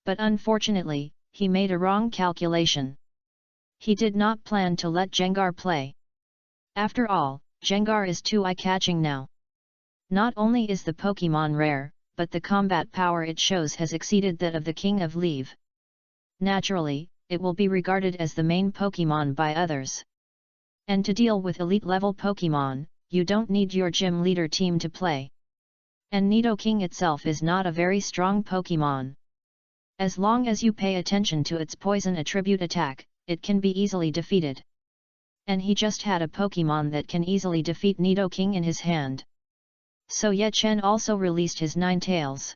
But unfortunately, he made a wrong calculation. He did not plan to let Gengar play. After all, Gengar is too eye-catching now. Not only is the Pokémon rare, but the combat power it shows has exceeded that of the King of Leave. Naturally, it will be regarded as the main Pokémon by others. And to deal with elite-level Pokémon, you don't need your gym leader team to play. And Nidoking itself is not a very strong Pokémon. As long as you pay attention to its poison attribute attack, it can be easily defeated. And he just had a Pokémon that can easily defeat Nidoking in his hand. So Ye Chen also released his Ninetales.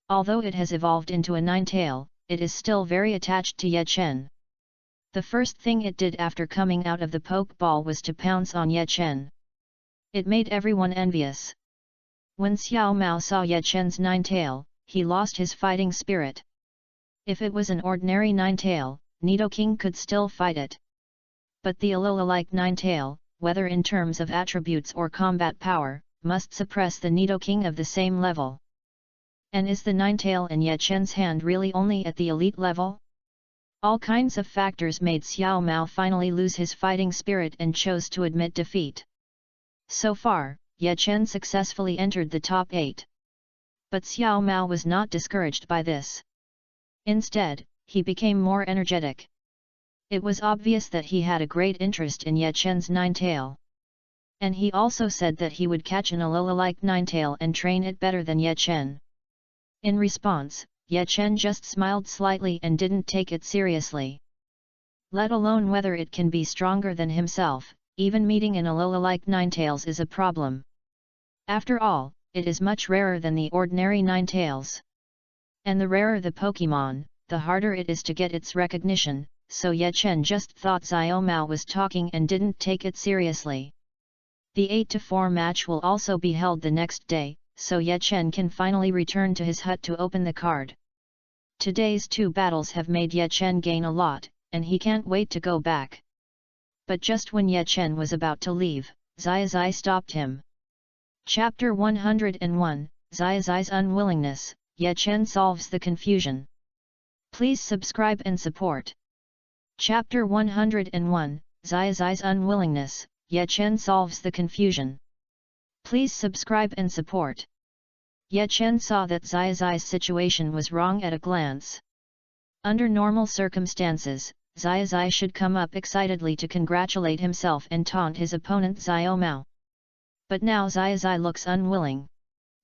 Although it has evolved into a Ninetale, it is still very attached to Ye Chen. The first thing it did after coming out of the Pokeball was to pounce on Ye Chen. It made everyone envious. When Xiaomao saw Ye Chen's Ninetale, he lost his fighting spirit. If it was an ordinary Ninetale, Nidoking could still fight it. But the Alola-like Ninetale, whether in terms of attributes or combat power, must suppress the Nidoking of the same level. And is the Ninetale in Ye Chen's hand really only at the elite level? All kinds of factors made Xiaomao finally lose his fighting spirit and chose to admit defeat. So far, Ye Chen successfully entered the top 8. But Xiaomao was not discouraged by this. Instead, he became more energetic. It was obvious that he had a great interest in Ye Chen's Ninetale. And he also said that he would catch an Alola-like Ninetale and train it better than Ye Chen. In response, Ye Chen just smiled slightly and didn't take it seriously. Let alone whether it can be stronger than himself, even meeting an Alola-like Ninetales is a problem. After all, it is much rarer than the ordinary Ninetales. And the rarer the Pokémon, the harder it is to get its recognition, so Ye Chen just thought Xiaomao was talking and didn't take it seriously. The 8-4 match will also be held the next day, so Ye Chen can finally return to his hut to open the card. Today's 2 battles have made Ye Chen gain a lot, and he can't wait to go back. But just when Ye Chen was about to leave, Xiaozai stopped him. Chapter 101, Xiaozai's Unwillingness, Ye Chen Solves the Confusion. Please subscribe and support. Chapter 101, Xiaozai's Unwillingness, Ye Chen Solves the Confusion. Please subscribe and support. Ye Chen saw that Xiaozai's situation was wrong at a glance. Under normal circumstances, Xiaozai should come up excitedly to congratulate himself and taunt his opponent Xiaomao. But now Xiaozai looks unwilling.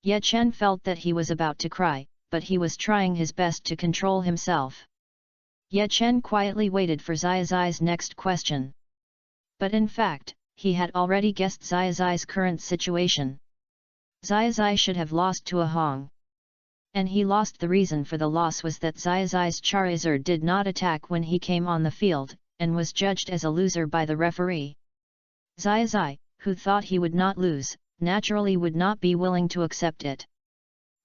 Ye Chen felt that he was about to cry, but he was trying his best to control himself. Ye Chen quietly waited for Xiaozai's next question. But in fact, he had already guessed Xiaozai's current situation. Xiaozai should have lost to a Hong. And he lost. The reason for the loss was that Xiaozai's Charizard did not attack when he came on the field, and was judged as a loser by the referee. Xiaozai, who thought he would not lose, naturally would not be willing to accept it.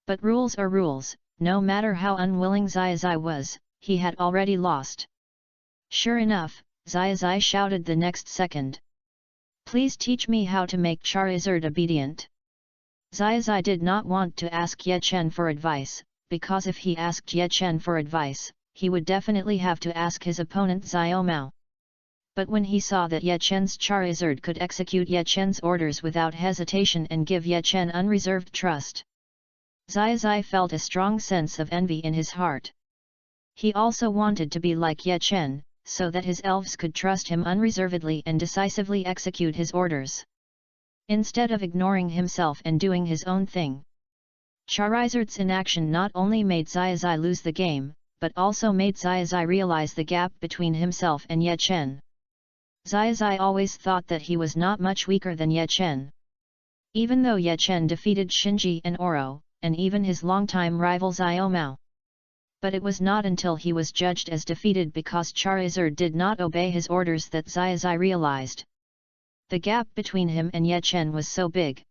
But rules are rules, no matter how unwilling Xiaozai was, he had already lost. Sure enough, Xiaozai shouted the next second. Please teach me how to make Charizard obedient. Xiaozai did not want to ask Ye Chen for advice, because if he asked Ye Chen for advice, he would definitely have to ask his opponent Xiaomao. But when he saw that Ye Chen's Charizard could execute Ye Chen's orders without hesitation and give Ye Chen unreserved trust, Xiaozai felt a strong sense of envy in his heart. He also wanted to be like Ye Chen, so that his elves could trust him unreservedly and decisively execute his orders, instead of ignoring himself and doing his own thing. Charizard's inaction not only made Xiaozai lose the game, but also made Xiaozai realize the gap between himself and Ye Chen. Xiaozai always thought that he was not much weaker than Ye Chen. Even though Ye Chen defeated Xinji and Oro, and even his longtime rival Xiao Mao. But it was not until he was judged as defeated because Charizard did not obey his orders that Xiaozai realized. The gap between him and Ye Chen was so big.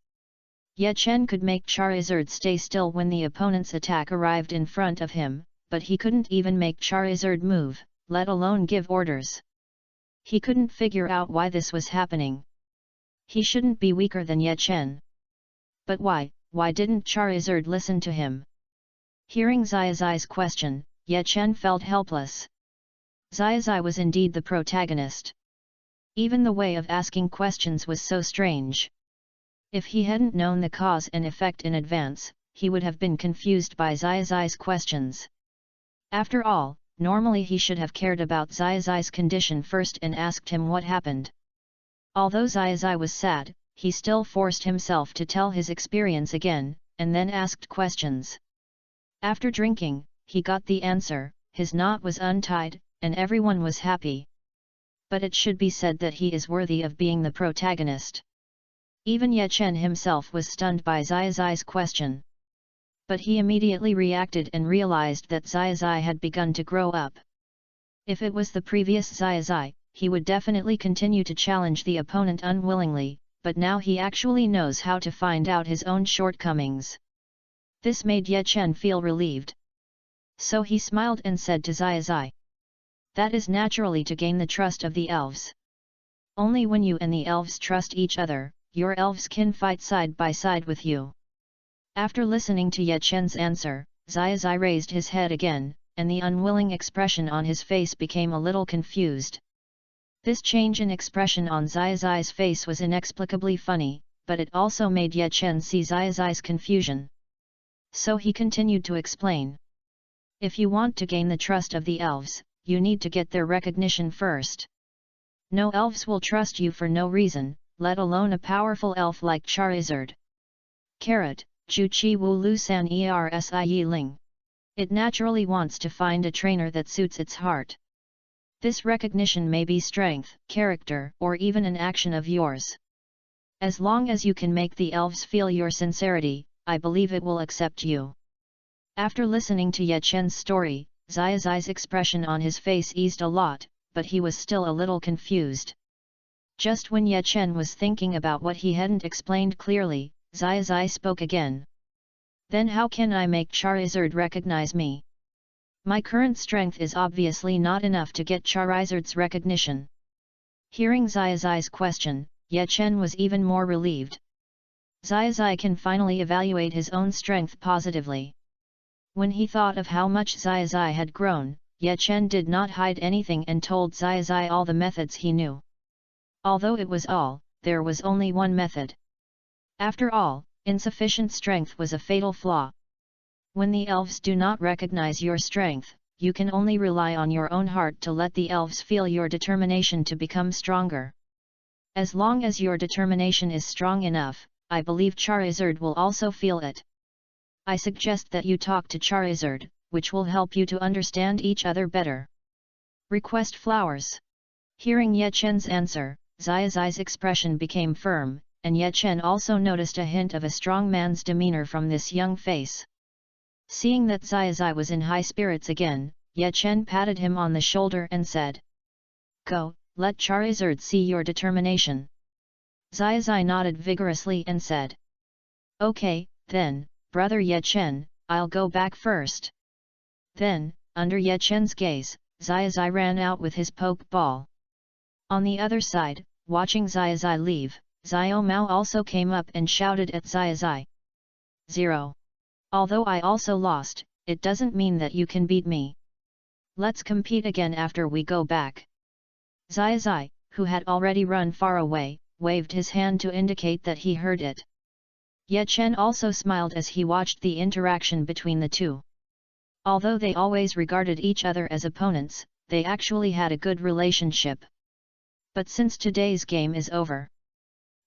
Ye Chen could make Charizard stay still when the opponent's attack arrived in front of him, but he couldn't even make Charizard move, let alone give orders. He couldn't figure out why this was happening. He shouldn't be weaker than Ye Chen. But why didn't Charizard listen to him? Hearing Xiaozai's question, Ye Chen felt helpless. Xiaozai was indeed the protagonist. Even the way of asking questions was so strange. If he hadn't known the cause and effect in advance, he would have been confused by Xiaozai's questions. After all, normally he should have cared about Xiaozai's condition first and asked him what happened. Although Xiaozai was sad, he still forced himself to tell his experience again, and then asked questions. After drinking, he got the answer, his knot was untied, and everyone was happy. But it should be said that he is worthy of being the protagonist. Even Ye Chen himself was stunned by Xiaozai's question. But he immediately reacted and realized that Xiaozai had begun to grow up. If it was the previous Xiaozai, he would definitely continue to challenge the opponent unwillingly, but now he actually knows how to find out his own shortcomings. This made Ye Chen feel relieved. So he smiled and said to Xiaozai, "That is naturally to gain the trust of the elves. Only when you and the elves trust each other, your elves can fight side by side with you." After listening to Ye Chen's answer, Xiaozai raised his head again, and the unwilling expression on his face became a little confused. This change in expression on Xiaozai's face was inexplicably funny, but it also made Ye Chen see Xiaozai's confusion. So he continued to explain. If you want to gain the trust of the elves, you need to get their recognition first. No elves will trust you for no reason, let alone a powerful elf like Charizard. Carrot, Ju Chi Wu Lu San Ersi Ling. It naturally wants to find a trainer that suits its heart. This recognition may be strength, character, or even an action of yours. As long as you can make the elves feel your sincerity, I believe it will accept you. After listening to Ye Chen's story, Xiaozai's expression on his face eased a lot, but he was still a little confused. Just when Ye Chen was thinking about what he hadn't explained clearly, Xiaozai spoke again. Then how can I make Charizard recognize me? My current strength is obviously not enough to get Charizard's recognition. Hearing Xiaozai's question, Ye Chen was even more relieved. Xiaozai can finally evaluate his own strength positively. When he thought of how much Xiaozai had grown, Ye Chen did not hide anything and told Xiaozai all the methods he knew. Although it was all, there was only one method. After all, insufficient strength was a fatal flaw. When the elves do not recognize your strength, you can only rely on your own heart to let the elves feel your determination to become stronger. As long as your determination is strong enough, I believe Charizard will also feel it. I suggest that you talk to Charizard, which will help you to understand each other better. Request flowers. Hearing Ye Chen's answer, Xiaozai's expression became firm, and Ye Chen also noticed a hint of a strong man's demeanor from this young face. Seeing that Xiaozai was in high spirits again, Ye Chen patted him on the shoulder and said, "Go, let Charizard see your determination." Xiaozai nodded vigorously and said, "Okay, then, brother Ye Chen, I'll go back first." Then, under Ye Chen's gaze, Xiaozai ran out with his poke ball. On the other side, watching Xiaozai leave, Xiao Mao also came up and shouted at Xiaozai. 0. Although I also lost, it doesn't mean that you can beat me. Let's compete again after we go back. Xiaozai, who had already run far away, waved his hand to indicate that he heard it. Ye Chen also smiled as he watched the interaction between the two. Although they always regarded each other as opponents, they actually had a good relationship. But since today's game is over,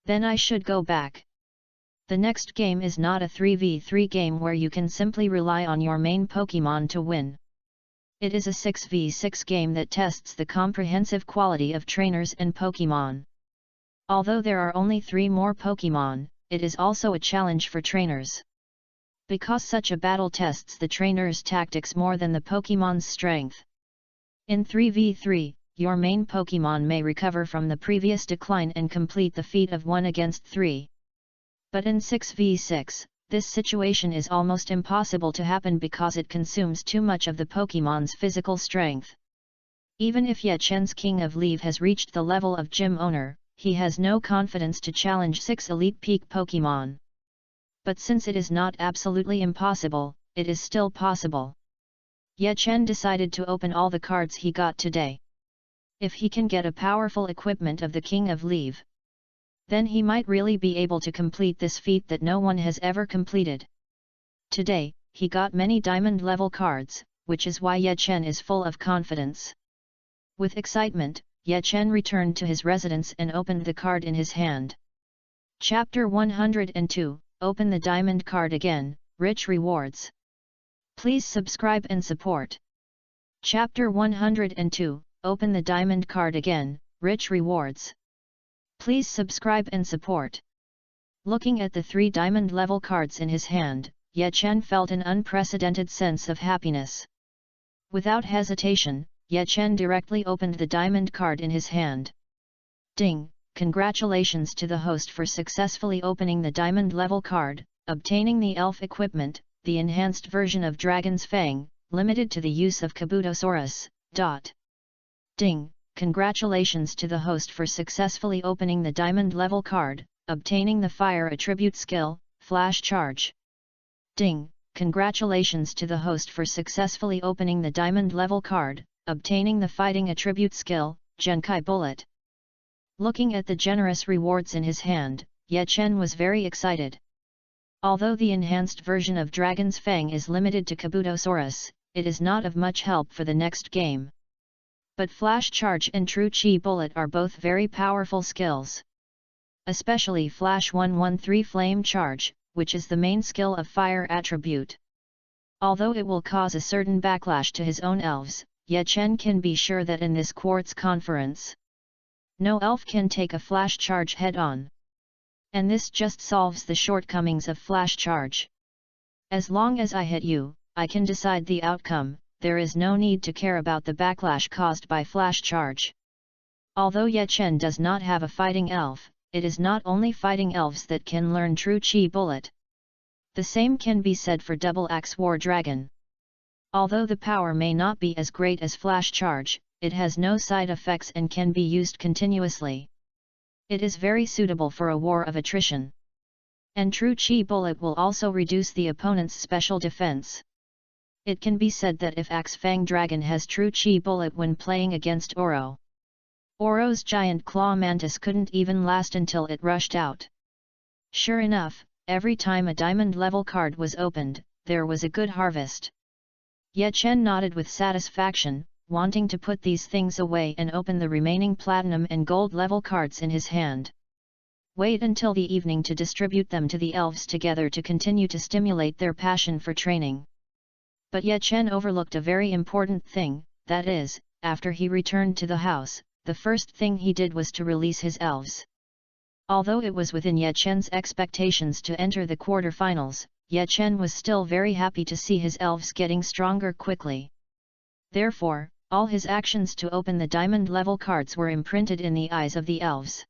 then I should go back. The next game is not a 3v3 game where you can simply rely on your main Pokémon to win. It is a 6v6 game that tests the comprehensive quality of trainers and Pokémon. Although there are only 3 more Pokémon, it is also a challenge for trainers. Because such a battle tests the trainer's tactics more than the Pokémon's strength. In 3v3, your main Pokémon may recover from the previous decline and complete the feat of 1 against 3. But in 6v6, this situation is almost impossible to happen because it consumes too much of the Pokémon's physical strength. Even if Ye Chen's King of Leave has reached the level of gym owner, he has no confidence to challenge 6 elite peak Pokémon. But since it is not absolutely impossible, it is still possible. Ye Chen decided to open all the cards he got today. If he can get a powerful equipment of the King of Leave, then he might really be able to complete this feat that no one has ever completed. Today, he got many diamond level cards, which is why Ye Chen is full of confidence. With excitement, Ye Chen returned to his residence and opened the card in his hand. Chapter 102, Open the Diamond Card Again, Rich Rewards. Please subscribe and support. Chapter 102, Open the Diamond Card Again, Rich Rewards. Please subscribe and support. Looking at the 3 diamond level cards in his hand, Ye Chen felt an unprecedented sense of happiness. Without hesitation, Ye Chen directly opened the diamond card in his hand. Ding! Congratulations to the host for successfully opening the diamond level card, obtaining the elf equipment, the enhanced version of Dragon's Fang, limited to the use of Kabutosaurus. Ding! Congratulations to the host for successfully opening the diamond level card, obtaining the fire attribute skill, Flash Charge. Ding! Congratulations to the host for successfully opening the diamond level card, obtaining the fighting attribute skill, Genkai Bullet. Looking at the generous rewards in his hand, Ye Chen was very excited. Although the enhanced version of Dragon's Fang is limited to Kabutosaurus, it is not of much help for the next game. But Flash Charge and True Chi Bullet are both very powerful skills. Especially Flash 113 Flame Charge, which is the main skill of Fire attribute. Although it will cause a certain backlash to his own elves, Ye Chen can be sure that in this quartz conference, no elf can take a Flash Charge head-on. And this just solves the shortcomings of Flash Charge. As long as I hit you, I can decide the outcome, there is no need to care about the backlash caused by Flash Charge. Although Ye Chen does not have a fighting elf, it is not only fighting elves that can learn True Chi Bullet. The same can be said for Double Axe War Dragon. Although the power may not be as great as Flash Charge, it has no side effects and can be used continuously. It is very suitable for a war of attrition. And True Chi Bullet will also reduce the opponent's special defense. It can be said that if Axe Fang Dragon has True Chi Bullet when playing against Oro, Oro's giant claw mantis couldn't even last until it rushed out. Sure enough, every time a diamond level card was opened, there was a good harvest. Ye Chen nodded with satisfaction, wanting to put these things away and open the remaining platinum and gold level cards in his hand. Wait until the evening to distribute them to the elves together to continue to stimulate their passion for training. But Ye Chen overlooked a very important thing, that is, after he returned to the house, the first thing he did was to release his elves. Although it was within Ye Chen's expectations to enter the quarterfinals, Ye Chen was still very happy to see his elves getting stronger quickly. Therefore, all his actions to open the diamond level cards were imprinted in the eyes of the elves.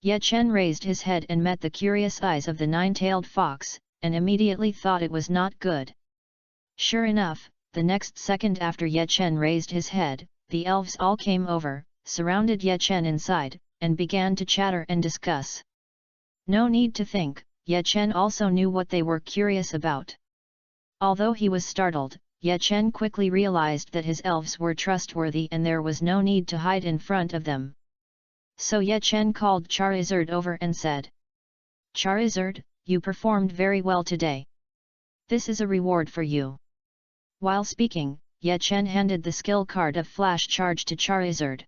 Ye Chen raised his head and met the curious eyes of the nine-tailed fox, and immediately thought it was not good. Sure enough, the next second after Ye Chen raised his head, the elves all came over, surrounded Ye Chen inside, and began to chatter and discuss. No need to think, Ye Chen also knew what they were curious about. Although he was startled, Ye Chen quickly realized that his elves were trustworthy and there was no need to hide in front of them. So Ye Chen called Charizard over and said, "Charizard, you performed very well today. This is a reward for you. While speaking, Ye Chen handed the skill card of Flash Charge to Charizard.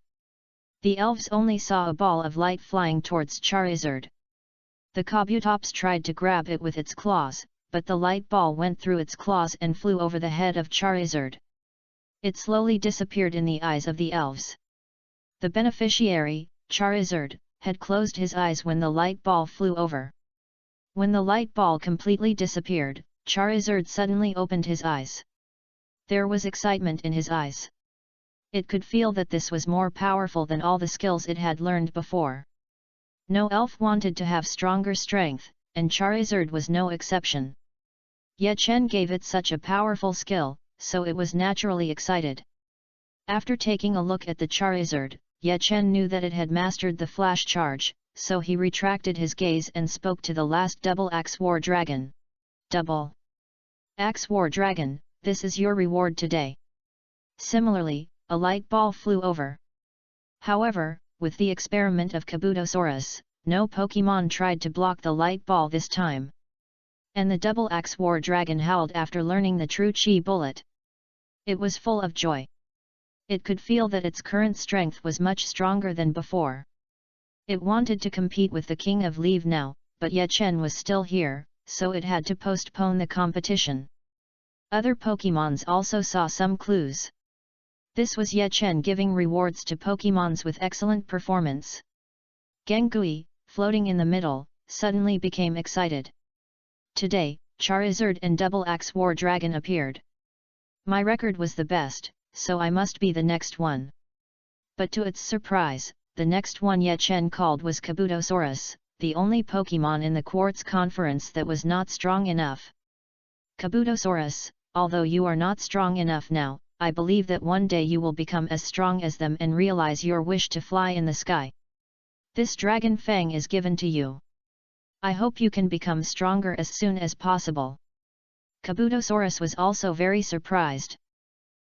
The elves only saw a ball of light flying towards Charizard. The Kabutops tried to grab it with its claws, but the light ball went through its claws and flew over the head of Charizard. It slowly disappeared in the eyes of the elves. The beneficiary, Charizard, had closed his eyes when the light ball flew over. When the light ball completely disappeared, Charizard suddenly opened his eyes. There was excitement in his eyes. It could feel that this was more powerful than all the skills it had learned before. No elf wanted to have stronger strength, and Charizard was no exception. Ye Chen gave it such a powerful skill, so it was naturally excited. After taking a look at the Charizard, Ye Chen knew that it had mastered the Flash Charge, so he retracted his gaze and spoke to the last Double Axe War Dragon. Double Axe War Dragon, this is your reward today. Similarly, a light ball flew over. However, with the experiment of Kabutosaurus, no Pokémon tried to block the light ball this time. And the Double Axe War Dragon howled after learning the true Chi bullet. It was full of joy. It could feel that its current strength was much stronger than before. It wanted to compete with the King of Leave now, but Ye Chen was still here, so it had to postpone the competition. Other Pokémons also saw some clues. This was Ye Chen giving rewards to Pokémons with excellent performance. Gengui, floating in the middle, suddenly became excited. Today, Charizard and Double Axe War Dragon appeared. My record was the best, so I must be the next one. But to its surprise, the next one Ye Chen called was Kabutosaurus, the only Pokémon in the Quartz Conference that was not strong enough. Kabutosaurus, although you are not strong enough now, I believe that one day you will become as strong as them and realize your wish to fly in the sky. This Dragon Fang is given to you. I hope you can become stronger as soon as possible. Kabutosaurus was also very surprised.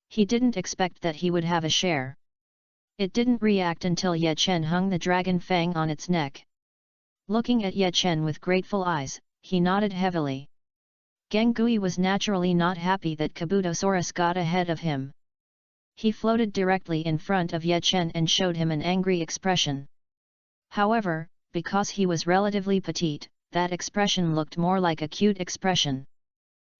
He didn't expect that he would have a share. It didn't react until Ye Chen hung the Dragon Fang on its neck. Looking at Ye Chen with grateful eyes, he nodded heavily. Gengui was naturally not happy that Kabutosaurus got ahead of him. He floated directly in front of Ye Chen and showed him an angry expression. However, because he was relatively petite, that expression looked more like a cute expression.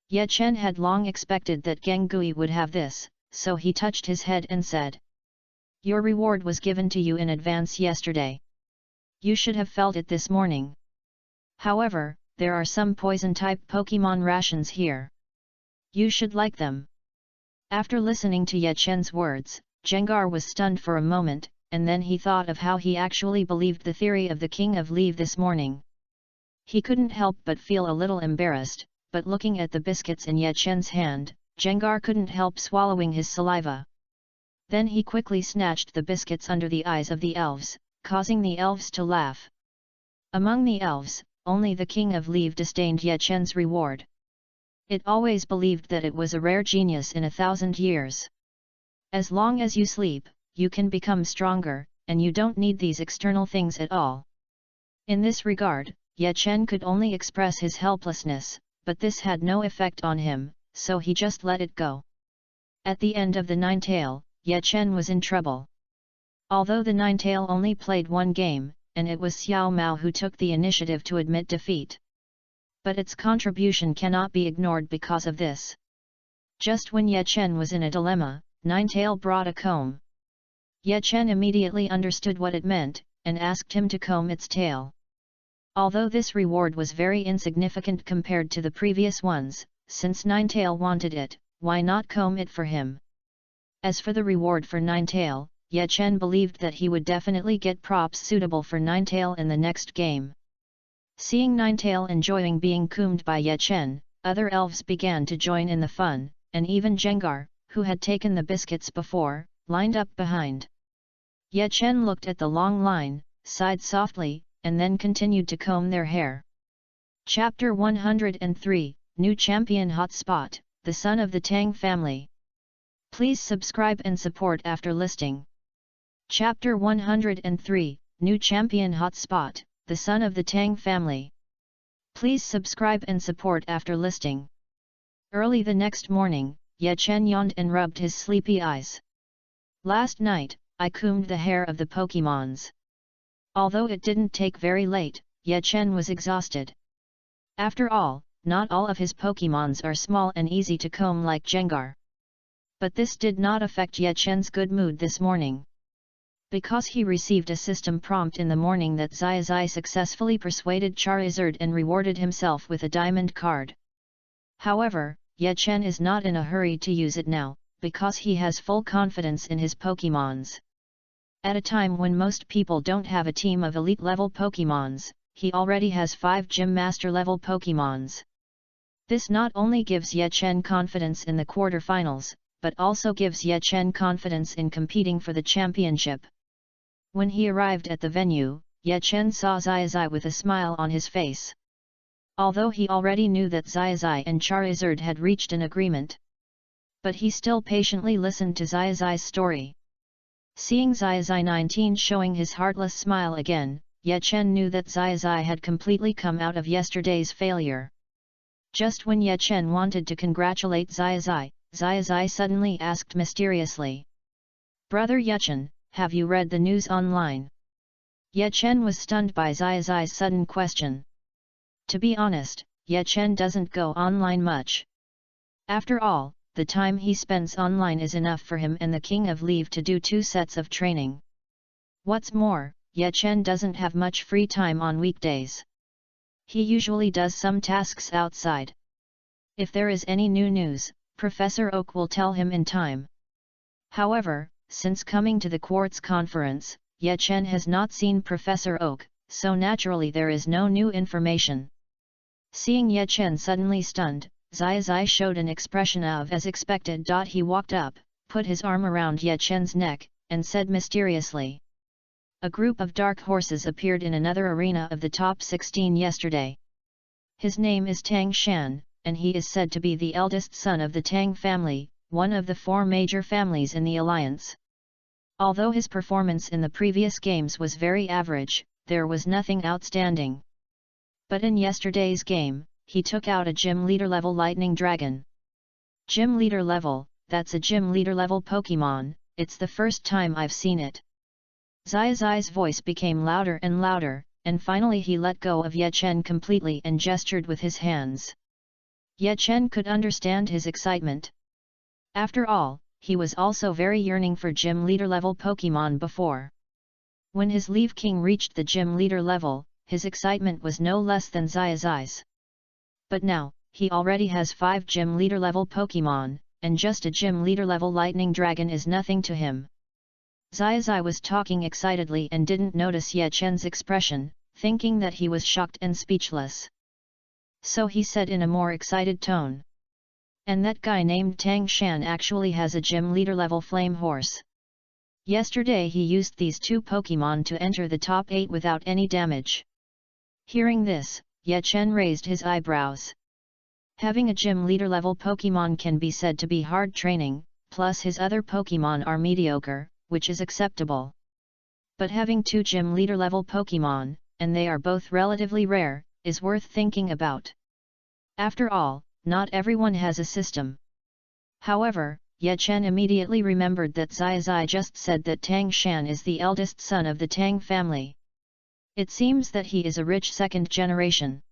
Ye Chen had long expected that Gengui would have this, so he touched his head and said, "Your reward was given to you in advance yesterday. You should have felt it this morning. However, there are some poison-type Pokémon rations here. You should like them." After listening to Ye Chen's words, Gengar was stunned for a moment, and then he thought of how he actually believed the theory of the King of Leave this morning. He couldn't help but feel a little embarrassed, but looking at the biscuits in Ye Chen's hand, Gengar couldn't help swallowing his saliva. Then he quickly snatched the biscuits under the eyes of the elves, causing the elves to laugh. Among the elves, only the King of Leave disdained Ye Chen's reward. It always believed that it was a rare genius in 1,000 years. As long as you sleep, you can become stronger, and you don't need these external things at all. In this regard, Ye Chen could only express his helplessness, but this had no effect on him, so he just let it go. At the end of the Ninetale, Ye Chen was in trouble. Although the Ninetale only played one game, and it was Xiao Mao who took the initiative to admit defeat. But its contribution cannot be ignored because of this. Just when Ye Chen was in a dilemma, Ninetale brought a comb. Ye Chen immediately understood what it meant, and asked him to comb its tail. Although this reward was very insignificant compared to the previous ones, since Ninetale wanted it, why not comb it for him? As for the reward for Ninetale, Ye Chen believed that he would definitely get props suitable for Ninetale in the next game. Seeing Ninetale enjoying being combed by Ye Chen, other elves began to join in the fun, and even Gengar, who had taken the biscuits before, lined up behind. Ye Chen looked at the long line, sighed softly, and then continued to comb their hair. Chapter 103, New Champion Hotspot, the son of the Tang family. Please subscribe and support after listing. Chapter 103, New Champion Hotspot, the son of the Tang family. Please subscribe and support after listing. Early the next morning, Ye Chen yawned and rubbed his sleepy eyes. Last night, I combed the hair of the Pokémons. Although it didn't take very late, Ye Chen was exhausted. After all, not all of his Pokémons are small and easy to comb like Gengar. But this did not affect Ye Chen's good mood this morning. Because he received a system prompt in the morning that Zai successfully persuaded Charizard and rewarded himself with a diamond card. However, Ye Chen is not in a hurry to use it now, because he has full confidence in his Pokémons. At a time when most people don't have a team of elite-level Pokémons, he already has 5 Gym Master-level Pokémons. This not only gives Ye Chen confidence in the quarterfinals, but also gives Ye Chen confidence in competing for the championship. When he arrived at the venue, Ye Chen saw Zai with a smile on his face. Although he already knew that Zai and Charizard had reached an agreement. But he still patiently listened to Zai's story. Seeing Zai 19 showing his heartless smile again, Ye Chen knew that Zai had completely come out of yesterday's failure. Just when Ye Chen wanted to congratulate Zai suddenly asked mysteriously. "Brother Ye Chen, have you read the news online?" Ye Chen was stunned by Zai's sudden question. To be honest, Ye Chen doesn't go online much. After all, the time he spends online is enough for him and the King of Leave to do 2 sets of training. What's more, Ye Chen doesn't have much free time on weekdays. He usually does some tasks outside. If there is any new news, Professor Oak will tell him in time. However, since coming to the Quartz conference, Ye Chen has not seen Professor Oak, so naturally there is no new information. Seeing Ye Chen suddenly stunned, Zai showed an expression of as expected. He walked up, put his arm around Ye Chen's neck, and said mysteriously. A group of dark horses appeared in another arena of the top 16 yesterday. His name is Tang Shan, and he is said to be the eldest son of the Tang family, one of the 4 major families in the alliance. Although his performance in the previous games was very average, there was nothing outstanding. But in yesterday's game, he took out a Gym Leader level Lightning Dragon. Gym Leader level, that's a Gym Leader level Pokémon, it's the first time I've seen it. Zai's voice became louder and louder, and finally he let go of Ye Chen completely and gestured with his hands. Ye Chen could understand his excitement. After all, he was also very yearning for Gym Leader level Pokémon before. When his Leaf King reached the Gym Leader level, his excitement was no less than Zai's. But now, he already has 5 Gym Leader level Pokémon, and just a Gym Leader level Lightning Dragon is nothing to him. Zai was talking excitedly and didn't notice Ye Chen's expression, thinking that he was shocked and speechless. So he said in a more excited tone. "And that guy named Tang Shan actually has a Gym Leader level Flame Horse. Yesterday he used these 2 Pokémon to enter the top 8 without any damage." Hearing this, Ye Chen raised his eyebrows. Having a Gym Leader level Pokémon can be said to be hard training, plus his other Pokémon are mediocre, which is acceptable. But having 2 Gym Leader level Pokémon, and they are both relatively rare, is worth thinking about. After all, not everyone has a system. However, Ye Chen immediately remembered that Zai just said that Tang Shan is the eldest son of the Tang family. It seems that he is a rich second generation.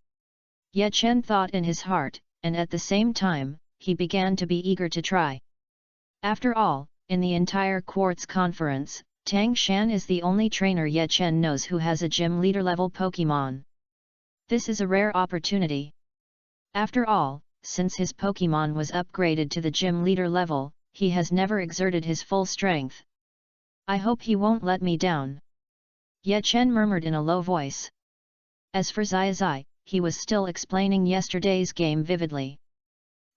Ye Chen thought in his heart, and at the same time, he began to be eager to try. After all, in the entire Quartz conference, Tang Shan is the only trainer Ye Chen knows who has a Gym Leader level Pokémon. This is a rare opportunity. After all, since his Pokémon was upgraded to the Gym Leader level, he has never exerted his full strength. I hope he won't let me down. Ye Chen murmured in a low voice. As for Zai, he was still explaining yesterday's game vividly.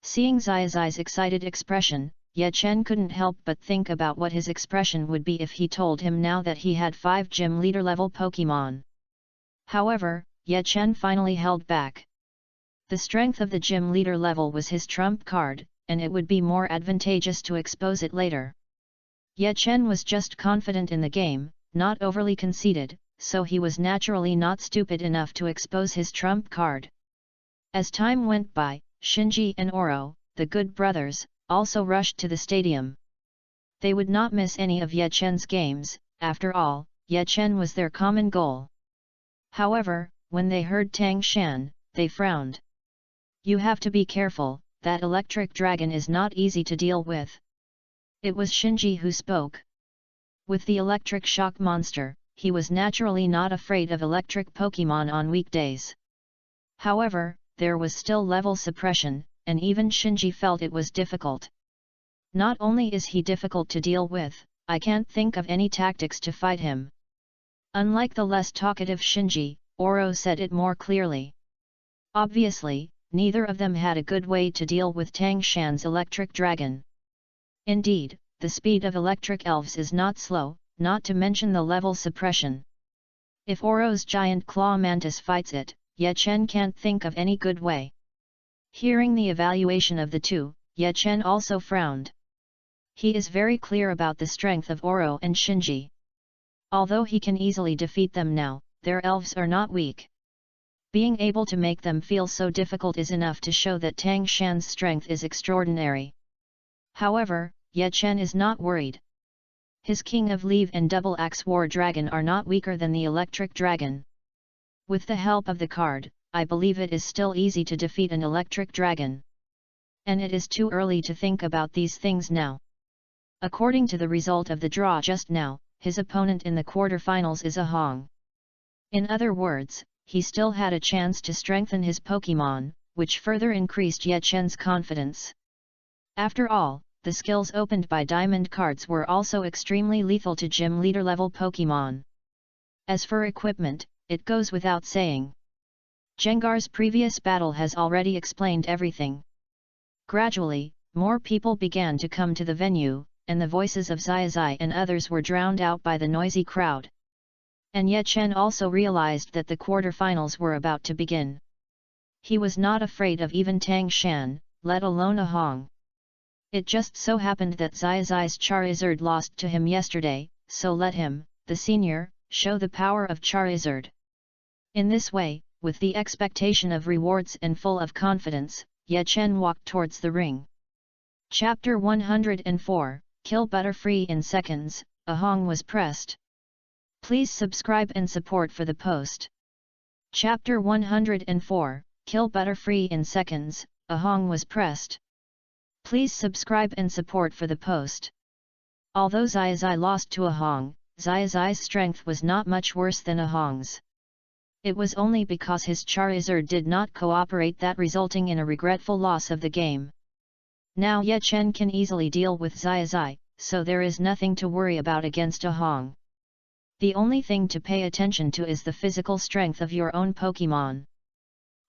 Seeing Zai's excited expression, Ye Chen couldn't help but think about what his expression would be if he told him now that he had 5 Gym Leader level Pokémon. However, Ye Chen finally held back. The strength of the Gym Leader level was his trump card, and it would be more advantageous to expose it later. Ye Chen was just confident in the game, not overly conceited, so he was naturally not stupid enough to expose his trump card. As time went by, Shinji and Oro, the good brothers, also rushed to the stadium. They would not miss any of Ye Chen's games, after all, Ye Chen was their common goal. However, when they heard Tang Shan, they frowned. You have to be careful, that electric dragon is not easy to deal with. It was Shinji who spoke. With the electric shock monster, he was naturally not afraid of electric Pokemon on weekdays. However, there was still level suppression, and even Shinji felt it was difficult. Not only is he difficult to deal with, I can't think of any tactics to fight him. Unlike the less talkative Shinji, Oro said it more clearly. Obviously, neither of them had a good way to deal with Tang Shan's electric dragon. Indeed, the speed of electric elves is not slow, not to mention the level suppression. If Oro's giant claw mantis fights it, Ye Chen can't think of any good way. Hearing the evaluation of the two, Ye Chen also frowned. He is very clear about the strength of Oro and Shinji. Although he can easily defeat them now, their elves are not weak. Being able to make them feel so difficult is enough to show that Tang Shan's strength is extraordinary. However, Ye Chen is not worried. His King of Leave and Double Axe War Dragon are not weaker than the Electric Dragon. With the help of the card, I believe it is still easy to defeat an Electric Dragon. And it is too early to think about these things now. According to the result of the draw just now, his opponent in the quarterfinals is a Hong. In other words, he still had a chance to strengthen his Pokemon, which further increased Ye Chen's confidence. After all, the skills opened by Diamond cards were also extremely lethal to Gym Leader level Pokemon. As for equipment, it goes without saying. Jengar's previous battle has already explained everything. Gradually, more people began to come to the venue, and the voices of Xiaozai and others were drowned out by the noisy crowd. And Ye Chen also realized that the quarterfinals were about to begin. He was not afraid of even Tang Shan, let alone a Hong. It just so happened that Xiaozai's Charizard lost to him yesterday, so let him, the senior, show the power of Charizard. In this way, with the expectation of rewards and full of confidence, Ye Chen walked towards the ring. Chapter 104, Kill Butterfree in Seconds, a Hong was pressed. Please subscribe and support for the post. Chapter 104, Kill Butterfree in Seconds, a Hong was pressed. Please subscribe and support for the post. Although Xiaozai lost to a Hong, Xiaozai's strength was not much worse than a Hong's. It was only because his Charizard did not cooperate that resulting in a regretful loss of the game. Now Ye Chen can easily deal with Xiaozai, so there is nothing to worry about against a Hong. The only thing to pay attention to is the physical strength of your own Pokemon.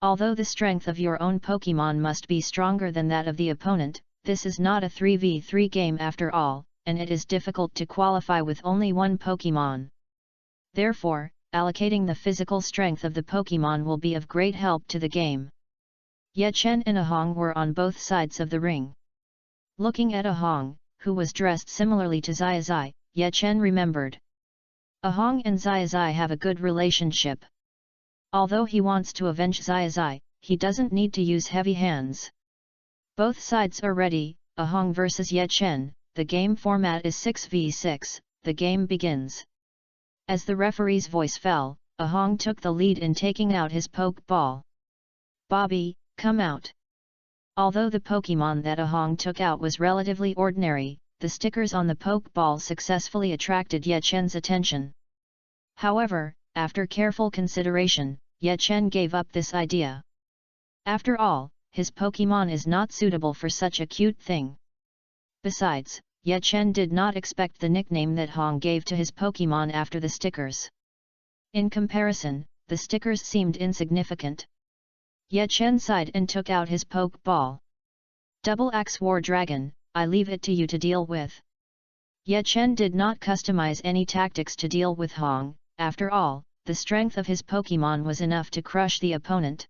Although the strength of your own Pokemon must be stronger than that of the opponent, this is not a 3v3 game after all, and it is difficult to qualify with only one Pokemon. Therefore, allocating the physical strength of the Pokemon will be of great help to the game. Ye Chen and a Hong were on both sides of the ring. Looking at a Hong, who was dressed similarly to Xiaozai, Ye Chen remembered. A Hong and Xiaozai have a good relationship. Although he wants to avenge Xiaozai, he doesn't need to use heavy hands. Both sides are ready, a Hong vs Ye Chen, the game format is 6v6, the game begins. As the referee's voice fell, a Hong took the lead in taking out his Pokeball. Bobby, come out. Although the Pokemon that a Hong took out was relatively ordinary, the stickers on the Pokeball successfully attracted Ye Chen's attention. However, after careful consideration, Ye Chen gave up this idea. After all, his Pokemon is not suitable for such a cute thing. Besides, Ye Chen did not expect the nickname that Hong gave to his Pokemon after the stickers. In comparison, the stickers seemed insignificant. Ye Chen sighed and took out his Pokeball. Double Axe War Dragon, I leave it to you to deal with. Ye Chen did not customize any tactics to deal with Hong, after all, the strength of his Pokemon was enough to crush the opponent.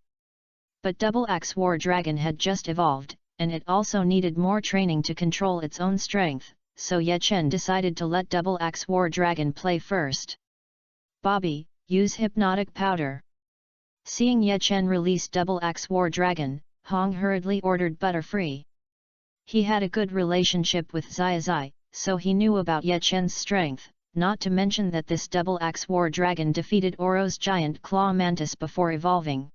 But Double Axe War Dragon had just evolved, and it also needed more training to control its own strength, so Ye Chen decided to let Double Axe War Dragon play first. Bobby, use Hypnotic Powder. Seeing Ye Chen release Double Axe War Dragon, Hong hurriedly ordered Butterfree. He had a good relationship with Xiaozai, so he knew about Ye Chen's strength, not to mention that this double-axe war dragon defeated Oro's giant claw mantis before evolving.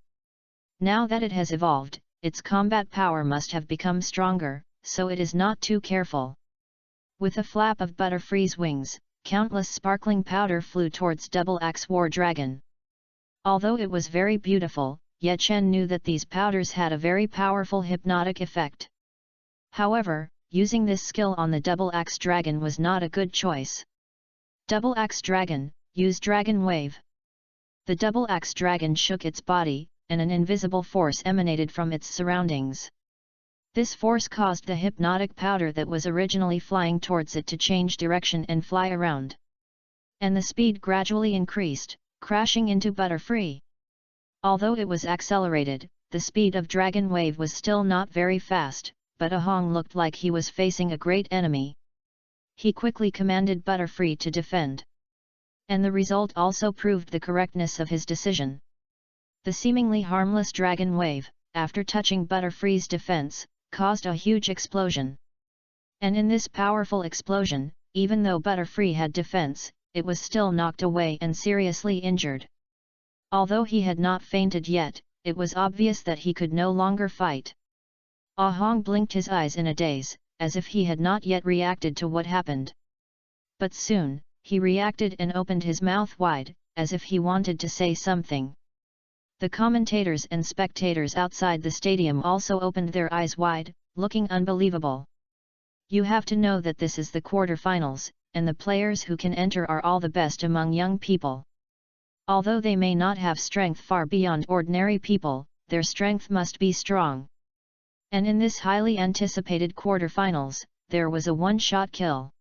Now that it has evolved, its combat power must have become stronger, so it is not too careful. With a flap of Butterfree's wings, countless sparkling powder flew towards double-axe war dragon. Although it was very beautiful, Ye Chen knew that these powders had a very powerful hypnotic effect. However, using this skill on the double-axe dragon was not a good choice. Double-axe dragon, use dragon wave. The double-axe dragon shook its body, and an invisible force emanated from its surroundings. This force caused the hypnotic powder that was originally flying towards it to change direction and fly around. And the speed gradually increased, crashing into Butterfree. Although it was accelerated, the speed of Dragon Wave was still not very fast, but Ahong looked like he was facing a great enemy. He quickly commanded Butterfree to defend. And the result also proved the correctness of his decision. The seemingly harmless Dragon Wave, after touching Butterfree's defense, caused a huge explosion. And in this powerful explosion, even though Butterfree had defense, it was still knocked away and seriously injured. Although he had not fainted yet, it was obvious that he could no longer fight. Ahong blinked his eyes in a daze, as if he had not yet reacted to what happened. But soon, he reacted and opened his mouth wide, as if he wanted to say something. The commentators and spectators outside the stadium also opened their eyes wide, looking unbelievable. You have to know that this is the quarterfinals, and the players who can enter are all the best among young people. Although they may not have strength far beyond ordinary people, their strength must be strong. And in this highly anticipated quarterfinals, there was a one-shot kill.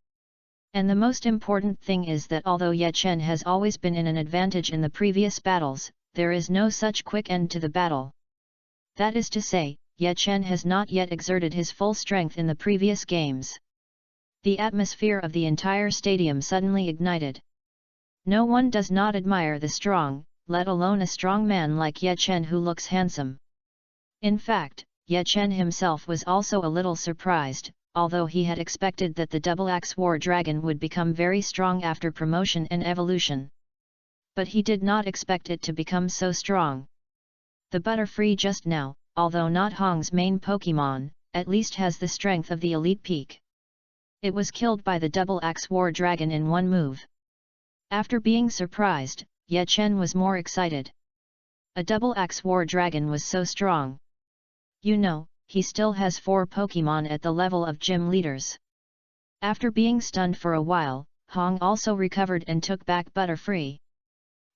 And the most important thing is that although Ye Chen has always been in an advantage in the previous battles, there is no such quick end to the battle. That is to say, Ye Chen has not yet exerted his full strength in the previous games. The atmosphere of the entire stadium suddenly ignited. No one does not admire the strong, let alone a strong man like Ye Chen who looks handsome. In fact, Ye Chen himself was also a little surprised, although he had expected that the double-axe war dragon would become very strong after promotion and evolution. But he did not expect it to become so strong. The Butterfree just now, although not Hong's main Pokémon, at least has the strength of the elite peak. It was killed by the double-axe war dragon in one move. After being surprised, Ye Chen was more excited. A double-axe war dragon was so strong. You know, he still has 4 Pokémon at the level of gym leaders. After being stunned for a while, Hong also recovered and took back Butterfree.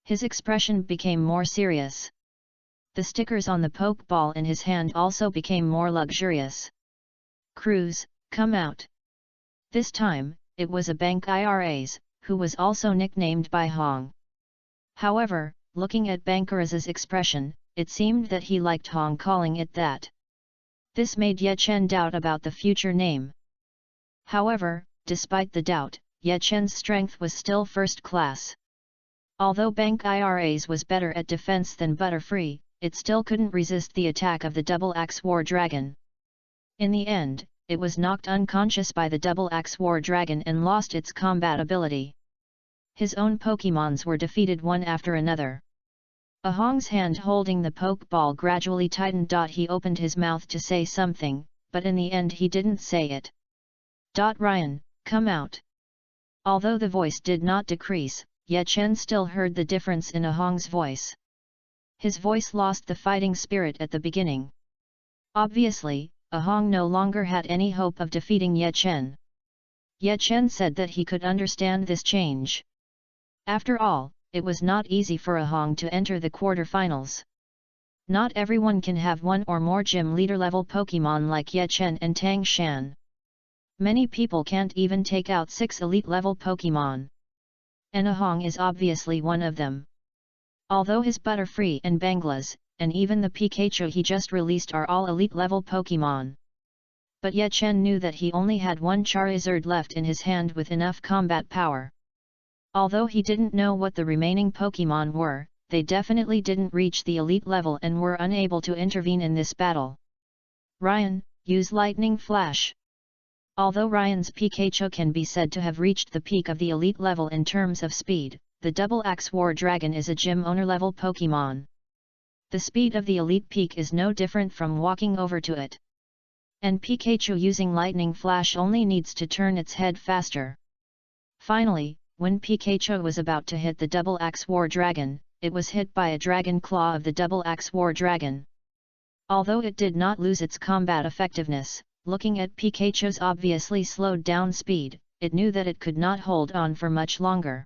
His expression became more serious. The stickers on the Pokeball in his hand also became more luxurious. Cruz, come out. This time, it was a Bank Iras, who was also nicknamed by Hong. However, looking at Bankeraz's expression, it seemed that he liked Hong calling it that. This made Ye Chen doubt about the future name. However, despite the doubt, Ye Chen's strength was still first class. Although Bank Iras was better at defense than Butterfree, it still couldn't resist the attack of the double-axe war dragon. In the end, it was knocked unconscious by the double-axe war dragon and lost its combat ability. His own Pokémons were defeated one after another. Ahong's hand holding the Pokeball gradually tightened. He opened his mouth to say something, but in the end he didn't say it. Ryan, come out. Although the voice did not decrease, Ye Chen still heard the difference in Ahong's voice. His voice lost the fighting spirit at the beginning. Obviously, Ahong no longer had any hope of defeating Ye Chen. Ye Chen said that he could understand this change. After all, it was not easy for Ahong to enter the quarterfinals. Not everyone can have one or more gym leader level Pokémon like Ye Chen and Tang Shan. Many people can't even take out 6 elite level Pokémon. And Ahong is obviously one of them. Although his Butterfree and Banglas, and even the Pikachu he just released are all elite level Pokémon. But Ye Chen knew that he only had one Charizard left in his hand with enough combat power. Although he didn't know what the remaining Pokémon were, they definitely didn't reach the elite level and were unable to intervene in this battle. Ryan, use Lightning Flash. Although Ryan's Pikachu can be said to have reached the peak of the elite level in terms of speed, the Double Axe War Dragon is a gym owner level Pokemon. The speed of the elite peak is no different from walking over to it. And Pikachu using Lightning Flash only needs to turn its head faster. Finally, when Pikachu was about to hit the Double Axe War Dragon, it was hit by a Dragon Claw of the Double Axe War Dragon. Although it did not lose its combat effectiveness, looking at Pikachu's obviously slowed down speed, it knew that it could not hold on for much longer.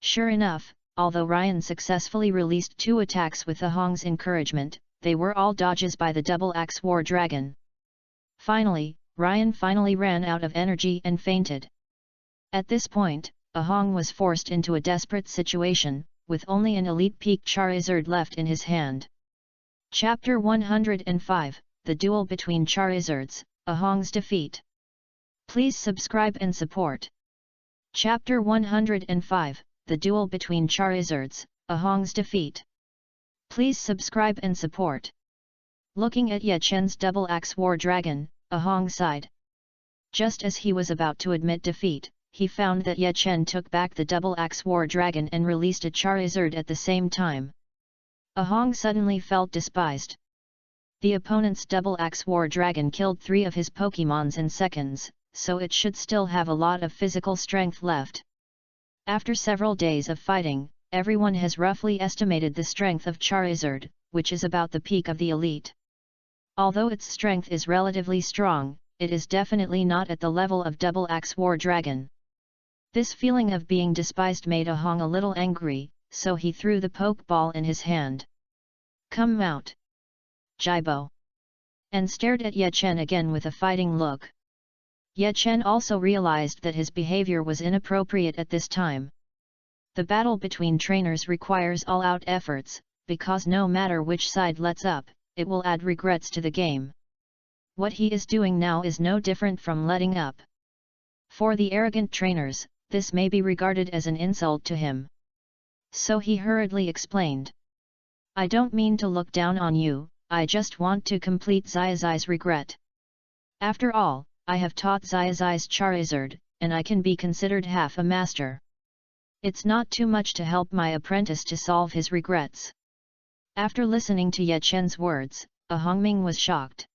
Sure enough, although Ryan successfully released 2 attacks with the Hong's encouragement, they were all dodges by the Double Axe War Dragon. Finally, Ryan ran out of energy and fainted. At this point, Ahong was forced into a desperate situation, with only an elite peak Charizard left in his hand. Chapter 105, The Duel Between Charizards, Ahong's Defeat. Please subscribe and support. Chapter 105, The Duel Between Charizards, Ahong's Defeat. Please subscribe and support. Looking at Ye Chen's Double Axe War Dragon, Ahong sighed. Just as he was about to admit defeat, he found that Ye Chen took back the Double Axe War Dragon and released a Charizard at the same time. Ahong suddenly felt despised. The opponent's Double Axe War Dragon killed 3 of his Pokemons in seconds, so it should still have a lot of physical strength left. After several days of fighting, everyone has roughly estimated the strength of Charizard, which is about the peak of the elite. Although its strength is relatively strong, it is definitely not at the level of Double Axe War Dragon. This feeling of being despised made Ahong a little angry, so he threw the Pokeball in his hand. Come out, Jibo! And stared at Ye Chen again with a fighting look. Ye Chen also realized that his behavior was inappropriate at this time. The battle between trainers requires all-out efforts, because no matter which side lets up, it will add regrets to the game. What he is doing now is no different from letting up. For the arrogant trainers, this may be regarded as an insult to him. So he hurriedly explained. I don't mean to look down on you, I just want to complete Xiaoxi's regret. After all, I have taught Xiaoxi's Charizard, and I can be considered half a master. It's not too much to help my apprentice to solve his regrets. After listening to Ye Chen's words, Ahongming was shocked.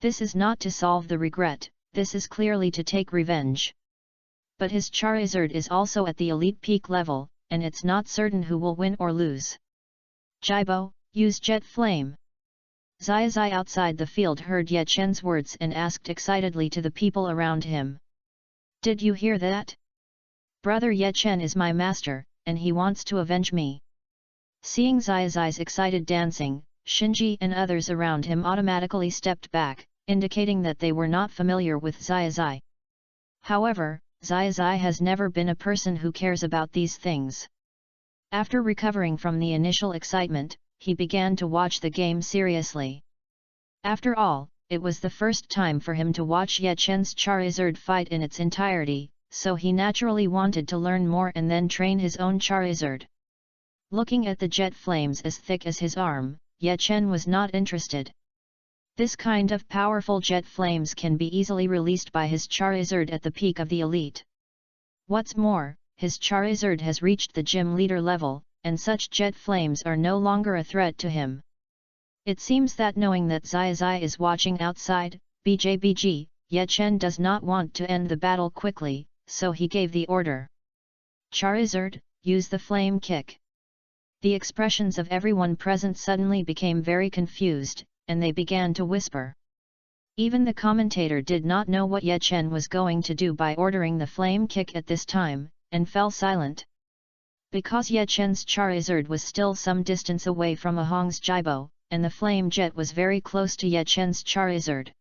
This is not to solve the regret, this is clearly to take revenge. But his Charizard is also at the elite peak level, and it's not certain who will win or lose. Jibo, use Jet Flame. Xiaoxi outside the field heard Ye Chen's words and asked excitedly to the people around him. Did you hear that? Brother Ye Chen is my master, and he wants to avenge me. Seeing Xiaoxi's excited dancing, Shinji and others around him automatically stepped back, indicating that they were not familiar with Xiaoxi. However, Xiaoxi has never been a person who cares about these things. After recovering from the initial excitement, he began to watch the game seriously. After all, it was the first time for him to watch Ye Chen's Charizard fight in its entirety, so he naturally wanted to learn more and then train his own Charizard. Looking at the jet flames as thick as his arm, Ye Chen was not interested. This kind of powerful jet flames can be easily released by his Charizard at the peak of the elite. What's more, his Charizard has reached the gym leader level, and such jet flames are no longer a threat to him. It seems that knowing that Xiaoxi is watching outside, BJBG, Ye Chen does not want to end the battle quickly, so he gave the order. Charizard, use the flame kick. The expressions of everyone present suddenly became very confused, and they began to whisper. Even the commentator did not know what Ye Chen was going to do by ordering the flame kick at this time, and fell silent. Because Ye Chen's Charizard was still some distance away from Ahong's Jibo, and the flame jet was very close to Ye Chen's Charizard.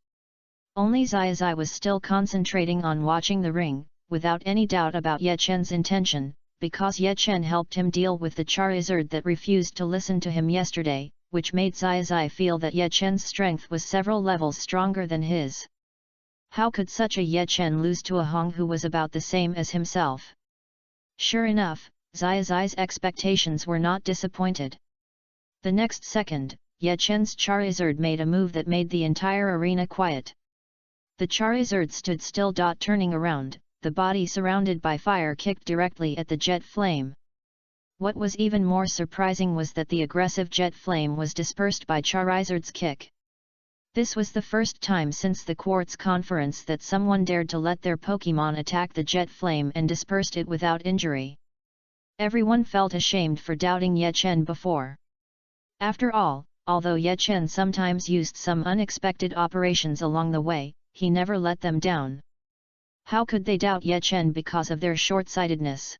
Only Xiaoxi was still concentrating on watching the ring, without any doubt about Ye Chen's intention, because Ye Chen helped him deal with the Charizard that refused to listen to him yesterday, which made Xiaoxi feel that Ye Chen's strength was several levels stronger than his. How could such a Ye Chen lose to Ahong who was about the same as himself? Sure enough, Xiaoxi's expectations were not disappointed. The next second, Ye Chen's Charizard made a move that made the entire arena quiet. The Charizard stood still. Turning around, the body surrounded by fire kicked directly at the jet flame. What was even more surprising was that the aggressive jet flame was dispersed by Charizard's kick. This was the first time since the Quartz Conference that someone dared to let their Pokémon attack the jet flame and dispersed it without injury. Everyone felt ashamed for doubting Ye Chen before. After all, although Ye Chen sometimes used some unexpected operations along the way, he never let them down. How could they doubt Ye Chen because of their short-sightedness?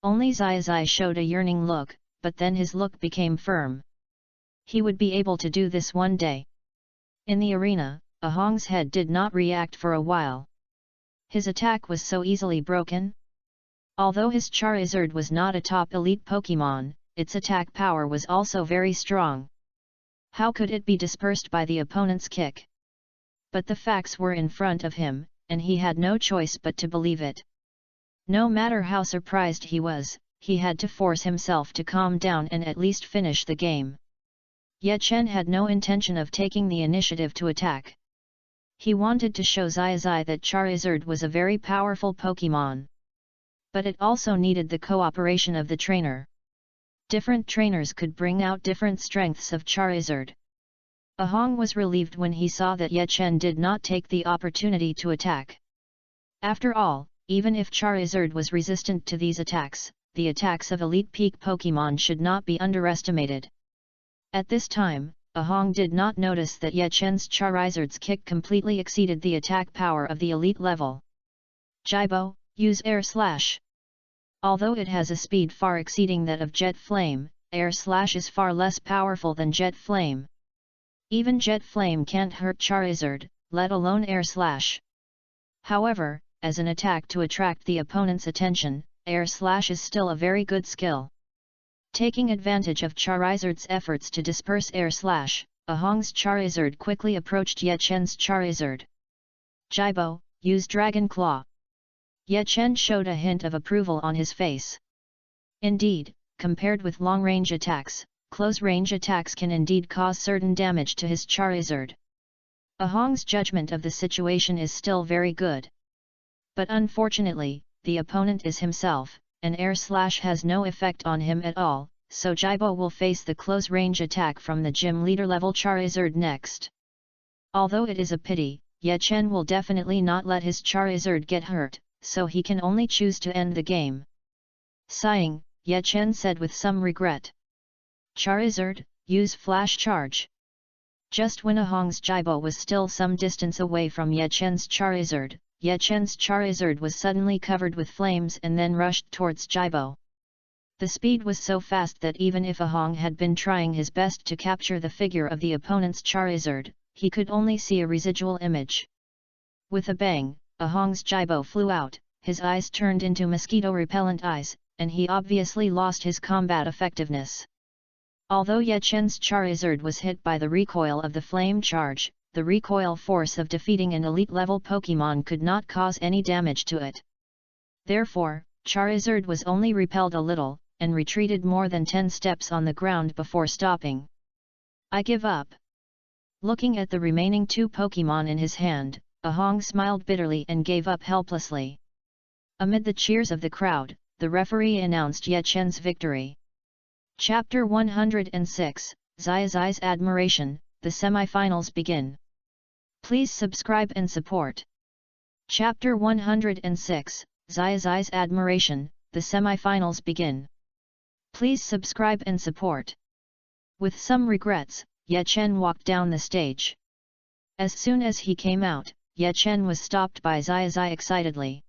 Only Zai showed a yearning look, but then his look became firm. He would be able to do this one day. In the arena, Ahong's head did not react for a while. His attack was so easily broken. Although his Charizard was not a top elite Pokémon, its attack power was also very strong. How could it be dispersed by the opponent's kick? But the facts were in front of him, and he had no choice but to believe it. No matter how surprised he was, he had to force himself to calm down and at least finish the game. Ye Chen had no intention of taking the initiative to attack. He wanted to show Zai that Charizard was a very powerful Pokémon. But it also needed the cooperation of the trainer. Different trainers could bring out different strengths of Charizard. Ahong was relieved when he saw that Ye Chen did not take the opportunity to attack. After all, even if Charizard was resistant to these attacks, the attacks of elite peak Pokémon should not be underestimated. At this time, Ahong did not notice that Ye Chen's Charizard's kick completely exceeded the attack power of the elite level. Jibo, use Air Slash. Although it has a speed far exceeding that of Jet Flame, Air Slash is far less powerful than Jet Flame. Even Jet Flame can't hurt Charizard, let alone Air Slash. However, as an attack to attract the opponent's attention, Air Slash is still a very good skill. Taking advantage of Charizard's efforts to disperse Air Slash, Ahong's Charizard quickly approached Ye Chen's Charizard. Jibo, use Dragon Claw. Ye Chen showed a hint of approval on his face. Indeed, compared with long-range attacks, close-range attacks can indeed cause certain damage to his Charizard. Ahong's judgment of the situation is still very good. But unfortunately, the opponent is himself, and Air Slash has no effect on him at all, so Jibo will face the close-range attack from the gym leader level Charizard next. Although it is a pity, Ye Chen will definitely not let his Charizard get hurt, so he can only choose to end the game. Sighing, Ye Chen said with some regret. Charizard, use Flash Charge. Just when Ahong's Jibo was still some distance away from Ye Chen's Charizard, Ye Chen's Charizard was suddenly covered with flames and then rushed towards Jibo. The speed was so fast that even if Ahong had been trying his best to capture the figure of the opponent's Charizard, he could only see a residual image. With a bang, Ahong's Jibo flew out, his eyes turned into mosquito-repellent eyes, and he obviously lost his combat effectiveness. Although Ye Chen's Charizard was hit by the recoil of the flame charge, the recoil force of defeating an elite-level Pokémon could not cause any damage to it. Therefore, Charizard was only repelled a little, and retreated more than 10 steps on the ground before stopping. I give up. Looking at the remaining 2 Pokémon in his hand, Ahong smiled bitterly and gave up helplessly. Amid the cheers of the crowd, the referee announced Ye Chen's victory. Chapter 106, Zai's Admiration, the semi-finals begin. Please subscribe and support. Chapter 106, Zai's Admiration, the semi-finals begin. Please subscribe and support. With some regrets, Ye Chen walked down the stage. As soon as he came out, Ye Chen was stopped by Zai excitedly.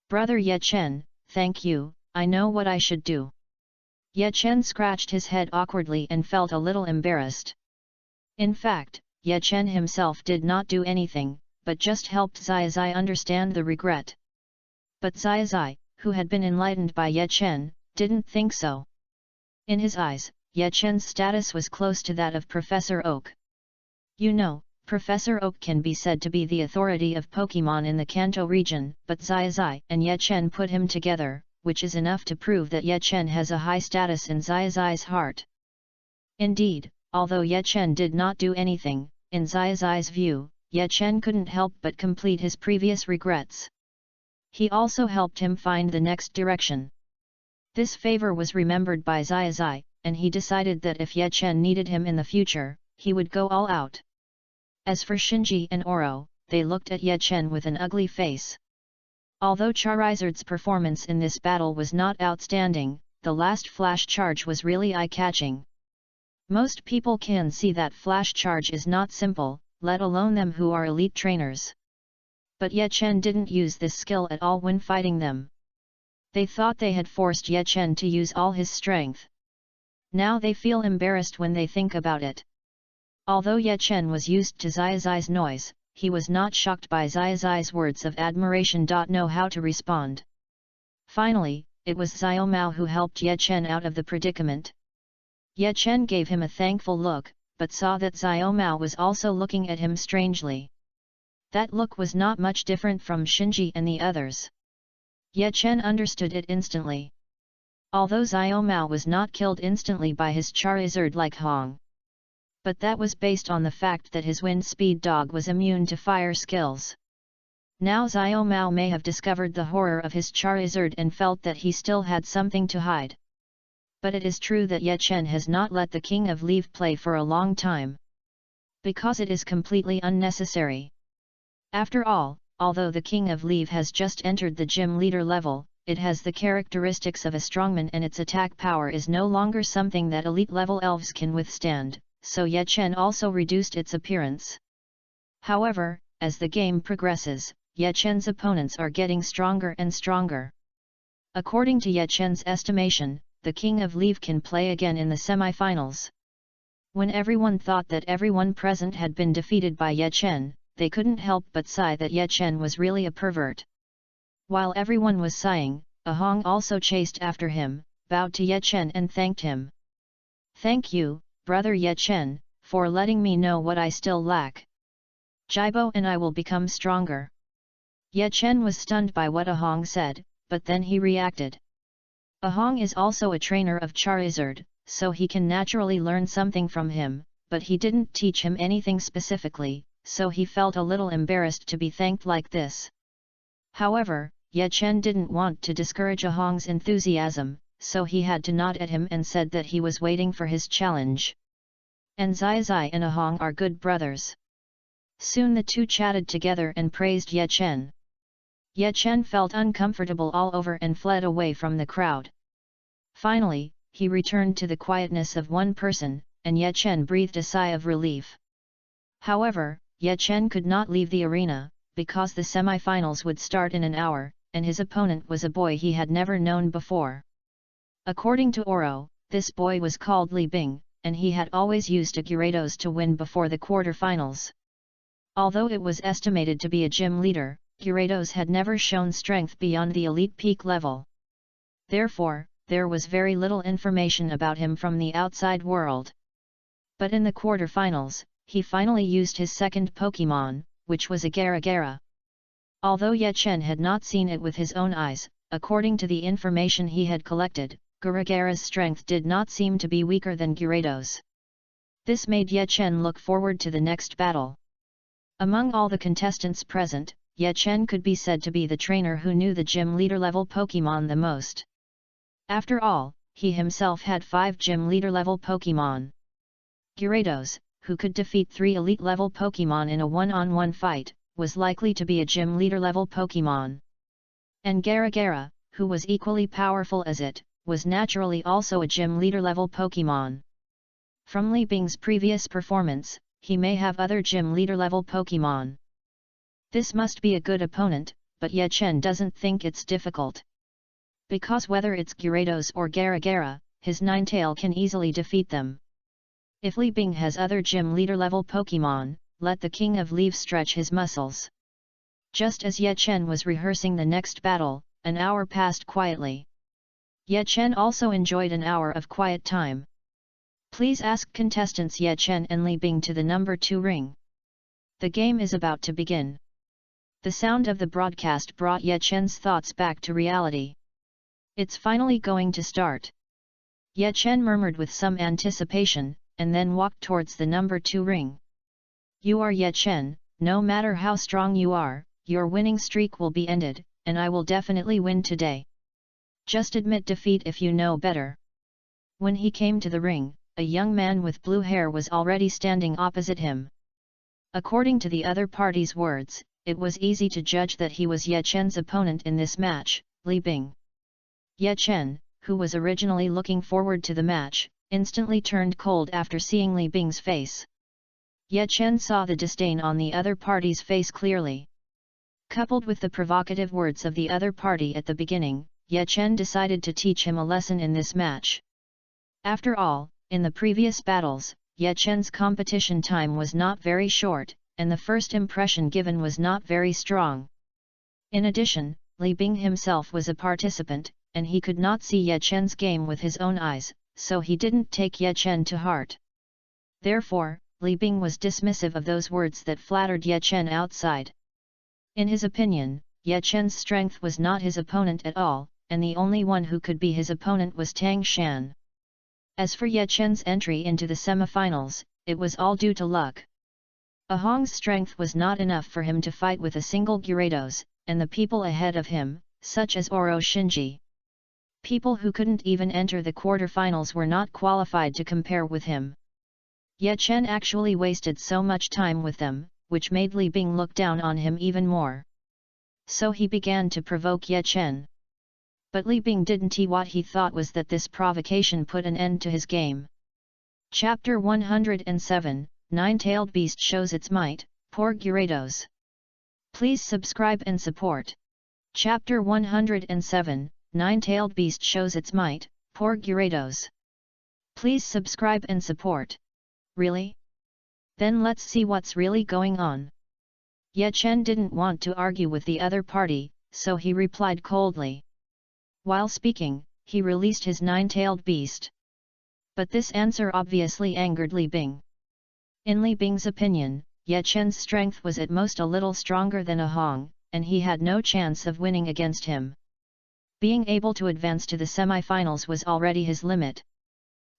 Brother Ye Chen, thank you, I know what I should do. Ye Chen scratched his head awkwardly and felt a little embarrassed. In fact, Ye Chen himself did not do anything, but just helped Zai understand the regret. But Zai, who had been enlightened by Ye Chen, didn't think so. In his eyes, Ye Chen's status was close to that of Professor Oak. You know, Professor Oak can be said to be the authority of Pokémon in the Kanto region, but Zai and Ye Chen put him together, which is enough to prove that Ye Chen has a high status in Zai's heart. Indeed, although Ye Chen did not do anything, in Zai's view, Ye Chen couldn't help but complete his previous regrets. He also helped him find the next direction. This favor was remembered by Zai, and he decided that if Ye Chen needed him in the future, he would go all out. As for Shinji and Oro, they looked at Ye Chen with an ugly face. Although Charizard's performance in this battle was not outstanding, the last flash charge was really eye-catching. Most people can see that flash charge is not simple, let alone them who are elite trainers. But Ye Chen didn't use this skill at all when fighting them. They thought they had forced Ye Chen to use all his strength. Now they feel embarrassed when they think about it. Although Ye Chen was used to Zai's noise, he was not shocked by Zai's words of admiration. Know how to respond. Finally, it was Xiao Mao who helped Ye Chen out of the predicament. Ye Chen gave him a thankful look, but saw that Xiao Mao was also looking at him strangely. That look was not much different from Shinji and the others. Ye Chen understood it instantly. Although Xiao Mao was not killed instantly by his Charizard like Hong. But that was based on the fact that his wind speed dog was immune to fire skills. Now Xiao Mao may have discovered the horror of his Charizard and felt that he still had something to hide. But it is true that Ye Chen has not let the King of Leave play for a long time. Because it is completely unnecessary. After all, although the King of Leave has just entered the gym leader level, it has the characteristics of a strongman and its attack power is no longer something that elite level elves can withstand, so Ye Chen also reduced its appearance. However, as the game progresses, Ye Chen's opponents are getting stronger and stronger. According to Ye Chen's estimation, the King of Leave can play again in the semi-finals. When everyone thought that everyone present had been defeated by Ye Chen, they couldn't help but sigh that Ye Chen was really a pervert. While everyone was sighing, Ahong also chased after him, bowed to Ye Chen and thanked him. "Thank you, brother Ye Chen, for letting me know what I still lack. Jibo and I will become stronger." Ye Chen was stunned by what Ahong said, but then he reacted. Ahong is also a trainer of Charizard, so he can naturally learn something from him, but he didn't teach him anything specifically, so he felt a little embarrassed to be thanked like this. However, Ye Chen didn't want to discourage Ahong's enthusiasm, so he had to nod at him and said that he was waiting for his challenge. And Zai and Ahong are good brothers. Soon the two chatted together and praised Ye Chen. Ye Chen felt uncomfortable all over and fled away from the crowd. Finally, he returned to the quietness of one person, and Ye Chen breathed a sigh of relief. However, Ye Chen could not leave the arena, because the semi-finals would start in an hour, and his opponent was a boy he had never known before. According to Oro, this boy was called Li Bing, and he had always used a Gyarados to win before the quarter-finals. Although it was estimated to be a gym leader, Gyarados had never shown strength beyond the elite peak level. Therefore, there was very little information about him from the outside world. But in the quarter-finals, he finally used his second Pokémon, which was a Garagara. Although Ye Chen had not seen it with his own eyes, according to the information he had collected, Garagara's strength did not seem to be weaker than Gyarados. This made Ye Chen look forward to the next battle. Among all the contestants present, Ye Chen could be said to be the trainer who knew the gym leader level Pokémon the most. After all, he himself had 5 gym leader level Pokémon. Gyarados, who could defeat 3 elite level Pokémon in a one-on-one fight, was likely to be a gym leader level Pokémon. And Garagara, who was equally powerful as it, was naturally also a gym leader level Pokémon. From Li Bing's previous performance, he may have other gym leader level Pokémon. This must be a good opponent, but Ye Chen doesn't think it's difficult. Because whether it's Gyarados or Garagara, his Ninetale can easily defeat them. If Li Bing has other gym leader level Pokémon, let the King of Leave stretch his muscles. Just as Ye Chen was rehearsing the next battle, an hour passed quietly. Ye Chen also enjoyed an hour of quiet time. Please ask contestants Ye Chen and Li Bing to the number 2 ring. The game is about to begin. The sound of the broadcast brought Ye Chen's thoughts back to reality. It's finally going to start. Ye Chen murmured with some anticipation, and then walked towards the number 2 ring. "You are Ye Chen, no matter how strong you are, your winning streak will be ended, and I will definitely win today. Just admit defeat if you know better." When he came to the ring, a young man with blue hair was already standing opposite him. According to the other party's words, it was easy to judge that he was Ye Chen's opponent in this match, Li Bing. Ye Chen, who was originally looking forward to the match, instantly turned cold after seeing Li Bing's face. Ye Chen saw the disdain on the other party's face clearly. Coupled with the provocative words of the other party at the beginning, Ye Chen decided to teach him a lesson in this match. After all, in the previous battles, Ye Chen's competition time was not very short, and the first impression given was not very strong. In addition, Li Bing himself was a participant, and he could not see Ye Chen's game with his own eyes, so he didn't take Ye Chen to heart. Therefore, Li Bing was dismissive of those words that flattered Ye Chen outside. In his opinion, Ye Chen's strength was not his opponent at all, and the only one who could be his opponent was Tang Shan. As for Ye Chen's entry into the semifinals, it was all due to luck. Ahong's strength was not enough for him to fight with a single Gyarados, and the people ahead of him, such as Oro Shinji. People who couldn't even enter the quarterfinals were not qualified to compare with him. Ye Chen actually wasted so much time with them, which made Li Bing look down on him even more. So he began to provoke Ye Chen. But Li Bing didn't see what he thought was that this provocation put an end to his game. Chapter 107, Nine-Tailed Beast Shows Its Might, Poor Gyarados. Please subscribe and support. Chapter 107, Nine-Tailed Beast Shows Its Might, Poor Gyarados. Please subscribe and support. Really? Then let's see what's really going on. Ye Chen didn't want to argue with the other party, so he replied coldly. While speaking, he released his nine-tailed beast. But this answer obviously angered Li Bing. In Li Bing's opinion, Ye Chen's strength was at most a little stronger than Ahong, and he had no chance of winning against him. Being able to advance to the semi-finals was already his limit.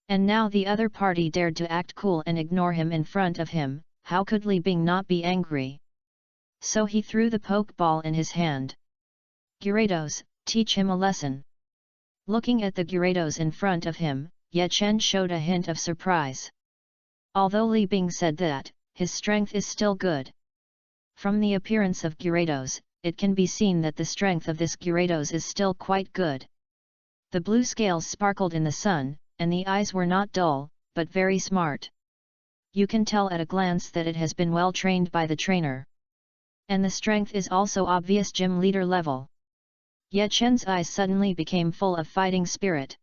And now the other party dared to act cool and ignore him in front of him. How could Li Bing not be angry? So he threw the pokeball in his hand. Gyarados, teach him a lesson. Looking at the Gyarados in front of him, Ye Chen showed a hint of surprise. Although Li Bing said that, his strength is still good. From the appearance of Gyarados, it can be seen that the strength of this Gyarados is still quite good. The blue scales sparkled in the sun, and the eyes were not dull, but very smart. You can tell at a glance that it has been well trained by the trainer. And the strength is also obvious gym leader level. Ye Chen's eyes suddenly became full of fighting spirit.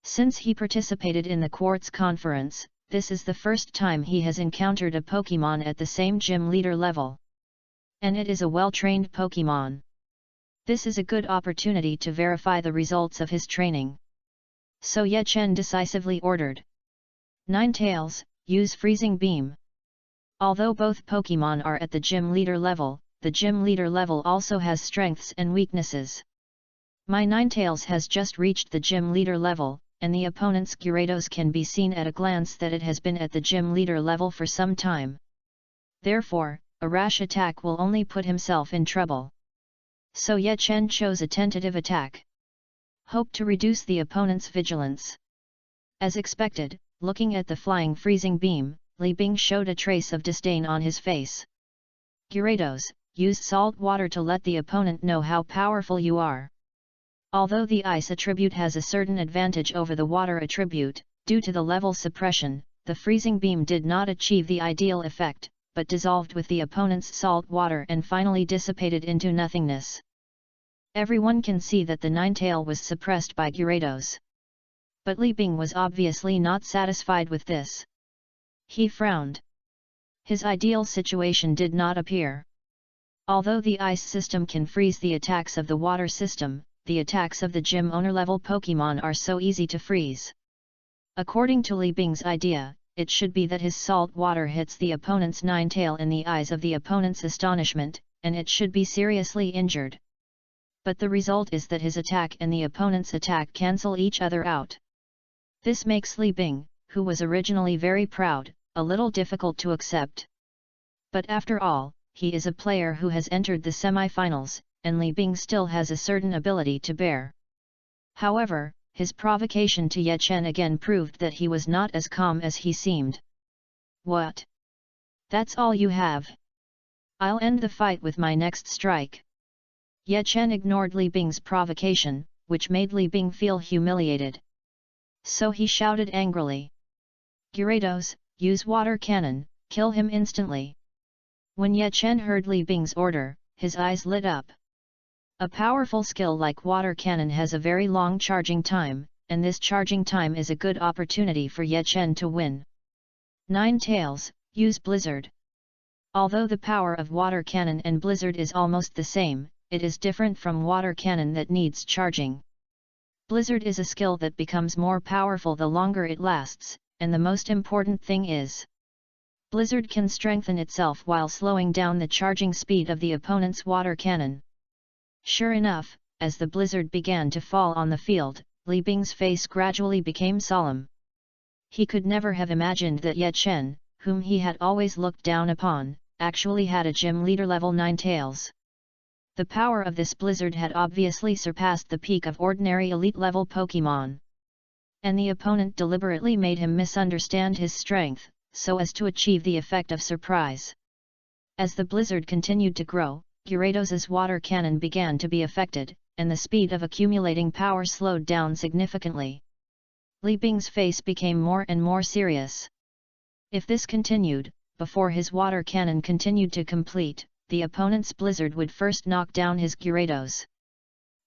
Since he participated in the Quartz Conference, this is the first time he has encountered a Pokémon at the same gym leader level. And it is a well-trained Pokémon. This is a good opportunity to verify the results of his training. So Ye Chen decisively ordered. Ninetales, use Freezing Beam. Although both Pokémon are at the gym leader level, the gym leader level also has strengths and weaknesses. My Ninetales has just reached the gym leader level, and the opponent's Gyarados can be seen at a glance that it has been at the gym leader level for some time. Therefore, a rash attack will only put himself in trouble. So Ye Chen chose a tentative attack. Hope to reduce the opponent's vigilance. As expected, looking at the flying freezing beam, Li Bing showed a trace of disdain on his face. Gyarados, use salt water to let the opponent know how powerful you are. Although the ice attribute has a certain advantage over the water attribute, due to the level suppression, the freezing beam did not achieve the ideal effect, but dissolved with the opponent's salt water and finally dissipated into nothingness. Everyone can see that the Ninetale was suppressed by Gyarados. But Li Bing was obviously not satisfied with this. He frowned. His ideal situation did not appear. Although the ice system can freeze the attacks of the water system, the attacks of the gym owner level Pokémon are so easy to freeze. According to Li Bing's idea, it should be that his salt water hits the opponent's Ninetale in the eyes of the opponent's astonishment, and it should be seriously injured. But the result is that his attack and the opponent's attack cancel each other out. This makes Li Bing, who was originally very proud, a little difficult to accept. But after all, he is a player who has entered the semi-finals, and Li Bing still has a certain ability to bear. However, his provocation to Ye Chen again proved that he was not as calm as he seemed. What? That's all you have? I'll end the fight with my next strike. Ye Chen ignored Li Bing's provocation, which made Li Bing feel humiliated. So he shouted angrily. Gyarados, use water cannon, kill him instantly. When Ye Chen heard Li Bing's order, his eyes lit up. A powerful skill like water cannon has a very long charging time, and this charging time is a good opportunity for Ye Chen to win. Nine Tails, use Blizzard. Although the power of water cannon and Blizzard is almost the same, it is different from water cannon that needs charging. Blizzard is a skill that becomes more powerful the longer it lasts, and the most important thing is, Blizzard can strengthen itself while slowing down the charging speed of the opponent's water cannon. Sure enough, as the blizzard began to fall on the field, Li Bing's face gradually became solemn. He could never have imagined that Ye Chen, whom he had always looked down upon, actually had a gym leader level 9 Tails. The power of this blizzard had obviously surpassed the peak of ordinary elite level Pokémon. And the opponent deliberately made him misunderstand his strength, so as to achieve the effect of surprise. As the blizzard continued to grow, Gyarados' water cannon began to be affected, and the speed of accumulating power slowed down significantly. Li Bing's face became more and more serious. If this continued, before his water cannon continued to complete, the opponent's blizzard would first knock down his Gyarados.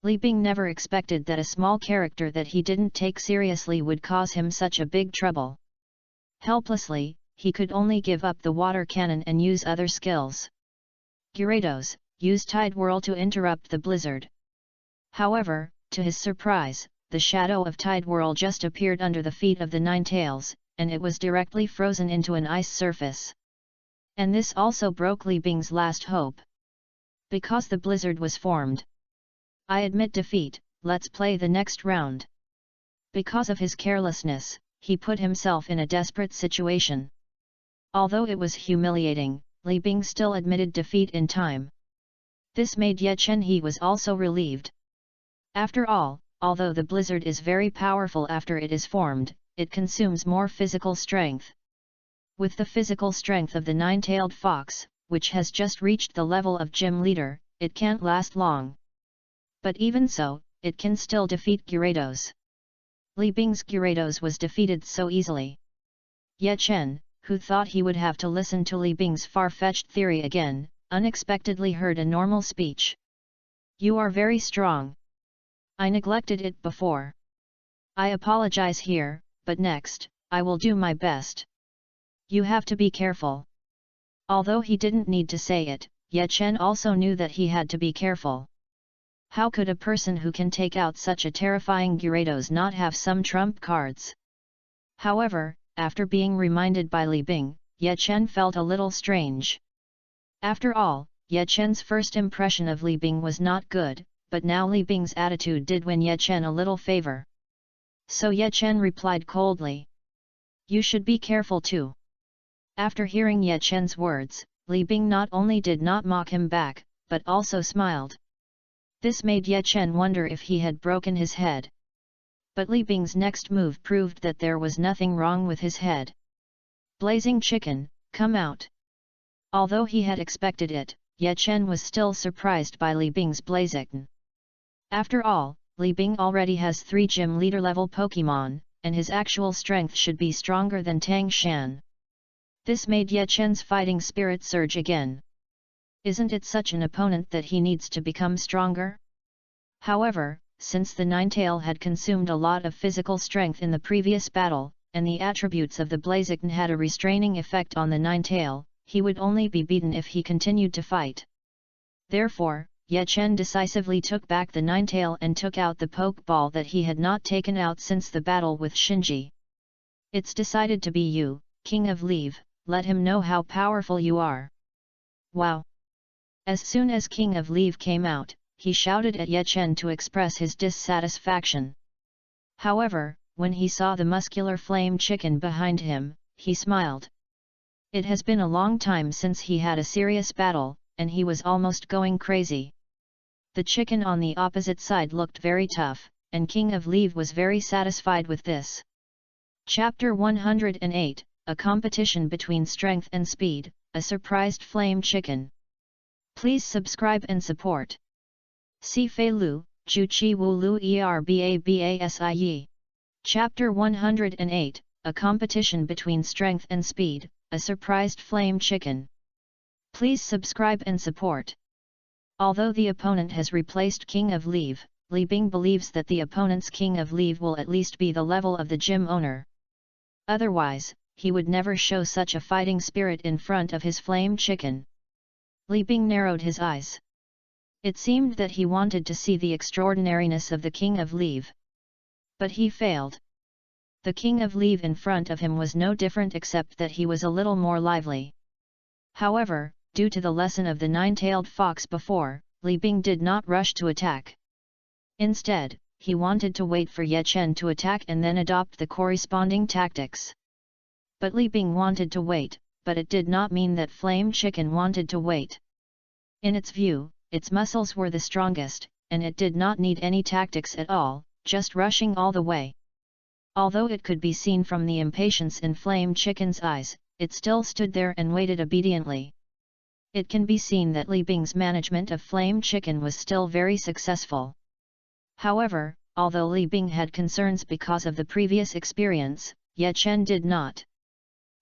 Li Bing never expected that a small character that he didn't take seriously would cause him such a big trouble. Helplessly, he could only give up the water cannon and use other skills. Gyarados, use Tide Whirl to interrupt the blizzard. However, to his surprise, the shadow of Tide Whirl just appeared under the feet of the Nine Tails, and it was directly frozen into an ice surface. And this also broke Li Bing's last hope. Because the blizzard was formed. I admit defeat, let's play the next round. Because of his carelessness, he put himself in a desperate situation. Although it was humiliating, Li Bing still admitted defeat in time. This made Ye Chen he was also relieved. After all, although the blizzard is very powerful after it is formed, it consumes more physical strength. With the physical strength of the nine-tailed fox, which has just reached the level of gym leader, it can't last long. But even so, it can still defeat Gyarados. Li Bing's Gyarados was defeated so easily. Ye Chen, who thought he would have to listen to Li Bing's far-fetched theory again, unexpectedly heard a normal speech. You are very strong. I neglected it before. I apologize here, but next, I will do my best. You have to be careful. Although he didn't need to say it, Ye Chen also knew that he had to be careful. How could a person who can take out such a terrifying Gyarados not have some trump cards? However, after being reminded by Li Bing, Ye Chen felt a little strange. After all, Ye Chen's first impression of Li Bing was not good, but now Li Bing's attitude did win Ye Chen a little favor. So Ye Chen replied coldly. You should be careful too. After hearing Ye Chen's words, Li Bing not only did not mock him back, but also smiled. This made Ye Chen wonder if he had broken his head. But Li Bing's next move proved that there was nothing wrong with his head. Blazing Chicken, come out. Although he had expected it, Ye Chen was still surprised by Li Bing's Blaziken. After all, Li Bing already has 3 gym leader level Pokémon, and his actual strength should be stronger than Tang Shan. This made Ye Chen's fighting spirit surge again. Isn't it such an opponent that he needs to become stronger? However, since the Ninetail had consumed a lot of physical strength in the previous battle, and the attributes of the Blaziken had a restraining effect on the Ninetail, he would only be beaten if he continued to fight. Therefore, Ye Chen decisively took back the Ninetail and took out the Pokeball that he had not taken out since the battle with Shinji. It's decided to be you, King of Leave, let him know how powerful you are. Wow! As soon as King of Leave came out, he shouted at Ye Chen to express his dissatisfaction. However, when he saw the muscular flame chicken behind him, he smiled. It has been a long time since he had a serious battle, and he was almost going crazy. The chicken on the opposite side looked very tough, and King of Leave was very satisfied with this. Chapter 108, A Competition Between Strength and Speed, A Surprised Flame Chicken. Please subscribe and support. Si Fei Lu, Ju Chi Wu Lu Erbabasie. Chapter 108, A Competition Between Strength and Speed, A Surprised Flame Chicken. Please subscribe and support. Although the opponent has replaced King of Leave, Li Bing believes that the opponent's King of Leave will at least be the level of the gym owner. Otherwise, he would never show such a fighting spirit in front of his flame chicken. Li Bing narrowed his eyes. It seemed that he wanted to see the extraordinariness of the King of Leave. But he failed. The King of Leave in front of him was no different except that he was a little more lively. However, due to the lesson of the nine-tailed fox before, Li Bing did not rush to attack. Instead, he wanted to wait for Ye Chen to attack and then adopt the corresponding tactics. But Li Bing wanted to wait, but it did not mean that Flame Chicken wanted to wait. In its view, its muscles were the strongest, and it did not need any tactics at all, just rushing all the way. Although it could be seen from the impatience in Flame Chicken's eyes, it still stood there and waited obediently. It can be seen that Li Bing's management of Flame Chicken was still very successful. However, although Li Bing had concerns because of the previous experience, Ye Chen did not.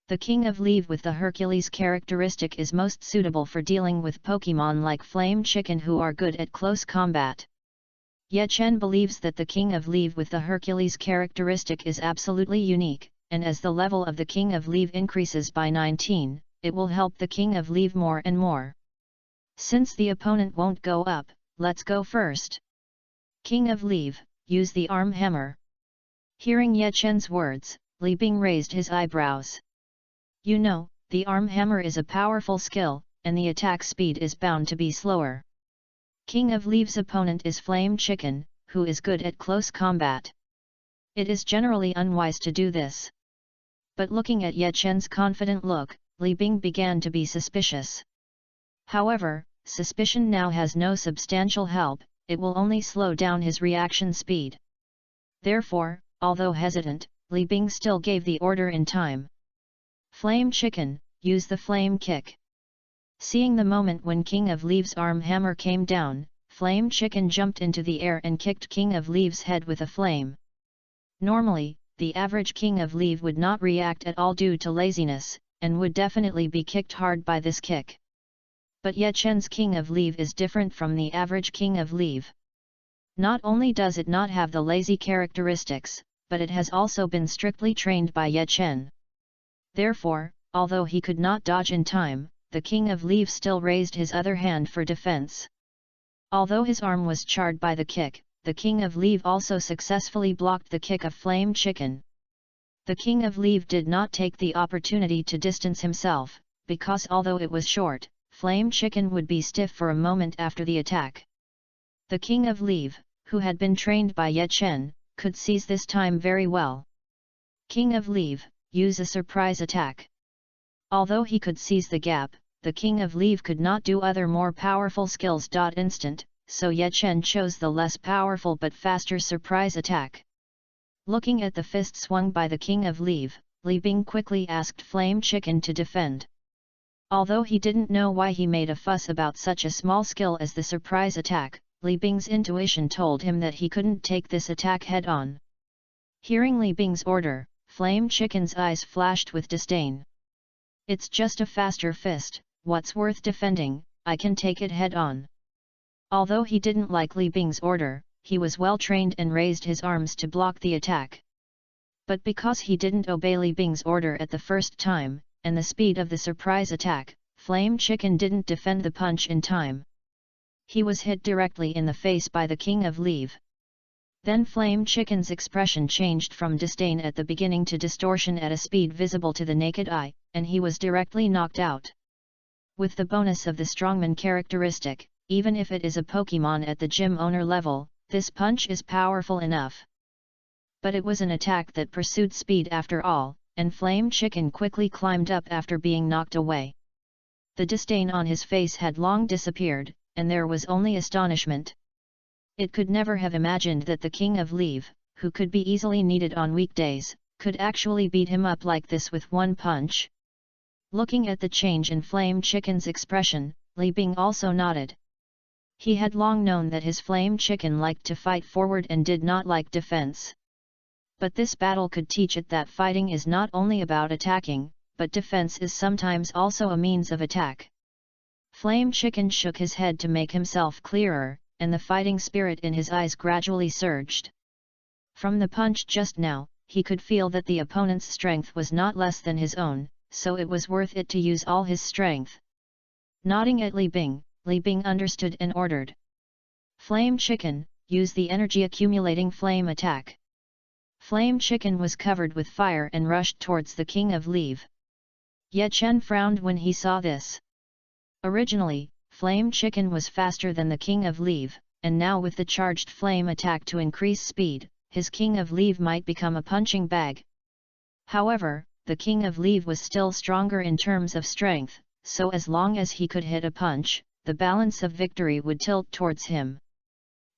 The King of Leave with the Hercules characteristic is most suitable for dealing with Pokemon like Flame Chicken who are good at close combat. Ye Chen believes that the King of Leave with the Hercules characteristic is absolutely unique, and as the level of the King of Leave increases by 19, it will help the King of Leave more and more. Since the opponent won't go up, let's go first. King of Leave, use the arm hammer. Hearing Ye Chen's words, Li Bing raised his eyebrows. You know, the arm hammer is a powerful skill, and the attack speed is bound to be slower. King of Leave's opponent is Flame Chicken, who is good at close combat. It is generally unwise to do this. But looking at Ye Chen's confident look, Li Bing began to be suspicious. However, suspicion now has no substantial help, it will only slow down his reaction speed. Therefore, although hesitant, Li Bing still gave the order in time. Flame Chicken, use the flame kick. Seeing the moment when King of Leave's arm hammer came down, Flame Chicken jumped into the air and kicked King of Leave's head with a flame. Normally, the average King of Leave would not react at all due to laziness, and would definitely be kicked hard by this kick. But Ye Chen's King of Leave is different from the average King of Leave. Not only does it not have the lazy characteristics, but it has also been strictly trained by Ye Chen. Therefore, although he could not dodge in time, the King of Leave still raised his other hand for defense. Although his arm was charred by the kick, the King of Leave also successfully blocked the kick of Flame Chicken. The King of Leave did not take the opportunity to distance himself, because although it was short, Flame Chicken would be stiff for a moment after the attack. The King of Leave, who had been trained by Ye Chen, could seize this time very well. King of Leave, use a surprise attack. Although he could seize the gap, the King of Leave could not do other more powerful skills. Instant, so Ye Chen chose the less powerful but faster surprise attack. Looking at the fist swung by the King of Leave, Li Bing quickly asked Flame Chicken to defend. Although he didn't know why he made a fuss about such a small skill as the surprise attack, Li Bing's intuition told him that he couldn't take this attack head-on. Hearing Li Bing's order, Flame Chicken's eyes flashed with disdain. It's just a faster fist, what's worth defending, I can take it head-on. Although he didn't like Li Bing's order, he was well trained and raised his arms to block the attack. But because he didn't obey Li Bing's order at the first time, and the speed of the surprise attack, Flame Chicken didn't defend the punch in time. He was hit directly in the face by the King of Leave. Then Flame Chicken's expression changed from disdain at the beginning to distortion at a speed visible to the naked eye, and he was directly knocked out. With the bonus of the strongman characteristic, even if it is a Pokemon at the gym owner level, this punch is powerful enough. But it was an attack that pursued speed after all, and Flame Chicken quickly climbed up after being knocked away. The disdain on his face had long disappeared, and there was only astonishment. It could never have imagined that the King of Leave, who could be easily kneaded on weekdays, could actually beat him up like this with one punch. Looking at the change in Flame Chicken's expression, Li Bing also nodded. He had long known that his Flame Chicken liked to fight forward and did not like defense. But this battle could teach it that fighting is not only about attacking, but defense is sometimes also a means of attack. Flame Chicken shook his head to make himself clearer, and the fighting spirit in his eyes gradually surged. From the punch just now, he could feel that the opponent's strength was not less than his own, so it was worth it to use all his strength. Nodding at Li Bing understood and ordered. Flame Chicken, use the energy-accumulating flame attack. Flame Chicken was covered with fire and rushed towards the King of Leave. Ye Chen frowned when he saw this. Originally, Flame Chicken was faster than the King of Leave, and now with the charged flame attack to increase speed, his King of Leave might become a punching bag. However, the King of Leave was still stronger in terms of strength, so as long as he could hit a punch, the balance of victory would tilt towards him.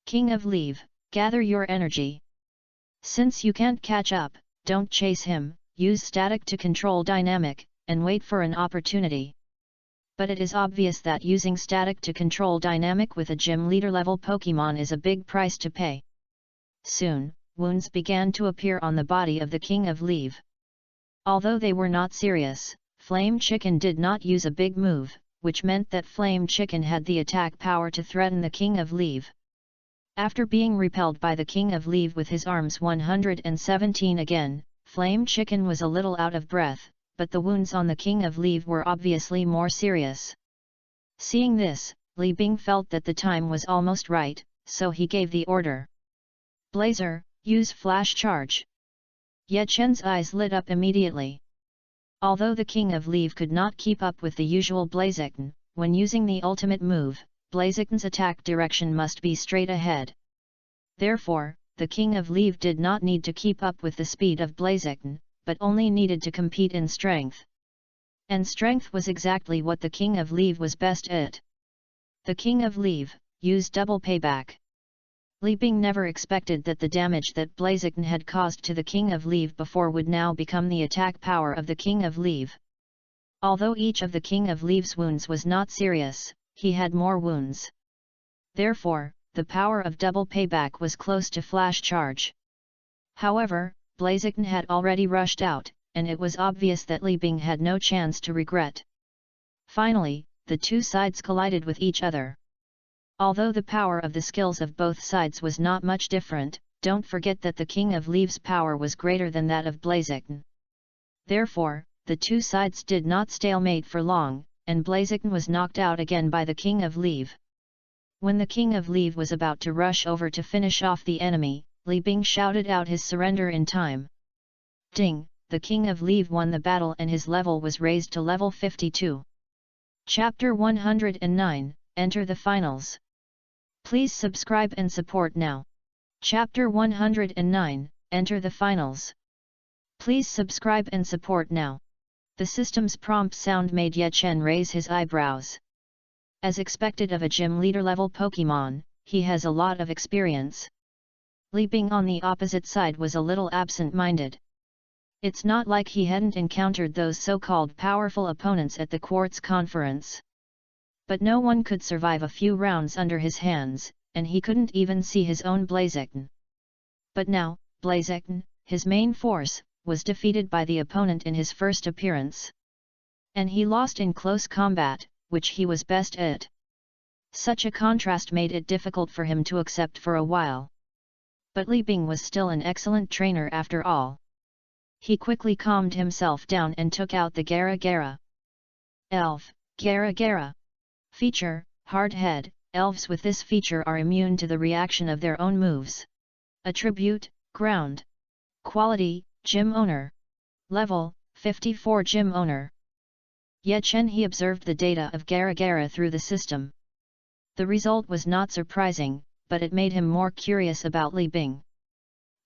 King of Leave, gather your energy. Since you can't catch up, don't chase him, use static to control dynamic, and wait for an opportunity. But it is obvious that using static to control dynamic with a gym leader level Pokemon is a big price to pay. Soon, wounds began to appear on the body of the King of Leave. Although they were not serious, Flame Chicken did not use a big move, which meant that Flame Chicken had the attack power to threaten the King of Leave. After being repelled by the King of Leave with his arms 117 again, Flame Chicken was a little out of breath, but the wounds on the King of Leave were obviously more serious. Seeing this, Li Bing felt that the time was almost right, so he gave the order. Blazer, use flash charge. Ye Chen's eyes lit up immediately. Although the King of Leave could not keep up with the usual Blaziken, when using the ultimate move, Blaziken's attack direction must be straight ahead. Therefore, the King of Leave did not need to keep up with the speed of Blaziken, but only needed to compete in strength. And strength was exactly what the King of Leave was best at. The King of Leave, use double payback. Li Bing never expected that the damage that Blaziken had caused to the King of Leave before would now become the attack power of the King of Leave. Although each of the King of Leave's wounds was not serious, he had more wounds. Therefore, the power of double payback was close to flash charge. However, Blaziken had already rushed out, and it was obvious that Li Bing had no chance to regret. Finally, the two sides collided with each other. Although the power of the skills of both sides was not much different, don't forget that the King of Leave's power was greater than that of Blaziken. Therefore, the two sides did not stalemate for long, and Blaziken was knocked out again by the King of Leave. When the King of Leave was about to rush over to finish off the enemy, Li Bing shouted out his surrender in time. Ding! The King of Leave won the battle and his level was raised to level 52. Chapter 109, Enter the Finals. Please subscribe and support now. Chapter 109, Enter the Finals. Please subscribe and support now. The system's prompt sound made Ye Chen raise his eyebrows. As expected of a gym leader level Pokemon, he has a lot of experience. Li Bing on the opposite side was a little absent-minded. It's not like he hadn't encountered those so-called powerful opponents at the Quartz Conference. But no one could survive a few rounds under his hands, and he couldn't even see his own Blaziken. But now, Blaziken, his main force, was defeated by the opponent in his first appearance. And he lost in close combat, which he was best at. Such a contrast made it difficult for him to accept for a while. But Li Bing was still an excellent trainer after all. He quickly calmed himself down and took out the Gara Gara. Elf, Gara Gara. Feature, Hard Head. Elves with this feature are immune to the reaction of their own moves. Attribute, Ground. Quality, Gym Owner. Level, 54 Gym Owner. Ye Chen he observed the data of Gara Gara through the system. The result was not surprising, but it made him more curious about Li Bing.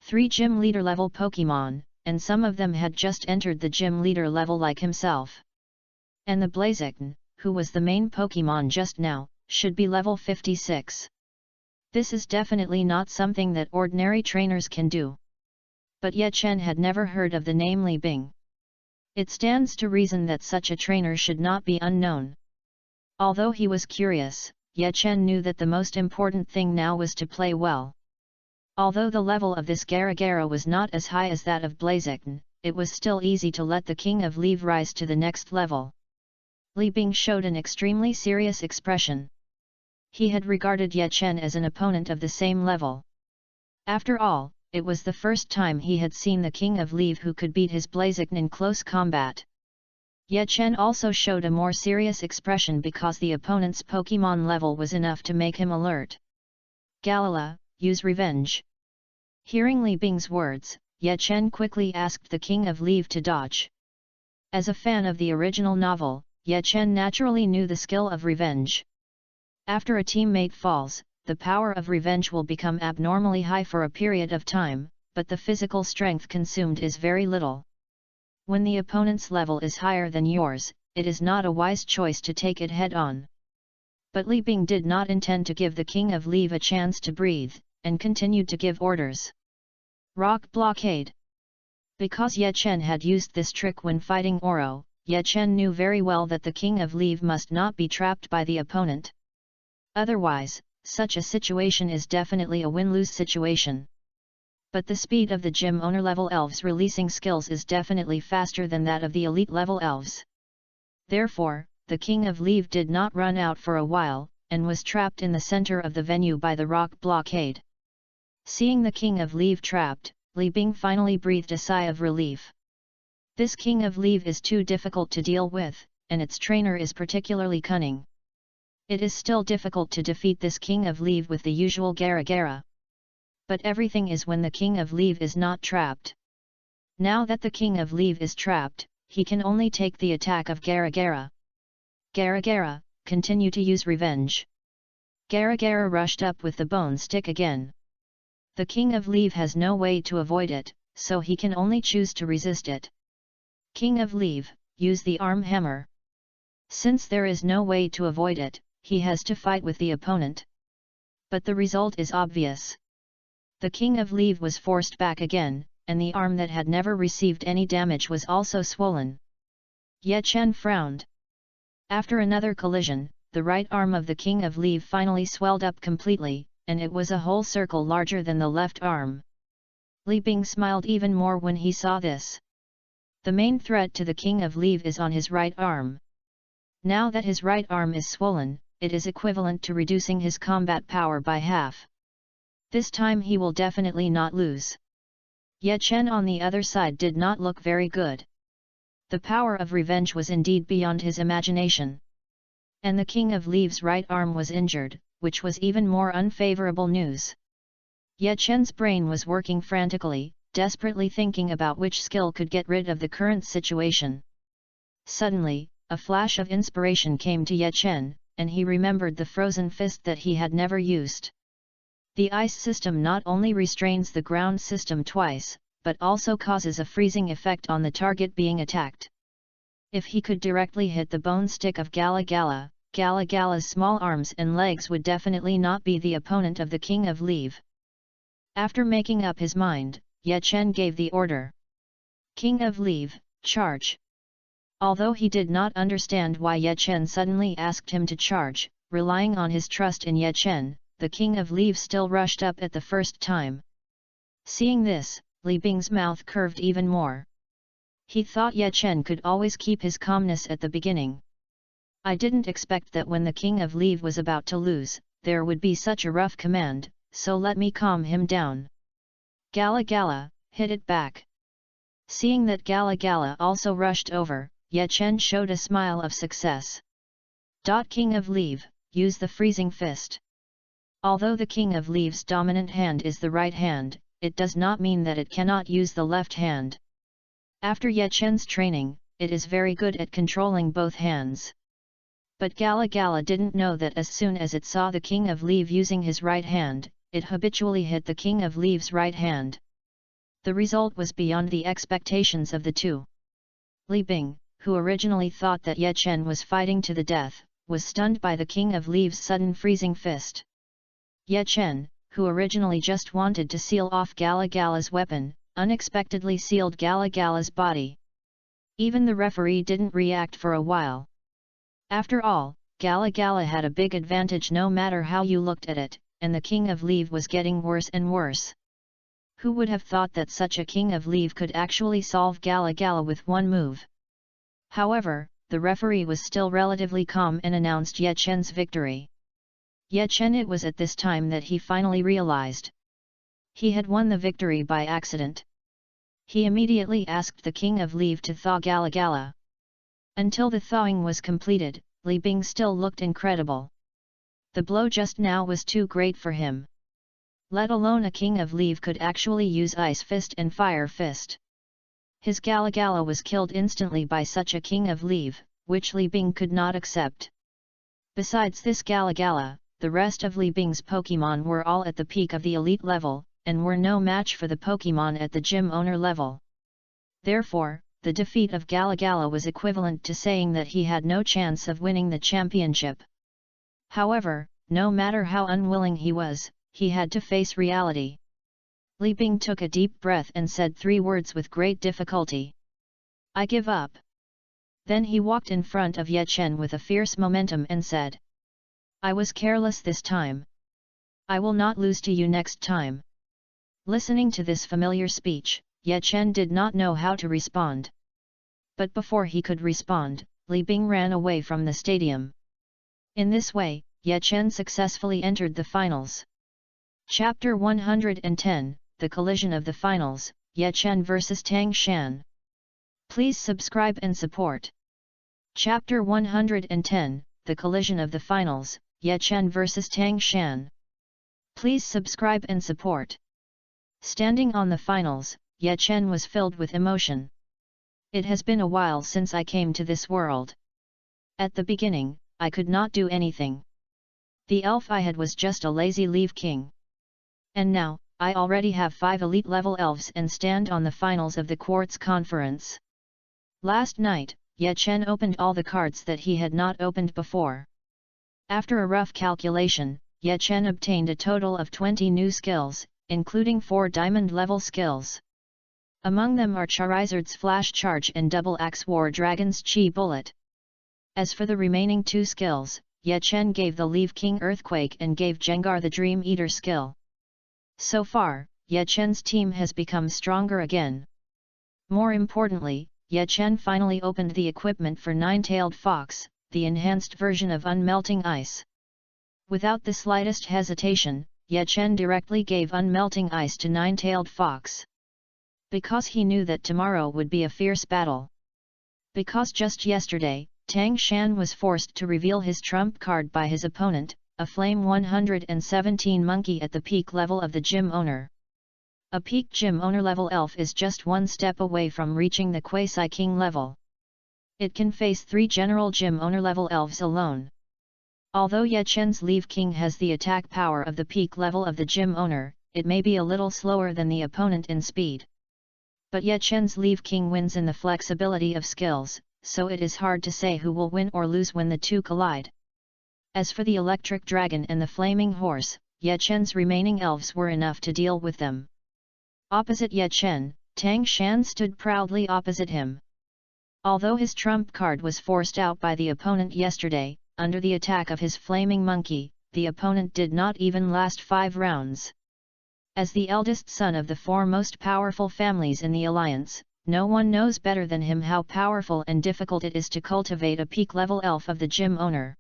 3 Gym Leader level Pokemon, and some of them had just entered the gym leader level like himself. And the Blaziken, who was the main Pokemon just now, should be level 56. This is definitely not something that ordinary trainers can do. But Ye Chen had never heard of the name Li Bing. It stands to reason that such a trainer should not be unknown. Although he was curious, Ye Chen knew that the most important thing now was to play well. Although the level of this Garagara was not as high as that of Blaziken, it was still easy to let the King of Leave rise to the next level. Li Bing showed an extremely serious expression. He had regarded Ye Chen as an opponent of the same level. After all, it was the first time he had seen the King of Leave who could beat his Blaziken in close combat. Ye Chen also showed a more serious expression because the opponent's Pokemon level was enough to make him alert. Galila, use revenge. Hearing Li Bing's words, Ye Chen quickly asked the King of Leave to dodge. As a fan of the original novel, Ye Chen naturally knew the skill of revenge. After a teammate falls, the power of revenge will become abnormally high for a period of time, but the physical strength consumed is very little. When the opponent's level is higher than yours, it is not a wise choice to take it head-on. But Li Bing did not intend to give the King of Leave a chance to breathe, and continued to give orders. Rock Blockade. Because Ye Chen had used this trick when fighting Oro, Ye Chen knew very well that the King of Leave must not be trapped by the opponent. Otherwise, such a situation is definitely a win-lose situation. But the speed of the gym owner level elves releasing skills is definitely faster than that of the elite level elves. Therefore, the King of Leave did not run out for a while, and was trapped in the center of the venue by the rock blockade. Seeing the King of Leave trapped, Li Bing finally breathed a sigh of relief. This King of Leave is too difficult to deal with, and its trainer is particularly cunning. It is still difficult to defeat this King of Leave with the usual Garagara. But everything is when the King of Leave is not trapped. Now that the King of Leave is trapped, he can only take the attack of Garagara. Garagara, continue to use revenge. Garagara rushed up with the bone stick again. The King of Leave has no way to avoid it, so he can only choose to resist it. King of Leave, use the arm hammer. Since there is no way to avoid it, he has to fight with the opponent. But the result is obvious. The King of Leave was forced back again, and the arm that had never received any damage was also swollen. Ye Chen frowned. After another collision, the right arm of the King of Leave finally swelled up completely, and it was a whole circle larger than the left arm. Li Bing smiled even more when he saw this. The main threat to the King of Leave is on his right arm. Now that his right arm is swollen, it is equivalent to reducing his combat power by half. This time he will definitely not lose. Ye Chen on the other side did not look very good. The power of revenge was indeed beyond his imagination. And the King of Leave's right arm was injured, which was even more unfavorable news. Ye Chen's brain was working frantically, desperately thinking about which skill could get rid of the current situation. Suddenly, a flash of inspiration came to Ye Chen, and he remembered the frozen fist that he had never used. The ice system not only restrains the ground system twice, but also causes a freezing effect on the target being attacked. If he could directly hit the bone stick of Galagala, Galagala's small arms and legs would definitely not be the opponent of the King of Leave. After making up his mind, Ye Chen gave the order. King of Leave, charge! Although he did not understand why Ye Chen suddenly asked him to charge, relying on his trust in Ye Chen, the King of Leave still rushed up at the first time. Seeing this, Li Bing's mouth curved even more. He thought Ye Chen could always keep his calmness at the beginning. I didn't expect that when the King of Leave was about to lose, there would be such a rough command, so let me calm him down. Galagala, hit it back. Seeing that Galagala also rushed over, Ye Chen showed a smile of success. King of Leave, use the freezing fist. Although the King of Leave's dominant hand is the right hand, it does not mean that it cannot use the left hand. After Ye Chen's training, it is very good at controlling both hands. But Galagala didn't know that as soon as it saw the King of Leave using his right hand, it habitually hit the King of Leave's right hand. The result was beyond the expectations of the two. Li Bing, who originally thought that Ye Chen was fighting to the death, was stunned by the King of Leaves' sudden freezing fist. Ye Chen, who originally just wanted to seal off Gala Gala's weapon, unexpectedly sealed Gala Gala's body. Even the referee didn't react for a while. After all, Gala Gala had a big advantage no matter how you looked at it, and the King of Leave was getting worse and worse. Who would have thought that such a King of Leave could actually solve Gala Gala with one move? However, the referee was still relatively calm and announced Ye Chen's victory. Ye Chen, it was at this time that he finally realized. He had won the victory by accident. He immediately asked the King of Leave to thaw Gala Gala. Until the thawing was completed, Li Bing still looked incredible. The blow just now was too great for him. Let alone a King of Leave could actually use Ice Fist and Fire Fist. His Gala Gala was killed instantly by such a King of Leave, which Li Bing could not accept. Besides this Gala Gala, the rest of Li Bing's Pokémon were all at the peak of the elite level, and were no match for the Pokémon at the gym owner level. Therefore, the defeat of Gala Gala was equivalent to saying that he had no chance of winning the championship. However, no matter how unwilling he was, he had to face reality. Li Bing took a deep breath and said 3 words with great difficulty. "I give up." Then he walked in front of Ye Chen with a fierce momentum and said, "I was careless this time. I will not lose to you next time." Listening to this familiar speech, Ye Chen did not know how to respond. But before he could respond, Li Bing ran away from the stadium. In this way, Ye Chen successfully entered the finals. Chapter 110, The Collision of the Finals, Ye Chen vs Tang Shan. Please subscribe and support. Chapter 110, The Collision of the Finals, Ye Chen vs Tang Shan. Please subscribe and support. Standing on the finals, Ye Chen was filled with emotion. It has been a while since I came to this world. At the beginning, I could not do anything. The elf I had was just a lazy leaf king. And now, I already have 5 elite level elves and stand on the finals of the Quartz Conference. Last night, Ye Chen opened all the cards that he had not opened before. After a rough calculation, Ye Chen obtained a total of 20 new skills, including 4 diamond level skills. Among them are Charizard's Flash Charge and Double Axe War Dragon's Chi Bullet. As for the remaining 2 skills, Ye Chen gave the Leaf King Earthquake and gave Jengar the Dream Eater skill. So far, Ye Chen's team has become stronger again. More importantly, Ye Chen finally opened the equipment for Nine-Tailed Fox, the enhanced version of Unmelting Ice. Without the slightest hesitation, Ye Chen directly gave Unmelting Ice to Nine-Tailed Fox. Because he knew that tomorrow would be a fierce battle. Because just yesterday, Tang Shan was forced to reveal his trump card by his opponent, a Flame 117 monkey at the peak level of the gym owner. A peak gym owner level elf is just 1 step away from reaching the Quasi King level. It can face 3 general gym owner level elves alone. Although Ye Chen's Leaf King has the attack power of the peak level of the gym owner, it may be a little slower than the opponent in speed. But Ye Chen's Leaf King wins in the flexibility of skills, so it is hard to say who will win or lose when the two collide. As for the Electric Dragon and the Flaming Horse, Ye Chen's remaining elves were enough to deal with them. Opposite Ye Chen, Tang Shan stood proudly opposite him. Although his trump card was forced out by the opponent yesterday, under the attack of his Flaming Monkey, the opponent did not even last 5 rounds. As the eldest son of the 4 most powerful families in the alliance, no one knows better than him how powerful and difficult it is to cultivate a peak-level elf of the gym owner.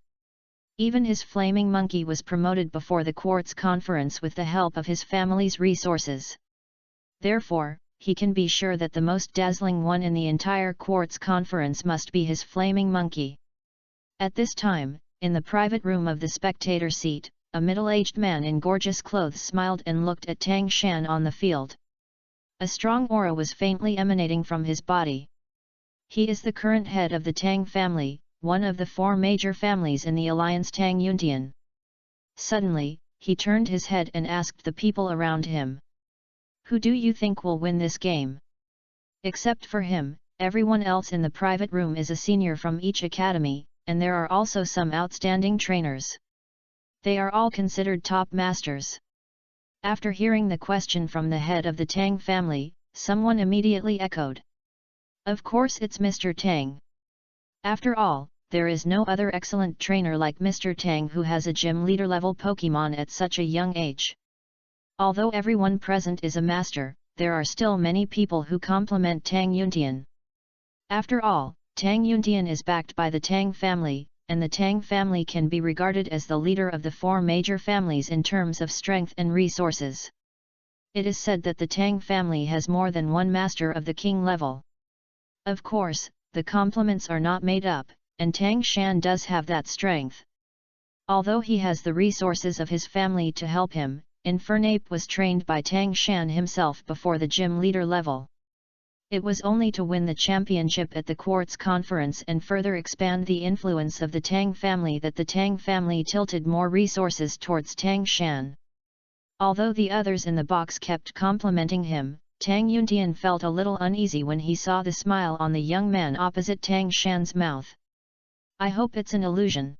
Even his Flaming Monkey was promoted before the Quartz Conference with the help of his family's resources. Therefore, he can be sure that the most dazzling one in the entire Quartz Conference must be his Flaming Monkey. At this time, in the private room of the spectator seat, a middle-aged man in gorgeous clothes smiled and looked at Tang Shan on the field. A strong aura was faintly emanating from his body. He is the current head of the Tang family, one of the 4 major families in the alliance Tang Yuntian. Suddenly, he turned his head and asked the people around him, Who do you think will win this game? Except for him, everyone else in the private room is a senior from each academy, and there are also some outstanding trainers. They are all considered top masters. After hearing the question from the head of the Tang family, someone immediately echoed. Of course it's Mr. Tang. After all, there is no other excellent trainer like Mr. Tang who has a gym leader level Pokemon at such a young age. Although everyone present is a master, there are still many people who compliment Tang Yuntian. After all, Tang Yuntian is backed by the Tang family, and the Tang family can be regarded as the leader of the four major families in terms of strength and resources. It is said that the Tang family has more than one master of the king level. Of course, the compliments are not made up, and Tang Shan does have that strength. Although he has the resources of his family to help him, Infernape was trained by Tang Shan himself before the gym leader level. It was only to win the championship at the Quartz Conference and further expand the influence of the Tang family that the Tang family tilted more resources towards Tang Shan. Although the others in the box kept complimenting him, Tang Yuntian felt a little uneasy when he saw the smile on the young man opposite Tang Shan's mouth. I hope it's an illusion.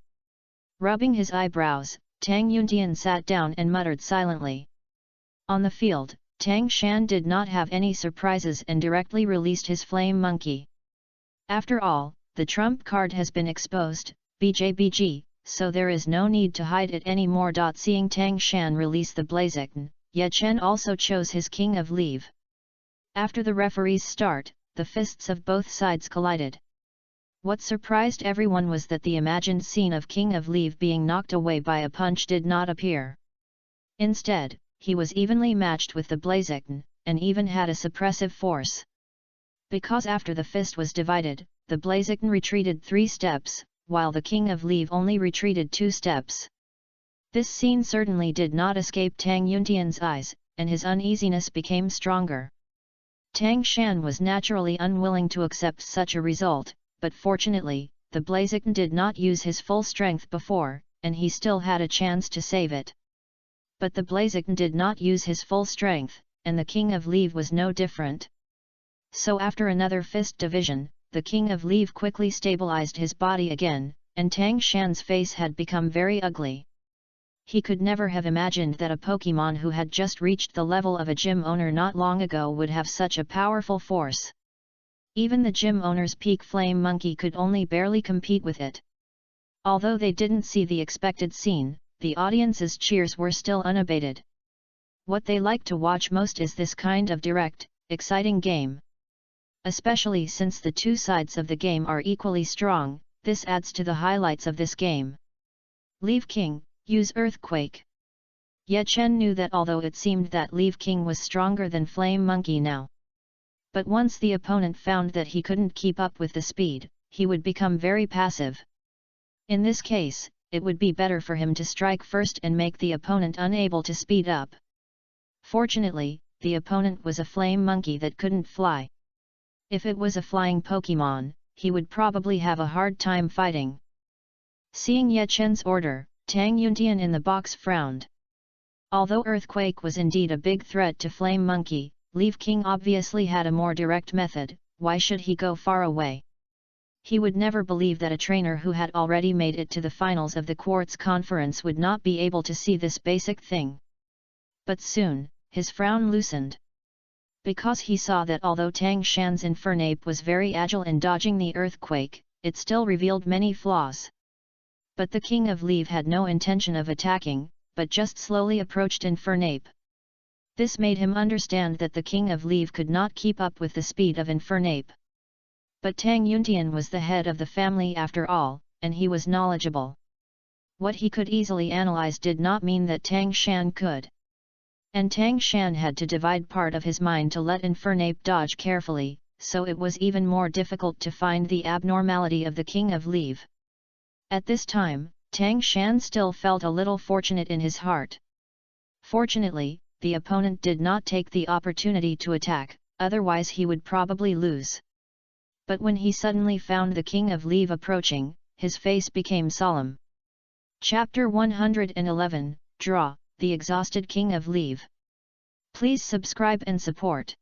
Rubbing his eyebrows, Tang Yuntian sat down and muttered silently. On the field, Tang Shan did not have any surprises and directly released his flame monkey. After all, the trump card has been exposed, BJBG, so there is no need to hide it anymore. Seeing Tang Shan release the Blaziken, Ye Chen also chose his King of Leave. After the referee's start, the fists of both sides collided. What surprised everyone was that the imagined scene of King of Leave being knocked away by a punch did not appear. Instead, he was evenly matched with the Blaziken, and even had a suppressive force. Because after the fist was divided, the Blaziken retreated 3 steps, while the King of Leave only retreated 2 steps. This scene certainly did not escape Tang Yuntian's eyes, and his uneasiness became stronger. Tang Shan was naturally unwilling to accept such a result, but fortunately, the Blaziken did not use his full strength before, and he still had a chance to save it. But the Blaziken did not use his full strength, and the King of Leave was no different. So after another fist division, the King of Leave quickly stabilized his body again, and Tang Shan's face had become very ugly. He could never have imagined that a Pokemon who had just reached the level of a gym owner not long ago would have such a powerful force. Even the gym owner's peak flame monkey could only barely compete with it. Although they didn't see the expected scene, the audience's cheers were still unabated. What they like to watch most is this kind of direct, exciting game. Especially since the two sides of the game are equally strong, this adds to the highlights of this game. Leave King, use Earthquake. Ye Chen knew that although it seemed that Leave King was stronger than Flame Monkey now. But once the opponent found that he couldn't keep up with the speed, he would become very passive. In this case, it would be better for him to strike first and make the opponent unable to speed up. Fortunately, the opponent was a flame monkey that couldn't fly. If it was a flying Pokemon, he would probably have a hard time fighting. Seeing Ye Chen's order, Tang Yuntian in the box frowned. Although Earthquake was indeed a big threat to Flame Monkey, Leave King obviously had a more direct method. Why should he go far away? He would never believe that a trainer who had already made it to the finals of the Quartz Conference would not be able to see this basic thing. But soon, his frown loosened. Because he saw that although Tang Shan's Infernape was very agile in dodging the earthquake, it still revealed many flaws. But the King of Leave had no intention of attacking, but just slowly approached Infernape. This made him understand that the King of Leave could not keep up with the speed of Infernape. But Tang Yuntian was the head of the family after all, and he was knowledgeable. What he could easily analyze did not mean that Tang Shan could. And Tang Shan had to divide part of his mind to let Infernape dodge carefully, so it was even more difficult to find the abnormality of the King of Leave. At this time, Tang Shan still felt a little fortunate in his heart. Fortunately, the opponent did not take the opportunity to attack, otherwise he would probably lose. But when he suddenly found the King of Leave approaching, his face became solemn. Chapter 111, Draw, the Exhausted King of Leave. Please subscribe and support.